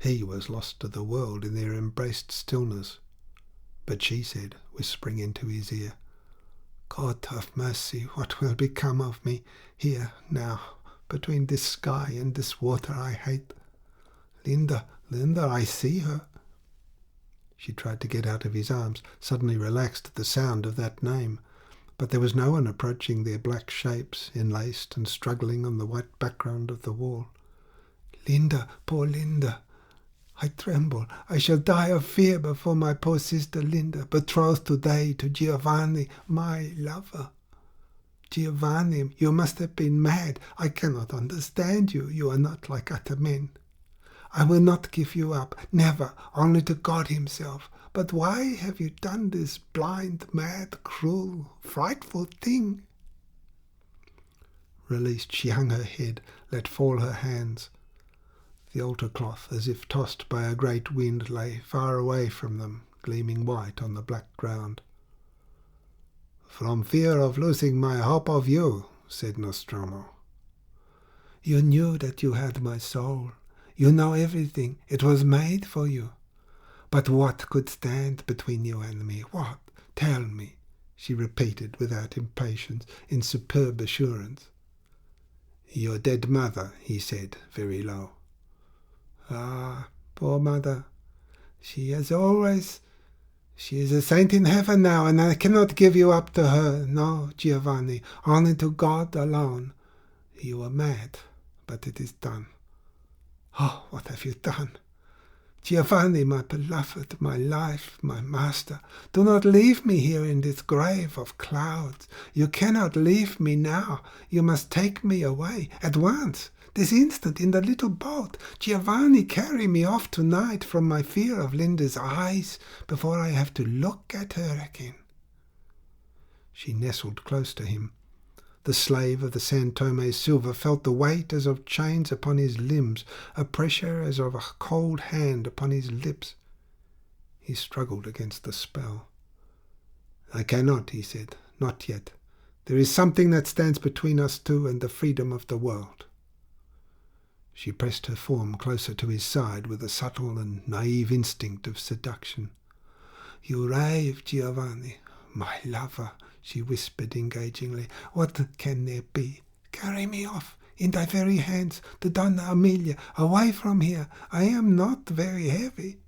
He was lost to the world in their embraced stillness. But she said, whispering into his ear, "God have mercy, what will become of me here, now, between this sky and this water I hate? Linda, Linda, I see her." She tried to get out of his arms, suddenly relaxed at the sound of that name. But there was no one approaching their black shapes, enlaced and struggling on the white background of the wall. "Linda, poor Linda! I tremble. I shall die of fear before my poor sister Linda, betrothed today to Giovanni, my lover. Giovanni, you must have been mad. I cannot understand you. You are not like other men. I will not give you up, never, only to God himself. But why have you done this blind, mad, cruel, frightful thing?" Released, she hung her head, let fall her hands. The altar cloth, as if tossed by a great wind, lay far away from them, gleaming white on the black ground. "From fear of losing my hope of you," said Nostromo. "You knew that you had my soul. You know everything. It was made for you. But what could stand between you and me? What? Tell me," she repeated without impatience, in superb assurance. "Your dead mother," he said, very low. "Ah, poor mother. She is a saint in heaven now, and I cannot give you up to her. No, Giovanni, only to God alone. You are mad, but it is done. Oh, what have you done? Giovanni, my beloved, my life, my master, do not leave me here in this grave of clouds. You cannot leave me now. You must take me away at once, this instant, in the little boat. Giovanni, carry me off tonight from my fear of Linda's eyes before I have to look at her again. She nestled close to him. The slave of the San Tome silver felt the weight as of chains upon his limbs, a pressure as of a cold hand upon his lips. He struggled against the spell. I cannot, he said, not yet. There is something that stands between us two and the freedom of the world. She pressed her form closer to his side with a subtle and naive instinct of seduction. You rave, Giovanni, my lover, she whispered engagingly. What can there be? Carry me off, in thy very hands, to Donna Amelia, away from here. I am not very heavy.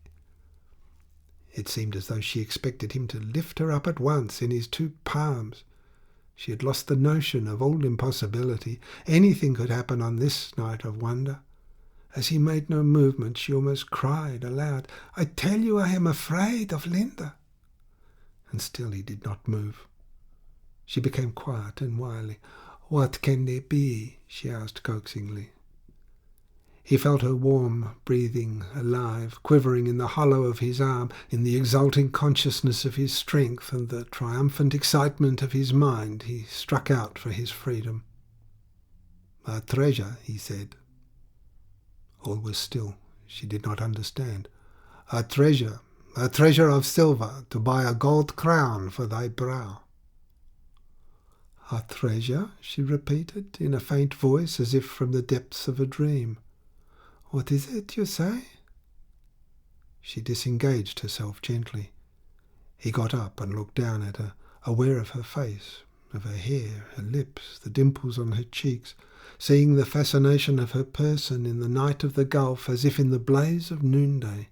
It seemed as though she expected him to lift her up at once in his two palms. She had lost the notion of all impossibility. Anything could happen on this night of wonder. As he made no movement, she almost cried aloud, I tell you I am afraid of Linda. And still he did not move. She became quiet and wily. What can there be? She asked coaxingly. He felt her warm breathing, alive, quivering in the hollow of his arm, in the exulting consciousness of his strength and the triumphant excitement of his mind. He struck out for his freedom. A treasure, he said. All was still. She did not understand. A treasure of silver, to buy a gold crown for thy brow. A treasure, she repeated, in a faint voice, as if from the depths of a dream. What is it, you say? She disengaged herself gently. He got up and looked down at her, aware of her face, of her hair, her lips, the dimples on her cheeks, seeing the fascination of her person in the night of the gulf as if in the blaze of noonday.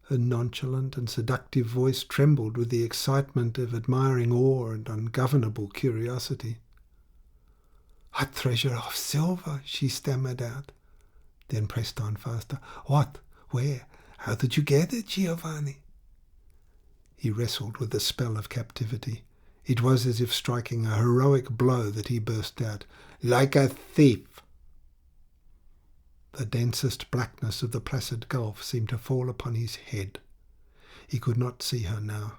Her nonchalant and seductive voice trembled with the excitement of admiring awe and ungovernable curiosity. A treasure of silver, she stammered out, then pressed on faster. What? Where? How did you get it, Giovanni? He wrestled with the spell of captivity. It was as if striking a heroic blow that he burst out, like a thief. The densest blackness of the placid gulf seemed to fall upon his head. He could not see her now.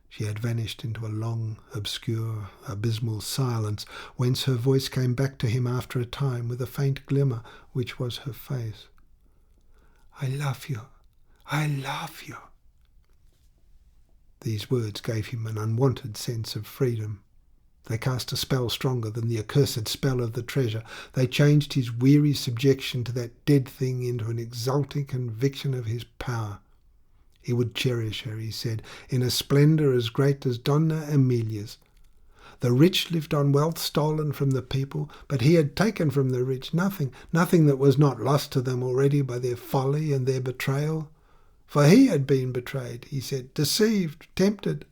She had vanished into a long, obscure, abysmal silence, whence her voice came back to him after a time with a faint glimmer, which was her face. I love you. I love you. These words gave him an unwonted sense of freedom. They cast a spell stronger than the accursed spell of the treasure. They changed his weary subjection to that dead thing into an exulting conviction of his power. He would cherish her, he said, in a splendour as great as Donna Emilia's. The rich lived on wealth stolen from the people, but he had taken from the rich nothing that was not lost to them already by their folly and their betrayal. For he had been betrayed, he said, deceived, tempted.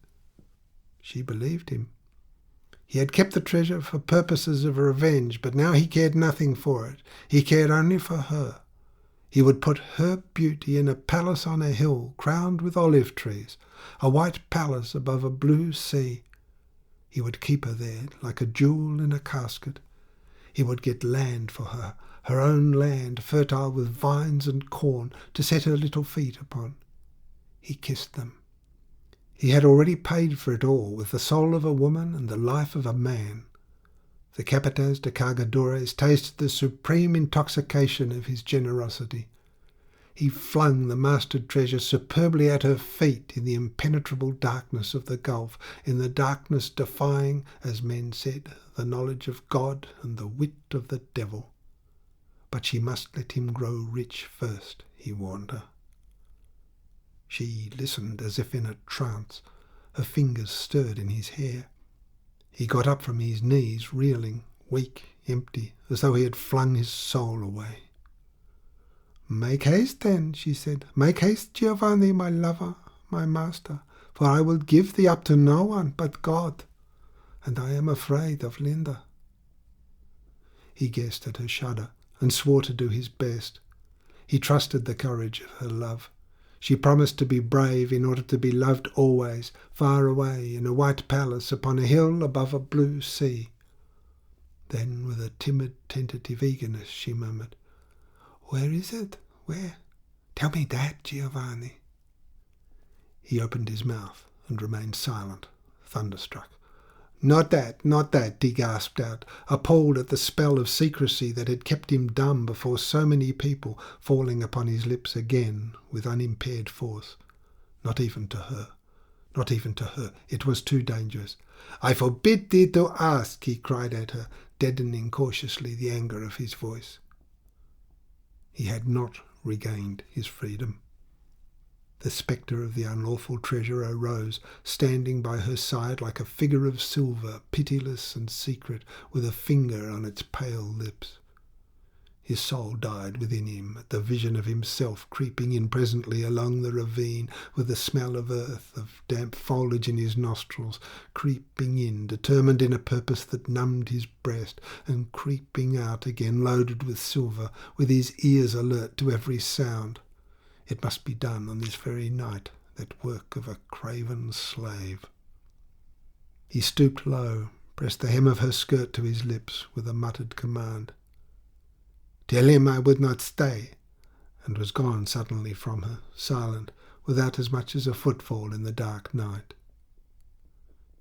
She believed him. He had kept the treasure for purposes of revenge, but now he cared nothing for it. He cared only for her. He would put her beauty in a palace on a hill, crowned with olive trees, a white palace above a blue sea. He would keep her there, like a jewel in a casket. He would get land for her, her own land, fertile with vines and corn, to set her little feet upon. He kissed them. He had already paid for it all with the soul of a woman and the life of a man. The Capataz de Cargadores tasted the supreme intoxication of his generosity. He flung the mastered treasure superbly at her feet in the impenetrable darkness of the gulf, in the darkness defying, as men said, the knowledge of God and the wit of the devil. But she must let him grow rich first, he warned her. She listened as if in a trance. Her fingers stirred in his hair. He got up from his knees, reeling, weak, empty, as though he had flung his soul away. Make haste, then, she said. Make haste, Giovanni, my lover, my master, for I will give thee up to no one but God, and I am afraid of Linda. He guessed at her shudder, and swore to do his best. He trusted the courage of her love. She promised to be brave in order to be loved always, far away in a white palace upon a hill above a blue sea. Then, with a timid, tentative eagerness, she murmured, "Where is it? Where? Tell me that, Giovanni." He opened his mouth and remained silent, thunderstruck. "Not that, not that," he gasped out, appalled at the spell of secrecy that had kept him dumb before so many people, falling upon his lips again with unimpaired force. Not even to her. Not even to her. It was too dangerous. "I forbid thee to ask," he cried at her, deadening cautiously the anger of his voice. He had not regained his freedom. The spectre of the unlawful treasure arose, standing by her side like a figure of silver, pitiless and secret, with a finger on its pale lips. His soul died within him at the vision of himself creeping in presently along the ravine, with the smell of earth, of damp foliage in his nostrils, creeping in, determined in a purpose that numbed his breast, and creeping out again loaded with silver, with his ears alert to every sound. It must be done on this very night, that work of a craven slave. He stooped low, pressed the hem of her skirt to his lips with a muttered command. "Tell him I would not stay," and was gone suddenly from her, silent, without as much as a footfall in the dark night.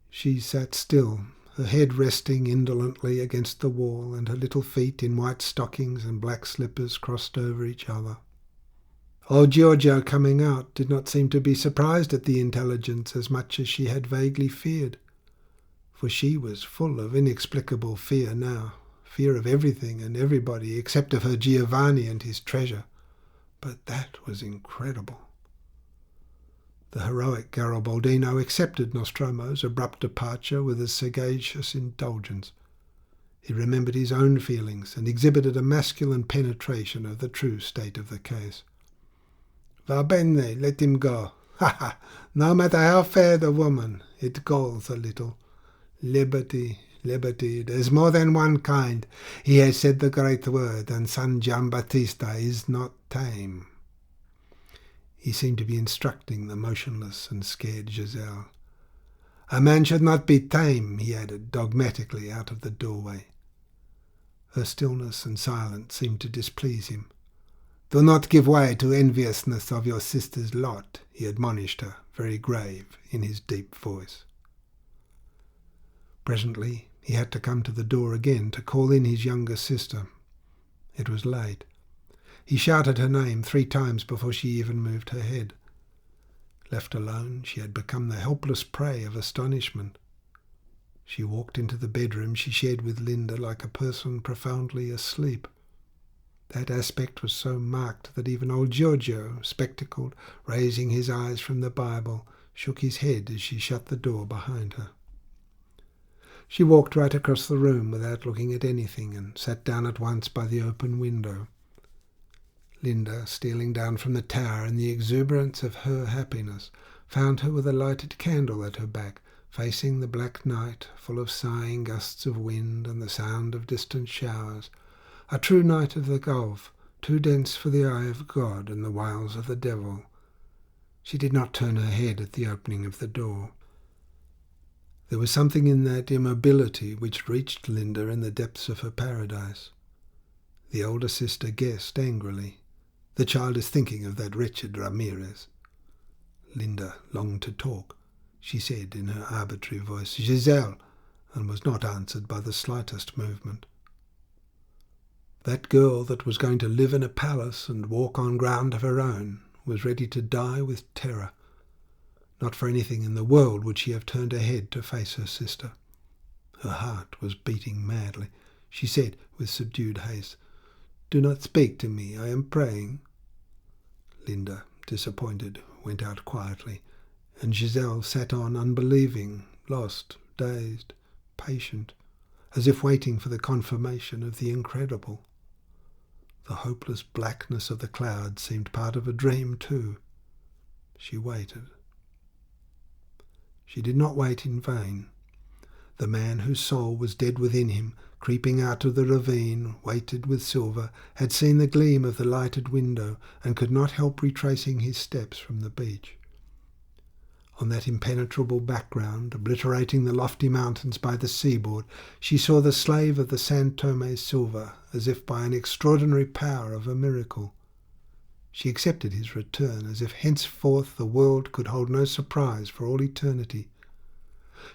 She sat still, her head resting indolently against the wall, and her little feet in white stockings and black slippers crossed over each other. Old Giorgio, coming out, did not seem to be surprised at the intelligence as much as she had vaguely feared, for she was full of inexplicable fear now, fear of everything and everybody except of her Giovanni and his treasure. But that was incredible. The heroic Garibaldino accepted Nostromo's abrupt departure with a sagacious indulgence. He remembered his own feelings and exhibited a masculine penetration of the true state of the case. "Va bene, let him go. Ha ha! No matter how fair the woman, it galls a little. Liberty, liberty, there's more than one kind. He has said the great word, and San Giambattista is not tame." He seemed to be instructing the motionless and scared Giselle. "A man should not be tame," he added dogmatically out of the doorway. Her stillness and silence seemed to displease him. "Do not give way to enviousness of your sister's lot," he admonished her, very grave in his deep voice. Presently he had to come to the door again to call in his younger sister. It was late. He shouted her name 3 times before she even moved her head. Left alone, she had become the helpless prey of astonishment. She walked into the bedroom she shared with Linda like a person profoundly asleep. That aspect was so marked that even old Giorgio, spectacled, raising his eyes from the Bible, shook his head as she shut the door behind her. She walked right across the room without looking at anything and sat down at once by the open window. Linda, stealing down from the tower in the exuberance of her happiness, found her with a lighted candle at her back, facing the black night, full of sighing gusts of wind and the sound of distant showers, a true night of the Gulf, too dense for the eye of God and the wiles of the devil. She did not turn her head at the opening of the door. There was something in that immobility which reached Linda in the depths of her paradise. The older sister guessed angrily. "The child is thinking of that wretched Ramirez." Linda longed to talk. She said in her arbitrary voice, "Giselle," and was not answered by the slightest movement. That girl that was going to live in a palace and walk on ground of her own was ready to die with terror. Not for anything in the world would she have turned her head to face her sister. Her heart was beating madly. She said with subdued haste, "Do not speak to me, I am praying." Linda, disappointed, went out quietly, and Giselle sat on unbelieving, lost, dazed, patient, as if waiting for the confirmation of the incredible. The hopeless blackness of the clouds seemed part of a dream too. She waited. She did not wait in vain. The man whose soul was dead within him creeping out of the ravine, weighted with silver, had seen the gleam of the lighted window and could not help retracing his steps from the beach. On that impenetrable background, obliterating the lofty mountains by the seaboard, she saw the slave of the San Tome silver, as if by an extraordinary power of a miracle. She accepted his return, as if henceforth the world could hold no surprise for all eternity.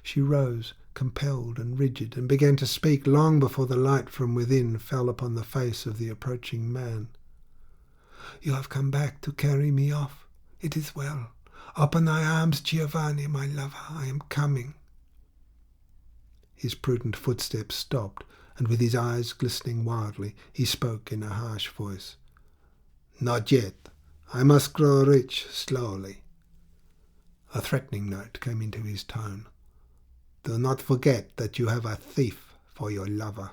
She rose, compelled and rigid, and began to speak long before the light from within fell upon the face of the approaching man. "You have come back to carry me off. It is well. Open thy arms, Giovanni, my lover. I am coming." His prudent footsteps stopped, and with his eyes glistening wildly, he spoke in a harsh voice. "Not yet. I must grow rich slowly." A threatening note came into his tone. "Do not forget that you have a thief for your lover."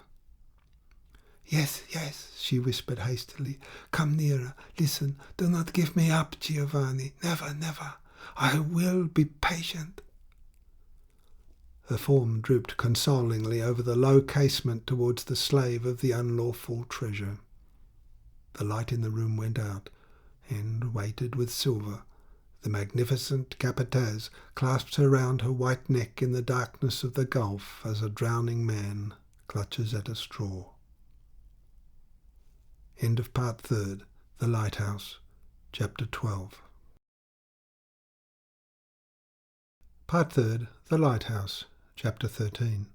Yes, yes," she whispered hastily. "Come nearer. Listen. Do not give me up, Giovanni. Never, never. I will be patient." Her form drooped consolingly over the low casement towards the slave of the unlawful treasure. The light in the room went out, and, weighted with silver, the magnificent Capataz clasped her round her white neck in the darkness of the gulf as a drowning man clutches at a straw. End of Part 3rd, The Lighthouse, Chapter 12. Part 3rd, The Lighthouse, Chapter 13.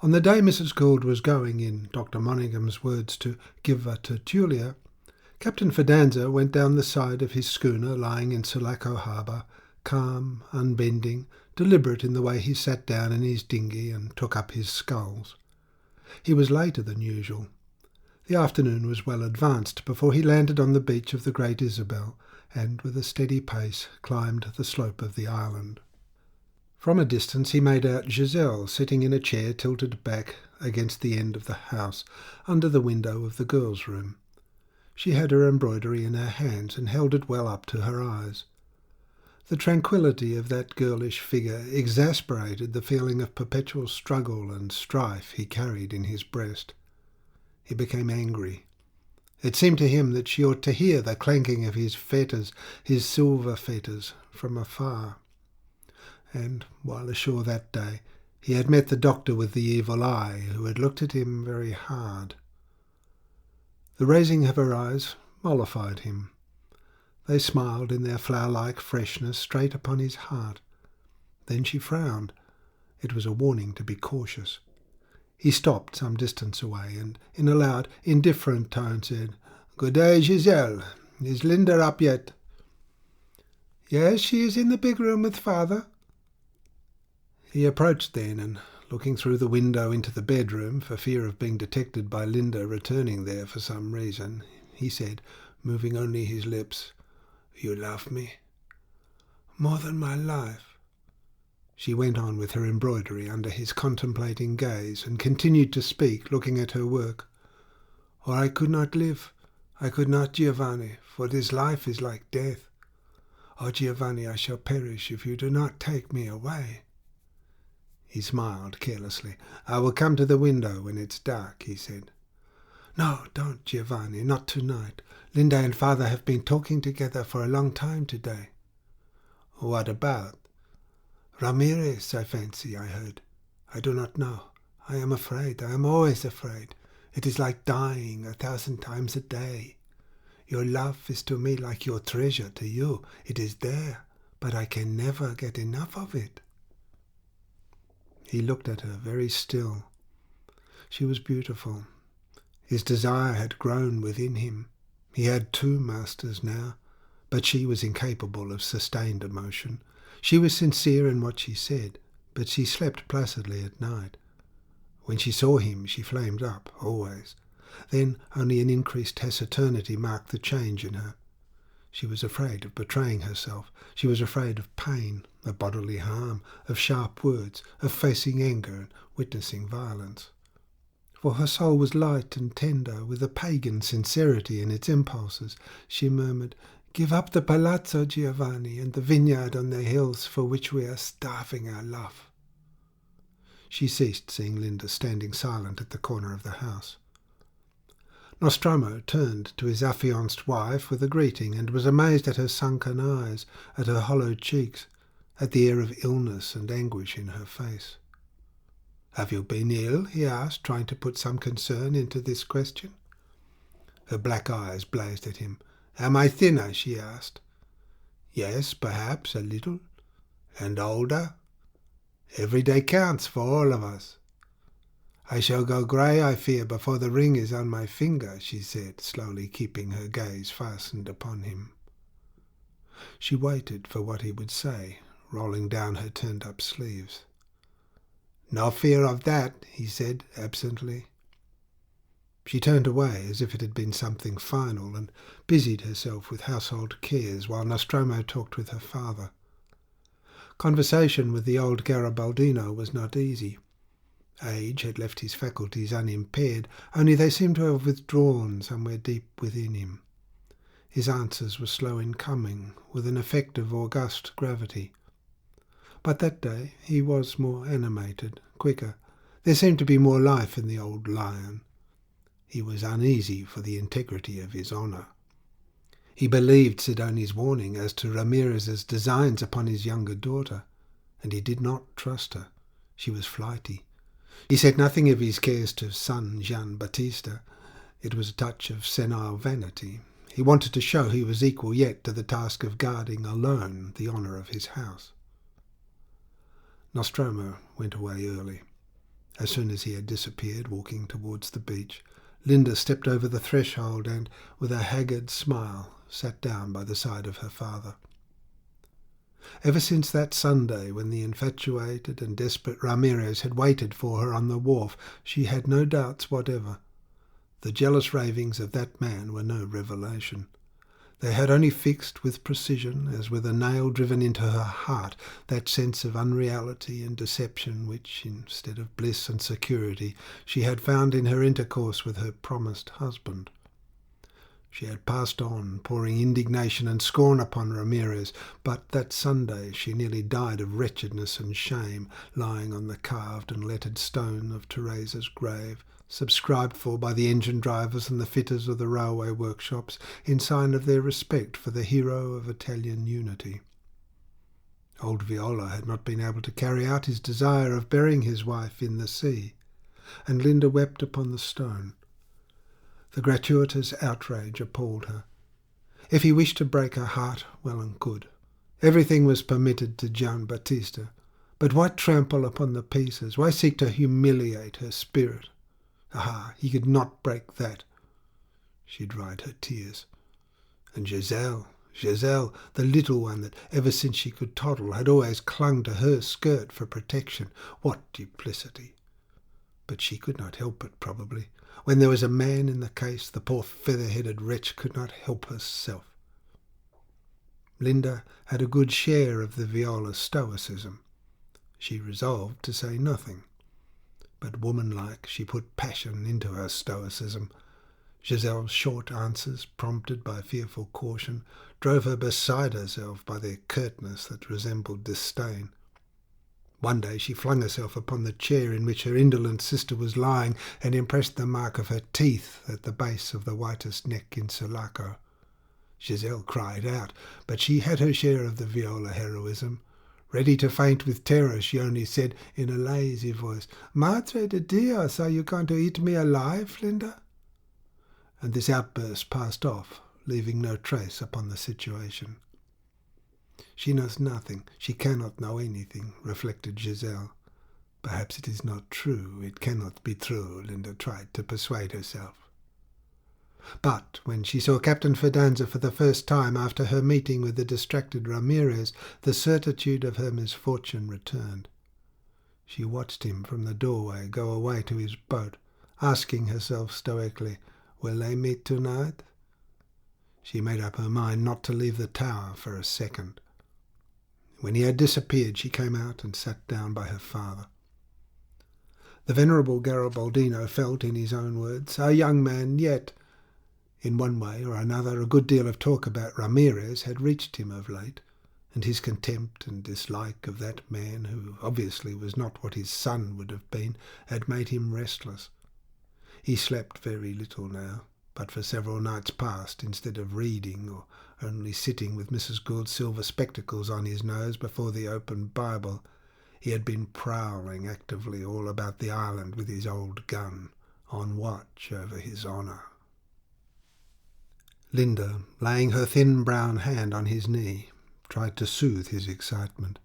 On the day Mrs. Gould was going, in Dr. Monygham's words, to give a tertulia, Captain Fidanza went down the side of his schooner lying in Sulaco harbour, calm, unbending, deliberate in the way he sat down in his dinghy and took up his sculls. He was later than usual. The afternoon was well advanced before he landed on the beach of the Great Isabel, and with a steady pace climbed the slope of the island. From a distance he made out Giselle sitting in a chair tilted back against the end of the house, under the window of the girls' room. She had her embroidery in her hands and held it well up to her eyes. The tranquillity of that girlish figure exasperated the feeling of perpetual struggle and strife he carried in his breast. He became angry. It seemed to him that she ought to hear the clanking of his fetters, his silver fetters, from afar. And, while ashore that day, he had met the doctor with the evil eye, who had looked at him very hard. The raising of her eyes mollified him. They smiled in their flower-like freshness straight upon his heart. Then she frowned. It was a warning to be cautious. He stopped some distance away, and in a loud, indifferent tone said, "Good day, Giselle. Is Linda up yet?" "Yes, she is in the big room with father." He approached then, and looking through the window into the bedroom, for fear of being detected by Linda returning there for some reason, he said, moving only his lips, "You love me?" "More than my life." She went on with her embroidery under his contemplating gaze, and continued to speak, looking at her work. "Or I could not live. I could not, Giovanni, for this life is like death. Oh, Giovanni, I shall perish if you do not take me away." He smiled carelessly. "I will come to the window when it's dark," he said. "No, don't, Giovanni, not tonight. Linda and father have been talking together for a long time today." "What about?" "Ramirez, I fancy, I heard. I do not know. I am afraid. I am always afraid. It is like dying 1,000 times a day. Your love is to me like your treasure to you. It is there, but I can never get enough of it." He looked at her very still. She was beautiful. His desire had grown within him. He had 2 masters now, but she was incapable of sustained emotion. She was sincere in what she said, but she slept placidly at night. When she saw him, she flamed up, always. Then only an increased taciturnity marked the change in her. She was afraid of betraying herself. She was afraid of pain, of bodily harm, of sharp words, of facing anger and witnessing violence. For her soul was light and tender, with a pagan sincerity in its impulses. She murmured, "Give up the palazzo, Giovanni, and the vineyard on the hills for which we are starving our love." She ceased, seeing Linda standing silent at the corner of the house. Nostromo turned to his affianced wife with a greeting, and was amazed at her sunken eyes, at her hollow cheeks, at the air of illness and anguish in her face. "Have you been ill?" he asked, trying to put some concern into this question. Her black eyes blazed at him. "Am I thinner?" she asked. "Yes, perhaps, a little." "And older?" "Every day counts for all of us." "I shall go grey, I fear, before the ring is on my finger," she said, slowly keeping her gaze fastened upon him. She waited for what he would say, rolling down her turned-up sleeves. "No fear of that," he said absently. She turned away as if it had been something final, and busied herself with household cares while Nostromo talked with her father. Conversation with the old Garibaldino was not easy. Age had left his faculties unimpaired, only they seemed to have withdrawn somewhere deep within him. His answers were slow in coming, with an effect of august gravity. But that day he was more animated, quicker. There seemed to be more life in the old lion. He was uneasy for the integrity of his honour. He believed Sidoni's warning as to Ramirez's designs upon his younger daughter, and he did not trust her. She was flighty. He said nothing of his cares to son Gian Battista. It was a touch of senile vanity. He wanted to show he was equal yet to the task of guarding alone the honour of his house. Nostromo went away early. As soon as he had disappeared, walking towards the beach, Linda stepped over the threshold and, with a haggard smile, sat down by the side of her father. Ever since that Sunday when the infatuated and desperate Ramirez had waited for her on the wharf, she had no doubts whatever. The jealous ravings of that man were no revelation. They had only fixed with precision, as with a nail driven into her heart, that sense of unreality and deception which, instead of bliss and security, she had found in her intercourse with her promised husband. She had passed on, pouring indignation and scorn upon Ramirez, but that Sunday she nearly died of wretchedness and shame, lying on the carved and lettered stone of Teresa's grave, subscribed for by the engine drivers and the fitters of the railway workshops, in sign of their respect for the hero of Italian unity. Old Viola had not been able to carry out his desire of burying his wife in the sea, and Linda wept upon the stone. The gratuitous outrage appalled her. If he wished to break her heart, well and good. Everything was permitted to Gian Battista. But why trample upon the pieces? Why seek to humiliate her spirit? Ah, he could not break that. She dried her tears. And Giselle, the little one that, ever since she could toddle, had always clung to her skirt for protection. What duplicity! But she could not help it, probably. When there was a man in the case, the poor feather-headed wretch could not help herself. Linda had a good share of the Viola stoicism. She resolved to say nothing. But womanlike, she put passion into her stoicism. Giselle's short answers, prompted by fearful caution, drove her beside herself by their curtness that resembled disdain. One day she flung herself upon the chair in which her indolent sister was lying, and impressed the mark of her teeth at the base of the whitest neck in Sulaco. Giselle cried out, but she had her share of the Viola heroism. Ready to faint with terror, she only said in a lazy voice, "Madre de Dios, are you going to eat me alive, Linda?" And this outburst passed off, leaving no trace upon the situation. She knows nothing, she cannot know anything, reflected Giselle. Perhaps it is not true, it cannot be true, Linda tried to persuade herself. But when she saw Captain Fidanza for the first time after her meeting with the distracted Ramirez, the certitude of her misfortune returned. She watched him from the doorway go away to his boat, asking herself stoically, "Will they meet tonight?" She made up her mind not to leave the tower for a second. When he had disappeared, she came out and sat down by her father. The venerable Garibaldino felt, in his own words, a young man yet. In one way or another, a good deal of talk about Ramirez had reached him of late, and his contempt and dislike of that man, who obviously was not what his son would have been, had made him restless. He slept very little now, but for several nights past, instead of reading or only sitting with Mrs. Gould's silver spectacles on his nose before the open Bible, he had been prowling actively all about the island with his old gun, on watch over his honour. Linda, laying her thin brown hand on his knee, tried to soothe his excitement.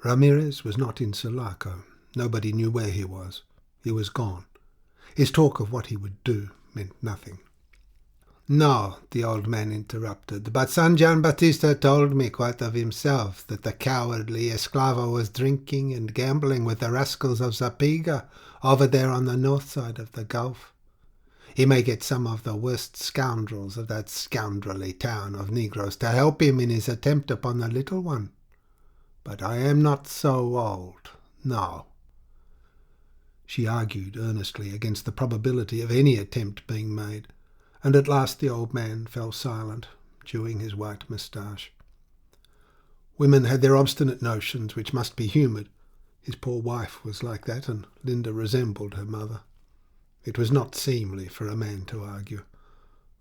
Ramirez was not in Sulaco. Nobody knew where he was. He was gone. His talk of what he would do meant nothing. "No," the old man interrupted, "but San Gian Battista told me quite of himself that the cowardly esclavo was drinking and gambling with the rascals of Zapiga over there on the north side of the Gulf. He may get some of the worst scoundrels of that scoundrelly town of Negroes to help him in his attempt upon the little one. But I am not so old, no." She argued earnestly against the probability of any attempt being made, and at last the old man fell silent, chewing his white moustache. Women had their obstinate notions which must be humoured. His poor wife was like that, and Linda resembled her mother. It was not seemly for a man to argue.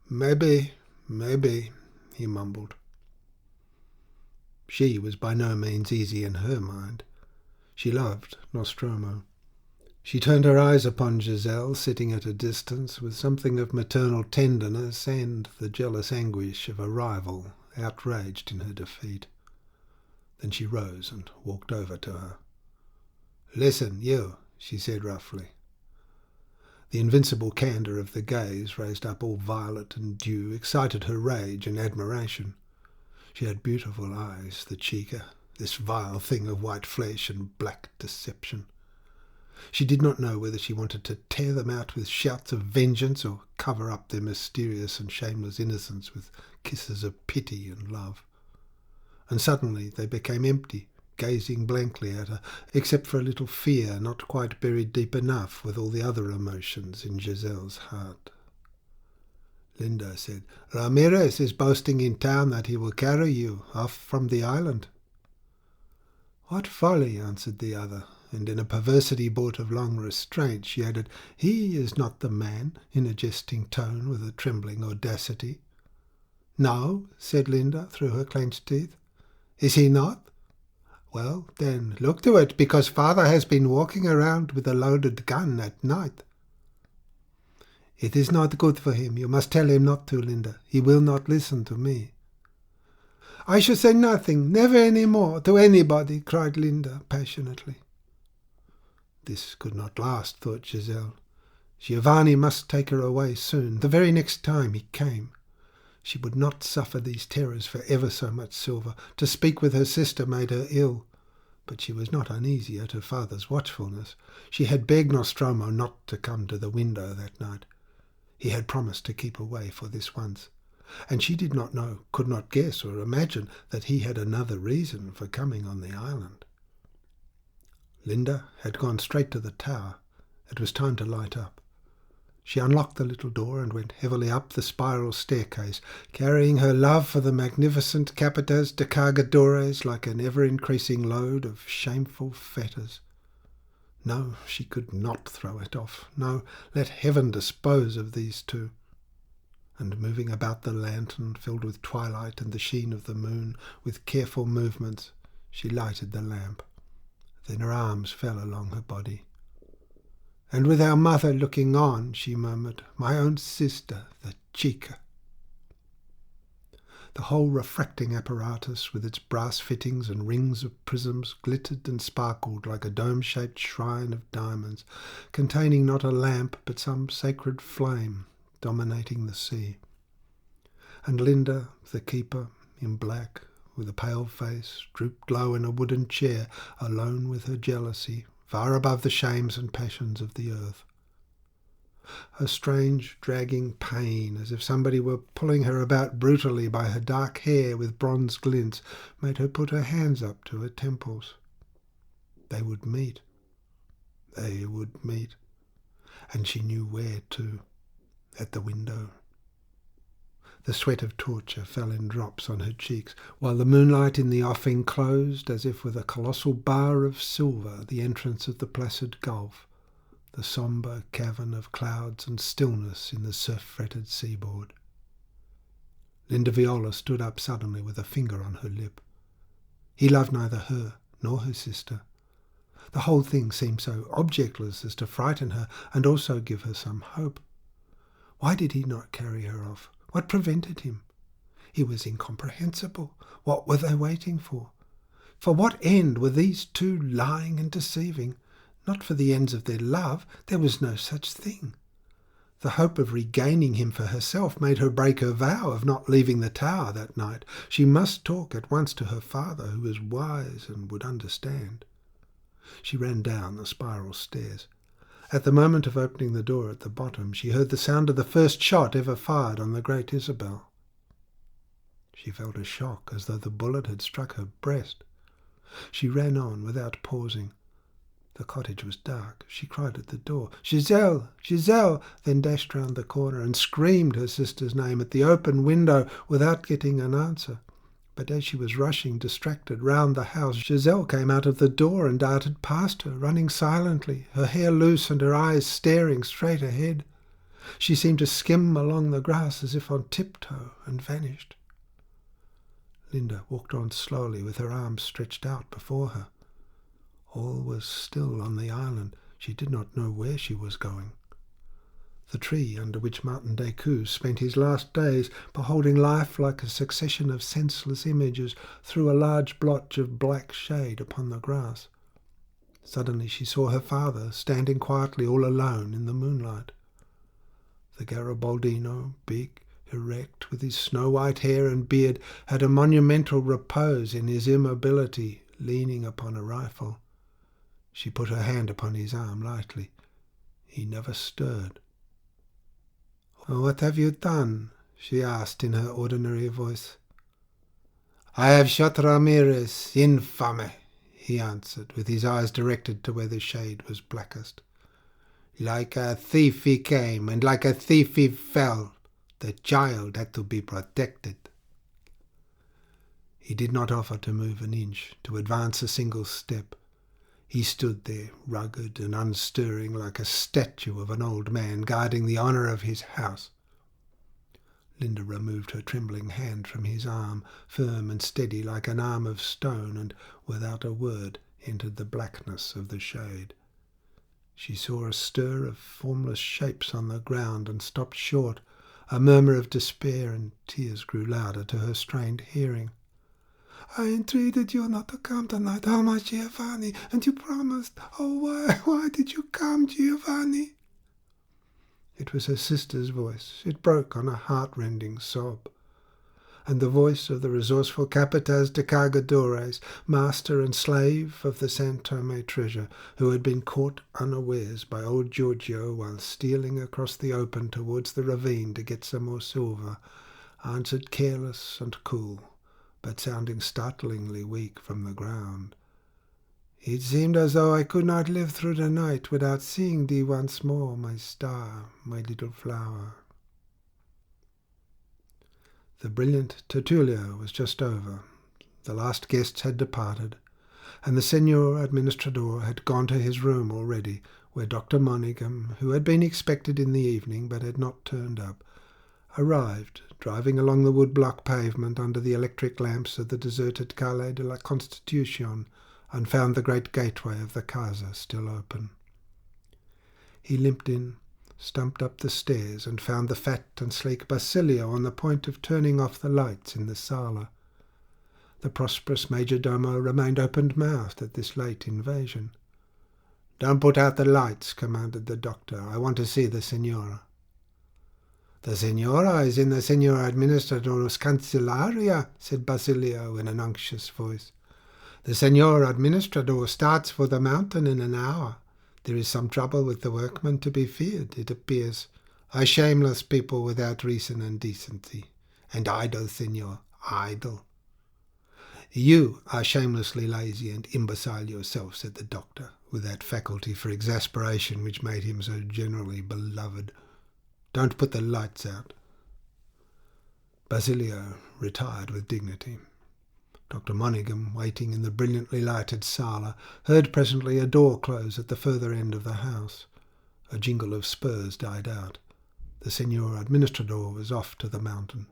Maybe, he mumbled. She was by no means easy in her mind. She loved Nostromo. She turned her eyes upon Giselle, sitting at a distance, with something of maternal tenderness and the jealous anguish of a rival outraged in her defeat. Then she rose and walked over to her. "Listen, you," she said roughly. The invincible candour of the gaze, raised up all violet and dew, excited her rage and admiration. She had beautiful eyes, the chica, this vile thing of white flesh and black deception. She did not know whether she wanted to tear them out with shouts of vengeance or cover up their mysterious and shameless innocence with kisses of pity and love. And suddenly they became empty, gazing blankly at her, except for a little fear not quite buried deep enough with all the other emotions in Giselle's heart. Linda said, "Ramirez is boasting in town that he will carry you off from the island." "What folly," answered the other, and in a perversity bought of long restraint she added, "He is not the man," in a jesting tone with a trembling audacity. "No," said Linda through her clenched teeth. "Is he not? Well, then, look to it, because father has been walking around with a loaded gun at night." "It is not good for him. You must tell him not to, Linda. He will not listen to me." "I shall say nothing, never any more, to anybody," cried Linda passionately. This could not last, thought Giselle. Giovanni must take her away soon, the very next time he came. She would not suffer these terrors for ever so much silver. To speak with her sister made her ill, but she was not uneasy at her father's watchfulness. She had begged Nostromo not to come to the window that night. He had promised to keep away for this once, and she did not know, could not guess or imagine that he had another reason for coming on the island. Linda had gone straight to the tower. It was time to light up. She unlocked the little door and went heavily up the spiral staircase, carrying her love for the magnificent Capitas de Cargadores like an ever-increasing load of shameful fetters. No, she could not throw it off. No, let heaven dispose of these two. And moving about the lantern, filled with twilight and the sheen of the moon, with careful movements, she lighted the lamp. Then her arms fell along her body. "And with our mother looking on," she murmured, "my own sister, the chica." The whole refracting apparatus, with its brass fittings and rings of prisms, glittered and sparkled like a dome-shaped shrine of diamonds, containing not a lamp but some sacred flame dominating the sea. And Linda, the keeper, in black, with a pale face, drooped low in a wooden chair, alone with her jealousy, far above the shames and passions of the earth. A strange, dragging pain, as if somebody were pulling her about brutally by her dark hair with bronze glints, made her put her hands up to her temples. They would meet. They would meet. And she knew where, too. At the window. The sweat of torture fell in drops on her cheeks, while the moonlight in the offing closed, as if with a colossal bar of silver, the entrance of the placid gulf, the sombre cavern of clouds and stillness in the surf-fretted seaboard. Linda Viola stood up suddenly with a finger on her lip. He loved neither her nor her sister. The whole thing seemed so objectless as to frighten her and also give her some hope. Why did he not carry her off? What prevented him? He was incomprehensible. What were they waiting for? For what end were these two lying and deceiving? Not for the ends of their love. There was no such thing. The hope of regaining him for herself made her break her vow of not leaving the tower that night. She must talk at once to her father, who was wise and would understand. She ran down the spiral stairs. At the moment of opening the door at the bottom, she heard the sound of the first shot ever fired on the Great Isabel. She felt a shock, as though the bullet had struck her breast. She ran on without pausing. The cottage was dark. She cried at the door, "Giselle! Giselle!" then dashed round the corner and screamed her sister's name at the open window without getting an answer. But as she was rushing, distracted, round the house, Giselle came out of the door and darted past her, running silently, her hair loose and her eyes staring straight ahead. She seemed to skim along the grass as if on tiptoe, and vanished. Linda walked on slowly with her arms stretched out before her. All was still on the island. She did not know where she was going. The tree under which Martin Descoues spent his last days, beholding life like a succession of senseless images, threw a large blotch of black shade upon the grass. Suddenly she saw her father standing quietly all alone in the moonlight. The Garibaldino, big, erect, with his snow-white hair and beard, had a monumental repose in his immobility, leaning upon a rifle. She put her hand upon his arm lightly. He never stirred. "What have you done?" she asked in her ordinary voice. "I have shot Ramirez, infame," he answered, with his eyes directed to where the shade was blackest. "Like a thief he came, and like a thief he fell. The child had to be protected." He did not offer to move an inch, to advance a single step. He stood there, rugged and unstirring, like a statue of an old man guarding the honour of his house. Linda removed her trembling hand from his arm, firm and steady like an arm of stone, and without a word entered the blackness of the shade. She saw a stir of formless shapes on the ground and stopped short. A murmur of despair and tears grew louder to her strained hearing. "I entreated you not to come tonight, my Giovanni, and you promised. Oh, why did you come, Giovanni?" It was her sister's voice. It broke on a heart-rending sob. And the voice of the resourceful Capataz de Cargadores, master and slave of the San Tome treasure, who had been caught unawares by old Giorgio while stealing across the open towards the ravine to get some more silver, answered careless and cool, but sounding startlingly weak from the ground. "It seemed as though I could not live through the night without seeing thee once more, my star, my little flower." The brilliant tertulia was just over. The last guests had departed, and the Senor Administrador had gone to his room already, where Dr. Monaghan, who had been expected in the evening but had not turned up, arrived, driving along the wood-block pavement under the electric lamps of the deserted Calle de la Constitucion, and found the great gateway of the casa still open. He limped in, stumped up the stairs, and found the fat and sleek Basilio on the point of turning off the lights in the sala. The prosperous major-domo remained open-mouthed at this late invasion. "Don't put out the lights," commanded the doctor. "I want to see the Senora." "The Senora is in the Senor Administrador's Cancellaria," said Basilio in an unctuous voice. "The Senor Administrador starts for the mountain in an hour. There is some trouble with the workmen to be feared, it appears. A shameless people without reason and decency. And idle, Senor, idle." "You are shamelessly lazy and imbecile yourself," said the doctor, with that faculty for exasperation which made him so generally beloved. "Don't put the lights out." Basilio retired with dignity. Dr. Monaghan, waiting in the brilliantly lighted sala, heard presently a door close at the further end of the house. A jingle of spurs died out. The Senor Administrador was off to the mountain.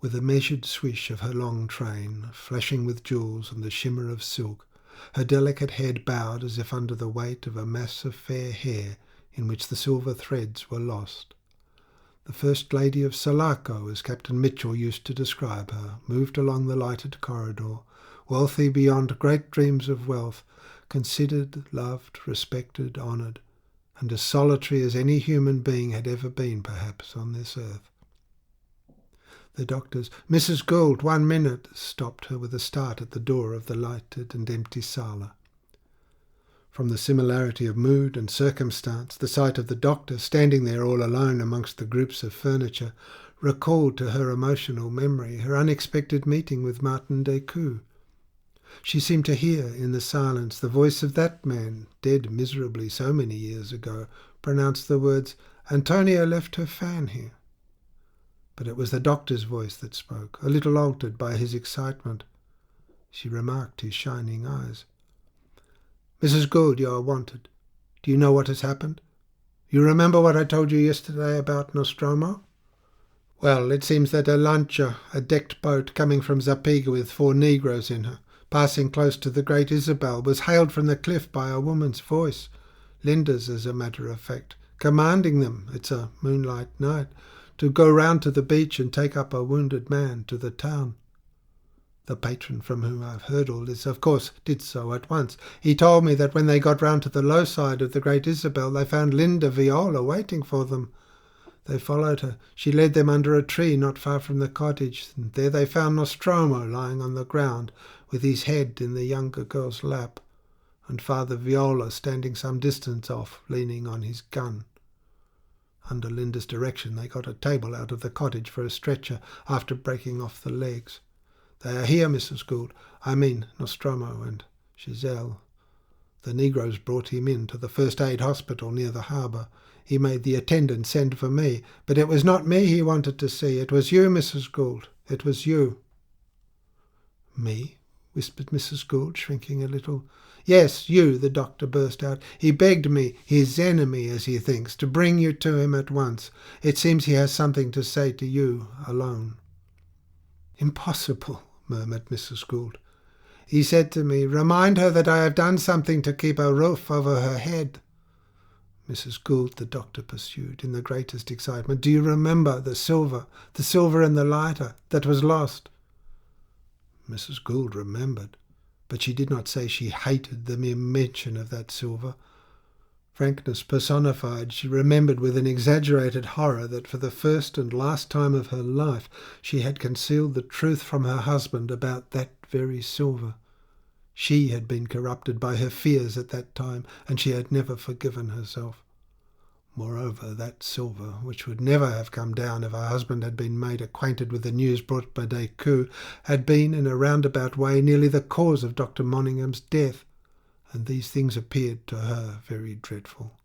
With a measured swish of her long train, flashing with jewels and the shimmer of silk, her delicate head bowed as if under the weight of a mass of fair hair in which the silver threads were lost. The First Lady of Sulaco, as Captain Mitchell used to describe her, moved along the lighted corridor, wealthy beyond great dreams of wealth, considered, loved, respected, honoured, and as solitary as any human being had ever been, perhaps, on this earth. The doctor's "Mrs. Gould, 1 minute," stopped her with a start at the door of the lighted and empty sala. From the similarity of mood and circumstance, the sight of the doctor standing there all alone amongst the groups of furniture recalled to her emotional memory her unexpected meeting with Martin Decoud. She seemed to hear in the silence the voice of that man, dead miserably so many years ago, pronounce the words, "Antonia left her fan here." But it was the doctor's voice that spoke, a little altered by his excitement. She remarked his shining eyes. "Mrs. Gould, you are wanted. Do you know what has happened? You remember what I told you yesterday about Nostromo? Well, it seems that a lancha, a decked boat coming from Zapiga with 4 negroes in her, passing close to the Great Isabel, was hailed from the cliff by a woman's voice, Linda's as a matter of fact, commanding them, it's a moonlight night, to go round to the beach and take up a wounded man to the town. The patron from whom I've heard all this, of course, did so at once. He told me that when they got round to the low side of the Great Isabel, they found Linda Viola waiting for them. They followed her. She led them under a tree not far from the cottage, and there they found Nostromo lying on the ground, with his head in the younger girl's lap, and Father Viola standing some distance off, leaning on his gun. Under Linda's direction they got a table out of the cottage for a stretcher after breaking off the legs. They are here, Mrs. Gould. I mean Nostromo and Giselle. The negroes brought him in to the first aid hospital near the harbour. He made the attendant send for me, but it was not me he wanted to see. It was you, Mrs. Gould. It was you." "Me?" whispered Mrs. Gould, shrinking a little. "Yes, you," the doctor burst out. "He begged me, his enemy, as he thinks, to bring you to him at once. It seems he has something to say to you alone." "Impossible," murmured Mrs. Gould. "He said to me, 'Remind her that I have done something to keep a roof over her head.'" "Mrs. Gould," the doctor pursued, in the greatest excitement, "do you remember the silver in the lighter that was lost?" Mrs. Gould remembered, but she did not say she hated the mere mention of that silver. Frankness personified, she remembered with an exaggerated horror that for the first and last time of her life she had concealed the truth from her husband about that very silver. She had been corrupted by her fears at that time, and she had never forgiven herself. Moreover, that silver, which would never have come down if her husband had been made acquainted with the news brought by Decoud, had been, in a roundabout way, nearly the cause of Dr. Moningham's death, and these things appeared to her very dreadful.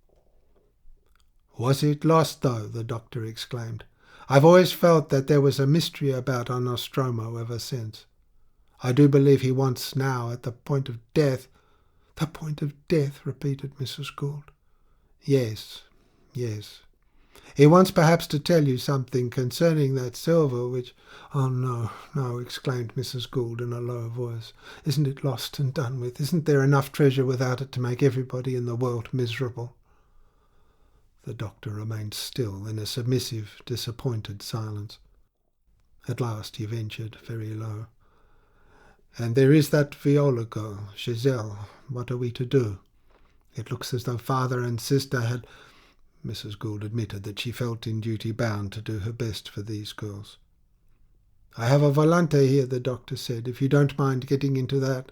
"Was it lost, though?" the doctor exclaimed. "I've always felt that there was a mystery about our Nostromo ever since. I do believe he wants now at the point of death." "The point of death," repeated Mrs. Gould. Yes. He wants perhaps to tell you something concerning that silver which—" "Oh, no," exclaimed Mrs. Gould in a low voice. "Isn't it lost and done with? Isn't there enough treasure without it to make everybody in the world miserable?" The doctor remained still in a submissive, disappointed silence. At last he ventured, very low, "And there is that Viola girl, Giselle. What are we to do? It looks as though father and sister had—" Mrs. Gould admitted that she felt in duty bound to do her best for these girls. "I have a volante here," the doctor said, "if you don't mind getting into that."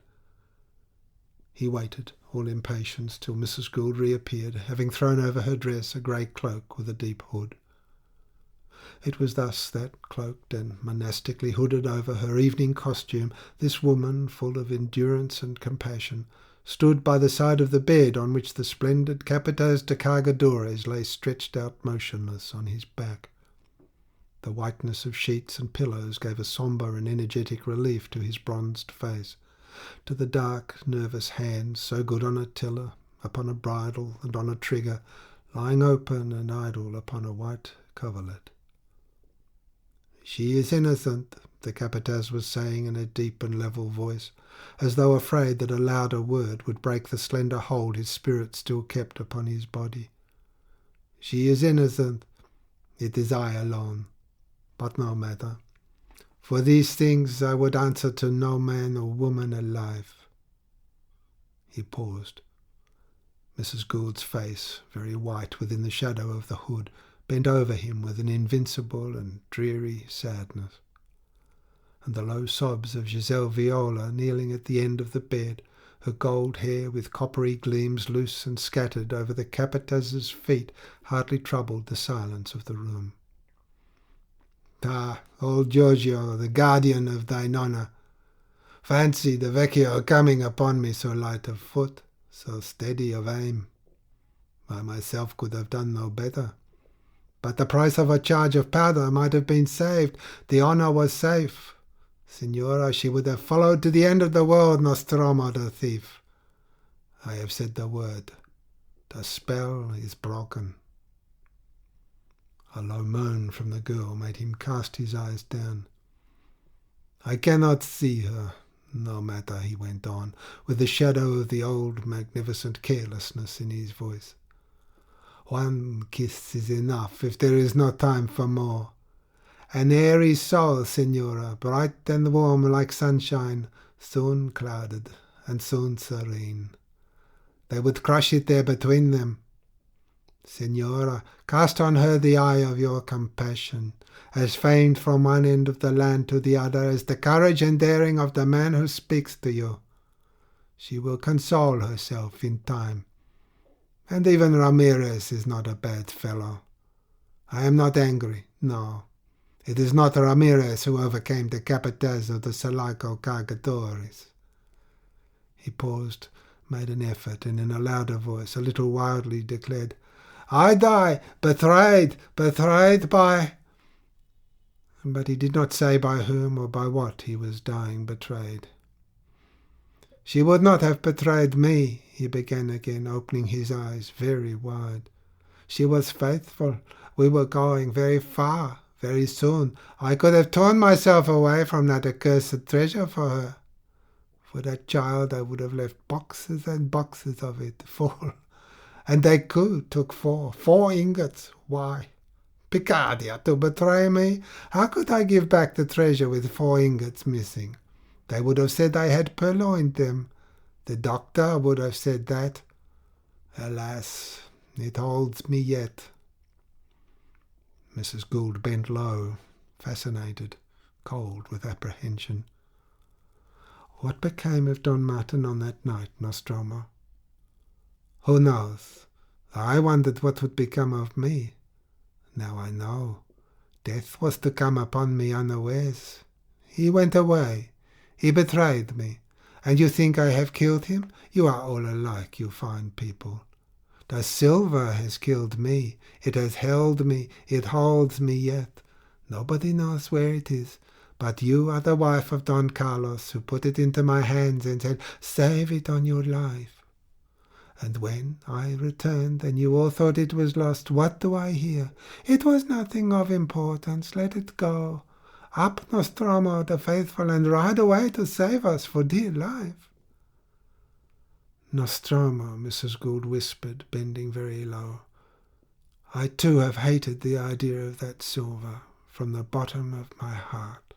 He waited, all impatience, till Mrs. Gould reappeared, having thrown over her dress a grey cloak with a deep hood. It was thus that, cloaked and monastically hooded over her evening costume, this woman, full of endurance and compassion, stood by the side of the bed on which the splendid Capataz de Cargadores lay stretched out motionless on his back. The whiteness of sheets and pillows gave a sombre and energetic relief to his bronzed face, to the dark, nervous hands, so good on a tiller, upon a bridle and on a trigger, lying open and idle upon a white coverlet. "She is innocent," the Capataz was saying in a deep and level voice, as though afraid that a louder word would break the slender hold his spirit still kept upon his body. "She is innocent. It is I alone. But no matter. For these things I would answer to no man or woman alive." He paused. Mrs. Gould's face, very white within the shadow of the hood, bent over him with an invincible and dreary sadness. And the low sobs of Giselle Viola, kneeling at the end of the bed, her gold hair with coppery gleams loose and scattered over the Capataz's feet, hardly troubled the silence of the room. "Ah, old Giorgio, the guardian of thy nonna. Fancy the vecchio coming upon me so light of foot, so steady of aim. I myself could have done no better. But the price of a charge of powder might have been saved. The honour was safe. Signora, she would have followed to the end of the world Nostromo the thief. I have said the word. The spell is broken." A low moan from the girl made him cast his eyes down. "I cannot see her. No matter," he went on, with the shadow of the old magnificent carelessness in his voice. "One kiss is enough if there is no time for more. An airy soul, Signora, bright and warm like sunshine, soon clouded and soon serene. They would crush it there between them. Signora, cast on her the eye of your compassion, as famed from one end of the land to the other as the courage and daring of the man who speaks to you. She will console herself in time. And even Ramirez is not a bad fellow. I am not angry, no. It is not Ramirez who overcame the Capataz of the Sulaco Cargadores." He paused, made an effort, and in a louder voice, a little wildly, declared, "I die, betrayed by—" But he did not say by whom or by what he was dying betrayed. "She would not have betrayed me," he began again, opening his eyes very wide. "She was faithful. We were going very far, very soon. I could have torn myself away from that accursed treasure for her. For that child I would have left boxes and boxes of it, full. And they took four ingots. Why? Picardia, to betray me? How could I give back the treasure with 4 ingots missing? They would have said I had purloined them. The doctor would have said that. Alas, it holds me yet." Mrs. Gould bent low, fascinated, cold with apprehension. "What became of Don Martin on that night, Nostromo?" "Who knows? I wondered what would become of me. Now I know. Death was to come upon me unawares. He went away. He betrayed me. And you think I have killed him? You are all alike, you fine people. The silver has killed me. It has held me. It holds me yet. Nobody knows where it is. But you are the wife of Don Carlos, who put it into my hands and said, 'Save it on your life.' And when I returned and you all thought it was lost, what do I hear? It was nothing of importance. Let it go. Up, Nostromo the faithful, and ride away to save us for dear life." "Nostromo," Mrs. Gould whispered, bending very low. "I too have hated the idea of that silver from the bottom of my heart."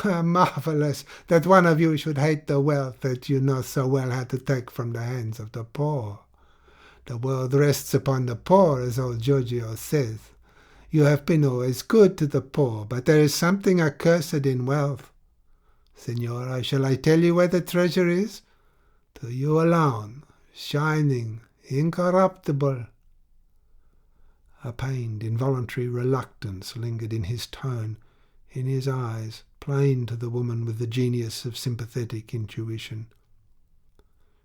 "Marvellous that one of you should hate the wealth that you know so well how to take from the hands of the poor. The world rests upon the poor, as old Giorgio says. You have been always good to the poor, but there is something accursed in wealth. Signora, shall I tell you where the treasure is? To you alone, shining, incorruptible." A pained, involuntary reluctance lingered in his tone, in his eyes, plain to the woman with the genius of sympathetic intuition.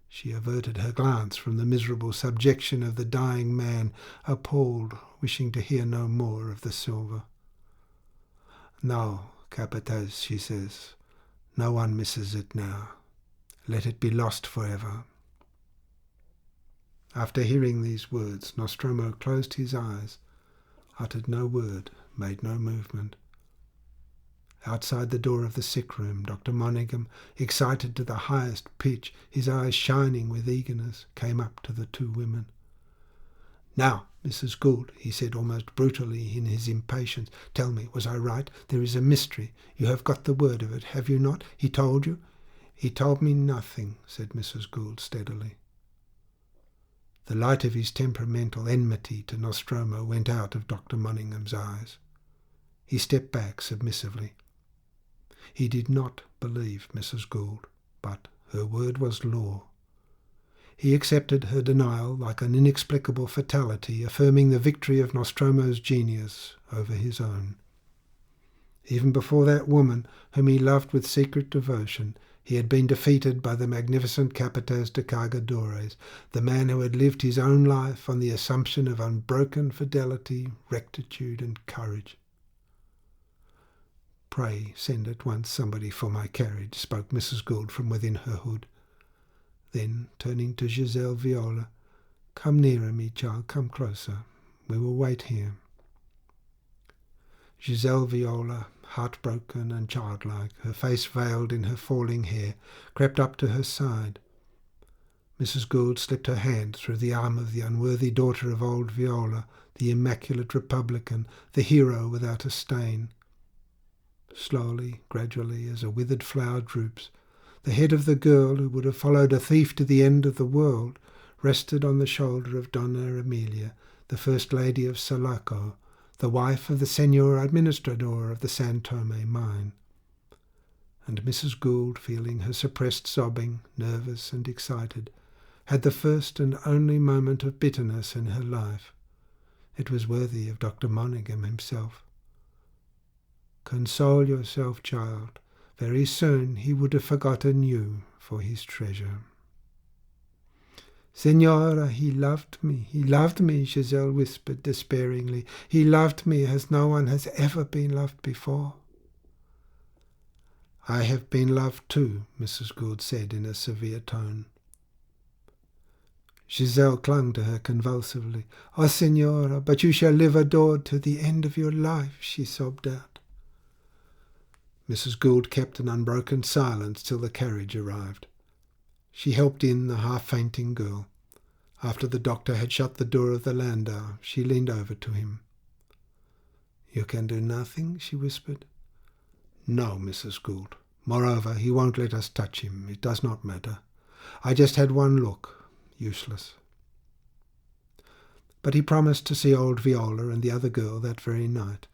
She averted her glance from the miserable subjection of the dying man, appalled, wishing to hear no more of the silver. No, Capataz, she says. No one misses it now. Let it be lost forever. After hearing these words, Nostromo closed his eyes, uttered no word, made no movement. Outside the door of the sick room, Dr. Monaghan, excited to the highest pitch, his eyes shining with eagerness, came up to the two women. "Now, Mrs. Gould," he said almost brutally in his impatience, "tell me, was I right? There is a mystery. You have got the word of it, have you not? He told you?" "He told me nothing," said Mrs. Gould steadily. The light of his temperamental enmity to Nostromo went out of Dr. Monaghan's eyes. He stepped back submissively. He did not believe Mrs. Gould, but her word was law. He accepted her denial like an inexplicable fatality, affirming the victory of Nostromo's genius over his own. Even before that woman, whom he loved with secret devotion, he had been defeated by the magnificent Capataz de Cargadores, the man who had lived his own life on the assumption of unbroken fidelity, rectitude, and courage. "Pray send at once somebody for my carriage," spoke Mrs. Gould from within her hood. Then, turning to Giselle Viola, "Come nearer me, child, come closer. We will wait here." Giselle Viola, heartbroken and childlike, her face veiled in her falling hair, crept up to her side. Mrs. Gould slipped her hand through the arm of the unworthy daughter of old Viola, the immaculate republican, the hero without a stain. Slowly, gradually, as a withered flower droops, the head of the girl who would have followed a thief to the end of the world rested on the shoulder of Donna Emilia, the First Lady of Sulaco, the wife of the Senor Administrador of the San Tome mine. And Mrs. Gould, feeling her suppressed sobbing, nervous and excited, had the first and only moment of bitterness in her life. It was worthy of Dr. Monaghan himself. "Console yourself, child. Very soon he would have forgotten you for his treasure." "Senora, he loved me," Giselle whispered despairingly. "He loved me as no one has ever been loved before." "I have been loved too," Mrs. Gould said in a severe tone. Giselle clung to her convulsively. "Oh, Senora, but you shall live adored to the end of your life," she sobbed out. Mrs. Gould kept an unbroken silence till the carriage arrived. She helped in the half-fainting girl. After the doctor had shut the door of the landau, she leaned over to him. "You can do nothing?" she whispered. "No, Mrs. Gould. Moreover, he won't let us touch him. It does not matter. I just had one look. Useless." But he promised to see old Viola and the other girl that very night.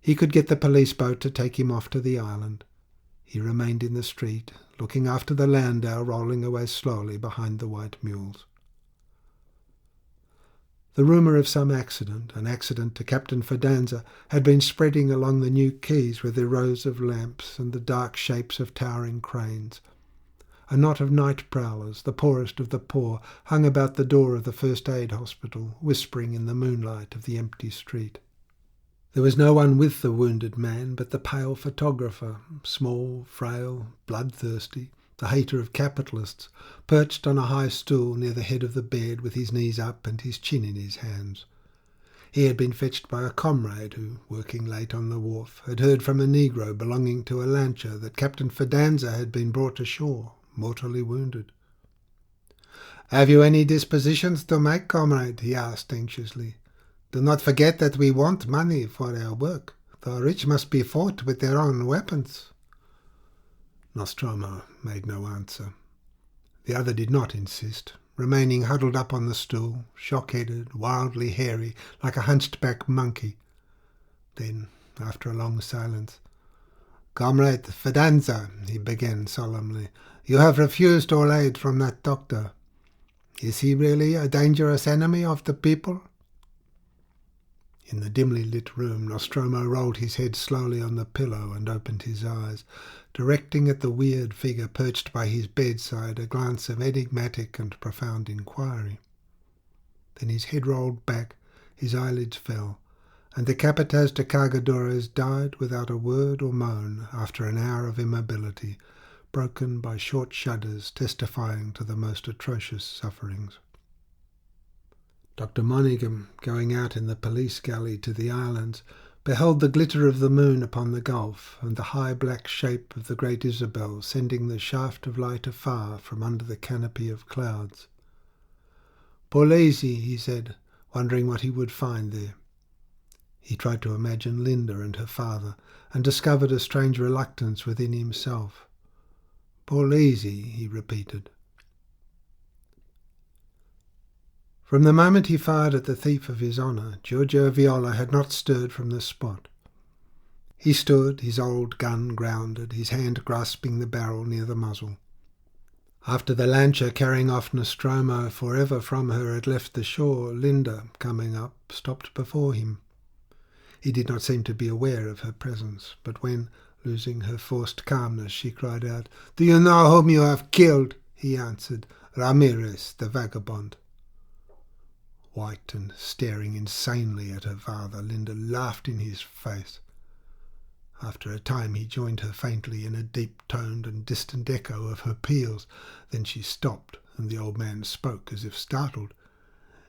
He could get the police boat to take him off to the island. He remained in the street, looking after the landau rolling away slowly behind the white mules. The rumour of some accident, an accident to Captain Fidanza, had been spreading along the new quays with their rows of lamps and the dark shapes of towering cranes. A knot of night prowlers, the poorest of the poor, hung about the door of the first aid hospital, whispering in the moonlight of the empty street. There was no one with the wounded man but the pale photographer, small, frail, bloodthirsty, the hater of capitalists, perched on a high stool near the head of the bed with his knees up and his chin in his hands. He had been fetched by a comrade who, working late on the wharf, had heard from a negro belonging to a lancha that Captain Fidanza had been brought ashore, mortally wounded. "Have you any dispositions to make, comrade?" he asked anxiously. "Do not forget that we want money for our work. The rich must be fought with their own weapons." Nostromo made no answer. The other did not insist, remaining huddled up on the stool, shock-headed, wildly hairy, like a hunched-back monkey. Then, after a long silence, "Comrade Fidanza," he began solemnly, "you have refused all aid from that doctor. Is he really a dangerous enemy of the people?" In the dimly lit room, Nostromo rolled his head slowly on the pillow and opened his eyes, directing at the weird figure perched by his bedside a glance of enigmatic and profound inquiry. Then his head rolled back, his eyelids fell, and the Capataz de Cargadores died without a word or moan after an hour of immobility, broken by short shudders testifying to the most atrocious sufferings. Dr. Monaghan, going out in the police galley to the islands, beheld the glitter of the moon upon the gulf and the high black shape of the Great Isabel sending the shaft of light afar from under the canopy of clouds. "Polesi," he said, wondering what he would find there. He tried to imagine Linda and her father, and discovered a strange reluctance within himself. "Polesi," he repeated. From the moment he fired at the thief of his honour, Giorgio Viola had not stirred from the spot. He stood, his old gun grounded, his hand grasping the barrel near the muzzle. After the lancha carrying off Nostromo forever from her had left the shore, Linda, coming up, stopped before him. He did not seem to be aware of her presence, but when, losing her forced calmness, she cried out, "Do you know whom you have killed?" he answered, "Ramirez, the vagabond." White and staring insanely at her father, Linda laughed in his face. After a time he joined her faintly in a deep-toned and distant echo of her peals. Then she stopped, and the old man spoke as if startled.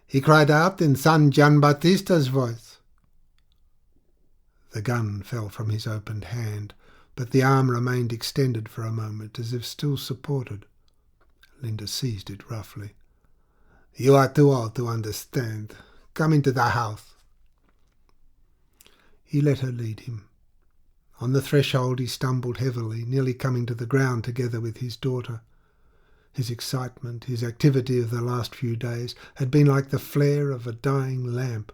He cried out in San Gianbattista's voice. The gun fell from his opened hand, but the arm remained extended for a moment as if still supported. Linda seized it roughly. "You are too old to understand. Come into the house." He let her lead him. On the threshold he stumbled heavily, nearly coming to the ground together with his daughter. His excitement, his activity of the last few days, had been like the flare of a dying lamp.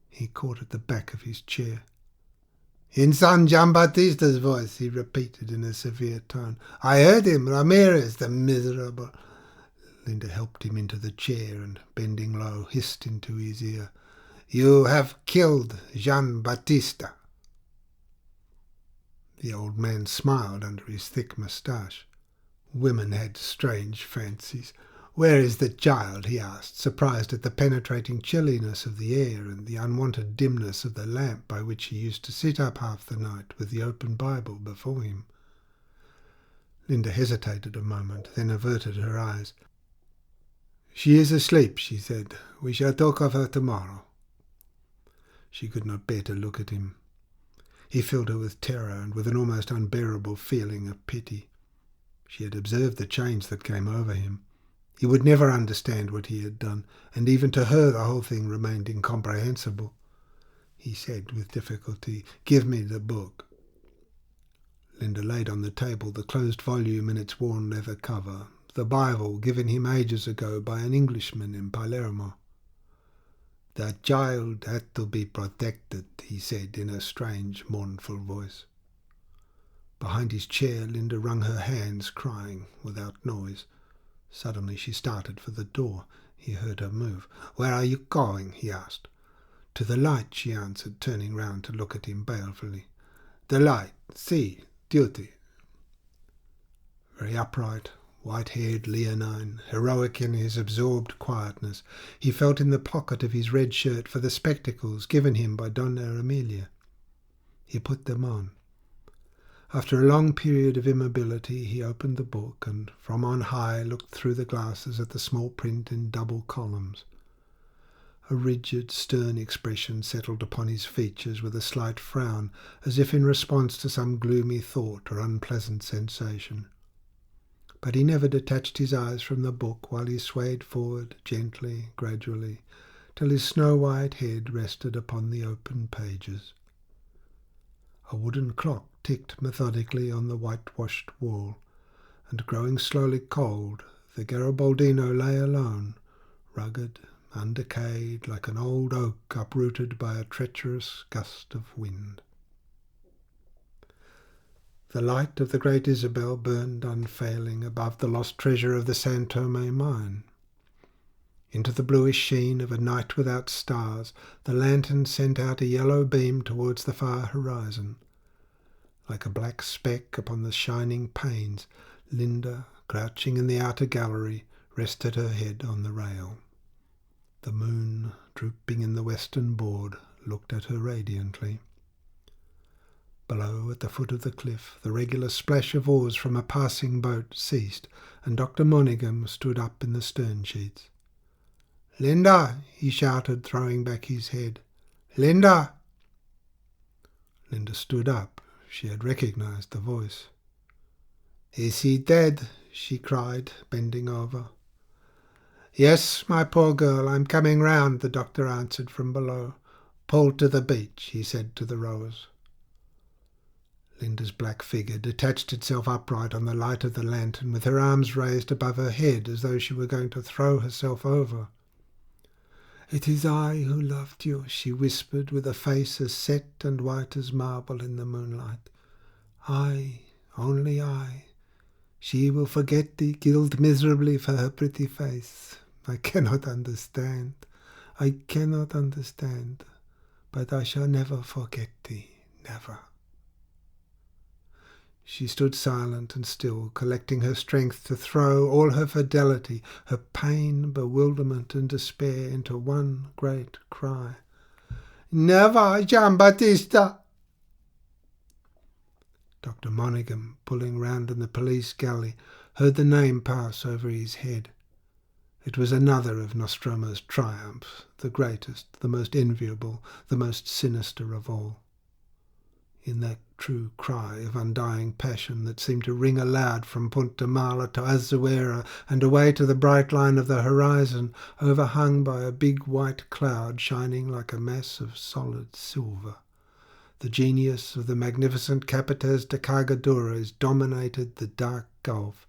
He caught at the back of his chair. "In San Giambattista's voice," he repeated in a severe tone. "I heard him, Ramirez, the miserable." Linda helped him into the chair and, bending low, hissed into his ear, "You have killed Gian Battista." The old man smiled under his thick moustache. Women had strange fancies. "Where is the child?" he asked, surprised at the penetrating chilliness of the air and the unwonted dimness of the lamp by which he used to sit up half the night with the open Bible before him. Linda hesitated a moment, then averted her eyes. "She is asleep," she said. "We shall talk of her tomorrow." She could not bear to look at him. He filled her with terror and with an almost unbearable feeling of pity. She had observed the change that came over him. He would never understand what he had done, and even to her the whole thing remained incomprehensible. He said with difficulty, "Give me the book." Linda laid on the table the closed volume in its worn leather cover, the Bible given him ages ago by an Englishman in Palermo. "The child had to be protected," he said in a strange, mournful voice. Behind his chair, Linda wrung her hands, crying, without noise. Suddenly she started for the door. He heard her move. "Where are you going?" he asked. "To the light," she answered, turning round to look at him balefully. "The light, see, duty." Very upright, white-haired, leonine, heroic in his absorbed quietness, he felt in the pocket of his red shirt for the spectacles given him by Donna Emilia. He put them on. After a long period of immobility, he opened the book and, from on high, looked through the glasses at the small print in double columns. A rigid, stern expression settled upon his features with a slight frown, as if in response to some gloomy thought or unpleasant sensation. But he never detached his eyes from the book while he swayed forward, gently, gradually, till his snow-white head rested upon the open pages. A wooden clock ticked methodically on the whitewashed wall, and growing slowly cold, the Garibaldino lay alone, rugged, undecayed, like an old oak uprooted by a treacherous gust of wind. The light of the Great Isabel burned unfailing above the lost treasure of the San Tome mine. Into the bluish sheen of a night without stars, the lantern sent out a yellow beam towards the far horizon. Like a black speck upon the shining panes, Linda, crouching in the outer gallery, rested her head on the rail. The moon, drooping in the western board, looked at her radiantly. Below, at the foot of the cliff, the regular splash of oars from a passing boat ceased, and Dr. Monaghan stood up in the stern sheets. "Linda!" he shouted, throwing back his head. "Linda!" Linda stood up. She had recognized the voice. "Is he dead?" she cried, bending over. "Yes, my poor girl, I'm coming round," the doctor answered from below. "Pull to the beach," he said to the rowers. Linda's black figure detached itself upright on the light of the lantern, with her arms raised above her head as though she were going to throw herself over. "It is I who loved you," she whispered, with a face as set and white as marble in the moonlight. "I, only I. She will forget thee, killed miserably for her pretty face. I cannot understand. I cannot understand. But I shall never forget thee, never." She stood silent and still, collecting her strength to throw all her fidelity, her pain, bewilderment, and despair into one great cry. "Never, Giambattista!" Dr. Monaghan, pulling round in the police galley, heard the name pass over his head. It was another of Nostromo's triumphs, the greatest, the most enviable, the most sinister of all. In that true cry of undying passion that seemed to ring aloud from Punta Mala to Azuera and away to the bright line of the horizon, overhung by a big white cloud shining like a mass of solid silver, the genius of the magnificent Capataz de Cargadores dominated the dark gulf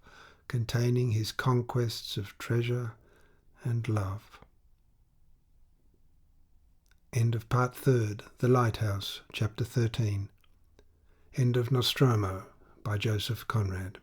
containing his conquests of treasure and love. End of Part 3rd, The Lighthouse, Chapter 13. End of Nostromo by Joseph Conrad.